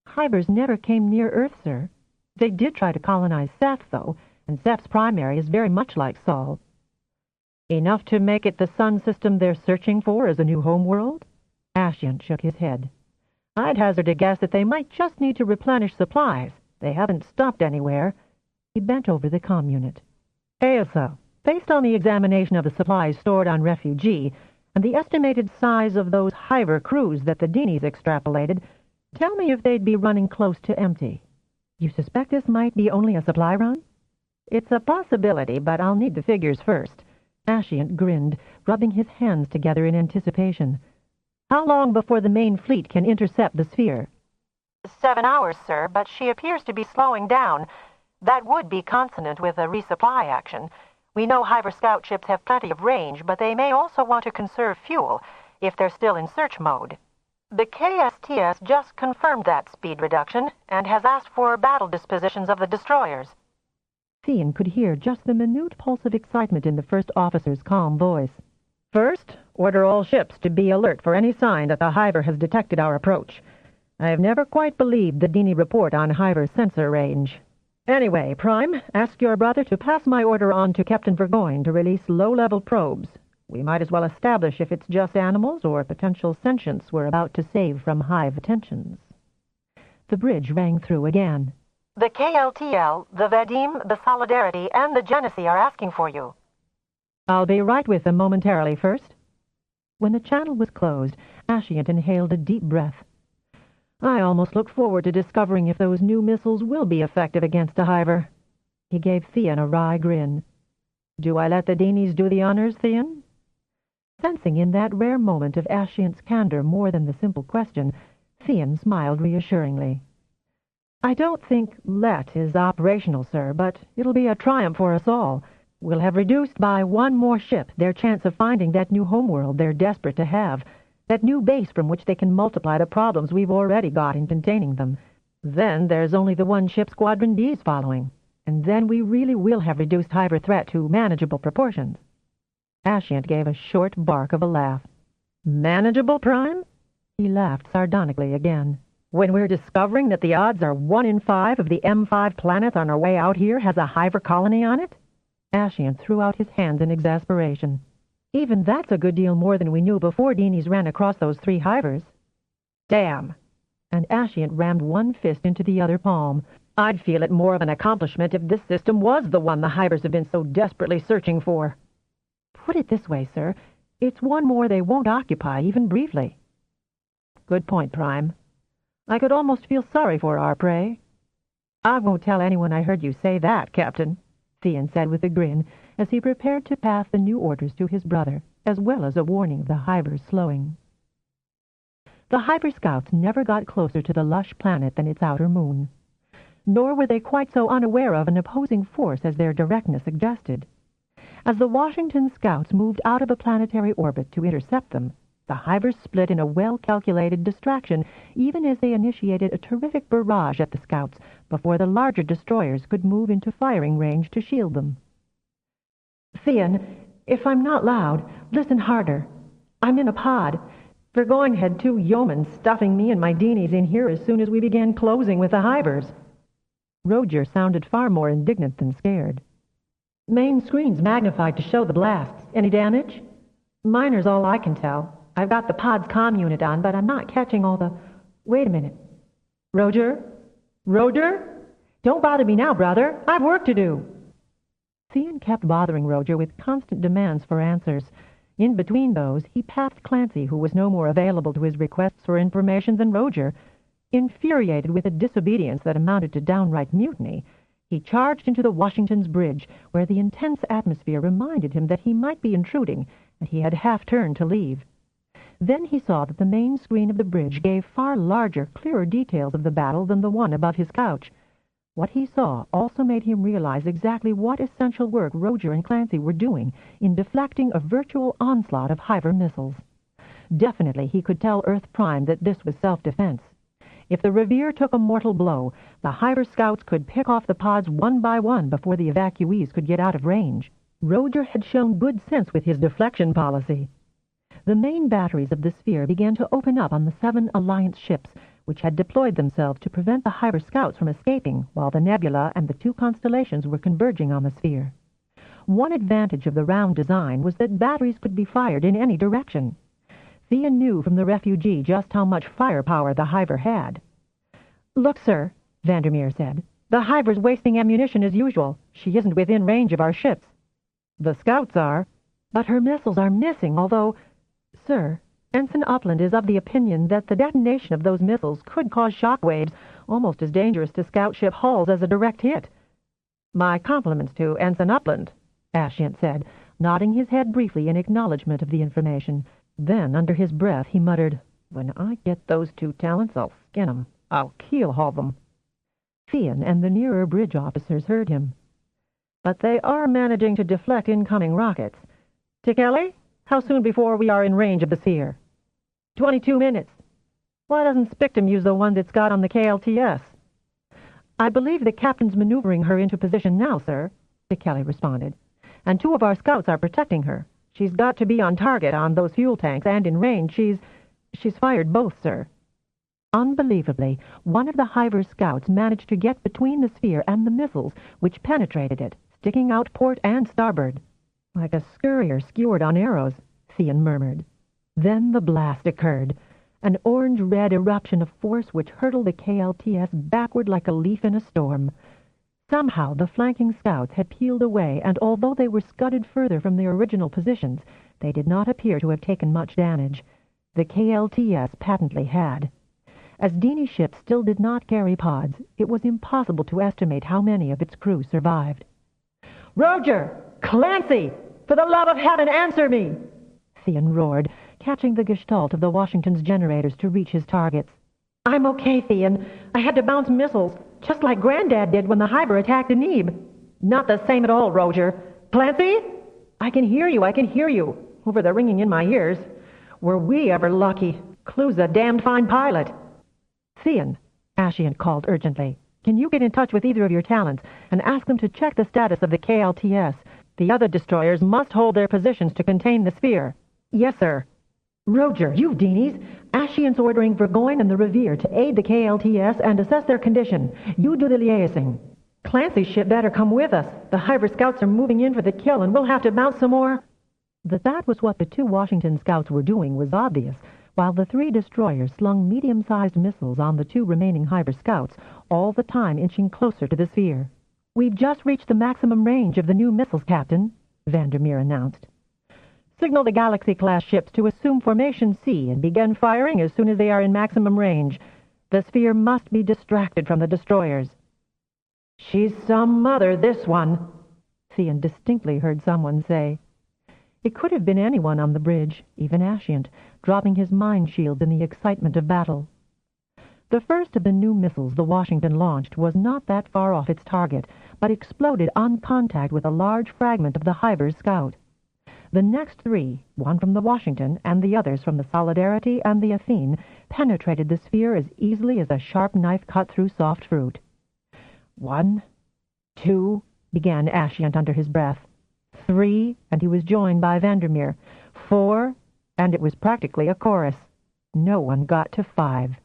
"Hivers never came near Earth, sir. They did try to colonize Seth, though, and Seth's primary is very much like Sol." "Enough to make it the sun system they're searching for as a new homeworld?" Ashiant shook his head. "I'd hazard a guess that they might just need to replenish supplies. They haven't stopped anywhere." He bent over the comm unit. "Ailsa, based on the examination of the supplies stored on Refugee and the estimated size of those Hiver crews that the Deenies extrapolated, tell me if they'd be running close to empty." "You suspect this might be only a supply run?" "It's a possibility, but I'll need the figures first." Ashiant grinned, rubbing his hands together in anticipation. "How long before the main fleet can intercept the sphere?" 7 hours, sir, but she appears to be slowing down. That would be consonant with a resupply action. We know Hiver scout ships have plenty of range, but they may also want to conserve fuel if they're still in search mode. The KSTS just confirmed that speed reduction and has asked for battle dispositions of the destroyers. Thean could hear just the minute pulse of excitement in the first officer's calm voice. "First, order all ships to be alert for any sign that the Hiver has detected our approach. I have never quite believed the Deenie report on Hiver's sensor range. Anyway, Prime, ask your brother to pass my order on to Captain Burgoyne to release low-level probes. We might as well establish if it's just animals or potential sentients we're about to save from Hive attentions." The bridge rang through again. The KLTL, the Vadim, the Solidarity, and the Genesee are asking for you. "I'll be right with them momentarily first." When the channel was closed, Ashiant inhaled a deep breath. "I almost look forward to discovering if those new missiles will be effective against a Hiver." He gave Thean a wry grin. "Do I let the Deenies do the honors, Thean?" Sensing in that rare moment of Ashiant's candor more than the simple question, Thean smiled reassuringly. "I don't think 'let' is operational, sir, but it'll be a triumph for us all. We'll have reduced by one more ship their chance of finding that new homeworld they're desperate to have, that new base from which they can multiply the problems we've already got in containing them. Then there's only the one ship Squadron D's following, and then we really will have reduced Hiver threat to manageable proportions." Ashiant gave a short bark of a laugh. "Manageable, Prime?" He laughed sardonically again. "When we're discovering that the odds are 1 in 5 of the M5 planets on our way out here has a Hiver colony on it?" Ashiant threw out his hands in exasperation. "Even that's a good deal more than we knew before Deenies ran across those 3 Hivers." "Damn!" And Ashiant rammed one fist into the other palm. "I'd feel it more of an accomplishment if this system was the one the Hivers have been so desperately searching for." Put it this way, sir. It's one more they won't occupy, even briefly. Good point, Prime. I could almost feel sorry for our prey. I won't tell anyone I heard you say that, Captain, Theon said with a grin as he prepared to pass the new orders to his brother, as well as a warning of the Hivers slowing. The Hiver scouts never got closer to the lush planet than its outer moon. Nor were they quite so unaware of an opposing force as their directness suggested. As the Washington scouts moved out of a planetary orbit to intercept them, the Hivers split in a well-calculated distraction even as they initiated a terrific barrage at the scouts before the larger destroyers could move into firing range to shield them. Theon, if I'm not loud, listen harder. I'm in a pod. Burgoyne had 2 yeomen stuffing me and my Deenies in here as soon as we began closing with the Hivers. Roger sounded far more indignant than scared. Main screen's magnified to show the blasts. Any damage? Minor's all I can tell. I've got the pod's comm unit on, but I'm not catching all the... Wait a minute. Roger? Roger? Don't bother me now, brother. I've work to do. Theon kept bothering Roger with constant demands for answers. In between those, he pathed Clancy, who was no more available to his requests for information than Roger. Infuriated with a disobedience that amounted to downright mutiny, he charged into the Washington's bridge, where the intense atmosphere reminded him that he might be intruding, and he had half-turned to leave. Then he saw that the main screen of the bridge gave far larger, clearer details of the battle than the one above his couch. What he saw also made him realize exactly what essential work Roger and Clancy were doing in deflecting a virtual onslaught of Hiver missiles. Definitely he could tell Earth Prime that this was self-defense. If the Revere took a mortal blow, the Hiver scouts could pick off the pods one by one before the evacuees could get out of range. Roger had shown good sense with his deflection policy. The main batteries of the sphere began to open up on the 7 Alliance ships, which had deployed themselves to prevent the Hiver scouts from escaping, while the Nebula and the 2 constellations were converging on the sphere. One advantage of the round design was that batteries could be fired in any direction. Theon knew from the refugee just how much firepower the Hiver had. "Look, sir," Vandermeer said. "The Hiver's wasting ammunition as usual. She isn't within range of our ships." "The scouts are." "But her missiles are missing, although... Sir, Ensign Upland is of the opinion that the detonation of those missiles could cause shock waves almost as dangerous to scout ship hulls as a direct hit." "My compliments to Ensign Upland," Ashiant said, nodding his head briefly in acknowledgment of the information. Then, under his breath, he muttered, "When I get those 2 talents, I'll skin 'em. I'll keel-haul them." Theon and the nearer bridge officers heard him. "But they are managing to deflect incoming rockets. Tikeli, how soon before we are in range of the sphere?" 22 minutes. "Why doesn't Spictum use the one that's got on the KLTS?" "I believe the captain's maneuvering her into position now, sir," Tikeli responded. "And 2 of our scouts are protecting her. She's got to be on target on those fuel tanks, and in range she's fired both, sir." Unbelievably, one of the Hiver scouts managed to get between the sphere and the missiles, which penetrated it, sticking out port and starboard. "Like a scurrier skewered on arrows," Theon murmured. Then the blast occurred, an orange-red eruption of force which hurtled the KLTS backward like a leaf in a storm. Somehow the flanking scouts had peeled away, and although they were scudded further from their original positions, they did not appear to have taken much damage. The KLTS patently had. As Deanie's ship still did not carry pods, it was impossible to estimate how many of its crew survived. "Roger! Clancy! For the love of heaven, answer me!" Theon roared, catching the gestalt of the Washington's generators to reach his targets. "I'm okay, Theon. I had to bounce missiles, just like Granddad did when the Hiver attacked Deneb." "Not the same at all, Roger. Clancy? I can hear you, over the ringing in my ears. Were we ever lucky? Clue's a damned fine pilot." "Theon," Ashiant called urgently, "can you get in touch with either of your talents and ask them to check the status of the KLTS? The other destroyers must hold their positions to contain the sphere." "Yes, sir." "Roger, you Deenies. Ashiant's ordering Burgoyne and the Revere to aid the KLTS and assess their condition. You do the liaising. Clancy's ship better come with us. The Hiver scouts are moving in for the kill, and we'll have to mount some more." That was what the 2 Washington scouts were doing was obvious, while the 3 destroyers slung medium-sized missiles on the 2 remaining Hiver scouts, all the time inching closer to the sphere. "We've just reached the maximum range of the new missiles, Captain," Vandermeer announced. Signal the Galaxy-class ships to assume Formation C and begin firing as soon as they are in maximum range. The sphere must be distracted from the destroyers." "She's some mother, this one," Theon distinctly heard someone say. It could have been anyone on the bridge, even Ascient, dropping his mind shields in the excitement of battle. The first of the new missiles the Washington launched was not that far off its target, but exploded on contact with a large fragment of the Hiver's scout. The next three, one from the Washington and the others from the Solidarity and the Athene, penetrated the sphere as easily as a sharp knife cut through soft fruit. "1, 2, began Ascient under his breath. 3, and he was joined by Vandermeer. 4, and it was practically a chorus. No one got to 5.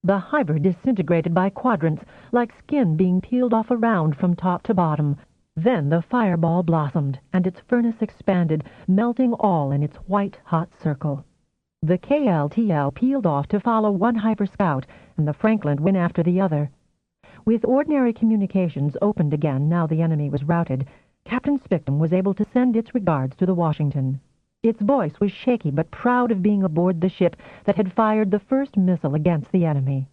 The Hiver disintegrated by quadrants, like skin being peeled off a round from top to bottom. Then the fireball blossomed, and its furnace expanded, melting all in its white, hot circle. The KLTL peeled off to follow one Hiver scout, and the Franklin went after the other. With ordinary communications opened again now the enemy was routed, Captain Spickham was able to send its regards to the Washington. Its voice was shaky but proud of being aboard the ship that had fired the first missile against the enemy.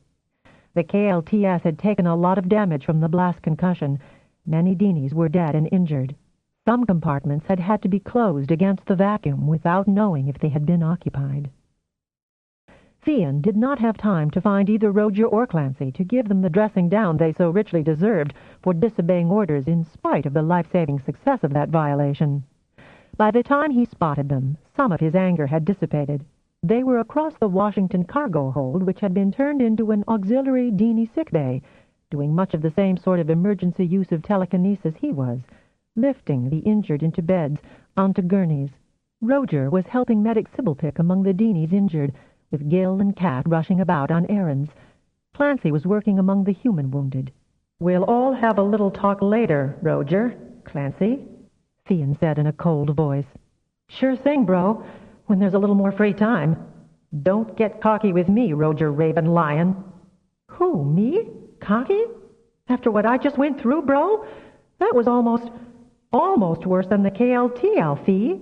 The KLTS had taken a lot of damage from the blast concussion. Many Deenies were dead and injured. Some compartments had had to be closed against the vacuum without knowing if they had been occupied. Theon did not have time to find either Roger or Clancy to give them the dressing down they so richly deserved for disobeying orders in spite of the life-saving success of that violation. By the time he spotted them, some of his anger had dissipated. They were across the Washington cargo hold, which had been turned into an auxiliary Deenie sick bay, doing much of the same sort of emergency use of telekinesis he was, lifting the injured into beds, onto gurneys. Roger was helping medic Sybilpick among the Deenies injured, with Gil and Cat rushing about on errands. Clancy was working among the human wounded. "We'll all have a little talk later, Roger, Clancy," Theon said in a cold voice. "Sure thing, bro, when there's a little more free time. Don't get cocky with me, Roger Raven Lyon." "Who, me? Cocky? After what I just went through, bro? That was almost worse than the KLTL fee."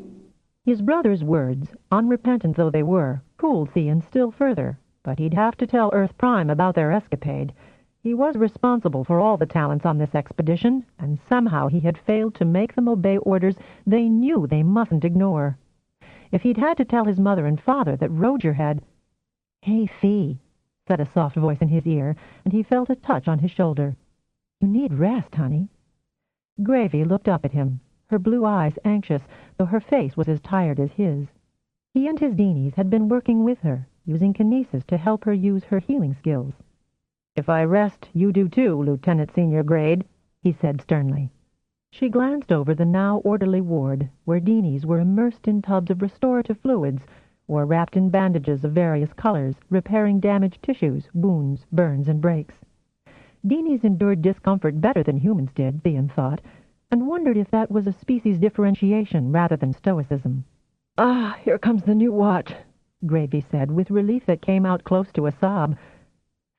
His brother's words, unrepentant though they were, cooled Theon still further, but he'd have to tell Earth Prime about their escapade. He was responsible for all the talents on this expedition, and somehow he had failed to make them obey orders they knew they mustn't ignore. If he'd had to tell his mother and father that Roger had... "Hey, Thee," said a soft voice in his ear, and he felt a touch on his shoulder. "You need rest, honey." Gravy looked up at him, her blue eyes anxious, though her face was as tired as his. He and his Deenies had been working with her, using kinesis to help her use her healing skills. "If I rest, you do too, Lieutenant Senior Grade," he said sternly. She glanced over the now orderly ward, where Deenies were immersed in tubs of restorative fluids, or wrapped in bandages of various colors, repairing damaged tissues, wounds, burns, and breaks. Deenies endured discomfort better than humans did, Theon thought, and wondered if that was a species differentiation rather than stoicism. "Ah, here comes the new watch," Gravy said, with relief that came out close to a sob.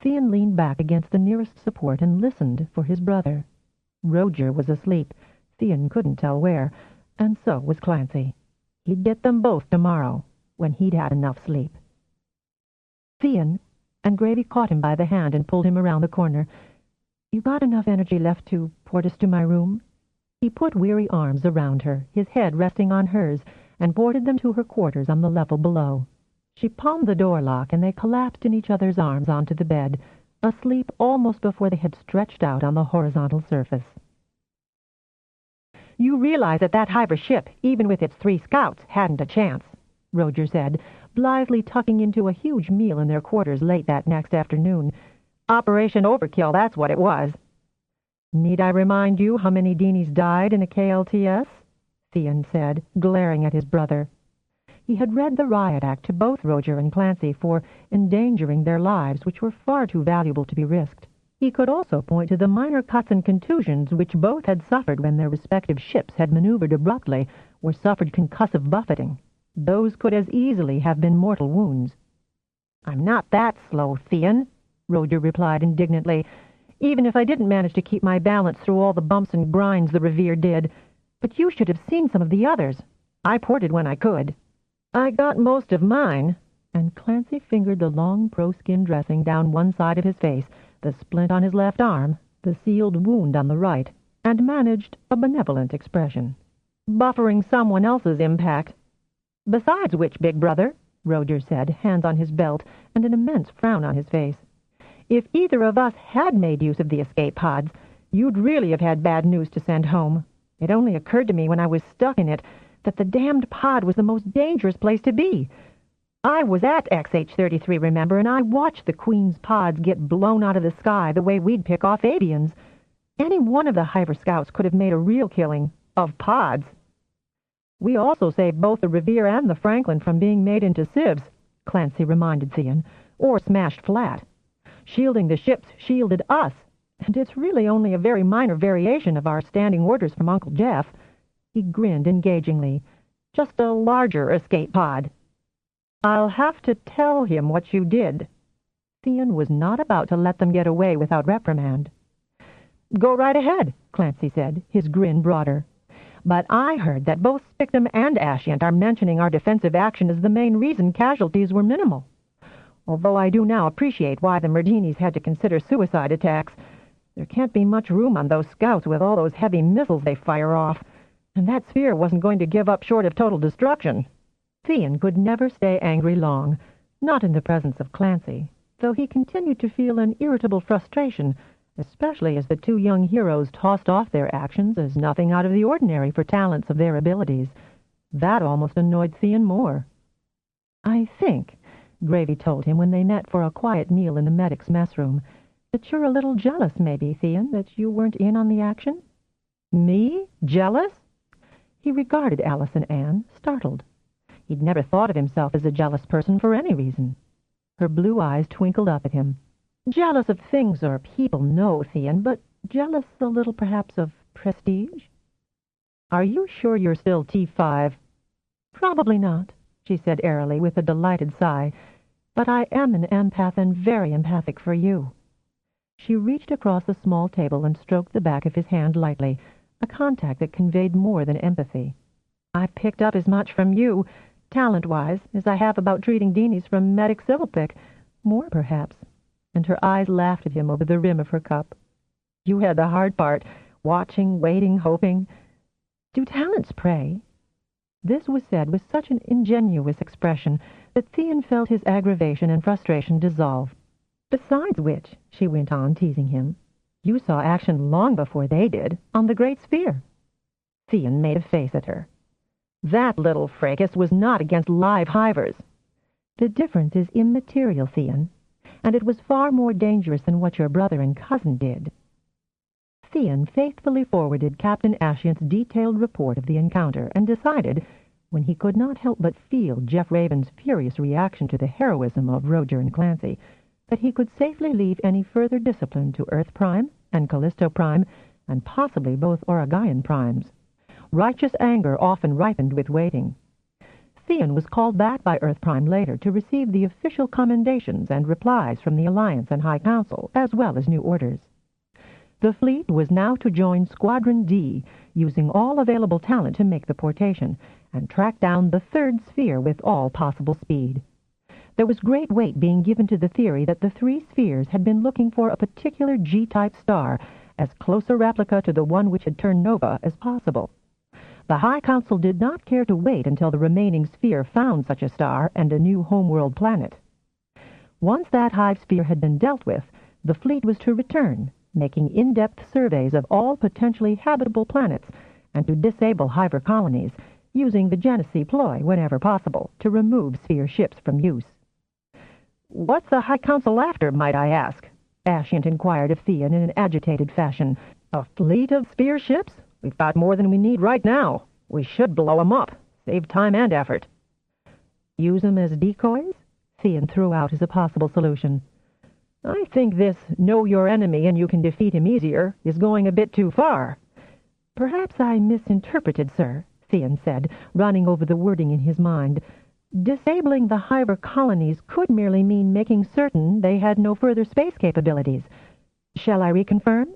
Theon leaned back against the nearest support and listened for his brother. Roger was asleep. Theon couldn't tell where, and so was Clancy. He'd get them both tomorrow, when he'd had enough sleep. "Theon," and Gravy caught him by the hand and pulled him around the corner. "You got enough energy left to port us to my room?" He put weary arms around her, his head resting on hers, and ported them to her quarters on the level below. She palmed the door lock, and they collapsed in each other's arms onto the bed, asleep almost before they had stretched out on the horizontal surface. "You realize that Hiver ship, even with its 3 scouts, hadn't a chance," Roger said, blithely tucking into a huge meal in their quarters late that next afternoon. "Operation Overkill, that's what it was." "Need I remind you how many Deenies died in the KLTS?" Theon said, glaring at his brother. He had read the riot act to both Roger and Clancy for endangering their lives, which were far too valuable to be risked. He could also point to the minor cuts and contusions which both had suffered when their respective ships had maneuvered abruptly or suffered concussive buffeting. Those could as easily have been mortal wounds. "I'm not that slow, Theon," Roger replied indignantly, "even if I didn't manage to keep my balance through all the bumps and grinds the Revere did. But you should have seen some of the others. I ported when I could." I got most of mine, and Clancy fingered the long pro-skin dressing down one side of his face, the splint on his left arm, the sealed wound on the right, and managed a benevolent expression. Buffering someone else's impact. Besides which, big brother, Roger said, hands on his belt and an immense frown on his face, if either of us had made use of the escape pods, you'd really have had bad news to send home. It only occurred to me when I was stuck in it that the damned pod was the most dangerous place to be. I was at XH-33, remember, and I watched the Queen's pods get blown out of the sky the way we'd pick off avians. Any one of the Hiver scouts could have made a real killing of pods. We also saved both the Revere and the Franklin from being made into sieves, Clancy reminded Theon, or smashed flat. Shielding the ships shielded us, and it's really only a very minor variation of our standing orders from Uncle Jeff. He grinned engagingly. Just a larger escape pod. I'll have to tell him what you did. Theon was not about to let them get away without reprimand. Go right ahead, Clancy said, his grin broader. But I heard that both Spictum and Ascient are mentioning our defensive action as the main reason casualties were minimal. Although I do now appreciate why the Merdinis had to consider suicide attacks. There can't be much room on those scouts with all those heavy missiles they fire off, and that sphere wasn't going to give up short of total destruction. Theon could never stay angry long, not in the presence of Clancy, though he continued to feel an irritable frustration, especially as the two young heroes tossed off their actions as nothing out of the ordinary for talents of their abilities. That almost annoyed Theon more. I think, Gravy told him when they met for a quiet meal in the medic's mess room, that you're a little jealous, maybe, Theon, that you weren't in on the action? Me? Jealous? He regarded Alice and Anne, startled. He'd never thought of himself as a jealous person for any reason. Her blue eyes twinkled up at him. Jealous of things or people, no, Theon, but jealous a little, perhaps, of prestige? Are you sure you're still T5? Probably not, she said airily with a delighted sigh, but I am an empath and very empathic for you. She reached across the small table and stroked the back of his hand lightly, a contact that conveyed more than empathy. I picked up as much from you, talent-wise, as I have about treating Deanies from Medic Civilpic, more perhaps, and her eyes laughed at him over the rim of her cup. You had the hard part, watching, waiting, hoping. Do talents pray? This was said with such an ingenuous expression that Theon felt his aggravation and frustration dissolve. Besides which, she went on, teasing him, you saw action long before they did, on the Great Sphere. Theon made a face at her. That little fracas was not against live hivers. The difference is immaterial, Theon, and it was far more dangerous than what your brother and cousin did. Theon faithfully forwarded Captain Ascient's detailed report of the encounter and decided, when he could not help but feel Jeff Raven's furious reaction to the heroism of Roger and Clancy, that he could safely leave any further discipline to Earth Prime and Callisto Prime, and possibly both Aurigayan Primes. Righteous anger often ripened with waiting. Theon was called back by Earth Prime later to receive the official commendations and replies from the Alliance and High Council, as well as new orders. The fleet was now to join Squadron D, using all available talent to make the portation, and track down the third sphere with all possible speed. There was great weight being given to the theory that the three spheres had been looking for a particular G-type star, as close a replica to the one which had turned nova as possible. The High Council did not care to wait until the remaining sphere found such a star and a new homeworld planet. Once that Hive sphere had been dealt with, the fleet was to return, making in-depth surveys of all potentially habitable planets, and to disable Hiver colonies, using the Genesee ploy whenever possible to remove sphere ships from use. What's the High Council after, might I ask? Ascient inquired of Theon in an agitated fashion. A fleet of sphere ships? We've got more than we need right now. We should blow 'em up. Save time and effort. Use 'em as decoys? Theon threw out as a possible solution. I think this know your enemy and you can defeat him easier is going a bit too far. Perhaps I misinterpreted, sir, Theon said, running over the wording in his mind. Disabling the Hiver colonies could merely mean making certain they had no further space capabilities. Shall I reconfirm?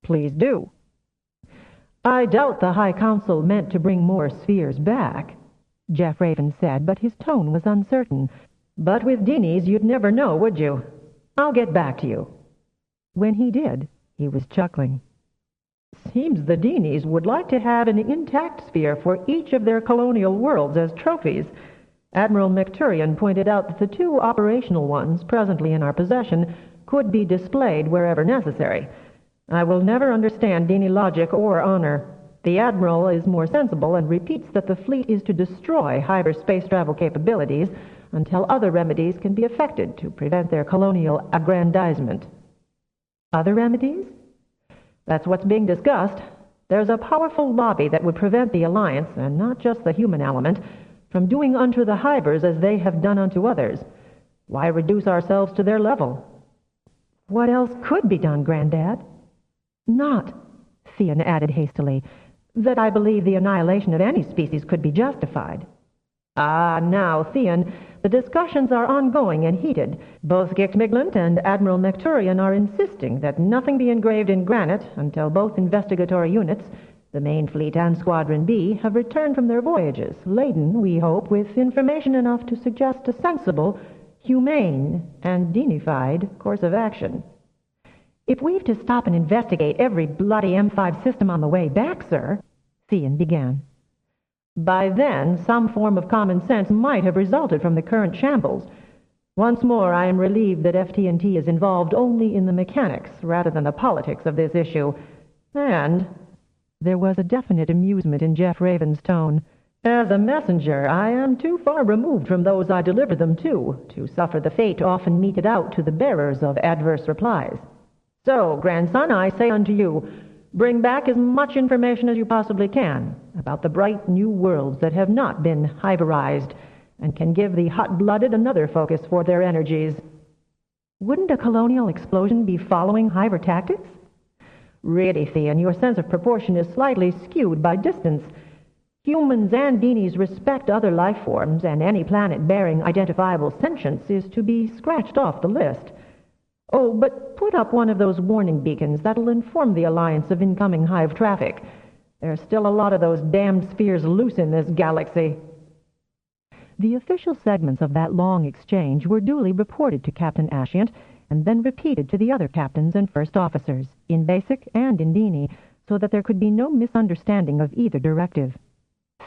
Please do. I doubt the High Council meant to bring more spheres back. Jeff Raven said, but his tone was uncertain. "But with Deanie's, you'd never know, would you? I'll get back to you." When he did, he was chuckling. "Seems the Deanies would like to have an intact sphere for each of their colonial worlds as trophies. Admiral McTurian pointed out that the two operational ones presently in our possession could be displayed wherever necessary. I will never understand Deanie logic or honor. The Admiral is more sensible and repeats that the fleet is to destroy Hive's space travel capabilities until other remedies can be effected to prevent their colonial aggrandizement." "Other remedies?" "That's what's being discussed. There's a powerful lobby that would prevent the Alliance, and not just the human element, from doing unto the Hivers as they have done unto others. Why reduce ourselves to their level?" "What else could be done, Granddad?" "Not," Theon added hastily, "that I believe the annihilation of any species could be justified." "Ah, now, Theon, the discussions are ongoing and heated. Both Gichtmiglant and Admiral McTurian are insisting that nothing be engraved in granite until both investigatory units, the main fleet and Squadron B, have returned from their voyages, laden, we hope, with information enough to suggest a sensible, humane, and Deanified course of action." "If we've to stop and investigate every bloody M5 system on the way back, sir," Theon began. "By then, some form of common sense might have resulted from the current shambles. Once more, I am relieved that FT&T is involved only in the mechanics rather than the politics of this issue. And," there was a definite amusement in Jeff Raven's tone, "as a messenger, I am too far removed from those I deliver them to suffer the fate often meted out to the bearers of adverse replies. So, grandson, I say unto you, bring back as much information as you possibly can about the bright new worlds that have not been Hiverized and can give the hot-blooded another focus for their energies." "Wouldn't a colonial explosion be following Hiver tactics?" "Really, Theon, your sense of proportion is slightly skewed by distance. Humans and Deanies respect other life forms, and any planet bearing identifiable sentience is to be scratched off the list. Oh, but put up one of those warning beacons that'll inform the Alliance of incoming Hive traffic. There's still a lot of those damned spheres loose in this galaxy." The official segments of that long exchange were duly reported to Captain Ashiant and then repeated to the other captains and first officers, in Basic and in Deanie, so that there could be no misunderstanding of either directive.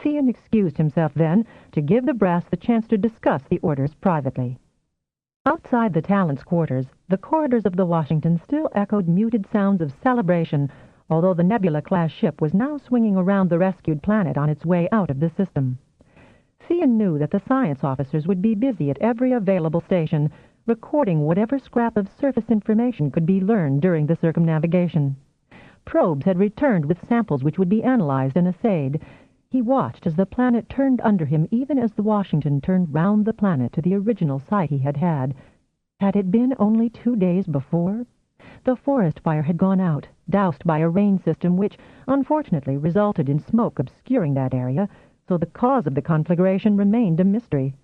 Theon excused himself then to give the brass the chance to discuss the orders privately. Outside the Talent's quarters, the corridors of the Washington still echoed muted sounds of celebration, although the Nebula-class ship was now swinging around the rescued planet on its way out of the system. Theon knew that the science officers would be busy at every available station, recording whatever scrap of surface information could be learned during the circumnavigation. Probes had returned with samples which would be analyzed and assayed. He watched as the planet turned under him, even as the Washington turned round the planet to the original site he had had. Had it been only 2 days before? The forest fire had gone out, doused by a rain system which, unfortunately, resulted in smoke obscuring that area, so the cause of the conflagration remained a mystery.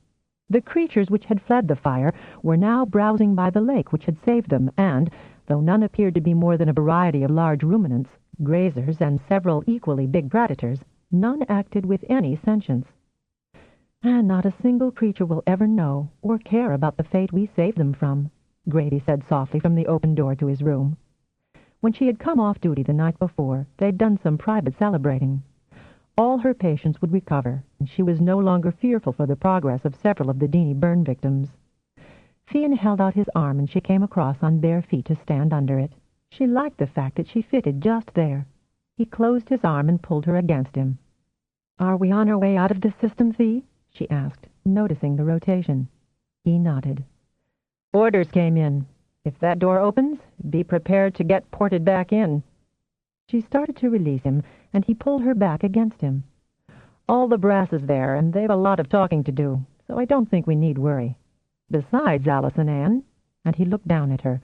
The creatures which had fled the fire were now browsing by the lake which had saved them, and, though none appeared to be more than a variety of large ruminants, grazers, and several equally big predators, none acted with any sentience. "And not a single creature will ever know or care about the fate we saved them from," Grady said softly from the open door to his room. When she had come off duty the night before, they'd done some private celebrating. All her patients would recover, and she was no longer fearful for the progress of several of the Deanie burn victims. Theon held out his arm, and she came across on bare feet to stand under it. She liked the fact that she fitted just there. He closed his arm and pulled her against him. "Are we on our way out of this system, Thee?" she asked, noticing the rotation. He nodded. "Orders came in. If that door opens, be prepared to get ported back in." She started to release him, and he pulled her back against him. "All the brass is there, and they've a lot of talking to do, so I don't think we need worry. Besides, Allison Ann," and he looked down at her,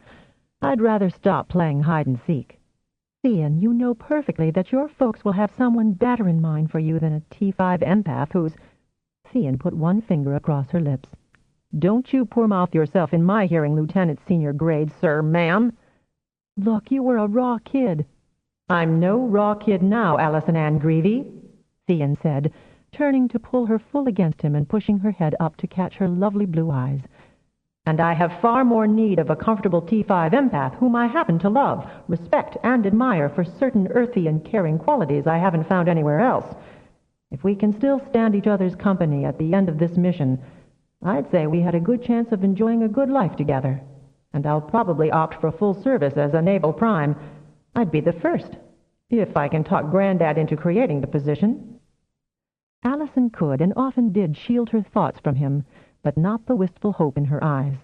"I'd rather stop playing hide-and-seek." "Theon, you know perfectly that your folks will have someone better in mind for you than a T5 empath who's—" Theon put one finger across her lips. "Don't you poor-mouth yourself in my hearing, Lieutenant Senior Grade, sir, ma'am." "Look, you were a raw kid." "I'm no raw kid now, Allison Ann Greevy," Theon said, turning to pull her full against him and pushing her head up to catch her lovely blue eyes. "And I have far more need of a comfortable T5 empath whom I happen to love, respect, and admire for certain earthy and caring qualities I haven't found anywhere else. If we can still stand each other's company at the end of this mission, I'd say we had a good chance of enjoying a good life together. And I'll probably opt for full service as a naval prime. I'd be the first, if I can talk Grandad into creating the position." Allison could and often did shield her thoughts from him, but not the wistful hope in her eyes.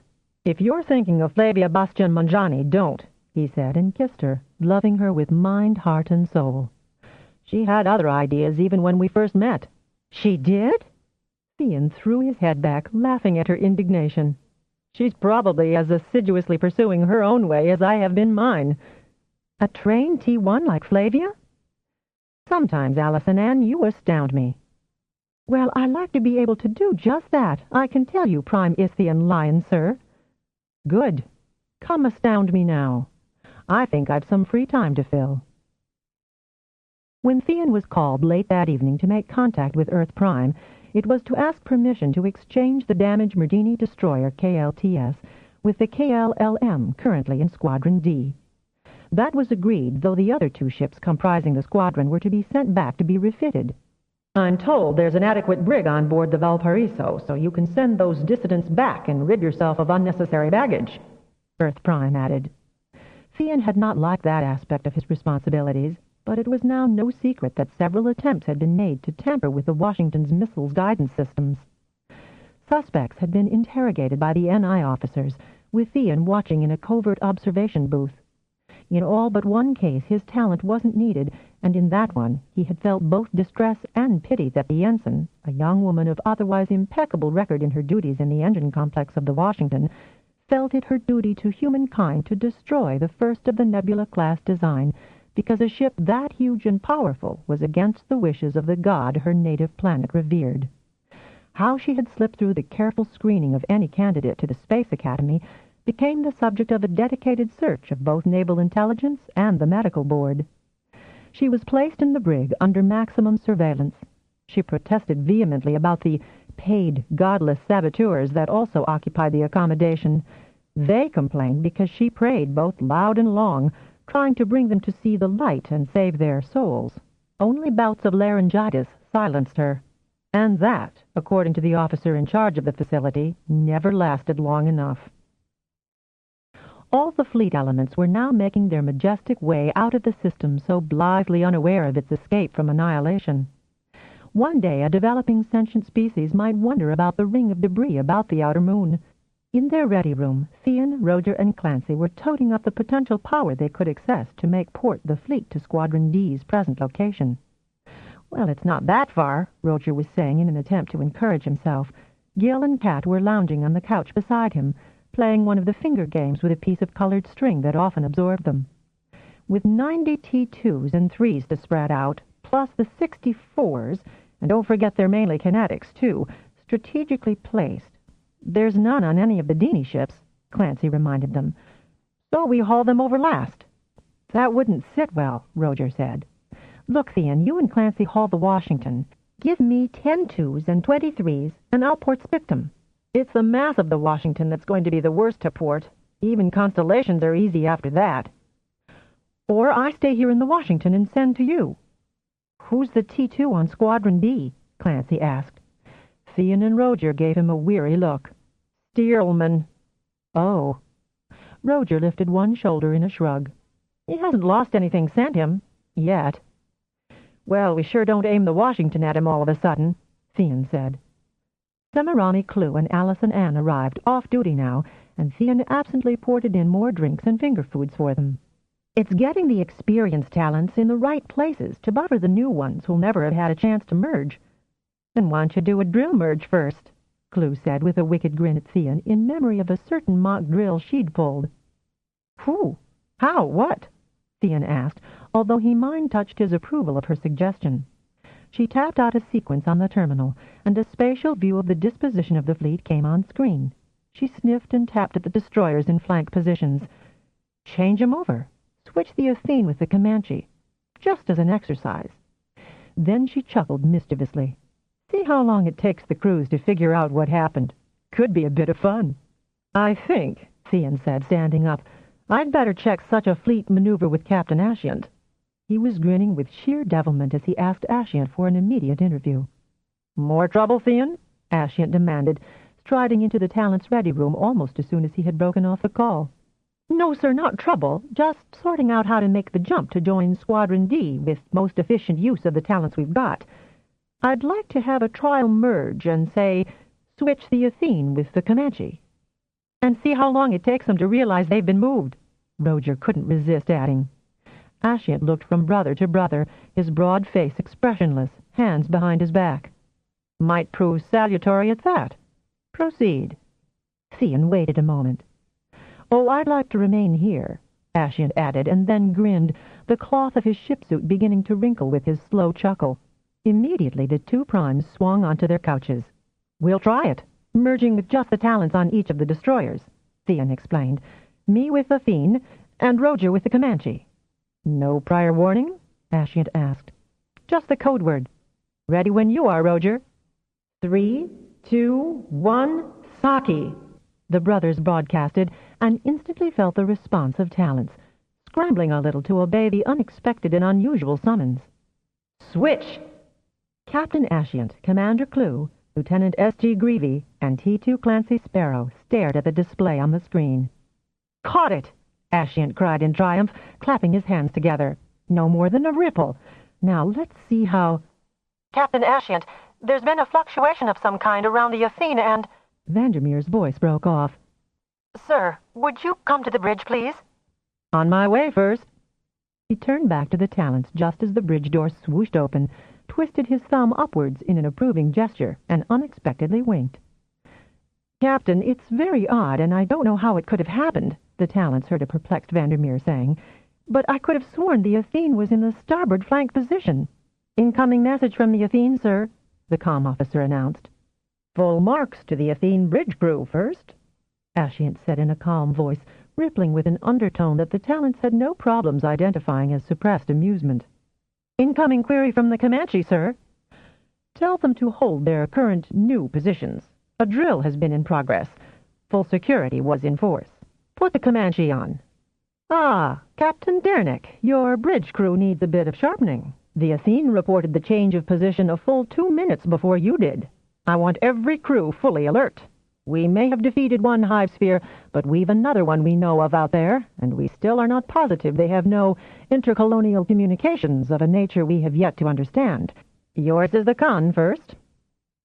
"If you're thinking of Flavia Bastianmangiani, don't," he said, and kissed her, loving her with mind, heart, and soul. "She had other ideas even when we first met." "She did?" Theon threw his head back, laughing at her indignation. "She's probably as assiduously pursuing her own way as I have been mine." "A trained T1 like Flavia?" "Sometimes, Allison Ann, you astound me." "Well, I like to be able to do just that, I can tell you, Prime Isthmian Lyon, sir." "Good. Come astound me now. I think I've some free time to fill." When Theon was called late that evening to make contact with Earth Prime, it was to ask permission to exchange the damaged Merdini destroyer KLTS with the KLLM currently in Squadron D. That was agreed, though the other two ships comprising the squadron were to be sent back to be refitted. "I'm told there's an adequate brig on board the Valparaiso, so you can send those dissidents back and rid yourself of unnecessary baggage," Earth Prime added. Theon had not liked that aspect of his responsibilities, but it was now no secret that several attempts had been made to tamper with the Washington's missiles guidance systems. Suspects had been interrogated by the NI officers, with Theon watching in a covert observation booth. In all but one case his talent wasn't needed, and in that one he had felt both distress and pity that the ensign, a young woman of otherwise impeccable record in her duties in the engine complex of the Washington, felt it her duty to humankind to destroy the first of the Nebula-class design, because a ship that huge and powerful was against the wishes of the god her native planet revered. How she had slipped through the careful screening of any candidate to the Space Academy became the subject of a dedicated search of both naval intelligence and the medical board. She was placed in the brig under maximum surveillance. She protested vehemently about the paid, godless saboteurs that also occupied the accommodation. They complained because she prayed both loud and long, trying to bring them to see the light and save their souls. Only bouts of laryngitis silenced her. And that, according to the officer in charge of the facility, never lasted long enough. All the fleet elements were now making their majestic way out of the system, so blithely unaware of its escape from annihilation. One day a developing sentient species might wonder about the ring of debris about the outer moon. In their ready room, Theon, Roger, and Clancy were toting up the potential power they could access to make port the fleet to Squadron D's present location. "Well, it's not that far," Roger was saying in an attempt to encourage himself. Gil and Kat were lounging on the couch beside him, playing one of the finger games with a piece of colored string that often absorbed them. "With 90 T2s and 3s to spread out, plus the 64s, and don't forget they're mainly kinetics, too, strategically placed. There's none on any of the Dini ships," Clancy reminded them. "So we haul them over last." "That wouldn't sit well," Roger said. "Look, Theon, you and Clancy haul the Washington. Give me 10 2s and 23s, and I'll port Spictum. It's the mass of the Washington that's going to be the worst to port. Even constellations are easy after that." "Or I stay here in the Washington and send to you." "Who's the T2 on Squadron D?" Clancy asked. Theon and Roger gave him a weary look. "Steelman." "Oh." Roger lifted one shoulder in a shrug. "He hasn't lost anything sent him. Yet." "Well, we sure don't aim the Washington at him all of a sudden," Theon said. Semiramis Clue and Allison Ann arrived, off duty now, and Theon absently ported in more drinks and finger foods for them. "It's getting the experienced talents in the right places to buffer the new ones who'll never have had a chance to merge." "Then why don't you do a drill merge first?" Clue said with a wicked grin at Theon, in memory of a certain mock drill she'd pulled. "Who? How? What?" Theon asked, although he mind-touched his approval of her suggestion. She tapped out a sequence on the terminal, and a spatial view of the disposition of the fleet came on screen. She sniffed and tapped at the destroyers in flank positions. "Change 'em over. Switch the Athene with the Comanche. Just as an exercise." Then she chuckled mischievously. See how long it takes the crews to figure out what happened. Could be a bit of fun. I think, Thean said, standing up, I'd better check such a fleet maneuver with Captain Ascient. He was grinning with sheer devilment as he asked Ascient for an immediate interview. More trouble, Thean? Ascient demanded, striding into the Talent's ready room almost as soon as he had broken off the call. No, sir, not trouble. Just sorting out how to make the jump to join Squadron D with most efficient use of the talents we've got. I'd like to have a trial merge and, say, switch the Athene with the Comanche. And see how long it takes them to realize they've been moved. Roger couldn't resist adding. Ascient looked from brother to brother, his broad face expressionless, hands behind his back. Might prove salutary at that. Proceed. Thean waited a moment. Oh, I'd like to remain here, Ascient added, and then grinned, the cloth of his shipsuit beginning to wrinkle with his slow chuckle. Immediately the two primes swung onto their couches. We'll try it, merging with just the talents on each of the destroyers, Thean explained. Me with Athene, and Roger with the Comanche. No prior warning? Ascient asked. Just the code word. Ready when you are, Roger. 3, 2, 1, Saki! The brothers broadcasted, and instantly felt the response of talents, scrambling a little to obey the unexpected and unusual summons. Switch! Captain Ascient, Commander Clue, Lieutenant S.G. Greavy, and T2 Clancy Sparrow stared at the display on the screen. Caught it! Ascient cried in triumph, clapping his hands together. No more than a ripple. Now let's see how... Captain Ascient, there's been a fluctuation of some kind around the Athene and... Vandermeer's voice broke off. Sir, would you come to the bridge, please? On my way first. He turned back to the talents just as the bridge door swooshed open, twisted his thumb upwards in an approving gesture, and unexpectedly winked. Captain, it's very odd, and I don't know how it could have happened, the talents heard a perplexed Vandermeer saying, but I could have sworn the Athene was in the starboard flank position. Incoming message from the Athene, sir, the comm officer announced. Full marks to the Athene bridge crew first, Ascient said in a calm voice, rippling with an undertone that the talents had no problems identifying as suppressed amusement. Incoming query from the Comanche, sir. Tell them to hold their current new positions. A drill has been in progress. Full security was in force. Put the Comanche on. Ah, Captain Dernick, your bridge crew needs a bit of sharpening. The Athene reported the change of position a full 2 minutes before you did. I want every crew fully alert. We may have defeated one Hive sphere, but we've another one we know of out there, and we still are not positive they have no intercolonial communications of a nature we have yet to understand. Yours is the con first.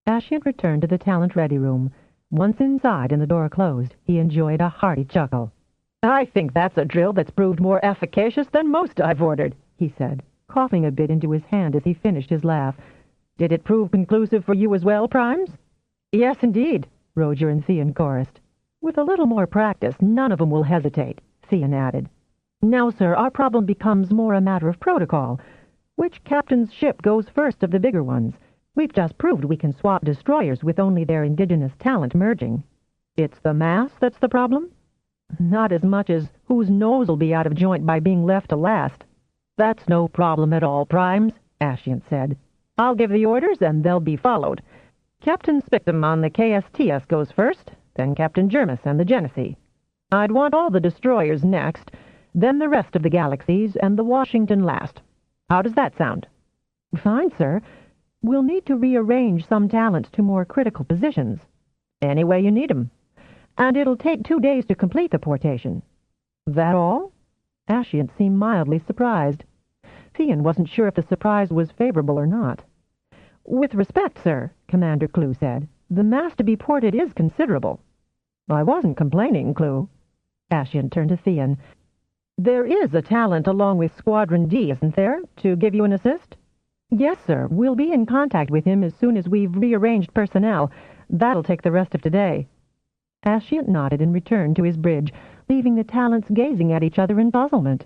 Ascient returned to the talent ready room. Once inside and the door closed, he enjoyed a hearty chuckle. I think that's a drill that's proved more efficacious than most I've ordered, he said, coughing a bit into his hand as he finished his laugh. Did it prove conclusive for you as well, Primes? Yes, indeed, Roger and Thean chorused. With a little more practice, none of them will hesitate, Thean added. Now, sir, our problem becomes more a matter of protocol. Which captain's ship goes first of the bigger ones? We've just proved we can swap destroyers with only their indigenous talent merging. It's the mass that's the problem? Not as much as whose nose will be out of joint by being left to last. That's no problem at all, Primes, Ascient said. I'll give the orders, and they'll be followed. Captain Spictum on the KSTS goes first, then Captain Jermis and the Genesee. I'd want all the destroyers next, then the rest of the galaxies, and the Washington last. How does that sound? Fine, sir. We'll need to rearrange some talents to more critical positions. Any way you need 'em. And it'll take 2 days to complete the portation. That all? Ascient seemed mildly surprised. Thean wasn't sure if the surprise was favorable or not. With respect, sir, Commander Clue said, the mass to be ported is considerable. I wasn't complaining, Clue. Ascient turned to Thean. There is a talent along with Squadron D, isn't there, to give you an assist? Yes, sir. We'll be in contact with him as soon as we've rearranged personnel. That'll take the rest of today. Ascient nodded and returned to his bridge, leaving the talents gazing at each other in puzzlement.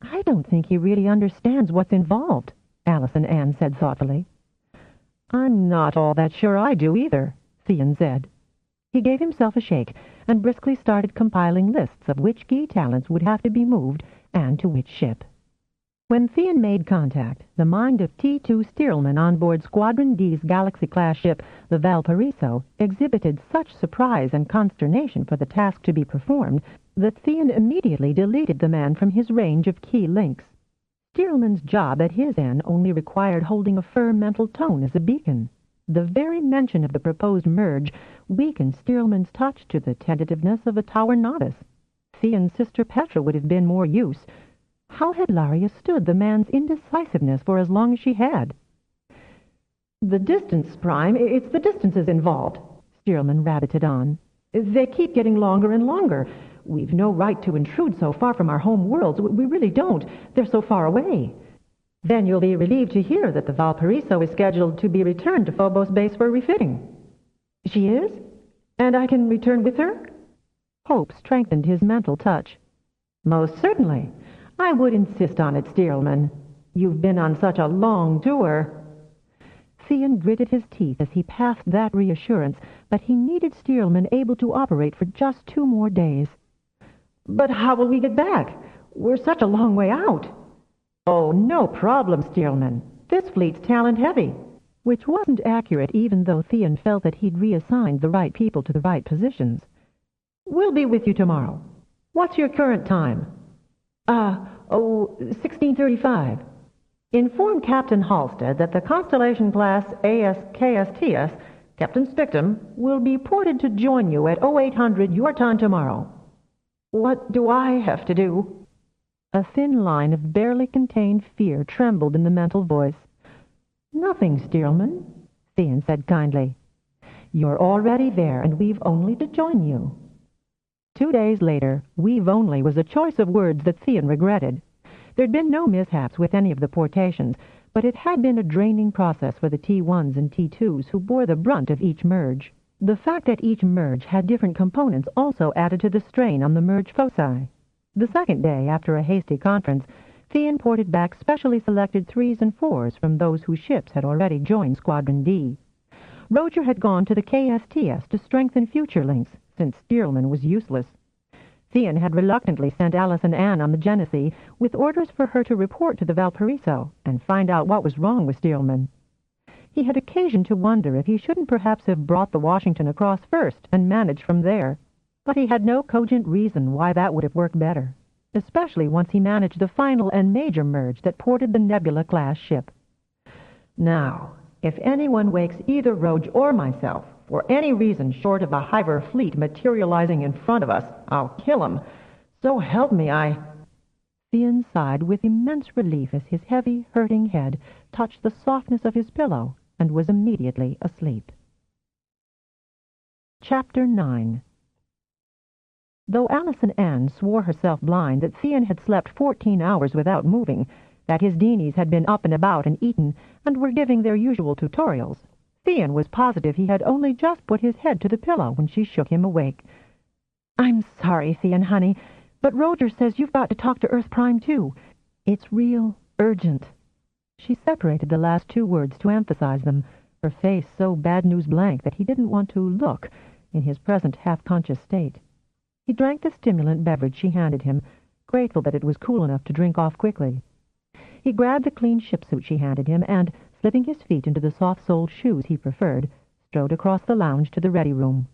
I don't think he really understands what's involved, Allison Ann said thoughtfully. I'm not all that sure I do either, Thean said. He gave himself a shake and briskly started compiling lists of which key talents would have to be moved and to which ship. When Thean made contact, the mind of T2 Stearlman on board Squadron D's Galaxy-class ship, the Valparaiso, exhibited such surprise and consternation for the task to be performed that Thean immediately deleted the man from his range of key links. Stearlman's job at his end only required holding a firm mental tone as a beacon. The very mention of the proposed merge weakened Stearlman's touch to the tentativeness of a tower novice. Thean's sister Petra would have been more use. How had Laria stood the man's indecisiveness for as long as she had? "The distance, Prime, it's the distances involved," Stearlman rabbited on. "They keep getting longer and longer. We've no right to intrude so far from our home worlds. We really don't. They're so far away." "Then you'll be relieved to hear that the Valparaiso is scheduled to be returned to Phobos base for refitting." "She is? And I can return with her?" Hope strengthened his mental touch. "Most certainly. I would insist on it, Stearlman. You've been on such a long tour." Thean gritted his teeth as he passed that reassurance, but he needed Stearlman able to operate for just 2 more days. "But how will we get back? We're such a long way out." "Oh, no problem, Stearlman. This fleet's talent-heavy." Which wasn't accurate, even though Thean felt that he'd reassigned the right people to the right positions. "We'll be with you tomorrow. What's your current time?" 1635. "Inform Captain Halstead that the Constellation-class ASKSTS, Captain Spictum, will be ported to join you at 0800 your time tomorrow." "What do I have to do?" A thin line of barely contained fear trembled in the mental voice. "Nothing, Stearlman," Thean said kindly. "You're already there, and we've only to join you." 2 days later, "we've only" was a choice of words that Thean regretted. There'd been no mishaps with any of the portations, but it had been a draining process for the T1s and T2s who bore the brunt of each merge. The fact that each merge had different components also added to the strain on the merge foci. The second day, after a hasty conference, Thean ported back specially selected 3s and 4s from those whose ships had already joined Squadron D. Roger had gone to the KSTS to strengthen future links, since Stearlman was useless. Thean had reluctantly sent Alice and Anne on the Genesee with orders for her to report to the Valparaiso and find out what was wrong with Stearlman. He had occasion to wonder if he shouldn't perhaps have brought the Washington across first and managed from there. But he had no cogent reason why that would have worked better, especially once he managed the final and major merge that ported the Nebula-class ship. "Now, if anyone wakes either Roge or myself, for any reason short of a Hiver fleet materializing in front of us, I'll kill him. So help me, I—" Thean sighed with immense relief as his heavy, hurting head touched the softness of his pillow and was immediately asleep. Chapter 9. Though Alice and Anne swore herself blind that Thean had slept 14 hours without moving, that his Deenies had been up and about and eaten, and were giving their usual tutorials, Thean was positive he had only just put his head to the pillow when she shook him awake. "I'm sorry, Thean, honey, but Roger says you've got to talk to Earth Prime, too. It's real urgent." She separated the last 2 words to emphasize them, her face so bad-news blank that he didn't want to look in his present half-conscious state. He drank the stimulant beverage she handed him, grateful that it was cool enough to drink off quickly. He grabbed the clean shipsuit she handed him and, slipping his feet into the soft-soled shoes he preferred, strode across the lounge to the ready room.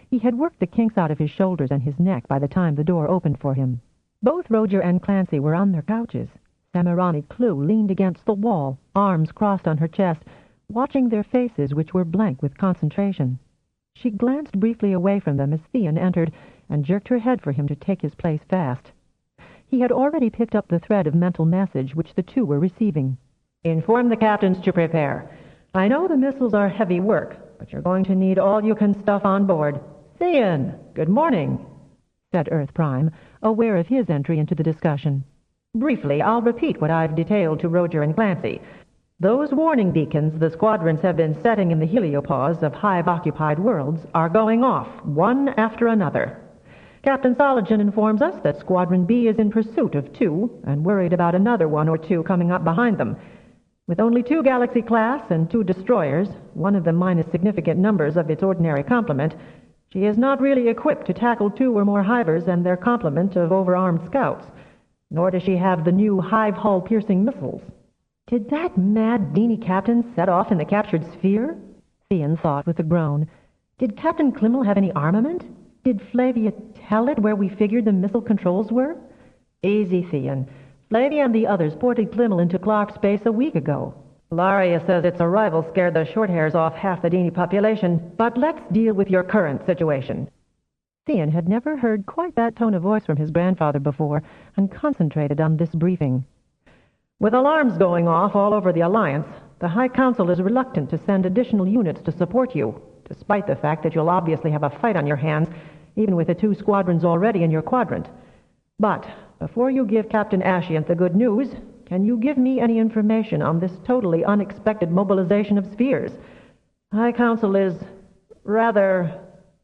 He had worked the kinks out of his shoulders and his neck by the time the door opened for him. Both Roger and Clancy were on their couches. Samarani Clue leaned against the wall, arms crossed on her chest, watching their faces, which were blank with concentration. She glanced briefly away from them as Thean entered, and jerked her head for him to take his place fast. He had already picked up the thread of mental message which the two were receiving. "Inform the captains to prepare. I know the missiles are heavy work, but you're going to need all you can stuff on board. Thean, good morning," said Earth Prime, aware of his entry into the discussion. "Briefly, I'll repeat what I've detailed to Roger and Clancy. Those warning beacons the squadrons have been setting in the heliopause of Hive-occupied worlds are going off, one after another. Captain Soligen informs us that Squadron B is in pursuit of 2, and worried about another 1 or 2 coming up behind them. With only 2 Galaxy-class and 2 destroyers, one of them minus significant numbers of its ordinary complement, she is not really equipped to tackle 2 or more Hivers and their complement of overarmed scouts. Nor does she have the new Hive hull-piercing missiles. Did that mad Dini captain set off in the captured sphere? Theon thought with a groan. Did Captain Klimmel have any armament? Did Flavia tell it where we figured the missile controls were? Easy, Theon. Flavia and the others ported Klimmel into Clark's base a week ago. Laria says its arrival scared the short-hairs off half the Dini population, but let's deal with your current situation. Theon had never heard quite that tone of voice from his grandfather before, and concentrated on this briefing. With alarms going off all over the Alliance, the High Council is reluctant to send additional units to support you, despite the fact that you'll obviously have a fight on your hands, even with the 2 squadrons already in your quadrant. But before you give Captain Ashiant the good news, can you give me any information on this totally unexpected mobilization of spheres? High Council is rather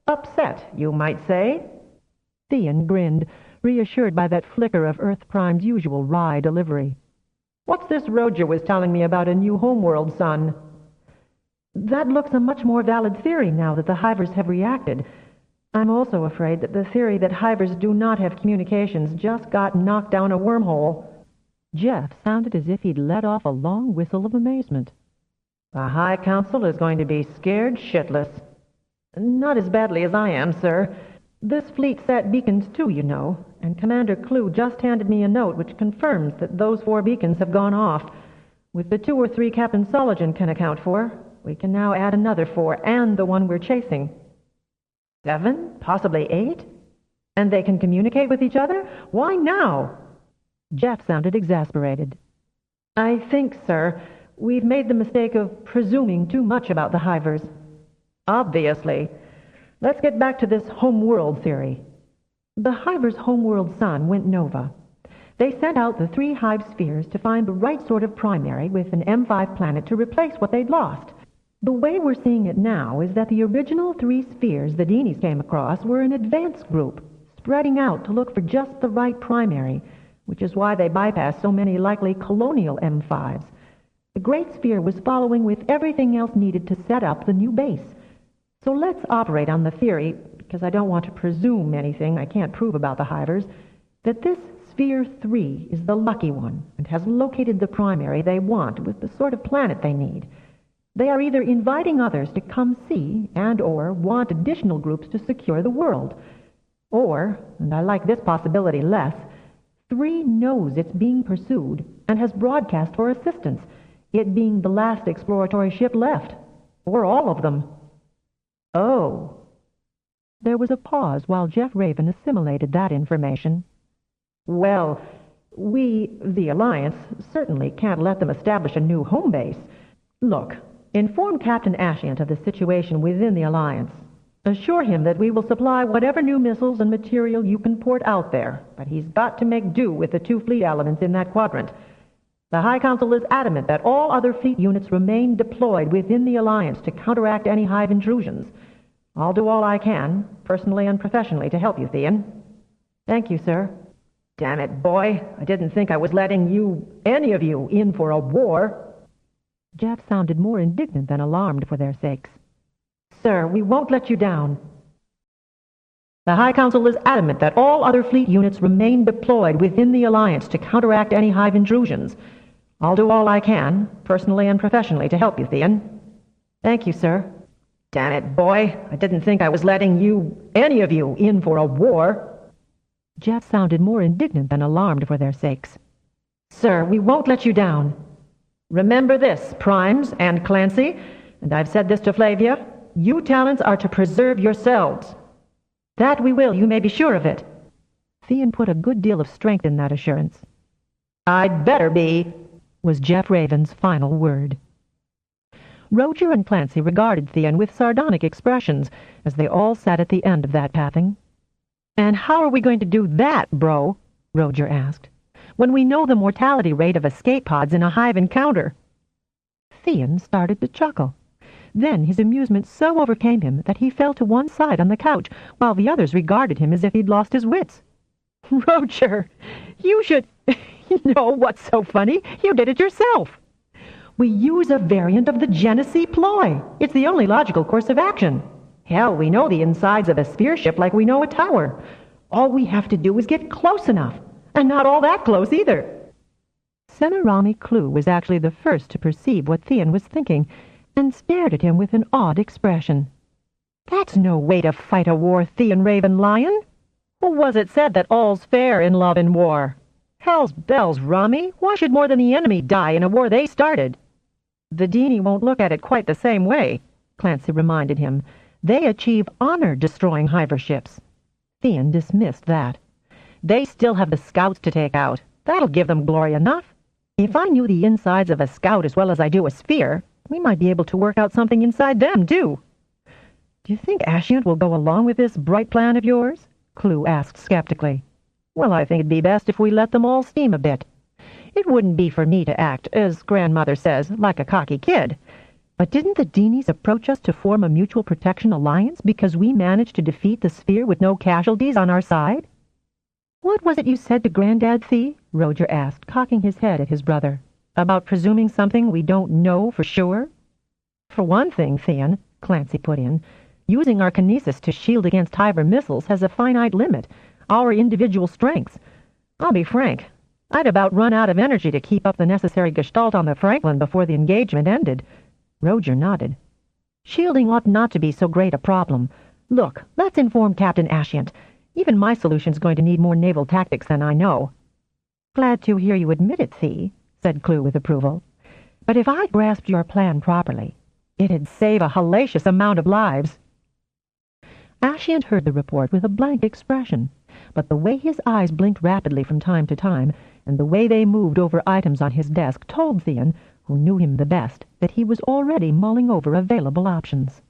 upset, you might say. Theon grinned, reassured by that flicker of Earth Prime's usual wry delivery. What's this Roger was telling me about a new homeworld, son? That looks a much more valid theory now that the Hivers have reacted. I'm also afraid that the theory that Hivers do not have communications just got knocked down a wormhole. Jeff sounded as if he'd let off a long whistle of amazement. The High Council is going to be scared shitless. Not as badly as I am, sir. This fleet sat beacons too, you know, and Commander Clue just handed me a note which confirms that those 4 beacons have gone off. With the 2 or 3 Captain Soligen can account for, we can now add another 4 and the one we're chasing. 7? Possibly 8? And they can communicate with each other? Why now? Jeff sounded exasperated. I think, sir, we've made the mistake of presuming too much about the Hivers. Obviously. Let's get back to this homeworld theory. The Hivers' homeworld sun went nova. They sent out the 3 Hive spheres to find the right sort of primary with an M5 planet to replace what they'd lost. The way we're seeing it now is that the original 3 spheres the Dinis came across were an advanced group, spreading out to look for just the right primary, which is why they bypassed so many likely colonial M5s. The Great Sphere was following with everything else needed to set up the new base. So let's operate on the theory, because I don't want to presume anything I can't prove about the Hivers, that this Sphere 3 is the lucky one and has located the primary they want with the sort of planet they need. They are either inviting others to come see and/or want additional groups to secure the world. Or, and I like this possibility less, 3 knows it's being pursued and has broadcast for assistance, it being the last exploratory ship left. Or all of them. Oh. There was a pause while Jeff Raven assimilated that information. Well, we, the Alliance, certainly can't let them establish a new home base. Look, inform Captain Ashiant of the situation within the Alliance. Assure him that we will supply whatever new missiles and material you can port out there, but he's got to make do with the 2 fleet elements in that quadrant. The High Council is adamant that all other fleet units remain deployed within the Alliance to counteract any Hive intrusions. I'll do all I can, personally and professionally, to help you, Theon. Thank you, sir. Damn it, boy. I didn't think I was letting you, any of you, in for a war. Jeff sounded more indignant than alarmed for their sakes. Sir, we won't let you down. The High Council is adamant that all other fleet units remain deployed within the Alliance to counteract any Hive intrusions. I'll do all I can, personally and professionally, to help you, Theon. Thank you, sir. Damn it, boy. I didn't think I was letting you, any of you, in for a war. Jeff sounded more indignant than alarmed for their sakes. Sir, we won't let you down. Remember this, Primes and Clancy, and I've said this to Flavia, you Talents are to preserve yourselves. That we will, you may be sure of it. Theon put a good deal of strength in that assurance. I'd better be, was Jeff Raven's final word. Roger and Clancy regarded Theon with sardonic expressions as they all sat at the end of that pathing. And how are we going to do that, bro? Roger asked, when we know the mortality rate of escape pods in a Hive encounter. Theon started to chuckle. Then his amusement so overcame him that he fell to one side on the couch, while the others regarded him as if he'd lost his wits. Roger, you should... know what's so funny? You did it yourself. We use a variant of the Genesee ploy. It's the only logical course of action. Hell, we know the insides of a sphere ship like we know a tower. All we have to do is get close enough. and not all that close either. Semiramis Clue was actually the first to perceive what Theon was thinking, and stared at him with an odd expression. "That's no way to fight a war, Theon Raven Lyon. Who was it said that all's fair in love and war? Hell's bells, Rami, why should more than the enemy die in a war they started?" "The Dini won't look at it quite the same way," Clancy reminded him. "They achieve honor destroying Hive ships." Theon dismissed that. "They still have the scouts to take out. That'll give them glory enough. If I knew the insides of a scout as well as I do a sphere, we might be able to work out something inside them, too." "Do you think Ashiant will go along with this bright plan of yours?" Clue asked skeptically. "Well, I think it'd be best if we let them all steam a bit. It wouldn't be for me to act, as Grandmother says, like a cocky kid. But didn't the Dinis approach us to form a mutual protection alliance because we managed to defeat the sphere with no casualties on our side?" "What was it you said to Granddad, Thee?" Roger asked, cocking his head at his brother. "About presuming something we don't know for sure?" "For one thing, Theon," Clancy put in, "using our kinesis to shield against Hive missiles has a finite limit, our individual strengths. I'll be frank, I'd about run out of energy to keep up the necessary gestalt on the Franklin before the engagement ended." Roger nodded. "Shielding ought not to be so great a problem. Look, let's inform Captain Ashiant. Even my solution's going to need more naval tactics than I know." "Glad to hear you admit it, Thee," said Clue with approval. "But if I grasped your plan properly, it'd save a hellacious amount of lives." Ashiant heard the report with a blank expression, but the way his eyes blinked rapidly from time to time, and the way they moved over items on his desk told Theon, who knew him the best, that he was already mulling over available options.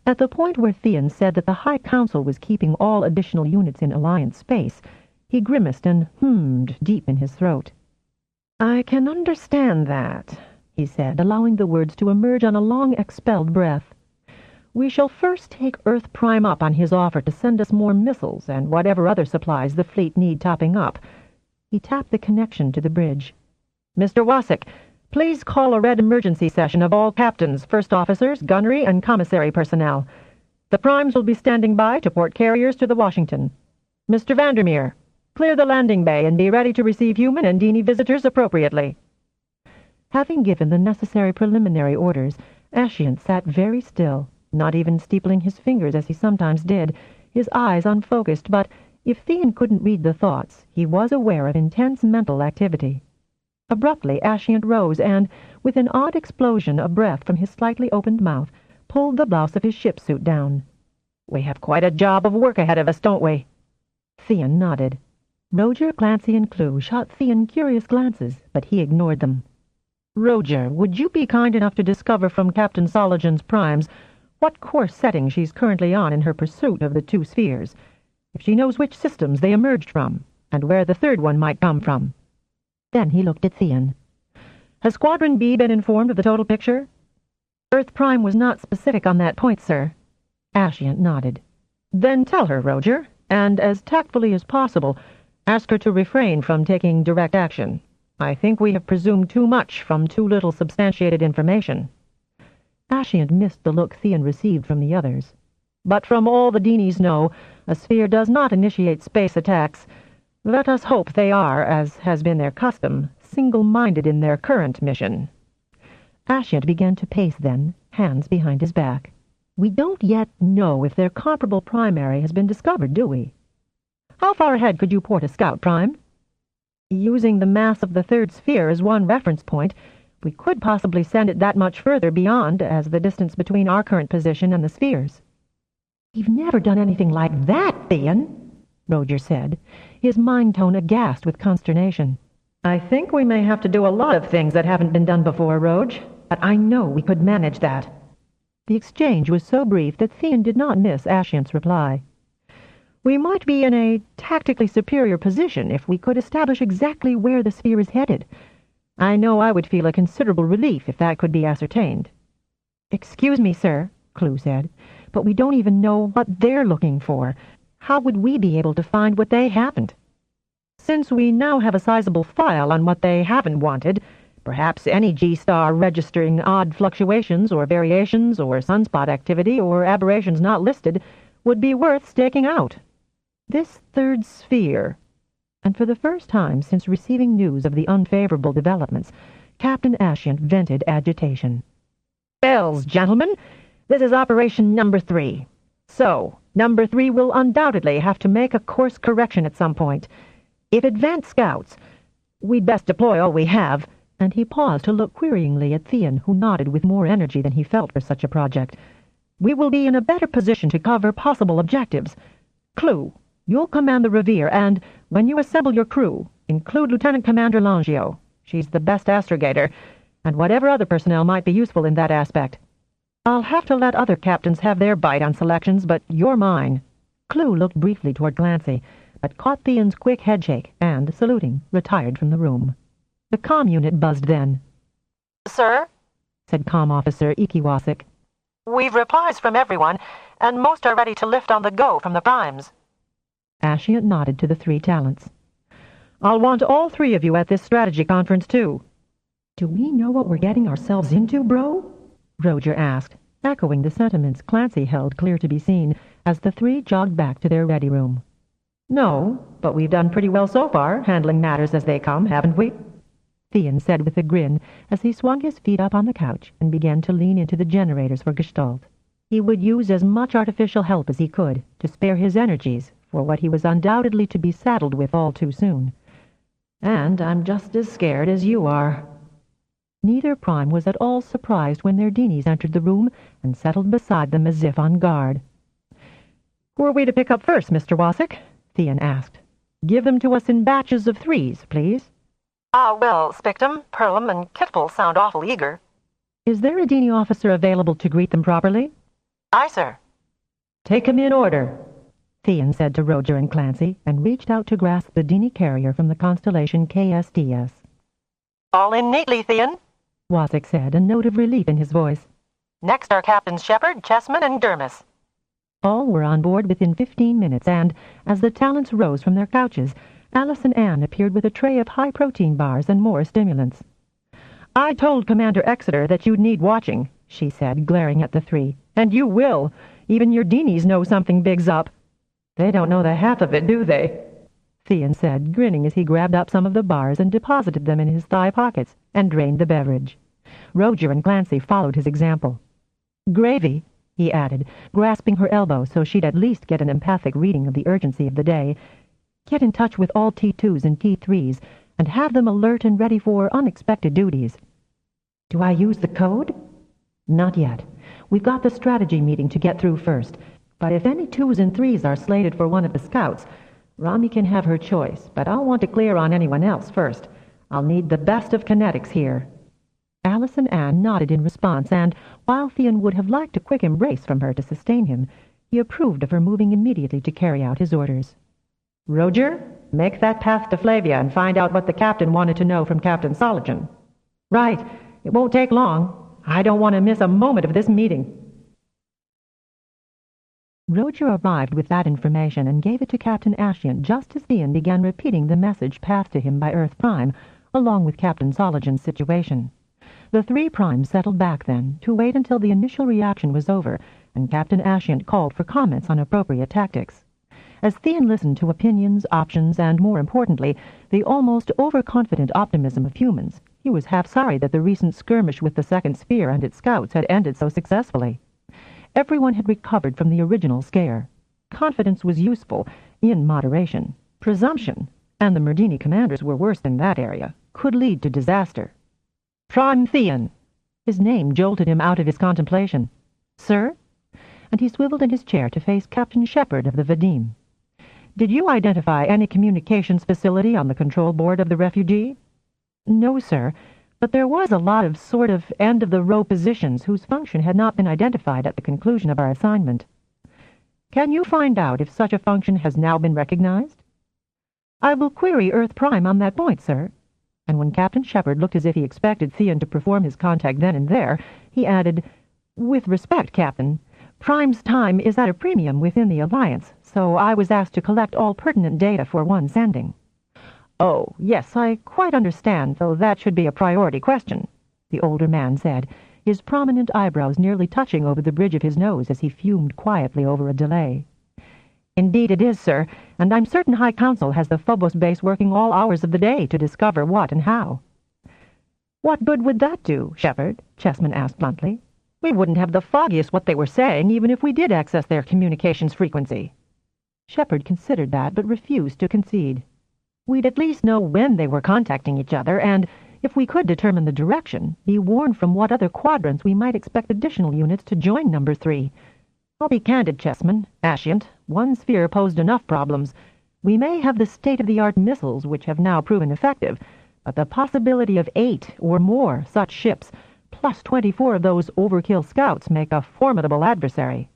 At the point where Theon said that the High Council was keeping all additional units in Alliance space, he grimaced and hummed deep in his throat. "I can understand that," he said, allowing the words to emerge on a long expelled breath. "We shall first take Earth Prime up on his offer to send us more missiles and whatever other supplies the fleet need topping up." He tapped the connection to the bridge. "Mr. Wasik, please call a red emergency session of all captains, first officers, gunnery, and commissary personnel. The primes will be standing by to port carriers to the Washington. Mr. Vandermeer, clear the landing bay and be ready to receive human and Dini visitors appropriately." Having given the necessary preliminary orders, Ashiant sat very still, not even steepling his fingers as he sometimes did, his eyes unfocused, but if Theon couldn't read the thoughts, he was aware of intense mental activity. Abruptly, Ashiant rose and, with an odd explosion of breath from his slightly opened mouth, pulled the blouse of his ship suit down. "We have quite a job of work ahead of us, don't we?" Theon nodded. Roger, Clancy, and Clue shot Theon curious glances, but he ignored them. "Roger, would you be kind enough to discover from Captain Soligen's primes what course setting she's currently on in her pursuit of the two spheres, if she knows which systems they emerged from, and where the third one might come from?" Then he looked at Theon. "Has Squadron B been informed of the total picture?" "Earth Prime was not specific on that point, sir." Ashiant nodded. "Then tell her, Roger, and as tactfully as possible, ask her to refrain from taking direct action. I think we have presumed too much from too little substantiated information." Ashiant missed the look Theon received from the others. "But from all the Dinis know, a sphere does not initiate space attacks. Let us hope they are, as has been their custom, single-minded in their current mission." Ashiant began to pace then, hands behind his back. "We don't yet know if their comparable primary has been discovered, do we? How far ahead could you port a scout, Prime?" "Using the mass of the third sphere as one reference point, we could possibly send it that much further beyond as the distance between our current position and the spheres." "We've never done anything like that, Theon," Roger said, his mind tone aghast with consternation. "I think we may have to do a lot of things that haven't been done before, Roge, but I know we could manage that." The exchange was so brief that Theon did not miss Ashiant's reply. "We might be in a tactically superior position if we could establish exactly where the sphere is headed. I know I would feel a considerable relief if that could be ascertained." "Excuse me, sir," Clue said, "but we don't even know what they're looking for. How would we be able to find what they haven't?" "Since we now have a sizable file on what they haven't wanted, perhaps any G-star registering odd fluctuations or variations or sunspot activity or aberrations not listed would be worth staking out. This third sphere. And for the first time since receiving news of the unfavorable developments, Captain Ashiant vented agitation. "Bells, gentlemen, this is Operation Number 3. So, Number 3 will undoubtedly have to make a course correction at some point. If advanced scouts, we'd best deploy all we have," and he paused to look queryingly at Theon, who nodded with more energy than he felt for such a project. "We will be in a better position to cover possible objectives. Clue, you'll command the Revere, and, when you assemble your crew, include Lieutenant Commander Langio. She's the best astrogator, and whatever other personnel might be useful in that aspect. I'll have to let other captains have their bite on selections, but you're mine." Clue looked briefly toward Clancy, but caught Theon's quick headshake and, saluting, retired from the room. The comm unit buzzed then. "Sir?" said Comm Officer Ikiwasik. "We've replies from everyone, and most are ready to lift on the go from the primes." Ashiant nodded to the 3 talents. "I'll want all 3 of you at this strategy conference, too." "Do we know what we're getting ourselves into, bro?" Roger asked, echoing the sentiments Clancy held clear to be seen as the 3 jogged back to their ready room. "No, but we've done pretty well so far, handling matters as they come, haven't we?" Theon said with a grin as he swung his feet up on the couch and began to lean into the generators for Gestalt. He would use as much artificial help as he could to spare his energies for what he was undoubtedly to be saddled with all too soon. "And I'm just as scared as you are." Neither prime was at all surprised when their Deenies entered the room and settled beside them as if on guard. "Who are we to pick up first, Mr. Wasik?" Theon asked. "Give them to us in batches of 3s, please." Well, Spictum, Perlum, and Kitful sound awful eager." "Is there a Deenie officer available to greet them properly?" "Aye, sir." "Take 'em in order," Theon said to Roger and Clancy, and reached out to grasp the Deenie carrier from the constellation KSDS. "All in neatly, Theon," Wasik said, a note of relief in his voice. "Next are Captains Shepard, Chessman, and Dermis." All were on board within 15 minutes, and, as the talents rose from their couches, Alice and Anne appeared with a tray of high-protein bars and more stimulants. "I told Commander Exeter that you'd need watching," she said, glaring at the 3. "And you will. Even your Deenies know something big's up." "They don't know the half of it, do they?" Theon said, grinning as he grabbed up some of the bars and deposited them in his thigh pockets and drained the beverage. Roger and Clancy followed his example. "Gravy," he added, grasping her elbow so she'd at least get an empathic reading of the urgency of the day. "Get in touch with all T2s and T3s and have them alert and ready for unexpected duties." "Do I use the code?" "Not yet. We've got the strategy meeting to get through first, but if any 2s and 3s are slated for one of the scouts, Rami can have her choice, but I'll want to clear on anyone else first. I'll need the best of kinetics here." Alice and Anne nodded in response, and, while Theon would have liked a quick embrace from her to sustain him, he approved of her moving immediately to carry out his orders. "Roger, make that path to Flavia and find out what the captain wanted to know from Captain Soligen." "Right. It won't take long. I don't want to miss a moment of this meeting." Roger arrived with that information and gave it to Captain Ashiant just as Theon began repeating the message passed to him by Earth Prime, along with Captain Soligen's situation. The 3 primes settled back then to wait until the initial reaction was over and Captain Ashiant called for comments on appropriate tactics. As Theon listened to opinions, options, and, more importantly, the almost overconfident optimism of humans, he was half sorry that the recent skirmish with the Second Sphere and its scouts had ended so successfully. Everyone had recovered from the original scare. Confidence was useful, in moderation. Presumption, and the Merdini commanders were worse in that area, could lead to disaster. "Prime Theon!" His name jolted him out of his contemplation. "Sir?" And he swiveled in his chair to face Captain Shepard of the Vadim. "Did you identify any communications facility on the control board of the refugee?" "No, sir, but there was a lot of sort of end-of-the-row positions whose function had not been identified at the conclusion of our assignment." "Can you find out if such a function has now been recognized?" "I will query Earth Prime on that point, sir." And when Captain Shepard looked as if he expected Theon to perform his contact then and there, he added, "With respect, Captain, Prime's time is at a premium within the Alliance, so I was asked to collect all pertinent data for one sending." "Oh, yes, I quite understand, though that should be a priority question," the older man said, his prominent eyebrows nearly touching over the bridge of his nose as he fumed quietly over a delay. Indeed it is, sir, and I'm certain High Council has the Phobos base working all hours of the day to discover what and how. What good would that do, Shepard? Chessman asked bluntly. We wouldn't have the foggiest what they were saying, even if we did access their communications frequency. Shepard considered that, but refused to concede. We'd at least know when they were contacting each other, and, if we could determine the direction, be warned from what other quadrants we might expect additional units to join Number 3. I'll be candid, Chessman. Ascient, one sphere posed enough problems. We may have the state-of-the-art missiles, which have now proven effective, but the possibility of 8 or more such ships, plus 24 of those overkill scouts, make a formidable adversary.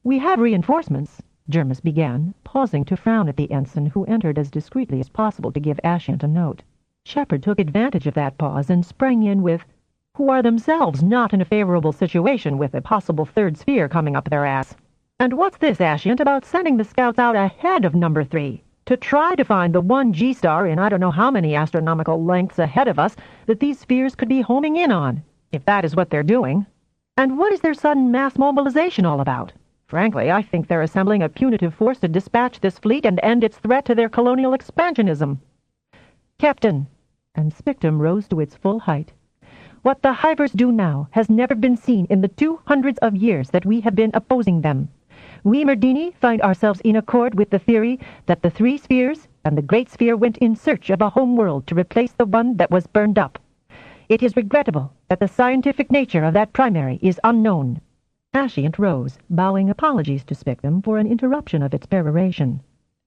We have reinforcements, Jermis began, pausing to frown at the ensign, who entered as discreetly as possible to give Ascient a note. Shepard took advantage of that pause and sprang in with, who are themselves not in a favorable situation with a possible third sphere coming up their ass. And what's this, Ascient, about sending the scouts out ahead of Number 3? To try to find the one G-star in I don't know how many astronomical lengths ahead of us that these spheres could be homing in on, if that is what they're doing. And what is their sudden mass mobilization all about? Frankly, I think they're assembling a punitive force to dispatch this fleet and end its threat to their colonial expansionism. Captain, and Spictum rose to its full height, what the Hivers do now has never been seen in the 200s of years that we have been opposing them. We Merdini find ourselves in accord with the theory that the 3 spheres and the Great Sphere went in search of a homeworld to replace the one that was burned up. It is regrettable that the scientific nature of that primary is unknown. Ascient rose, bowing apologies to Spictum for an interruption of its peroration.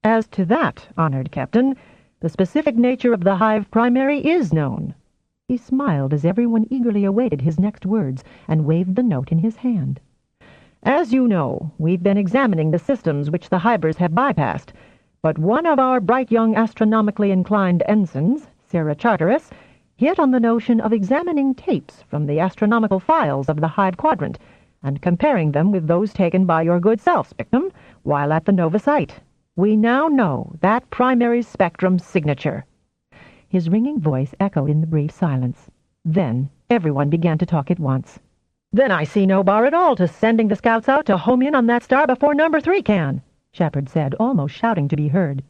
As to that, honored Captain, the specific nature of the Hive primary is known. He smiled as everyone eagerly awaited his next words and waved the note in his hand. As you know, we've been examining the systems which the Hivers have bypassed, but one of our bright young astronomically inclined ensigns, Sarah Charteris, hit on the notion of examining tapes from the astronomical files of the Hive quadrant and comparing them with those taken by your good self, Spictum, while at the Nova site. We now know that primary spectrum signature. His ringing voice echoed in the brief silence. Then everyone began to talk at once. Then I see no bar at all to sending the scouts out to home in on that star before Number 3 can, Shepard said, almost shouting to be heard.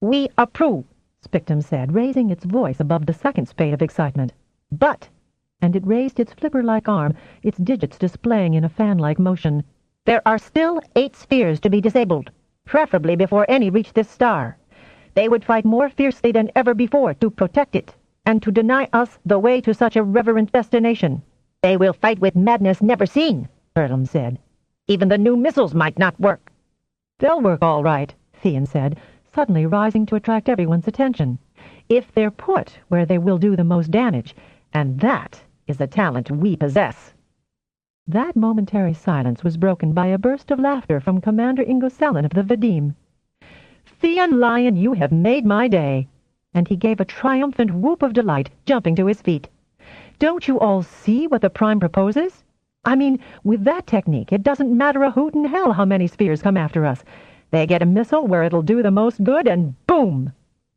We approve, Spictum said, raising its voice above the second spate of excitement. But, and it raised its flipper-like arm, its digits displaying in a fan-like motion, there are still 8 spheres to be disabled, preferably before any reach this star. They would fight more fiercely than ever before to protect it, and to deny us the way to such a reverent destination. They will fight with madness never seen, Perlum said. Even the new missiles might not work. They'll work all right, Thean said, suddenly rising to attract everyone's attention, if they're put where they will do the most damage, and that is a talent we possess. That momentary silence was broken by a burst of laughter from Commander Ingosellin of the Vadim. Thean Lyon, you have made my day, and he gave a triumphant whoop of delight, jumping to his feet. Don't you all see what the Prime proposes? I mean, with that technique, it doesn't matter a hoot in hell how many spheres come after us. They get a missile where it'll do the most good, and boom!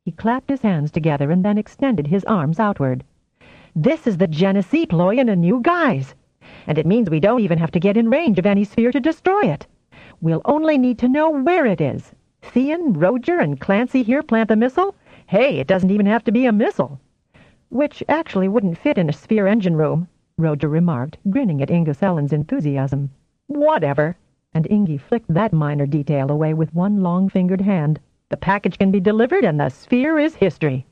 He clapped his hands together and then extended his arms outward. This is the Genesee ploy in a new guise, and it means we don't even have to get in range of any sphere to destroy it. We'll only need to know where it is. Thean, Roger, and Clancy here plant the missile? Hey, it doesn't even have to be a missile. Which actually wouldn't fit in a sphere engine room, Roger remarked, grinning at Ingosellin's enthusiasm. Whatever. And Ingi flicked that minor detail away with one long-fingered hand. The package can be delivered and the sphere is history.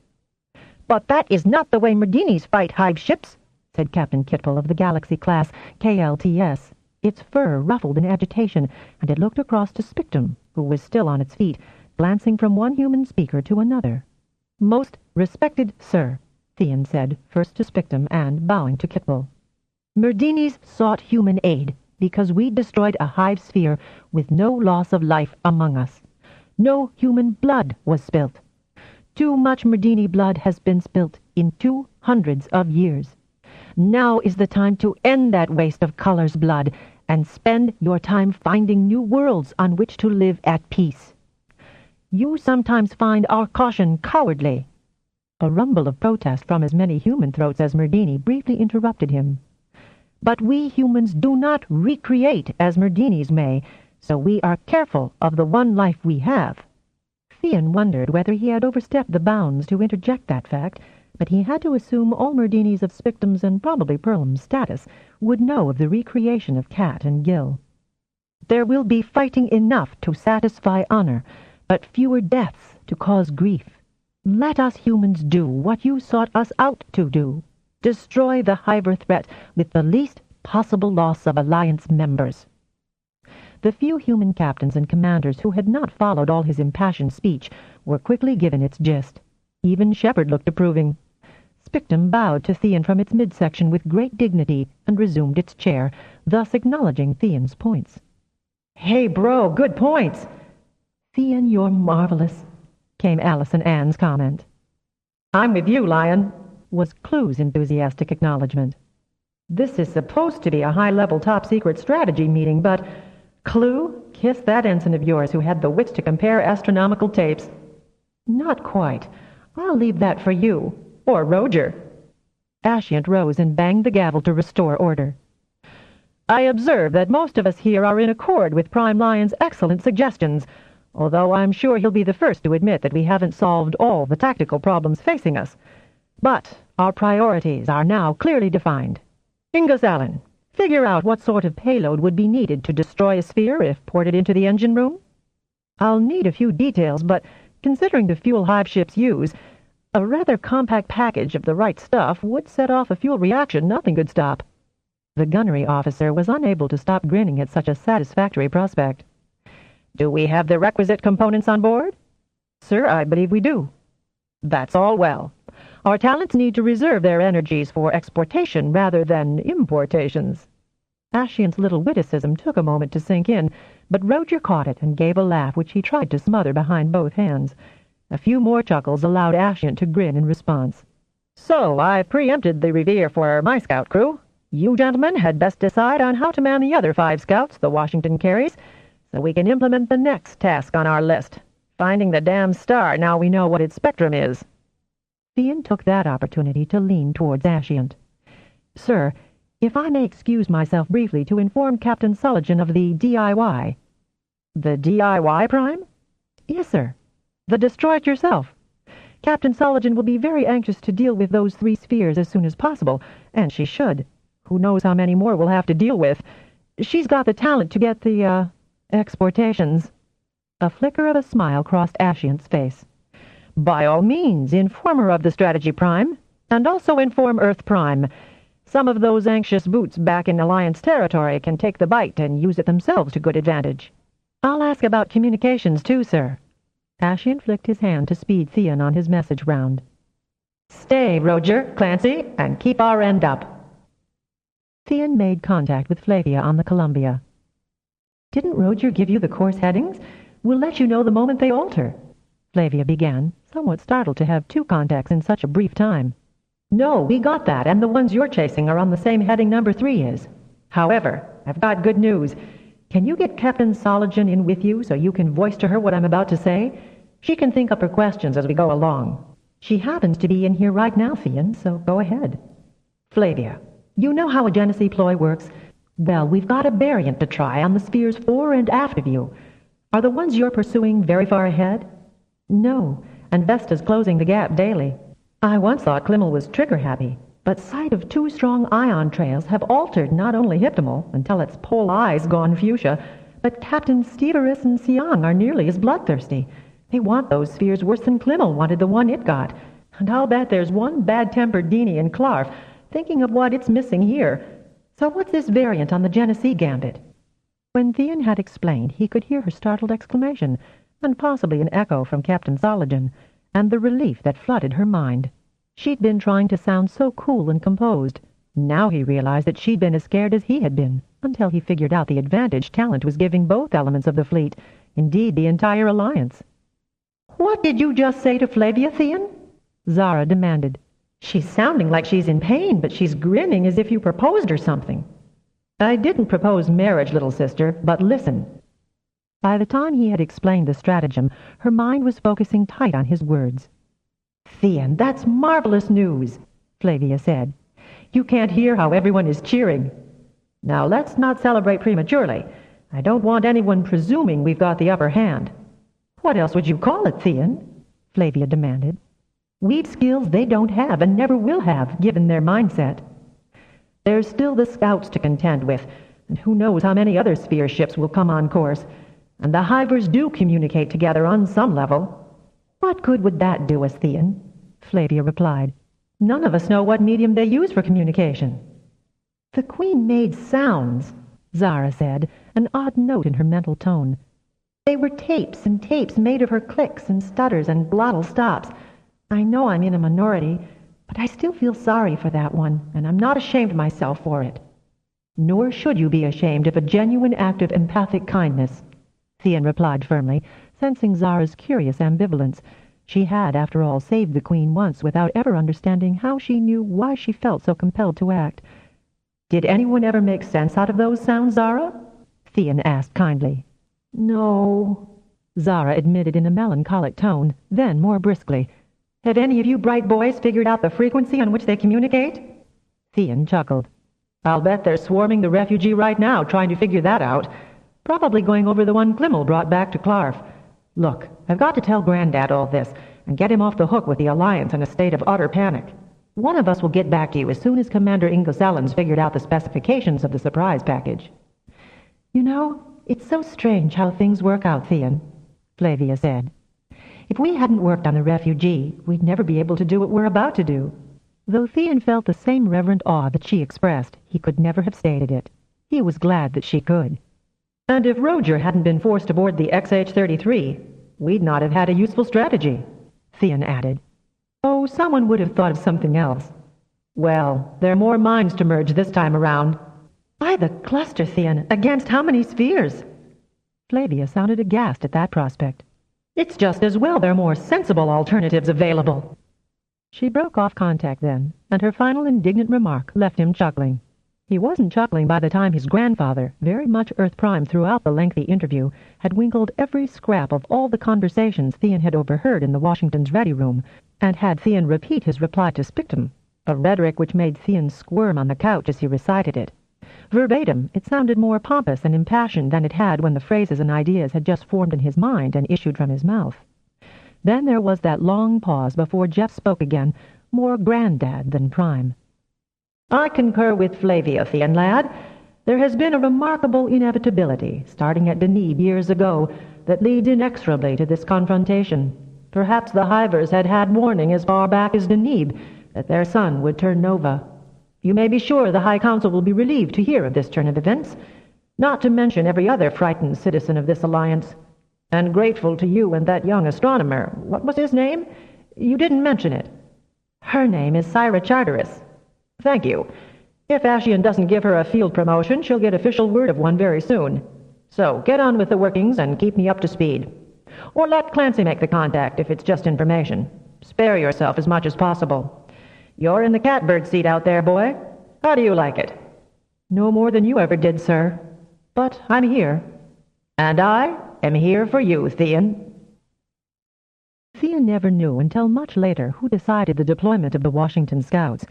But that is not the way Merdinis fight Hive ships, said Captain Kitpel of the Galaxy class KLTS. Its fur ruffled in agitation, and it looked across to Spictum, who was still on its feet, glancing from one human speaker to another. Most respected sir, Thean said, first to Spictum and bowing to Kitpel. Merdinis sought human aid because we destroyed a Hive sphere with no loss of life among us. No human blood was spilt. Too much Merdini blood has been spilt in 200s of years. Now is the time to end that waste of color's blood and spend your time finding new worlds on which to live at peace. You sometimes find our caution cowardly. A rumble of protest from as many human throats as Merdini briefly interrupted him. But we humans do not recreate as Merdinis may, so we are careful of the one life we have." Theon wondered whether he had overstepped the bounds to interject that fact, but he had to assume all Merdini's of Spictum's and probably Perlum's status would know of the recreation of Cat and Gil. "There will be fighting enough to satisfy honor, but fewer deaths to cause grief. Let us humans do what you sought us out to do. Destroy the Hiver threat with the least possible loss of Alliance members." The few human captains and commanders who had not followed all his impassioned speech were quickly given its gist. Even Shepard looked approving. Spictum bowed to Theon from its midsection with great dignity and resumed its chair, thus acknowledging Theon's points. "Hey, bro, good points." "Theon, you're marvelous," came Allison Ann's comment. "I'm with you, Lyon," was Clue's enthusiastic acknowledgement. "This is supposed to be a high-level top-secret strategy meeting, but Clue, kiss that ensign of yours who had the wits to compare astronomical tapes." "Not quite. I'll leave that for you. Or Roger." Asciant rose and banged the gavel to restore order. "I observe that most of us here are in accord with Prime Lyon's excellent suggestions, although I'm sure he'll be the first to admit that we haven't solved all the tactical problems facing us. But our priorities are now clearly defined. Ingus Allen, figure out what sort of payload would be needed to destroy a sphere if ported into the engine room. I'll need a few details, but considering the fuel Hive ships use, a rather compact package of the right stuff would set off a fuel reaction nothing could stop." The gunnery officer was unable to stop grinning at such a satisfactory prospect. "Do we have the requisite components on board?" "Sir, I believe we do." "That's all well. Our talents need to reserve their energies for exportation rather than importations." Asciant's little witticism took a moment to sink in, but Roger caught it and gave a laugh which he tried to smother behind both hands. A few more chuckles allowed Asciant to grin in response. "So I've preempted the Revere for my scout crew. You gentlemen had best decide on how to man the other 5 scouts the Washington carries, so we can implement the next task on our list, finding the damn star now we know what its spectrum is." Theon took that opportunity to lean towards Asciant. "Sir, if I may excuse myself briefly to inform Captain Sullivan of the DIY." "The DIY, Prime?" "Yes, sir. The Destroy It Yourself. Captain Sullivan will be very anxious to deal with those 3 spheres as soon as possible, and she should. Who knows how many more we'll have to deal with. She's got the talent to get the, exportations." A flicker of a smile crossed Asciant's face. "By all means, inform her of the strategy, Prime, and also inform Earth Prime. Some of those anxious boots back in Alliance territory can take the bite and use it themselves to good advantage." "I'll ask about communications, too, sir." Asciant flicked his hand to speed Theon on his message round. "Stay, Roger, Clancy, and keep our end up." Theon made contact with Flavia on the Columbia. "Didn't Roger give you the course headings? We'll let you know the moment they alter," Flavia began, somewhat startled to have 2 contacts in such a brief time. "No, we got that, and the ones you're chasing are on the same heading number 3 is. However, I've got good news. Can you get Captain Sullivan in with you so you can voice to her what I'm about to say? She can think up her questions as we go along." "She happens to be in here right now, Theon, so go ahead." "Flavia, you know how a Genesee ploy works? Well, we've got a variant to try on the spheres fore and aft of you. Are the ones you're pursuing very far ahead?" "No, and Vesta's closing the gap daily. I once thought Klimmel was trigger-happy, but sight of 2 strong ion trails have altered not only Hyptimal until its pole eye's gone fuchsia, but Captain Steverus and Siang are nearly as bloodthirsty. They want those spheres worse than Klimmel wanted the one it got, and I'll bet there's one bad-tempered Deanie in Clarf thinking of what it's missing here. So what's this variant on the Genesee gambit?" When Theon had explained, he could hear her startled exclamation, and possibly an echo from Captain Sullivan, and the relief that flooded her mind. She'd been trying to sound so cool and composed. Now he realized that she'd been as scared as he had been, until he figured out the advantage talent was giving both elements of the fleet, indeed the entire alliance. "What did you just say to Flavia, Theon?" Zara demanded. "She's sounding like she's in pain, but she's grinning as if you proposed or something." "I didn't propose marriage, little sister, but listen." By the time he had explained the stratagem, her mind was focusing tight on his words. "Theon, that's marvelous news," Flavia said. "You can't hear how everyone is cheering. Now let's not celebrate prematurely. I don't want anyone presuming we've got the upper hand. What else would you call it, Thean? Flavia demanded. We've skills they don't have and never will have, given their mindset. There's still the scouts to contend with, and who knows how many other sphere ships will come on course. And the Hivers do communicate together on some level. What good would that do us, Thean? Flavia replied. None of us know what medium they use for communication. The Queen made sounds, Zara said, an odd note in her mental tone. They were tapes and tapes made of her clicks and stutters and glottal stops. I know I'm in a minority, but I still feel sorry for that one, and I'm not ashamed myself for it. Nor should you be ashamed of a genuine act of empathic kindness, Thean replied firmly, sensing Zara's curious ambivalence. She had, after all, saved the Queen once without ever understanding how she knew why she felt so compelled to act. Did anyone ever make sense out of those sounds, Zara? Thean asked kindly. No, Zara admitted in a melancholic tone, then more briskly. Have any of you bright boys figured out the frequency on which they communicate? Thean chuckled. I'll bet they're swarming the refugee right now trying to figure that out. Probably going over the one Glimmel brought back to Clarf. Look, I've got to tell Granddad all this and get him off the hook with the Alliance in a state of utter panic. One of us will get back to you as soon as Commander Ingosallen's figured out the specifications of the surprise package. You know, it's so strange how things work out, Thean, Flavia said. If we hadn't worked on the refugee, we'd never be able to do what we're about to do. Though Thean felt the same reverent awe that she expressed, he could never have stated it. He was glad that she could. And if Roger hadn't been forced aboard the XH-33, we'd not have had a useful strategy, Thean added. Oh, someone would have thought of something else. Well, there are more minds to merge this time around. By the cluster, Thean, against how many spheres? Flavia sounded aghast at that prospect. It's just as well there are more sensible alternatives available. She broke off contact then, and her final indignant remark left him chuckling. He wasn't chuckling by the time his grandfather, very much Earth-primed throughout the lengthy interview, had winkled every scrap of all the conversations Thean had overheard in the Washington's ready room, and had Thean repeat his reply to Spictum, a rhetoric which made Thean squirm on the couch as he recited it. Verbatim, it sounded more pompous and impassioned than it had when the phrases and ideas had just formed in his mind and issued from his mouth. Then there was that long pause before Jeff spoke again, more granddad than prime. I concur with Flavia, Thean lad. There has been a remarkable inevitability, starting at Deneb years ago, that leads inexorably to this confrontation. Perhaps the Hivers had had warning as far back as Deneb that their sun would turn nova. You may be sure the High Council will be relieved to hear of this turn of events, not to mention every other frightened citizen of this alliance, and grateful to you and that young astronomer. What was his name? You didn't mention it. Her name is Syra Charteris. Thank you. If Ashian doesn't give her a field promotion, she'll get official word of one very soon. So get on with the workings and keep me up to speed. Or let Clancy make the contact if it's just information. Spare yourself as much as possible. You're in the catbird seat out there, boy. How do you like it? No more than you ever did, sir. But I'm here. And I am here for you, Thean. Thean never knew until much later who decided the deployment of the Washington Scouts,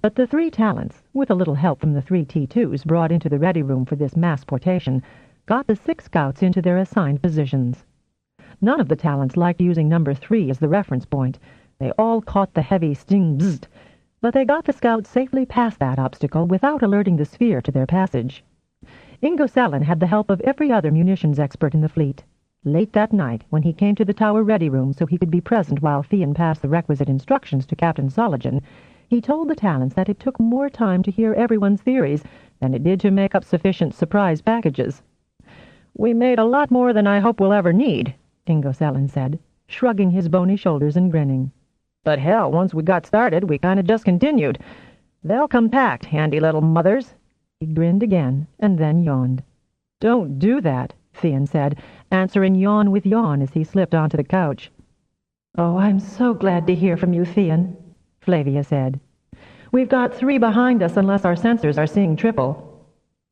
but the 3 talents, with a little help from the 3 T2s brought into the ready room for this mass portation, got the 6 scouts into their assigned positions. None of the talents liked using number 3 as the reference point. They all caught the heavy sting bzzzt, but they got the scouts safely past that obstacle without alerting the sphere to their passage. Ingosellen had the help of every other munitions expert in the fleet. Late that night, when he came to the tower ready room so he could be present while Thean passed the requisite instructions to Captain Soligen, he told the talents that it took more time to hear everyone's theories than it did to make up sufficient surprise packages. We made a lot more than I hope we'll ever need, Ingosellen said, shrugging his bony shoulders and grinning. But hell, once we got started, we kind of just continued. They'll come packed, handy little mothers. He grinned again, and then yawned. Don't do that, Thean said, answering yawn with yawn as he slipped onto the couch. Oh, I'm so glad to hear from you, Thean, Flavia said. We've got 3 behind us unless our sensors are seeing triple.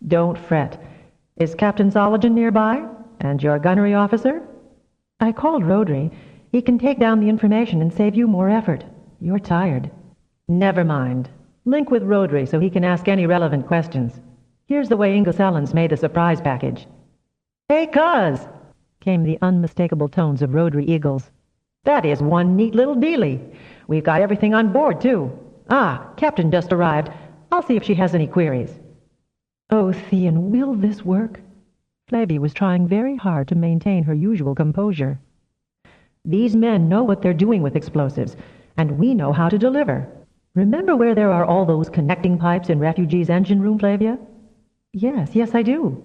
Don't fret. Is Captain Soligen nearby? And your gunnery officer? I called Rodri. He can take down the information and save you more effort. You're tired. Never mind. Link with Rodri so he can ask any relevant questions. Here's the way Ingosallen's made the surprise package. "Hey, Cuz!" came the unmistakable tones of rotary eagles. "That is one neat little dealie. We've got everything on board, too. Ah, Captain just arrived. I'll see if she has any queries." "Oh, Thean, will this work?" Flavia was trying very hard to maintain her usual composure. "These men know what they're doing with explosives, and we know how to deliver. Remember where there are all those connecting pipes in refugees' engine room, Flavia?" Yes, I do."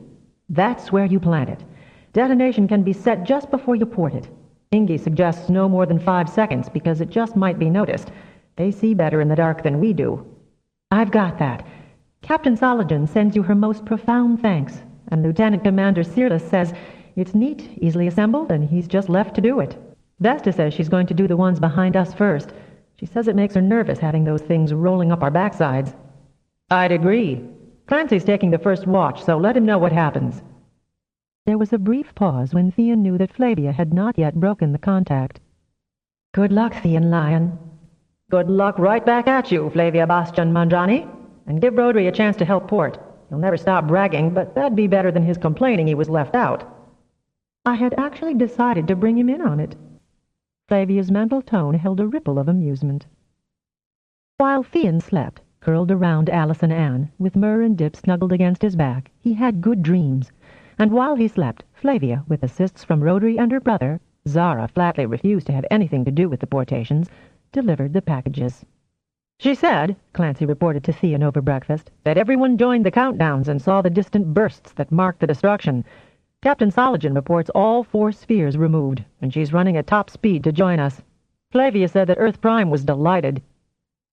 "That's where you plant it. Detonation can be set just before you port it. Ingy suggests no more than 5 seconds because it just might be noticed. They see better in the dark than we do." "I've got that. Captain Saladin sends you her most profound thanks, and Lieutenant Commander Searless says it's neat, easily assembled, and he's just left to do it. Vesta says she's going to do the ones behind us first. She says it makes her nervous having those things rolling up our backsides." "I'd agree. Clancy's taking the first watch, so let him know what happens." There was a brief pause when Thean knew that Flavia had not yet broken the contact. "Good luck, Thean Lyon." "Good luck right back at you, Flavia Bastian Mandrani. And give Rotary a chance to help port. He'll never stop bragging, but that'd be better than his complaining he was left out." "I had actually decided to bring him in on it." Flavia's mental tone held a ripple of amusement. While Thean slept, curled around Alice and Anne, with Murr and Dip snuggled against his back, he had good dreams. And while he slept, Flavia, with assists from Rotary and her brother, Zara flatly refused to have anything to do with deportations, delivered the packages. "She said," Clancy reported to Thean over breakfast, "that everyone joined the countdowns and saw the distant bursts that marked the destruction. Captain Saladin reports all 4 spheres removed, and she's running at top speed to join us. Flavia said that Earth Prime was delighted."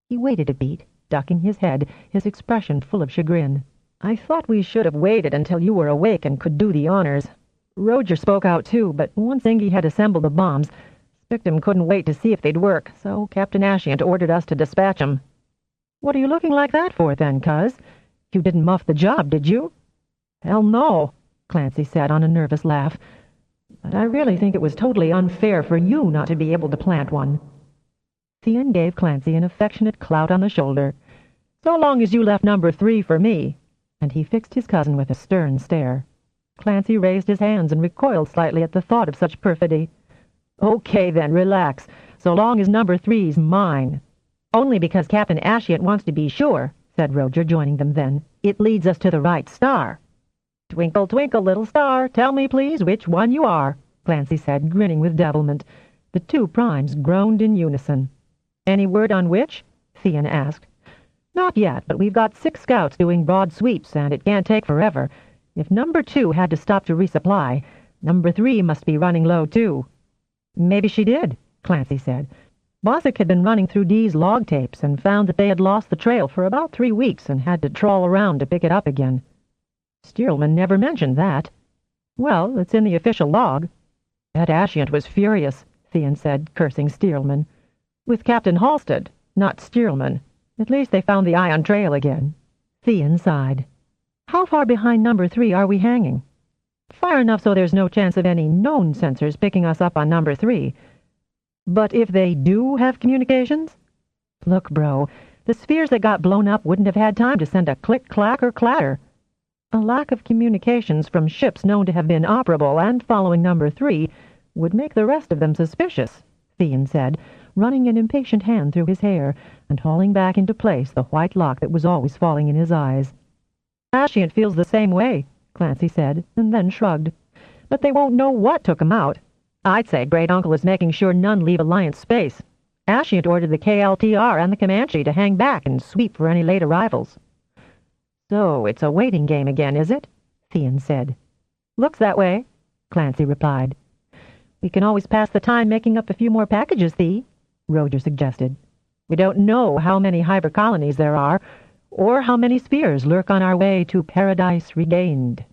He waited a beat, ducking his head, his expression full of chagrin. "I thought we should have waited until you were awake and could do the honors. Roger spoke out too, but once Ingy had assembled the bombs, Spictum couldn't wait to see if they'd work, so Captain Ashient ordered us to dispatch 'em." "What are you looking like that for, then, Cuz? You didn't muff the job, did you?" "Hell no," Clancy said on a nervous laugh. "But I really think it was totally unfair for you not to be able to plant one." Thean gave Clancy an affectionate clout on the shoulder. "So long as you left number 3 for me," and he fixed his cousin with a stern stare. Clancy raised his hands and recoiled slightly at the thought of such perfidy. "Okay, then, relax. So long as number 3's mine." "Only because Captain Ashient wants to be sure," said Roger, joining them then. "It leads us to the right star." "Twinkle, twinkle, little star, tell me, please, which one you are," Clancy said, grinning with devilment. The 2 primes groaned in unison. "Any word on which?" Thean asked. "Not yet, but we've got 6 scouts doing broad sweeps, and it can't take forever. If number 2 had to stop to resupply, number 3 must be running low, too." "Maybe she did," Clancy said. Bossack had been running through Dee's log tapes and found that they had lost the trail for about 3 weeks and had to trawl around to pick it up again. Stearlman never mentioned that. "Well, it's in the official log." "That Ashient was furious," Thean said, cursing Stearlman. "With Captain Halstead, not Stearlman. At least they found the ion trail again." Thean sighed. "How far behind number 3 are we hanging?" "Far enough so there's no chance of any known sensors picking us up on number 3. "But if they do have communications?" "Look, bro, the spheres that got blown up wouldn't have had time to send a click, clack, or clatter. A lack of communications from ships known to have been operable and following number 3 would make the rest of them suspicious," Thean said, running an impatient hand through his hair and hauling back into place the white lock that was always falling in his eyes. "Ashient feels the same way," Clancy said, and then shrugged. "But they won't know what took 'em out. I'd say Great Uncle is making sure none leave Alliance space. Ashient ordered the KLTR and the Comanche to hang back and sweep for any late arrivals." "So it's a waiting game again, is it?" Thean said. "Looks that way," Clancy replied. "We can always pass the time making up a few more packages, Thee," Roger suggested. "We don't know how many Hyper colonies there are, or how many spheres lurk on our way to Paradise Regained."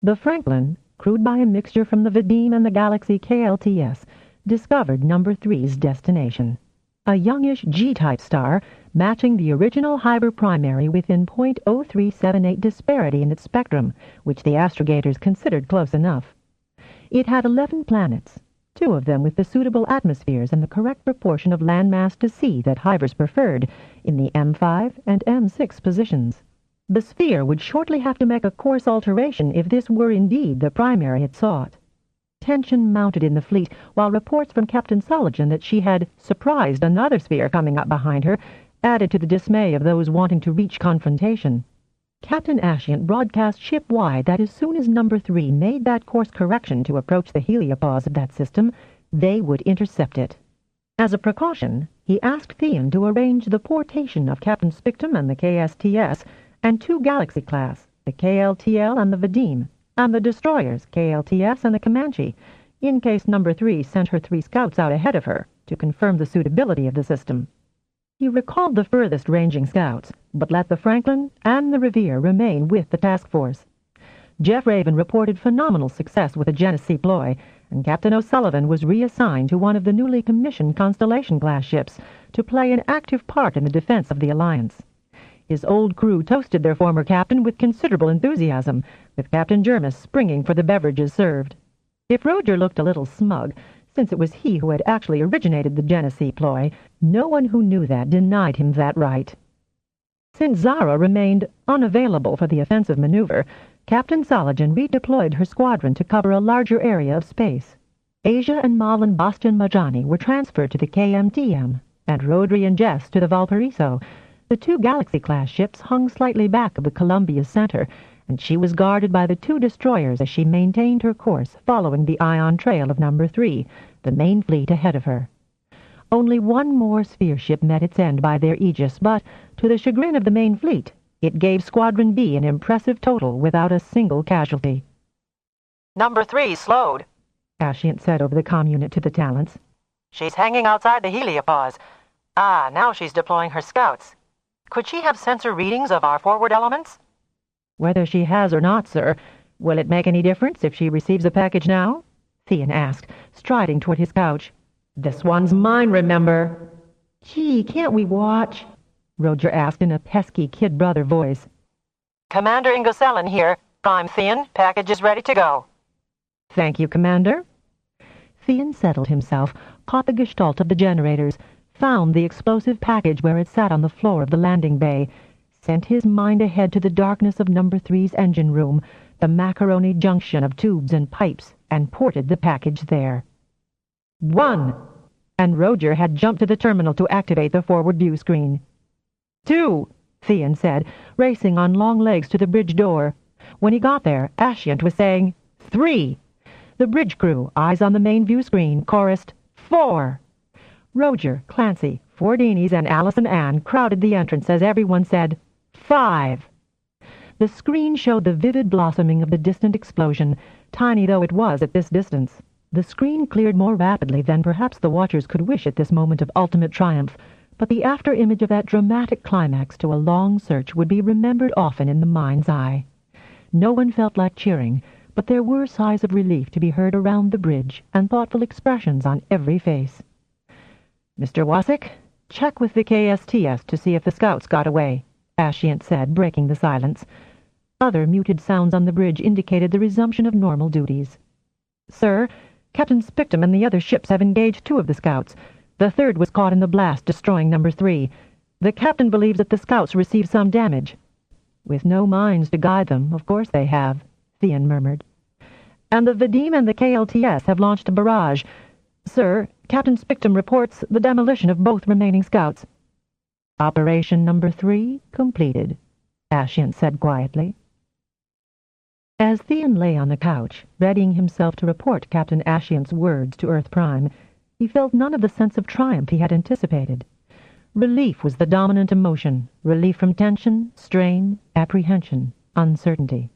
The Franklin, crewed by a mixture from the Vadim and the Galaxy KLTS, discovered number 3's destination. A youngish G-type star, matching the original Hyper primary within .0378 disparity in its spectrum, which the astrogators considered close enough. It had 11 planets, 2 of them with the suitable atmospheres and the correct proportion of landmass to sea that Hivers preferred, in the M5 and M6 positions. The sphere would shortly have to make a course alteration if this were indeed the primary it sought. Tension mounted in the fleet, while reports from Captain Sullivan that she had surprised another sphere coming up behind her added to the dismay of those wanting to reach confrontation. Captain Ascient broadcast ship-wide that as soon as Number 3 made that course correction to approach the heliopause of that system, they would intercept it. As a precaution, he asked Theon to arrange the portation of Captain Spictum and the KSTS, and 2 Galaxy-class, the KLTL and the Vadim, and the destroyers, KLTS and the Comanche, in case Number 3 sent her 3 scouts out ahead of her to confirm the suitability of the system. He recalled the furthest-ranging scouts, but let the Franklin and the Revere remain with the task force. Jeff Raven reported phenomenal success with the Genesee ploy, and Captain O'Sullivan was reassigned to one of the newly commissioned Constellation-class ships to play an active part in the defense of the Alliance. His old crew toasted their former captain with considerable enthusiasm, with Captain Jermis springing for the beverages served. If Roger looked a little smug, since it was he who had actually originated the Genesee ploy, no one who knew that denied him that right. Since Zara remained unavailable for the offensive maneuver, Captain Sullivan redeployed her squadron to cover a larger area of space. Asia and Malin Bastian Majani were transferred to the KMTM, and Rodri and Jess to the Valparaiso. The 2 Galaxy-class ships hung slightly back of the Columbia's center, and she was guarded by the 2 destroyers as she maintained her course following the ion trail of Number 3, the main fleet ahead of her. Only one more sphere ship met its end by their aegis, but, to the chagrin of the main fleet, it gave Squadron B an impressive total without a single casualty. Number 3 slowed, Ascient said over the comm unit to the Talents. She's hanging outside the heliopause. Now she's deploying her scouts. Could she have sensor readings of our forward elements? Whether she has or not, sir. Will it make any difference if she receives a package now? Theon asked, striding toward his couch. This one's mine, remember? Gee, can't we watch? Roger asked in a pesky kid-brother voice. Commander Ingosellen here. I'm Theon. Package is ready to go. Thank you, Commander. Theon settled himself, caught the gestalt of the generators, found the explosive package where it sat on the floor of the landing bay, sent his mind ahead to the darkness of Number 3's engine room, the macaroni junction of tubes and pipes, and ported the package there. 1! And Roger had jumped to the terminal to activate the forward view screen. 2! Theon said, racing on long legs to the bridge door. When he got there, Ascient was saying, 3! The bridge crew, eyes on the main view screen, chorused, 4! Roger, Clancy, Fordinis, and Allison Ann crowded the entrance as everyone said, 5! The screen showed the vivid blossoming of the distant explosion, tiny though it was at this distance. The screen cleared more rapidly than perhaps the watchers could wish at this moment of ultimate triumph, but the after-image of that dramatic climax to a long search would be remembered often in the mind's eye. No one felt like cheering, but there were sighs of relief to be heard around the bridge and thoughtful expressions on every face. Mr. Wasik, check with the KSTS to see if the scouts got away, Ascient said, breaking the silence. Other muted sounds on the bridge indicated the resumption of normal duties. Sir, Captain Spictum and the other ships have engaged 2 of the scouts. The 3rd was caught in the blast, destroying Number 3. The captain believes that the scouts received some damage. With no minds to guide them, of course they have, Theon murmured. And the Vadim and the KLTS have launched a barrage. Sir, Captain Spictum reports the demolition of both remaining scouts. Operation Number 3 completed, Ascient said quietly. As Theon lay on the couch, readying himself to report Captain Ascient's words to Earth Prime, he felt none of the sense of triumph he had anticipated. Relief was the dominant emotion, relief from tension, strain, apprehension, uncertainty.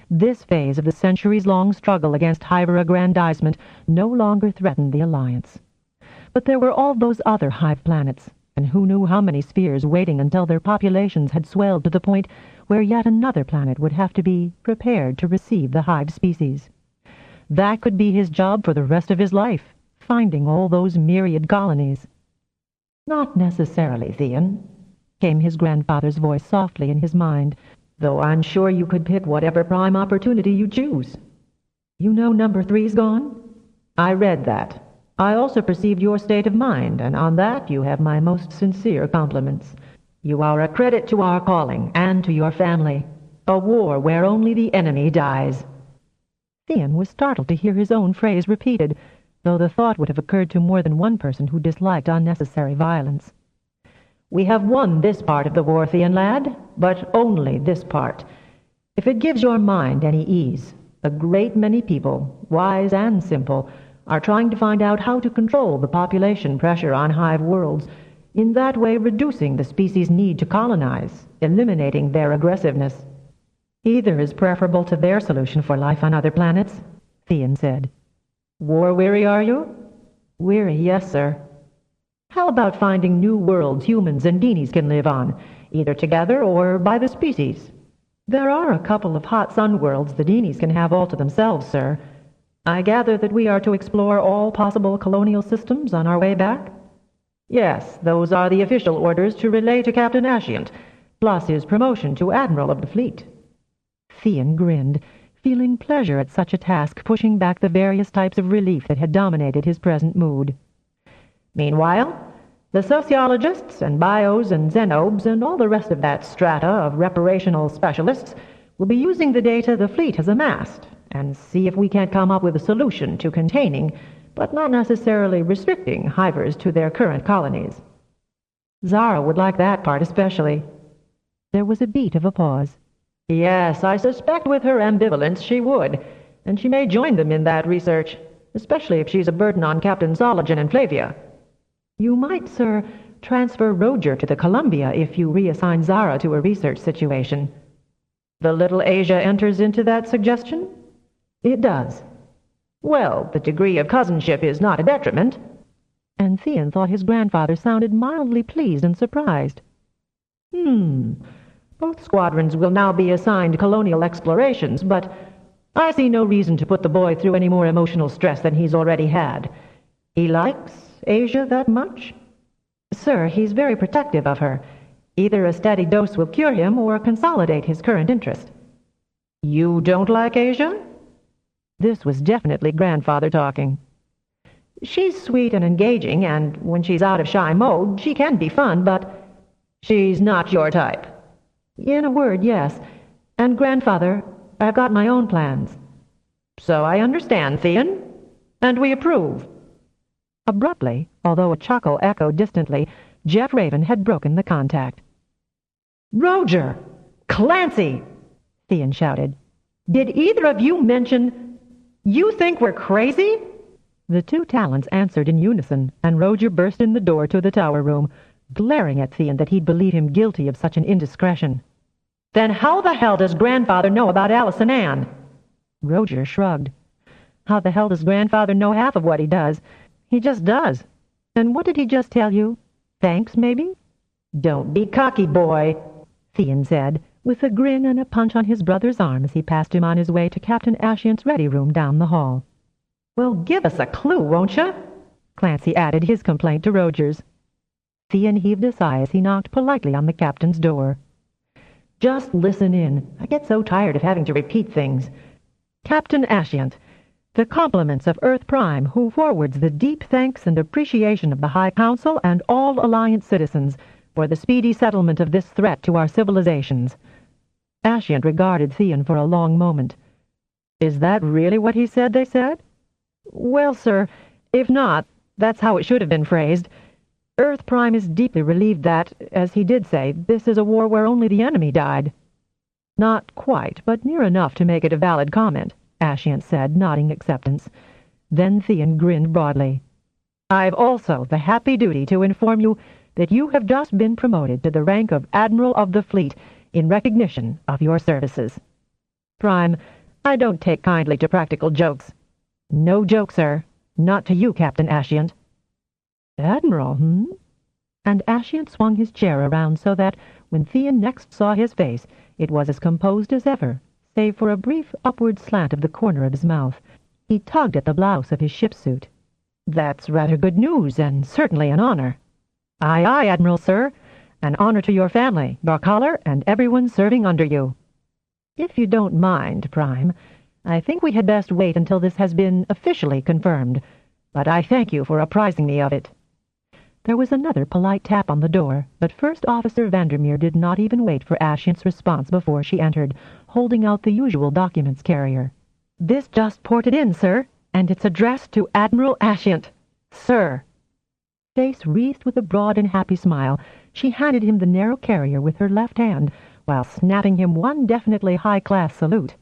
This phase of the centuries-long struggle against Hive-aggrandizement no longer threatened the Alliance. But there were all those other Hive planets, and who knew how many spheres waiting until their populations had swelled to the point where yet another planet would have to be prepared to receive the Hive species. That could be his job for the rest of his life, finding all those myriad colonies. Not necessarily, Theon, came his grandfather's voice softly in his mind, though I'm sure you could pick whatever prime opportunity you choose. You know Number 3's gone? I read that. I also perceived your state of mind, and on that you have my most sincere compliments. You are a credit to our calling and to your family. A war where only the enemy dies." Theon was startled to hear his own phrase repeated, though the thought would have occurred to more than one person who disliked unnecessary violence. "We have won this part of the war, Theon lad, but only this part. If it gives your mind any ease, a great many people, wise and simple, are trying to find out how to control the population pressure on Hive worlds, in that way reducing the species' need to colonize, eliminating their aggressiveness. Either is preferable to their solution for life on other planets," Theon said. "War-weary, are you?" "Weary, yes, sir." "How about finding new worlds humans and Deenies can live on, either together or by the species? There are a couple of hot sun worlds the Deenies can have all to themselves, sir. I gather that we are to explore all possible colonial systems on our way back?" "Yes, those are the official orders to relay to Captain Ashiant, plus his promotion to Admiral of the Fleet." Theon grinned, feeling pleasure at such a task, pushing back the various types of relief that had dominated his present mood. "Meanwhile, the sociologists and bios and xenobes and all the rest of that strata of reparational specialists will be using the data the fleet has amassed and see if we can't come up with a solution to containing, but not necessarily restricting, hivers to their current colonies." Zara would like that part especially. There was a beat of a pause. "Yes, I suspect with her ambivalence she would, and she may join them in that research, especially if she's a burden on Captain Zologen and Flavia." "You might, sir, transfer Roger to the Columbia if you reassign Zara to a research situation." "The little Asia enters into that suggestion?" "It does." "Well, the degree of cousinship is not a detriment." And Theon thought his grandfather sounded mildly pleased and surprised. Both squadrons will now be assigned colonial explorations, but I see no reason to put the boy through any more emotional stress than he's already had. He likes Asia that much?" "Sir, he's very protective of her. Either a steady dose will cure him or consolidate his current interest." "You don't like Asia?" This was definitely grandfather talking. "She's sweet and engaging, and when she's out of shy mode, she can be fun, but she's not your type." "In a word, yes. And, grandfather, I've got my own plans." "So I understand, Theon. And we approve." Abruptly, although a chuckle echoed distantly, Jeff Raven had broken the contact. "Roger! Clancy!" Theon shouted. "Did either of you mention... You think we're crazy?" The two talents answered in unison, and Roger burst in the door to the tower room, glaring at Theon that he'd believe him guilty of such an indiscretion. "Then how the hell does grandfather know about Alice and Anne?" Roger shrugged. "How the hell does grandfather know half of what he does? He just does. And what did he just tell you? Thanks, maybe?" "Don't be cocky, boy," Theon said, with a grin and a punch on his brother's arm as he passed him on his way to Captain Ashiant's ready room down the hall. "Well, give us a clue, won't you?" Clancy added his complaint to Roger's. Theon heaved a sigh as he knocked politely on the captain's door. "Just listen in. I get so tired of having to repeat things. Captain Ashiant, the compliments of Earth Prime, who forwards the deep thanks and appreciation of the High Council and all Alliance citizens for the speedy settlement of this threat to our civilizations." Ashiant regarded Theon for a long moment. "Is that really what he said they said?" "Well, sir, if not, that's how it should have been phrased. Earth Prime is deeply relieved that, as he did say, this is a war where only the enemy died." "Not quite, but near enough to make it a valid comment," Ashiant said, nodding acceptance. Then Theon grinned broadly. "I've also the happy duty to inform you that you have just been promoted to the rank of Admiral of the Fleet in recognition of your services. Prime, I don't take kindly to practical jokes." "No joke, sir. Not to you, Captain Ashiant." "Admiral, And Ashiant swung his chair around so that, when Theon next saw his face, it was as composed as ever, save for a brief upward slant of the corner of his mouth. He tugged at the blouse of his ship suit. "That's rather good news, and certainly an honor." "Aye, aye, Admiral, sir. An honor to your family, your color, and everyone serving under you." "If you don't mind, Prime, I think we had best wait until this has been officially confirmed, but I thank you for apprising me of it." There was another polite tap on the door, but First Officer Vandermeer did not even wait for Ashient's response before she entered, holding out the usual documents carrier. "This just ported in, sir, and it's addressed to Admiral Ashient, sir." Face wreathed with a broad and happy smile, she handed him the narrow carrier with her left hand, while snapping him one definitely high-class salute.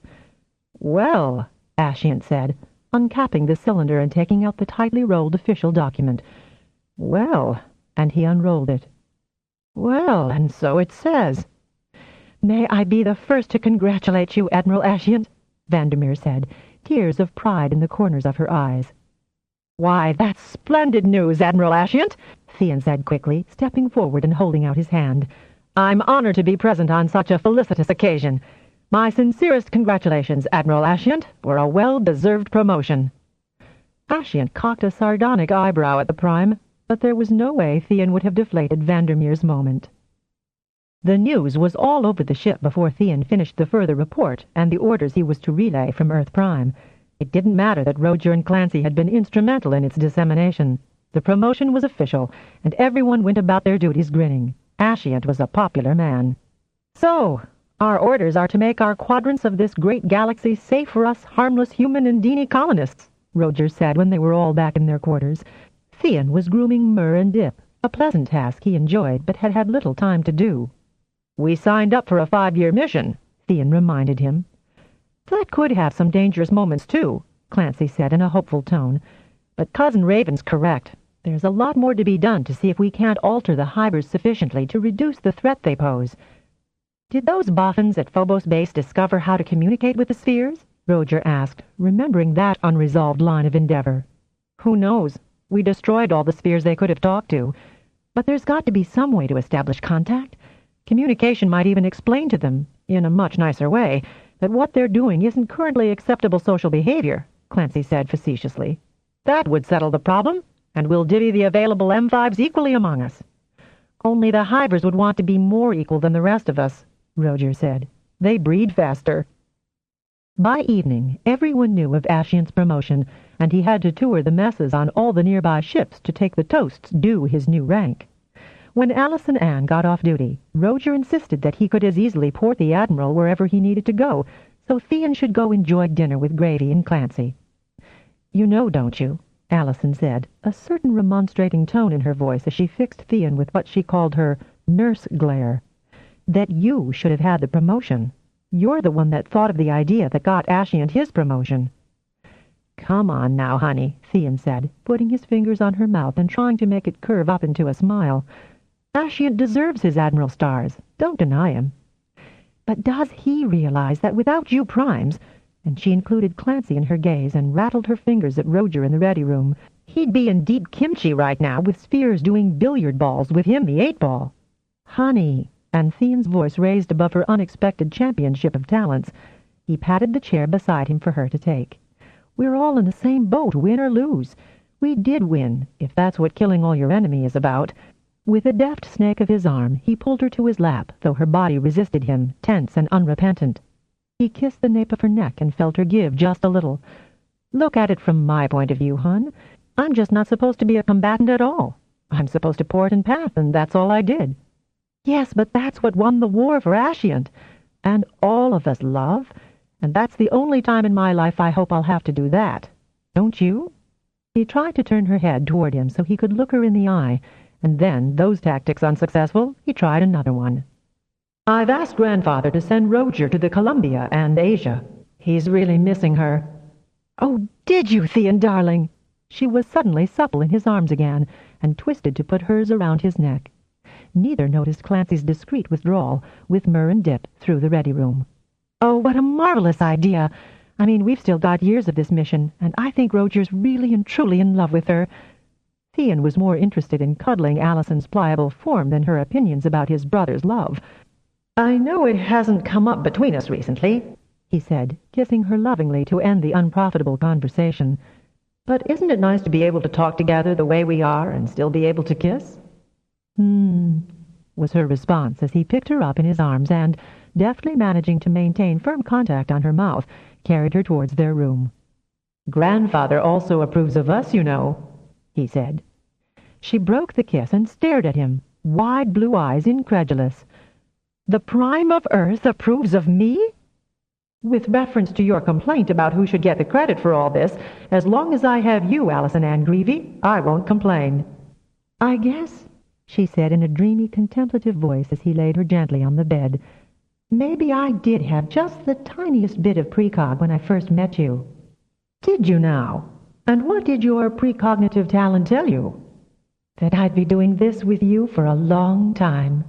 "Well," Ashient said, uncapping the cylinder and taking out the tightly rolled official document. "Well," and he unrolled it. "Well, and so it says." "May I be the first to congratulate you, Admiral Ashient," Vandermeer said, tears of pride in the corners of her eyes. "Why, that's splendid news, Admiral Ashient," Thean said quickly, stepping forward and holding out his hand. "I'm honored to be present on such a felicitous occasion. My sincerest congratulations, Admiral Ashient, for a well-deserved promotion." Ashient cocked a sardonic eyebrow at the Prime, but there was no way Thean would have deflated Vandermeer's moment. The news was all over the ship before Thean finished the further report and the orders he was to relay from Earth Prime. It didn't matter that Roger and Clancy had been instrumental in its dissemination. The promotion was official, and everyone went about their duties grinning. Ashient was a popular man. "So, our orders are to make our quadrants of this great galaxy safe for us harmless human and Dini colonists," Roger said when they were all back in their quarters. Thean was grooming Mur and Dip, a pleasant task he enjoyed but had had little time to do. "We signed up for a 5-year mission," Thean reminded him. "That could have some dangerous moments, too," Clancy said in a hopeful tone. "But Cousin Raven's correct. There's a lot more to be done to see if we can't alter the Hivers sufficiently to reduce the threat they pose." "Did those boffins at Phobos Base discover how to communicate with the spheres?" Roger asked, remembering that unresolved line of endeavor. "Who knows? We destroyed all the spheres they could have talked to. But there's got to be some way to establish contact. Communication might even explain to them, in a much nicer way, that what they're doing isn't currently acceptable social behavior," Clancy said facetiously. "That would settle the problem, and we'll divvy the available M5s equally among us." "Only the Hivers would want to be more equal than the rest of us," Roger said. "They breed faster." By evening, everyone knew of Ashient's promotion, and he had to tour the messes on all the nearby ships to take the toasts due his new rank. When Alice and Anne got off duty, Roger insisted that he could as easily port the Admiral wherever he needed to go, so Thean should go enjoy dinner with Gravy and Clancy. "You know, don't you," Allison said, a certain remonstrating tone in her voice as she fixed Thean with what she called her nurse glare, "that you should have had the promotion. You're the one that thought of the idea that got Ashient his promotion." "Come on now, honey," Thean said, putting his fingers on her mouth and trying to make it curve up into a smile. "Ashient deserves his Admiral stars. Don't deny him." "But does he realize that without you Primes," and she included Clancy in her gaze and rattled her fingers at Roger in the ready room, "he'd be in deep kimchi right now with spheres doing billiard balls with him the 8-ball. "Honey," and Thean's voice raised above her unexpected championship of talents. He patted the chair beside him for her to take. "We're all in the same boat, win or lose. We did win, if that's what killing all your enemy is about." With a deft snake of his arm, he pulled her to his lap, though her body resisted him, tense and unrepentant. He kissed the nape of her neck and felt her give just a little. "Look at it from my point of view, hon. I'm just not supposed to be a combatant at all. I'm supposed to port and path, and that's all I did." "Yes, but that's what won the war for Ashient. And all of us love. And that's the only time in my life I hope I'll have to do that. Don't you?" He tried to turn her head toward him so he could look her in the eye, and then, those tactics unsuccessful, he tried another one. "I've asked Grandfather to send Roger to the Columbia and Asia. He's really missing her." "Oh, did you, Thean, darling?" She was suddenly supple in his arms again, and twisted to put hers around his neck. Neither noticed Clancy's discreet withdrawal, with Mur and Dip, through the ready room. "Oh, what a marvelous idea! I mean, we've still got years of this mission, and I think Roger's really and truly in love with her." Thean was more interested in cuddling Allison's pliable form than her opinions about his brother's love. "I know it hasn't come up between us recently," he said, kissing her lovingly to end the unprofitable conversation. "But isn't it nice to be able to talk together the way we are and still be able to kiss?" Was her response as he picked her up in his arms and, deftly managing to maintain firm contact on her mouth, carried her towards their room. "Grandfather also approves of us, you know," he said. She broke the kiss and stared at him, wide blue eyes incredulous. "The Prime of Earth approves of me?" "With reference to your complaint about who should get the credit for all this, as long as I have you, Allison Ann Greevy, I won't complain." "I guess," she said in a dreamy, contemplative voice as he laid her gently on the bed, "maybe I did have just the tiniest bit of precog when I first met you." "Did you now? And what did your precognitive talent tell you?" "That I'd be doing this with you for a long time."